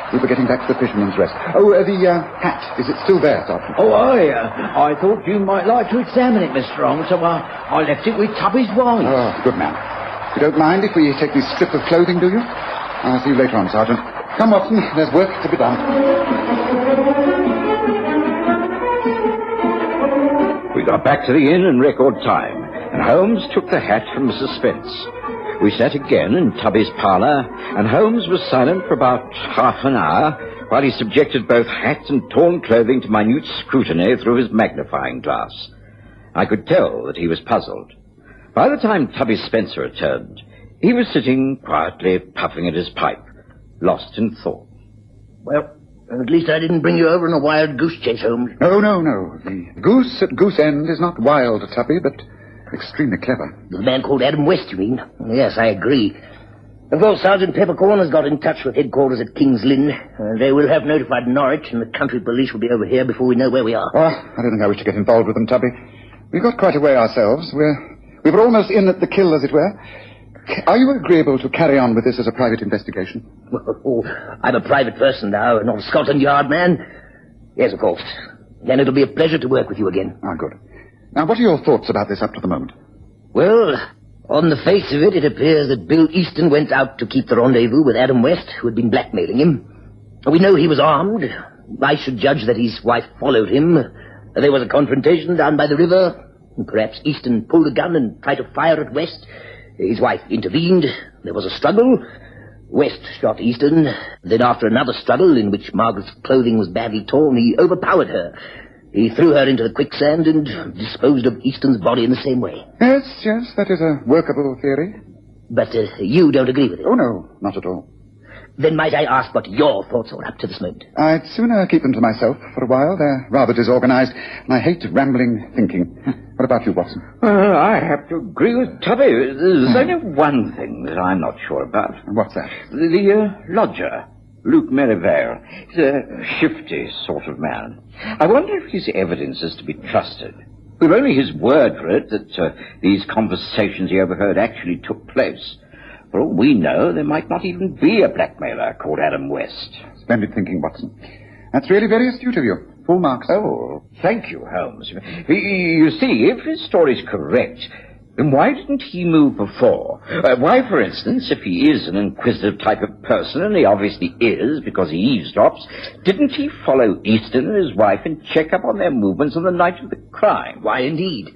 We were getting back to the Fisherman's Rest. Oh, the hat. Is it still there, Sergeant? Oh, I thought you might like to examine it, Mr. Holmes, so I left it with Tubby's wife. Oh, good man. You don't mind if we take this strip of clothing, do you? I'll see you later on, Sergeant. Come, Watson. There's work to be done. We got back to the inn in record time, and Holmes took the hat from Mrs. Spence. We sat again in Tubby's parlour, and Holmes was silent for about half an hour while he subjected both hat and torn clothing to minute scrutiny through his magnifying glass. I could tell that he was puzzled. By the time Tubby Spencer returned, he was sitting quietly puffing at his pipe, lost in thought. Well, at least I didn't bring you over in a wild goose chase, Holmes. No. The goose at Goose End is not wild, Tuppy, but extremely clever. The man called Adam West, you mean? Yes, I agree. Of course, Sergeant Peppercorn has got in touch with headquarters at King's Lynn. They will have notified Norwich, and the country police will be over here before we know where we are. Oh, I don't think I wish to get involved with them, Tubby. We've got quite a way ourselves. We were almost in at the kill, as it were. Are you agreeable to carry on with this as a private investigation? Oh, I'm a private person now, not a Scotland Yard man. Yes, of course. Then it'll be a pleasure to work with you again. Ah, good. Now, what are your thoughts about this up to the moment? Well, on the face of it, it appears that Bill Easton went out to keep the rendezvous with Adam West, who had been blackmailing him. We know he was armed. I should judge that his wife followed him. There was a confrontation down by the river. Perhaps Easton pulled a gun and tried to fire at West. His wife intervened. There was a struggle. West shot Easton. Then after another struggle, in which Margaret's clothing was badly torn, he overpowered her. He threw her into the quicksand and disposed of Easton's body in the same way. Yes, that is a workable theory. But you don't agree with it? Oh, no, not at all. Then might I ask what your thoughts are up to this moment? I'd sooner keep them to myself for a while. They're rather disorganized, and I hate rambling thinking. What about you, Watson? I have to agree with Tubby. There's only one thing that I'm not sure about. What's that? The lodger, Luke Merivale. He's a shifty sort of man. I wonder if his evidence is to be trusted. We've only his word for it that these conversations he overheard actually took place. For all we know, there might not even be a blackmailer called Adam West. Splendid thinking, Watson. That's really very astute of you. Full marks. Oh, thank you, Holmes. You see, if his story's correct, then why didn't he move before? Why, for instance, if he is an inquisitive type of person, and he obviously is because he eavesdrops, didn't he follow Easton and his wife and check up on their movements on the night of the crime? Why, indeed.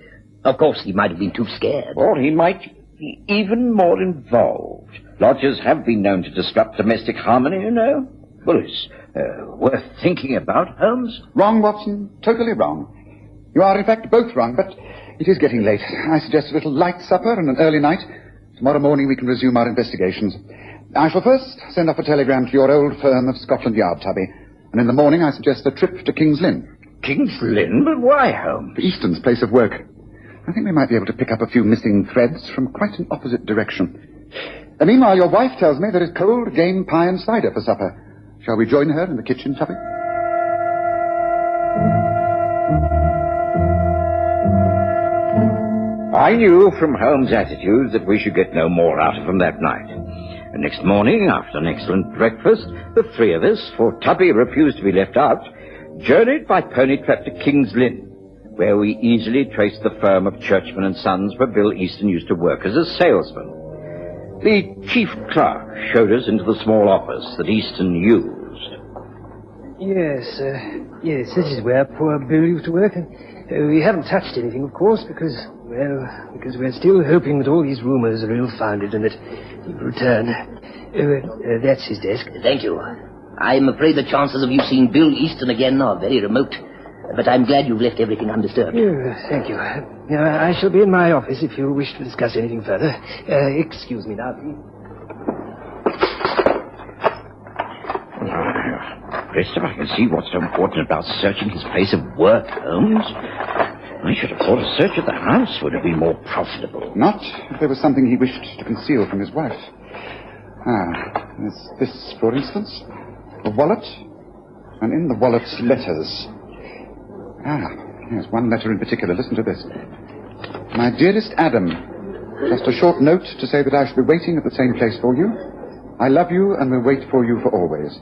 Of course, he might have been too scared. Or he might be even more involved. Lodgers have been known to disrupt domestic harmony, you know. Well, it's worth thinking about, Holmes. Wrong, Watson. Totally wrong. You are, in fact, both wrong, but it is getting late. I suggest a little light supper and an early night. Tomorrow morning we can resume our investigations. I shall first send off a telegram to your old firm of Scotland Yard, Tubby. And in the morning I suggest a trip to King's Lynn. King's Lynn? But why, Holmes? Easton's place of work. I think we might be able to pick up a few missing threads from quite an opposite direction. And meanwhile, your wife tells me there is cold game pie and cider for supper. Shall we join her in the kitchen, Tubby? I knew from Holmes' attitude that we should get no more out of him that night. And next morning, after an excellent breakfast, the three of us, for Tubby refused to be left out, journeyed by pony trap to King's Lynn, where we easily traced the firm of Churchman and Sons where Bill Easton used to work as a salesman. The chief clerk showed us into the small office that Easton used. Yes, this is where poor Bill used to work. We haven't touched anything, of course, because Well, because we're still hoping that all these rumors are ill-founded and that he will return. That's his desk. Thank you. I'm afraid the chances of you seeing Bill Easton again are very remote. But I'm glad you've left everything undisturbed. Thank you. I shall be in my office if you wish to discuss anything further. Excuse me now, please. Rest if I can see what's so important about searching his place of work, Holmes. I should have thought a search of the house would have been more profitable. Not if there was something he wished to conceal from his wife. There's this, for instance. A wallet. And in the wallet's letters. Yes, one letter in particular. Listen to this. My dearest Adam, just a short note to say that I shall be waiting at the same place for you. I love you and will wait for you for always.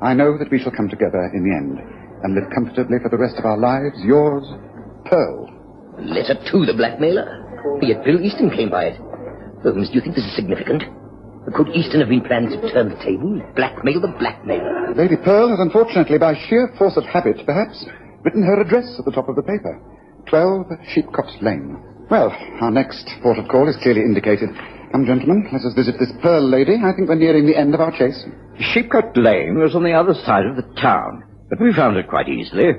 I know that we shall come together in the end and live comfortably for the rest of our lives. Yours, Pearl. Letter to the blackmailer? Yet Bill Easton came by it. Holmes, do you think this is significant? Could Easton have been planning to turn the table, blackmail the blackmailer? Lady Pearl has unfortunately, by sheer force of habit, perhaps, written her address at the top of the paper. 12 Sheepcote Lane. Well, our next port of call is clearly indicated. Come, gentlemen, let us visit this Pearl lady. I think we're nearing the end of our chase. Sheepcote Lane was on the other side of the town, but we found it quite easily.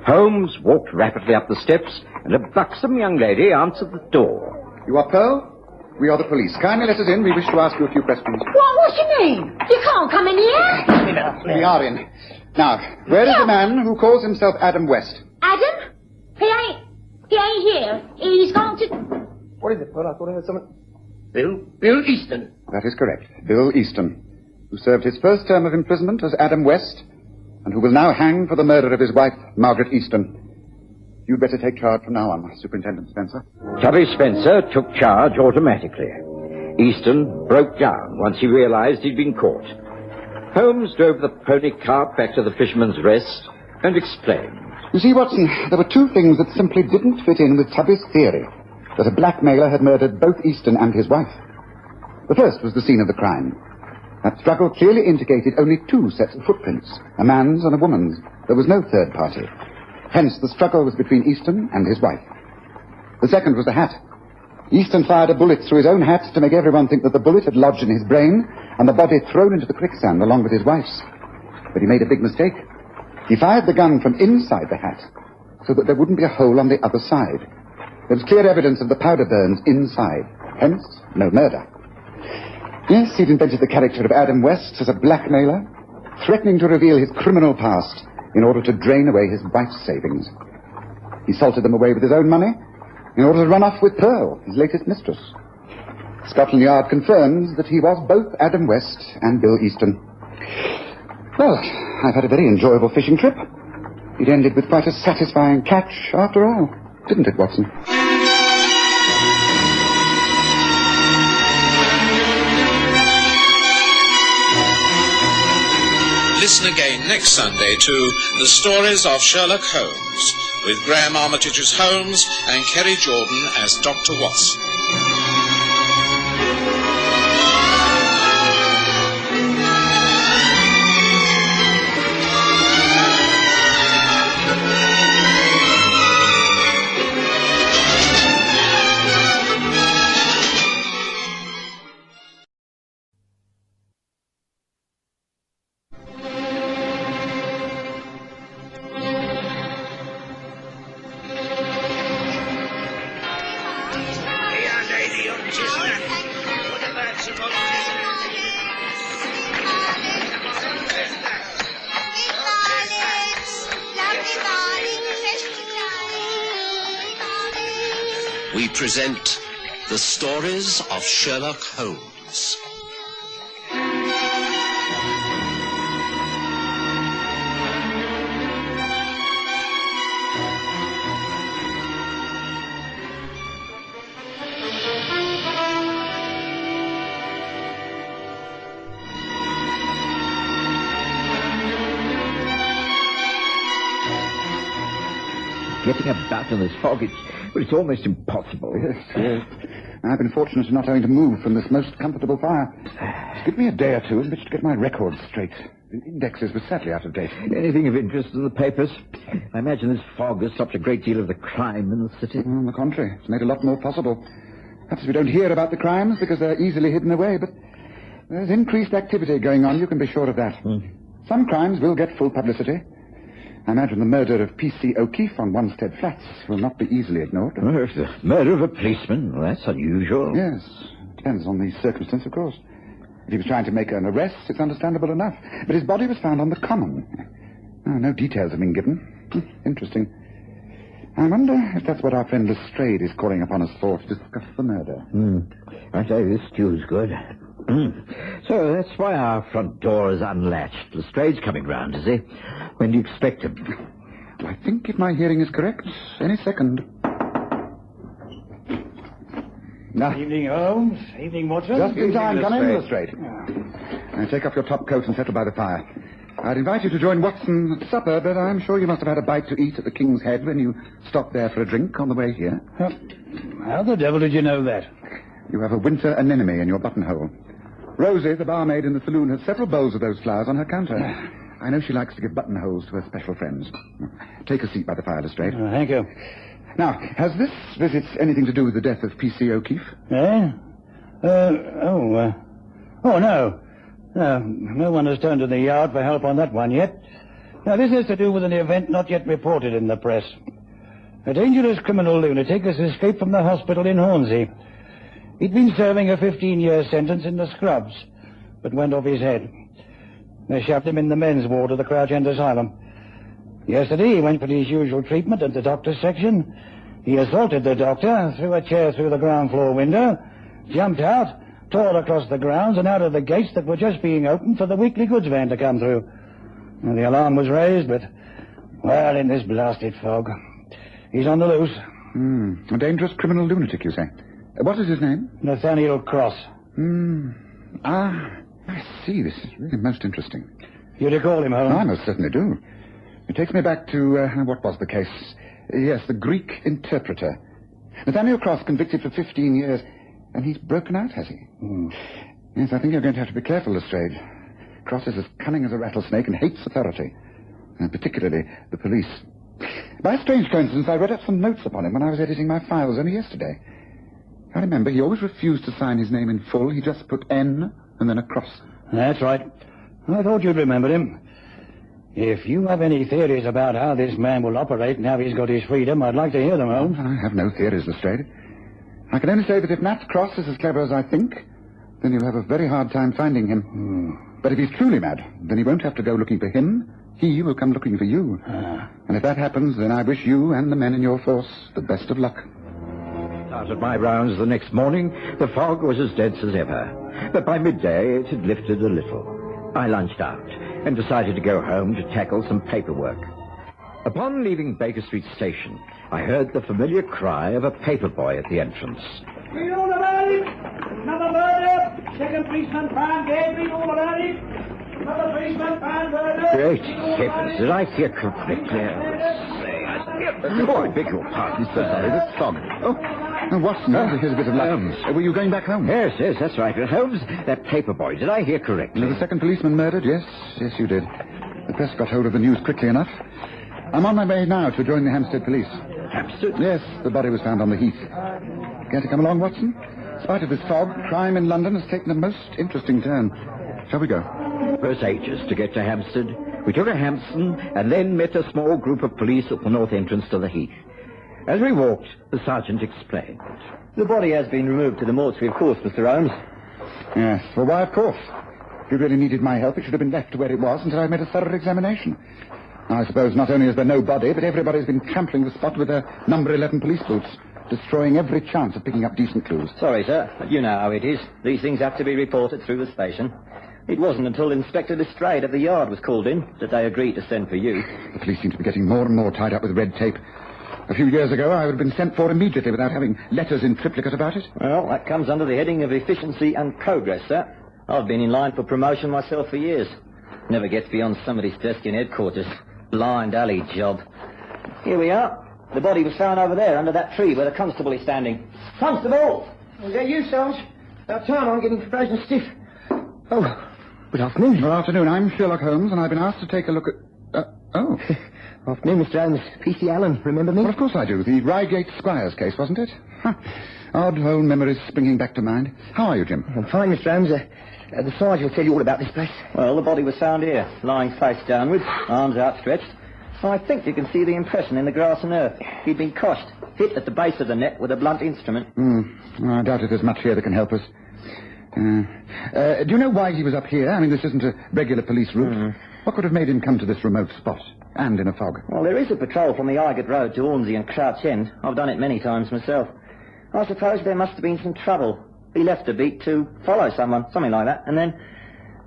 Holmes walked rapidly up the steps, and a buxom young lady answered the door. You are Pearl? We are the police. Kindly let us in. We wish to ask you a few questions. What's your name? You can't come in here. We are in. Now, where is the man who calls himself Adam West? Adam? He ain't here. He's gone to... What is it, Pearl? I thought I heard someone... Bill Easton. That is correct. Bill Easton, who served his first term of imprisonment as Adam West, and who will now hang for the murder of his wife, Margaret Easton. You'd better take charge from now on, Superintendent Spencer. Tubby Spencer took charge automatically. Easton broke down once he realized he'd been caught. Holmes drove the pony cart back to the Fisherman's Rest and explained. You see, Watson, there were two things that simply didn't fit in with Tubby's theory that a blackmailer had murdered both Easton and his wife. The first was the scene of the crime. That struggle clearly indicated only two sets of footprints, a man's and a woman's. There was no third party. Hence, the struggle was between Easton and his wife. The second was the hat. Easton fired a bullet through his own hat to make everyone think that the bullet had lodged in his brain and the body thrown into the quicksand along with his wife's. But he made a big mistake. He fired the gun from inside the hat so that there wouldn't be a hole on the other side. There was clear evidence of the powder burns inside. Hence, no murder. Yes, he'd invented the character of Adam West as a blackmailer, threatening to reveal his criminal past in order to drain away his wife's savings. He salted them away with his own money in order to run off with Pearl, his latest mistress. Scotland Yard confirms that he was both Adam West and Bill Easton. Well, I've had a very enjoyable fishing trip. It ended with quite a satisfying catch after all, didn't it, Watson? Listen again next Sunday to The Stories of Sherlock Holmes, with Graham Armitage as Holmes and Kerry Jordan as Dr. Watson. We present The Stories of Sherlock Holmes. Getting about in this fog, it's almost impossible. Yes. I've been fortunate in not having to move from this most comfortable fire. Give me a day or two in which to get my records straight. The indexes were sadly out of date. Anything of interest in the papers? I imagine this fog has stopped a great deal of the crime in the city. On the contrary, it's made a lot more possible. Perhaps we don't hear about the crimes because they're easily hidden away, but there's increased activity going on, you can be sure of that. Some crimes will get full publicity. I imagine the murder of P.C. O'Keefe on Wanstead Flats will not be easily ignored. Oh, if the murder of a policeman, well, that's unusual. Yes, depends on the circumstance, of course. If he was trying to make an arrest, it's understandable enough. But his body was found on the common. Oh, no details have been given. Interesting. I wonder if that's what our friend Lestrade is calling upon us for, to discuss the murder. I say, this stew's good. So that's why our front door is unlatched. Lestrade's coming round, is he? When do you expect him? I think, if my hearing is correct, any second. Evening, Holmes. Evening, Watson. Just in time. Come in, Lestrade. Now, take off your top coat and settle by the fire. I'd invite you to join Watson at supper, but I'm sure you must have had a bite to eat at the King's Head when you stopped there for a drink on the way here. How the devil did you know that? You have a winter anemone in your buttonhole. Rosie, the barmaid in the saloon, has several bowls of those flowers on her counter. I know she likes to give buttonholes to her special friends. Take a seat by the fire, Lestrade. Thank you. Now, has this visit anything to do with the death of P.C. O'Keefe? Eh? Oh, no. No one has turned to the yard for help on that one yet. Now, this has to do with an event not yet reported in the press. A dangerous criminal lunatic has escaped from the hospital in Hornsey. He'd been serving a 15-year sentence in the scrubs, but went off his head. They shoved him in the men's ward of the Crouch End Asylum. Yesterday, he went for his usual treatment at the doctor's section. He assaulted the doctor, threw a chair through the ground floor window, jumped out, tore across the grounds and out of the gates that were just being opened for the weekly goods van to come through. And the alarm was raised, but, well, in this blasted fog, he's on the loose. A dangerous criminal lunatic, you say? What is his name? Nathaniel Cross. I see. This is really most interesting. You recall him, Holmes? I most certainly do. It takes me back to, what was the case? Yes, the Greek interpreter. Nathaniel Cross convicted for 15 years, and he's broken out, has he? Yes, I think you're going to have to be careful, Lestrade. Cross is as cunning as a rattlesnake and hates authority, and particularly the police. By a strange coincidence, I read up some notes upon him when I was editing my files only yesterday. I remember he always refused to sign his name in full. He just put N and then a cross. That's right. I thought you'd remembered him. If you have any theories about how this man will operate and how he's got his freedom, I'd like to hear them, Holmes. I have no theories, Lestrade. I can only say that if Nat Cross is as clever as I think, then you'll have a very hard time finding him. But if he's truly mad, then he won't have to go looking for him. He will come looking for you. And if that happens, then I wish you and the men in your force the best of luck. Out of my rounds the next morning, the fog was as dense as ever. But by midday, it had lifted a little. I lunched out and decided to go home to tackle some paperwork. Upon leaving Baker Street Station, I heard the familiar cry of a paper boy at the entrance. Read all about it. Another murder. Second policeman found dead. Read all about it. Another policeman found murder. Great heavens, did I hear correctly? I beg your pardon, sir. It's fog. Watson, here's a bit of luck. Were you going back home? Yes, that's right. Holmes, that paper boy, did I hear correctly? The second policeman murdered? Yes, you did. The press got hold of the news quickly enough. I'm on my way now to join the Hampstead police. Hampstead? Yes, the body was found on the heath. Care to come along, Watson? In spite of this fog, crime in London has taken a most interesting turn. Shall we go? It was ages to get to Hampstead. We took a Hampson and then met a small group of police at the north entrance to the heath. As we walked, the sergeant explained. The body has been removed to the mortuary, of course, Mr. Holmes. Yes, well, why, of course. If you really needed my help, it should have been left where it was until I made a thorough examination. Now, I suppose not only is there no body, but everybody's been trampling the spot with their number 11 police boots, destroying every chance of picking up decent clues. Sorry, sir, but you know how it is. These things have to be reported through the station. It wasn't until Inspector Lestrade of the yard was called in that they agreed to send for you. The police seem to be getting more and more tied up with red tape. A few years ago, I would have been sent for immediately without having letters in triplicate about it. Well, that comes under the heading of efficiency and progress, sir. I've been in line for promotion myself for years. Never gets beyond somebody's desk in headquarters. Blind alley job. Here we are. The body was found over there under that tree where the constable is standing. Constable! Is that you, Sarge? About time, I'm getting frozen stiff. Oh, Good afternoon. Good afternoon. I'm Sherlock Holmes, and I've been asked to take a look at... oh. Afternoon, Mr. Holmes. P.C. Allen, remember me? Well, of course I do. The Reigate Squires case, wasn't it? Huh. Odd old memories springing back to mind. How are you, Jim? I'm fine, Mr. Holmes. The sergeant will tell you all about this place. Well, the body was found here, lying face downwards, arms outstretched. I think you can see the impression in the grass and earth. He'd been crushed, hit at the base of the neck with a blunt instrument. Well, I doubt if there's much here that can help us. Do you know why he was up here? I mean, this isn't a regular police route. What could have made him come to this remote spot, and in a fog? Well, there is a patrol from the Highgate Road to Hornsey and Crouch End. I've done it many times myself. I suppose there must have been some trouble. He left a beat to follow someone, something like that, and then...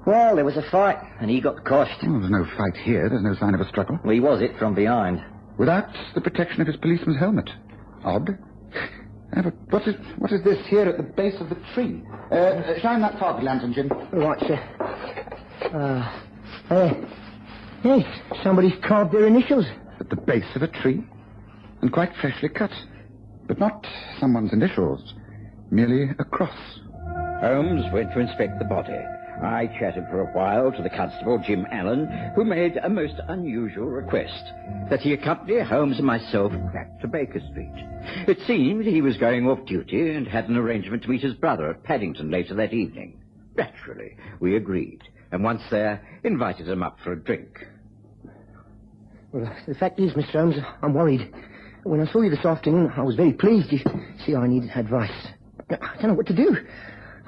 Well, there was a fight, and he got coshed. Well, there's no fight here. There's no sign of a struggle. Well, he was it from behind. Without the protection of his policeman's helmet. Odd. But what is this here at the base of the tree? Shine that fog lantern, Jim. Right, sir. Yes, somebody's carved their initials. At the base of a tree? And quite freshly cut. But not someone's initials. Merely a cross. Holmes went to inspect the body. I chatted for a while to the constable, Jim Allen, who made a most unusual request, that he accompany Holmes and myself back to Baker Street. It seemed he was going off duty and had an arrangement to meet his brother at Paddington later that evening. Naturally, we agreed, and once there, invited him up for a drink. Well, the fact is, Mr. Holmes, I'm worried. When I saw you this afternoon, I was very pleased. You see, I needed advice. I don't know what to do.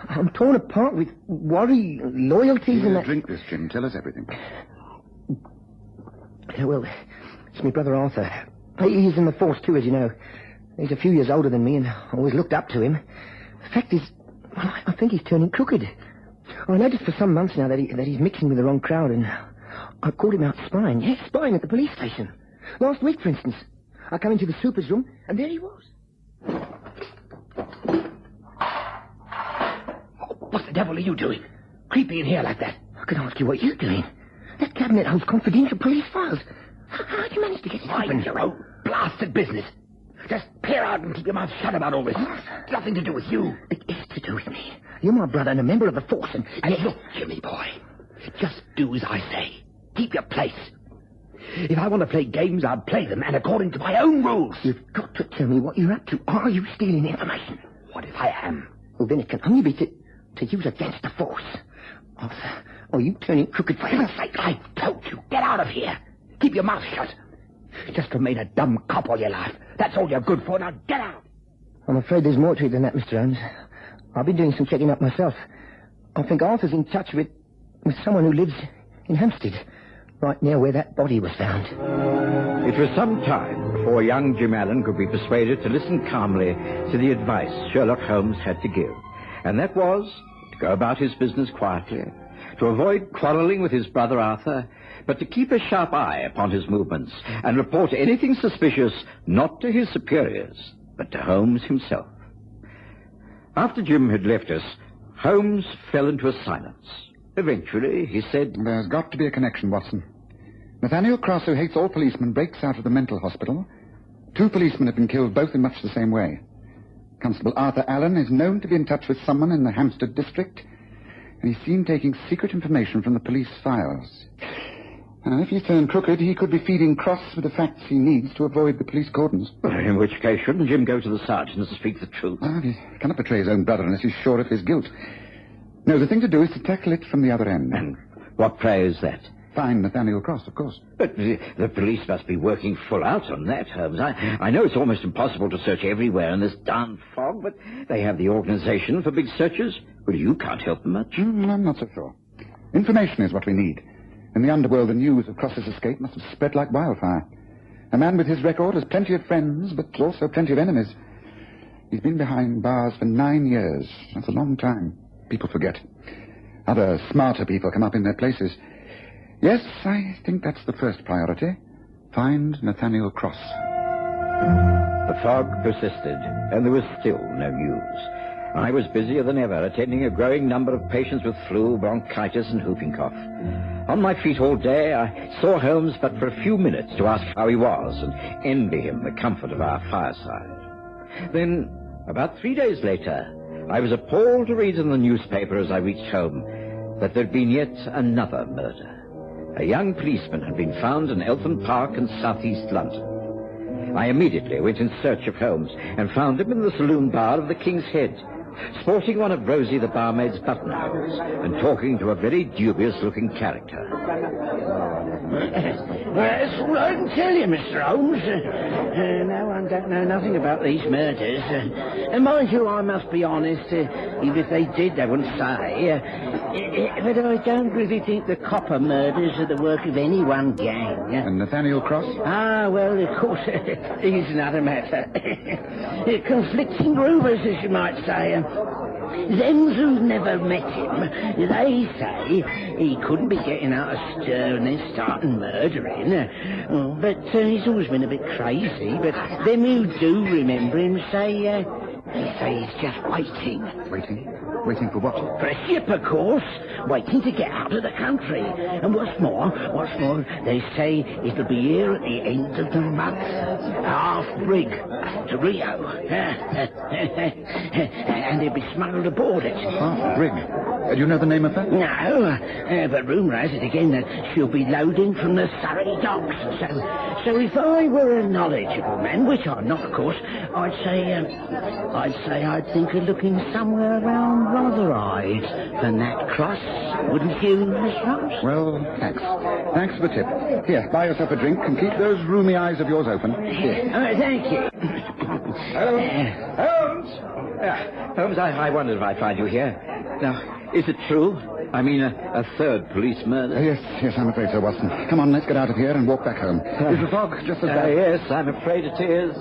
I'm torn apart with worry, loyalties, and that... Drink this, Jim. Tell us everything. Well, it's my brother Arthur. He's in the force, too, as you know. He's a few years older than me, and I always looked up to him. The fact is, well, I think he's turning crooked. I noticed for some months now that he's mixing with the wrong crowd, and I called him out spying. Yes, spying at the police station. Last week, for instance. I come into the super's room, and there he was. What the devil are you doing? Creeping in here like that? I can ask you what you're doing. That cabinet holds confidential police files. How'd you manage to get it open? Mind your own blasted business. Just peer out and keep your mouth shut about all this. It's nothing to do with you. It is to do with me. You're my brother and a member of the force, and look, Jimmy boy, just do as I say. Keep your place. If I want to play games, I'll play them, and according to my own rules. You've got to tell me what you're up to. Are you stealing information? What if I am? Well, then it can only be to use against the force. Arthur, are you turning crooked for heaven's sake? I told you, get out of here. Keep your mouth shut. Just remain a dumb cop all your life. That's all you're good for. Now get out. I'm afraid there's more to it than that, Mr. Holmes. I've been doing some checking up myself. I think Arthur's in touch with someone who lives in Hampstead, right near where that body was found. It was some time before young Jim Allen could be persuaded to listen calmly to the advice Sherlock Holmes had to give. And that was to go about his business quietly, to avoid quarrelling with his brother Arthur, but to keep a sharp eye upon his movements and report anything suspicious not to his superiors, but to Holmes himself. After Jim had left us, Holmes fell into a silence. Eventually, he said... There's got to be a connection, Watson. Nathaniel Cross, who hates all policemen, breaks out of the mental hospital. 2 policemen have been killed, both in much the same way. Constable Arthur Allen is known to be in touch with someone in the Hampstead district, and he's seen taking secret information from the police files. If he's turned crooked, he could be feeding Cross with the facts he needs to avoid the police cordons. In which case, shouldn't Jim go to the sergeant and speak the truth? Well, he cannot betray his own brother unless he's sure of his guilt. No, the thing to do is to tackle it from the other end. And what prey is that? Find Nathaniel Cross, of course. But the police must be working full out on that, Holmes. I know it's almost impossible to search everywhere in this darn fog, but they have the organization for big searches. Well, you can't help them much. I'm not so sure. Information is what we need. In the underworld, the news of Cross's escape must have spread like wildfire. A man with his record has plenty of friends, but also plenty of enemies. He's been behind bars for 9 years. That's a long time. People forget. Other, smarter people come up in their places. Yes, I think that's the first priority. Find Nathaniel Cross. The fog persisted, and there was still no news. I was busier than ever, attending a growing number of patients with flu, bronchitis, and whooping cough. On my feet all day, I saw Holmes but for a few minutes to ask how he was and envy him the comfort of our fireside. Then, about 3 days later, I was appalled to read in the newspaper as I reached home that there'd been yet another murder. A young policeman had been found in Eltham Park in southeast London. I immediately went in search of Holmes and found him in the saloon bar of the King's Head, sporting one of Rosie the barmaid's buttonholes and talking to a very dubious-looking character. That's all I can tell you, Mr. Holmes. No one don't know nothing about these murders. And mind you, I must be honest, even if they did, they wouldn't say. But I don't really think the Copper murders are the work of any one gang. And Nathaniel Cross? Ah, well, of course, he's another matter. Conflicting rumours, as you might say. Them who've never met him, they say he couldn't be getting out of stir and then starting murdering. But he's always been a bit crazy. But them who do remember him say he's just waiting. Waiting? Waiting for what? For a ship, of course. Waiting to get out of the country. And what's more, they say it'll be here at the end of the month. Half brig to Rio. And he'll be smuggled aboard it. Half brig? Do you know the name of that? No, but rumour has it again that she'll be loading from the Surrey docks. So if I were a knowledgeable man, which I'm not, of course, I'd say Think of looking somewhere around Rotherhide than that Cross, wouldn't you, Miss Holmes? Well, thanks. Thanks for the tip. Here, buy yourself a drink and keep those rheumy eyes of yours open. Here. Thank you. Holmes! Holmes, I wondered if I'd find you here. Now, is it true? I mean, a third police murder? Yes, I'm afraid so, Watson. Come on, let's get out of here and walk back home. Is the fog just as bad? Yes, I'm afraid it is.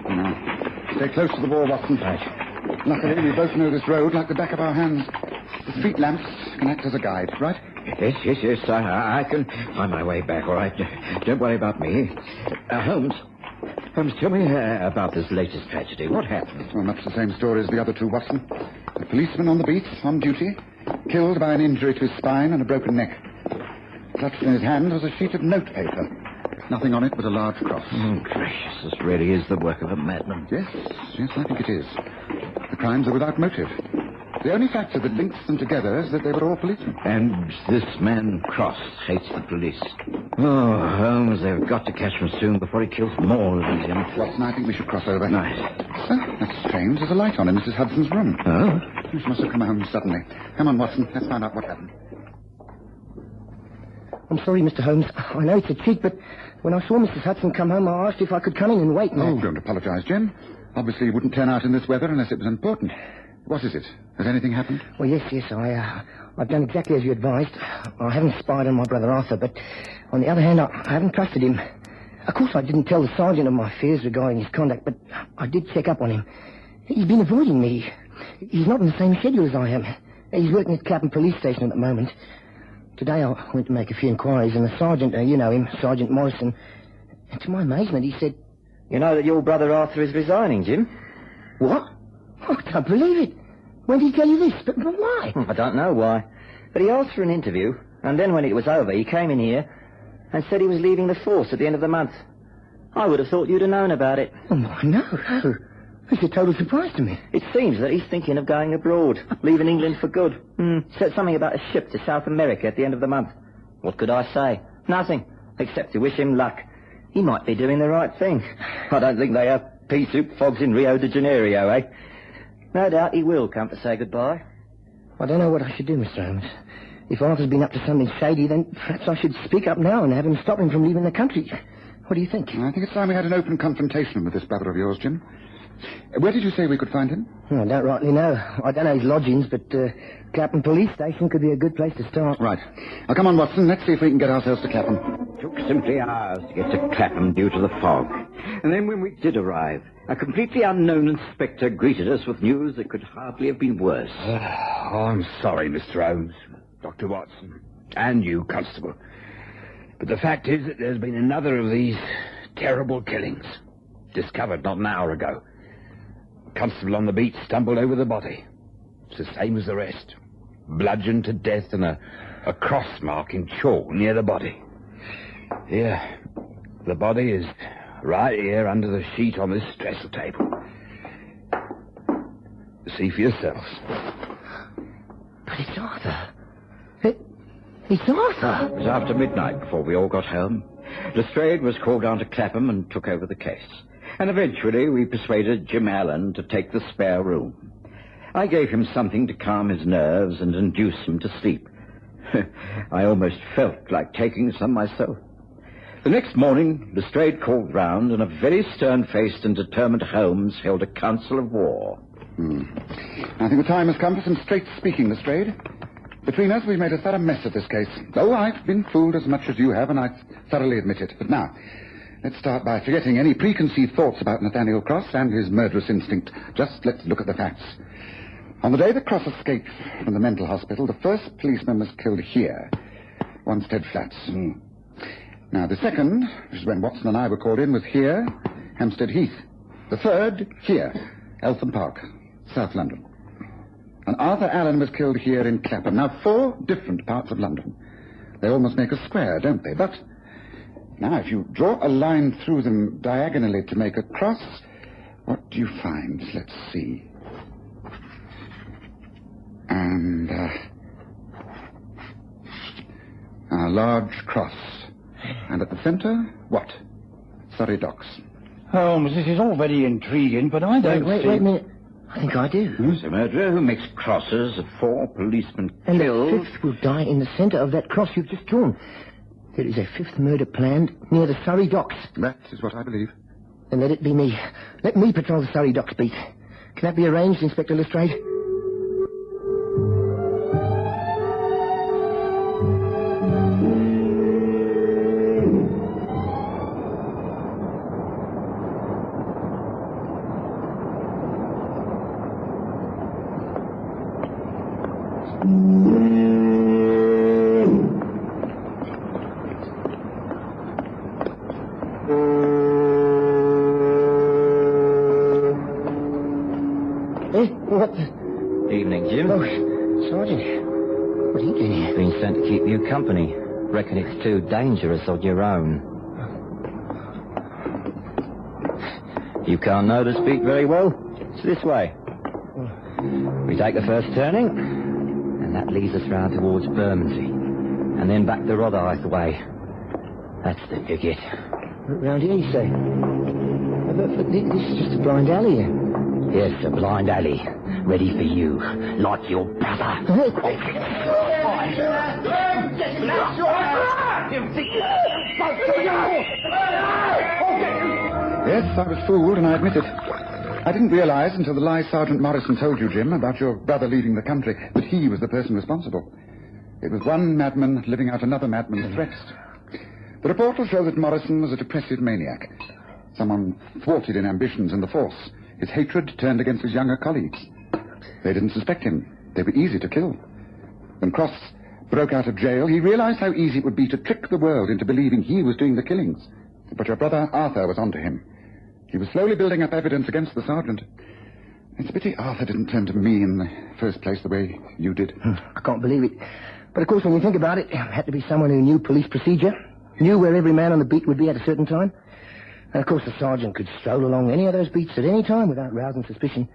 Now, stay close to the wall, Watson. Right. Luckily, we both know this road like the back of our hands. The street lamps can act as a guide, right? Yes. I can find my way back, all right. Don't worry about me. Holmes, tell me about this latest tragedy. What happened? Well, much the same story as the other two, Watson. A policeman on the beat, on duty, killed by an injury to his spine and a broken neck. Clutched in his hand was a sheet of notepaper. Nothing on it but a large cross. Oh, gracious, this really is the work of a madman. Yes, I think it is. The crimes are without motive. The only factor that links them together is that they were all policemen. And this man, Cross, hates the police. Oh, Holmes, they've got to catch him soon before he kills more of them. Watson, I think we should cross over. Nice. Oh, that's strange. There's a light on in Mrs. Hudson's room. Oh? She must have come home suddenly. Come on, Watson. Let's find out what happened. I'm sorry, Mr. Holmes. I know it's a cheat, but when I saw Mrs. Hudson come home, I asked if I could come in and wait. Oh, don't apologize, Jim. Obviously, you wouldn't turn out in this weather unless it was important. What is it? Has anything happened? Well, yes. I've done exactly as you advised. I haven't spied on my brother Arthur, but on the other hand, I haven't trusted him. Of course, I didn't tell the sergeant of my fears regarding his conduct, but I did check up on him. He's been avoiding me. He's not on the same schedule as I am. He's working at Clapham Police Station at the moment. Today I went to make a few inquiries, and the sergeant, you know him, Sergeant Morrison, and to my amazement, he said... You know that your brother Arthur is resigning, Jim? What? I can't believe it. When did he tell you this? But why? I don't know why. But he asked for an interview, and then when it was over, he came in here and said he was leaving the force at the end of the month. I would have thought you'd have known about it. Oh, no. It's a total surprise to me. It seems that he's thinking of going abroad, leaving England for good. Said something about a ship to South America at the end of the month. What could I say? Nothing, except to wish him luck. He might be doing the right thing. I don't think they have pea soup fogs in Rio de Janeiro, eh? No doubt he will come to say goodbye. I don't know what I should do, Mr. Holmes. If Arthur's been up to something shady, then perhaps I should speak up now and have him stop him from leaving the country. What do you think? I think it's time we had an open confrontation with this brother of yours, Jim. Where did you say we could find him? I don't rightly know. I don't know his lodgings, but Clapham Police Station could be a good place to start. Right. Now, come on, Watson. Let's see if we can get ourselves to Clapham. It took simply hours to get to Clapham due to the fog. And then when we did arrive, a completely unknown inspector greeted us with news that could hardly have been worse. I'm sorry, Mr. Holmes, Dr. Watson, and you, Constable. But the fact is that there's been another of these terrible killings, discovered not an hour ago. Constable on the beat stumbled over the body. It's the same as the rest. Bludgeoned to death and a cross mark in chalk near the body. Here, the body is right here under the sheet on this dresser table. See for yourselves. But it's Arthur. It's Arthur. It was after midnight before we all got home. Lestrade was called down to Clapham and took over the case. And eventually we persuaded Jim Allen to take the spare room. I gave him something to calm his nerves and induce him to sleep. I almost felt like taking some myself. The next morning, Lestrade called round, and a very stern-faced and determined Holmes held a council of war. I think the time has come for some straight speaking, Lestrade. Between us, we've made a thorough mess of this case. Oh, I've been fooled as much as you have, and I thoroughly admit it. But now, let's start by forgetting any preconceived thoughts about Nathaniel Cross and his murderous instinct. Just let's look at the facts. On the day that Cross escaped from the mental hospital, the first policeman was killed here, Wanstead Flats. Now, the second, which is when Watson and I were called in, was here, Hampstead Heath. The third, here, Eltham Park, South London. And Arthur Allen was killed here in Clapham. Now, 4 different parts of London. They almost make a square, don't they? But now, if you draw a line through them diagonally to make a cross, what do you find? Let's see. And a large cross. And at the centre, what? Surrey Docks. Holmes, this is all very intriguing, but I don't Wait a minute. I think I do. Who's a murderer who makes crosses of 4 policemen And killed? the 5th will die in the centre of that cross you've just drawn. There is a 5th murder planned near the Surrey Docks. That is what I believe. Then let it be me. Let me patrol the Surrey Docks beat. Can that be arranged, Inspector Lestrade? What the... Evening, Jim. Oh, Sergeant. What are you doing here? Been sent to keep you company. Reckon it's too dangerous on your own. You can't know the speak very well. It's this way. We take the first turning, and that leads us round towards Bermondsey, and then back the Rotherhithe way. That's the Picket. Round here, you say? But this is just a blind alley here. Yes, a blind alley. Ready for you, like your brother. Yes, I was fooled, and I admit it. I didn't realize until the lie Sergeant Morrison told you, Jim, about your brother leaving the country, that he was the person responsible. It was one madman living out another madman's threats. The report will show that Morrison was a depressive maniac. Someone thwarted in ambitions and the force. His hatred turned against his younger colleagues. They didn't suspect him. They were easy to kill. When Cross broke out of jail, he realized how easy it would be to trick the world into believing he was doing the killings. But your brother Arthur was onto him. He was slowly building up evidence against the sergeant. It's a pity Arthur didn't turn to me in the first place the way you did. I can't believe it. But of course, when you think about it had to be someone who knew police procedure, knew where every man on the beat would be at a certain time. And of course, the sergeant could stroll along any of those beats at any time without rousing suspicion.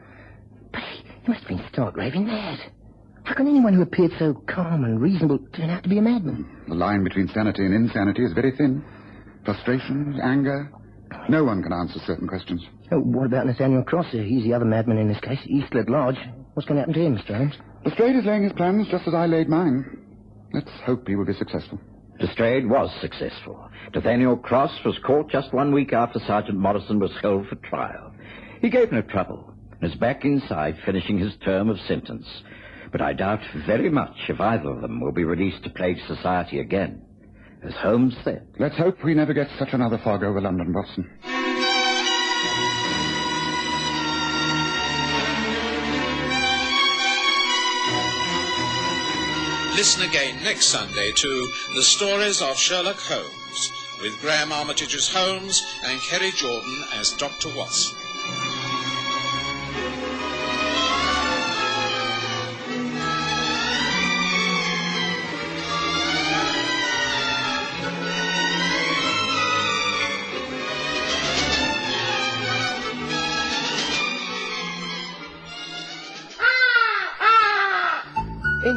But he must have been stark raving mad. How can anyone who appeared so calm and reasonable turn out to be a madman? The line between sanity and insanity is very thin. Frustrations, anger. No one can answer certain questions. Oh, what about Nathaniel Cross? He's the other madman in this case. East at large. What's going to happen to him, Mr. Holmes? Lestrade is laying his plans just as I laid mine. Let's hope he will be successful. Lestrade was successful. Nathaniel Cross was caught just 1 week after Sergeant Morrison was held for trial. He gave no trouble and is back inside finishing his term of sentence. But I doubt very much if either of them will be released to plague society again. As Holmes said. Let's hope we never get such another fog over London, Watson. Listen again next Sunday to The Stories of Sherlock Holmes, with Graham Armitage as Holmes and Kerry Jordan as Dr. Watson.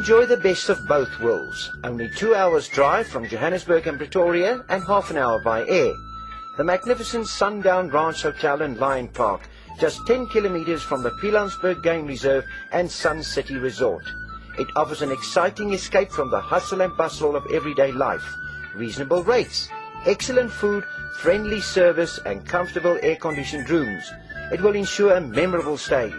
Enjoy the best of both worlds. Only 2 hours drive from Johannesburg and Pretoria and half an hour by air. The magnificent Sundown Ranch Hotel and Lion Park, just 10 kilometers from the Pilanesberg Game Reserve and Sun City Resort. It offers an exciting escape from the hustle and bustle of everyday life. Reasonable rates, excellent food, friendly service and comfortable air-conditioned rooms. It will ensure a memorable stay.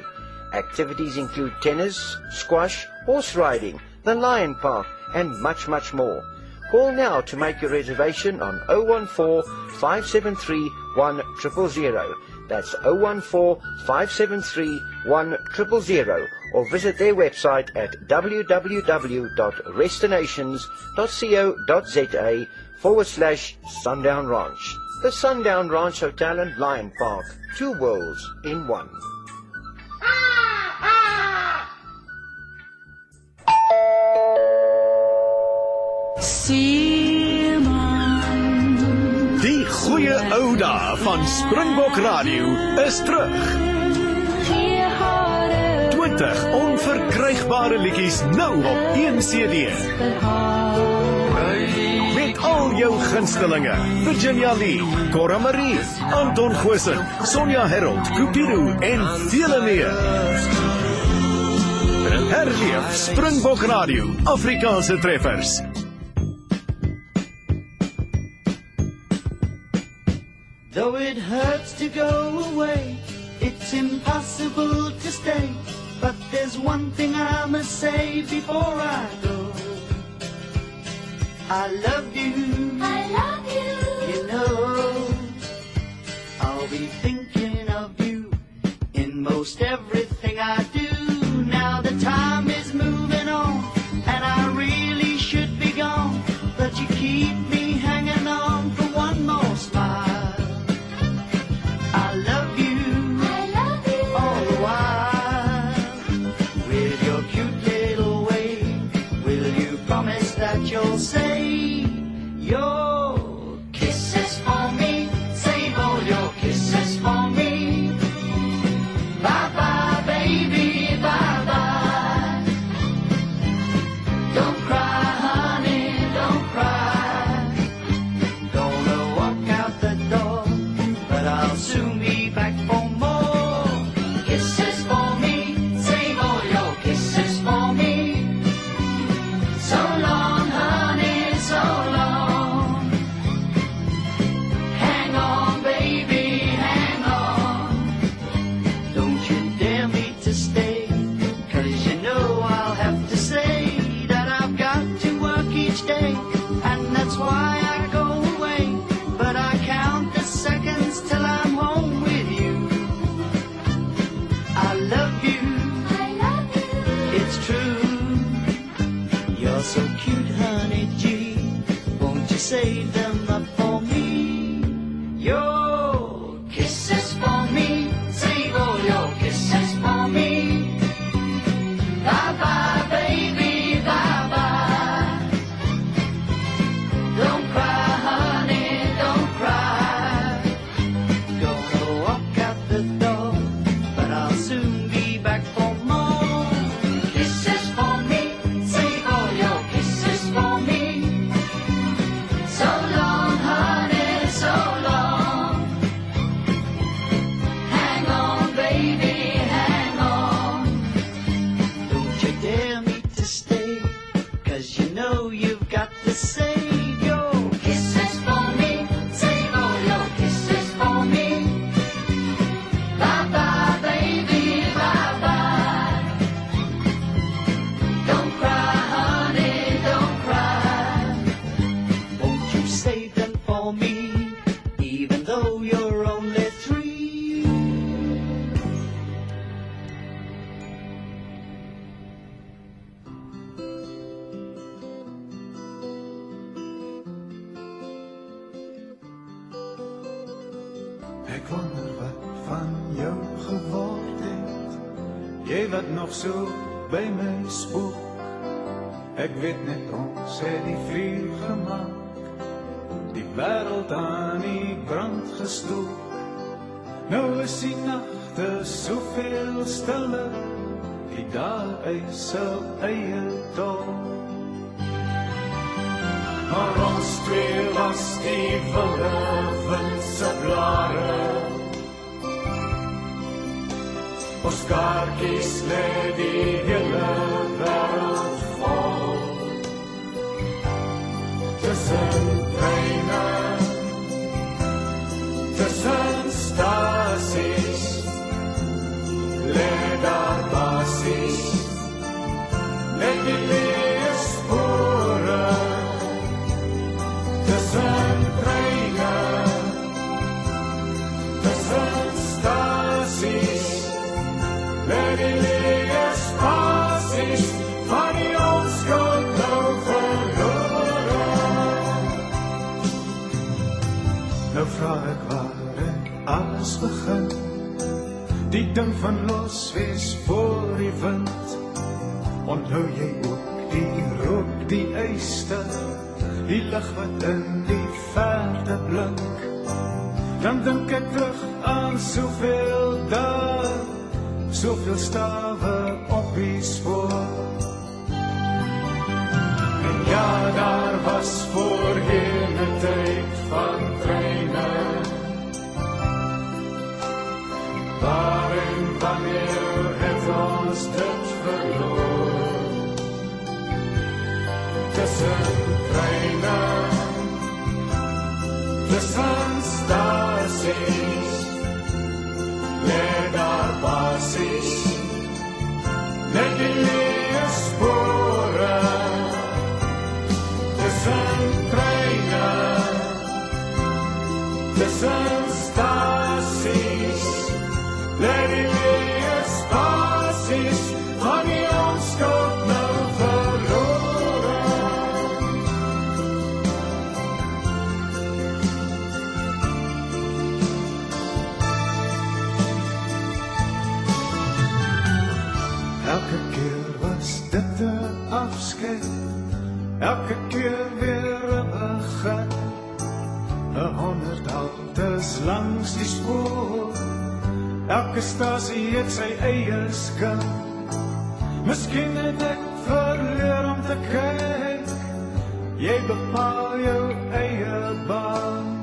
Activities include tennis, squash, horse riding, the Lion Park and much, much more. Call now to make your reservation on 014-573-1000. That's 014-573-1000 or visit their website at www.restinations.co.za/Sundown Ranch. The Sundown Ranch Hotel and Lion Park. 2 worlds in one. Die goeie ou dae van Springbok Radio is terug. 20 onverkrygbare liedjies nou op 1 CD. Met al jou gunstelinge, Virginia Lee, Cora Marie, Anton Goosen, Sonja Herold, Cupido en vele meer. Herleef Springbok Radio, Afrikaanse treffers. Though it hurts to go away, it's impossible to stay. But there's one thing I must say before I go. I love you. I love you. You know, I'll be thinking of you in most everything I do. Now the time is moving on, and I really should be gone. But you keep me hanging on for one more smile. I love you. I love you. All the while. With your cute little way, will you promise that you'll say your kisses for me? Save all your kisses for me. Bye bye, baby, bye bye. Don't cry, honey, don't cry. Gonna walk out the door, but I'll soon be back for more. Kisses for me, save all your kisses for me. So long, honey, so long. Hang on, baby, hang on. Don't you dare me to stay, 'cause you know I'll have to say that I've got to work each day, and that's why I go away. But I count the seconds till I'm home with you. I love you. I love you. It's true. You're so cute, honey G. Won't you save them up for me? Your kisses for me. Save all your kisses for me. Bye bye, baby, bye bye. Don't cry, honey, don't cry. Gonna walk out the door, but I'll soon be back for more. Kisses for me, save all your kisses for me. So long, honey, so long. Hang on, baby, hang on. Don't you dare me to stay, 'cause you know you've got to save your kisses for me. Save all your kisses for me. Bye bye, baby, bye bye. Don't cry, honey, don't cry. Won't you save them for me, even though you're only 3? Ek wonder wat van jou geword het. Jy wat nog so by my spook. Ek weet net ons het die vuur gemaak, die wêreld aan die brand gestook. Nou is die nagte soveel stiller, die daar is eie dom. Maar ons twee was die wilde windse blare. Ons kaartjies lê die hele wêreld vol. Tussen treine, tussen stasies, lê daar basies, net die leespore. Tussen treine, tussen stasies, lê die leespasies, van die onskuld nou verlore. Nou vraag ek waar het alles begin, die ding van loswees voor die wind. Onthou jy ook die rook, die yster, die lig wat in die verte blink. Dan dink ek terug aan soveel dae, soveel stawe op die spoor. En ja, daar was voorheen 'n tyd van treine, waar en wanneer het ons dit verloor. Tussen treine, tussen stasies, lê daar basies, net die leespore. Tussen treine, tussen stasies, lê die leespasies, van die onskuld nou verlore. Elke keer was dit 'n afskeid, elke keer weer 'n begin. 100 haltes langs die spoor, elke stasie het sy eie skyn. Miskien het ek verleer om te kyk, jy bepaal jou eie baan.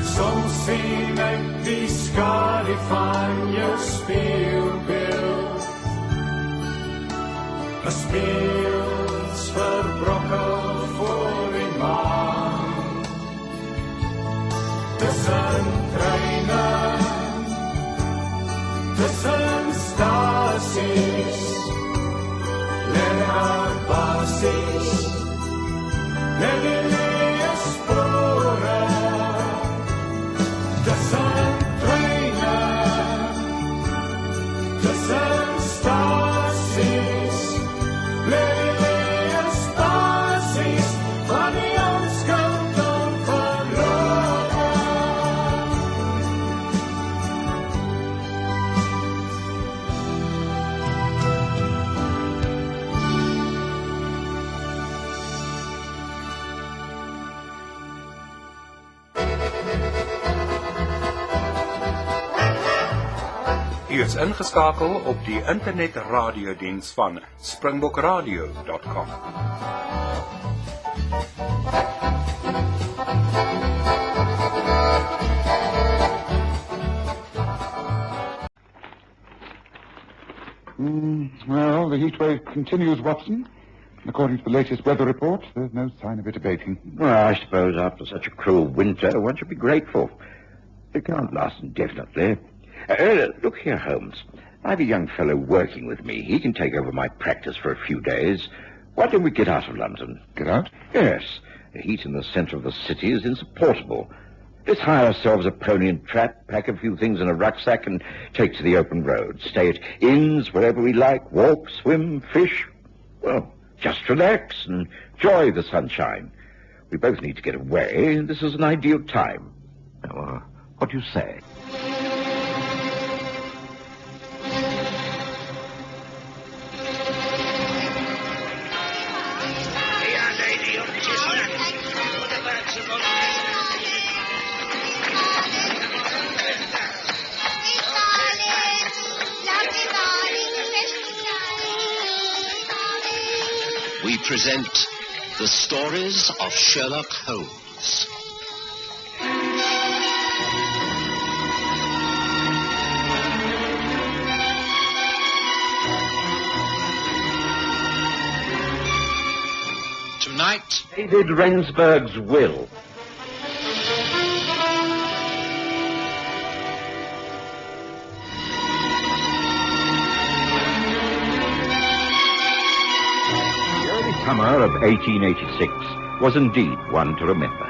Soms sien ek die skadu van jou spieelbeeld, 'n speels verbrokkel voor die maan. Tussen treine, tussen stasies, lê daar basies, lê die leespore. Tussen treine, tussen stasies, lê die leespasies, van die onskuld dan verlore. U is ingeskakel op die internetradiodiens van springbokradio.com. Well, the heat wave continues, Watson. According to the latest weather report, there's no sign of it abating. Well, I suppose after such a cruel winter, one should be grateful. It can't last indefinitely. Look here, Holmes. I have a young fellow working with me. He can take over my practice for a few days. Why don't we get out of London? Get out? Yes. The heat in the centre of the city is insupportable. Let's hire ourselves a pony and trap, pack a few things in a rucksack, and take to the open road. Stay at inns wherever we like, walk, swim, fish. Well, just relax and enjoy the sunshine. We both need to get away, and this is an ideal time. Now, what do you say? present The Stories of Sherlock Holmes. Tonight, David Rensburg's will. Summer of 1886 was indeed one to remember.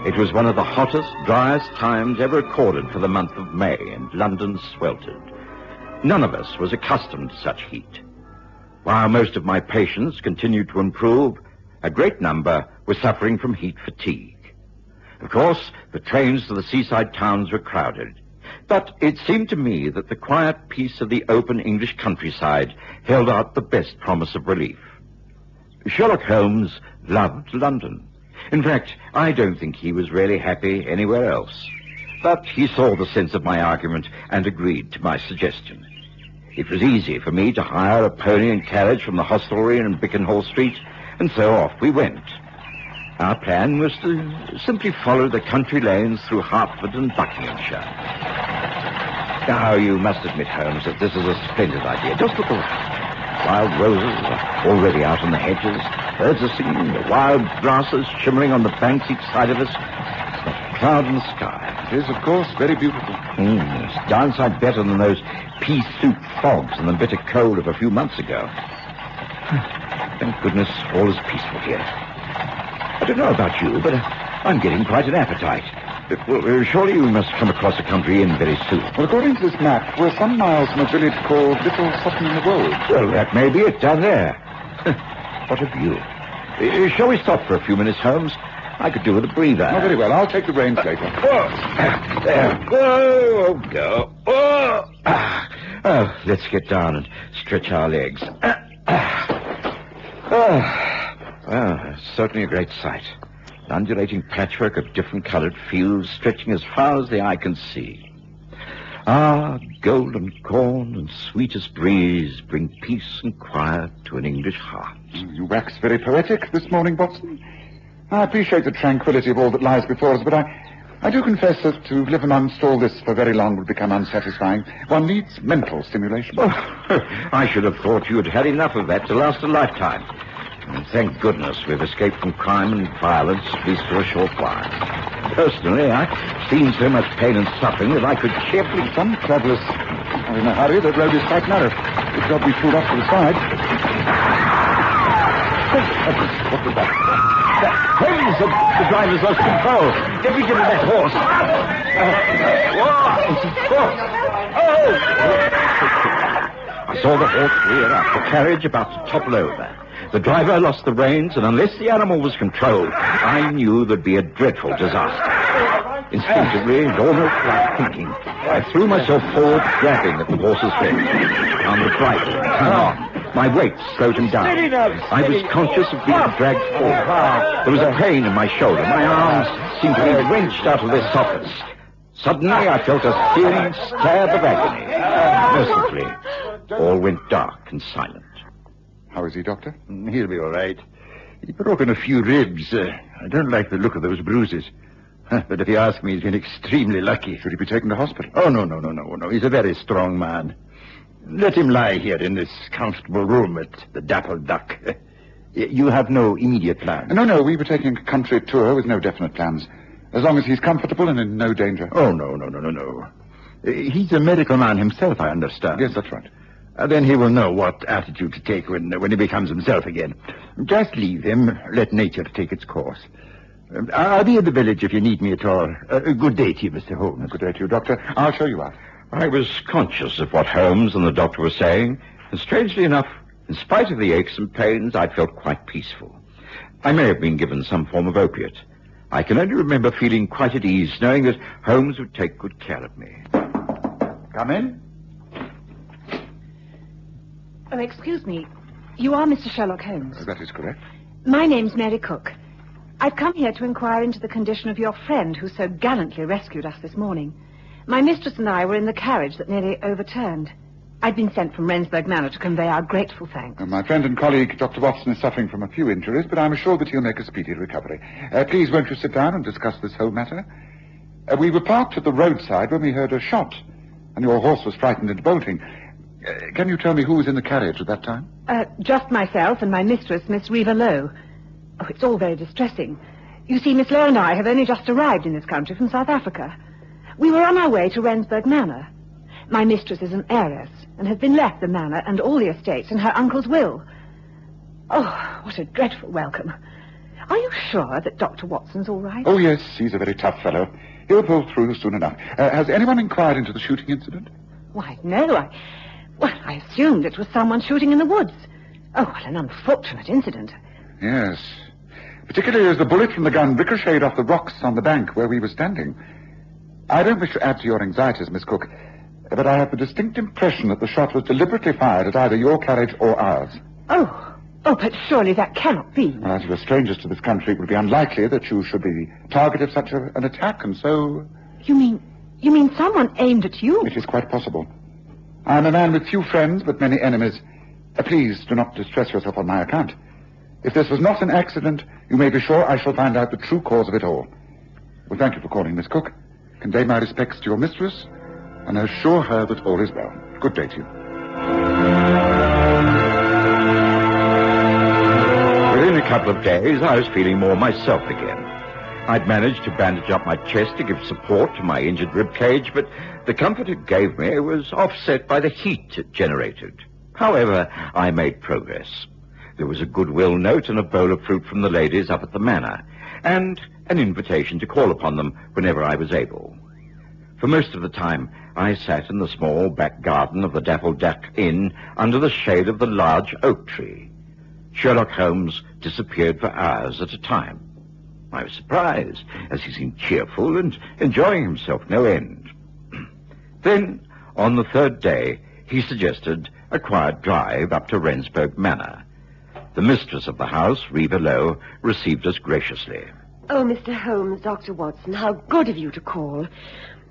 It was one of the hottest, driest times ever recorded for the month of May, and London sweltered. None of us was accustomed to such heat. While most of my patients continued to improve, a great number were suffering from heat fatigue. Of course, the trains to the seaside towns were crowded, but it seemed to me that the quiet peace of the open English countryside held out the best promise of relief. Sherlock Holmes loved London. In fact, I don't think he was really happy anywhere else. But he saw the sense of my argument and agreed to my suggestion. It was easy for me to hire a pony and carriage from the hostelry in Bickenhall Street, and so off we went. Our plan was to simply follow the country lanes through Hertford and Buckinghamshire. Now, you must admit, Holmes, that this is a splendid idea. Just look around. Wild roses are already out on the hedges. Birds are singing. The wild grasses shimmering on the banks each side of us. It's not a cloud in the sky. It is, of course, very beautiful. It's downside better than those pea-soup fogs and the bitter cold of a few months ago. Thank goodness all is peaceful here. I don't know about you, but I'm getting quite an appetite. Well, surely you must come across a country inn very soon. Well, according to this map, we're some miles from a village called Little Sutton in the Wold. Well, that may be it down there. What a view. Shall we stop for a few minutes, Holmes? I could do with a breather. Oh, very well. I'll take the reins later. There. Whoa, go. Oh, let's get down and stretch our legs. Well, certainly a great sight. An undulating patchwork of different-colored fields stretching as far as the eye can see. Ah, golden corn and sweetest breeze bring peace and quiet to an English heart. You wax very poetic this morning, Watson. I appreciate the tranquility of all that lies before us, but I do confess that to live amongst all this for very long would become unsatisfying. One needs mental stimulation. Oh, I should have thought you had had enough of that to last a lifetime. And thank goodness we've escaped from crime and violence, at least for a short while. Personally, I've seen so much pain and suffering that I could cheerfully... Some travellers are in a hurry. The road is quite narrow. Good job we pulled off to the side. What was that? Holmes, the driver's lost control. Get me to that horse. I saw the horse rear up, the carriage about to topple over. The driver lost the reins, and unless the animal was controlled, I knew there'd be a dreadful disaster. Instinctively, and almost without thinking, I threw myself forward, grabbing at the horse's head. Found the bridle and hung on. My weight slowed him down. I was conscious of being dragged forward. There was a pain in my shoulder. My arms seemed to be wrenched out of their sockets. Suddenly, I felt a searing stab of agony. Mercifully, all went dark and silent. How is he, Doctor? He'll be all right. He's broken a few ribs. I don't like the look of those bruises. But if you ask me, he's been extremely lucky. Should he be taken to hospital? Oh, no. He's a very strong man. Let him lie here in this comfortable room at the Dappled Duck. You have no immediate plans? No. We were taking a country tour with no definite plans. As long as he's comfortable and in no danger. Oh, no. He's a medical man himself, I understand. Yes, that's right. Then he will know what attitude to take when he becomes himself again. Just leave him. Let nature take its course. I'll be in the village if you need me at all. Good day to you, Mr. Holmes. Good day to you, Doctor. I'll show you out. I was conscious of what Holmes and the doctor were saying, and strangely enough, in spite of the aches and pains, I felt quite peaceful. I may have been given some form of opiate. I can only remember feeling quite at ease, knowing that Holmes would take good care of me. Come in. Oh, excuse me. You are Mr. Sherlock Holmes? That is correct. My name's Mary Cook. I've come here to inquire into the condition of your friend who so gallantly rescued us this morning. My mistress and I were in the carriage that nearly overturned. I've been sent from Rensburg Manor to convey our grateful thanks. My friend and colleague, Dr. Watson, is suffering from a few injuries, but I'm assured that he'll make a speedy recovery. Please, won't you sit down and discuss this whole matter? We were parked at the roadside when we heard a shot, and your horse was frightened into bolting. Can you tell me who was in the carriage at that time? Just myself and my mistress, Miss Reva Lowe. Oh, it's all very distressing. You see, Miss Lowe and I have only just arrived in this country from South Africa. We were on our way to Rensburg Manor. My mistress is an heiress and has been left the manor and all the estates in her uncle's will. Oh, what a dreadful welcome. Are you sure that Dr. Watson's all right? Oh, yes, he's a very tough fellow. He'll pull through soon enough. Has anyone inquired into the shooting incident? Why, no. I assumed it was someone shooting in the woods. Oh, what an unfortunate incident. Yes. Particularly as the bullet from the gun ricocheted off the rocks on the bank where we were standing. I don't wish to add to your anxieties, Miss Cook, but I have the distinct impression that the shot was deliberately fired at either your carriage or ours. Oh, but surely that cannot be. Well, as you are strangers to this country, it would be unlikely that you should be the target of such an attack, and so... You mean someone aimed at you? It is quite possible. I am a man with few friends, but many enemies. Please do not distress yourself on my account. If this was not an accident, you may be sure I shall find out the true cause of it all. Well, thank you for calling, Miss Cook. Convey my respects to your mistress, and assure her that all is well. Good day to you. Within a couple of days, I was feeling more myself again. I'd managed to bandage up my chest to give support to my injured rib cage, but the comfort it gave me was offset by the heat it generated. However, I made progress. There was a goodwill note and a bowl of fruit from the ladies up at the manor, and an invitation to call upon them whenever I was able. For most of the time, I sat in the small back garden of the Dapple Duck Inn under the shade of the large oak tree. Sherlock Holmes disappeared for hours at a time. I was surprised, as he seemed cheerful and enjoying himself no end. Then, on the third day, he suggested a quiet drive up to Rensburg Manor. The mistress of the house, Reva Lowe, received us graciously. Oh, Mr. Holmes, Dr. Watson, how good of you to call.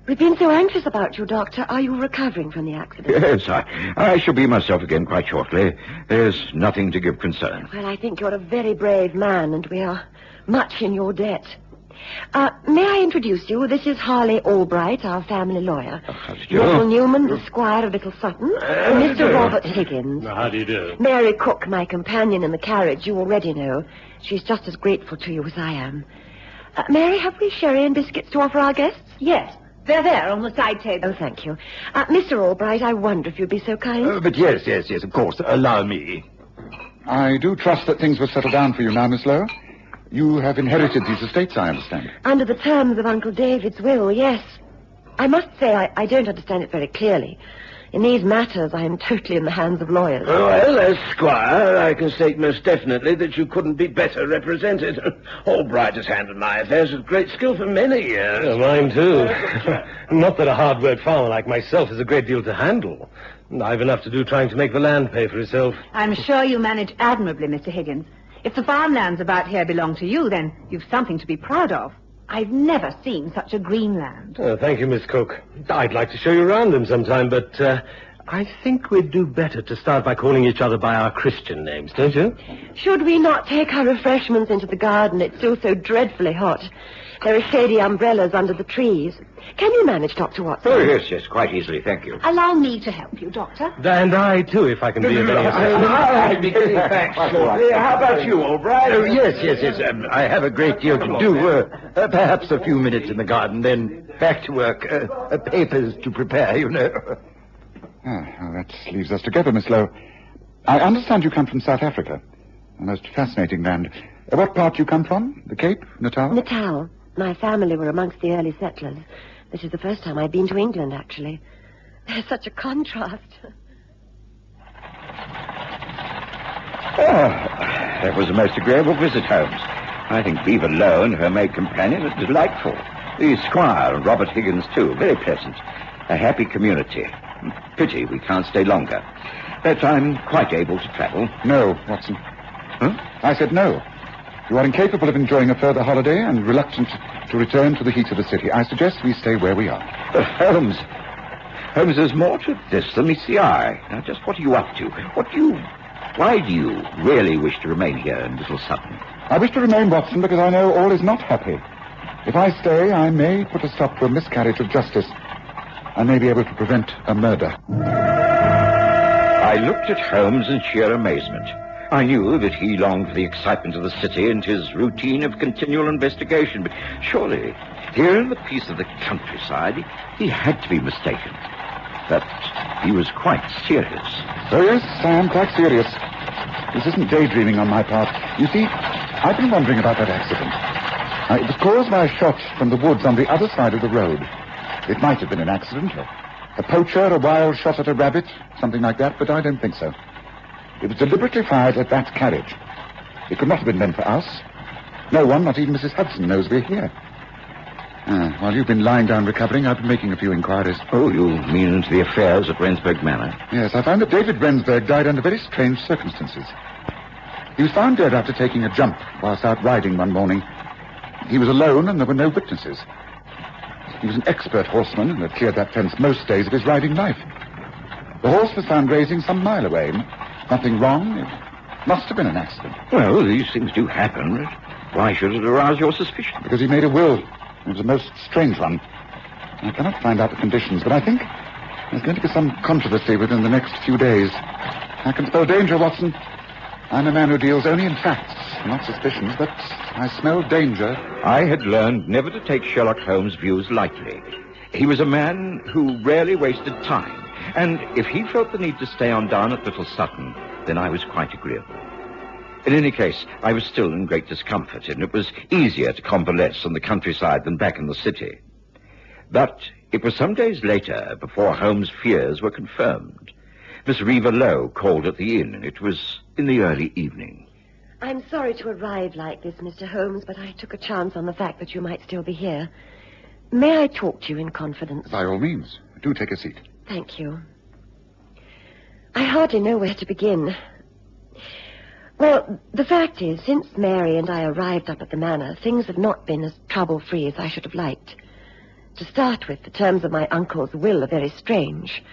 We've been so anxious about you, Doctor. Are you recovering from the accident? Yes, I shall be myself again quite shortly. There's nothing to give concern. Well, I think you're a very brave man, and we are much in your debt. May I introduce you? This is Harley Albright, our family lawyer. How do you do? Neville Newman, the Squire of Little Sutton. And Mr. Robert Higgins. How do you do? Mary Cook, my companion in the carriage, you already know. She's just as grateful to you as I am. Mary, have we sherry and biscuits to offer our guests? Yes. They're there on the side table. Oh, thank you. Mr. Albright, I wonder if you'd be so kind. But yes, of course. Allow me. I do trust that things will settle down for you now, Miss Lowe. You have inherited these estates, I understand. Under the terms of Uncle David's will, yes. I must say I don't understand it very clearly. In these matters, I am totally in the hands of lawyers. Well, as Squire, I can state most definitely that you couldn't be better represented. Albright has handled my affairs with great skill for many years. Yeah, mine too. Not that a hard-worked farmer like myself has a great deal to handle. I've enough to do trying to make the land pay for itself. I'm sure you manage admirably, Mr. Higgins. If the farmlands about here belong to you, then you've something to be proud of. I've never seen such a green land. Oh, thank you, Miss Cook. I'd like to show you around them sometime, but I think we'd do better to start by calling each other by our Christian names, don't you? Should we not take our refreshments into the garden? It's still so dreadfully hot. There are shady umbrellas under the trees. Can you manage, Dr. Watson? Oh, yes, quite easily, thank you. Allow me to help you, Doctor. And I, too, if I can be of any assistance. I'll be getting back shortly. How about you, Albright? Oh, yes. I have a great deal to do. Perhaps a few minutes in the garden, then back to work. Papers to prepare, you know. Well, that leaves us together, Miss Lowe. I understand you come from South Africa. A most fascinating land. What part do you come from? The Cape? Natal? Natal. My family were amongst the early settlers. This is the first time I've been to England, actually. There's such a contrast. That was a most agreeable visit, Holmes. I think Reva Lowe and her maid companion are delightful. The Squire and Robert Higgins, too, very pleasant. A happy community. Pity we can't stay longer. But I'm quite able to travel. No, Watson. Huh? I said no. You are incapable of enjoying a further holiday and reluctant to return to the heat of the city. I suggest we stay where we are. Holmes, Holmes, there's more to this than meets the eye. Now, just what are you up to? Why do you really wish to remain here in Little Sutton? I wish to remain, Watson, because I know all is not happy. If I stay, I may put a stop to a miscarriage of justice. I may be able to prevent a murder. I looked at Holmes in sheer amazement. I knew that he longed for the excitement of the city and his routine of continual investigation, but surely, here in the peace of the countryside, he had to be mistaken. But he was quite serious. Oh, yes, I am quite serious. This isn't daydreaming on my part. You see, I've been wondering about that accident. It was caused by a shot from the woods on the other side of the road. It might have been an accident. A poacher, a wild shot at a rabbit, something like that, but I don't think so. It was deliberately fired at that carriage. It could not have been meant for us. No one, not even Mrs. Hudson, knows we're here. While you've been lying down recovering, I've been making a few inquiries. Oh, you mean into the affairs at Rensburg Manor? Yes, I found that David Rensburg died under very strange circumstances. He was found dead after taking a jump whilst out riding one morning. He was alone and there were no witnesses. He was an expert horseman and had cleared that fence most days of his riding life. The horse was found grazing some mile away. Nothing wrong. It must have been an accident. Well, these things do happen. Why should it arouse your suspicion? Because he made a will. It was a most strange one. I cannot find out the conditions, but I think there's going to be some controversy within the next few days. I can spell danger, Watson. I'm a man who deals only in facts, not suspicions, but I smell danger. I had learned never to take Sherlock Holmes' views lightly. He was a man who rarely wasted time, and if he felt the need to stay on down at Little Sutton, then I was quite agreeable. In any case, I was still in great discomfort, and it was easier to convalesce on the countryside than back in the city. But it was some days later before Holmes' fears were confirmed. Miss Reva Lowe called at the inn, and it was in the early evening. I'm sorry to arrive like this, Mr. Holmes, but I took a chance on the fact that you might still be here. May I talk to you in confidence? By all means. Do take a seat. Thank you. I hardly know where to begin. Well, the fact is, since Mary and I arrived up at the manor, things have not been as trouble-free as I should have liked. To start with, the terms of my uncle's will are very strange.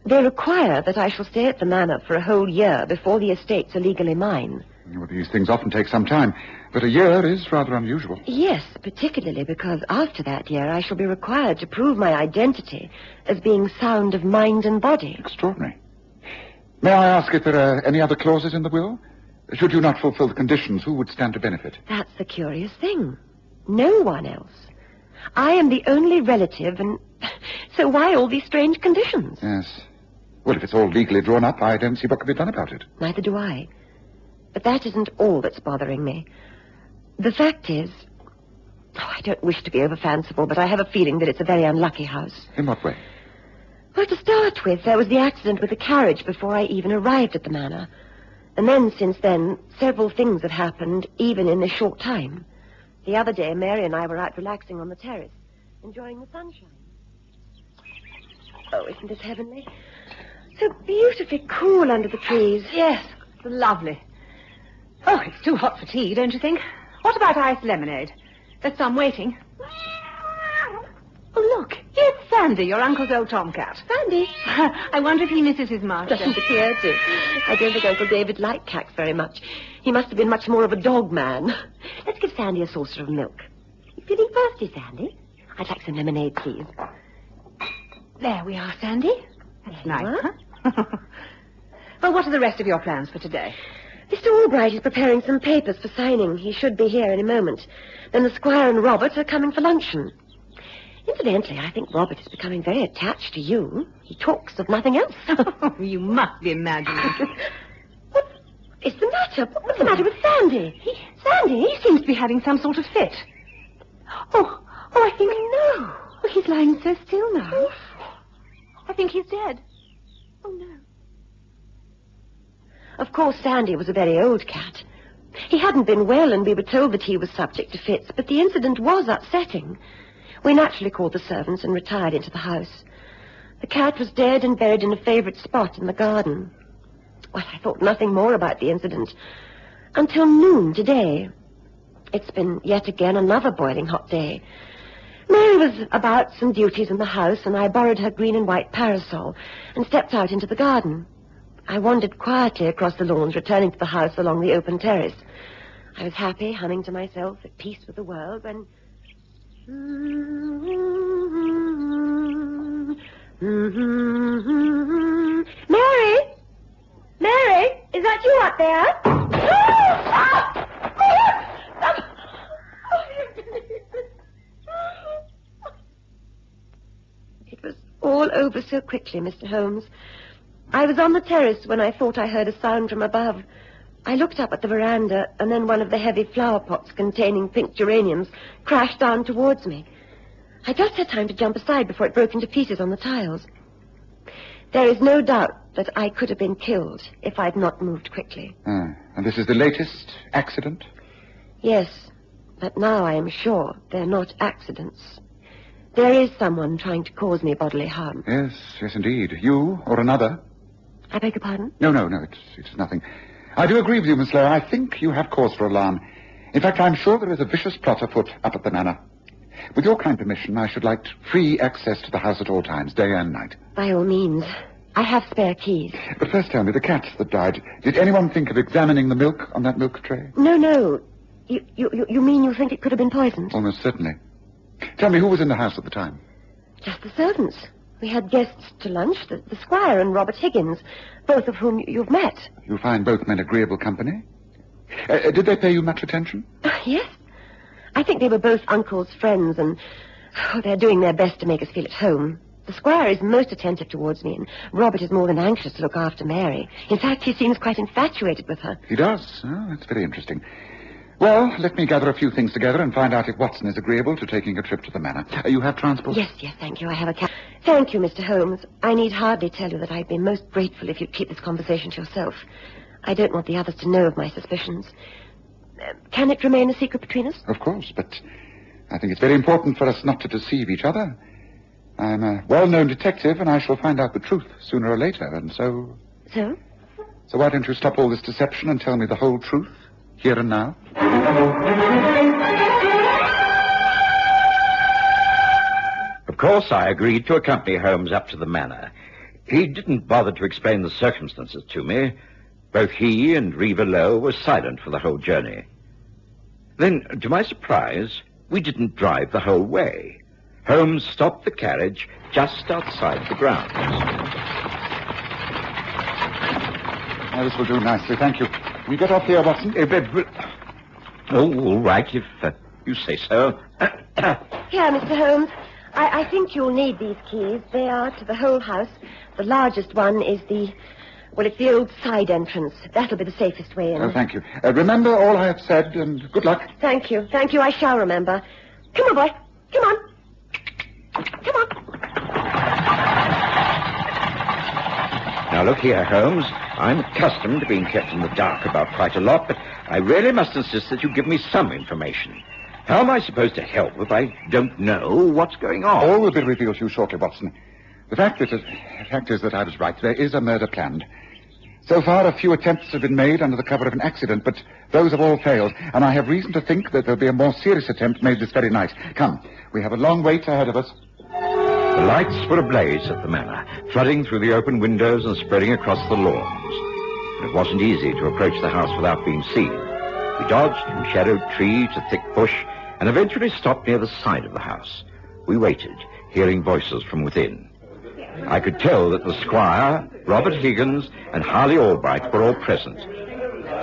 They require that I shall stay at the manor for a whole year before the estates are legally mine. Well, these things often take some time, but a year is rather unusual. Yes, particularly because after that year I shall be required to prove my identity as being sound of mind and body. Extraordinary. May I ask if there are any other clauses in the will? Should you not fulfill the conditions, who would stand to benefit? That's the curious thing. No one else. I am the only relative, and so why all these strange conditions? Yes. Well, if it's all legally drawn up, I don't see what can be done about it. Neither do I. But that isn't all that's bothering me. The fact is... I don't wish to be over-fanciful, but I have a feeling that it's a very unlucky house. In what way? Well, to start with, there was the accident with the carriage before I even arrived at the manor. And then, since then, several things have happened, even in this short time. The other day, Mary and I were out relaxing on the terrace, enjoying the sunshine. Oh, isn't this heavenly? So beautifully cool under the trees. Yes, lovely. Oh, it's too hot for tea, don't you think? What about iced lemonade? There's some waiting. Oh, look, it's Sandy, your uncle's old tomcat. Sandy? I wonder if he misses his master. Doesn't appear to. I don't think Uncle David liked cats very much. He must have been much more of a dog man. Let's give Sandy a saucer of milk. You feeling thirsty, Sandy? I'd like some lemonade, please. There we are, Sandy. That's nice, huh? Well, what are the rest of your plans for today? Mr. Albright is preparing some papers for signing. He should be here in a moment. Then the Squire and Robert are coming for luncheon. Incidentally, I think Robert is becoming very attached to you. He talks of nothing else. You must be imagining. What is the matter? What's the matter with Sandy? Sandy? He seems to be having some sort of fit. Oh, I think... No. Oh, he's lying so still now. I think he's dead. Oh, no. Of course, Sandy was a very old cat. He hadn't been well, and we were told that he was subject to fits, but the incident was upsetting. We naturally called the servants and retired into the house. The cat was dead and buried in a favorite spot in the garden. Well, I thought nothing more about the incident until noon today. It's been yet again another boiling hot day. Mary was about some duties in the house, and I borrowed her green and white parasol and stepped out into the garden. I wandered quietly across the lawns, returning to the house along the open terrace. I was happy, humming to myself, at peace with the world, when... Mary? Mary? Is that you up there? It was all over so quickly, Mr. Holmes. I was on the terrace when I thought I heard a sound from above. I looked up at the veranda, and then one of the heavy flower pots containing pink geraniums crashed down towards me. I just had time to jump aside before it broke into pieces on the tiles. There is no doubt that I could have been killed if I'd not moved quickly. And this is the latest accident? Yes, but now I am sure they're not accidents. There is someone trying to cause me bodily harm. Yes, indeed. You or another? I beg your pardon? No, it's nothing. I do agree with you, Miss Lowe. I think you have cause for alarm. In fact, I'm sure there is a vicious plot afoot up at the manor. With your kind permission, I should like free access to the house at all times, day and night. By all means. I have spare keys. But first tell me, the cats that died, did anyone think of examining the milk on that milk tray? No. You mean you think it could have been poisoned? Almost certainly. Tell me, who was in the house at the time? Just the servants. We had guests to lunch, the Squire and Robert Higgins, both of whom you've met. You find both men agreeable company? Did they pay you much attention? Yes. I think they were both Uncle's friends, and they're doing their best to make us feel at home. The Squire is most attentive towards me, and Robert is more than anxious to look after Mary. In fact, he seems quite infatuated with her. He does? Oh, that's very interesting. Well, let me gather a few things together and find out if Watson is agreeable to taking a trip to the manor. You have transport? Yes, thank you. I have a cab. Thank you, Mr. Holmes. I need hardly tell you that I'd be most grateful if you'd keep this conversation to yourself. I don't want the others to know of my suspicions. Can it remain a secret between us? Of course, but I think it's very important for us not to deceive each other. I'm a well-known detective, and I shall find out the truth sooner or later, and so... So? So why don't you stop all this deception and tell me the whole truth, here and now? Of course, I agreed to accompany Holmes up to the manor. He didn't bother to explain the circumstances to me. Both he and Reva Lowe were silent for the whole journey. Then, to my surprise, we didn't drive the whole way. Holmes stopped the carriage just outside the grounds. Now, this will do nicely, thank you. We get off here, Watson? All right, if you say so. Here, Mr. Holmes. I think you'll need these keys. They are to the whole house. The largest one is it's the old side entrance. That'll be the safest way in. Oh, thank you. Remember all I have said, and good luck. Thank you. I shall remember. Come on, boy. Come on. Now, look here, Holmes. I'm accustomed to being kept in the dark about quite a lot, but I really must insist that you give me some information. How am I supposed to help if I don't know what's going on? All will be revealed to you shortly, Watson. The fact is that I was right. There is a murder planned. So far, a few attempts have been made under the cover of an accident, but those have all failed, and I have reason to think that there'll be a more serious attempt made this very night. Come, we have a long wait ahead of us. The lights were ablaze at the manor, flooding through the open windows and spreading across the lawns. It wasn't easy to approach the house without being seen. We dodged from shadowed tree to thick bush, and eventually stopped near the side of the house. We waited, hearing voices from within. I could tell that the Squire, Robert Higgins, and Harley Albright were all present.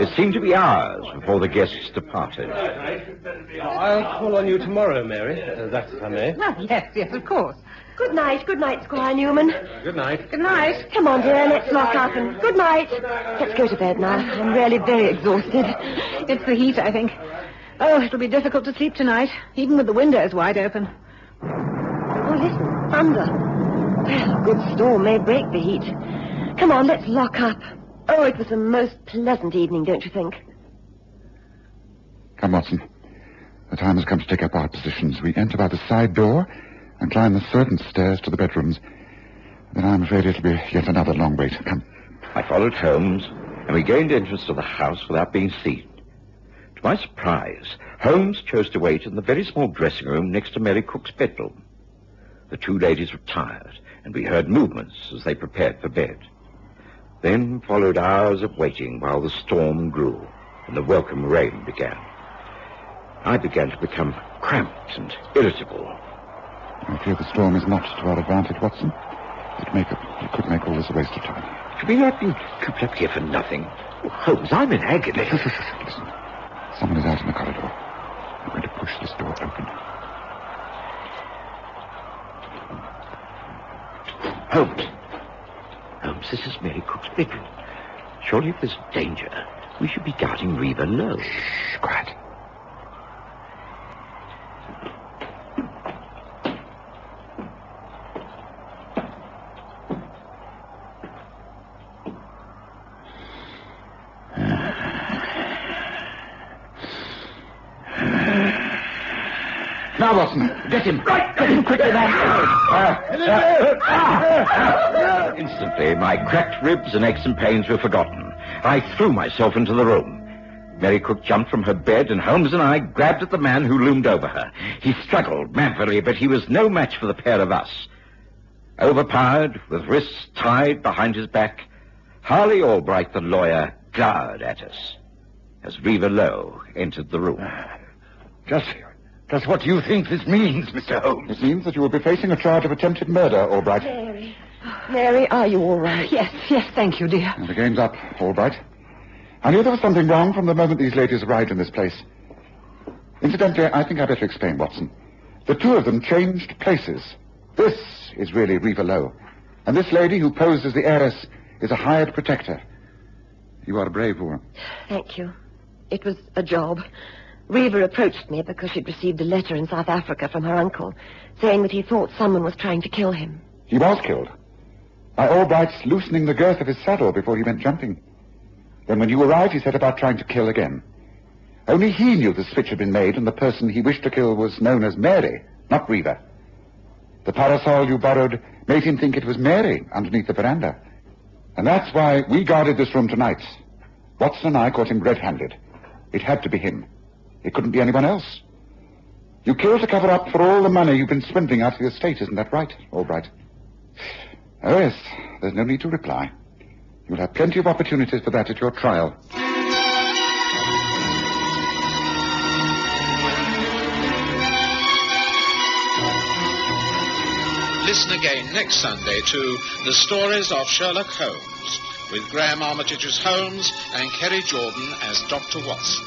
It seemed to be hours before the guests departed. I'll call on you tomorrow, Mary. That's if I may. Well, yes, of course. Good night, Squire Newman. Good night. Good night. Come on, dear, let's lock up and good night. Let's go to bed now. I'm really very exhausted. It's the heat, I think. Oh, it'll be difficult to sleep tonight, even with the windows wide open. Oh, listen, thunder. Well, a good storm may break the heat. Come on, let's lock up. Oh, it was a most pleasant evening, don't you think? Come, Watson. The time has come to take up our positions. We enter by the side door and climb the servants' stairs to the bedrooms. Then I'm afraid it'll be yet another long wait. Come. I followed Holmes, and we gained entrance to the house without being seen. To my surprise, Holmes chose to wait in the very small dressing room next to Mary Cook's bedroom. The two ladies retired, and we heard movements as they prepared for bed. Then followed hours of waiting while the storm grew and the welcome rain began. I began to become cramped and irritable. I fear the storm is not to our advantage, Watson. It could make all this a waste of time. Have we not been cooped up here for nothing? Oh, Holmes, I'm in agony. Listen. Someone is out in the corridor. I'm going to push this door open. Holmes, this is Mary Cook's bedroom. Surely if there's danger, we should be guarding Reva Lowe. Shh, quiet. Now, Watson, get him. Right, get him quickly, man. Instantly, my cracked ribs and aches and pains were forgotten. I threw myself into the room. Mary Cook jumped from her bed, and Holmes and I grabbed at the man who loomed over her. He struggled manfully, but he was no match for the pair of us. Overpowered, with wrists tied behind his back, Harley Albright, the lawyer, glowered at us as Reva Lowe entered the room. Just what do you think this means, Mr. Holmes? It means that you will be facing a charge of attempted murder, Albright. Mary, are you all right? Yes, thank you, dear. And the game's up, Albright. I knew there was something wrong from the moment these ladies arrived in this place. Incidentally, I think I better explain, Watson. The two of them changed places. This is really Reva Lowe. And this lady who posed as the heiress is a hired protector. You are a brave woman. Thank you. It was a job. Reva approached me because she'd received a letter in South Africa from her uncle saying that he thought someone was trying to kill him. He was killed by Albright's loosening the girth of his saddle before he went jumping. Then when you arrived, he set about trying to kill again. Only he knew the switch had been made, and the person he wished to kill was known as Mary, not Reva. The parasol you borrowed made him think it was Mary underneath the veranda. And that's why we guarded this room tonight. Watson and I caught him red-handed. It had to be him. It couldn't be anyone else. You killed to cover up for all the money you've been swindling out of the estate, isn't that right, Albright? Oh, yes, there's no need to reply. You'll have plenty of opportunities for that at your trial. Listen again next Sunday to The Stories of Sherlock Holmes, with Graham Armitage as Holmes and Kerry Jordan as Dr. Watson.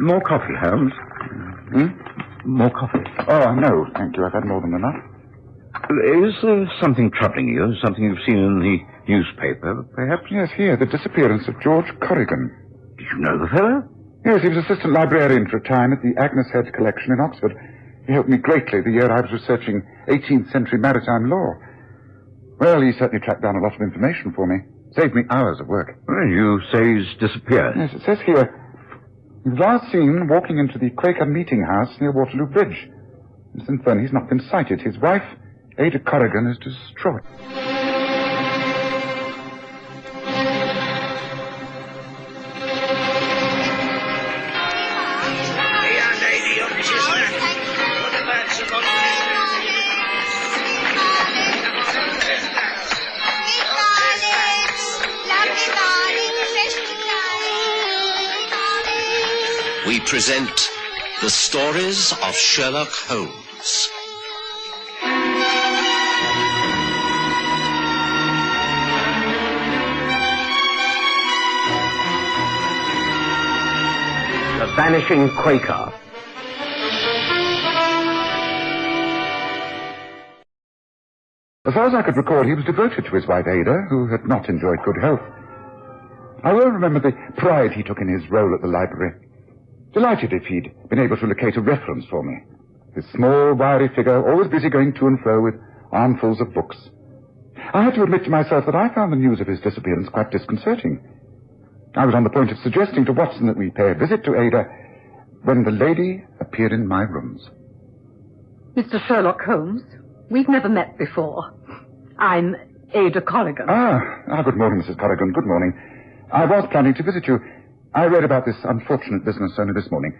More coffee, Holmes. More coffee. Oh, no, thank you. I've had more than enough. Is there something troubling you? Something you've seen in the newspaper, perhaps? Yes, here, the disappearance of George Corrigan. Did you know the fellow? Yes, he was assistant librarian for a time at the Agnes Head Collection in Oxford. He helped me greatly the year I was researching 18th century maritime law. Well, he certainly tracked down a lot of information for me. Saved me hours of work. Well, you say he's disappeared. Yes, it says here, he was last seen walking into the Quaker meeting house near Waterloo Bridge. And since then, he's not been sighted. His wife, Ada Corrigan, is distraught. We present The Stories of Sherlock Holmes. The Vanishing Quaker. As far as I could recall, he was devoted to his wife Ada, who had not enjoyed good health. I will remember the pride he took in his role at the library. Delighted if he'd been able to locate a reference for me. His small, wiry figure, always busy going to and fro with armfuls of books. I had to admit to myself that I found the news of his disappearance quite disconcerting. I was on the point of suggesting to Watson that we pay a visit to Ada when the lady appeared in my rooms. Mr. Sherlock Holmes, we've never met before. I'm Ada Corrigan. Good morning, Mrs. Corrigan. Good morning. I was planning to visit you. I read about this unfortunate business only this morning.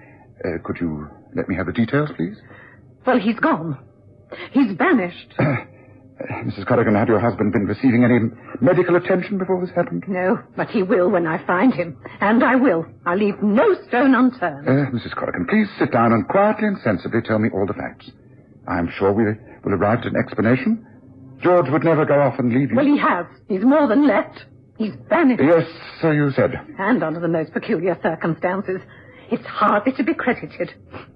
Could you let me have the details, please? Well, he's gone. He's vanished. Mrs. Corrigan, had your husband been receiving any medical attention before this happened? No, but he will when I find him. And I will. I'll leave no stone unturned. Mrs. Corrigan, please sit down and quietly and sensibly tell me all the facts. I'm sure we will arrive at an explanation. George would never go off and leave you. Well, he has. He's more than left. He's vanished. Yes, so you said. And under the most peculiar circumstances. It's hardly to be credited.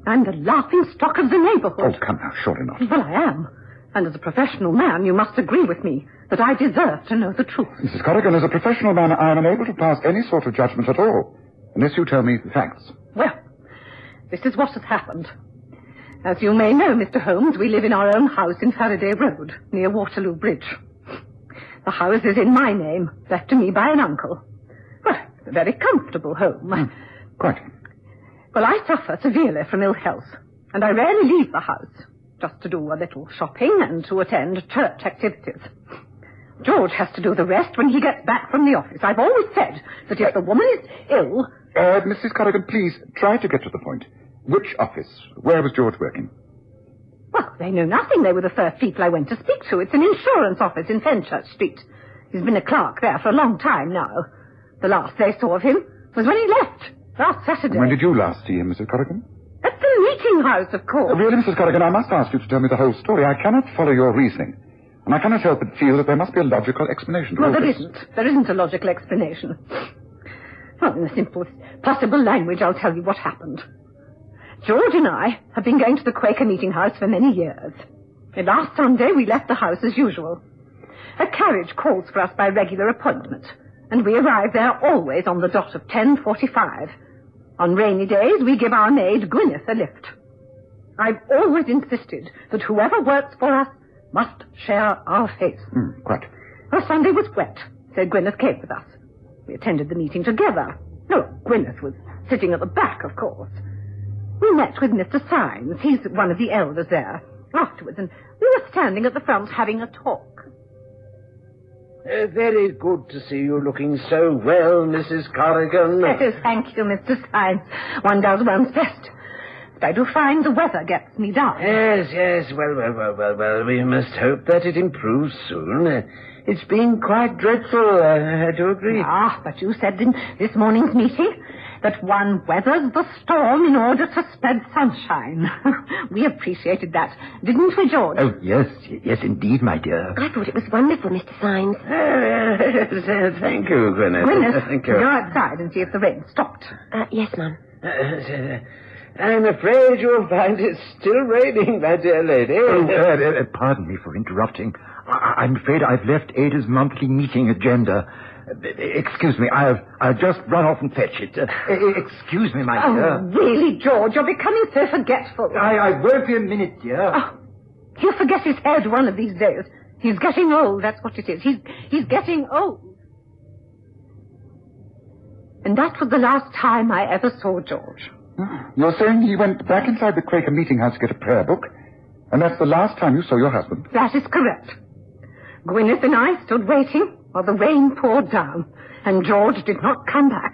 I'm the laughing stock of the neighborhood. Oh, come now, surely not. Well, I am. And as a professional man, you must agree with me that I deserve to know the truth. Mrs. Corrigan, as a professional man, I am unable to pass any sort of judgment at all, unless you tell me the facts. Well, this is what has happened. As you may know, Mr. Holmes, we live in our own house in Faraday Road, near Waterloo Bridge. The house is in my name, left to me by an uncle. Well, it's a very comfortable home. Quite. Well, I suffer severely from ill health, and I rarely leave the house, just to do a little shopping and to attend church activities. George has to do the rest when he gets back from the office. I've always said that if the woman is ill... Mrs. Corrigan, please, try to get to the point. Which office? Where was George working? Well, they know nothing. They were the first people I went to speak to. It's an insurance office in Fenchurch Street. He's been a clerk there for a long time now. The last they saw of him was when he left, last Saturday. When did you last see him, Mrs. Corrigan? At the meeting house, of course. Really, Mrs. Corrigan, I must ask you to tell me the whole story. I cannot follow your reasoning. And I cannot help but feel that there must be a logical explanation to all Well, there this. isn't. There isn't a logical explanation. Well, in the simplest possible language, I'll tell you what happened. George and I have been going to the Quaker meeting house for many years. And last Sunday, we left the house as usual. A carriage calls for us by regular appointment, and we arrive there always on the dot of 10:45. On rainy days, we give our maid Gwyneth a lift. I've always insisted that whoever works for us must share our face. Quite. Well, Sunday was wet, so Gwyneth came with us. We attended the meeting together. No, Gwyneth was sitting at the back, of course. We met with Mr. Symes. He's one of the elders there. Afterwards, and we were standing at the front having a talk. Very good to see you looking so well, Mrs. Corrigan. Oh, thank you, Mr. Symes. One does one's best. But I do find the weather gets me down. Yes. Well, we must hope that it improves soon. It's been quite dreadful, I do agree. But you said in this morning's meeting that one weathers the storm in order to spread sunshine. We appreciated that, didn't we, George? Oh, yes, indeed, my dear. I thought it was wonderful, Mr. Symes. Thank you, Gwyneth. Gwyneth, Thank you. go outside and see if the rain stopped. Yes, Mum. I'm afraid you'll find it's still raining, my dear lady. Pardon me for interrupting. I'm afraid I've left Ada's monthly meeting agenda. Excuse me, I'll just run off and fetch it. Excuse me, my dear. Oh, really, George, you're becoming so forgetful. I won't be a minute, dear. Oh, he'll forget his head one of these days. He's getting old, that's what it is. He's getting old. And that was the last time I ever saw George. You're saying he went back inside the Quaker meeting house to get a prayer book, and that's the last time you saw your husband? That is correct. Gwyneth and I stood waiting while the rain poured down, and George did not come back.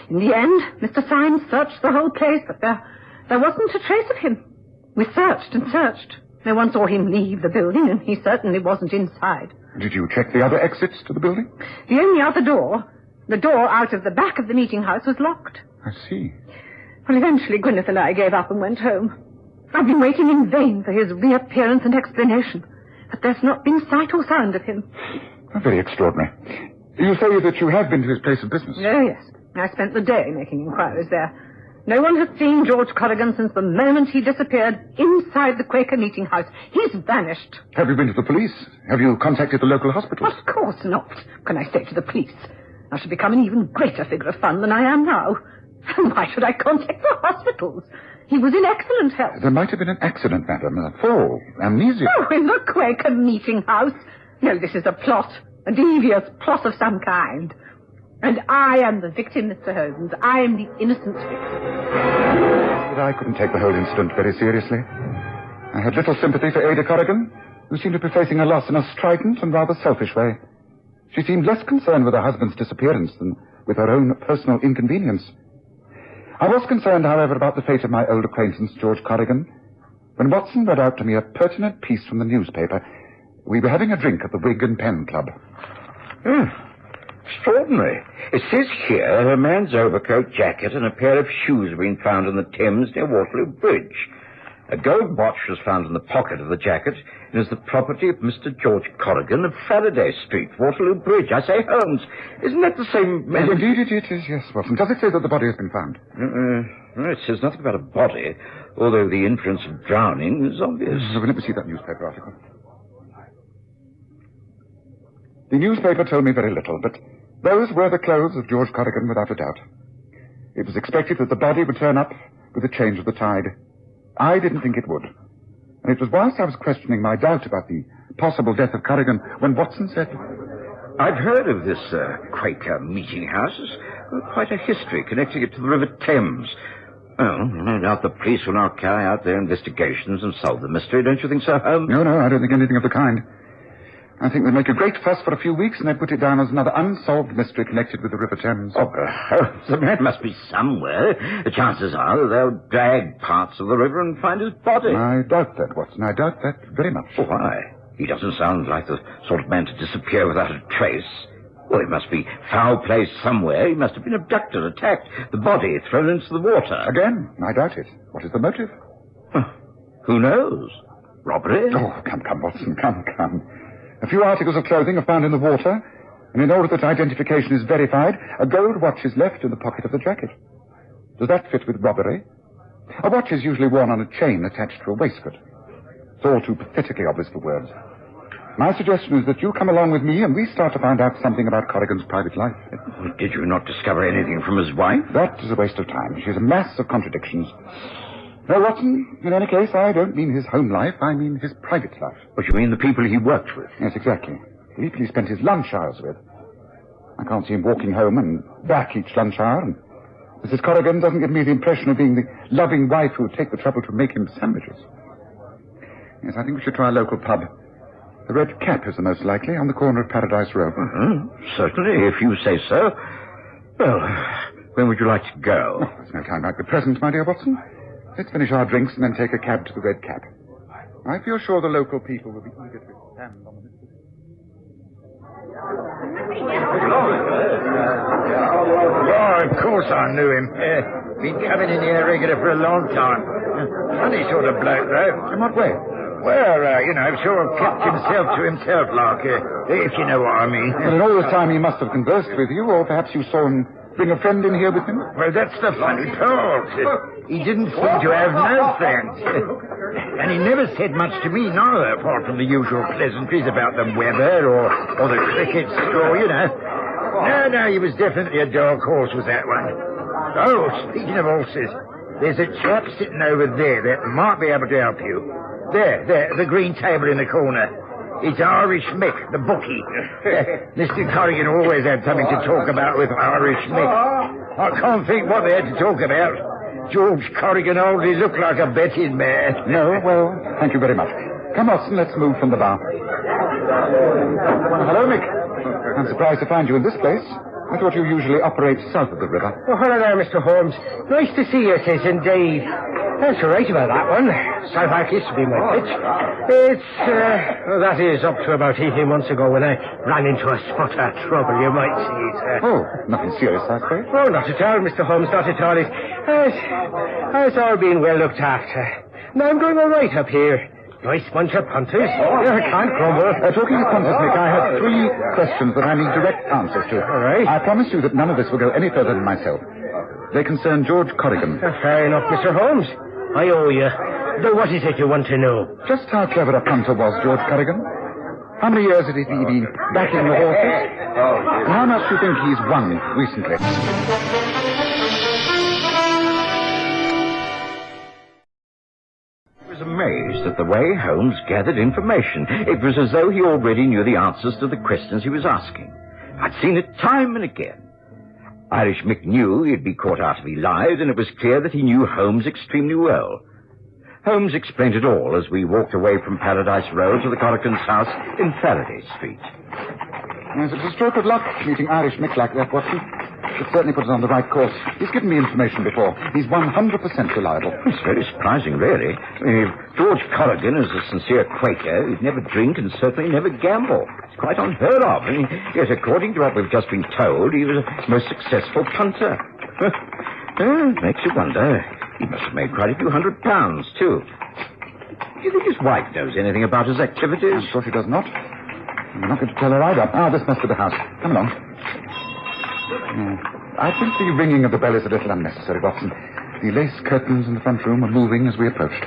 In the end, Mr. Symes searched the whole place, but there wasn't a trace of him. We searched and searched. No one saw him leave the building, and he certainly wasn't inside. Did you check the other exits to the building? The only other door, the door out of the back of the meeting house, was locked. I see. Well, eventually Gwyneth and I gave up and went home. I've been waiting in vain for his reappearance and explanation, but there's not been sight or sound of him. Very extraordinary. You say that you have been to his place of business? Oh, yes. I spent the day making inquiries there. No one has seen George Corrigan since the moment he disappeared inside the Quaker meeting house. He's vanished. Have you been to the police? Have you contacted the local hospitals? Of course not. Can I say to the police? I shall become an even greater figure of fun than I am now. Why should I contact the hospitals? He was in excellent health. There might have been an accident, madam. A fall, amnesia. Oh, in the Quaker meeting house. No, this is a plot. A devious plot of some kind. And I am the victim, Mr. Holmes. I am the innocent victim. But I couldn't take the whole incident very seriously. I had little sympathy for Ada Corrigan, who seemed to be facing her loss in a strident and rather selfish way. She seemed less concerned with her husband's disappearance than with her own personal inconvenience. I was concerned, however, about the fate of my old acquaintance, George Corrigan. When Watson read out to me a pertinent piece from the newspaper, we were having a drink at the Wig and Pen Club. Extraordinary. It says here a man's overcoat, jacket, and a pair of shoes have been found in the Thames near Waterloo Bridge. A gold watch was found in the pocket of the jacket and is the property of Mr. George Corrigan of Faraday Street, Waterloo Bridge. I say, Holmes, isn't that the same man? Well, indeed it is, yes, Watson. Does it say that the body has been found? No, it says nothing about a body, although the inference of drowning is obvious. Well, let me see that newspaper article. The newspaper told me very little, but those were the clothes of George Corrigan without a doubt. It was expected that the body would turn up with the change of the tide. I didn't think it would. And it was whilst I was questioning my doubt about the possible death of Corrigan when Watson said, I've heard of this Quaker meeting house. There's quite a history connecting it to the River Thames. Well, no doubt the police will now carry out their investigations and solve the mystery, don't you think so, Holmes? No, I don't think anything of the kind. I think they'll make a great fuss for a few weeks and then put it down as another unsolved mystery connected with the River Thames. The man must be somewhere. The chances are they'll drag parts of the river and find his body. I doubt that, Watson. I doubt that very much. Why? He doesn't sound like the sort of man to disappear without a trace. Well, it must be foul play somewhere. He must have been abducted, attacked, the body thrown into the water. Again, I doubt it. What is the motive? Who knows? Robbery? Oh, come, Watson, come. A few articles of clothing are found in the water, and in order that identification is verified, a gold watch is left in the pocket of the jacket. Does that fit with robbery? A watch is usually worn on a chain attached to a waistcoat. It's all too pathetically obvious for words. My suggestion is that you come along with me and we start to find out something about Corrigan's private life. Did you not discover anything from his wife? That is a waste of time. She's a mass of contradictions. No, Watson, in any case, I don't mean his home life, I mean his private life. What, you mean the people he worked with? Yes, exactly. The people he spent his lunch hours with. I can't see him walking home and back each lunch hour, and Mrs. Corrigan doesn't give me the impression of being the loving wife who would take the trouble to make him sandwiches. Yes, I think we should try a local pub. The Red Cap is the most likely, on the corner of Paradise Row. Certainly, if you say so. Well, when would you like to go? Oh, there's no time like the present, my dear Watson. Let's finish our drinks and then take a cab to the Red Cap. I feel sure the local people will be eager to stand on the mystery. Oh, of course I knew him. Been coming in here regular for a long time. Funny sort of bloke, though. In what way? Well, sort of kept himself to himself, like, if you know what I mean. Well, in all this time he must have conversed with you, or perhaps you saw him bring a friend in here with him? Well, that's the funny part. He didn't seem to have no friends. And he never said much to me, neither, apart from the usual pleasantries about the weather or the cricket score, you know. No, he was definitely a dark horse, was that one. Oh, speaking of horses, there's a chap sitting over there that might be able to help you. There, the green table in the corner. It's Irish Mick, the bookie. Mr. Corrigan always had something to talk about with Irish Mick. I can't think what they had to talk about. George Corrigan hardly looked like a betting man. No, well, thank you very much. Come, Watson, let's move from the bar. Well, hello, Mick. I'm surprised to find you in this place. I thought you usually operate south of the river. Oh, hello there, Mr. Holmes. Nice to see you, tis indeed. That's all right about that one. Southwark used to be my pitch. That is up to about 18 months ago when I ran into a spot of trouble, you might say. Oh, nothing serious, I suppose? Oh, not at all, Mr. Holmes, not at all. It's all been well looked after. Now, I'm doing all right up here. Nice bunch of punters. I can't grumble. Talking of punters, Mick, I have 3 questions that I need direct answers to. All right. I promise you that none of this will go any further than myself. They concern George Corrigan. Fair enough, Mr. Holmes. I owe you. Now, what is it you want to know? Just how clever a punter was George Corrigan? How many years had he been backing the horses? And how much do you think he's won recently? I was amazed amazed at the way Holmes gathered information. It was as though he already knew the answers to the questions he was asking. I'd seen it time and again. Irish Mick knew he'd be caught out if he lied, and it was clear that he knew Holmes extremely well. Holmes explained it all as we walked away from Paradise Row to the Corrigans' house in Faraday Street. Yes, it's a stroke of luck meeting Irish Mick like that, Watson. It certainly put us on the right course. He's given me information before. He's 100% reliable. It's very surprising, really. If George Corrigan is a sincere Quaker, he'd never drink and certainly never gamble. It's quite unheard of. Yes, according to what we've just been told, he was a most successful punter. Makes you wonder. He must have made quite a few £100, too. Do you think his wife knows anything about his activities? I'm sure she does not. I'm not going to tell her either. This must be the house. Come along. I think the ringing of the bell is a little unnecessary, Watson. The lace curtains in the front room were moving as we approached.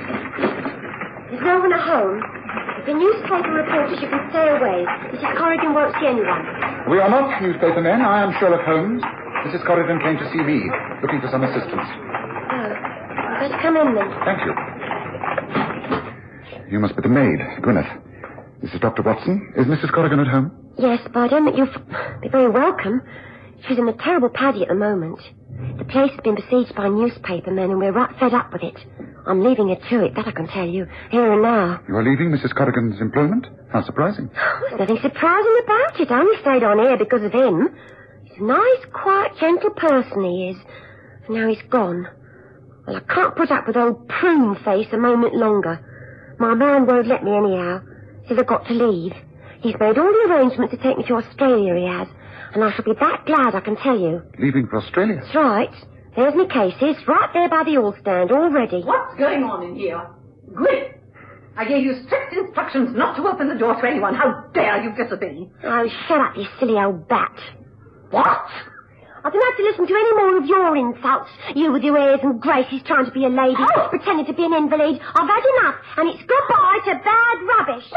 There's no one at home. If the newspaper reporters, you can stay away. Mrs. Corrigan won't see anyone. We are not newspaper men. I am Sherlock Holmes. Mrs. Corrigan came to see me, looking for some assistance. Let's come in, then. Thank you. You must be the maid, Gwyneth. This is Dr. Watson. Is Mrs. Corrigan at home? Yes, but I don't think you'll be very welcome. She's in a terrible paddy at the moment. The place has been besieged by newspaper men, and we're right fed up with it. I'm leaving her to it, that I can tell you, here and now. You are leaving Mrs. Corrigan's employment? How surprising. There's nothing surprising about it. I only stayed on here because of him. He's a nice, quiet, gentle person, he is. And now he's gone. Well, I can't put up with old prune face a moment longer. My man won't let me anyhow. Says I've got to leave. He's made all the arrangements to take me to Australia, he has. And I shall be that glad, I can tell you. Leaving for Australia? That's right. There's my cases, right there by the all stand, all ready. What's going on in here? Gwyneth, I gave you strict instructions not to open the door to anyone. How dare you disobey? Oh, shut up, you silly old bat. What? I don't have to listen to any more of your insults. You with your airs and graces trying to be a lady, pretending to be an invalid. I've had enough, and it's goodbye to bad rubbish.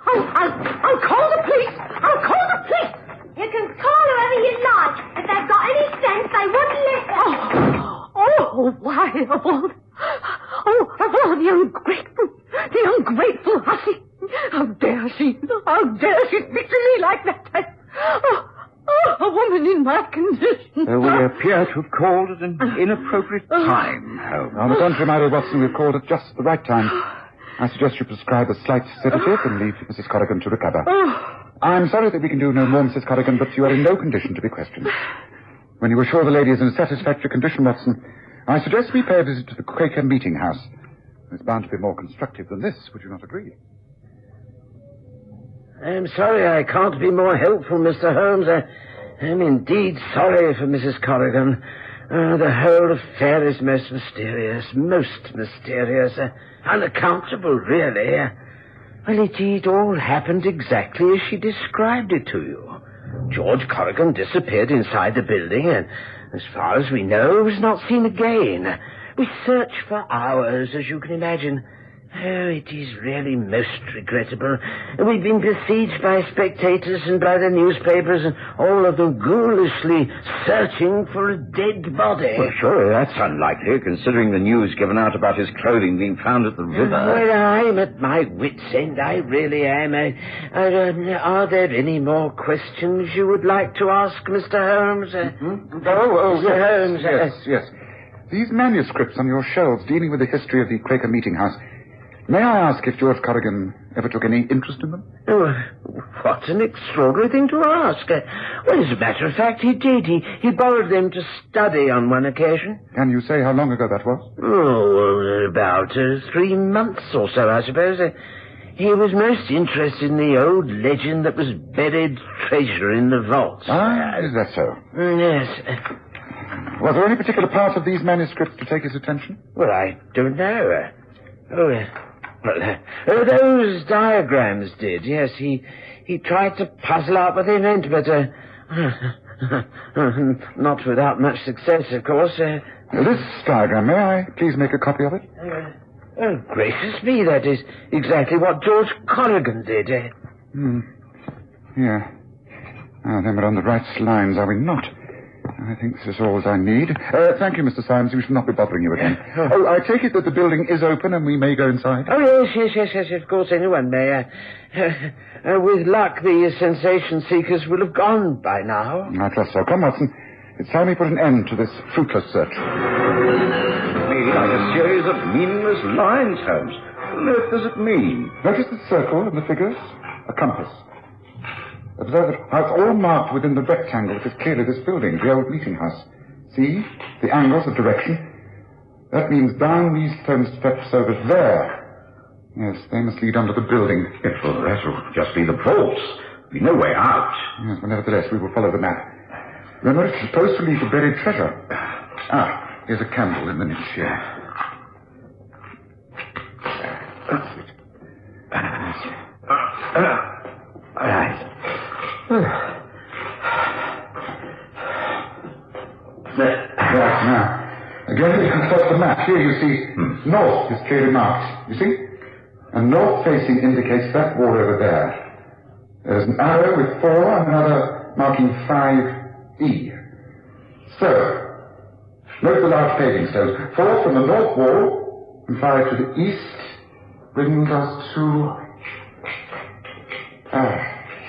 I'll call the police. I'll call the police. You can call whoever you like. If they've got any sense, they wouldn't listen. Why of all the ungrateful hussy. How dare she speak to me like that? A woman in my condition. We appear to have called at an inappropriate time, Holmes. On the contrary, my dear Watson, we've called at just the right time. I suggest you prescribe a slight sedative and leave Mrs. Corrigan to recover. I'm sorry that we can do no more, Mrs. Corrigan, but you are in no condition to be questioned. When you are sure the lady is in a satisfactory condition, Watson, I suggest we pay a visit to the Quaker meeting house. It's bound to be more constructive than this, would you not agree? I'm sorry I can't be more helpful, Mr. Holmes. I'm indeed sorry for Mrs. Corrigan. The whole affair is most mysterious, unaccountable, really. Well, it all happened exactly as she described it to you. George Corrigan disappeared inside the building, and as far as we know, was not seen again. We searched for hours, as you can imagine. Oh, it is really most regrettable. We've been besieged by spectators and by the newspapers, and all of them ghoulishly searching for a dead body. Well, surely that's unlikely, considering the news given out about his clothing being found at the river. Well, I'm at my wit's end. I really am. Are there any more questions you would like to ask, Mr. Holmes? Mr. Holmes. Yes. These manuscripts on your shelves dealing with the history of the Quaker meeting house, may I ask if George Corrigan ever took any interest in them? Oh, what an extraordinary thing to ask. Well, as a matter of fact, he did. He borrowed them to study on one occasion. Can you say how long ago that was? Oh, about 3 months or so, I suppose. He was most interested in the old legend that was buried treasure in the vaults. Is that so? Yes. Was there any particular part of these manuscripts to take his attention? Well, I don't know. Those diagrams did, yes. He tried to puzzle out what they meant, but not without much success, of course. This diagram, may I please make a copy of it? Oh, gracious me, that is exactly what George Corrigan did. Yeah. Then we're on the right lines, are we not? I think this is all that I need. Thank you, Mr. Symes. We shall not be bothering you again. Oh, I take it that the building is open and we may go inside? Oh, yes, of course, anyone may. With luck, the sensation seekers will have gone by now. I trust so. Come, Watson. It's time we put an end to this fruitless search. Made like a series of meaningless lines, Holmes. What on earth does it mean? Notice the circle and the figures? A compass. Observe how it's all marked within the rectangle that is clearly this building, the old meeting house. See? The angles of direction. That means down these stone steps over there. Yes, they must lead under the building. Yes, well, that will just be the vaults. There'll be no way out. Yes, but nevertheless, we will follow the map. Remember, it's supposed to lead to buried treasure. Here's a candle in the niche here. Right, now. Again, we consult the map. Here you see north is clearly marked. You see? And north facing indicates that wall over there. There's an arrow with 4 and another marking 5E. So, note the large paving stones. 4 from the north wall and 5 to the east brings us to...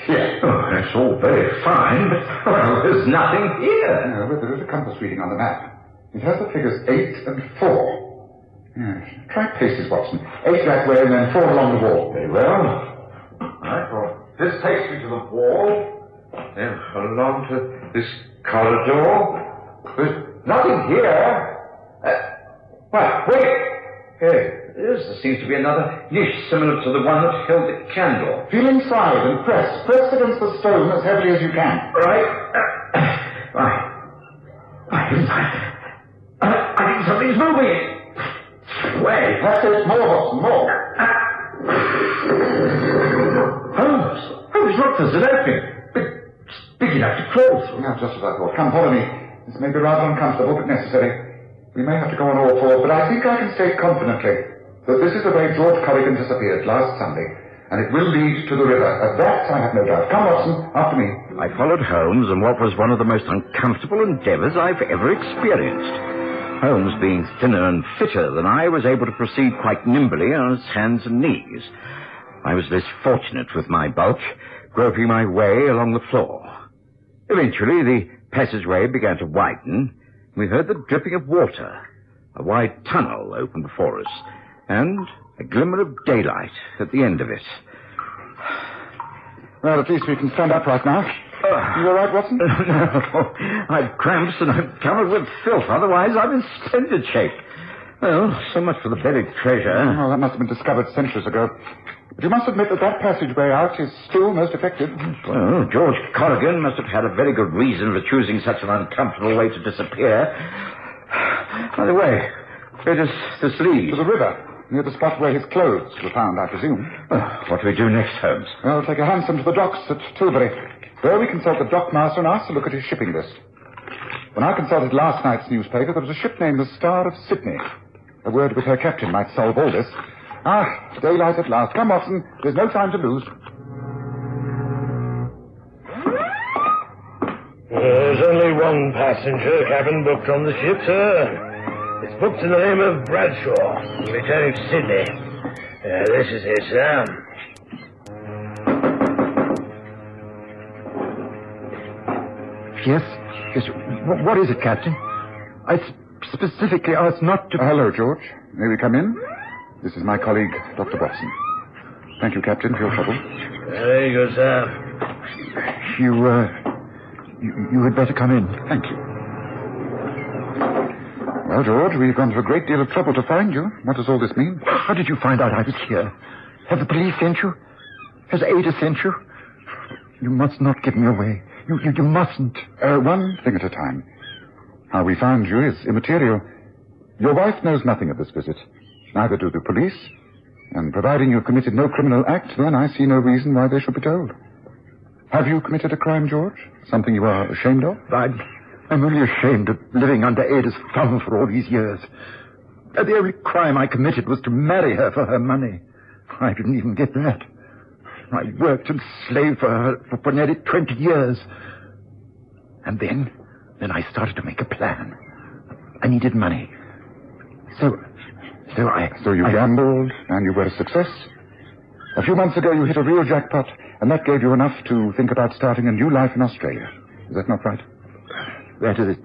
here. Oh, that's all very fine, but, well, there's nothing here. No, but there is a compass reading on the map. It has the figures 8 and 4. Yes. Try paces, Watson. 8 that way and then 4 along the wall. Very well. Right, well, this takes me to the wall, then along to this corridor. There's nothing here. Wait. Here, there seems to be another niche similar to the one that held the candle. Feel inside and press. Press against the stone as heavily as you can. Right. I think something's moving. Wait. That's it. More. Holmes, look, there's an opening. Big enough to close. Yeah, just as I thought. Come, follow me. This may be rather uncomfortable, but necessary. We may have to go on all fours, but I think I can state confidently that this is the way George Corrigan disappeared last Sunday, and it will lead to the river. Of that I have no doubt. Come, Watson, after me. I followed Holmes in what was one of the most uncomfortable endeavors I've ever experienced. Holmes, being thinner and fitter than I, was able to proceed quite nimbly on his hands and knees. I was less fortunate with my bulk, groping my way along the floor. Eventually, the passageway began to widen. We heard the dripping of water. A wide tunnel opened before us, and a glimmer of daylight at the end of it. Well, at least we can stand upright now. You all right, Watson? No, I've cramps and I'm covered with filth. Otherwise, I'm in splendid shape. Well, so much for the buried treasure. Oh, that must have been discovered centuries ago. But you must admit that passageway out is still most effective. Well, George Corrigan must have had a very good reason for choosing such an uncomfortable way to disappear. By the way, where does this lead? To the river, near the spot where his clothes were found, I presume. What do we do next, Holmes? Well, take a hansom to the docks at Tilbury. There we consult the dockmaster and ask to look at his shipping list. When I consulted last night's newspaper, there was a ship named the Star of Sydney. A word with her captain might solve all this. Daylight at last. Come, Watson. There's no time to lose. There's only one passenger cabin booked on the ship, sir. It's booked in the name of Bradshaw, returning to Sydney. This is it, sir. Yes. What is it, Captain? I specifically asked not to... Hello, George. May we come in? This is my colleague, Dr. Watson. Thank you, Captain, for your trouble. Very good, sir. You had better come in. Thank you. Well, George, we've gone to a great deal of trouble to find you. What does all this mean? How did you find out I was here? Have the police sent you? Has Ada sent you? You must not give me away. You mustn't. One thing at a time. How we found you is immaterial. Your wife knows nothing of this visit. Neither do the police. And providing you've committed no criminal act, then I see no reason why they should be told. Have you committed a crime, George? Something you are ashamed of? I'm only ashamed of living under Ada's thumb for all these years. The only crime I committed was to marry her for her money. I didn't even get that. I worked and slaved for her for nearly 20 years. And then Then I started to make a plan. I needed money. So you gambled, and you were a success? A few months ago, you hit a real jackpot, and that gave you enough to think about starting a new life in Australia. Is that not right? That is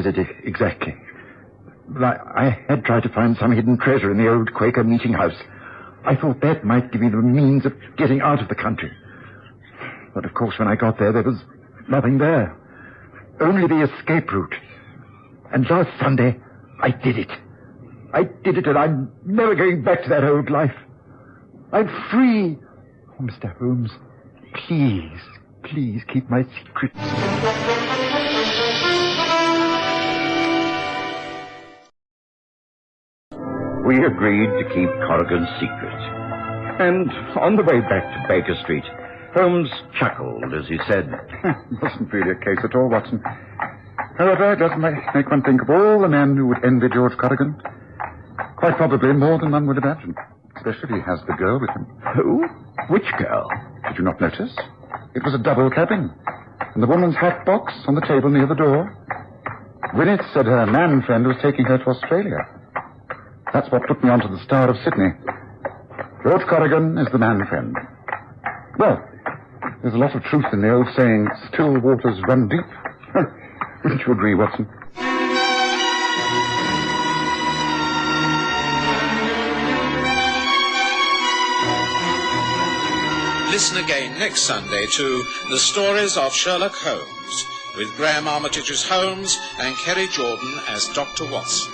it, exactly. I had tried to find some hidden treasure in the old Quaker meeting house. I thought that might give me the means of getting out of the country. But, of course, when I got there was nothing there. Only the escape route. And last Sunday, I did it. I did it, and I'm never going back to that old life. I'm free. Oh, Mr. Holmes, please keep my secret. We agreed to keep Corrigan's secret. And on the way back to Baker Street, Holmes chuckled as he said, Wasn't really a case at all, Watson. However, it does make one think of all the men who would envy George Corrigan. Quite probably more than one would imagine. Especially if he has the girl with him. Who? Which girl? Did you not notice? It was a double cabin. And the woman's hat box on the table near the door. Winnet said her man friend was taking her to Australia. That's what put me onto the Star of Sydney. George Corrigan is the man friend. Well, there's a lot of truth in the old saying, still waters run deep. Wouldn't you agree, Watson? Listen again next Sunday to The Stories of Sherlock Holmes, with Graham Armitage as Holmes and Kerry Jordan as Dr. Watson.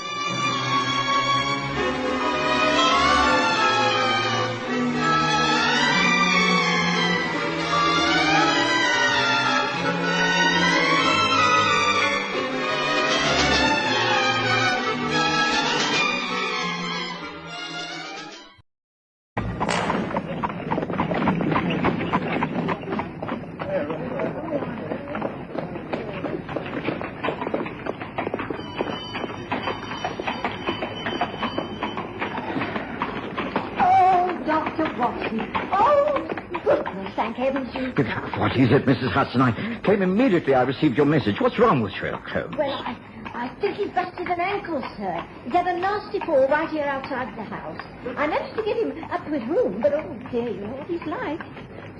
What is it, Mrs. Hudson? I came immediately I received your message. What's wrong with Sherlock Holmes? Well, I think he's busted an ankle, sir. He's had a nasty fall right here outside the house. I managed to get him up to his room, but oh dear, you know what he's like.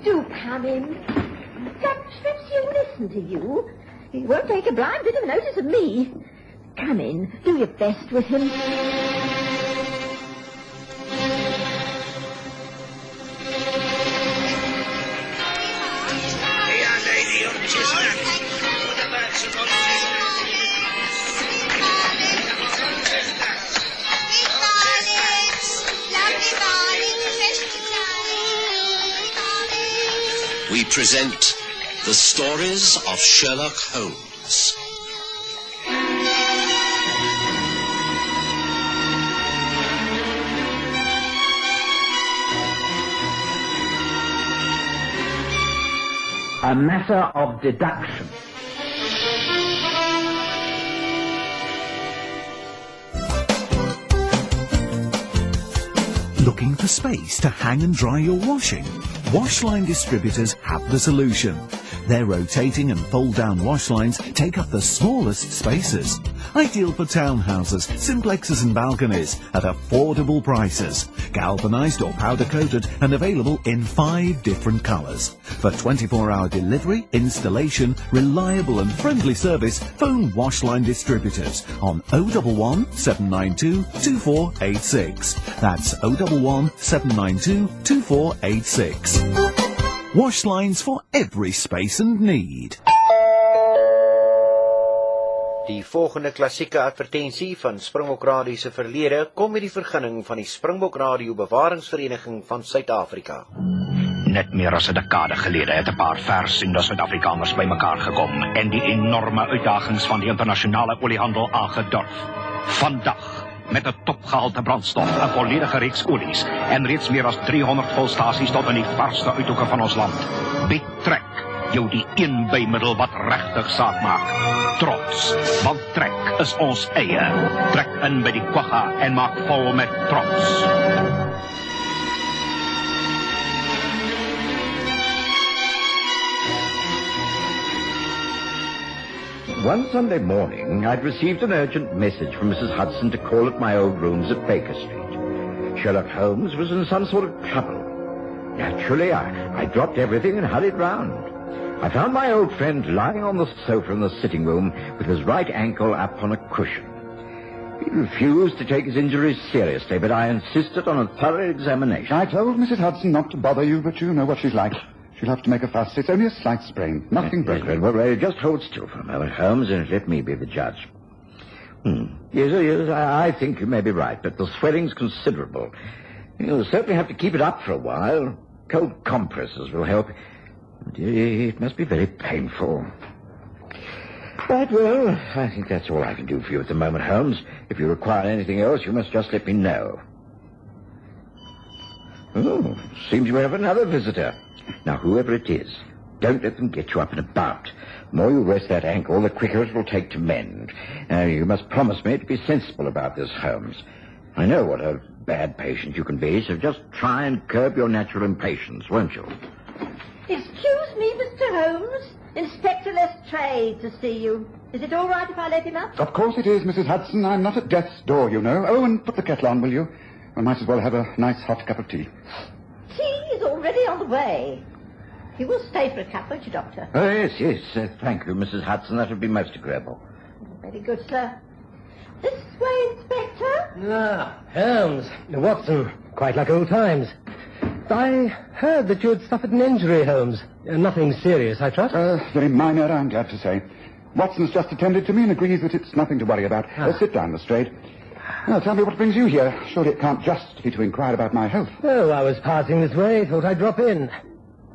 Do come in. Perhaps he'll listen to you. He won't take a blind bit of notice of me. Come in. Do your best with him. We present The Stories of Sherlock Holmes. A matter of deduction. Looking for space to hang and dry your washing? Washline distributors have the solution. Their rotating and fold-down wash lines take up the smallest spaces. Ideal for townhouses, simplexes and balconies at affordable prices. Galvanized or powder-coated and available in 5 different colors. For 24-hour delivery, installation, reliable and friendly service, phone Washline Distributors on 011 792 2486. That's 011 792 2486. Wash lines for every space and need. Die volgende klassieke advertensie van Springbok Radio se verlede kom met die vergunning van die Springbok Radio Bewaringsvereniging van Suid-Afrika. Net meer as 'n dekade gelede het 'n paar versiende Suid-Afrikaners bymekaar gekom en die enorme uitdagings van die internasionale oliehandel aangedurf. Vandag, met 'n topgehalte brandstof, 'n volledige reeks olies en reeds meer as 300 volstasies tot in die verste uithoeke van ons land, bied Trek jou die een bymiddel wat regtig saak maak. Trots, want Trek is ons eie. Trek in by die kwagga en maak vol met trots. One Sunday morning, I'd received an urgent message from Mrs. Hudson to call at my old rooms at Baker Street. Sherlock Holmes was in some sort of trouble. Naturally, I dropped everything and hurried round. I found my old friend lying on the sofa in the sitting room with his right ankle up on a cushion. He refused to take his injuries seriously, but I insisted on a thorough examination. I told Mrs. Hudson not to bother you, but you know what she's like. She'll have to make a fuss. It's only a slight sprain. Nothing broken. Well, just hold still for a moment, Holmes, and let me be the judge. Yes, I think you may be right, but the swelling's considerable. You'll certainly have to keep it up for a while. Cold compresses will help. It must be very painful. Right, well, I think that's all I can do for you at the moment, Holmes. If you require anything else, you must just let me know. Oh, seems you have another visitor. Now, whoever it is, don't let them get you up and about. The more you rest that ankle, the quicker it will take to mend. Now, you must promise me to be sensible about this, Holmes. I know what a bad patient you can be, so just try and curb your natural impatience, won't you? Excuse me, Mr. Holmes. Inspector Lestrade to see you. Is it all right if I let him up? Of course it is, Mrs. Hudson. I'm not at death's door, you know. Oh, and put the kettle on, will you? I might as well have a nice hot cup of tea. Tea is already on the way. You will stay for a cup, won't you, Doctor? Oh, yes. Thank you, Mrs. Hudson. That would be most agreeable. Very good, sir. This way, Inspector. Holmes, Watson, quite like old times. I heard that you had suffered an injury, Holmes. Nothing serious, I trust? Very minor, I'm glad to say. Watson's just attended to me and agrees that it's nothing to worry about. Sit down, Lestrade. Now, tell me what brings you here. Surely it can't just be to inquire about my health. Oh, I was passing this way. Thought I'd drop in.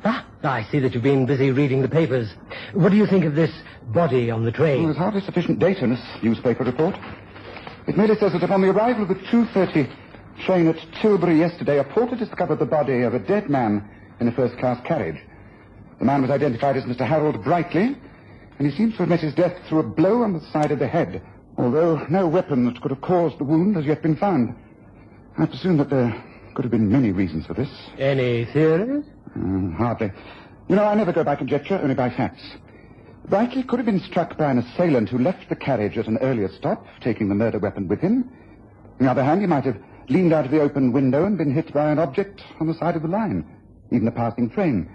I see that you've been busy reading the papers. What do you think of this body on the train? Well, there's hardly sufficient data in this newspaper report. It merely says that upon the arrival of the 2:30 train at Tilbury yesterday, a porter discovered the body of a dead man in a first-class carriage. The man was identified as Mr. Harold Brightly, and he seems to have met his death through a blow on the side of the head, although no weapon that could have caused the wound has yet been found. I presume that there could have been many reasons for this. Any theories? Hardly. You know, I never go by conjecture, only by facts. Brightly could have been struck by an assailant who left the carriage at an earlier stop, taking the murder weapon with him. On the other hand, he might have leaned out of the open window and been hit by an object on the side of the line, even a passing train.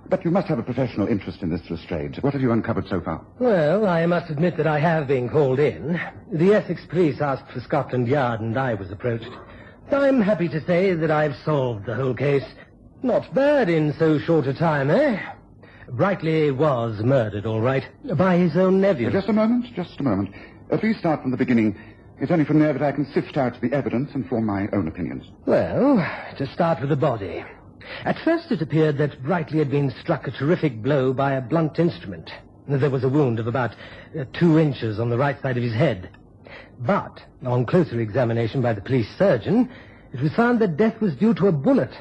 But you must have a professional interest in this, Lestrade. What have you uncovered so far? Well, I must admit that I have been called in. The Essex police asked for Scotland Yard, and I was approached. I'm happy to say that I've solved the whole case. Not bad in so short a time, eh? Brightly was murdered, all right, by his own nephew. Just a moment. Please start from the beginning. It's only from there that I can sift out the evidence and form my own opinions. Well, to start with the body. At first it appeared that Brightly had been struck a terrific blow by a blunt instrument. There was a wound of about 2 inches on the right side of his head. But, on closer examination by the police surgeon, it was found that death was due to a bullet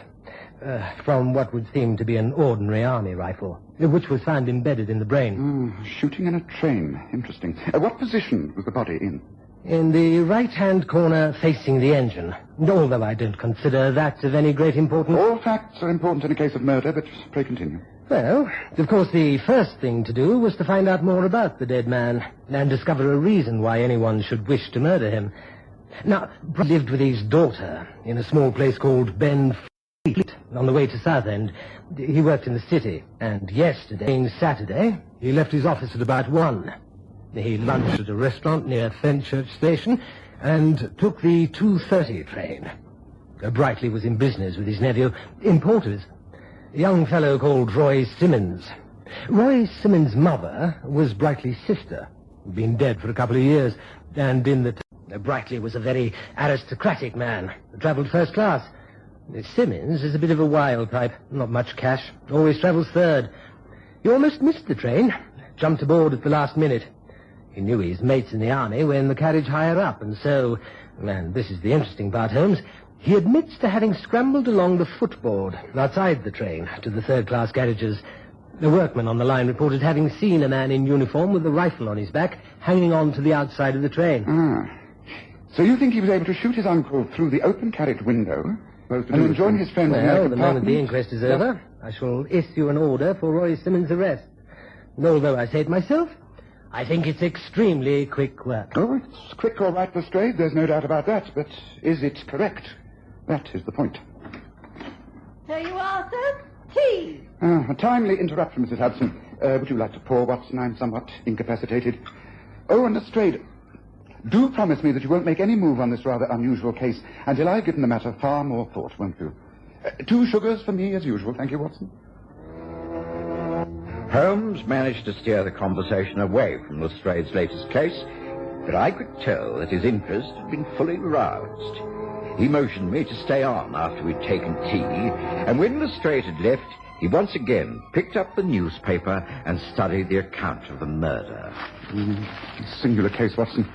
from what would seem to be an ordinary army rifle, which was found embedded in the brain. Shooting in a train. Interesting. What position was the body in? In the right-hand corner facing the engine, although I don't consider that of any great importance. All facts are important in a case of murder, but pray continue. Well, of course, the first thing to do was to find out more about the dead man and discover a reason why anyone should wish to murder him. Now, Brightly lived with his daughter in a small place called Ben on the way to Southend. He worked in the city, and yesterday, being Saturday, he left his office at about 1. He lunched at a restaurant near Fenchurch Station and took the 2:30 train. Brightly was in business with his nephew, importers, a young fellow called Roy Simmons. Roy Simmons' mother was Brightly's sister, who'd been dead for a couple of years, and in the Brightly was a very aristocratic man, travelled first class. Simmons is a bit of a wild type, not much cash, always travels third. He almost missed the train, jumped aboard at the last minute. He knew his mates in the army were in the carriage higher up, and so, and this is the interesting part, Holmes, he admits to having scrambled along the footboard outside the train to the third-class carriages. The workman on the line reported having seen a man in uniform with a rifle on his back hanging on to the outside of the train. So you think he was able to shoot his uncle through the open carriage window and then join his friends in their compartment? Well, the moment the inquest is over, I shall issue an order for Roy Simmons' arrest. And although I say it myself, I think it's extremely quick work. Oh, it's quick, all right, Lestrade. There's no doubt about that. But is it correct? That is the point. Here you are, sir. Tea. A timely interruption, Mrs. Hudson. Would you like to pour, Watson? I'm somewhat incapacitated. Oh, and Lestrade, do promise me that you won't make any move on this rather unusual case until I've given the matter far more thought, won't you? 2 sugars for me, as usual. Thank you, Watson. Holmes managed to steer the conversation away from Lestrade's latest case, but I could tell that his interest had been fully aroused. He motioned me to stay on after we'd taken tea, and when Lestrade had left, he once again picked up the newspaper and studied the account of the murder. Singular case, Watson.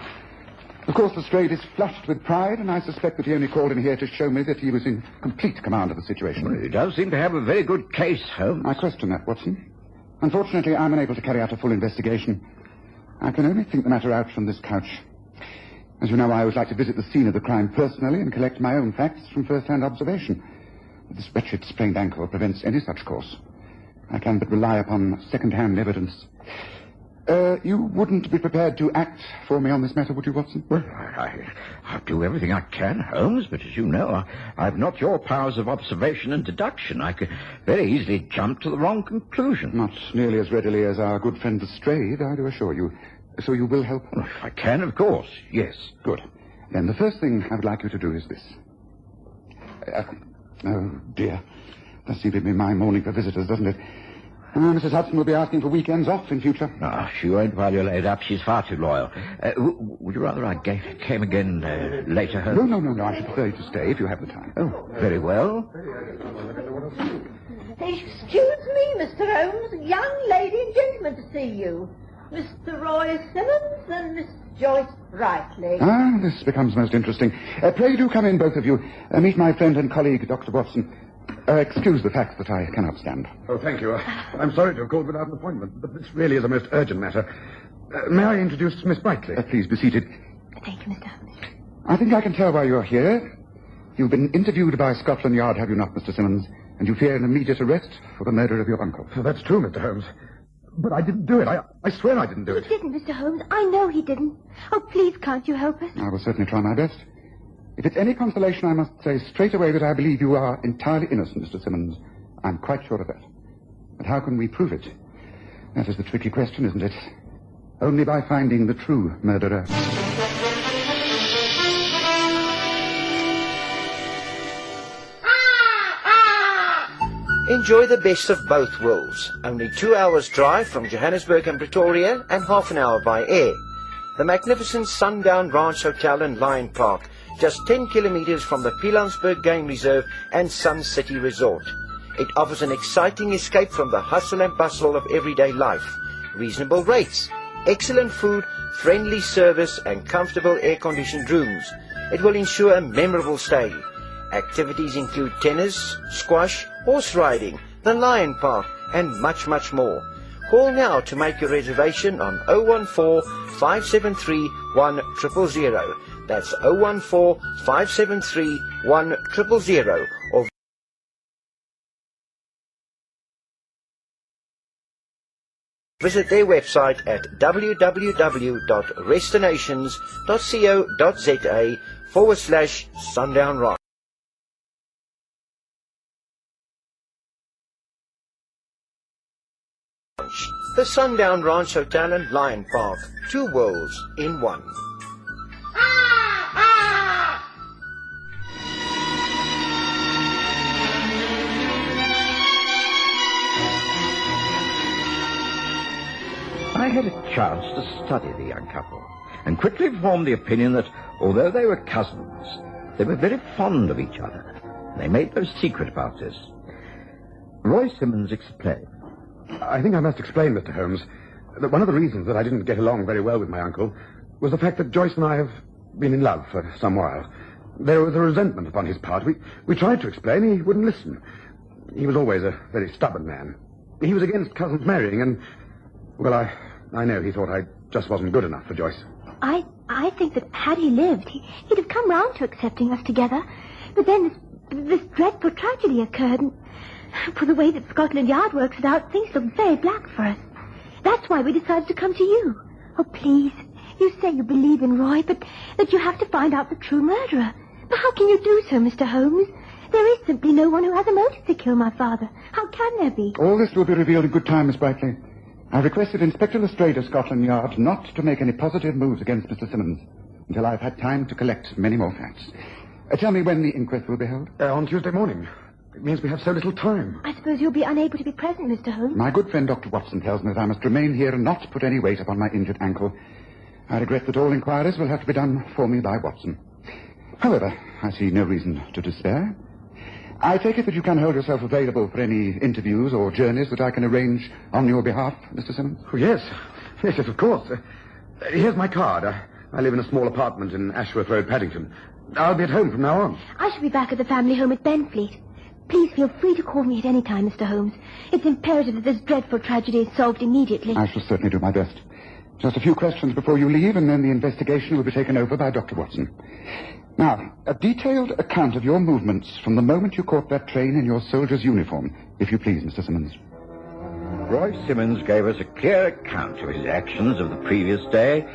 Of course, Lestrade is flushed with pride, and I suspect that he only called in here to show me that he was in complete command of the situation. Well, he does seem to have a very good case, Holmes. I question that, Watson. Unfortunately, I'm unable to carry out a full investigation. I can only think the matter out from this couch. As you know, I always like to visit the scene of the crime personally and collect my own facts from first-hand observation. But this wretched sprained ankle prevents any such course. I can but rely upon second-hand evidence. You wouldn't be prepared to act for me on this matter, would you, Watson? Well, I'll do everything I can, Holmes, but as you know, I've not your powers of observation and deduction. I could very easily jump to the wrong conclusion. Not nearly as readily as our good friend Lestrade, I do assure you. So you will help? Well, if I can, of course, yes. Good. Then the first thing I would like you to do is this. Oh, dear. That seems to be my morning for visitors, doesn't it? Mrs. Hudson will be asking for weekends off in future. She won't while you're laid up. She's far too loyal. Would you rather I came again later, Holmes? No. I should prefer you to stay if you have the time. Oh, very well. Excuse me, Mr. Holmes. Young lady and gentleman to see you. Mr. Roy Simmons and Miss Joyce Brightly. This becomes most interesting. Pray do come in, both of you. Meet my friend and colleague, Dr. Watson. Excuse the fact that I cannot stand. Oh, thank you. I'm sorry to have called without an appointment, but this really is a most urgent matter. May I introduce Miss Brightly? Please be seated. Thank you, Mr. Holmes. I think I can tell why you're here. You've been interviewed by Scotland Yard, have you not, Mr. Simmons? And you fear an immediate arrest for the murder of your uncle. That's true, Mr. Holmes. But I didn't do it. I swear I didn't do it. He didn't, Mr. Holmes. I know he didn't. Oh, please, can't you help us? I will certainly try my best. If it's any consolation, I must say straight away that I believe you are entirely innocent, Mr. Simmons. I'm quite sure of that. But how can we prove it? That is the tricky question, isn't it? Only by finding the true murderer. Enjoy the best of both worlds. Only 2 hours drive from Johannesburg and Pretoria and half an hour by air. The magnificent Sundown Ranch Hotel and Lion Park, just 10 kilometers from the Pilanesberg Game Reserve and Sun City Resort. It offers an exciting escape from the hustle and bustle of everyday life. Reasonable rates, excellent food, friendly service and comfortable air-conditioned rooms. It will ensure a memorable stay. Activities include tennis, squash, horse riding, the Lion Park and much, much more. Call now to make your reservation on 014-573-1000. That's 014-573-1000 or visit their website at www.restinations.co.za/Sundown Ranch. The Sundown Ranch Hotel and Lion Park, 2 worlds in one. I had a chance to study the young couple and quickly formed the opinion that although they were cousins, they were very fond of each other. They made no secret about this. Roy Simmons explained. I think I must explain, Mr. Holmes, that one of the reasons that I didn't get along very well with my uncle was the fact that Joyce and I have been in love for some while. There was a resentment upon his part. We tried to explain. He wouldn't listen. He was always a very stubborn man. He was against cousins marrying, and, well, I know he thought I just wasn't good enough for Joyce. I think that had he lived, he'd have come round to accepting us together. But then this dreadful tragedy occurred, and for the way that Scotland Yard works it out, things look very black for us. That's why we decided to come to you. Oh, please. You say you believe in Roy, but that you have to find out the true murderer. But how can you do so, Mr. Holmes? There is simply no one who has a motive to kill my father. How can there be? All this will be revealed in good time, Miss Brightly. I've requested Inspector Lestrade of Scotland Yard not to make any positive moves against Mr. Simmons until I've had time to collect many more facts. Tell me when the inquest will be held. On Tuesday morning. It means we have so little time. I suppose you'll be unable to be present, Mr. Holmes. My good friend Dr. Watson tells me that I must remain here and not put any weight upon my injured ankle. I regret that all inquiries will have to be done for me by Watson. However, I see no reason to despair. I take it that you can hold yourself available for any interviews or journeys that I can arrange on your behalf, Mr. Simmons? Oh, yes. Yes, of course. Here's my card. I live in a small apartment in Ashworth Road, Paddington. I'll be at home from now on. I shall be back at the family home at Benfleet. Please feel free to call me at any time, Mr. Holmes. It's imperative that this dreadful tragedy is solved immediately. I shall certainly do my best. Just a few questions before you leave, and then the investigation will be taken over by Dr. Watson. Now, a detailed account of your movements from the moment you caught that train in your soldier's uniform, if you please, Mr. Simmons. Roy Simmons gave us a clear account of his actions of the previous day,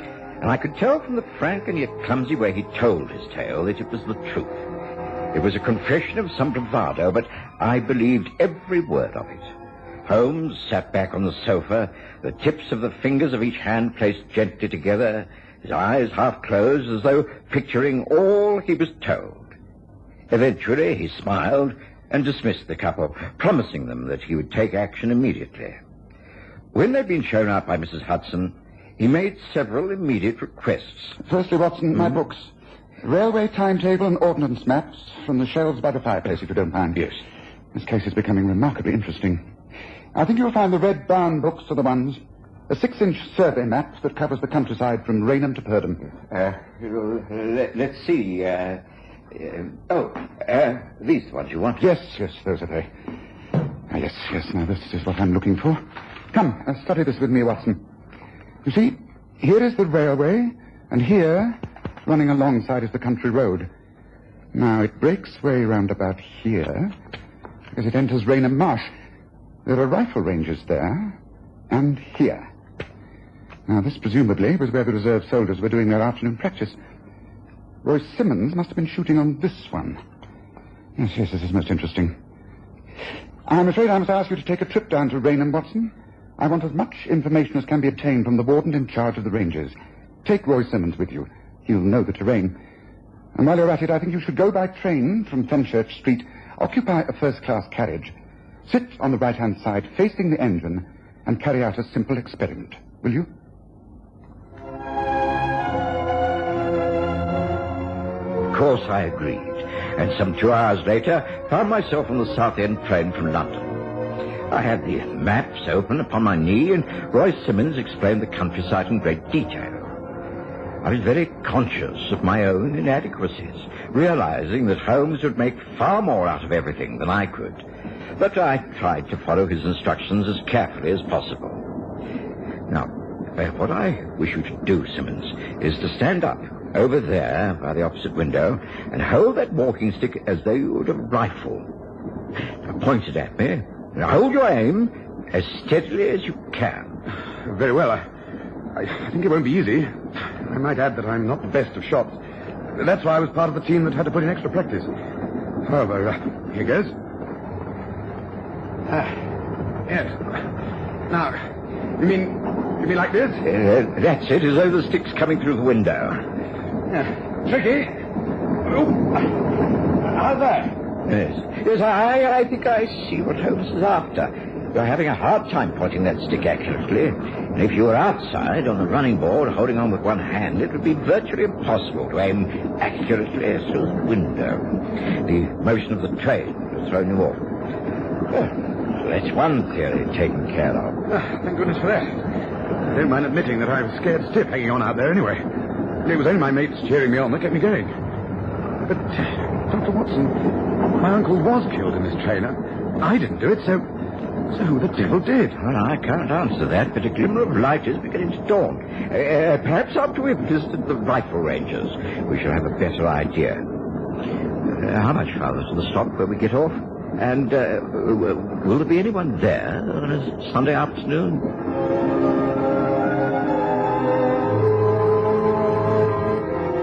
and I could tell from the frank and yet clumsy way he told his tale that it was the truth. It was a confession of some bravado, but I believed every word of it. Holmes sat back on the sofa, the tips of the fingers of each hand placed gently together, his eyes half closed as though picturing all he was told. Eventually he smiled and dismissed the couple, promising them that he would take action immediately. When they'd been shown out by Mrs. Hudson, he made several immediate requests. Firstly, Watson, my books. Railway timetable and ordnance maps from the shelves by the fireplace, if you don't mind. Yes. This case is becoming remarkably interesting. I think you'll find the red-bound books are the ones. A 6-inch survey map that covers the countryside from Raynham to Purdham. Let's see. These the ones you want? Yes, those are they. Yes, now this is what I'm looking for. Come, study this with me, Watson. You see, here is the railway, and here, running alongside, is the country road. Now, it breaks way round about here, because it enters Raynham Marsh. There are rifle ranges there, and here. Now, this presumably was where the reserve soldiers were doing their afternoon practice. Roy Simmons must have been shooting on this one. Yes, this is most interesting. I'm afraid I must ask you to take a trip down to Raynham, Watson. I want as much information as can be obtained from the warden in charge of the ranges. Take Roy Simmons with you. He'll know the terrain. And while you're at it, I think you should go by train from Fenchurch Street, occupy a first-class carriage, sit on the right-hand side facing the engine, and carry out a simple experiment. Will you? Of course I agreed, and some 2 hours later found myself on the South End train from London. I had the maps open upon my knee, and Roy Simmons explained the countryside in great detail. I was very conscious of my own inadequacies, realizing that Holmes would make far more out of everything than I could. But I tried to follow his instructions as carefully as possible. Now, what I wish you to do, Simmons, is to stand up over there by the opposite window and hold that walking stick as though you would a rifle. Now, point it at me. Now, hold your aim as steadily as you can. Very well. I think it won't be easy. I might add that I'm not the best of shots. That's why I was part of the team that had to put in extra practice. However, here goes. Yes. Now, you mean like this? That's it, as though the stick's coming through the window. Tricky. Oh. How's that? Yes, I think I see what Holmes is after. You're having a hard time pointing that stick accurately. And if you were outside on the running board holding on with one hand, it would be virtually impossible to aim accurately through the window. The motion of the train has thrown you off. Well, that's one theory taken care of. Thank goodness for that. I don't mind admitting that I was scared stiff hanging on out there anyway. It was only my mates cheering me on that kept me going. But, Dr. Watson, my uncle was killed in this train. I didn't do it, so who the devil did? Well, I can't answer that, but a glimmer of light is beginning to dawn. Perhaps after we've visited the rifle ranges, we shall have a better idea. How much farther to the stop where we get off? And will there be anyone there on a Sunday afternoon?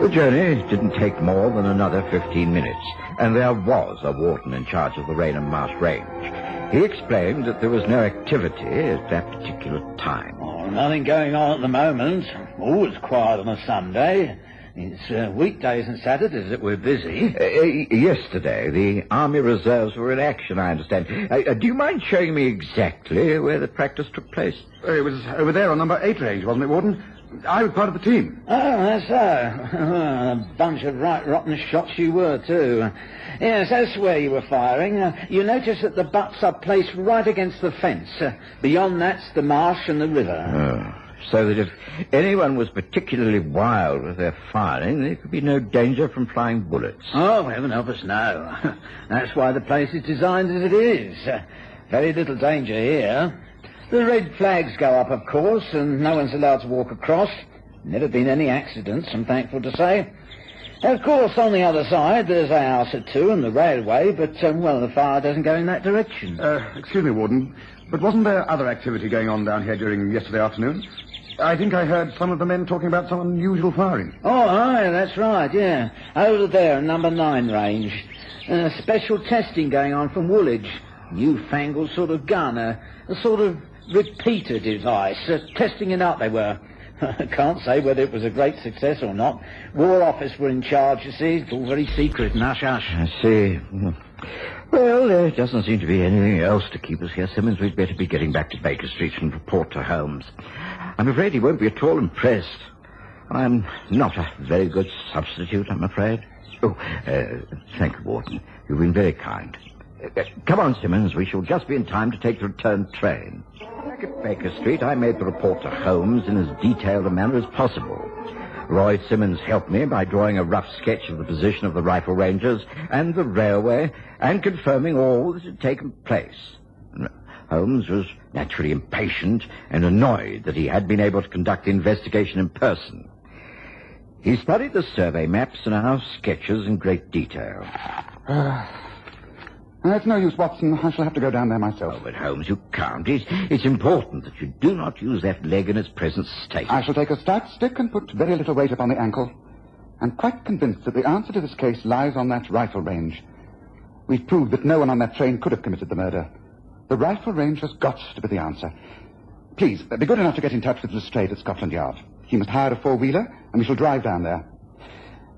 The journey didn't take more than another 15 minutes, and there was a warden in charge of the Raynham Marsh Range. He explained that there was no activity at that particular time. Oh, nothing going on at the moment. Always quiet on a Sunday. It's weekdays and Saturdays that we're busy. Yesterday, the Army Reserves were in action, I understand. Do you mind showing me exactly where the practice took place? It was over there on number 8 range, wasn't it, Warden? I was part of the team. Oh, that's so. A bunch of right rotten shots you were, too. Yes, that's where you were firing. You notice that the butts are placed right against the fence. Beyond that's the marsh and the river. Oh. So that if anyone was particularly wild with their firing, there could be no danger from flying bullets. Oh, heaven help us, no. That's why the place is designed as it is. Very little danger here. The red flags go up, of course, and no one's allowed to walk across. Never been any accidents, I'm thankful to say. Of course, on the other side, there's a house or two and the railway, but, the fire doesn't go in that direction. Excuse me, Warden, but wasn't there other activity going on down here during yesterday afternoon? I think I heard some of the men talking about some unusual firing. Oh, aye, that's right, yeah. Over there, number 9 range. Special testing going on from Woolwich. Newfangled sort of gun, a sort of repeater device. Testing it out, they were. I can't say whether it was a great success or not. War Office were in charge, you see. It's all very secret and hush-hush. I see. Well, there doesn't seem to be anything else to keep us here, Simmons. We'd better be getting back to Baker Street and report to Holmes. I'm afraid he won't be at all impressed. I'm not a very good substitute, I'm afraid. Oh, thank you, Warden. You've been very kind. Come on, Simmons. We shall just be in time to take the return train. Back at Baker Street, I made the report to Holmes in as detailed a manner as possible. Roy Simmons helped me by drawing a rough sketch of the position of the rifle ranges and the railway and confirming all that had taken place. Holmes was naturally impatient and annoyed that he had been able to conduct the investigation in person. He studied the survey maps and our sketches in great detail. It's no use, Watson. I shall have to go down there myself. Oh, but Holmes, you can't. It's important that you do not use that leg in its present state. I shall take a stout stick and put very little weight upon the ankle. I'm quite convinced that the answer to this case lies on that rifle range. We've proved that no one on that train could have committed the murder. The rifle range has got to be the answer. Please, be good enough to get in touch with Lestrade at Scotland Yard. He must hire a 4-wheeler, and we shall drive down there.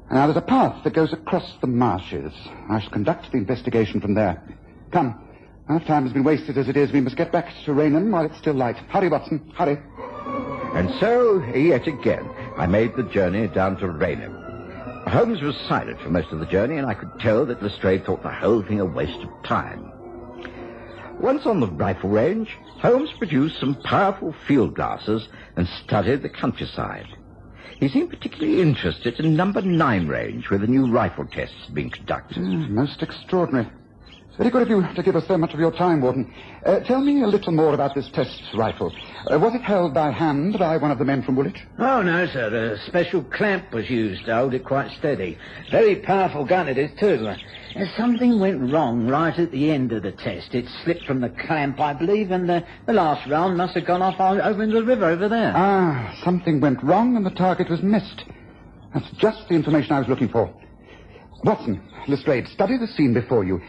Now, there's a path that goes across the marshes. I shall conduct the investigation from there. Come. Enough time has been wasted as it is. We must get back to Raynham while it's still light. Hurry, Watson, hurry. And so, yet again, I made the journey down to Raynham. Holmes was silent for most of the journey, and I could tell that Lestrade thought the whole thing a waste of time. Once on the rifle range, Holmes produced some powerful field glasses and studied the countryside. He seemed particularly interested in number 9 range, where the new rifle tests had been conducted. Most extraordinary. Very good of you to give us so much of your time, Warden. Tell me a little more about this test rifle. Was it held by hand by one of the men from Woolwich? Oh, no, sir. A special clamp was used to hold it quite steady. Very powerful gun it is, too. Something went wrong right at the end of the test. It slipped from the clamp, I believe, and the last round must have gone off over in the river over there. Ah, something went wrong and the target was missed. That's just the information I was looking for. Watson, Lestrade, study the scene before you.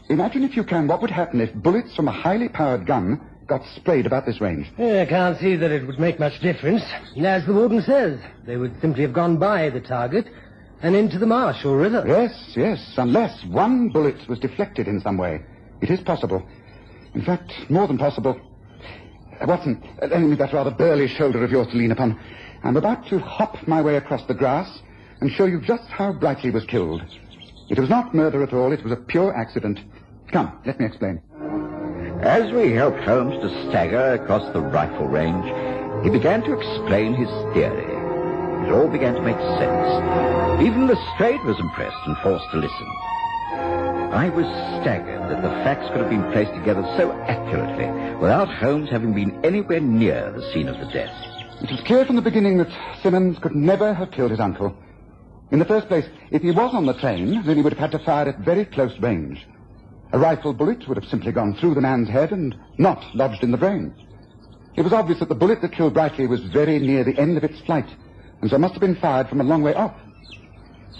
Imagine, if you can, what would happen if bullets from a highly powered gun got sprayed about this range. I can't see that it would make much difference. As the warden says, they would simply have gone by the target and into the marsh or river. Yes, unless one bullet was deflected in some way. It is possible. In fact, more than possible. Watson, lend me that rather burly shoulder of yours to lean upon. I'm about to hop my way across the grass and show you just how Brightly was killed. It was not murder at all. It was a pure accident. Come, let me explain. As we helped Holmes to stagger across the rifle range, he began to explain his theory. It all began to make sense. Even Lestrade was impressed and forced to listen. I was staggered that the facts could have been placed together so accurately without Holmes having been anywhere near the scene of the death. It was clear from the beginning that Simmons could never have killed his uncle. In the first place, if he was on the train, then he would have had to fire at very close range. A rifle bullet would have simply gone through the man's head and not lodged in the brain. It was obvious that the bullet that killed Brightly was very near the end of its flight, and so must have been fired from a long way off.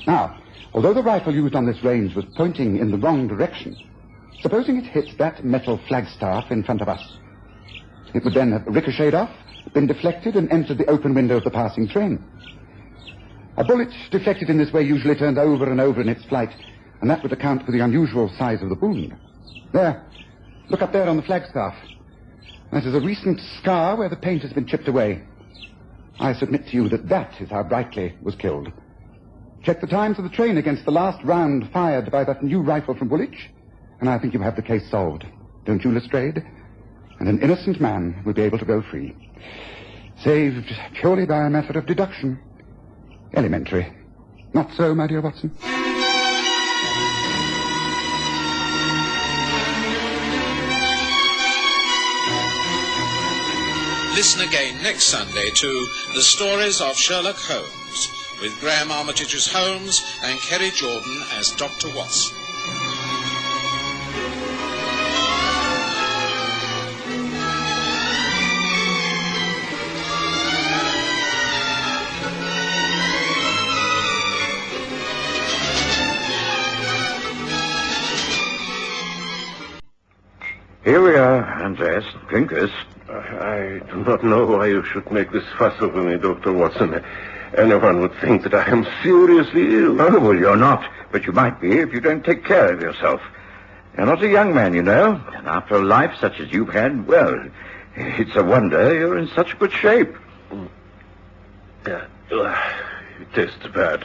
Now, although the rifle used on this range was pointing in the wrong direction, supposing it hit that metal flagstaff in front of us, it would then have ricocheted off, been deflected, and entered the open window of the passing train. A bullet deflected in this way usually turned over and over in its flight, and that would account for the unusual size of the wound. There, look up there on the flagstaff. That is a recent scar where the paint has been chipped away. I submit to you that that is how Brightly was killed. Check the times of the train against the last round fired by that new rifle from Woolwich, and I think you have the case solved. Don't you, Lestrade? And an innocent man will be able to go free. Saved purely by a method of deduction. Elementary. Not so, my dear Watson? Listen again next Sunday to The Stories of Sherlock Holmes, with Graham Armitage as Holmes and Kerry Jordan as Dr. Watson. Here we are, Andreas. Drink this. I do not know why you should make this fuss over me, Dr. Watson. Anyone would think that I am seriously ill. Oh, well, you're not, but you might be if you don't take care of yourself. You're not a young man, you know, and after a life such as you've had, well, it's a wonder you're in such good shape. Yeah, it tastes bad.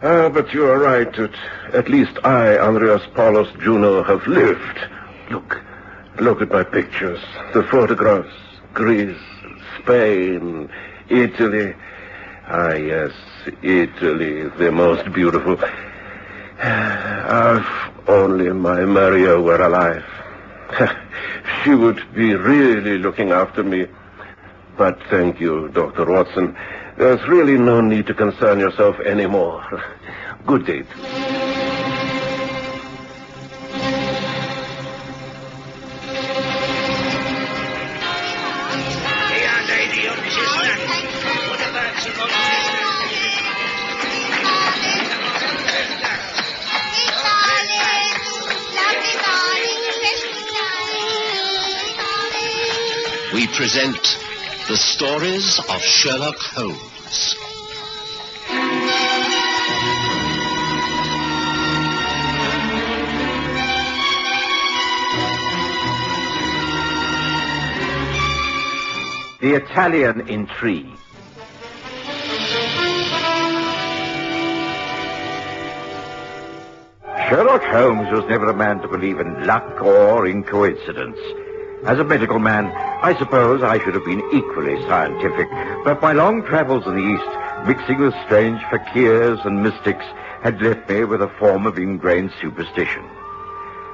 But you are right that at least I, Andreas Paulus Juno, have lived. Look at my pictures, the photographs, Greece, Spain, Italy. Ah, yes, Italy, the most beautiful. If only my Maria were alive. She would be really looking after me. But thank you, Dr. Watson. There's really no need to concern yourself anymore. Good day. We present The Stories of Sherlock Holmes. The Italian Intrigue. Sherlock Holmes was never a man to believe in luck or in coincidence. As a medical man, I suppose I should have been equally scientific, but my long travels in the East, mixing with strange fakirs and mystics, had left me with a form of ingrained superstition.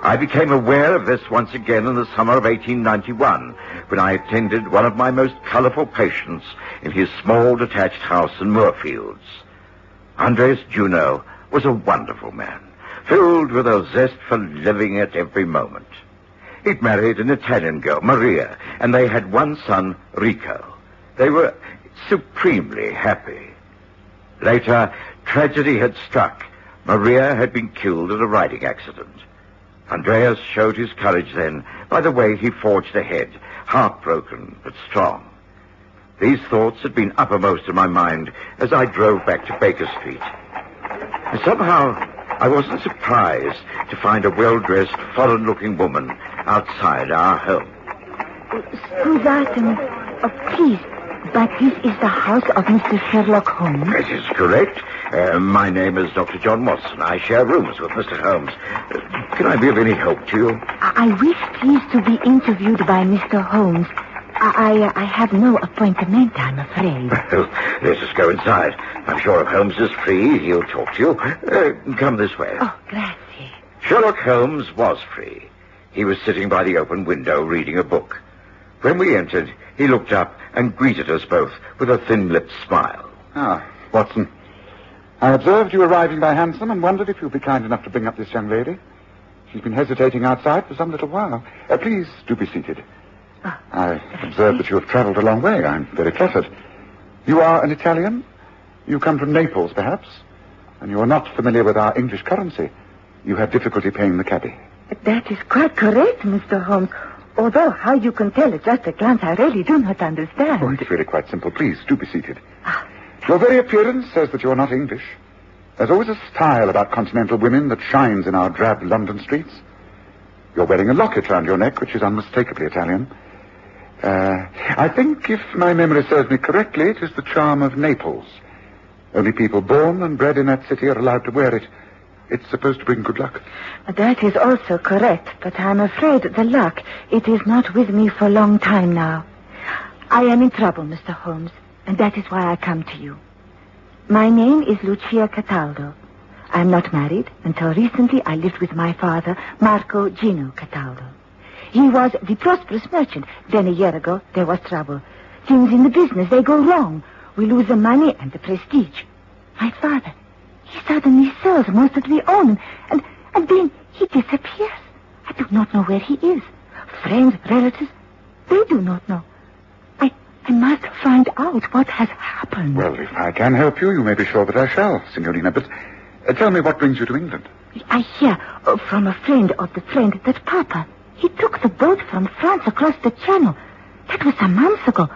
I became aware of this once again in the summer of 1891, when I attended one of my most colourful patients in his small detached house in Moorfields. Andres Juno was a wonderful man, filled with a zest for living at every moment. He'd married an Italian girl, Maria, and they had one son, Rico. They were supremely happy. Later, tragedy had struck. Maria had been killed in a riding accident. Andreas showed his courage then by the way he forged ahead, heartbroken but strong. These thoughts had been uppermost in my mind as I drove back to Baker Street. And somehow, I wasn't surprised to find a well-dressed, foreign-looking woman outside our home. Scusatemi. Oh, please, but this is the house of Mr. Sherlock Holmes? That is correct. My name is Dr. John Watson. I share rooms with Mr. Holmes. Can I be of any help to you? I wish, please, to be interviewed by Mr. Holmes. I have no appointment, I'm afraid. Well, let us go inside. I'm sure if Holmes is free, he'll talk to you. Come this way. Oh, grazie. Sherlock Holmes was free. He was sitting by the open window reading a book. When we entered, he looked up and greeted us both with a thin-lipped smile. Ah, Watson. I observed you arriving by hansom and wondered if you'd be kind enough to bring up this young lady. She's been hesitating outside for some little while. Please do be seated. I observe that you have travelled a long way. I'm very flattered. You are an Italian? You come from Naples, perhaps? And you are not familiar with our English currency. You had difficulty paying the cabbie. That is quite correct, Mr. Holmes. Although how you can tell at just a glance, I really do not understand. Oh, it's really quite simple. Please, do be seated. Your very appearance says that you are not English. There's always a style about continental women that shines in our drab London streets. You're wearing a locket round your neck, which is unmistakably Italian. I think, if my memory serves me correctly, it is the charm of Naples. Only people born and bred in that city are allowed to wear it. It's supposed to bring good luck. That is also correct, but I'm afraid the luck, it is not with me for a long time now. I am in trouble, Mr. Holmes, and that is why I come to you. My name is Lucia Cataldo. I'm not married. Until recently, I lived with my father, Marco Gino Cataldo. He was the prosperous merchant. Then a year ago, there was trouble. Things in the business, they go wrong. We lose the money and the prestige. My father, he suddenly sells most of the own, and then he disappears. I do not know where he is. Friends, relatives, they do not know. I must find out what has happened. Well, if I can help you, you may be sure that I shall, Signorina. But tell me what brings you to England. I hear from a friend of the friend that Papa, he took the boat from France across the channel. That was some months ago.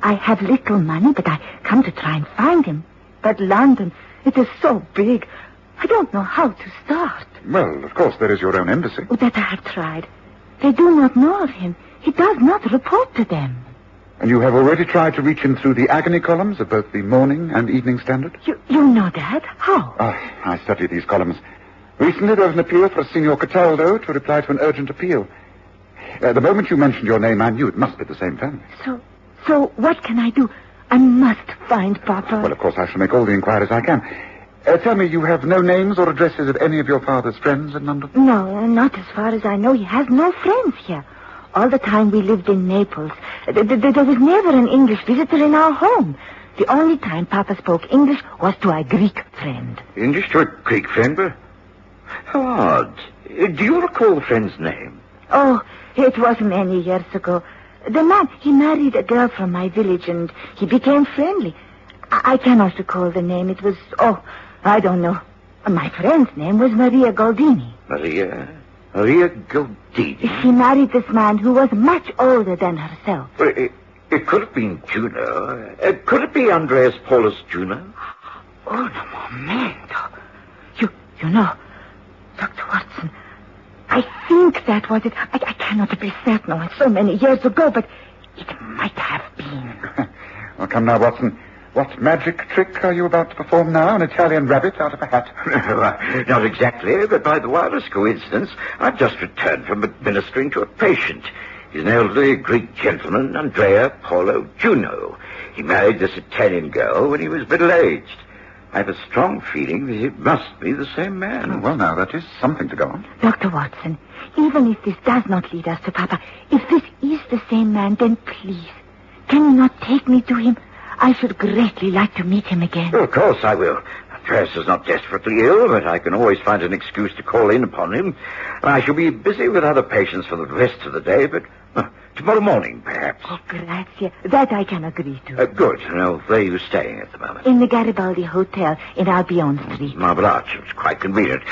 I have little money, but I come to try and find him. But London, it is so big. I don't know how to start. Well, of course, there is your own embassy. That I have tried. They do not know of him. He does not report to them. And you have already tried to reach him through the agony columns of both the Morning and Evening Standard? You know that? How? I studied these columns. Recently there was an appeal for Signor Cataldo to reply to an urgent appeal. The moment you mentioned your name, I knew it must be the same family. So what can I do? I must find Papa. Well, of course, I shall make all the inquiries I can. Tell me, you have no names or addresses of any of your father's friends in London? No, not as far as I know. He has no friends here. All the time we lived in Naples, there was never an English visitor in our home. The only time Papa spoke English was to a Greek friend. English to a Greek friend? But how odd. Do you recall the friend's name? Oh, it was many years ago. The man, he married a girl from my village, and he became friendly. I cannot recall the name. It was, I don't know. My friend's name was Maria Goldini. Maria Goldini? She married this man who was much older than herself. Well, it could have been Juno. Could it be Andreas Paulus Juno? Un momento. You know, Dr. Watson, I think that was it. I cannot be certain. It was so many years ago, but it might have been. Well, come now, Watson. What magic trick are you about to perform now? An Italian rabbit out of a hat? Not exactly, but by the wildest coincidence, I've just returned from administering to a patient. He's an elderly Greek gentleman, Andrea Paolo Juno. He married this Italian girl when he was middle-aged. I have a strong feeling that it must be the same man. Oh, well, now, that is something to go on. Dr. Watson, even if this does not lead us to Papa, if this is the same man, then please, can you not take me to him? I should greatly like to meet him again. Well, of course I will. Andreas is not desperately ill, but I can always find an excuse to call in upon him. I shall be busy with other patients for the rest of the day, but tomorrow morning, perhaps. Oh, grazie. That I can agree to. Good. Now, where are you staying at the moment? In the Garibaldi Hotel in Albion Street. Marble Arch. It's quite convenient.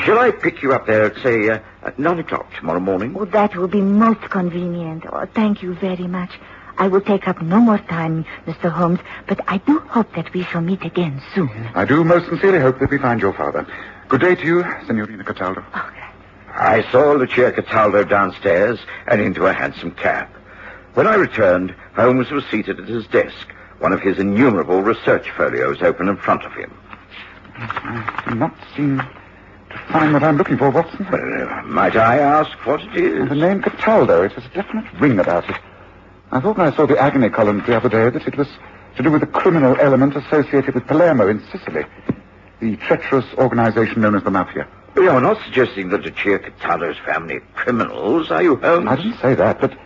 Shall I pick you up there at, say, at 9 o'clock tomorrow morning? Oh, that will be most convenient. Oh, thank you very much. I will take up no more time, Mr. Holmes, but I do hope that we shall meet again soon. I do most sincerely hope that we find your father. Good day to you, Signorina Cataldo. Okay. I saw Lucia Cataldo downstairs and into a hansom cab. When I returned, Holmes was seated at his desk, one of his innumerable research folios open in front of him. I do not seem to find what I'm looking for, Watson. Might I ask what it is? The name Cataldo. It has a definite ring about it. I thought when I saw the agony columns the other day that it was to do with a criminal element associated with Palermo in Sicily, the treacherous organization known as the Mafia. You're not suggesting that Lucia Cataldo's family are criminals, are you, Holmes? I didn't say that, but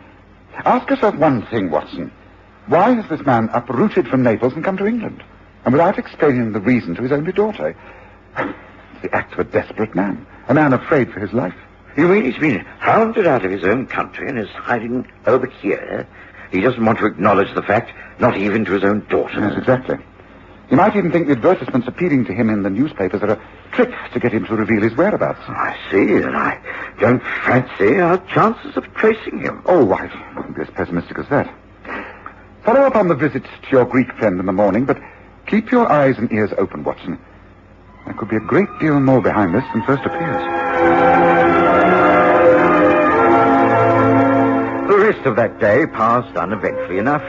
ask yourself one thing, Watson. Why has this man uprooted from Naples and come to England? And without explaining the reason to his only daughter? It's the act of a desperate man, a man afraid for his life. You mean he's been hounded out of his own country and is hiding over here? He doesn't want to acknowledge the fact, not even to his own daughter. Yes, exactly. He might even think the advertisements appealing to him in the newspapers are a trick to get him to reveal his whereabouts. I see, and I don't fancy our chances of tracing him. Oh, I wouldn't be as pessimistic as that. Follow up on the visit to your Greek friend in the morning, but keep your eyes and ears open, Watson. There could be a great deal more behind this than first appears. The rest of that day passed uneventfully enough.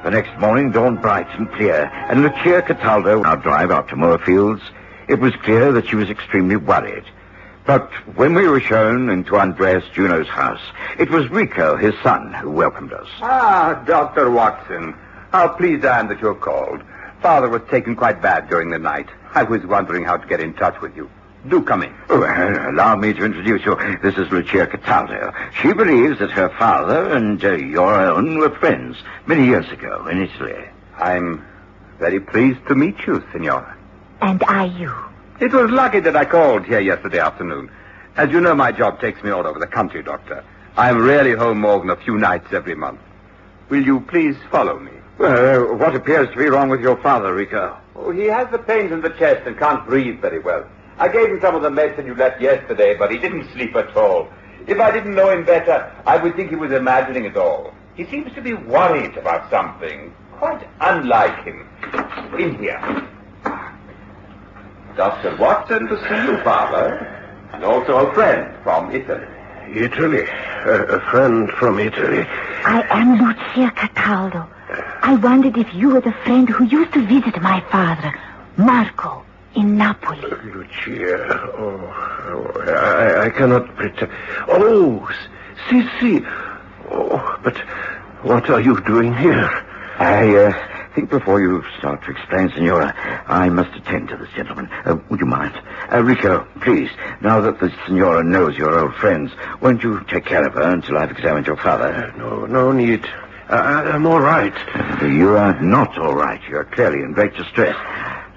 The next morning dawned bright and clear, and Lucia Cataldo, our drive out to Moorfields, it was clear that she was extremely worried. But when we were shown into Andreas Juno's house, it was Rico, his son, who welcomed us. Ah, Dr. Watson. How pleased I am that you're called. Father was taken quite bad during the night. I was wondering how to get in touch with you. Do come in. Oh, allow me to introduce you. This is Lucia Cataldo. She believes that her father and your own were friends many years ago in Italy. I'm very pleased to meet you, Signora. And are you? It was lucky that I called here yesterday afternoon. As you know, my job takes me all over the country, Doctor. I'm rarely home more than a few nights every month. Will you please follow me? Well, what appears to be wrong with your father, Rico? Oh, he has the pains in the chest and can't breathe very well. I gave him some of the medicine you left yesterday, but he didn't sleep at all. If I didn't know him better, I would think he was imagining it all. He seems to be worried about something, quite unlike him. In here. Dr. Watson to see you, Father, and also a friend from Italy. Italy? A friend from Italy? I am Lucia Cataldo. I wondered if you were the friend who used to visit my father, Marco, in Napoli. Lucia, I cannot pretend. Oh, si. Oh, but what are you doing here? I think before you start to explain, Signora, I must attend to this gentleman. Would you mind? Rico, please, now that the Signora knows your old friends, won't you take care of her until I've examined your father? No need. I'm all right. You are not all right. You're clearly in great distress.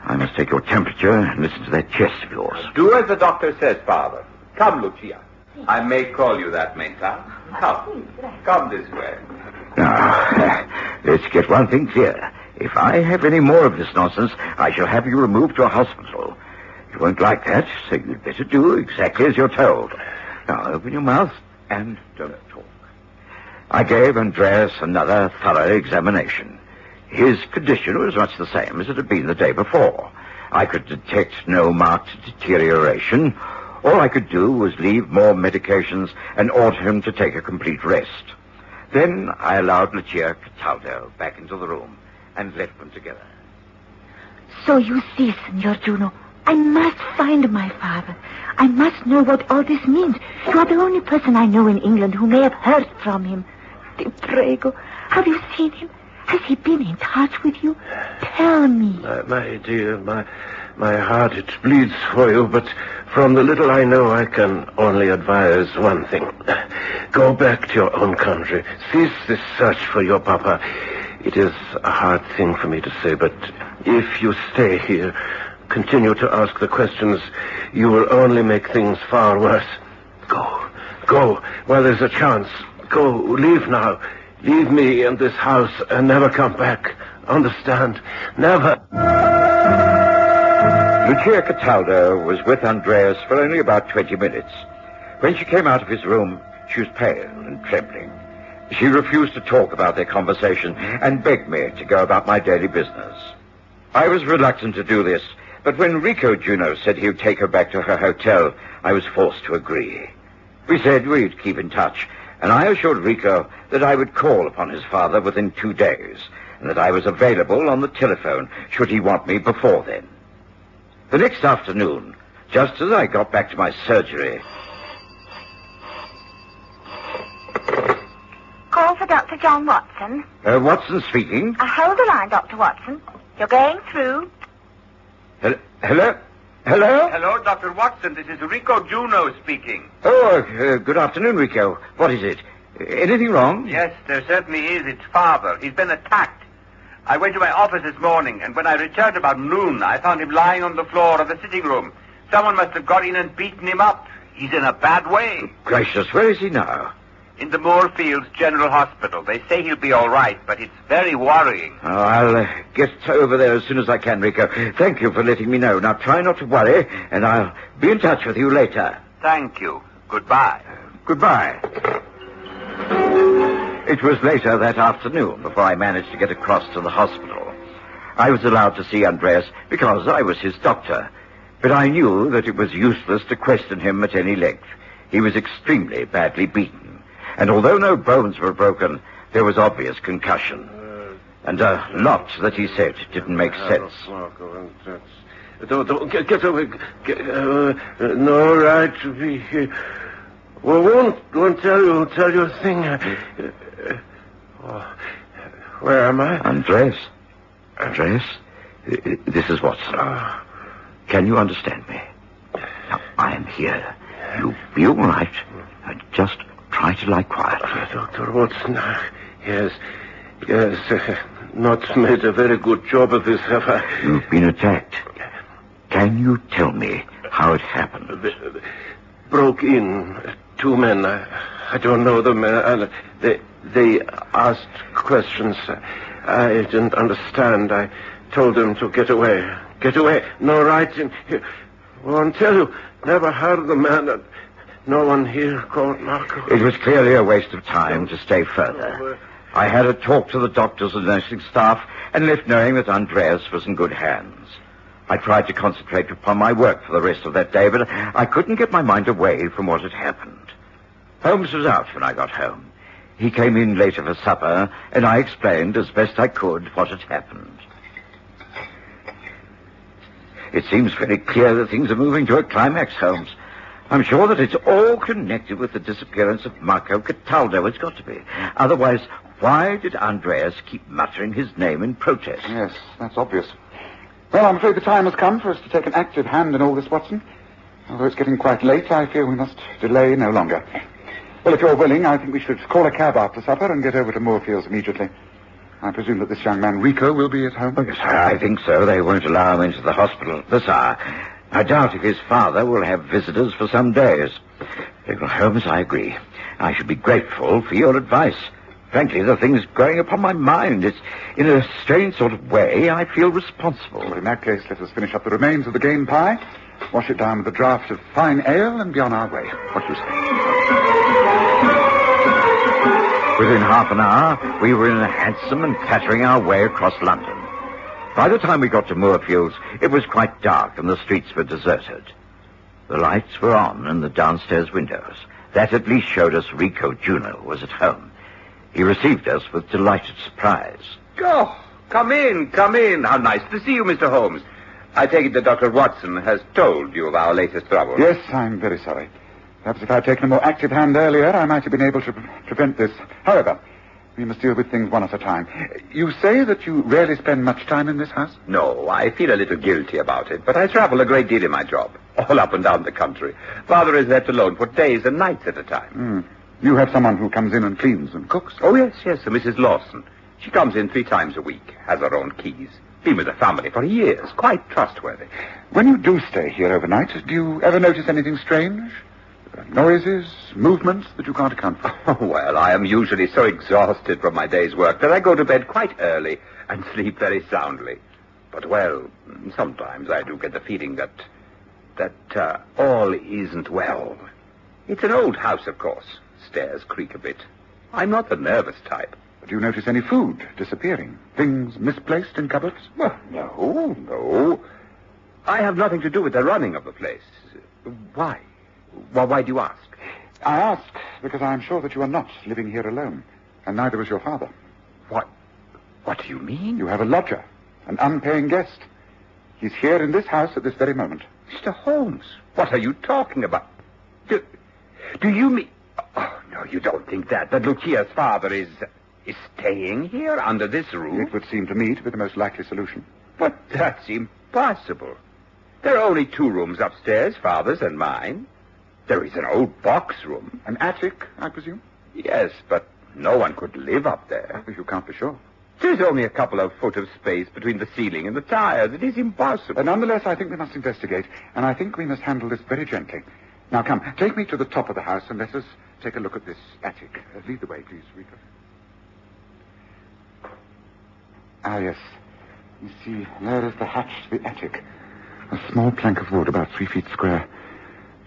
I must take your temperature and listen to that chest of yours. Do as the doctor says, Father. Come, Lucia. I may call you that, mayn't I? Come this way. Now, let's get one thing clear. If I have any more of this nonsense, I shall have you removed to a hospital. You won't like that, so you'd better do exactly as you're told. Now, open your mouth and don't talk. I gave Andreas another thorough examination. His condition was much the same as it had been the day before. I could detect no marked deterioration. All I could do was leave more medications and order him to take a complete rest. Then I allowed Lucia Cataldo back into the room and left them together. So you see, Signor Juno, I must find my father. I must know what all this means. You are the only person I know in England who may have heard from him. Ti prego, have you seen him? Has he been in touch with you? Tell me. My dear, my heart, it bleeds for you, but from the little I know, I can only advise one thing. Go back to your own country. Cease this search for your papa. It is a hard thing for me to say, but if you stay here, continue to ask the questions, you will only make things far worse. Go, while there's a chance. Go, leave now. Leave me in this house and never come back. Understand? Never. Lucia Cataldo was with Andreas for only about 20 minutes. When she came out of his room, she was pale and trembling. She refused to talk about their conversation and begged me to go about my daily business. I was reluctant to do this, but when Rico Juno said he would take her back to her hotel, I was forced to agree. We said we'd keep in touch, and I assured Rico that I would call upon his father within 2 days, and that I was available on the telephone should he want me before then. The next afternoon, just as I got back to my surgery... Call for Dr. John Watson. Watson speaking. Hold the line, Dr. Watson. You're going through. Hello? Hello, Dr. Watson. This is Rico Juno speaking. Oh, good afternoon, Rico. What is it? Anything wrong? Yes, there certainly is. It's father. He's been attacked. I went to my office this morning, and when I returned about noon, I found him lying on the floor of the sitting room. Someone must have got in and beaten him up. He's in a bad way. Gracious, where is he now? In the Moorfields General Hospital. They say he'll be all right, but it's very worrying. Oh, I'll get over there as soon as I can, Rico. Thank you for letting me know. Now, try not to worry, and I'll be in touch with you later. Thank you. Goodbye. Goodbye. It was later that afternoon before I managed to get across to the hospital. I was allowed to see Andreas because I was his doctor, but I knew that it was useless to question him at any length. He was extremely badly beaten. And although no bones were broken, there was obvious concussion. And a lot that he said didn't make sense. Don't get away. No right to be here. Well, won't tell you a thing. Where am I? Andreas? This is Watson. Can you understand me? Now, I am here. You'll be all right. Just try to lie quiet. Dr. Watson, yes. Not made a very good job of this, have I? You've been attacked. Can you tell me how it happened? Broke in. 2 men. I don't know them. And they asked questions. I didn't understand. I told them to get away. Get away. No right in here. Won't tell you. Never heard of the man. No one here called Marco. It was clearly a waste of time to stay further. I had a talk to the doctors and nursing staff and left knowing that Andreas was in good hands. I tried to concentrate upon my work for the rest of that day, but I couldn't get my mind away from what had happened. Holmes was out when I got home. He came in later for supper, and I explained as best I could what had happened. It seems very clear that things are moving to a climax, Holmes. I'm sure that it's all connected with the disappearance of Marco Cataldo. It's got to be. Otherwise, why did Andreas keep muttering his name in protest? Yes, that's obvious. Well, I'm afraid the time has come for us to take an active hand in all this, Watson. Although it's getting quite late, I feel we must delay no longer. Well, if you're willing, I think we should call a cab after supper and get over to Moorfields immediately. I presume that this young man, Rico, will be at home? Oh, yes, I think so. They won't allow him into the hospital at this hour. I doubt if his father will have visitors for some days. Uncle Holmes, I agree. I should be grateful for your advice. Frankly, the thing's growing upon my mind. It's, in a strange sort of way, I feel responsible. Well, in that case, let us finish up the remains of the game pie, wash it down with a draught of fine ale, and be on our way. What do you say? Within half an hour, we were in a hansom and pattering our way across London. By the time we got to Moorfields, it was quite dark and the streets were deserted. The lights were on in the downstairs windows. That at least showed us Rico Juno was at home. He received us with delighted surprise. Oh, come in. How nice to see you, Mr. Holmes. I take it that Dr. Watson has told you of our latest trouble. Yes, I'm very sorry. Perhaps if I'd taken a more active hand earlier, I might have been able to prevent this. However, we must deal with things one at a time. You say that you rarely spend much time in this house? No, I feel a little guilty about it, but I travel a great deal in my job, all up and down the country. Father is left alone for days and nights at a time. You have someone who comes in and cleans and cooks? Oh, yes, Mrs. Lawson. She comes in 3 times a week, has her own keys. Been with the family for years, quite trustworthy. When you do stay here overnight, do you ever notice anything strange? Noises, movements that you can't account for? Oh, well, I am usually so exhausted from my day's work that I go to bed quite early and sleep very soundly. But, well, sometimes I do get the feeling that all isn't well. It's an old house, of course. Stairs creak a bit. I'm not the nervous type. Do you notice any food disappearing? Things misplaced in cupboards? Well, no. I have nothing to do with the running of the place. Why? Well, why do you ask? I ask because I am sure that you are not living here alone, and neither is your father. What do you mean? You have a lodger, an unpaying guest. He's here in this house at this very moment. Mr. Holmes, what are you talking about? Do you mean... Oh, no, you don't think that Lucia's father is staying here under this roof? It would seem to me to be the most likely solution. But that's impossible. There are only 2 rooms upstairs, father's and mine. There is an old box room. An attic, I presume? Yes, but no one could live up there. You can't be sure. There's only a couple of foot of space between the ceiling and the tires. It is impossible. Nonetheless, I think we must investigate, and I think we must handle this very gently. Now, come, take me to the top of the house and let us take a look at this attic. Lead the way, please, Rita. Ah, yes. You see, there is the hatch to the attic. A small plank of wood about 3 feet square.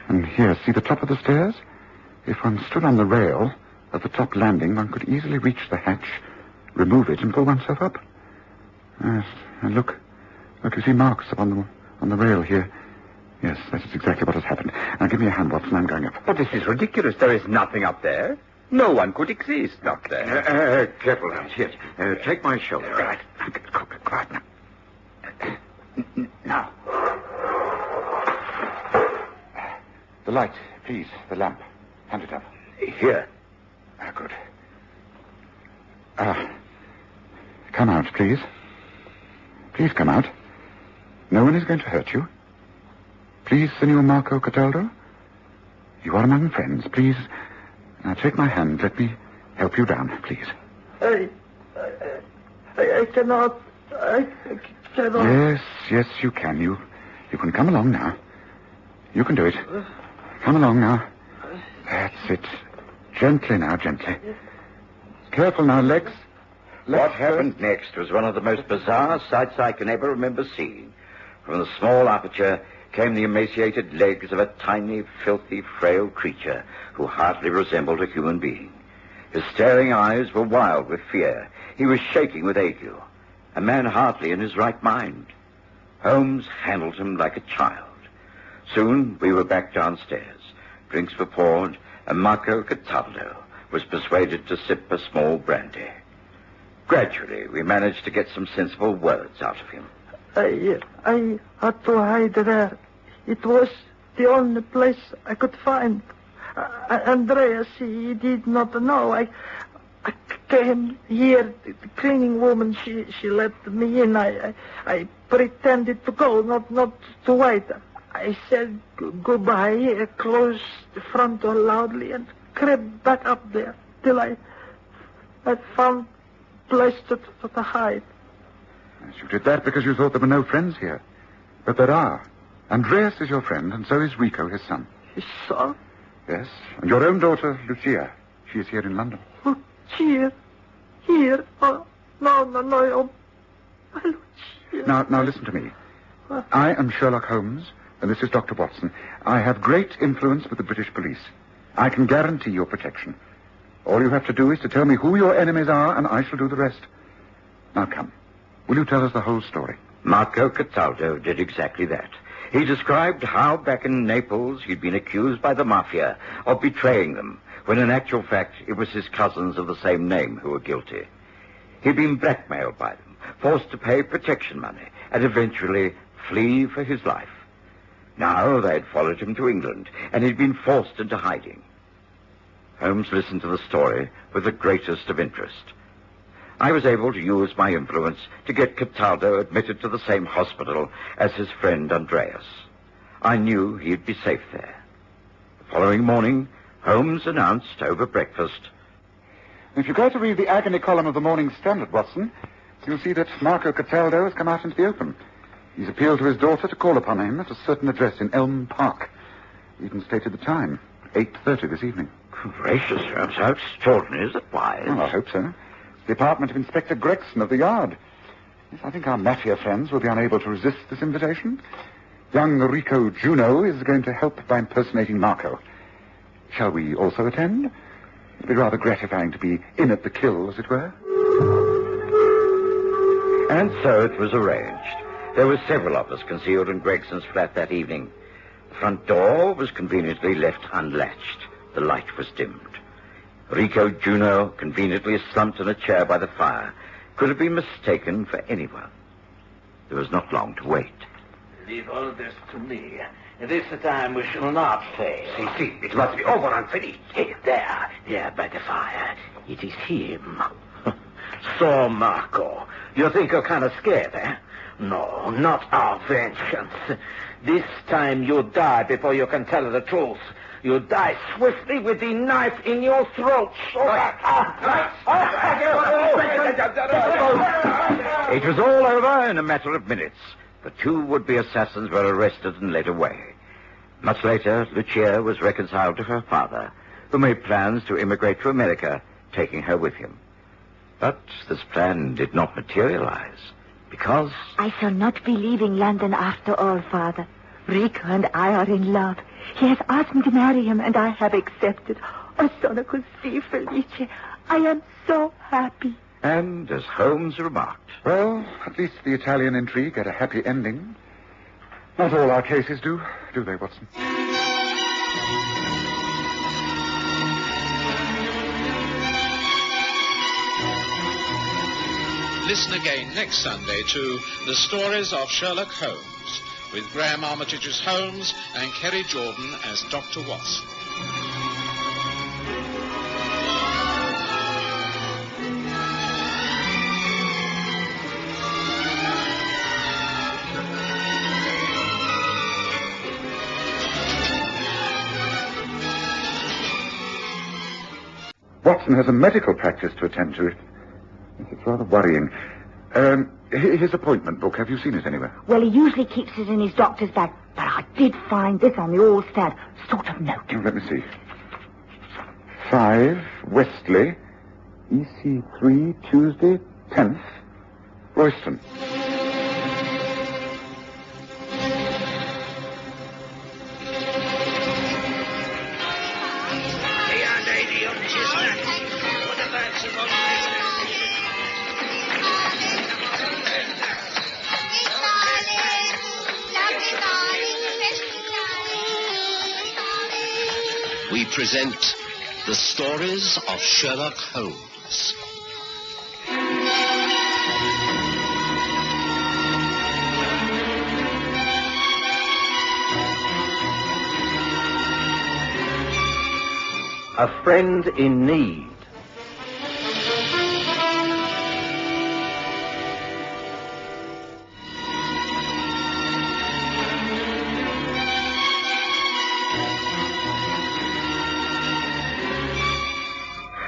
And here, see the top of the stairs? If one stood on the rail at the top landing, one could easily reach the hatch, remove it, and pull oneself up. Yes, and look, you see marks on the rail here. Yes, that is exactly what has happened. Now, give me a hand, Watson. I'm going up. But this is ridiculous. There is nothing up there. No one could exist up there. Careful, Holmes. Here, take my shoulder. Right. Quiet now. Now. The light, please. The lamp. Hand it up. Here. Good. Come out, please. Please come out. No one is going to hurt you. Please, Senor Marco Cataldo. You are among friends. Please, now take my hand. Let me help you down, please. I cannot. I cannot. Yes, you can. You can come along now. You can do it. Come along now. That's it. Gently now, gently. Careful now, legs. What happened next was one of the most bizarre sights I can ever remember seeing. From the small aperture came the emaciated legs of a tiny, filthy, frail creature who hardly resembled a human being. His staring eyes were wild with fear. He was shaking with ague. A man hardly in his right mind. Holmes handled him like a child. Soon we were back downstairs. Drinks were poured, and Marco Cataldo was persuaded to sip a small brandy. Gradually, we managed to get some sensible words out of him. I had to hide there. It was the only place I could find. Andreas, he did not know. I came here. The cleaning woman, she let me in. I pretended to go, not to wait. I said goodbye, I closed the front door loudly and crept back up there till I found a place to hide. Yes, you did that because you thought there were no friends here. But there are. Andreas is your friend, and so is Rico, his son. His son? Yes, and your own daughter, Lucia. She is here in London. Lucia? Here? Oh, no. Lucia. Now listen to me. I am Sherlock Holmes, and this is Dr. Watson. I have great influence with the British police. I can guarantee your protection. All you have to do is to tell me who your enemies are, and I shall do the rest. Now come. Will you tell us the whole story? Marco Cataldo did exactly that. He described how back in Naples he'd been accused by the mafia of betraying them, when in actual fact it was his cousins of the same name who were guilty. He'd been blackmailed by them, forced to pay protection money, and eventually flee for his life. Now they had followed him to England, and he'd been forced into hiding. Holmes listened to the story with the greatest of interest. I was able to use my influence to get Cataldo admitted to the same hospital as his friend Andreas. I knew he'd be safe there. The following morning, Holmes announced over breakfast. If you go to read the agony column of the Morning Standard, Watson, you'll see that Marco Cataldo has come out into the open. He's appealed to his daughter to call upon him at a certain address in Elm Park. He even stated the time, 8:30 this evening. Gracious, Holmes, how extraordinary. Is it wise? Well, I hope so. The apartment of Inspector Gregson of the Yard. Yes, I think our mafia friends will be unable to resist this invitation. Young Rico Juno is going to help by impersonating Marco. Shall we also attend? It'd be rather gratifying to be in at the kill, as it were. And so it was arranged. There were several of us concealed in Gregson's flat that evening. The front door was conveniently left unlatched. The light was dimmed. Rico Juno, conveniently slumped in a chair by the fire, could have been mistaken for anyone. There was not long to wait. Leave all this to me. This time we shall not fail. See, it must be over and finished. Hey, there by the fire. It is him. So, Marco, you think you're kind of scared, eh? No, not our vengeance. This time you die before you can tell the truth. You die swiftly with the knife in your throat. It was all over in a matter of minutes. The two would-be assassins were arrested and led away. Much later, Lucia was reconciled to her father, who made plans to immigrate to America, taking her with him. But this plan did not materialize, because... I shall not be leaving London after all, Father. Rico and I are in love. He has asked me to marry him, and I have accepted. Oh, sono così felice. I am so happy. And, as Holmes remarked... Well, at least the Italian intrigue had a happy ending. Not all our cases do they, Watson? Listen again next Sunday to The Stories of Sherlock Holmes, with Graham Armitage as Holmes and Kerry Jordan as Dr. Watson. Watson has a medical practice to attend to. It's rather worrying. His appointment book, have you seen it anywhere? Well, he usually keeps it in his doctor's bag, but I did find this on the all-stand sort of note. Let me see. 5 Westley, EC3, Tuesday, 10th, Royston. We present The Stories of Sherlock Holmes. A friend in need.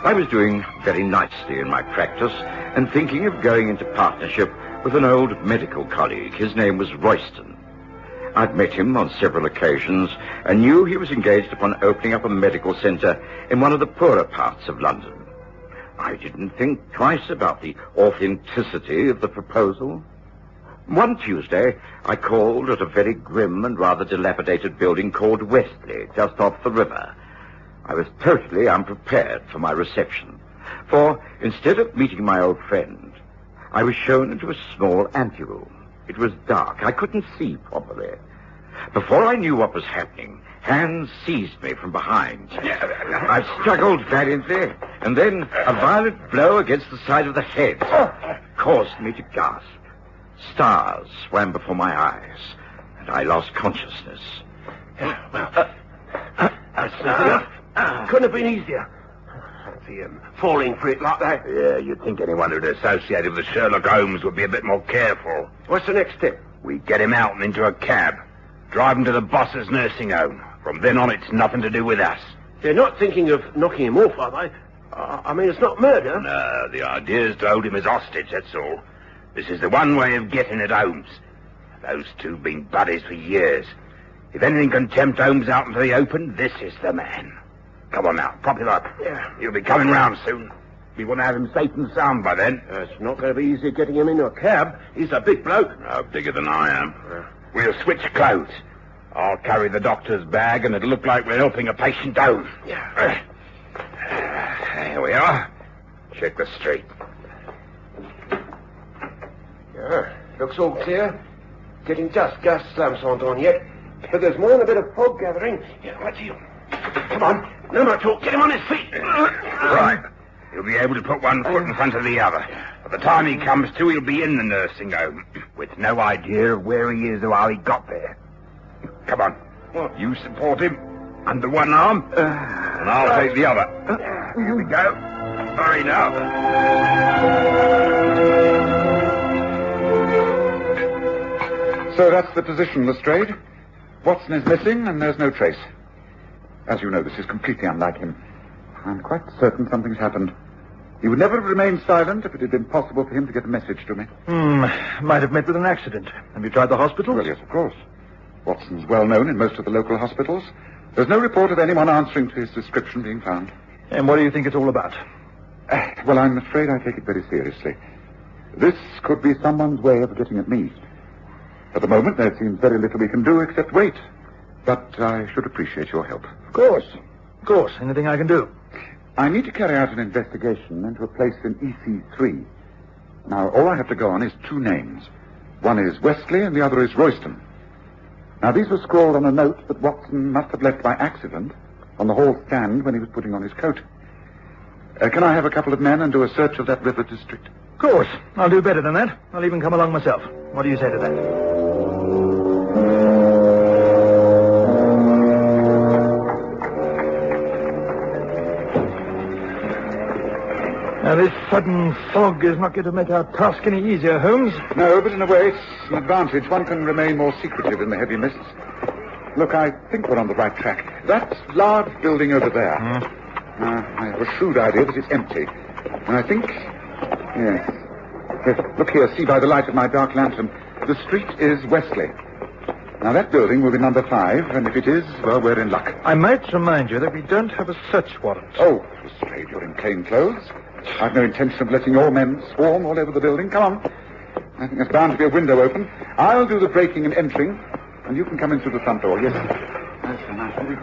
I was doing very nicely in my practice and thinking of going into partnership with an old medical colleague. His name was Royston. I'd met him on several occasions and knew he was engaged upon opening up a medical centre in one of the poorer parts of London. I didn't think twice about the authenticity of the proposal. One Tuesday, I called at a very grim and rather dilapidated building called Westley, just off the river. I was totally unprepared for my reception, for instead of meeting my old friend, I was shown into a small anteroom. It was dark. I couldn't see properly. Before I knew what was happening, hands seized me from behind. I struggled valiantly, and then a violent blow against the side of the head caused me to gasp. Stars swam before my eyes, and I lost consciousness. Couldn't have been easier. Fancy him falling for it like that. Yeah, you'd think anyone who'd associated with Sherlock Holmes would be a bit more careful. What's the next step? We get him out and into a cab. Drive him to the boss's nursing home. From then on, it's nothing to do with us. They're not thinking of knocking him off, are they? I mean, it's not murder. No, the idea is to hold him as hostage, that's all. This is the one way of getting at Holmes. Those two have been buddies for years. If anything can tempt Holmes out into the open, this is the man. Come on now, prop him up. Yeah. He'll be coming round soon. We want to have him safe and sound by then. It's not going to be easy getting him into a cab. He's a big bloke. No, bigger than I am. We'll switch clothes. I'll carry the doctor's bag, and it'll look like we're helping a patient home. Yeah. Here we are. Check the street. Yeah, looks all clear. Getting just gas lamps aren't on yet. But there's more than a bit of fog gathering. Yeah, right here. Come on. No more talk. Get him on his feet. Right. He'll be able to put one foot in front of the other. By the time he comes to, he'll be in the nursing home, with no idea of where he is or how he got there. Come on. You support him under one arm, and I'll take the other. Here we go. Hurry now. So that's the position, Lestrade. Watson is missing, and there's no trace. As you know, this is completely unlike him. I'm quite certain something's happened. He would never have remained silent if it had been possible for him to get a message to me. Might have met with an accident. Have you tried the hospital? Well, yes, of course. Watson's well known in most of the local hospitals. There's no report of anyone answering to his description being found. And what do you think it's all about? Well, I'm afraid I take it very seriously. This could be someone's way of getting at me. At the moment, there seems very little we can do except wait. But I should appreciate your help. Of course. Of course. Anything I can do. I need to carry out an investigation into a place in EC3. Now, all I have to go on is two names. One is Wesley and the other is Royston. Now, these were scrawled on a note that Watson must have left by accident on the hall stand when he was putting on his coat. Can I have a couple of men and do a search of that river district? Of course. I'll do better than that. I'll even come along myself. What do you say to that? Now, this sudden fog is not going to make our task any easier, Holmes. No, but in a way, it's an advantage. One can remain more secretive in the heavy mists. Look, I think we're on the right track. That large building over there. I have a shrewd idea that it's empty. And I think... Yes. Look here, see by the light of my dark lantern. The street is Wesley. Now, that building will be number 5, and if it is, well, we're in luck. I might remind you that we don't have a search warrant. Oh, I'm afraid you're in plain clothes. I've no intention of letting your men swarm all over the building. Come on. I think there's bound to be a window open. I'll do the breaking and entering, and you can come in through the front door. Yes. That's a nice one.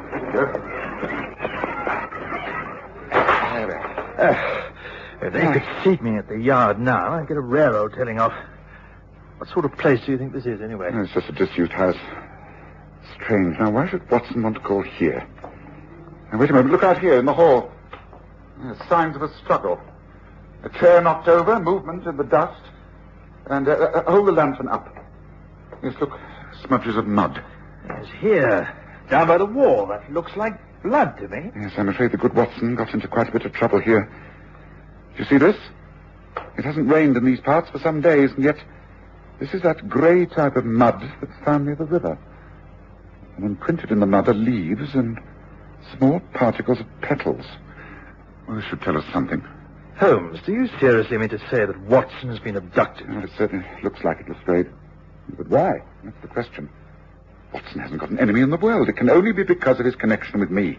If they could seat me at the yard now, I'd get a railroad tailing off. What sort of place do you think this is, anyway? It's just a disused house. Strange. Now, why should Watson want to call here? Now, wait a moment. Look out here in the hall. There's signs of a struggle. A chair knocked over, movement in the dust, and hold the lantern up. Yes, look, smudges of mud. Yes, here, down by the wall. That looks like blood to me. Yes, I'm afraid the good Watson got into quite a bit of trouble here. Do you see this? It hasn't rained in these parts for some days, and yet this is that grey type of mud that's found near the river. And imprinted in the mud are leaves and small particles of petals. Well, this should tell us something. Holmes, do you seriously mean to say that Watson has been abducted? Well, it certainly looks like it, Lestrade. But why? That's the question. Watson hasn't got an enemy in the world. It can only be because of his connection with me.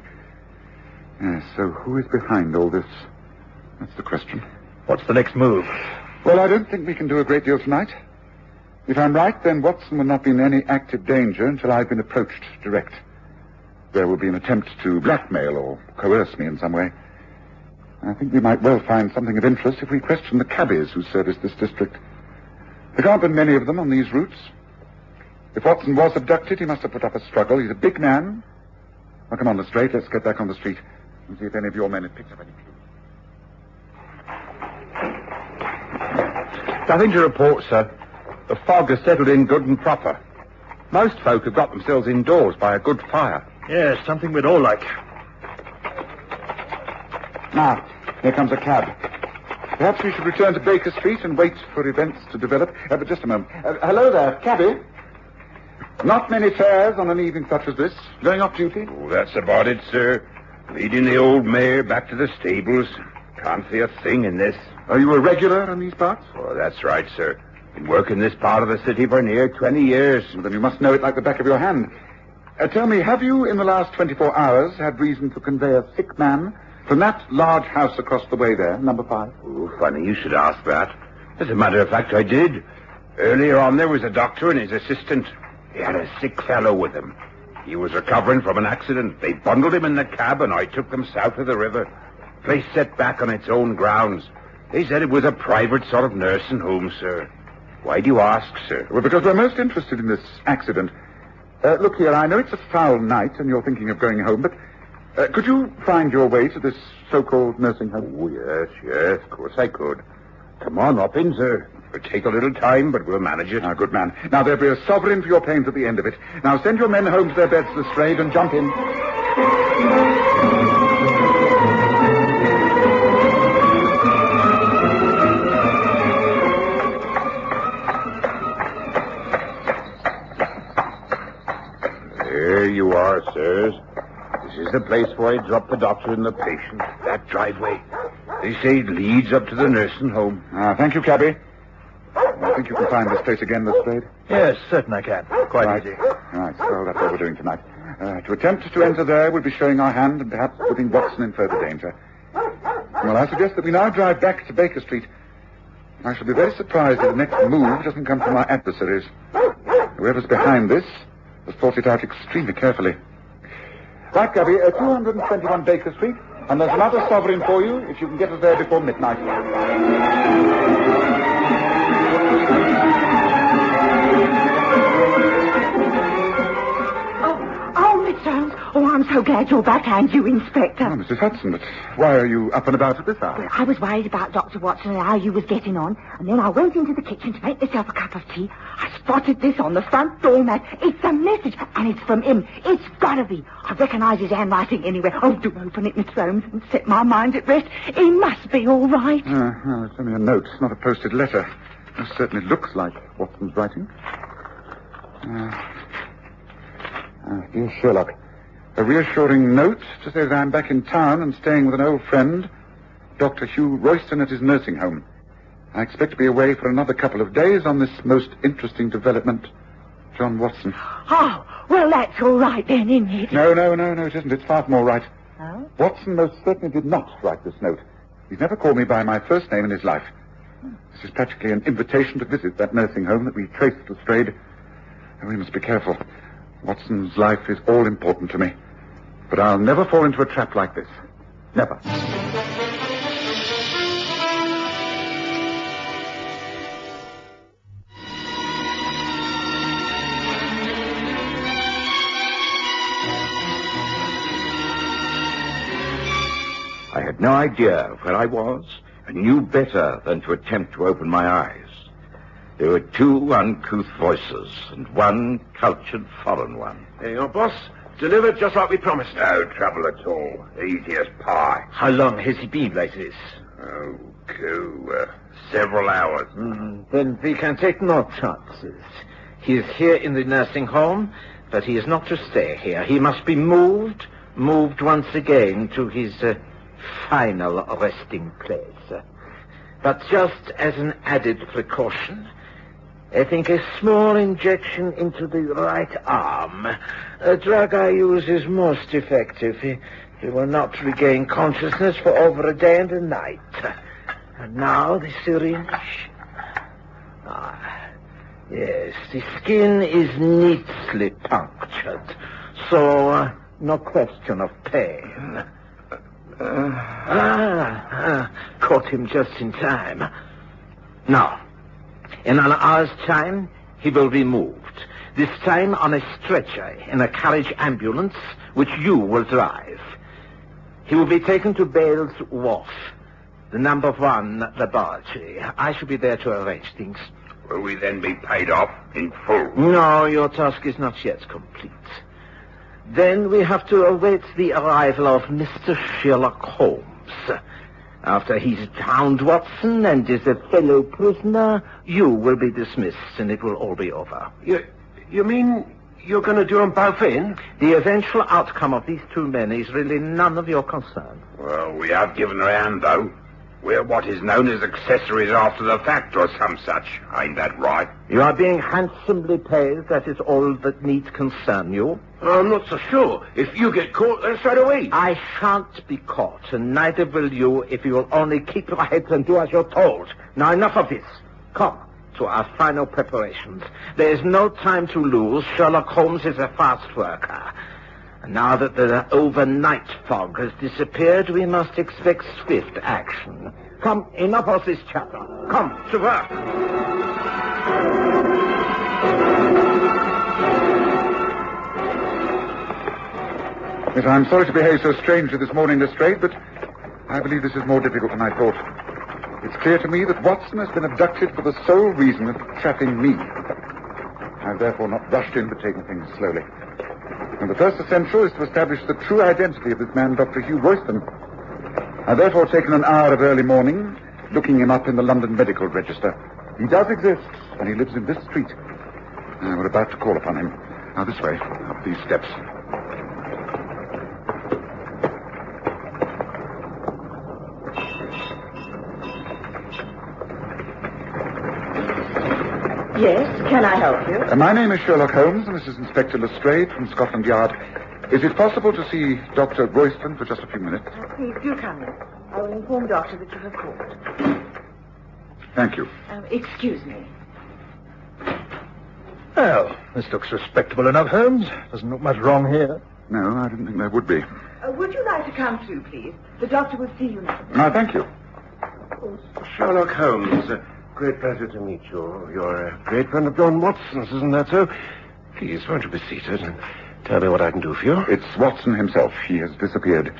Yes, so who is behind all this? That's the question. What's the next move? Well, I don't think we can do a great deal tonight. If I'm right, then Watson will not be in any active danger until I've been approached direct. There will be an attempt to blackmail or coerce me in some way. I think we might well find something of interest if we question the cabbies who service this district. There can't be many of them on these routes. If Watson was abducted, he must have put up a struggle. He's a big man. Now, come on, Lestrade. Let's get back on the street and see if any of your men have picked up any clues. Nothing to report, sir. The fog has settled in good and proper. Most folk have got themselves indoors by a good fire. Yes, something we'd all like. Now, here comes a cab. Perhaps we should return to Baker Street and wait for events to develop. But just a moment. Hello there, cabby. Not many fares on an evening such as this. Going off duty? Oh, that's about it, sir. Leading the old mare back to the stables. Can't see a thing in this. Are you a regular in these parts? Oh, that's right, sir. Been working this part of the city for near 20 years. Well, then you must know it like the back of your hand. Tell me, have you in the last 24 hours had reason to convey a sick man from that large house across the way there, number 5? Oh, funny you should ask that. As a matter of fact, I did. Earlier on, there was a doctor and his assistant. He had a sick fellow with him. He was recovering from an accident. They bundled him in the cab, and I took them south of the river. Place set back on its own grounds. They said it was a private sort of nursing home, sir. Why do you ask, sir? Well, because we're most interested in this accident. Look here, I know it's a foul night and you're thinking of going home, but could you find your way to this so-called nursing home? Oh, yes, of course I could. Come on, up in, sir. It'll take a little time, but we'll manage it. Ah, good man. Now, there'll be a sovereign for your pains at the end of it. Now, send your men home to their beds, Lestrade, and jump in. There you are, sirs. This is the place where I drop the doctor and the patient. That driveway. They say it leads up to the nursing home. Thank you, cabby. I think you can find this place again, Lestrade? Yes, certain I can. Quite Right. easy. Right, so that's what we're doing tonight. To attempt to enter there would be showing our hand and perhaps putting Watson in further danger. Well, I suggest that we now drive back to Baker Street. I shall be very surprised if the next move doesn't come from our adversaries. Whoever's behind this has thought it out extremely carefully. Right, Gabby, 221 Baker Street, and there's another sovereign for you if you can get us there before midnight. Oh, Miss Holmes. Oh, I'm so glad you're back, and you, Inspector. Oh, Mrs. Hudson, but why are you up and about at this hour? Well, I was worried about Dr. Watson and how you was getting on, and then I went into the kitchen to make myself a cup of tea. I spotted this on the front door mat. It's a message, and it's from him. It's gotta be. I recognise his handwriting anywhere. Oh, do open it, Miss Holmes, and set my mind at rest. He must be all right. Well, it's only a note, not a posted letter. It certainly looks like Watson's writing. Dear Sherlock, a reassuring note to say that I'm back in town and staying with an old friend, Dr. Hugh Royston, at his nursing home. I expect to be away for another couple of days on this most interesting development. John Watson. Oh, well, that's all right then, isn't it? No, it isn't. It's far from all right. Oh? Watson most certainly did not write this note. He's never called me by my first name in his life. This is practically an invitation to visit that nursing home that we traced Lestrade. And we must be careful. Watson's life is all important to me. But I'll never fall into a trap like this. Never. I had no idea where I was and knew better than to attempt to open my eyes. There were two uncouth voices and one cultured foreign one. There you are, boss. Delivered just like we promised. No trouble at all. Easy as pie. How long has he been like this? Several hours. Then we can take no chances. He is here in the nursing home, but he is not to stay here. He must be moved once again to his final resting place. But just as an added precaution, I think a small injection into the right arm, a drug I use, is most effective. He will not regain consciousness for over a day and a night. And now the syringe. Yes, the skin is neatly punctured, so no question of pain. Caught him just in time. Now, in an hour's time, he will be moved. This time on a stretcher in a carriage ambulance, which you will drive. He will be taken to Bale's Wharf, the number 1 laboratory. I shall be there to arrange things. Will we then be paid off in full? No, your task is not yet complete. Then we have to await the arrival of Mr. Sherlock Holmes. After he's found Watson and is a fellow prisoner, you will be dismissed and it will all be over. You mean you're going to do them both in? The eventual outcome of these two men is really none of your concern. Well, we have given her a hand, though. We're what is known as accessories after the fact or some such. Ain't that right? You are being handsomely paid. That is all that need concern you. I'm not so sure. If you get caught, then straight away. I shan't be caught, and neither will you if you will only keep your heads and do as you're told. Now, enough of this. Come to our final preparations. There is no time to lose. Sherlock Holmes is a fast worker. And now that the overnight fog has disappeared, we must expect swift action. Come, enough of this chatter. Come, to work. Yes, I'm sorry to behave so strangely this morning, Lestrade, but I believe this is more difficult than I thought. It's clear to me that Watson has been abducted for the sole reason of trapping me. I've therefore not rushed in, but taken things slowly. And the first essential is to establish the true identity of this man, Dr. Hugh Royston. I've therefore taken an hour of early morning, looking him up in the London Medical Register. He does exist, and he lives in this street. We're about to call upon him. Now, this way, up these steps. Yes, can I help you? My name is Sherlock Holmes, and this is Inspector Lestrade from Scotland Yard. Is it possible to see Dr. Royston for just a few minutes? Please do come in. I will inform Doctor that you have called. Thank you. Excuse me. Well, this looks respectable enough, Holmes. Doesn't look much wrong here. No, I didn't think there would be. Would you like to come through, please? The doctor will see you now. Thank you. Sherlock Holmes, great pleasure to meet you. You're a great friend of John Watson's, isn't that so? Please, won't you be seated and tell me what I can do for you? It's Watson himself. He has disappeared.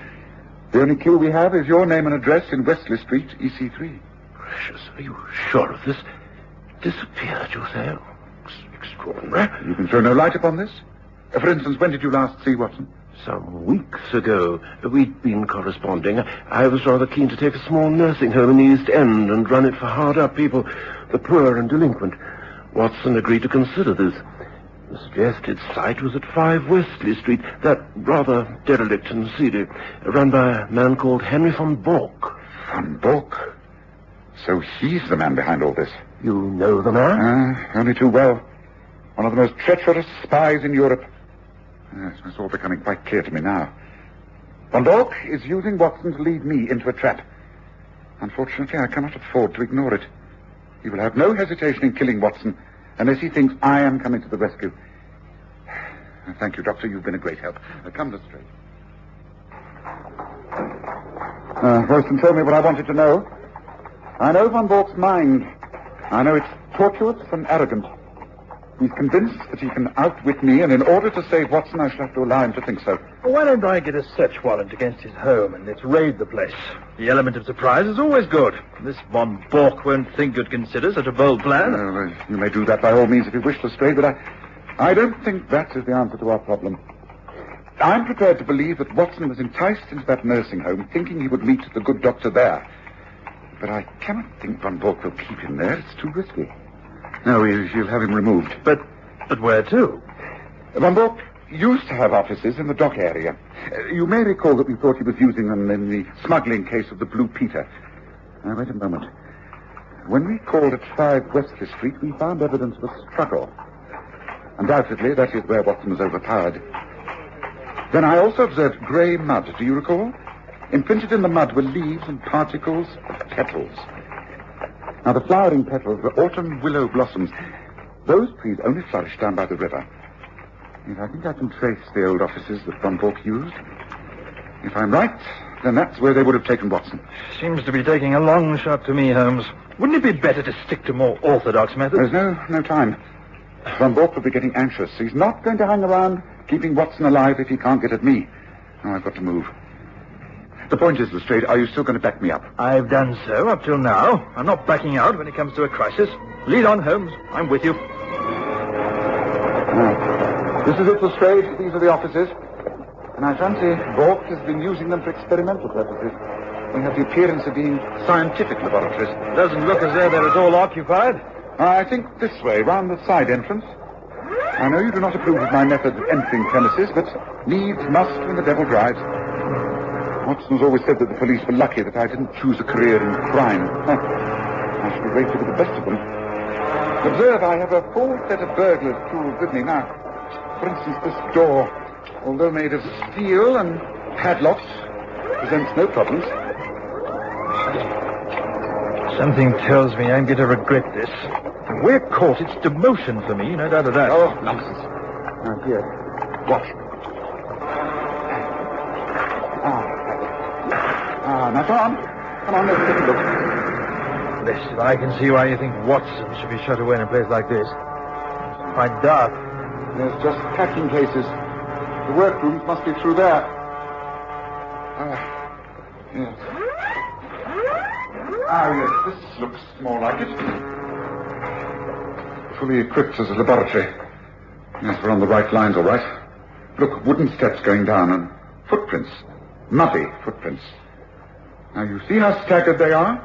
The only clue we have is your name and address in Wesley Street, EC3. Gracious, are you sure of this? Disappeared, you say? Extraordinary. You can throw no light upon this? For instance, when did you last see Watson? Some weeks ago. We'd been corresponding. I was rather keen to take a small nursing home in the East End and run it for hard-up people, the poor and delinquent. Watson agreed to consider this. The suggested site was at 5 Wesley Street, that rather derelict and seedy, run by a man called Henry von Bork. Von Bork? So he's the man behind all this? You know the man? Only too well. One of the most treacherous spies in Europe. Yes, it's all becoming quite clear to me now. Von Bork is using Watson to lead me into a trap. Unfortunately, I cannot afford to ignore it. He will have no hesitation in killing Watson unless he thinks I am coming to the rescue. Thank you, Doctor. You've been a great help. Come to straight. Royston told me what I wanted to know. I know Von Bork's mind. I know it's tortuous and arrogant. He's convinced that he can outwit me, and in order to save Watson, I shall have to allow him to think so. Well, why don't I get a search warrant against his home and let's raid the place? The element of surprise is always good. This Von Bork won't think you'd consider such a bold plan. You may do that by all means if you wish, Lestrade, but I don't think that is the answer to our problem. I'm prepared to believe that Watson was enticed into that nursing home, thinking he would meet the good doctor there. But I cannot think Von Bork will keep him there. It's too risky. No, you'll have him removed. But where to? Von Bork used to have offices in the dock area. You may recall that we thought he was using them in the smuggling case of the Blue Peter. Now, wait a moment. When we called at 5 Wesley Street, we found evidence of a struggle. Undoubtedly, that is where Watson was overpowered. Then I also observed grey mud, do you recall? Imprinted in the mud were leaves and particles of petals. Now, the flowering petals were autumn willow blossoms. Those trees only flourish down by the river. Yes, I think I can trace the old offices that Von Bork used. If I'm right, then that's where they would have taken Watson. Seems to be taking a long shot to me, Holmes. Wouldn't it be better to stick to more orthodox methods? There's no time. Von Bork will be getting anxious. He's not going to hang around keeping Watson alive if he can't get at me. Now, I've got to move. The point is, Lestrade, are you still going to back me up? I've done so up till now. I'm not backing out when it comes to a crisis. Lead on, Holmes. I'm with you. This is it, Lestrade. These are the offices. And I fancy Bork has been using them for experimental purposes. They have the appearance of being scientific laboratories. Doesn't look as though they're at all occupied. I think this way, round the side entrance. I know you do not approve of my method of entering premises, but needs must when the devil drives. Watson has always said that the police were lucky that I didn't choose a career in crime. I should be grateful for the best of them. Observe, I have a full set of burglar's tools with me now. For instance, this door, although made of steel and padlocked, presents no problems. Something tells me I'm going to regret this. If we're caught, it's demotion for me, no doubt of that. Oh, nonsense. Now, here, watch. Now, come on, let's take a look. Blessed if I can see why you think Watson should be shut away in a place like this. It's quite dark. There's just packing cases. The workrooms must be through there. Yes. Yes, this looks more like it. Fully equipped as a laboratory. Yes, we're on the right lines, all right. Look, wooden steps going down and footprints. Muddy footprints. Now, you see how staggered they are?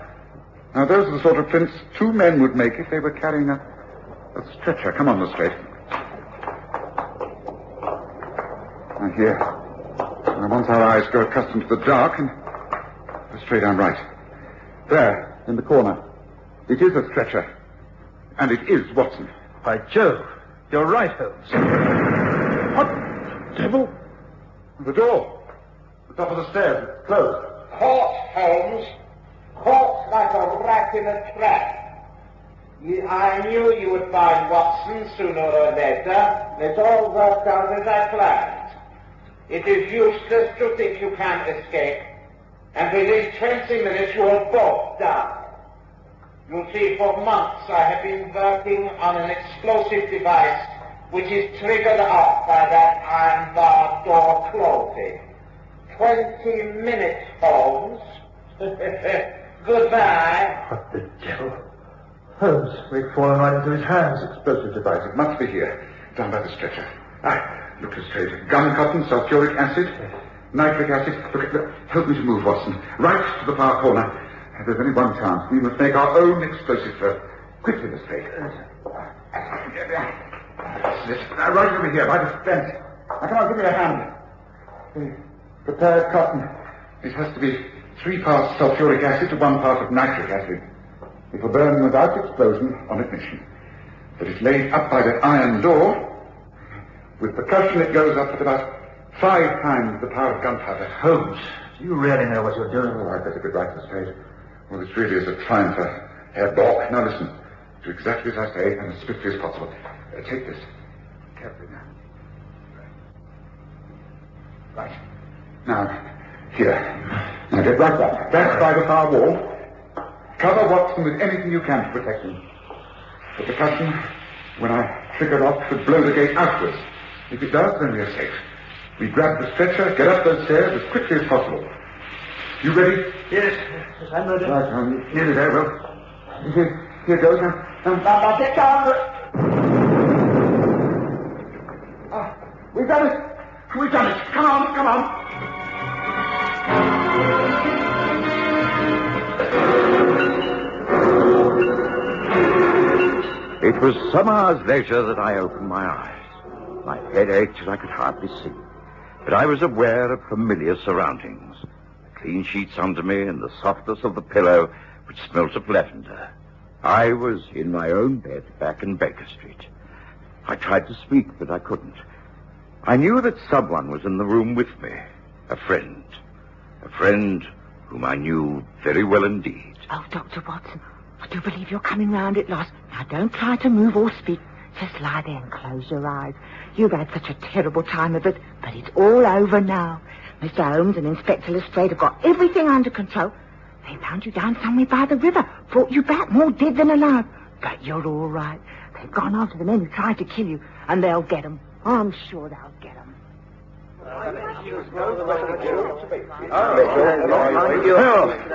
Now, those are the sort of prints 2 men would make if they were carrying a stretcher. Come on, Lestrade. Now, here. Now, once our eyes grow accustomed to the dark, and Lestrade, I'm right. There, in the corner. It is a stretcher. And it is Watson. By Jove, you're right, Holmes. What devil? The door. The top of the stairs. It's closed. Caught, Holmes. Caught like a rat in a trap. I knew you would find Watson sooner or later. It all worked out as I planned. It is useless to think you can escape. And within 20 minutes you will both die. You see, for months I have been working on an explosive device which is triggered off by that iron bar door closing. 20 minutes, Holmes. Goodbye. What the devil? Holmes, we've fallen right into his hands. Explosive device. It must be here. Down by the stretcher. Look straight. Gum cotton, sulfuric acid, nitric acid. Look, help me to move, Watson. Right to the far corner. If there's only one chance, we must make our own explosive first. Quickly, Lestrade. Right over here, by the fence. Now, come on, give me a hand. Prepared cotton. It has to be 3 parts sulfuric acid to 1 part of nitric acid. It will burn without explosion on ignition. But it's laid up by that iron door. With percussion, it goes up at about 5 times the power of gunpowder. Holmes, do you really know what you're doing? Oh, I'd better get right to the stage. Well, this really is a triumph for Herr Bork. Now listen, do exactly as I say, and as swiftly as possible. Take this. Carefully now. Right. Now, here. Now get right back. Back by the far wall. Cover Watson with anything you can to protect him. The percussion, when I trigger off, should blow the gate outwards. If it does, then we are safe. We grab the stretcher, get up those stairs as quickly as possible. You ready? Yes, I'm ready. Right, nearly there, Will. Here goes. Now, get down. We've done it. We've done it. Come on, come on. It was some hours later that I opened my eyes. My head ached and I could hardly see. But I was aware of familiar surroundings. The clean sheets under me and the softness of the pillow which smelt of lavender. I was in my own bed back in Baker Street. I tried to speak, but I couldn't. I knew that someone was in the room with me. A friend. A friend whom I knew very well indeed. Oh, Dr. Watson, I do believe you're coming round at last. Now, don't try to move or speak. Just lie there and close your eyes. You've had such a terrible time of it, but it's all over now. Mr. Holmes and Inspector Lestrade have got everything under control. They found you down somewhere by the river, brought you back more dead than alive. But you're all right. They've gone after the men who tried to kill you, and they'll get them. I'm sure they'll get them. Well,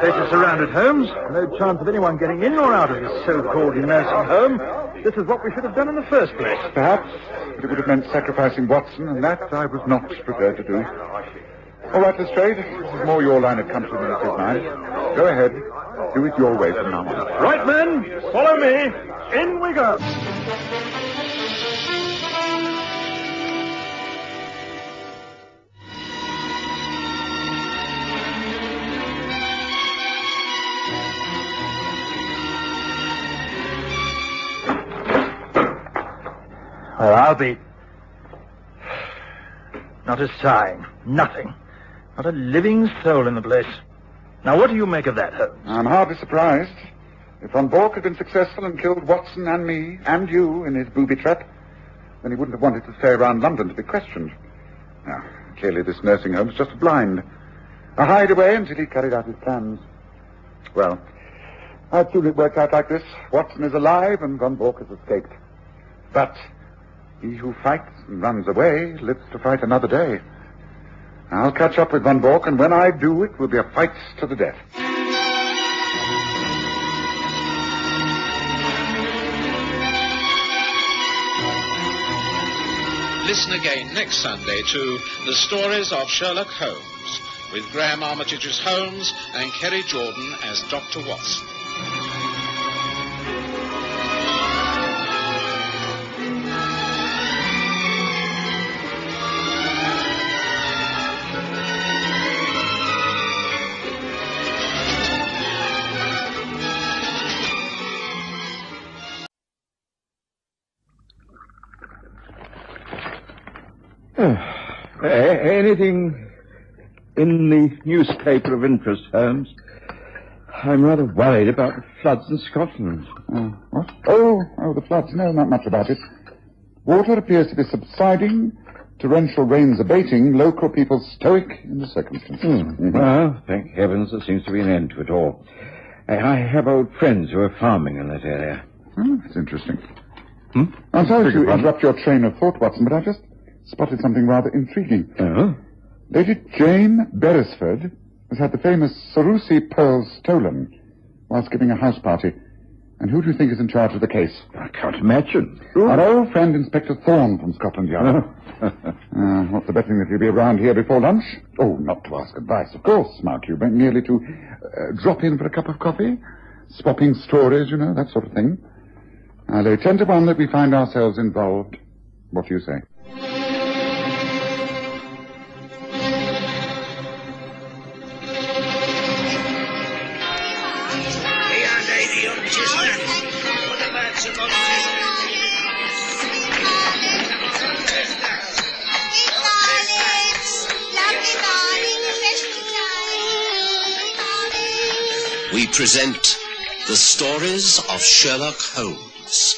place is surrounded, Holmes. No chance of anyone getting in or out of this so-called nursing home. This is what we should have done in the first place. Perhaps, but it would have meant sacrificing Watson, and that I was not prepared to do. All right, Lestrade, this is more your line of country than it is mine. Go ahead. Do it your way from now on. Right, men. Follow me. In we go. Well, I'll be... Not a sign. Nothing. Not a living soul in the place. Now, what do you make of that, Holmes? I'm hardly surprised. If Von Bork had been successful and killed Watson and me and you in his booby trap, then he wouldn't have wanted to stay around London to be questioned. Now, clearly this nursing home's just a blind. A hideaway until he carried out his plans. Well, I'd soon it worked out like this. Watson is alive and Von Bork has escaped. But he who fights and runs away lives to fight another day. I'll catch up with Von Bork, and when I do, it will be a fight to the death. Listen again next Sunday to The Stories of Sherlock Holmes, with Graham Armitage as Holmes and Kerry Jordan as Dr. Watson. Anything in the newspaper of interest, Holmes? I'm rather worried about the floods in Scotland. What? Oh, the floods. No, not much about it. Water appears to be subsiding, torrential rains abating, local people stoic in the circumstances. Well, thank heavens there seems to be an end to it all. I have old friends who are farming in that area. Oh, that's interesting. I'm sorry to interrupt your train of thought, Watson, but I just spotted something rather intriguing. Oh? Lady Jane Beresford has had the famous Sarusi pearls stolen whilst giving a house party. And who do you think is in charge of the case? I can't imagine. Our old friend Inspector Thorne from Scotland Yard. What's the betting that he'll be around here before lunch? Oh, not to ask advice, of course, mark you, but merely to drop in for a cup of coffee, swapping stories, you know, that sort of thing. I lay 10 to 1 that we find ourselves involved. What do you say? We present the stories of Sherlock Holmes.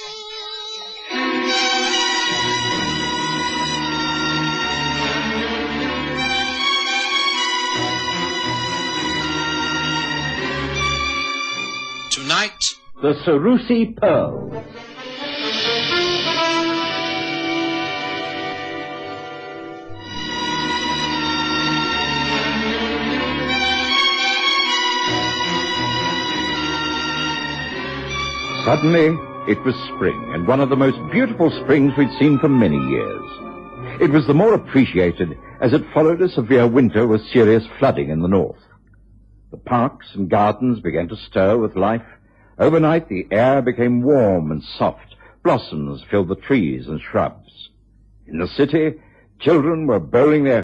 Tonight, the Sarusi Pearls. Suddenly, it was spring, and one of the most beautiful springs we'd seen for many years. It was the more appreciated as it followed a severe winter with serious flooding in the north. The parks and gardens began to stir with life. Overnight, the air became warm and soft. Blossoms filled the trees and shrubs. In the city, children were bowling their